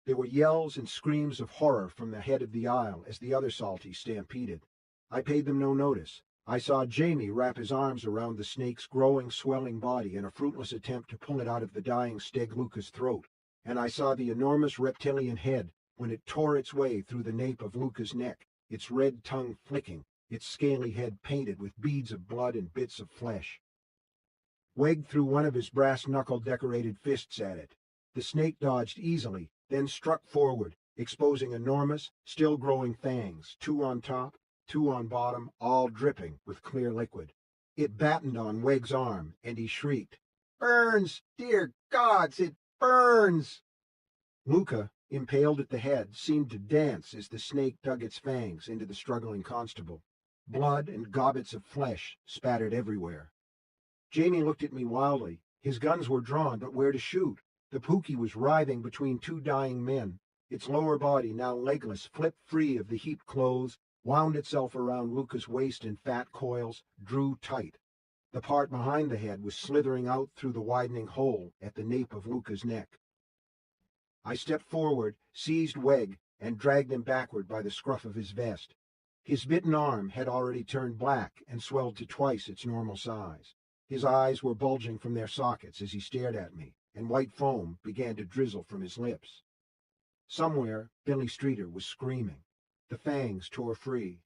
There were yells and screams of horror from the head of the aisle as the other salties stampeded. I paid them no notice. I saw Jamie wrap his arms around the snake's growing, swelling body in a fruitless attempt to pull it out of the dying Steg Luca's throat, and I saw the enormous reptilian head when it tore its way through the nape of Luca's neck, its red tongue flicking, its scaly head painted with beads of blood and bits of flesh. Weg threw one of his brass-knuckle-decorated fists at it. The snake dodged easily, then struck forward, exposing enormous, still-growing fangs, 2 on top, 2 on bottom, all dripping with clear liquid. It battened on Weg's arm, and he shrieked, "Burns! Dear gods, it burns!" Luca, impaled at the head, seemed to dance as the snake dug its fangs into the struggling constable. Blood and gobbets of flesh spattered everywhere. Jamie looked at me wildly. His guns were drawn, but where to shoot? The Pookie was writhing between 2 dying men. Its lower body, now legless, flipped free of the heaped clothes, wound itself around Luca's waist in fat coils, drew tight. The part behind the head was slithering out through the widening hole at the nape of Luca's neck. I stepped forward, seized Weg, and dragged him backward by the scruff of his vest. His bitten arm had already turned black and swelled to twice its normal size. His eyes were bulging from their sockets as he stared at me, and white foam began to drizzle from his lips. Somewhere, Billy Streeter was screaming. The fangs tore free.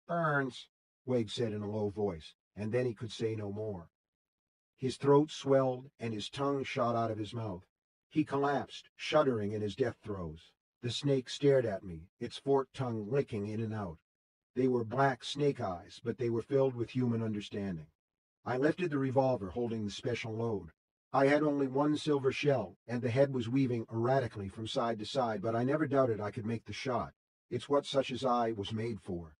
"Burns," Weg said in a low voice, and then he could say no more. His throat swelled, and his tongue shot out of his mouth. He collapsed, shuddering in his death throes. The snake stared at me, its forked tongue licking in and out. They were black snake eyes, but they were filled with human understanding. I lifted the revolver holding the special load. I had only one silver shell, and the head was weaving erratically from side to side, but I never doubted I could make the shot. It's what such as I was made for.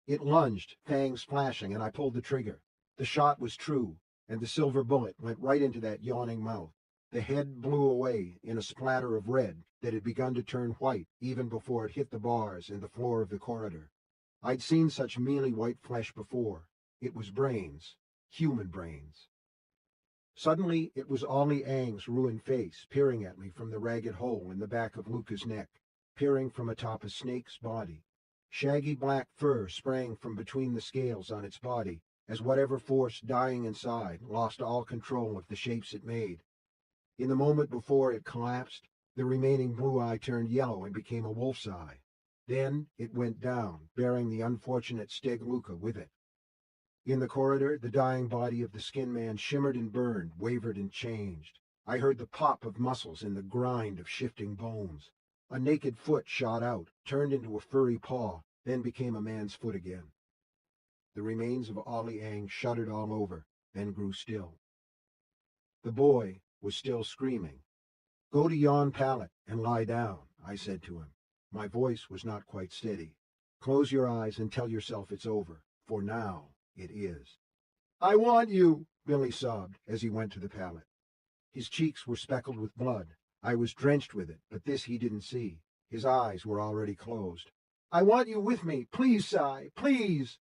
It lunged, fangs flashing, and I pulled the trigger. The shot was true, and the silver bullet went right into that yawning mouth. The head blew away in a splatter of red that had begun to turn white even before it hit the bars and the floor of the corridor. I'd seen such mealy white flesh before. It was brains, human brains. Suddenly it was Ollie Ang's ruined face peering at me from the ragged hole in the back of Luca's neck, peering from atop a snake's body. Shaggy black fur sprang from between the scales on its body as whatever force dying inside lost all control of the shapes it made. In the moment before it collapsed, the remaining blue eye turned yellow and became a wolf's eye. Then it went down, bearing the unfortunate Steg Luca with it. In the corridor, the dying body of the skin man shimmered and burned, wavered and changed. I heard the pop of muscles and the grind of shifting bones. A naked foot shot out, turned into a furry paw, then became a man's foot again. The remains of Ollie Ang shuddered all over, then grew still. The boy was still screaming. "Go to yon pallet and lie down," I said to him. My voice was not quite steady. "Close your eyes and tell yourself it's over, for now it is." "I want you," Billy sobbed as he went to the pallet. His cheeks were speckled with blood. I was drenched with it, but this he didn't see. His eyes were already closed. "I want you with me. Please, Si, please."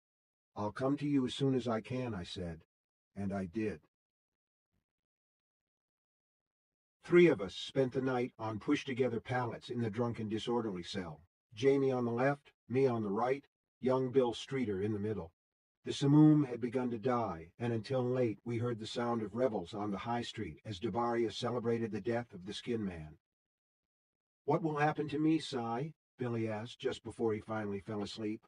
"I'll come to you as soon as I can," I said, and I did. 3 of us spent the night on pushed-together pallets in the drunken disorderly cell. Jamie on the left, me on the right, young Bill Streeter in the middle. The simoom had begun to die, and until late we heard the sound of revels on the high street as Debaria celebrated the death of the skin man. "What will happen to me, Si?" Billy asked just before he finally fell asleep.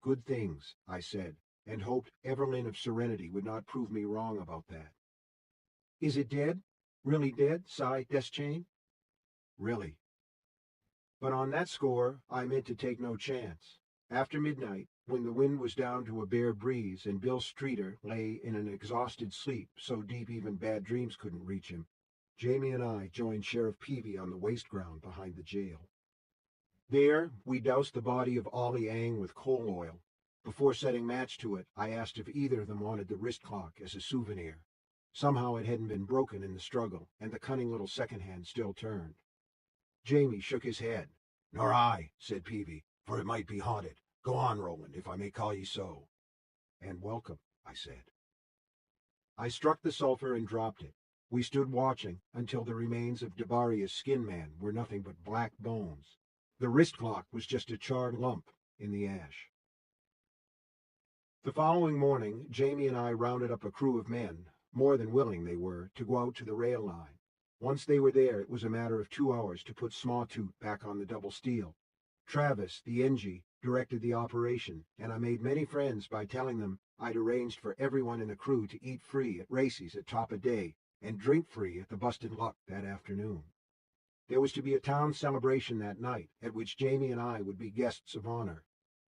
"Good things," I said, and hoped Evelyn of Serenity would not prove me wrong about that. "Is it dead? Really dead, Si Deschain?" "Really." But on that score I meant to take no chance. After midnight, when the wind was down to a bare breeze and Bill Streeter lay in an exhausted sleep so deep even bad dreams couldn't reach him, Jamie and I joined Sheriff Peavy on the waste ground behind the jail. There, we doused the body of Ollie Ang with coal oil. Before setting match to it, I asked if either of them wanted the wrist clock as a souvenir. Somehow it hadn't been broken in the struggle, and the cunning little second hand still turned. Jamie shook his head. "Nor I," said Peavy, "for it might be haunted. Go on, Roland, if I may call ye so." "And welcome," I said. I struck the sulfur and dropped it. We stood watching until the remains of Debaria's skin man were nothing but black bones. The wrist clock was just a charred lump in the ash. The following morning, Jamie and I rounded up a crew of men, more than willing they were, to go out to the rail line. Once they were there, it was a matter of 2 hours to put Sawtooth back on the double steel. Travis, the NG, directed the operation, and I made many friends by telling them I'd arranged for everyone in the crew to eat free at Racy's at top of day and drink free at the Busted Luck that afternoon. There was to be a town celebration that night, at which Jamie and I would be guests of honor.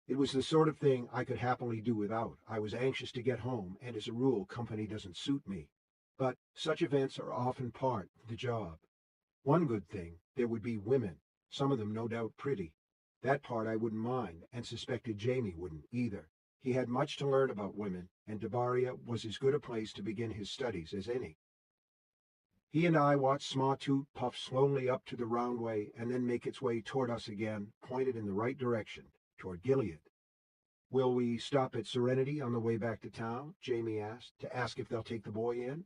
It was the sort of thing I could happily do without. I was anxious to get home, and as a rule, company doesn't suit me. But such events are often part of the job. One good thing, there would be women, some of them no doubt pretty. That part I wouldn't mind, and suspected Jamie wouldn't either. He had much to learn about women, and Debaria was as good a place to begin his studies as any. He and I watched Sawtooth puff slowly up to the roundway and then make its way toward us again, pointed in the right direction, toward Gilead. "Will we stop at Serenity on the way back to town?" Jamie asked, "to ask if they'll take the boy in?"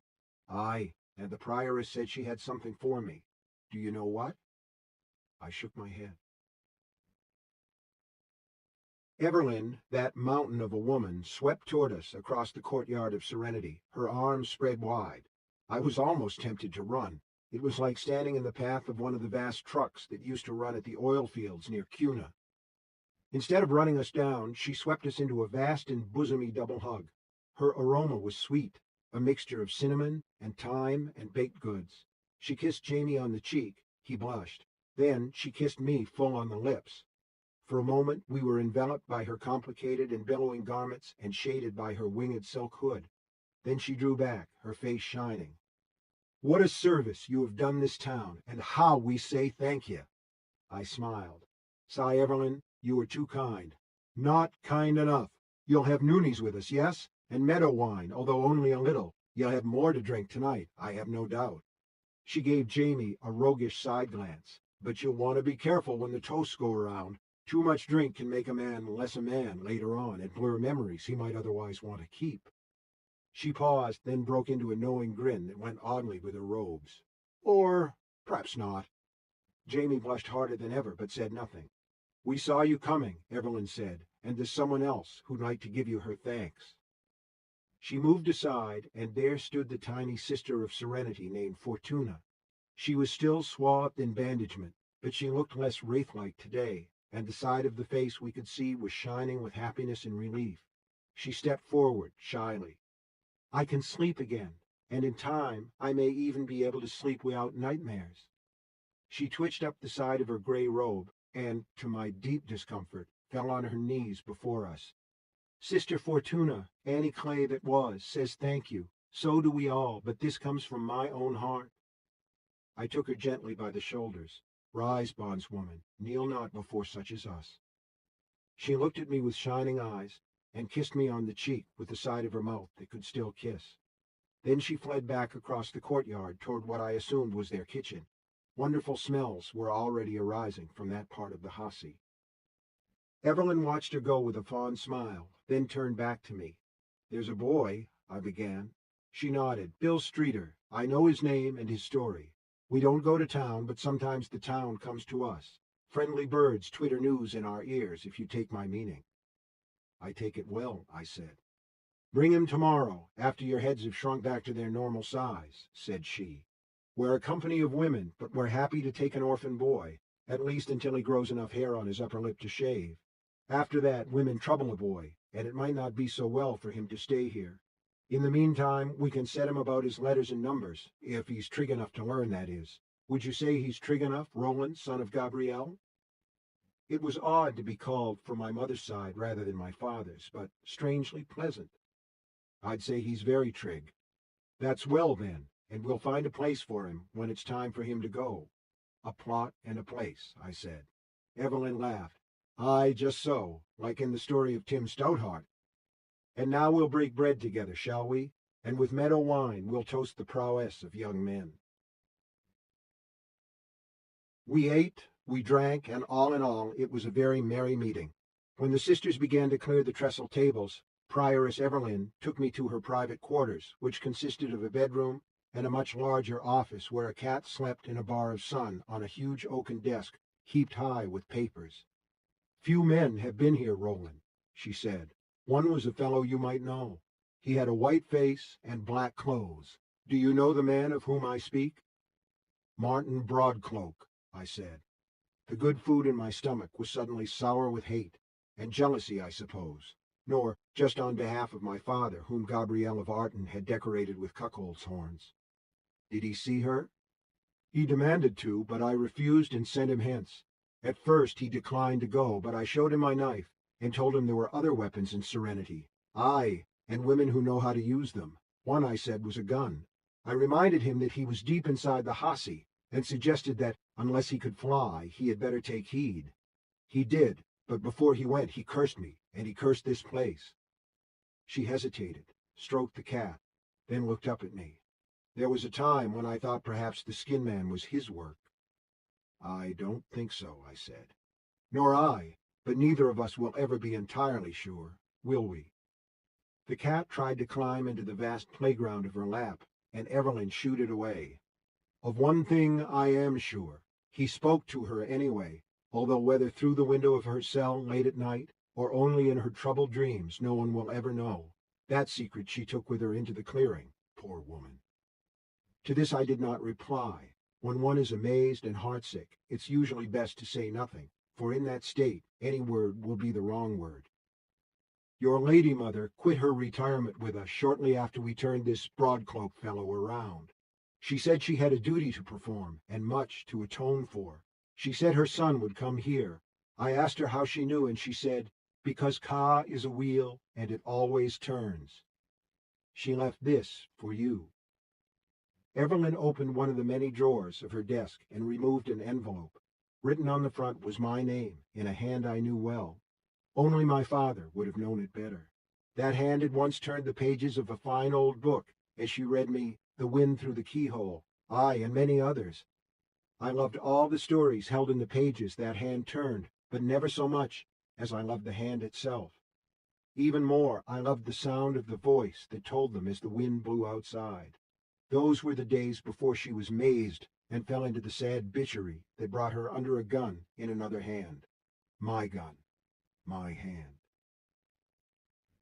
"Aye, and the prioress said she had something for me. Do you know what?" I shook my head. Evelyn, that mountain of a woman, swept toward us across the courtyard of Serenity, her arms spread wide. I was almost tempted to run. It was like standing in the path of one of the vast trucks that used to run at the oil fields near Cuna. Instead of running us down, she swept us into a vast and bosomy double hug. Her aroma was sweet, a mixture of cinnamon and thyme and baked goods. She kissed Jamie on the cheek. He blushed. Then she kissed me full on the lips. For a moment we were enveloped by her complicated and billowing garments and shaded by her winged silk hood. Then she drew back, her face shining. "What a service you have done this town, and how we say thank you." I smiled. "Cy Everlyn, you are too kind." "Not kind enough. You'll have noonies with us, yes? And meadow wine, although only a little. You'll have more to drink tonight, I have no doubt." She gave Jamie a roguish side glance. "But you'll want to be careful when the toasts go around. Too much drink can make a man less a man later on and blur memories he might otherwise want to keep." She paused, then broke into a knowing grin that went oddly with her robes. "Or perhaps not." Jamie blushed harder than ever, but said nothing. "We saw you coming," Evelyn said, "and there's someone else who'd like to give you her thanks." She moved aside, and there stood the tiny sister of Serenity named Fortuna. She was still swathed in bandagement, but she looked less wraith-like today, and the side of the face we could see was shining with happiness and relief. She stepped forward, shyly. "I can sleep again, and in time I may even be able to sleep without nightmares." She twitched up the side of her gray robe, and, to my deep discomfort, fell on her knees before us. "Sister Fortuna, Annie Clay that was, says thank you. So do we all, but this comes from my own heart." I took her gently by the shoulders. "Rise, bondswoman, kneel not before such as us." She looked at me with shining eyes, and kissed me on the cheek with the side of her mouth that could still kiss. Then she fled back across the courtyard toward what I assumed was their kitchen. Wonderful smells were already arising from that part of the Hossie. Evelyn watched her go with a fond smile, then turned back to me. "There's a boy," I began. She nodded. "Bill Streeter. I know his name and his story. We don't go to town, but sometimes the town comes to us. Friendly birds twitter news in our ears, if you take my meaning." "I take it well," I said. "Bring him tomorrow, after your heads have shrunk back to their normal size," said she. "We're a company of women, but we're happy to take an orphan boy, at least until he grows enough hair on his upper lip to shave. After that, women trouble a boy, and it might not be so well for him to stay here. In the meantime, we can set him about his letters and numbers, if he's trig enough to learn, that is. Would you say he's trig enough, Roland, son of Gabrielle?" It was odd to be called from my mother's side rather than my father's, but strangely pleasant. "I'd say he's very trig." "That's well, then, and we'll find a place for him when it's time for him to go." "A plot and a place," I said. Evelyn laughed. "Aye, just so, like in the story of Tim Stoutheart. And now we'll break bread together, shall we? And with meadow wine we'll toast the prowess of young men." We ate, we drank, and all in all, it was a very merry meeting. When the sisters began to clear the trestle tables, Prioress Evelyn took me to her private quarters, which consisted of a bedroom and a much larger office where a cat slept in a bar of sun on a huge oaken desk heaped high with papers. "Few men have been here, Roland," she said. "One was a fellow you might know. He had a white face and black clothes. Do you know the man of whom I speak?" "Martin Broadcloak," I said. The good food in my stomach was suddenly sour with hate, and jealousy, I suppose, nor just on behalf of my father, whom Gabrielle of Arton had decorated with cuckold's horns. "Did he see her?" "He demanded to, but I refused and sent him hence. At first he declined to go, but I showed him my knife, and told him there were other weapons in Serenity. Aye, and women who know how to use them. One, I said, was a gun. I reminded him that he was deep inside the Hossie, and suggested that, unless he could fly, he had better take heed. He did, but before he went he cursed me, and he cursed this place." She hesitated, stroked the cat, then looked up at me. "There was a time when I thought perhaps the Skin Man was his work." "I don't think so," I said. "Nor I, but neither of us will ever be entirely sure, will we?" The cat tried to climb into the vast playground of her lap, and Evelyn shooed it away. "Of one thing I am sure. He spoke to her anyway, although whether through the window of her cell late at night, or only in her troubled dreams, no one will ever know. That secret she took with her into the clearing, poor woman." To this I did not reply. When one is amazed and heartsick, it's usually best to say nothing, for in that state any word will be the wrong word. "Your lady mother quit her retirement with us shortly after we turned this Broadcloak fellow around. She said she had a duty to perform, and much to atone for. She said her son would come here. I asked her how she knew, and she said, 'Because Ka is a wheel, and it always turns.'" She left this for you." Evelyn opened one of the many drawers of her desk and removed an envelope. Written on the front was my name, in a hand I knew well. Only my father would have known it better. That hand had once turned the pages of a fine old book as she read me "The Wind Through the Keyhole," I and many others. I loved all the stories held in the pages that hand turned, but never so much as I loved the hand itself. Even more, I loved the sound of the voice that told them as the wind blew outside. Those were the days before she was mazed and fell into the sad bitchery that brought her under a gun in another hand. My gun, my hand.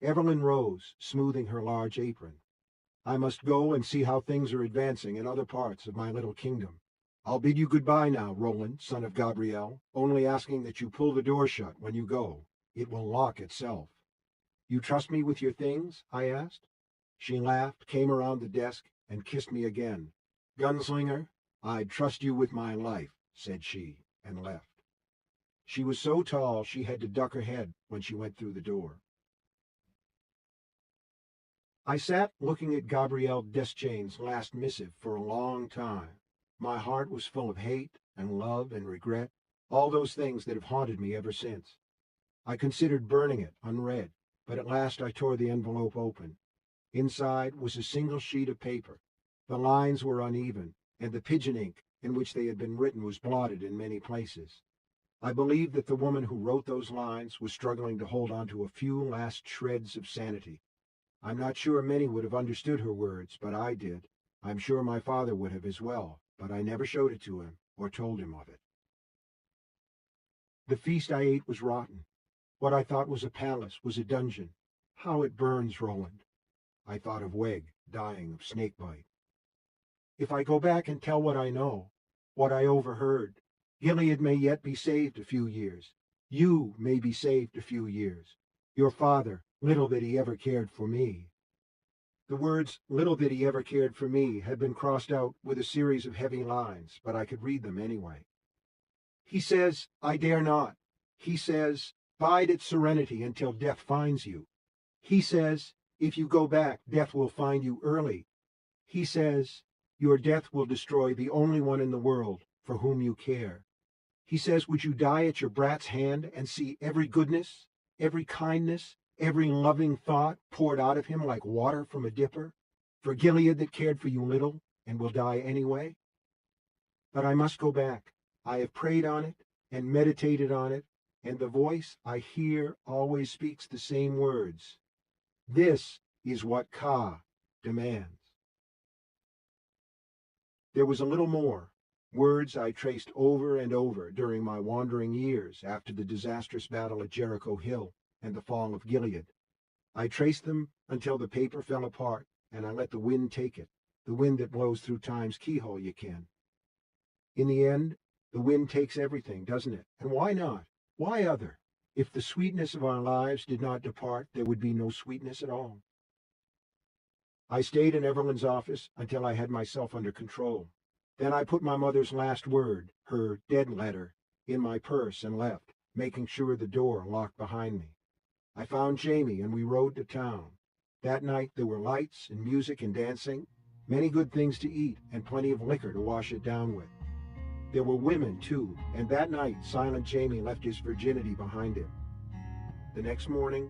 Evelyn rose, smoothing her large apron. "I must go and see how things are advancing in other parts of my little kingdom. I'll bid you goodbye now, Roland, son of Gabrielle, only asking that you pull the door shut when you go. It will lock itself." "You trust me with your things?" I asked. She laughed, came around the desk, and kissed me again. "Gunslinger, I'd trust you with my life," said she, and left. She was so tall she had to duck her head when she went through the door. I sat looking at Gabrielle Deschaines' last missive for a long time. My heart was full of hate and love and regret, all those things that have haunted me ever since. I considered burning it unread, but at last I tore the envelope open. Inside was a single sheet of paper. The lines were uneven, and the pigeon ink in which they had been written was blotted in many places. I believed that the woman who wrote those lines was struggling to hold on to a few last shreds of sanity. I'm not sure many would have understood her words, but I did. I'm sure my father would have as well, but I never showed it to him or told him of it. The feast I ate was rotten. What I thought was a palace was a dungeon. How it burns, Roland. I thought of Weg dying of snakebite. If I go back and tell what I know, what I overheard, Gilead may yet be saved a few years. You may be saved a few years. Your father, little that he ever cared for me. The words, little that he ever cared for me, had been crossed out with a series of heavy lines, but I could read them anyway. He says, I dare not. He says, bide at serenity until death finds you. He says, if you go back, death will find you early. He says, your death will destroy the only one in the world for whom you care. He says, would you die at your brat's hand and see every goodness, every kindness, every loving thought poured out of him like water from a dipper, for Gilead that cared for you little and will die anyway? But I must go back. I have prayed on it and meditated on it, and the voice I hear always speaks the same words. This is what Ka demands. There was a little more, words I traced over and over during my wandering years after the disastrous battle at Jericho Hill and the fall of Gilead. I traced them until the paper fell apart, and I let the wind take it, the wind that blows through time's keyhole, you can. In the end, the wind takes everything, doesn't it? And why not? Why other? If the sweetness of our lives did not depart, there would be no sweetness at all. I stayed in Evelyn's office until I had myself under control. Then I put my mother's last word, her dead letter, in my purse and left, making sure the door locked behind me. I found Jamie and we rode to town. That night there were lights and music and dancing, many good things to eat and plenty of liquor to wash it down with. There were women, too, and that night Silent Jamie left his virginity behind him. The next morning,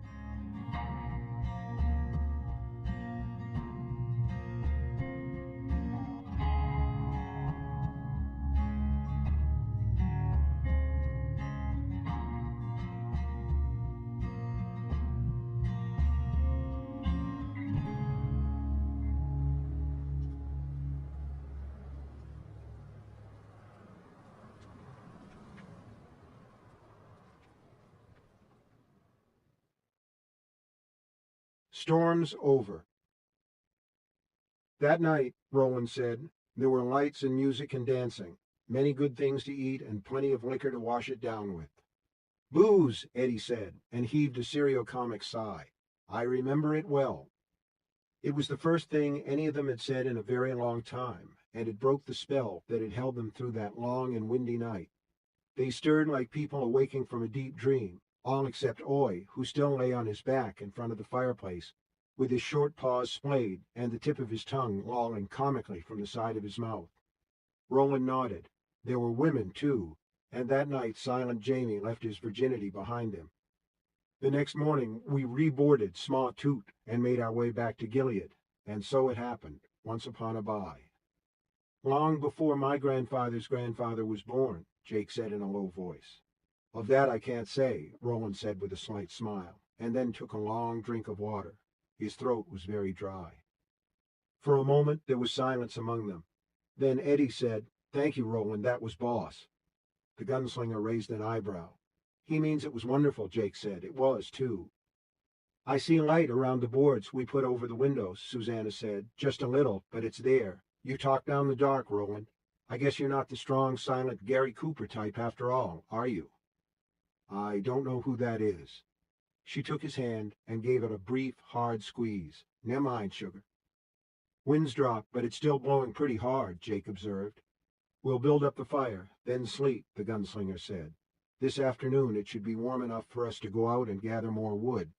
storms over. That night, Roland said, there were lights and music and dancing, many good things to eat and plenty of liquor to wash it down with. Booze, Eddie said, and heaved a seriocomic sigh. I remember it well. It was the first thing any of them had said in a very long time, and it broke the spell that had held them through that long and windy night. They stirred like people awaking from a deep dream, all except Oy, who still lay on his back in front of the fireplace, with his short paws splayed and the tip of his tongue lolling comically from the side of his mouth. Roland nodded. There were women, too, and that night Silent Jamie left his virginity behind him. The next morning we reboarded Sma Toot and made our way back to Gilead, and so it happened, once upon a by. Long before my grandfather's grandfather was born, Jake said in a low voice. Of that I can't say, Roland said with a slight smile, and then took a long drink of water. His throat was very dry. For a moment there was silence among them. Then Eddie said, Thank you, Roland, that was boss. The gunslinger raised an eyebrow. He means it was wonderful, Jake said. It was, too. I see light around the boards we put over the windows, Susanna said. Just a little, but it's there. You talk down the dark, Roland. I guess you're not the strong, silent Gary Cooper type after all, are you? I don't know who that is. She took his hand and gave it a brief, hard squeeze. Never mind, sugar. Wind's dropped, but it's still blowing pretty hard, Jake observed. We'll build up the fire, then sleep, the gunslinger said. This afternoon it should be warm enough for us to go out and gather more wood.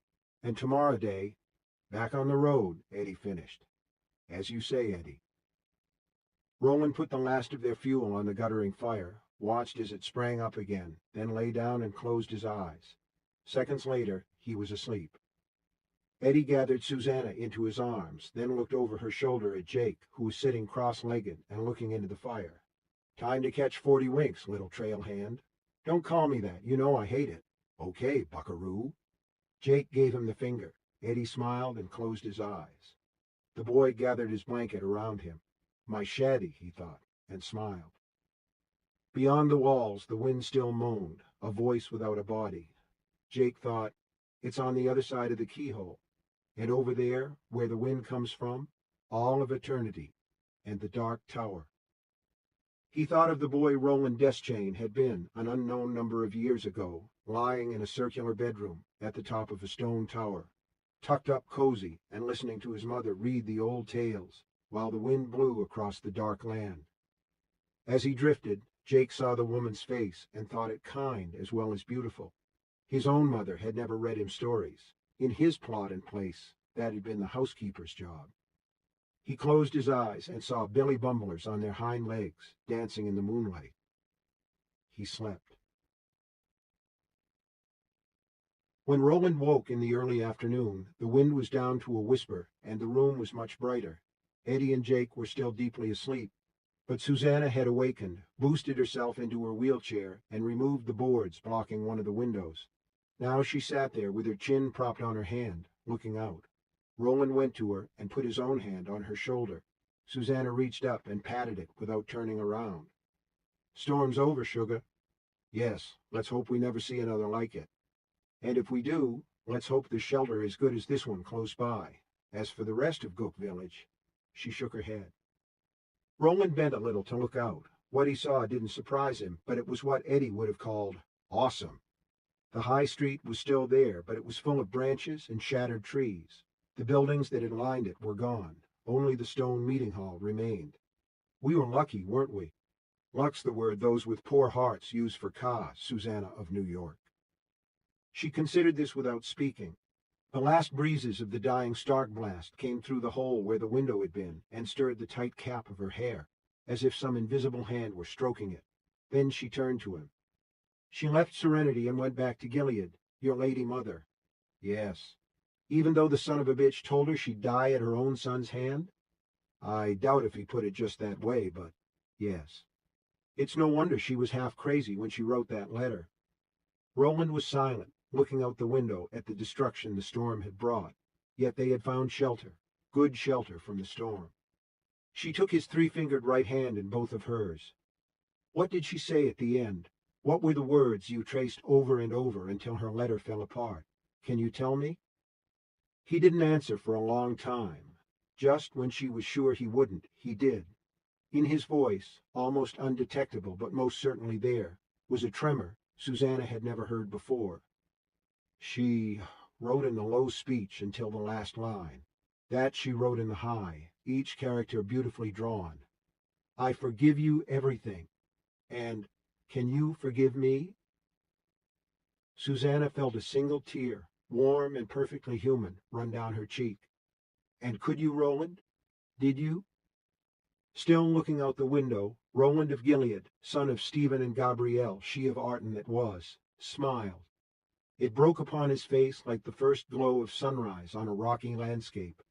And tomorrow day, back on the road, Eddie finished. As you say, Eddie. Roland put the last of their fuel on the guttering fire, watched as it sprang up again, then lay down and closed his eyes. Seconds later, he was asleep. Eddie gathered Susanna into his arms, then looked over her shoulder at Jake, who was sitting cross-legged and looking into the fire. Time to catch 40 winks, little trail hand. Don't call me that. You know I hate it. Okay, buckaroo. Jake gave him the finger. Eddie smiled and closed his eyes. The boy gathered his blanket around him. My shaddy, he thought, and smiled. Beyond the walls, the wind still moaned, a voice without a body. Jake thought, it's on the other side of the keyhole. And over there, where the wind comes from, all of eternity, and the dark tower. He thought of the boy Roland Deschain had been an unknown number of years ago, lying in a circular bedroom at the top of a stone tower, tucked up cozy and listening to his mother read the old tales while the wind blew across the dark land. As he drifted, Jake saw the woman's face and thought it kind as well as beautiful. His own mother had never read him stories. In his plot and place, that had been the housekeeper's job. He closed his eyes and saw billy bumblers on their hind legs, dancing in the moonlight. He slept. When Roland woke in the early afternoon, the wind was down to a whisper, and the room was much brighter. Eddie and Jake were still deeply asleep, but Susanna had awakened, boosted herself into her wheelchair, and removed the boards blocking one of the windows. Now she sat there with her chin propped on her hand, looking out. Roland went to her and put his own hand on her shoulder. Susanna reached up and patted it without turning around. Storm's over, sugar. Yes, let's hope we never see another like it. And if we do, let's hope the shelter is good as this one close by. As for the rest of Gook Village, she shook her head. Roland bent a little to look out. What he saw didn't surprise him, but it was what Eddie would have called awesome. The high street was still there, but it was full of branches and shattered trees. The buildings that had lined it were gone. Only the stone meeting hall remained. We were lucky, weren't we? Luck's the word those with poor hearts use for Ka, Susanna of New York. She considered this without speaking. The last breezes of the dying stark blast came through the hole where the window had been and stirred the tight cap of her hair, as if some invisible hand were stroking it. Then she turned to him. She left Serenity and went back to Gilead, your lady mother. Yes. Even though the son of a bitch told her she'd die at her own son's hand? I doubt if he put it just that way, but yes. It's no wonder she was half crazy when she wrote that letter. Roland was silent, looking out the window at the destruction the storm had brought. Yet they had found shelter, good shelter from the storm. She took his three-fingered right hand in both of hers. What did she say at the end? What were the words you traced over and over until her letter fell apart? Can you tell me? He didn't answer for a long time. Just when she was sure he wouldn't, he did. In his voice, almost undetectable but most certainly there, was a tremor Susanna had never heard before. She wrote in the low speech until the last line. That she wrote in the high, each character beautifully drawn. I forgive you everything. And can you forgive me? Susanna felt a single tear, warm and perfectly human, run down her cheek. And could you, Roland? Did you? Still looking out the window, Roland of Gilead, son of Stephen and Gabrielle, she of Arton that was, smiled. It broke upon his face like the first glow of sunrise on a rocky landscape.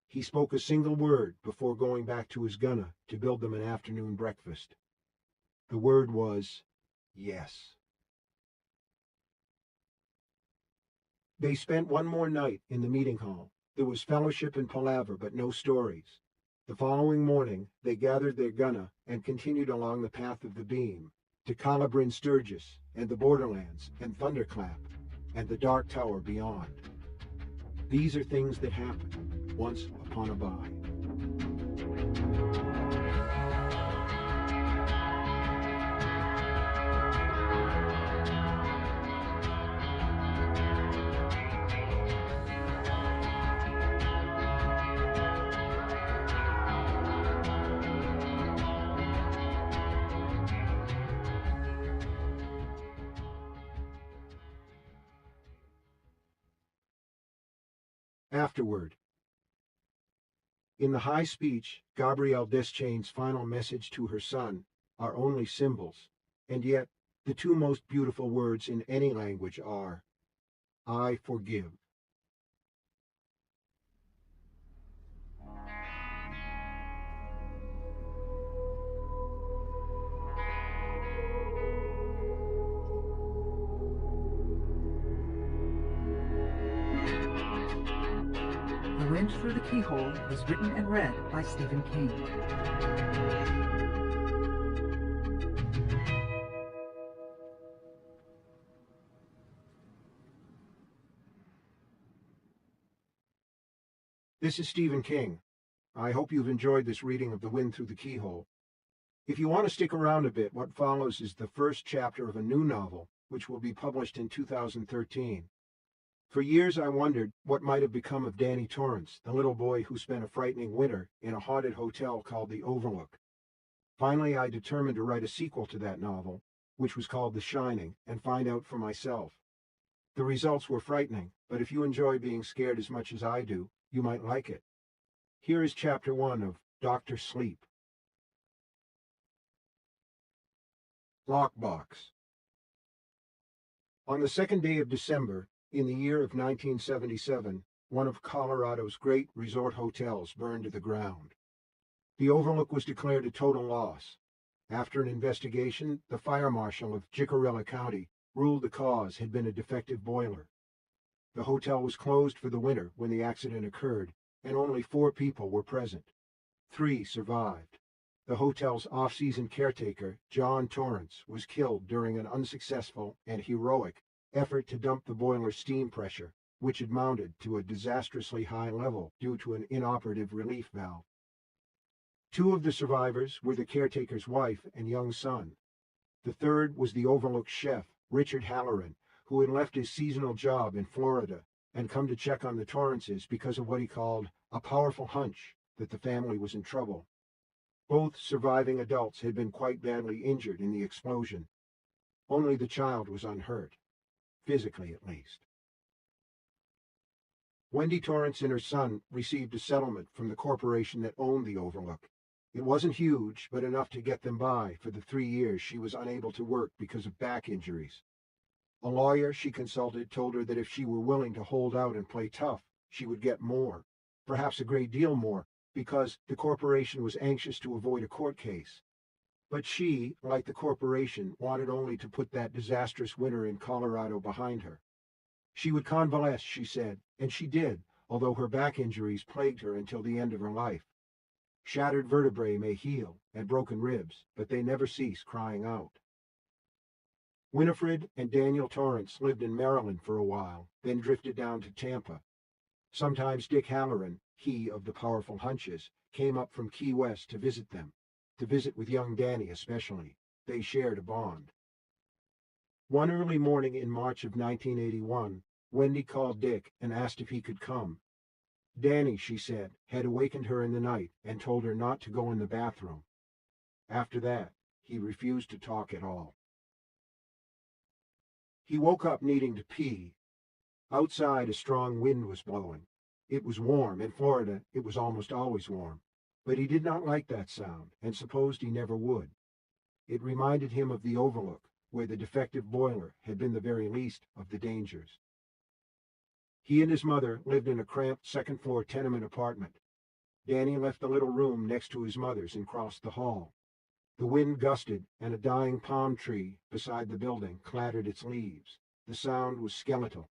He spoke a single word before going back to his gunner to build them an afternoon breakfast. The word was, yes. They spent one more night in the meeting hall. There was fellowship and palaver, but no stories. The following morning, they gathered their gunner and continued along the path of the beam to Calibrin Sturgis and the Borderlands and Thunderclap and the Dark Tower beyond. These are things that happened once upon a by. Afterward. In the high speech, Gabrielle Deschaines' final message to her son are only symbols, and yet the two most beautiful words in any language are, I forgive. The Wind Through the Keyhole was written and read by Stephen King. This is Stephen King. I hope you've enjoyed this reading of The Wind Through the Keyhole. If you want to stick around a bit, what follows is the first chapter of a new novel, which will be published in 2013. For years I wondered what might have become of Danny Torrance, the little boy who spent a frightening winter in a haunted hotel called the Overlook. Finally, I determined to write a sequel to that novel, which was called The Shining, and find out for myself. The results were frightening, but if you enjoy being scared as much as I do, you might like it. Here is Chapter 1 of Dr. Sleep. Lockbox. On the second day of December, in the year of 1977, one of Colorado's great resort hotels burned to the ground. The Overlook was declared a total loss. After an investigation, the fire marshal of Jicarilla County ruled the cause had been a defective boiler. The hotel was closed for the winter when the accident occurred, and only 4 people were present. 3 survived. The hotel's off-season caretaker, John Torrance, was killed during an unsuccessful and heroic effort to dump the boiler's steam pressure, which had mounted to a disastrously high level due to an inoperative relief valve. 2 of the survivors were the caretaker's wife and young son. The third was the Overlook chef, Richard Halloran, who had left his seasonal job in Florida and come to check on the Torrances because of what he called a powerful hunch that the family was in trouble. Both surviving adults had been quite badly injured in the explosion. Only the child was unhurt. Physically at least. Wendy Torrance and her son received a settlement from the corporation that owned the Overlook. It wasn't huge, but enough to get them by for the 3 years she was unable to work because of back injuries. A lawyer she consulted told her that if she were willing to hold out and play tough, she would get more, perhaps a great deal more, because the corporation was anxious to avoid a court case. But she, like the corporation, wanted only to put that disastrous winter in Colorado behind her. She would convalesce, she said, and she did, although her back injuries plagued her until the end of her life. Shattered vertebrae may heal, and broken ribs, but they never cease crying out. Winifred and Daniel Torrance lived in Maryland for a while, then drifted down to Tampa. Sometimes Dick Halloran, he of the powerful hunches, came up from Key West to visit them. To visit with young Danny especially. They shared a bond. One early morning in March of 1981, Wendy called Dick and asked if he could come. Danny, she said, had awakened her in the night and told her not to go in the bathroom. After that, he refused to talk at all. He woke up needing to pee. Outside, a strong wind was blowing. It was warm. In Florida, it was almost always warm. But he did not like that sound, and supposed he never would. It reminded him of the Overlook, where the defective boiler had been the very least of the dangers. He and his mother lived in a cramped second-floor tenement apartment. Danny left the little room next to his mother's and crossed the hall. The wind gusted, and a dying palm tree beside the building clattered its leaves. The sound was skeletal.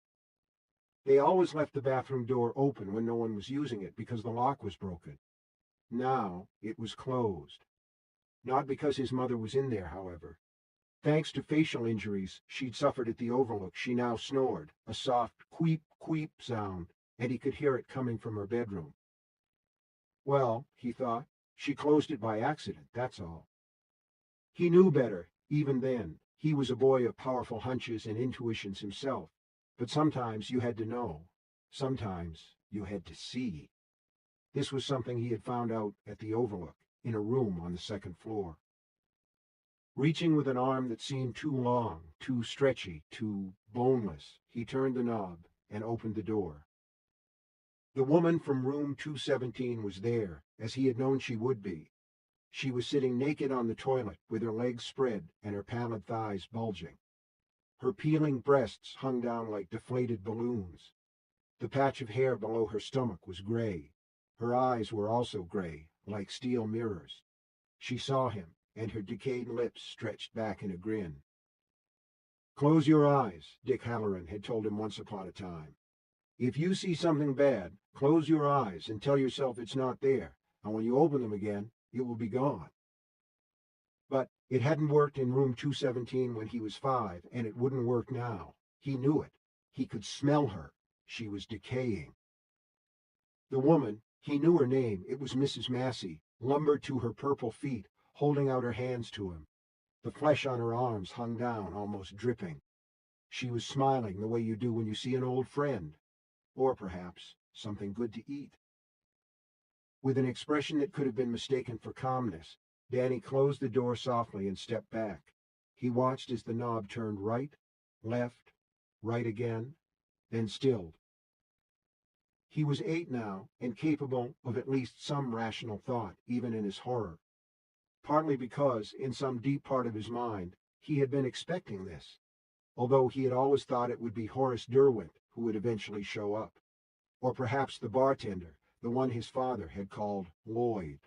They always left the bathroom door open when no one was using it because the lock was broken. Now it was closed. Not because his mother was in there, however. Thanks to facial injuries she'd suffered at the Overlook, she now snored, a soft queep, queep sound, and he could hear it coming from her bedroom. Well, he thought, she closed it by accident, that's all. He knew better, even then. He was a boy of powerful hunches and intuitions himself. But sometimes you had to know. Sometimes you had to see. This was something he had found out at the Overlook, in a room on the second floor. Reaching with an arm that seemed too long, too stretchy, too boneless, he turned the knob and opened the door. The woman from room 217 was there, as he had known she would be. She was sitting naked on the toilet, with her legs spread and her pallid thighs bulging. Her peeling breasts hung down like deflated balloons. The patch of hair below her stomach was gray. Her eyes were also gray, like steel mirrors. She saw him, and her decayed lips stretched back in a grin. "Close your eyes," Dick Halloran had told him once upon a time. "If you see something bad, close your eyes and tell yourself it's not there, and when you open them again, it will be gone." But it hadn't worked in room 217 when he was 5, and it wouldn't work now. He knew it. He could smell her. She was decaying. The woman, he knew her name, it was Mrs. Massey, lumbered to her purple feet, holding out her hands to him. The flesh on her arms hung down, almost dripping. She was smiling the way you do when you see an old friend, or perhaps something good to eat. With an expression that could have been mistaken for calmness, Danny closed the door softly and stepped back. He watched as the knob turned right, left, right again, then stilled. He was 8 now, and capable of at least some rational thought, even in his horror. Partly because, in some deep part of his mind, he had been expecting this, although he had always thought it would be Horace Derwent who would eventually show up, or perhaps the bartender, the one his father had called Lloyd.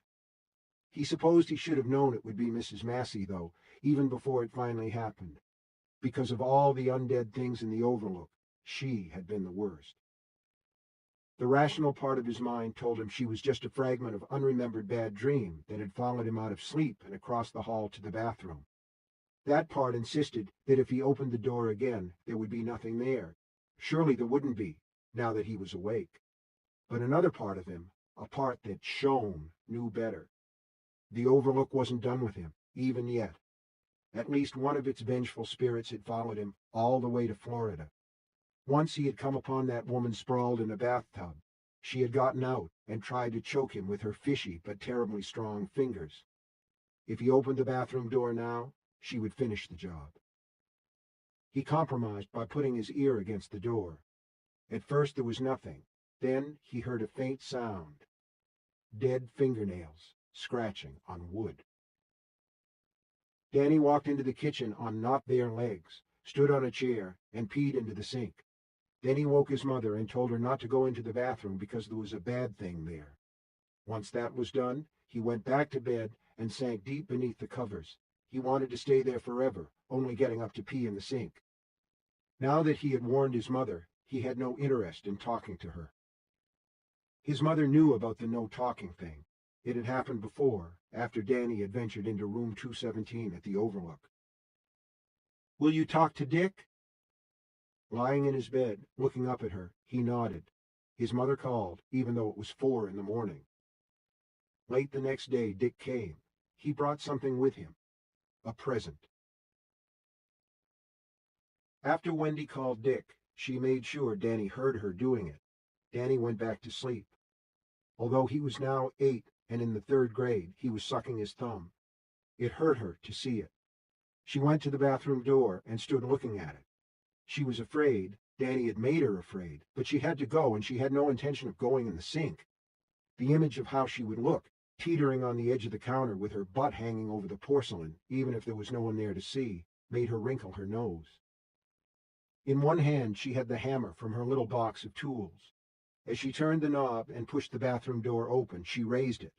He supposed he should have known it would be Mrs. Massey, though, even before it finally happened. Because of all the undead things in the Overlook, she had been the worst. The rational part of his mind told him she was just a fragment of unremembered bad dream that had followed him out of sleep and across the hall to the bathroom. That part insisted that if he opened the door again, there would be nothing there. Surely there wouldn't be, now that he was awake. But another part of him, a part that shone, knew better. The Overlook wasn't done with him, even yet. At least one of its vengeful spirits had followed him all the way to Florida. Once he had come upon that woman sprawled in a bathtub. She had gotten out and tried to choke him with her fishy but terribly strong fingers. If he opened the bathroom door now, she would finish the job. He compromised by putting his ear against the door. At first there was nothing. Then he heard a faint sound. Dead fingernails scratching on wood. Danny walked into the kitchen on not bare legs, stood on a chair, and peed into the sink. Then he woke his mother and told her not to go into the bathroom because there was a bad thing there. Once that was done, he went back to bed and sank deep beneath the covers. He wanted to stay there forever, only getting up to pee in the sink. Now that he had warned his mother, he had no interest in talking to her. His mother knew about the no-talking thing. It had happened before, after Danny had ventured into room 217 at the Overlook. "Will you talk to Dick?" Lying in his bed, looking up at her, he nodded. His mother called, even though it was 4 in the morning. Late the next day, Dick came. He brought something with him. A present. After Wendy called Dick, she made sure Danny heard her doing it. Danny went back to sleep. Although he was now 8 and in the 3rd grade, he was sucking his thumb. It hurt her to see it. She went to the bathroom door and stood looking at it. She was afraid, Danny had made her afraid, but she had to go, and she had no intention of going in the sink. The image of how she would look, teetering on the edge of the counter with her butt hanging over the porcelain, even if there was no one there to see, made her wrinkle her nose. In one hand she had the hammer from her little box of tools. As she turned the knob and pushed the bathroom door open, she raised it.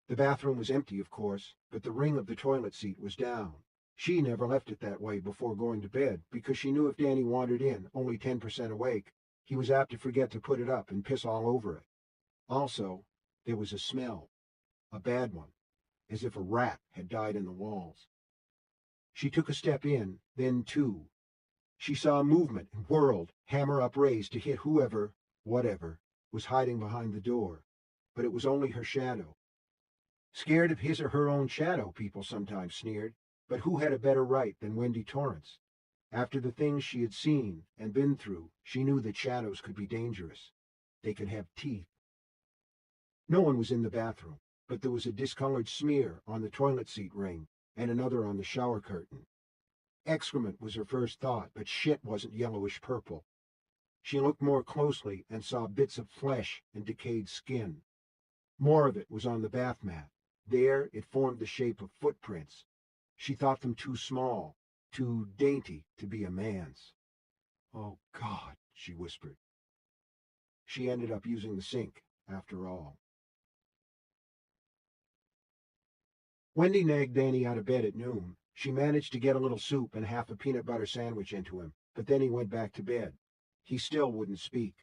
The bathroom was empty, of course, but the ring of the toilet seat was down. She never left it that way before going to bed, because she knew if Danny wandered in, only 10% awake, he was apt to forget to put it up and piss all over it. Also, there was a smell, a bad one, as if a rat had died in the walls. She took a step in, then two. She saw movement and whirled, hammer upraised to hit whoever, whatever, was hiding behind the door. But it was only her shadow. Scared of his or her own shadow, people sometimes sneered, but who had a better right than Wendy Torrance? After the things she had seen and been through, she knew that shadows could be dangerous. They could have teeth. No one was in the bathroom, but there was a discolored smear on the toilet seat ring and another on the shower curtain. Excrement was her first thought, but shit wasn't yellowish purple. She looked more closely and saw bits of flesh and decayed skin. More of it was on the bath mat. There it formed the shape of footprints. She thought them too small, too dainty to be a man's. "Oh, God," she whispered. She ended up using the sink, after all. Wendy nagged Danny out of bed at noon. She managed to get a little soup and half a peanut butter sandwich into him, but then he went back to bed. He still wouldn't speak.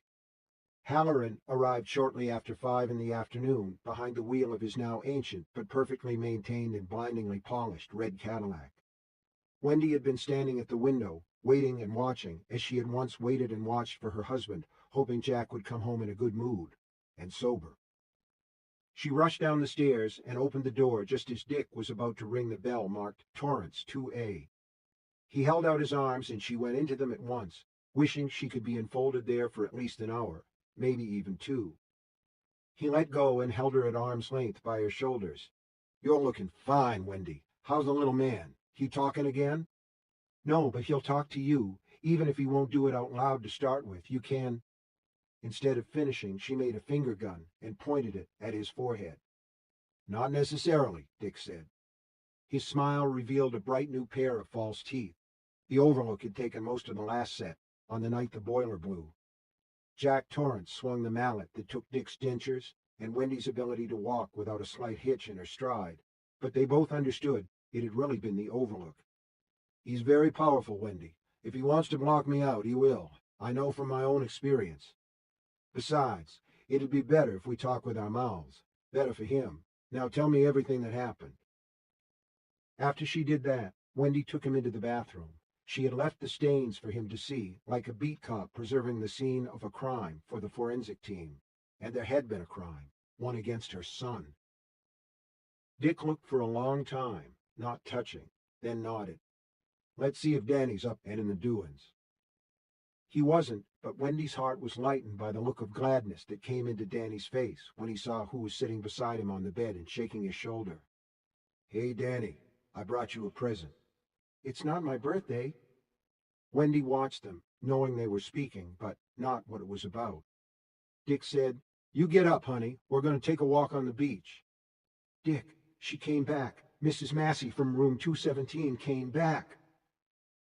Halloran arrived shortly after 5 in the afternoon, behind the wheel of his now ancient but perfectly maintained and blindingly polished red Cadillac. Wendy had been standing at the window, waiting and watching, as she had once waited and watched for her husband, hoping Jack would come home in a good mood, and sober. She rushed down the stairs and opened the door just as Dick was about to ring the bell marked Torrance 2A. He held out his arms and she went into them at once, wishing she could be enfolded there for at least an hour, maybe even 2. He let go and held her at arm's length by her shoulders. "You're looking fine, Wendy. How's the little man? He talking again?" "No, but he'll talk to you, even if he won't do it out loud to start with. You can—" Instead of finishing, she made a finger gun and pointed it at his forehead. "Not necessarily," Dick said. His smile revealed a bright new pair of false teeth. The Overlook had taken most of the last set, on the night the boiler blew. Jack Torrance swung the mallet that took Dick's dentures and Wendy's ability to walk without a slight hitch in her stride, but they both understood it had really been the Overlook. "He's very powerful, Wendy. If he wants to block me out, he will. I know from my own experience. Besides, it'd be better if we talk with our mouths. Better for him. Now tell me everything that happened." After she did that, Wendy took him into the bathroom. She had left the stains for him to see, like a beat cop preserving the scene of a crime for the forensic team. And there had been a crime, one against her son. Dick looked for a long time, not touching, then nodded. "Let's see if Danny's up and in the doings." He wasn't, but Wendy's heart was lightened by the look of gladness that came into Danny's face when he saw who was sitting beside him on the bed and shaking his shoulder. "Hey, Danny, I brought you a present." "It's not my birthday." Wendy watched them, knowing they were speaking, but not what it was about. Dick said, "You get up, honey. We're going to take a walk on the beach." "Dick, she came back. Mrs. Massey from room 217 came back."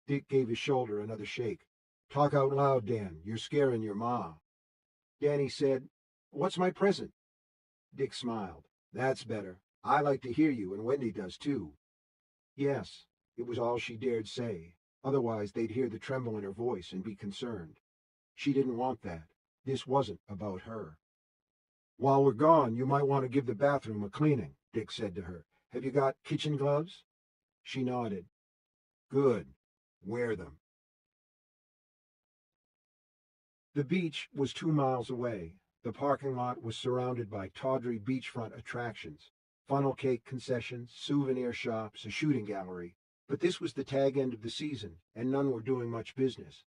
Dick gave his shoulder another shake. "Talk out loud, Dan. You're scaring your ma." Danny said, "What's my present?" Dick smiled. "That's better. I like to hear you, and Wendy does too." "Yes." It was all she dared say. Otherwise, they'd hear the tremble in her voice and be concerned. She didn't want that. This wasn't about her. "While we're gone, you might want to give the bathroom a cleaning," Dick said to her. "Have you got kitchen gloves?" She nodded. "Good. Wear them." The beach was 2 miles away. The parking lot was surrounded by tawdry beachfront attractions, funnel cake concessions, souvenir shops, a shooting gallery. But this was the tag end of the season, and none were doing much business.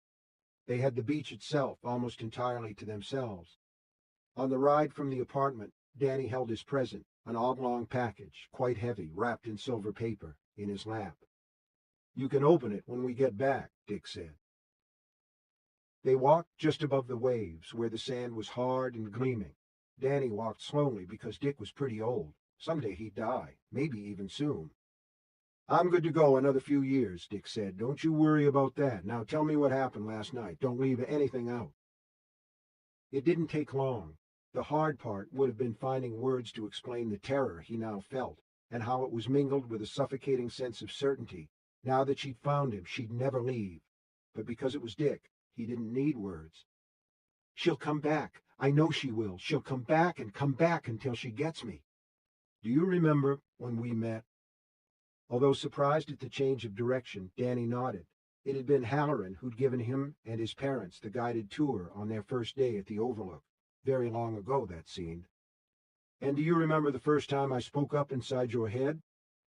They had the beach itself almost entirely to themselves. On the ride from the apartment, Danny held his present, an oblong package, quite heavy, wrapped in silver paper, in his lap. "You can open it when we get back," Dick said. They walked just above the waves, where the sand was hard and gleaming. Danny walked slowly because Dick was pretty old. Someday he'd die, maybe even soon. "I'm good to go another few years," Dick said. "Don't you worry about that. Now tell me what happened last night. Don't leave anything out." It didn't take long. The hard part would have been finding words to explain the terror he now felt, and how it was mingled with a suffocating sense of certainty. Now that she'd found him, she'd never leave. But because it was Dick, he didn't need words. "She'll come back. I know she will. She'll come back and come back until she gets me. Do you remember when we met?" Although surprised at the change of direction, Danny nodded. It had been Halloran who'd given him and his parents the guided tour on their first day at the Overlook. Very long ago, that seemed. "And do you remember the first time I spoke up inside your head?"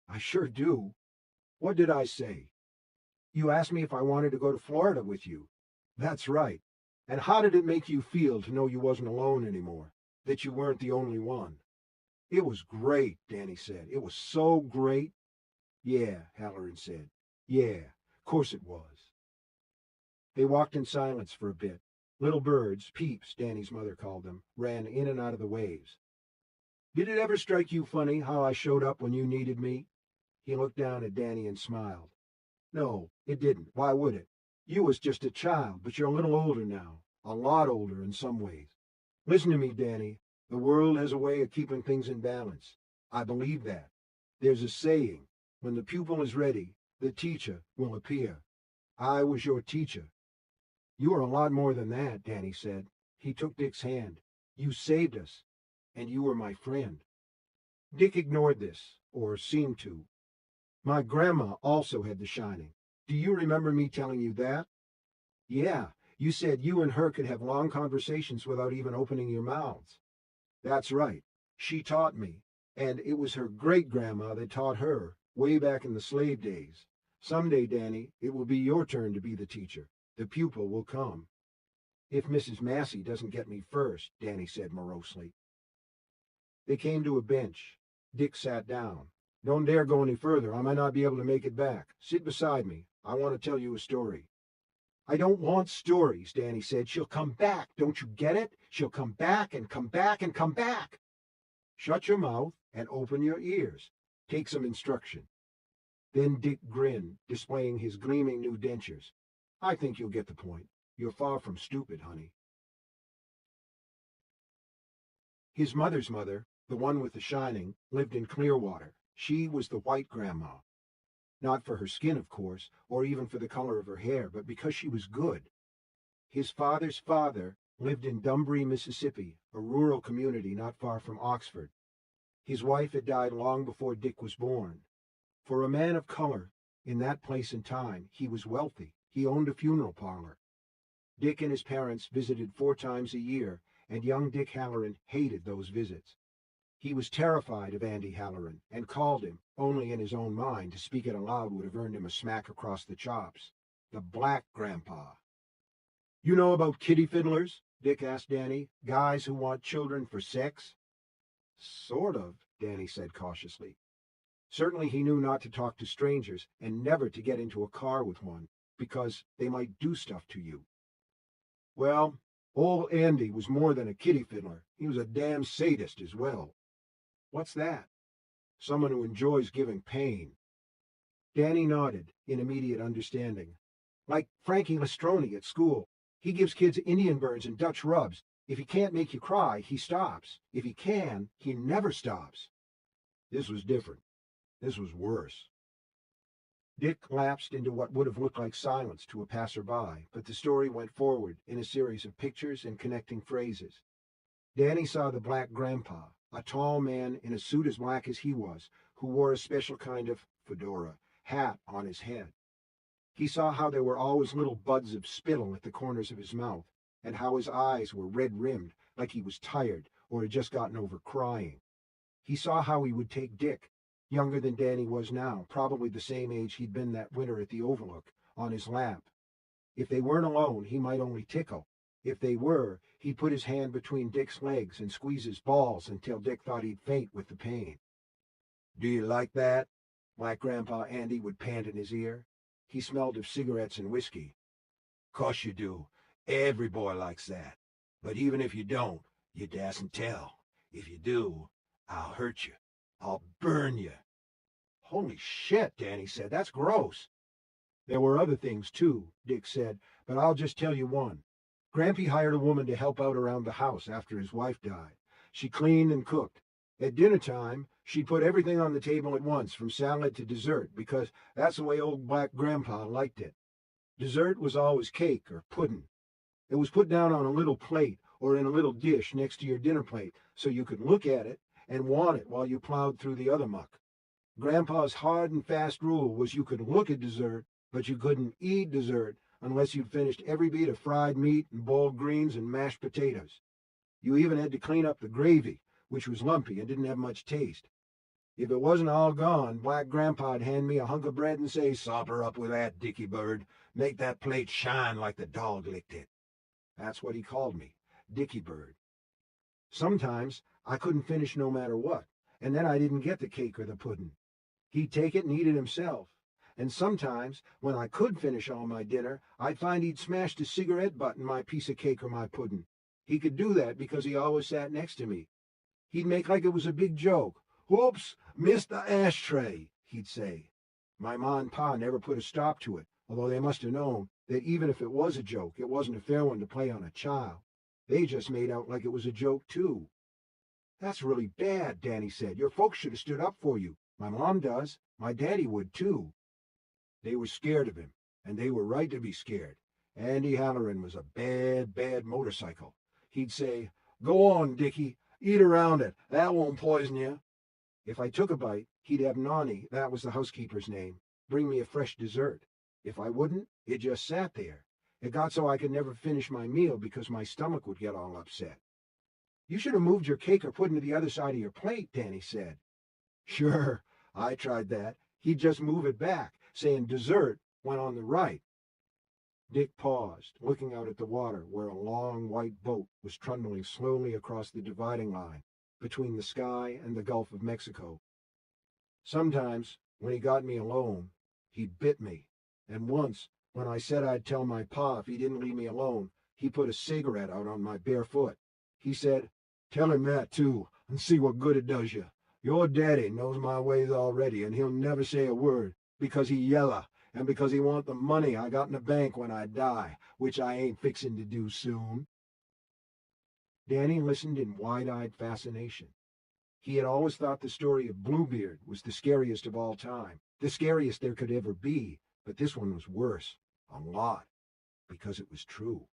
"I sure do." "What did I say?" "You asked me if I wanted to go to Florida with you." "That's right. And how did it make you feel to know you wasn't alone anymore? That you weren't the only one?" "It was great," Danny said. "It was so great." "Yeah," Halloran said. "Yeah, of course it was." They walked in silence for a bit. Little birds, peeps, Danny's mother called them, ran in and out of the waves. "Did it ever strike you funny how I showed up when you needed me?" He looked down at Danny and smiled. "No, it didn't. Why would it? You was just a child, but you're a little older now. A lot older in some ways. Listen to me, Danny. The world has a way of keeping things in balance. I believe that. There's a saying, when the pupil is ready, the teacher will appear. I was your teacher." "You are a lot more than that," Danny said. He took Dick's hand. "You saved us, and you were my friend." Dick ignored this, or seemed to. "My grandma also had the shining. Do you remember me telling you that?" "Yeah, you said you and her could have long conversations without even opening your mouths." "That's right. She taught me, and it was her great-grandma that taught her, way back in the slave days. Someday, Danny, it will be your turn to be the teacher. The pupil will come." "If Mrs. Massey doesn't get me first," Danny said morosely. They came to a bench. Dick sat down. "Don't dare go any further. I might not be able to make it back. Sit beside me. I want to tell you a story." "I don't want stories," Danny said. "She'll come back. Don't you get it? She'll come back and come back and come back." "Shut your mouth and open your ears. Take some instruction." Then Dick grinned, displaying his gleaming new dentures. "I think you'll get the point. You're far from stupid, honey." His mother's mother, the one with the shining, lived in Clearwater. She was the white grandma. Not for her skin, of course, or even for the color of her hair, but because she was good. His father's father lived in Dunbury, Mississippi, a rural community not far from Oxford. His wife had died long before Dick was born. For a man of color, in that place and time, he was wealthy. He owned a funeral parlor. Dick and his parents visited 4 times a year, and young Dick Halloran hated those visits. He was terrified of Andy Halloran, and called him, only in his own mind. To speak it aloud would have earned him a smack across the chops, the Black Grandpa. "You know about kitty fiddlers?" Dick asked Danny. "Guys who want children for sex?" "Sort of," Danny said cautiously. Certainly he knew not to talk to strangers, and never to get into a car with one, because they might do stuff to you. "Well, old Andy was more than a kitty fiddler. He was a damn sadist as well." "What's that?" "Someone who enjoys giving pain." Danny nodded, in immediate understanding. "Like Frankie Lestroni at school. He gives kids Indian burns and Dutch rubs. If he can't make you cry, he stops. If he can, he never stops." This was different. This was worse. Dick lapsed into what would have looked like silence to a passerby, but the story went forward in a series of pictures and connecting phrases. Danny saw the Black Grandpa, a tall man in a suit as black as he was, who wore a special kind of fedora hat on his head. He saw how there were always little buds of spittle at the corners of his mouth, and how his eyes were red-rimmed, like he was tired or had just gotten over crying. He saw how he would take Dick, younger than Danny was now, probably the same age he'd been that winter at the Overlook, on his lap. If they weren't alone, he might only tickle. If they were, he'd put his hand between Dick's legs and squeeze his balls until Dick thought he'd faint with the pain. "Do you like that?" Black Grandpa Andy would pant in his ear. He smelled of cigarettes and whiskey. "'Course you do. Every boy likes that. But even if you don't, you dasn't tell. If you do, I'll hurt you. I'll burn you. Holy shit, Danny said. That's gross. There were other things, too, Dick said, but I'll just tell you one. Grampy hired a woman to help out around the house after his wife died. She cleaned and cooked. At dinner time, she'd put everything on the table at once, from salad to dessert, because that's the way old black grandpa liked it. Dessert was always cake or pudding. It was put down on a little plate or in a little dish next to your dinner plate so you could look at it and want it while you plowed through the other muck. Grandpa's hard and fast rule was you could look at dessert, but you couldn't eat dessert unless you'd finished every bit of fried meat and boiled greens and mashed potatoes. You even had to clean up the gravy, which was lumpy and didn't have much taste. If it wasn't all gone, Black Grandpa'd hand me a hunk of bread and say, "Sop her up with that, Dickie Bird. Make that plate shine like the dog licked it." That's what he called me, Dickie Bird. Sometimes I couldn't finish no matter what, and then I didn't get the cake or the pudding. He'd take it and eat it himself. And sometimes, when I could finish all my dinner, I'd find he'd smashed a cigarette butt in my piece of cake or my pudding. He could do that because he always sat next to me. He'd make like it was a big joke. "Whoops, missed the ashtray," he'd say. My ma and pa never put a stop to it, although they must have known that even if it was a joke, it wasn't a fair one to play on a child. They just made out like it was a joke, too. "That's really bad," Danny said. "Your folks should have stood up for you. My mom does. My daddy would, too." They were scared of him, and they were right to be scared. Andy Halloran was a bad, bad motorcycle. He'd say, "Go on, Dickie, eat around it. That won't poison you." If I took a bite, he'd have Nonny, that was the housekeeper's name, bring me a fresh dessert. If I wouldn't, it just sat there. It got so I could never finish my meal because my stomach would get all upset. "You should have moved your cake or pudding to the other side of your plate," Danny said. Sure, I tried that. He'd just move it back, saying dessert went on the right. Dick paused, looking out at the water where a long white boat was trundling slowly across the dividing line between the sky and the Gulf of Mexico. Sometimes, when he got me alone, he bit me, and once, when I said I'd tell my pa if he didn't leave me alone, he put a cigarette out on my bare foot. He said, "Tell him that, too, and see what good it does you. Your daddy knows my ways already, and he'll never say a word, because he yella, and because he want the money I got in the bank when I die, which I ain't fixin' to do soon." Danny listened in wide-eyed fascination. He had always thought the story of Bluebeard was the scariest of all time, the scariest there could ever be, but this one was worse, a lot, because it was true.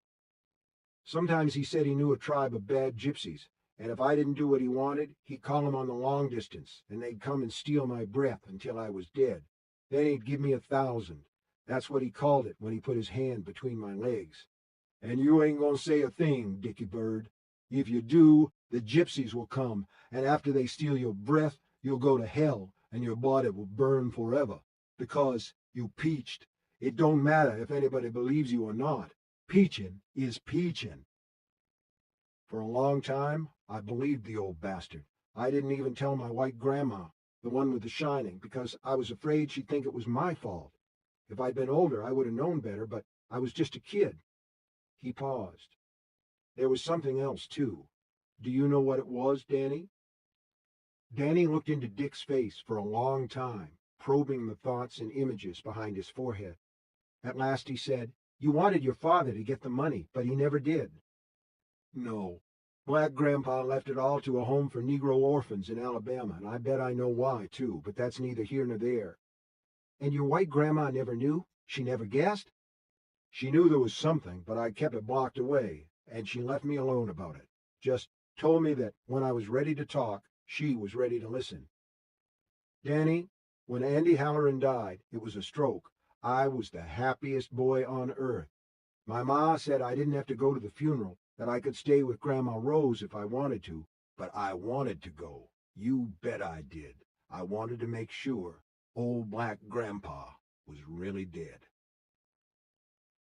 Sometimes he said he knew a tribe of bad gypsies, and if I didn't do what he wanted, he'd call them on the long distance, and they'd come and steal my breath until I was dead. Then he'd give me 1,000. That's what he called it when he put his hand between my legs. "And you ain't gonna say a thing, Dickie Bird. If you do, the gypsies will come, and after they steal your breath, you'll go to hell, and your body will burn forever, because you peached. It don't matter if anybody believes you or not. Peachin' is peachin'." For a long time, I believed the old bastard. I didn't even tell my white grandma, the one with the shining, because I was afraid she'd think it was my fault. If I'd been older, I would have known better, but I was just a kid. He paused. There was something else, too. Do you know what it was, Danny? Danny looked into Dick's face for a long time, probing the thoughts and images behind his forehead. At last he said, "You wanted your father to get the money, but he never did." "No. Black Grandpa left it all to a home for Negro orphans in Alabama, and I bet I know why, too, but that's neither here nor there." "And your white grandma never knew? She never guessed?" "She knew there was something, but I kept it blocked away, and she left me alone about it. Just told me that when I was ready to talk, she was ready to listen. Danny, when Andy Halloran died, it was a stroke. I was the happiest boy on earth. My ma said I didn't have to go to the funeral, that I could stay with Grandma Rose if I wanted to, but I wanted to go. You bet I did. I wanted to make sure old Black Grandpa was really dead."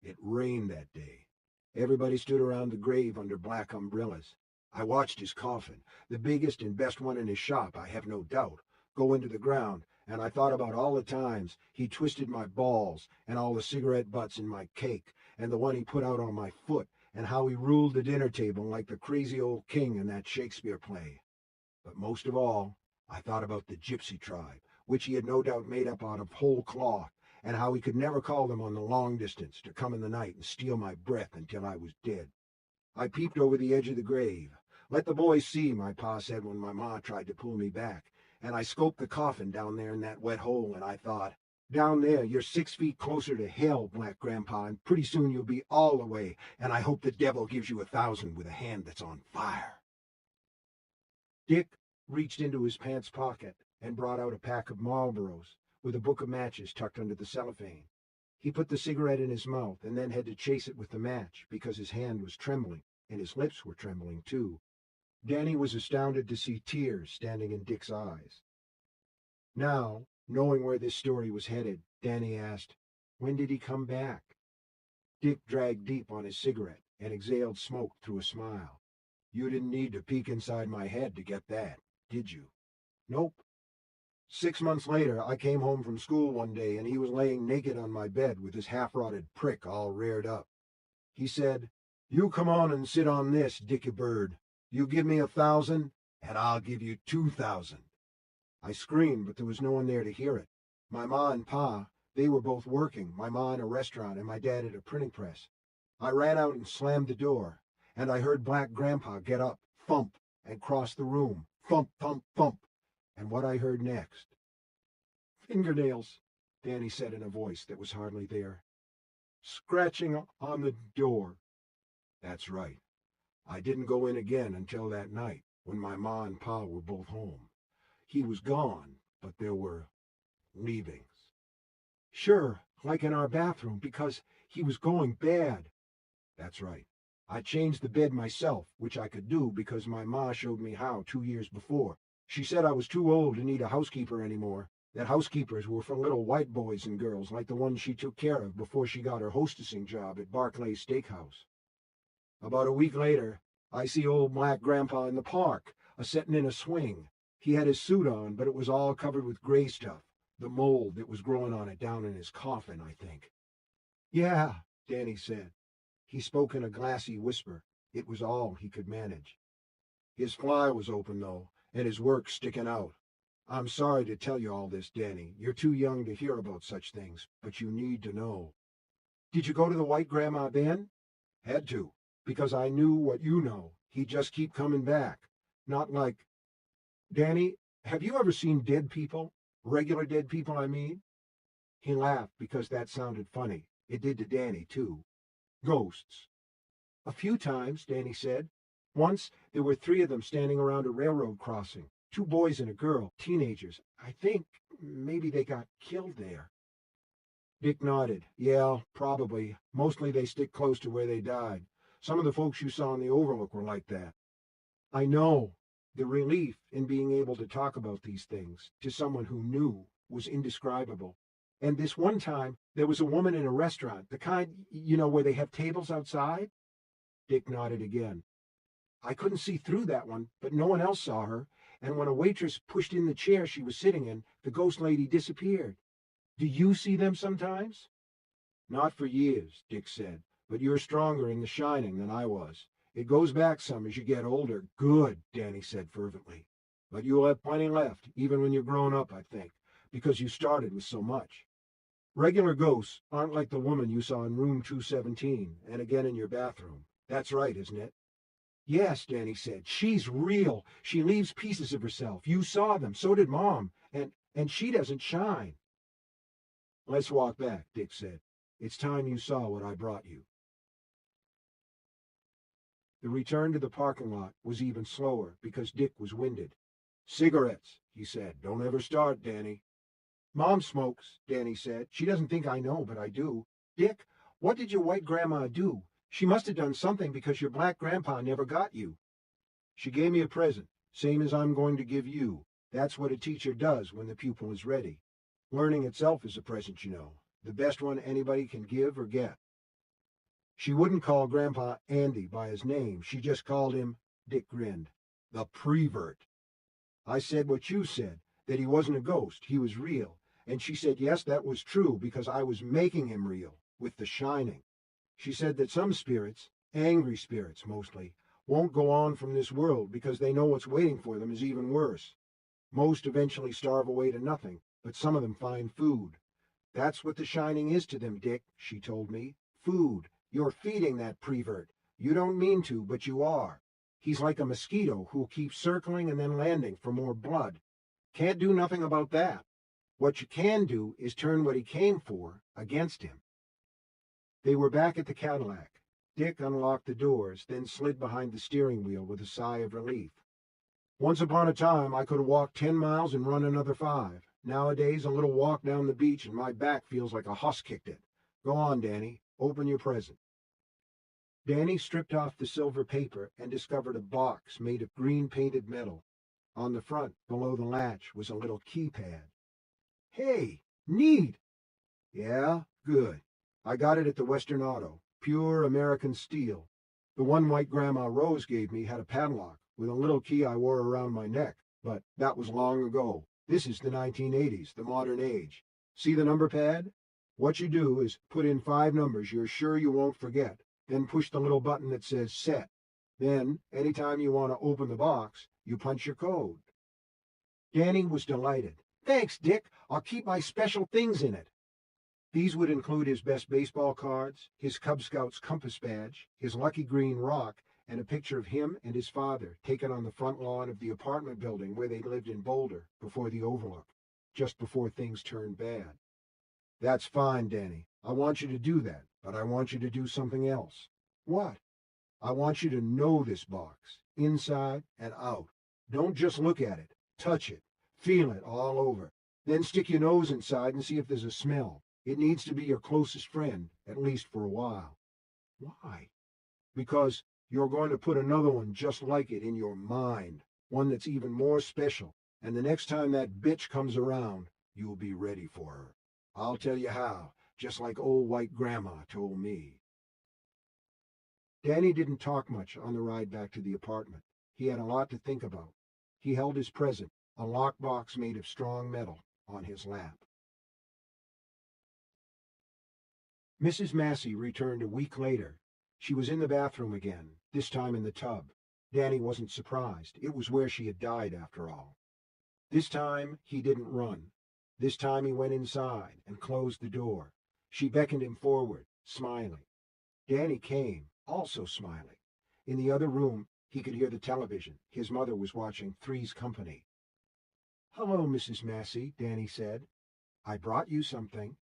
It rained that day. Everybody stood around the grave under black umbrellas. I watched his coffin, the biggest and best one in his shop, I have no doubt, go into the ground, and I thought about all the times he twisted my balls, and all the cigarette butts in my cake, and the one he put out on my foot, and how he ruled the dinner table like the crazy old king in that Shakespeare play. But most of all, I thought about the gypsy tribe, which he had no doubt made up out of whole cloth, and how he could never call them on the long distance to come in the night and steal my breath until I was dead. I peeped over the edge of the grave. Let the boys see, my pa said when my ma tried to pull me back, and I scoped the coffin down there in that wet hole, and I thought, down there you're 6 feet closer to hell, Black Grandpa, and pretty soon you'll be all the way, and I hope the devil gives you 1,000 with a hand that's on fire. Dick reached into his pants pocket and brought out a pack of Marlboros with a book of matches tucked under the cellophane. He put the cigarette in his mouth and then had to chase it with the match because his hand was trembling and his lips were trembling too. Danny was astounded to see tears standing in Dick's eyes. Now, knowing where this story was headed, Danny asked, "When did he come back?" Dick dragged deep on his cigarette and exhaled smoke through a smile. "You didn't need to peek inside my head to get that, did you?" "Nope." 6 months later, I came home from school one day, and he was laying naked on my bed with his half-rotted prick all reared up. He said, "You come on and sit on this, Dickie Bird. You give me 1,000, and I'll give you 2,000. I screamed, but there was no one there to hear it. My ma and pa, they were both working, my ma in a restaurant and my dad at a printing press. I ran out and slammed the door, and I heard Black Grandpa get up, thump, and cross the room, thump, thump, thump. And what I heard next. "Fingernails," Danny said in a voice that was hardly there. "Scratching on the door." "That's right. I didn't go in again until that night when my ma and pa were both home. He was gone, but there were leavings." "Sure, like in our bathroom, because he was going bad." "That's right. I changed the bed myself, which I could do because my ma showed me how 2 years before. She said I was too old to need a housekeeper anymore, that housekeepers were for little white boys and girls like the ones she took care of before she got her hostessing job at Barclay's Steakhouse. About a week later, I see old Black Grandpa in the park, a-settin' in a swing. He had his suit on, but it was all covered with gray stuff, the mold that was growing on it down in his coffin, I think. "Yeah," Danny said. He spoke in a glassy whisper. It was all he could manage. "His fly was open, though, and his work sticking out. I'm sorry to tell you all this, Danny. You're too young to hear about such things, but you need to know." "Did you go to the White Grandma then?" "Had to, because I knew what you know. He'd just keep coming back. Not like... Danny, have you ever seen dead people? Regular dead people, I mean?" He laughed because that sounded funny. It did to Danny, too. "Ghosts." "A few times," Danny said. "Once there were 3 of them standing around a railroad crossing. 2 boys and a girl, teenagers. I think maybe they got killed there." Dick nodded. "Yeah, probably. Mostly they stick close to where they died. Some of the folks you saw in the Overlook were like that." "I know." The relief in being able to talk about these things to someone who knew was indescribable. "And this one time, there was a woman in a restaurant, the kind, where they have tables outside?" Dick nodded again. "I couldn't see through that one, but no one else saw her, and when a waitress pushed in the chair she was sitting in, the ghost lady disappeared. Do you see them sometimes?" "Not for years," Dick said, "but you're stronger in the shining than I was. It goes back some as you get older." "Good," Danny said fervently. "But you'll have plenty left, even when you're grown up, I think, because you started with so much. Regular ghosts aren't like the woman you saw in room 217 and again in your bathroom. That's right, isn't it?" "Yes," Danny said. "She's real. She leaves pieces of herself. You saw them. So did Mom. And she doesn't shine." "Let's walk back," Dick said. "It's time you saw what I brought you." The return to the parking lot was even slower because Dick was winded. "Cigarettes," he said. "Don't ever start, Danny." "Mom smokes," Danny said. "She doesn't think I know, but I do. Dick, what did your white grandma do? She must have done something because your Black Grandpa never got you." "She gave me a present, same as I'm going to give you. That's what a teacher does when the pupil is ready. Learning itself is a present, you know, the best one anybody can give or get." She wouldn't call Grandpa Andy by his name. She just called him, Dick grinned, the prevert. "I said what you said, that he wasn't a ghost, he was real. And she said yes, that was true, because I was making him real, with the shining. She said that some spirits, Angry spirits, mostly. Won't go on from this world because they know what's waiting for them is even worse. Most eventually starve away to nothing, but some of them find food. That's what the shining is to them, Dick, she told me. Food. You're feeding that prevert. You don't mean to, but you are. He's like a mosquito who'll keep circling and then landing for more blood. Can't do nothing about that. What you can do is turn what he came for against him. They were back at the Cadillac. Dick unlocked the doors, then slid behind the steering wheel with a sigh of relief. Once upon a time, I could have walked 10 miles and run another 5. Nowadays, a little walk down the beach and my back feels like a husk kicked it. Go on, Danny. Open your present. Danny stripped off the silver paper and discovered a box made of green painted metal. On the front, below the latch, was a little keypad. Hey, neat! Yeah, good. I got it at the Western Auto. Pure American steel. The one white Grandma Rose gave me had a padlock with a little key I wore around my neck, but that was long ago. This is the 1980s, the modern age. See the number pad? What you do is put in 5 numbers you're sure you won't forget, then push the little button that says set. Then, anytime you want to open the box, you punch your code. Danny was delighted. Thanks, Dick. I'll keep my special things in it. These would include his best baseball cards, his Cub Scouts compass badge, his lucky green rock, and a picture of him and his father taken on the front lawn of the apartment building where they lived in Boulder before the Overlook, just before things turned bad. That's fine, Danny. I want you to do that, but I want you to do something else. What? I want you to know this box, inside and out. Don't just look at it. Touch it. Feel it all over. Then stick your nose inside and see if there's a smell. It needs to be your closest friend, at least for a while. Why? Because you're going to put another one just like it in your mind, one that's even more special, and the next time that bitch comes around, you'll be ready for her. I'll tell you how, just like old white Grandma told me. Danny didn't talk much on the ride back to the apartment. He had a lot to think about. He held his present, a lockbox made of strong metal, on his lap. Mrs. Massey returned a week later. She was in the bathroom again, this time in the tub. Danny wasn't surprised. It was where she had died, after all. This time, he didn't run. This time he went inside and closed the door. She beckoned him forward, smiling. Danny came, also smiling. In the other room, he could hear the television. His mother was watching Three's Company. "Hello, Mrs. Massey," Danny said. "I brought you something."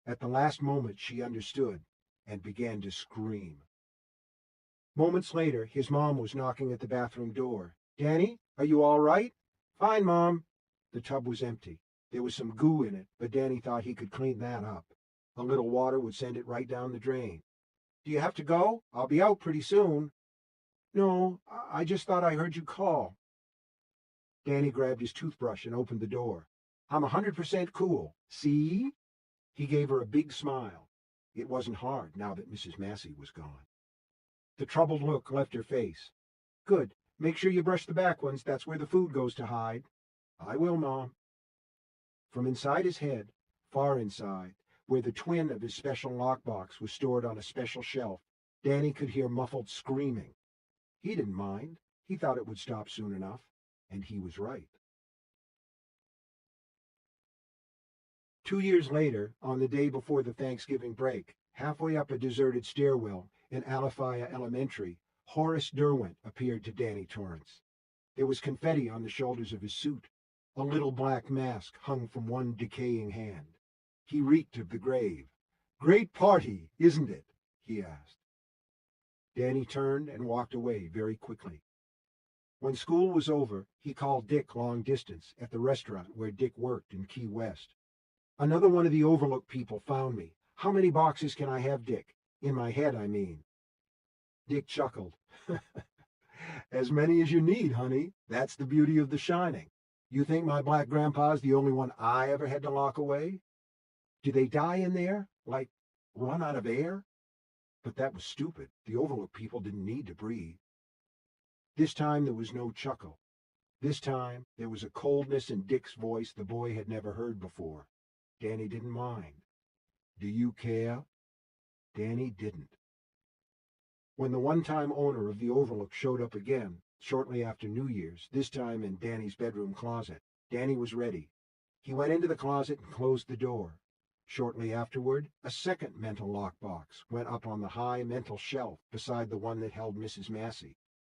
At the last moment, she understood and began to scream. Moments later, his mom was knocking at the bathroom door. "Danny, are you all right?" "Fine, Mom." The tub was empty. There was some goo in it, but Danny thought he could clean that up. A little water would send it right down the drain. "Do you have to go? I'll be out pretty soon." "No, I just thought I heard you call." Danny grabbed his toothbrush and opened the door. "I'm 100% cool. See?" He gave her a big smile. It wasn't hard now that Mrs. Massey was gone. The troubled look left her face. "Good. Make sure you brush the back ones. That's where the food goes to hide." "I will, Mom." From inside his head, far inside, where the twin of his special lockbox was stored on a special shelf, Danny could hear muffled screaming. He didn't mind. He thought it would stop soon enough, and he was right. 2 years later, on the day before the Thanksgiving break, halfway up a deserted stairwell in Alafia Elementary, Horace Derwent appeared to Danny Torrance. There was confetti on the shoulders of his suit. A little black mask hung from one decaying hand. He reeked of the grave. "Great party, isn't it?" he asked. Danny turned and walked away very quickly. When school was over, he called Dick long distance at the restaurant where Dick worked in Key West. "Another one of the Overlook people found me. How many boxes can I have, Dick? In my head, I mean." Dick chuckled. "As many as you need, honey. That's the beauty of The Shining. You think my black grandpa's the only one I ever had to lock away? Do they die in there? Like, run out of air?" But that was stupid. The Overlook people didn't need to breathe. This time there was no chuckle. This time there was a coldness in Dick's voice the boy had never heard before. Danny didn't mind. "Do you care?" Danny didn't. When the one-time owner of the Overlook showed up again, shortly after New Year's, this time in Danny's bedroom closet, Danny was ready. He went into the closet and closed the door. Shortly afterward, a second mental lockbox went up on the high mental shelf beside the one that held Mrs. Massey.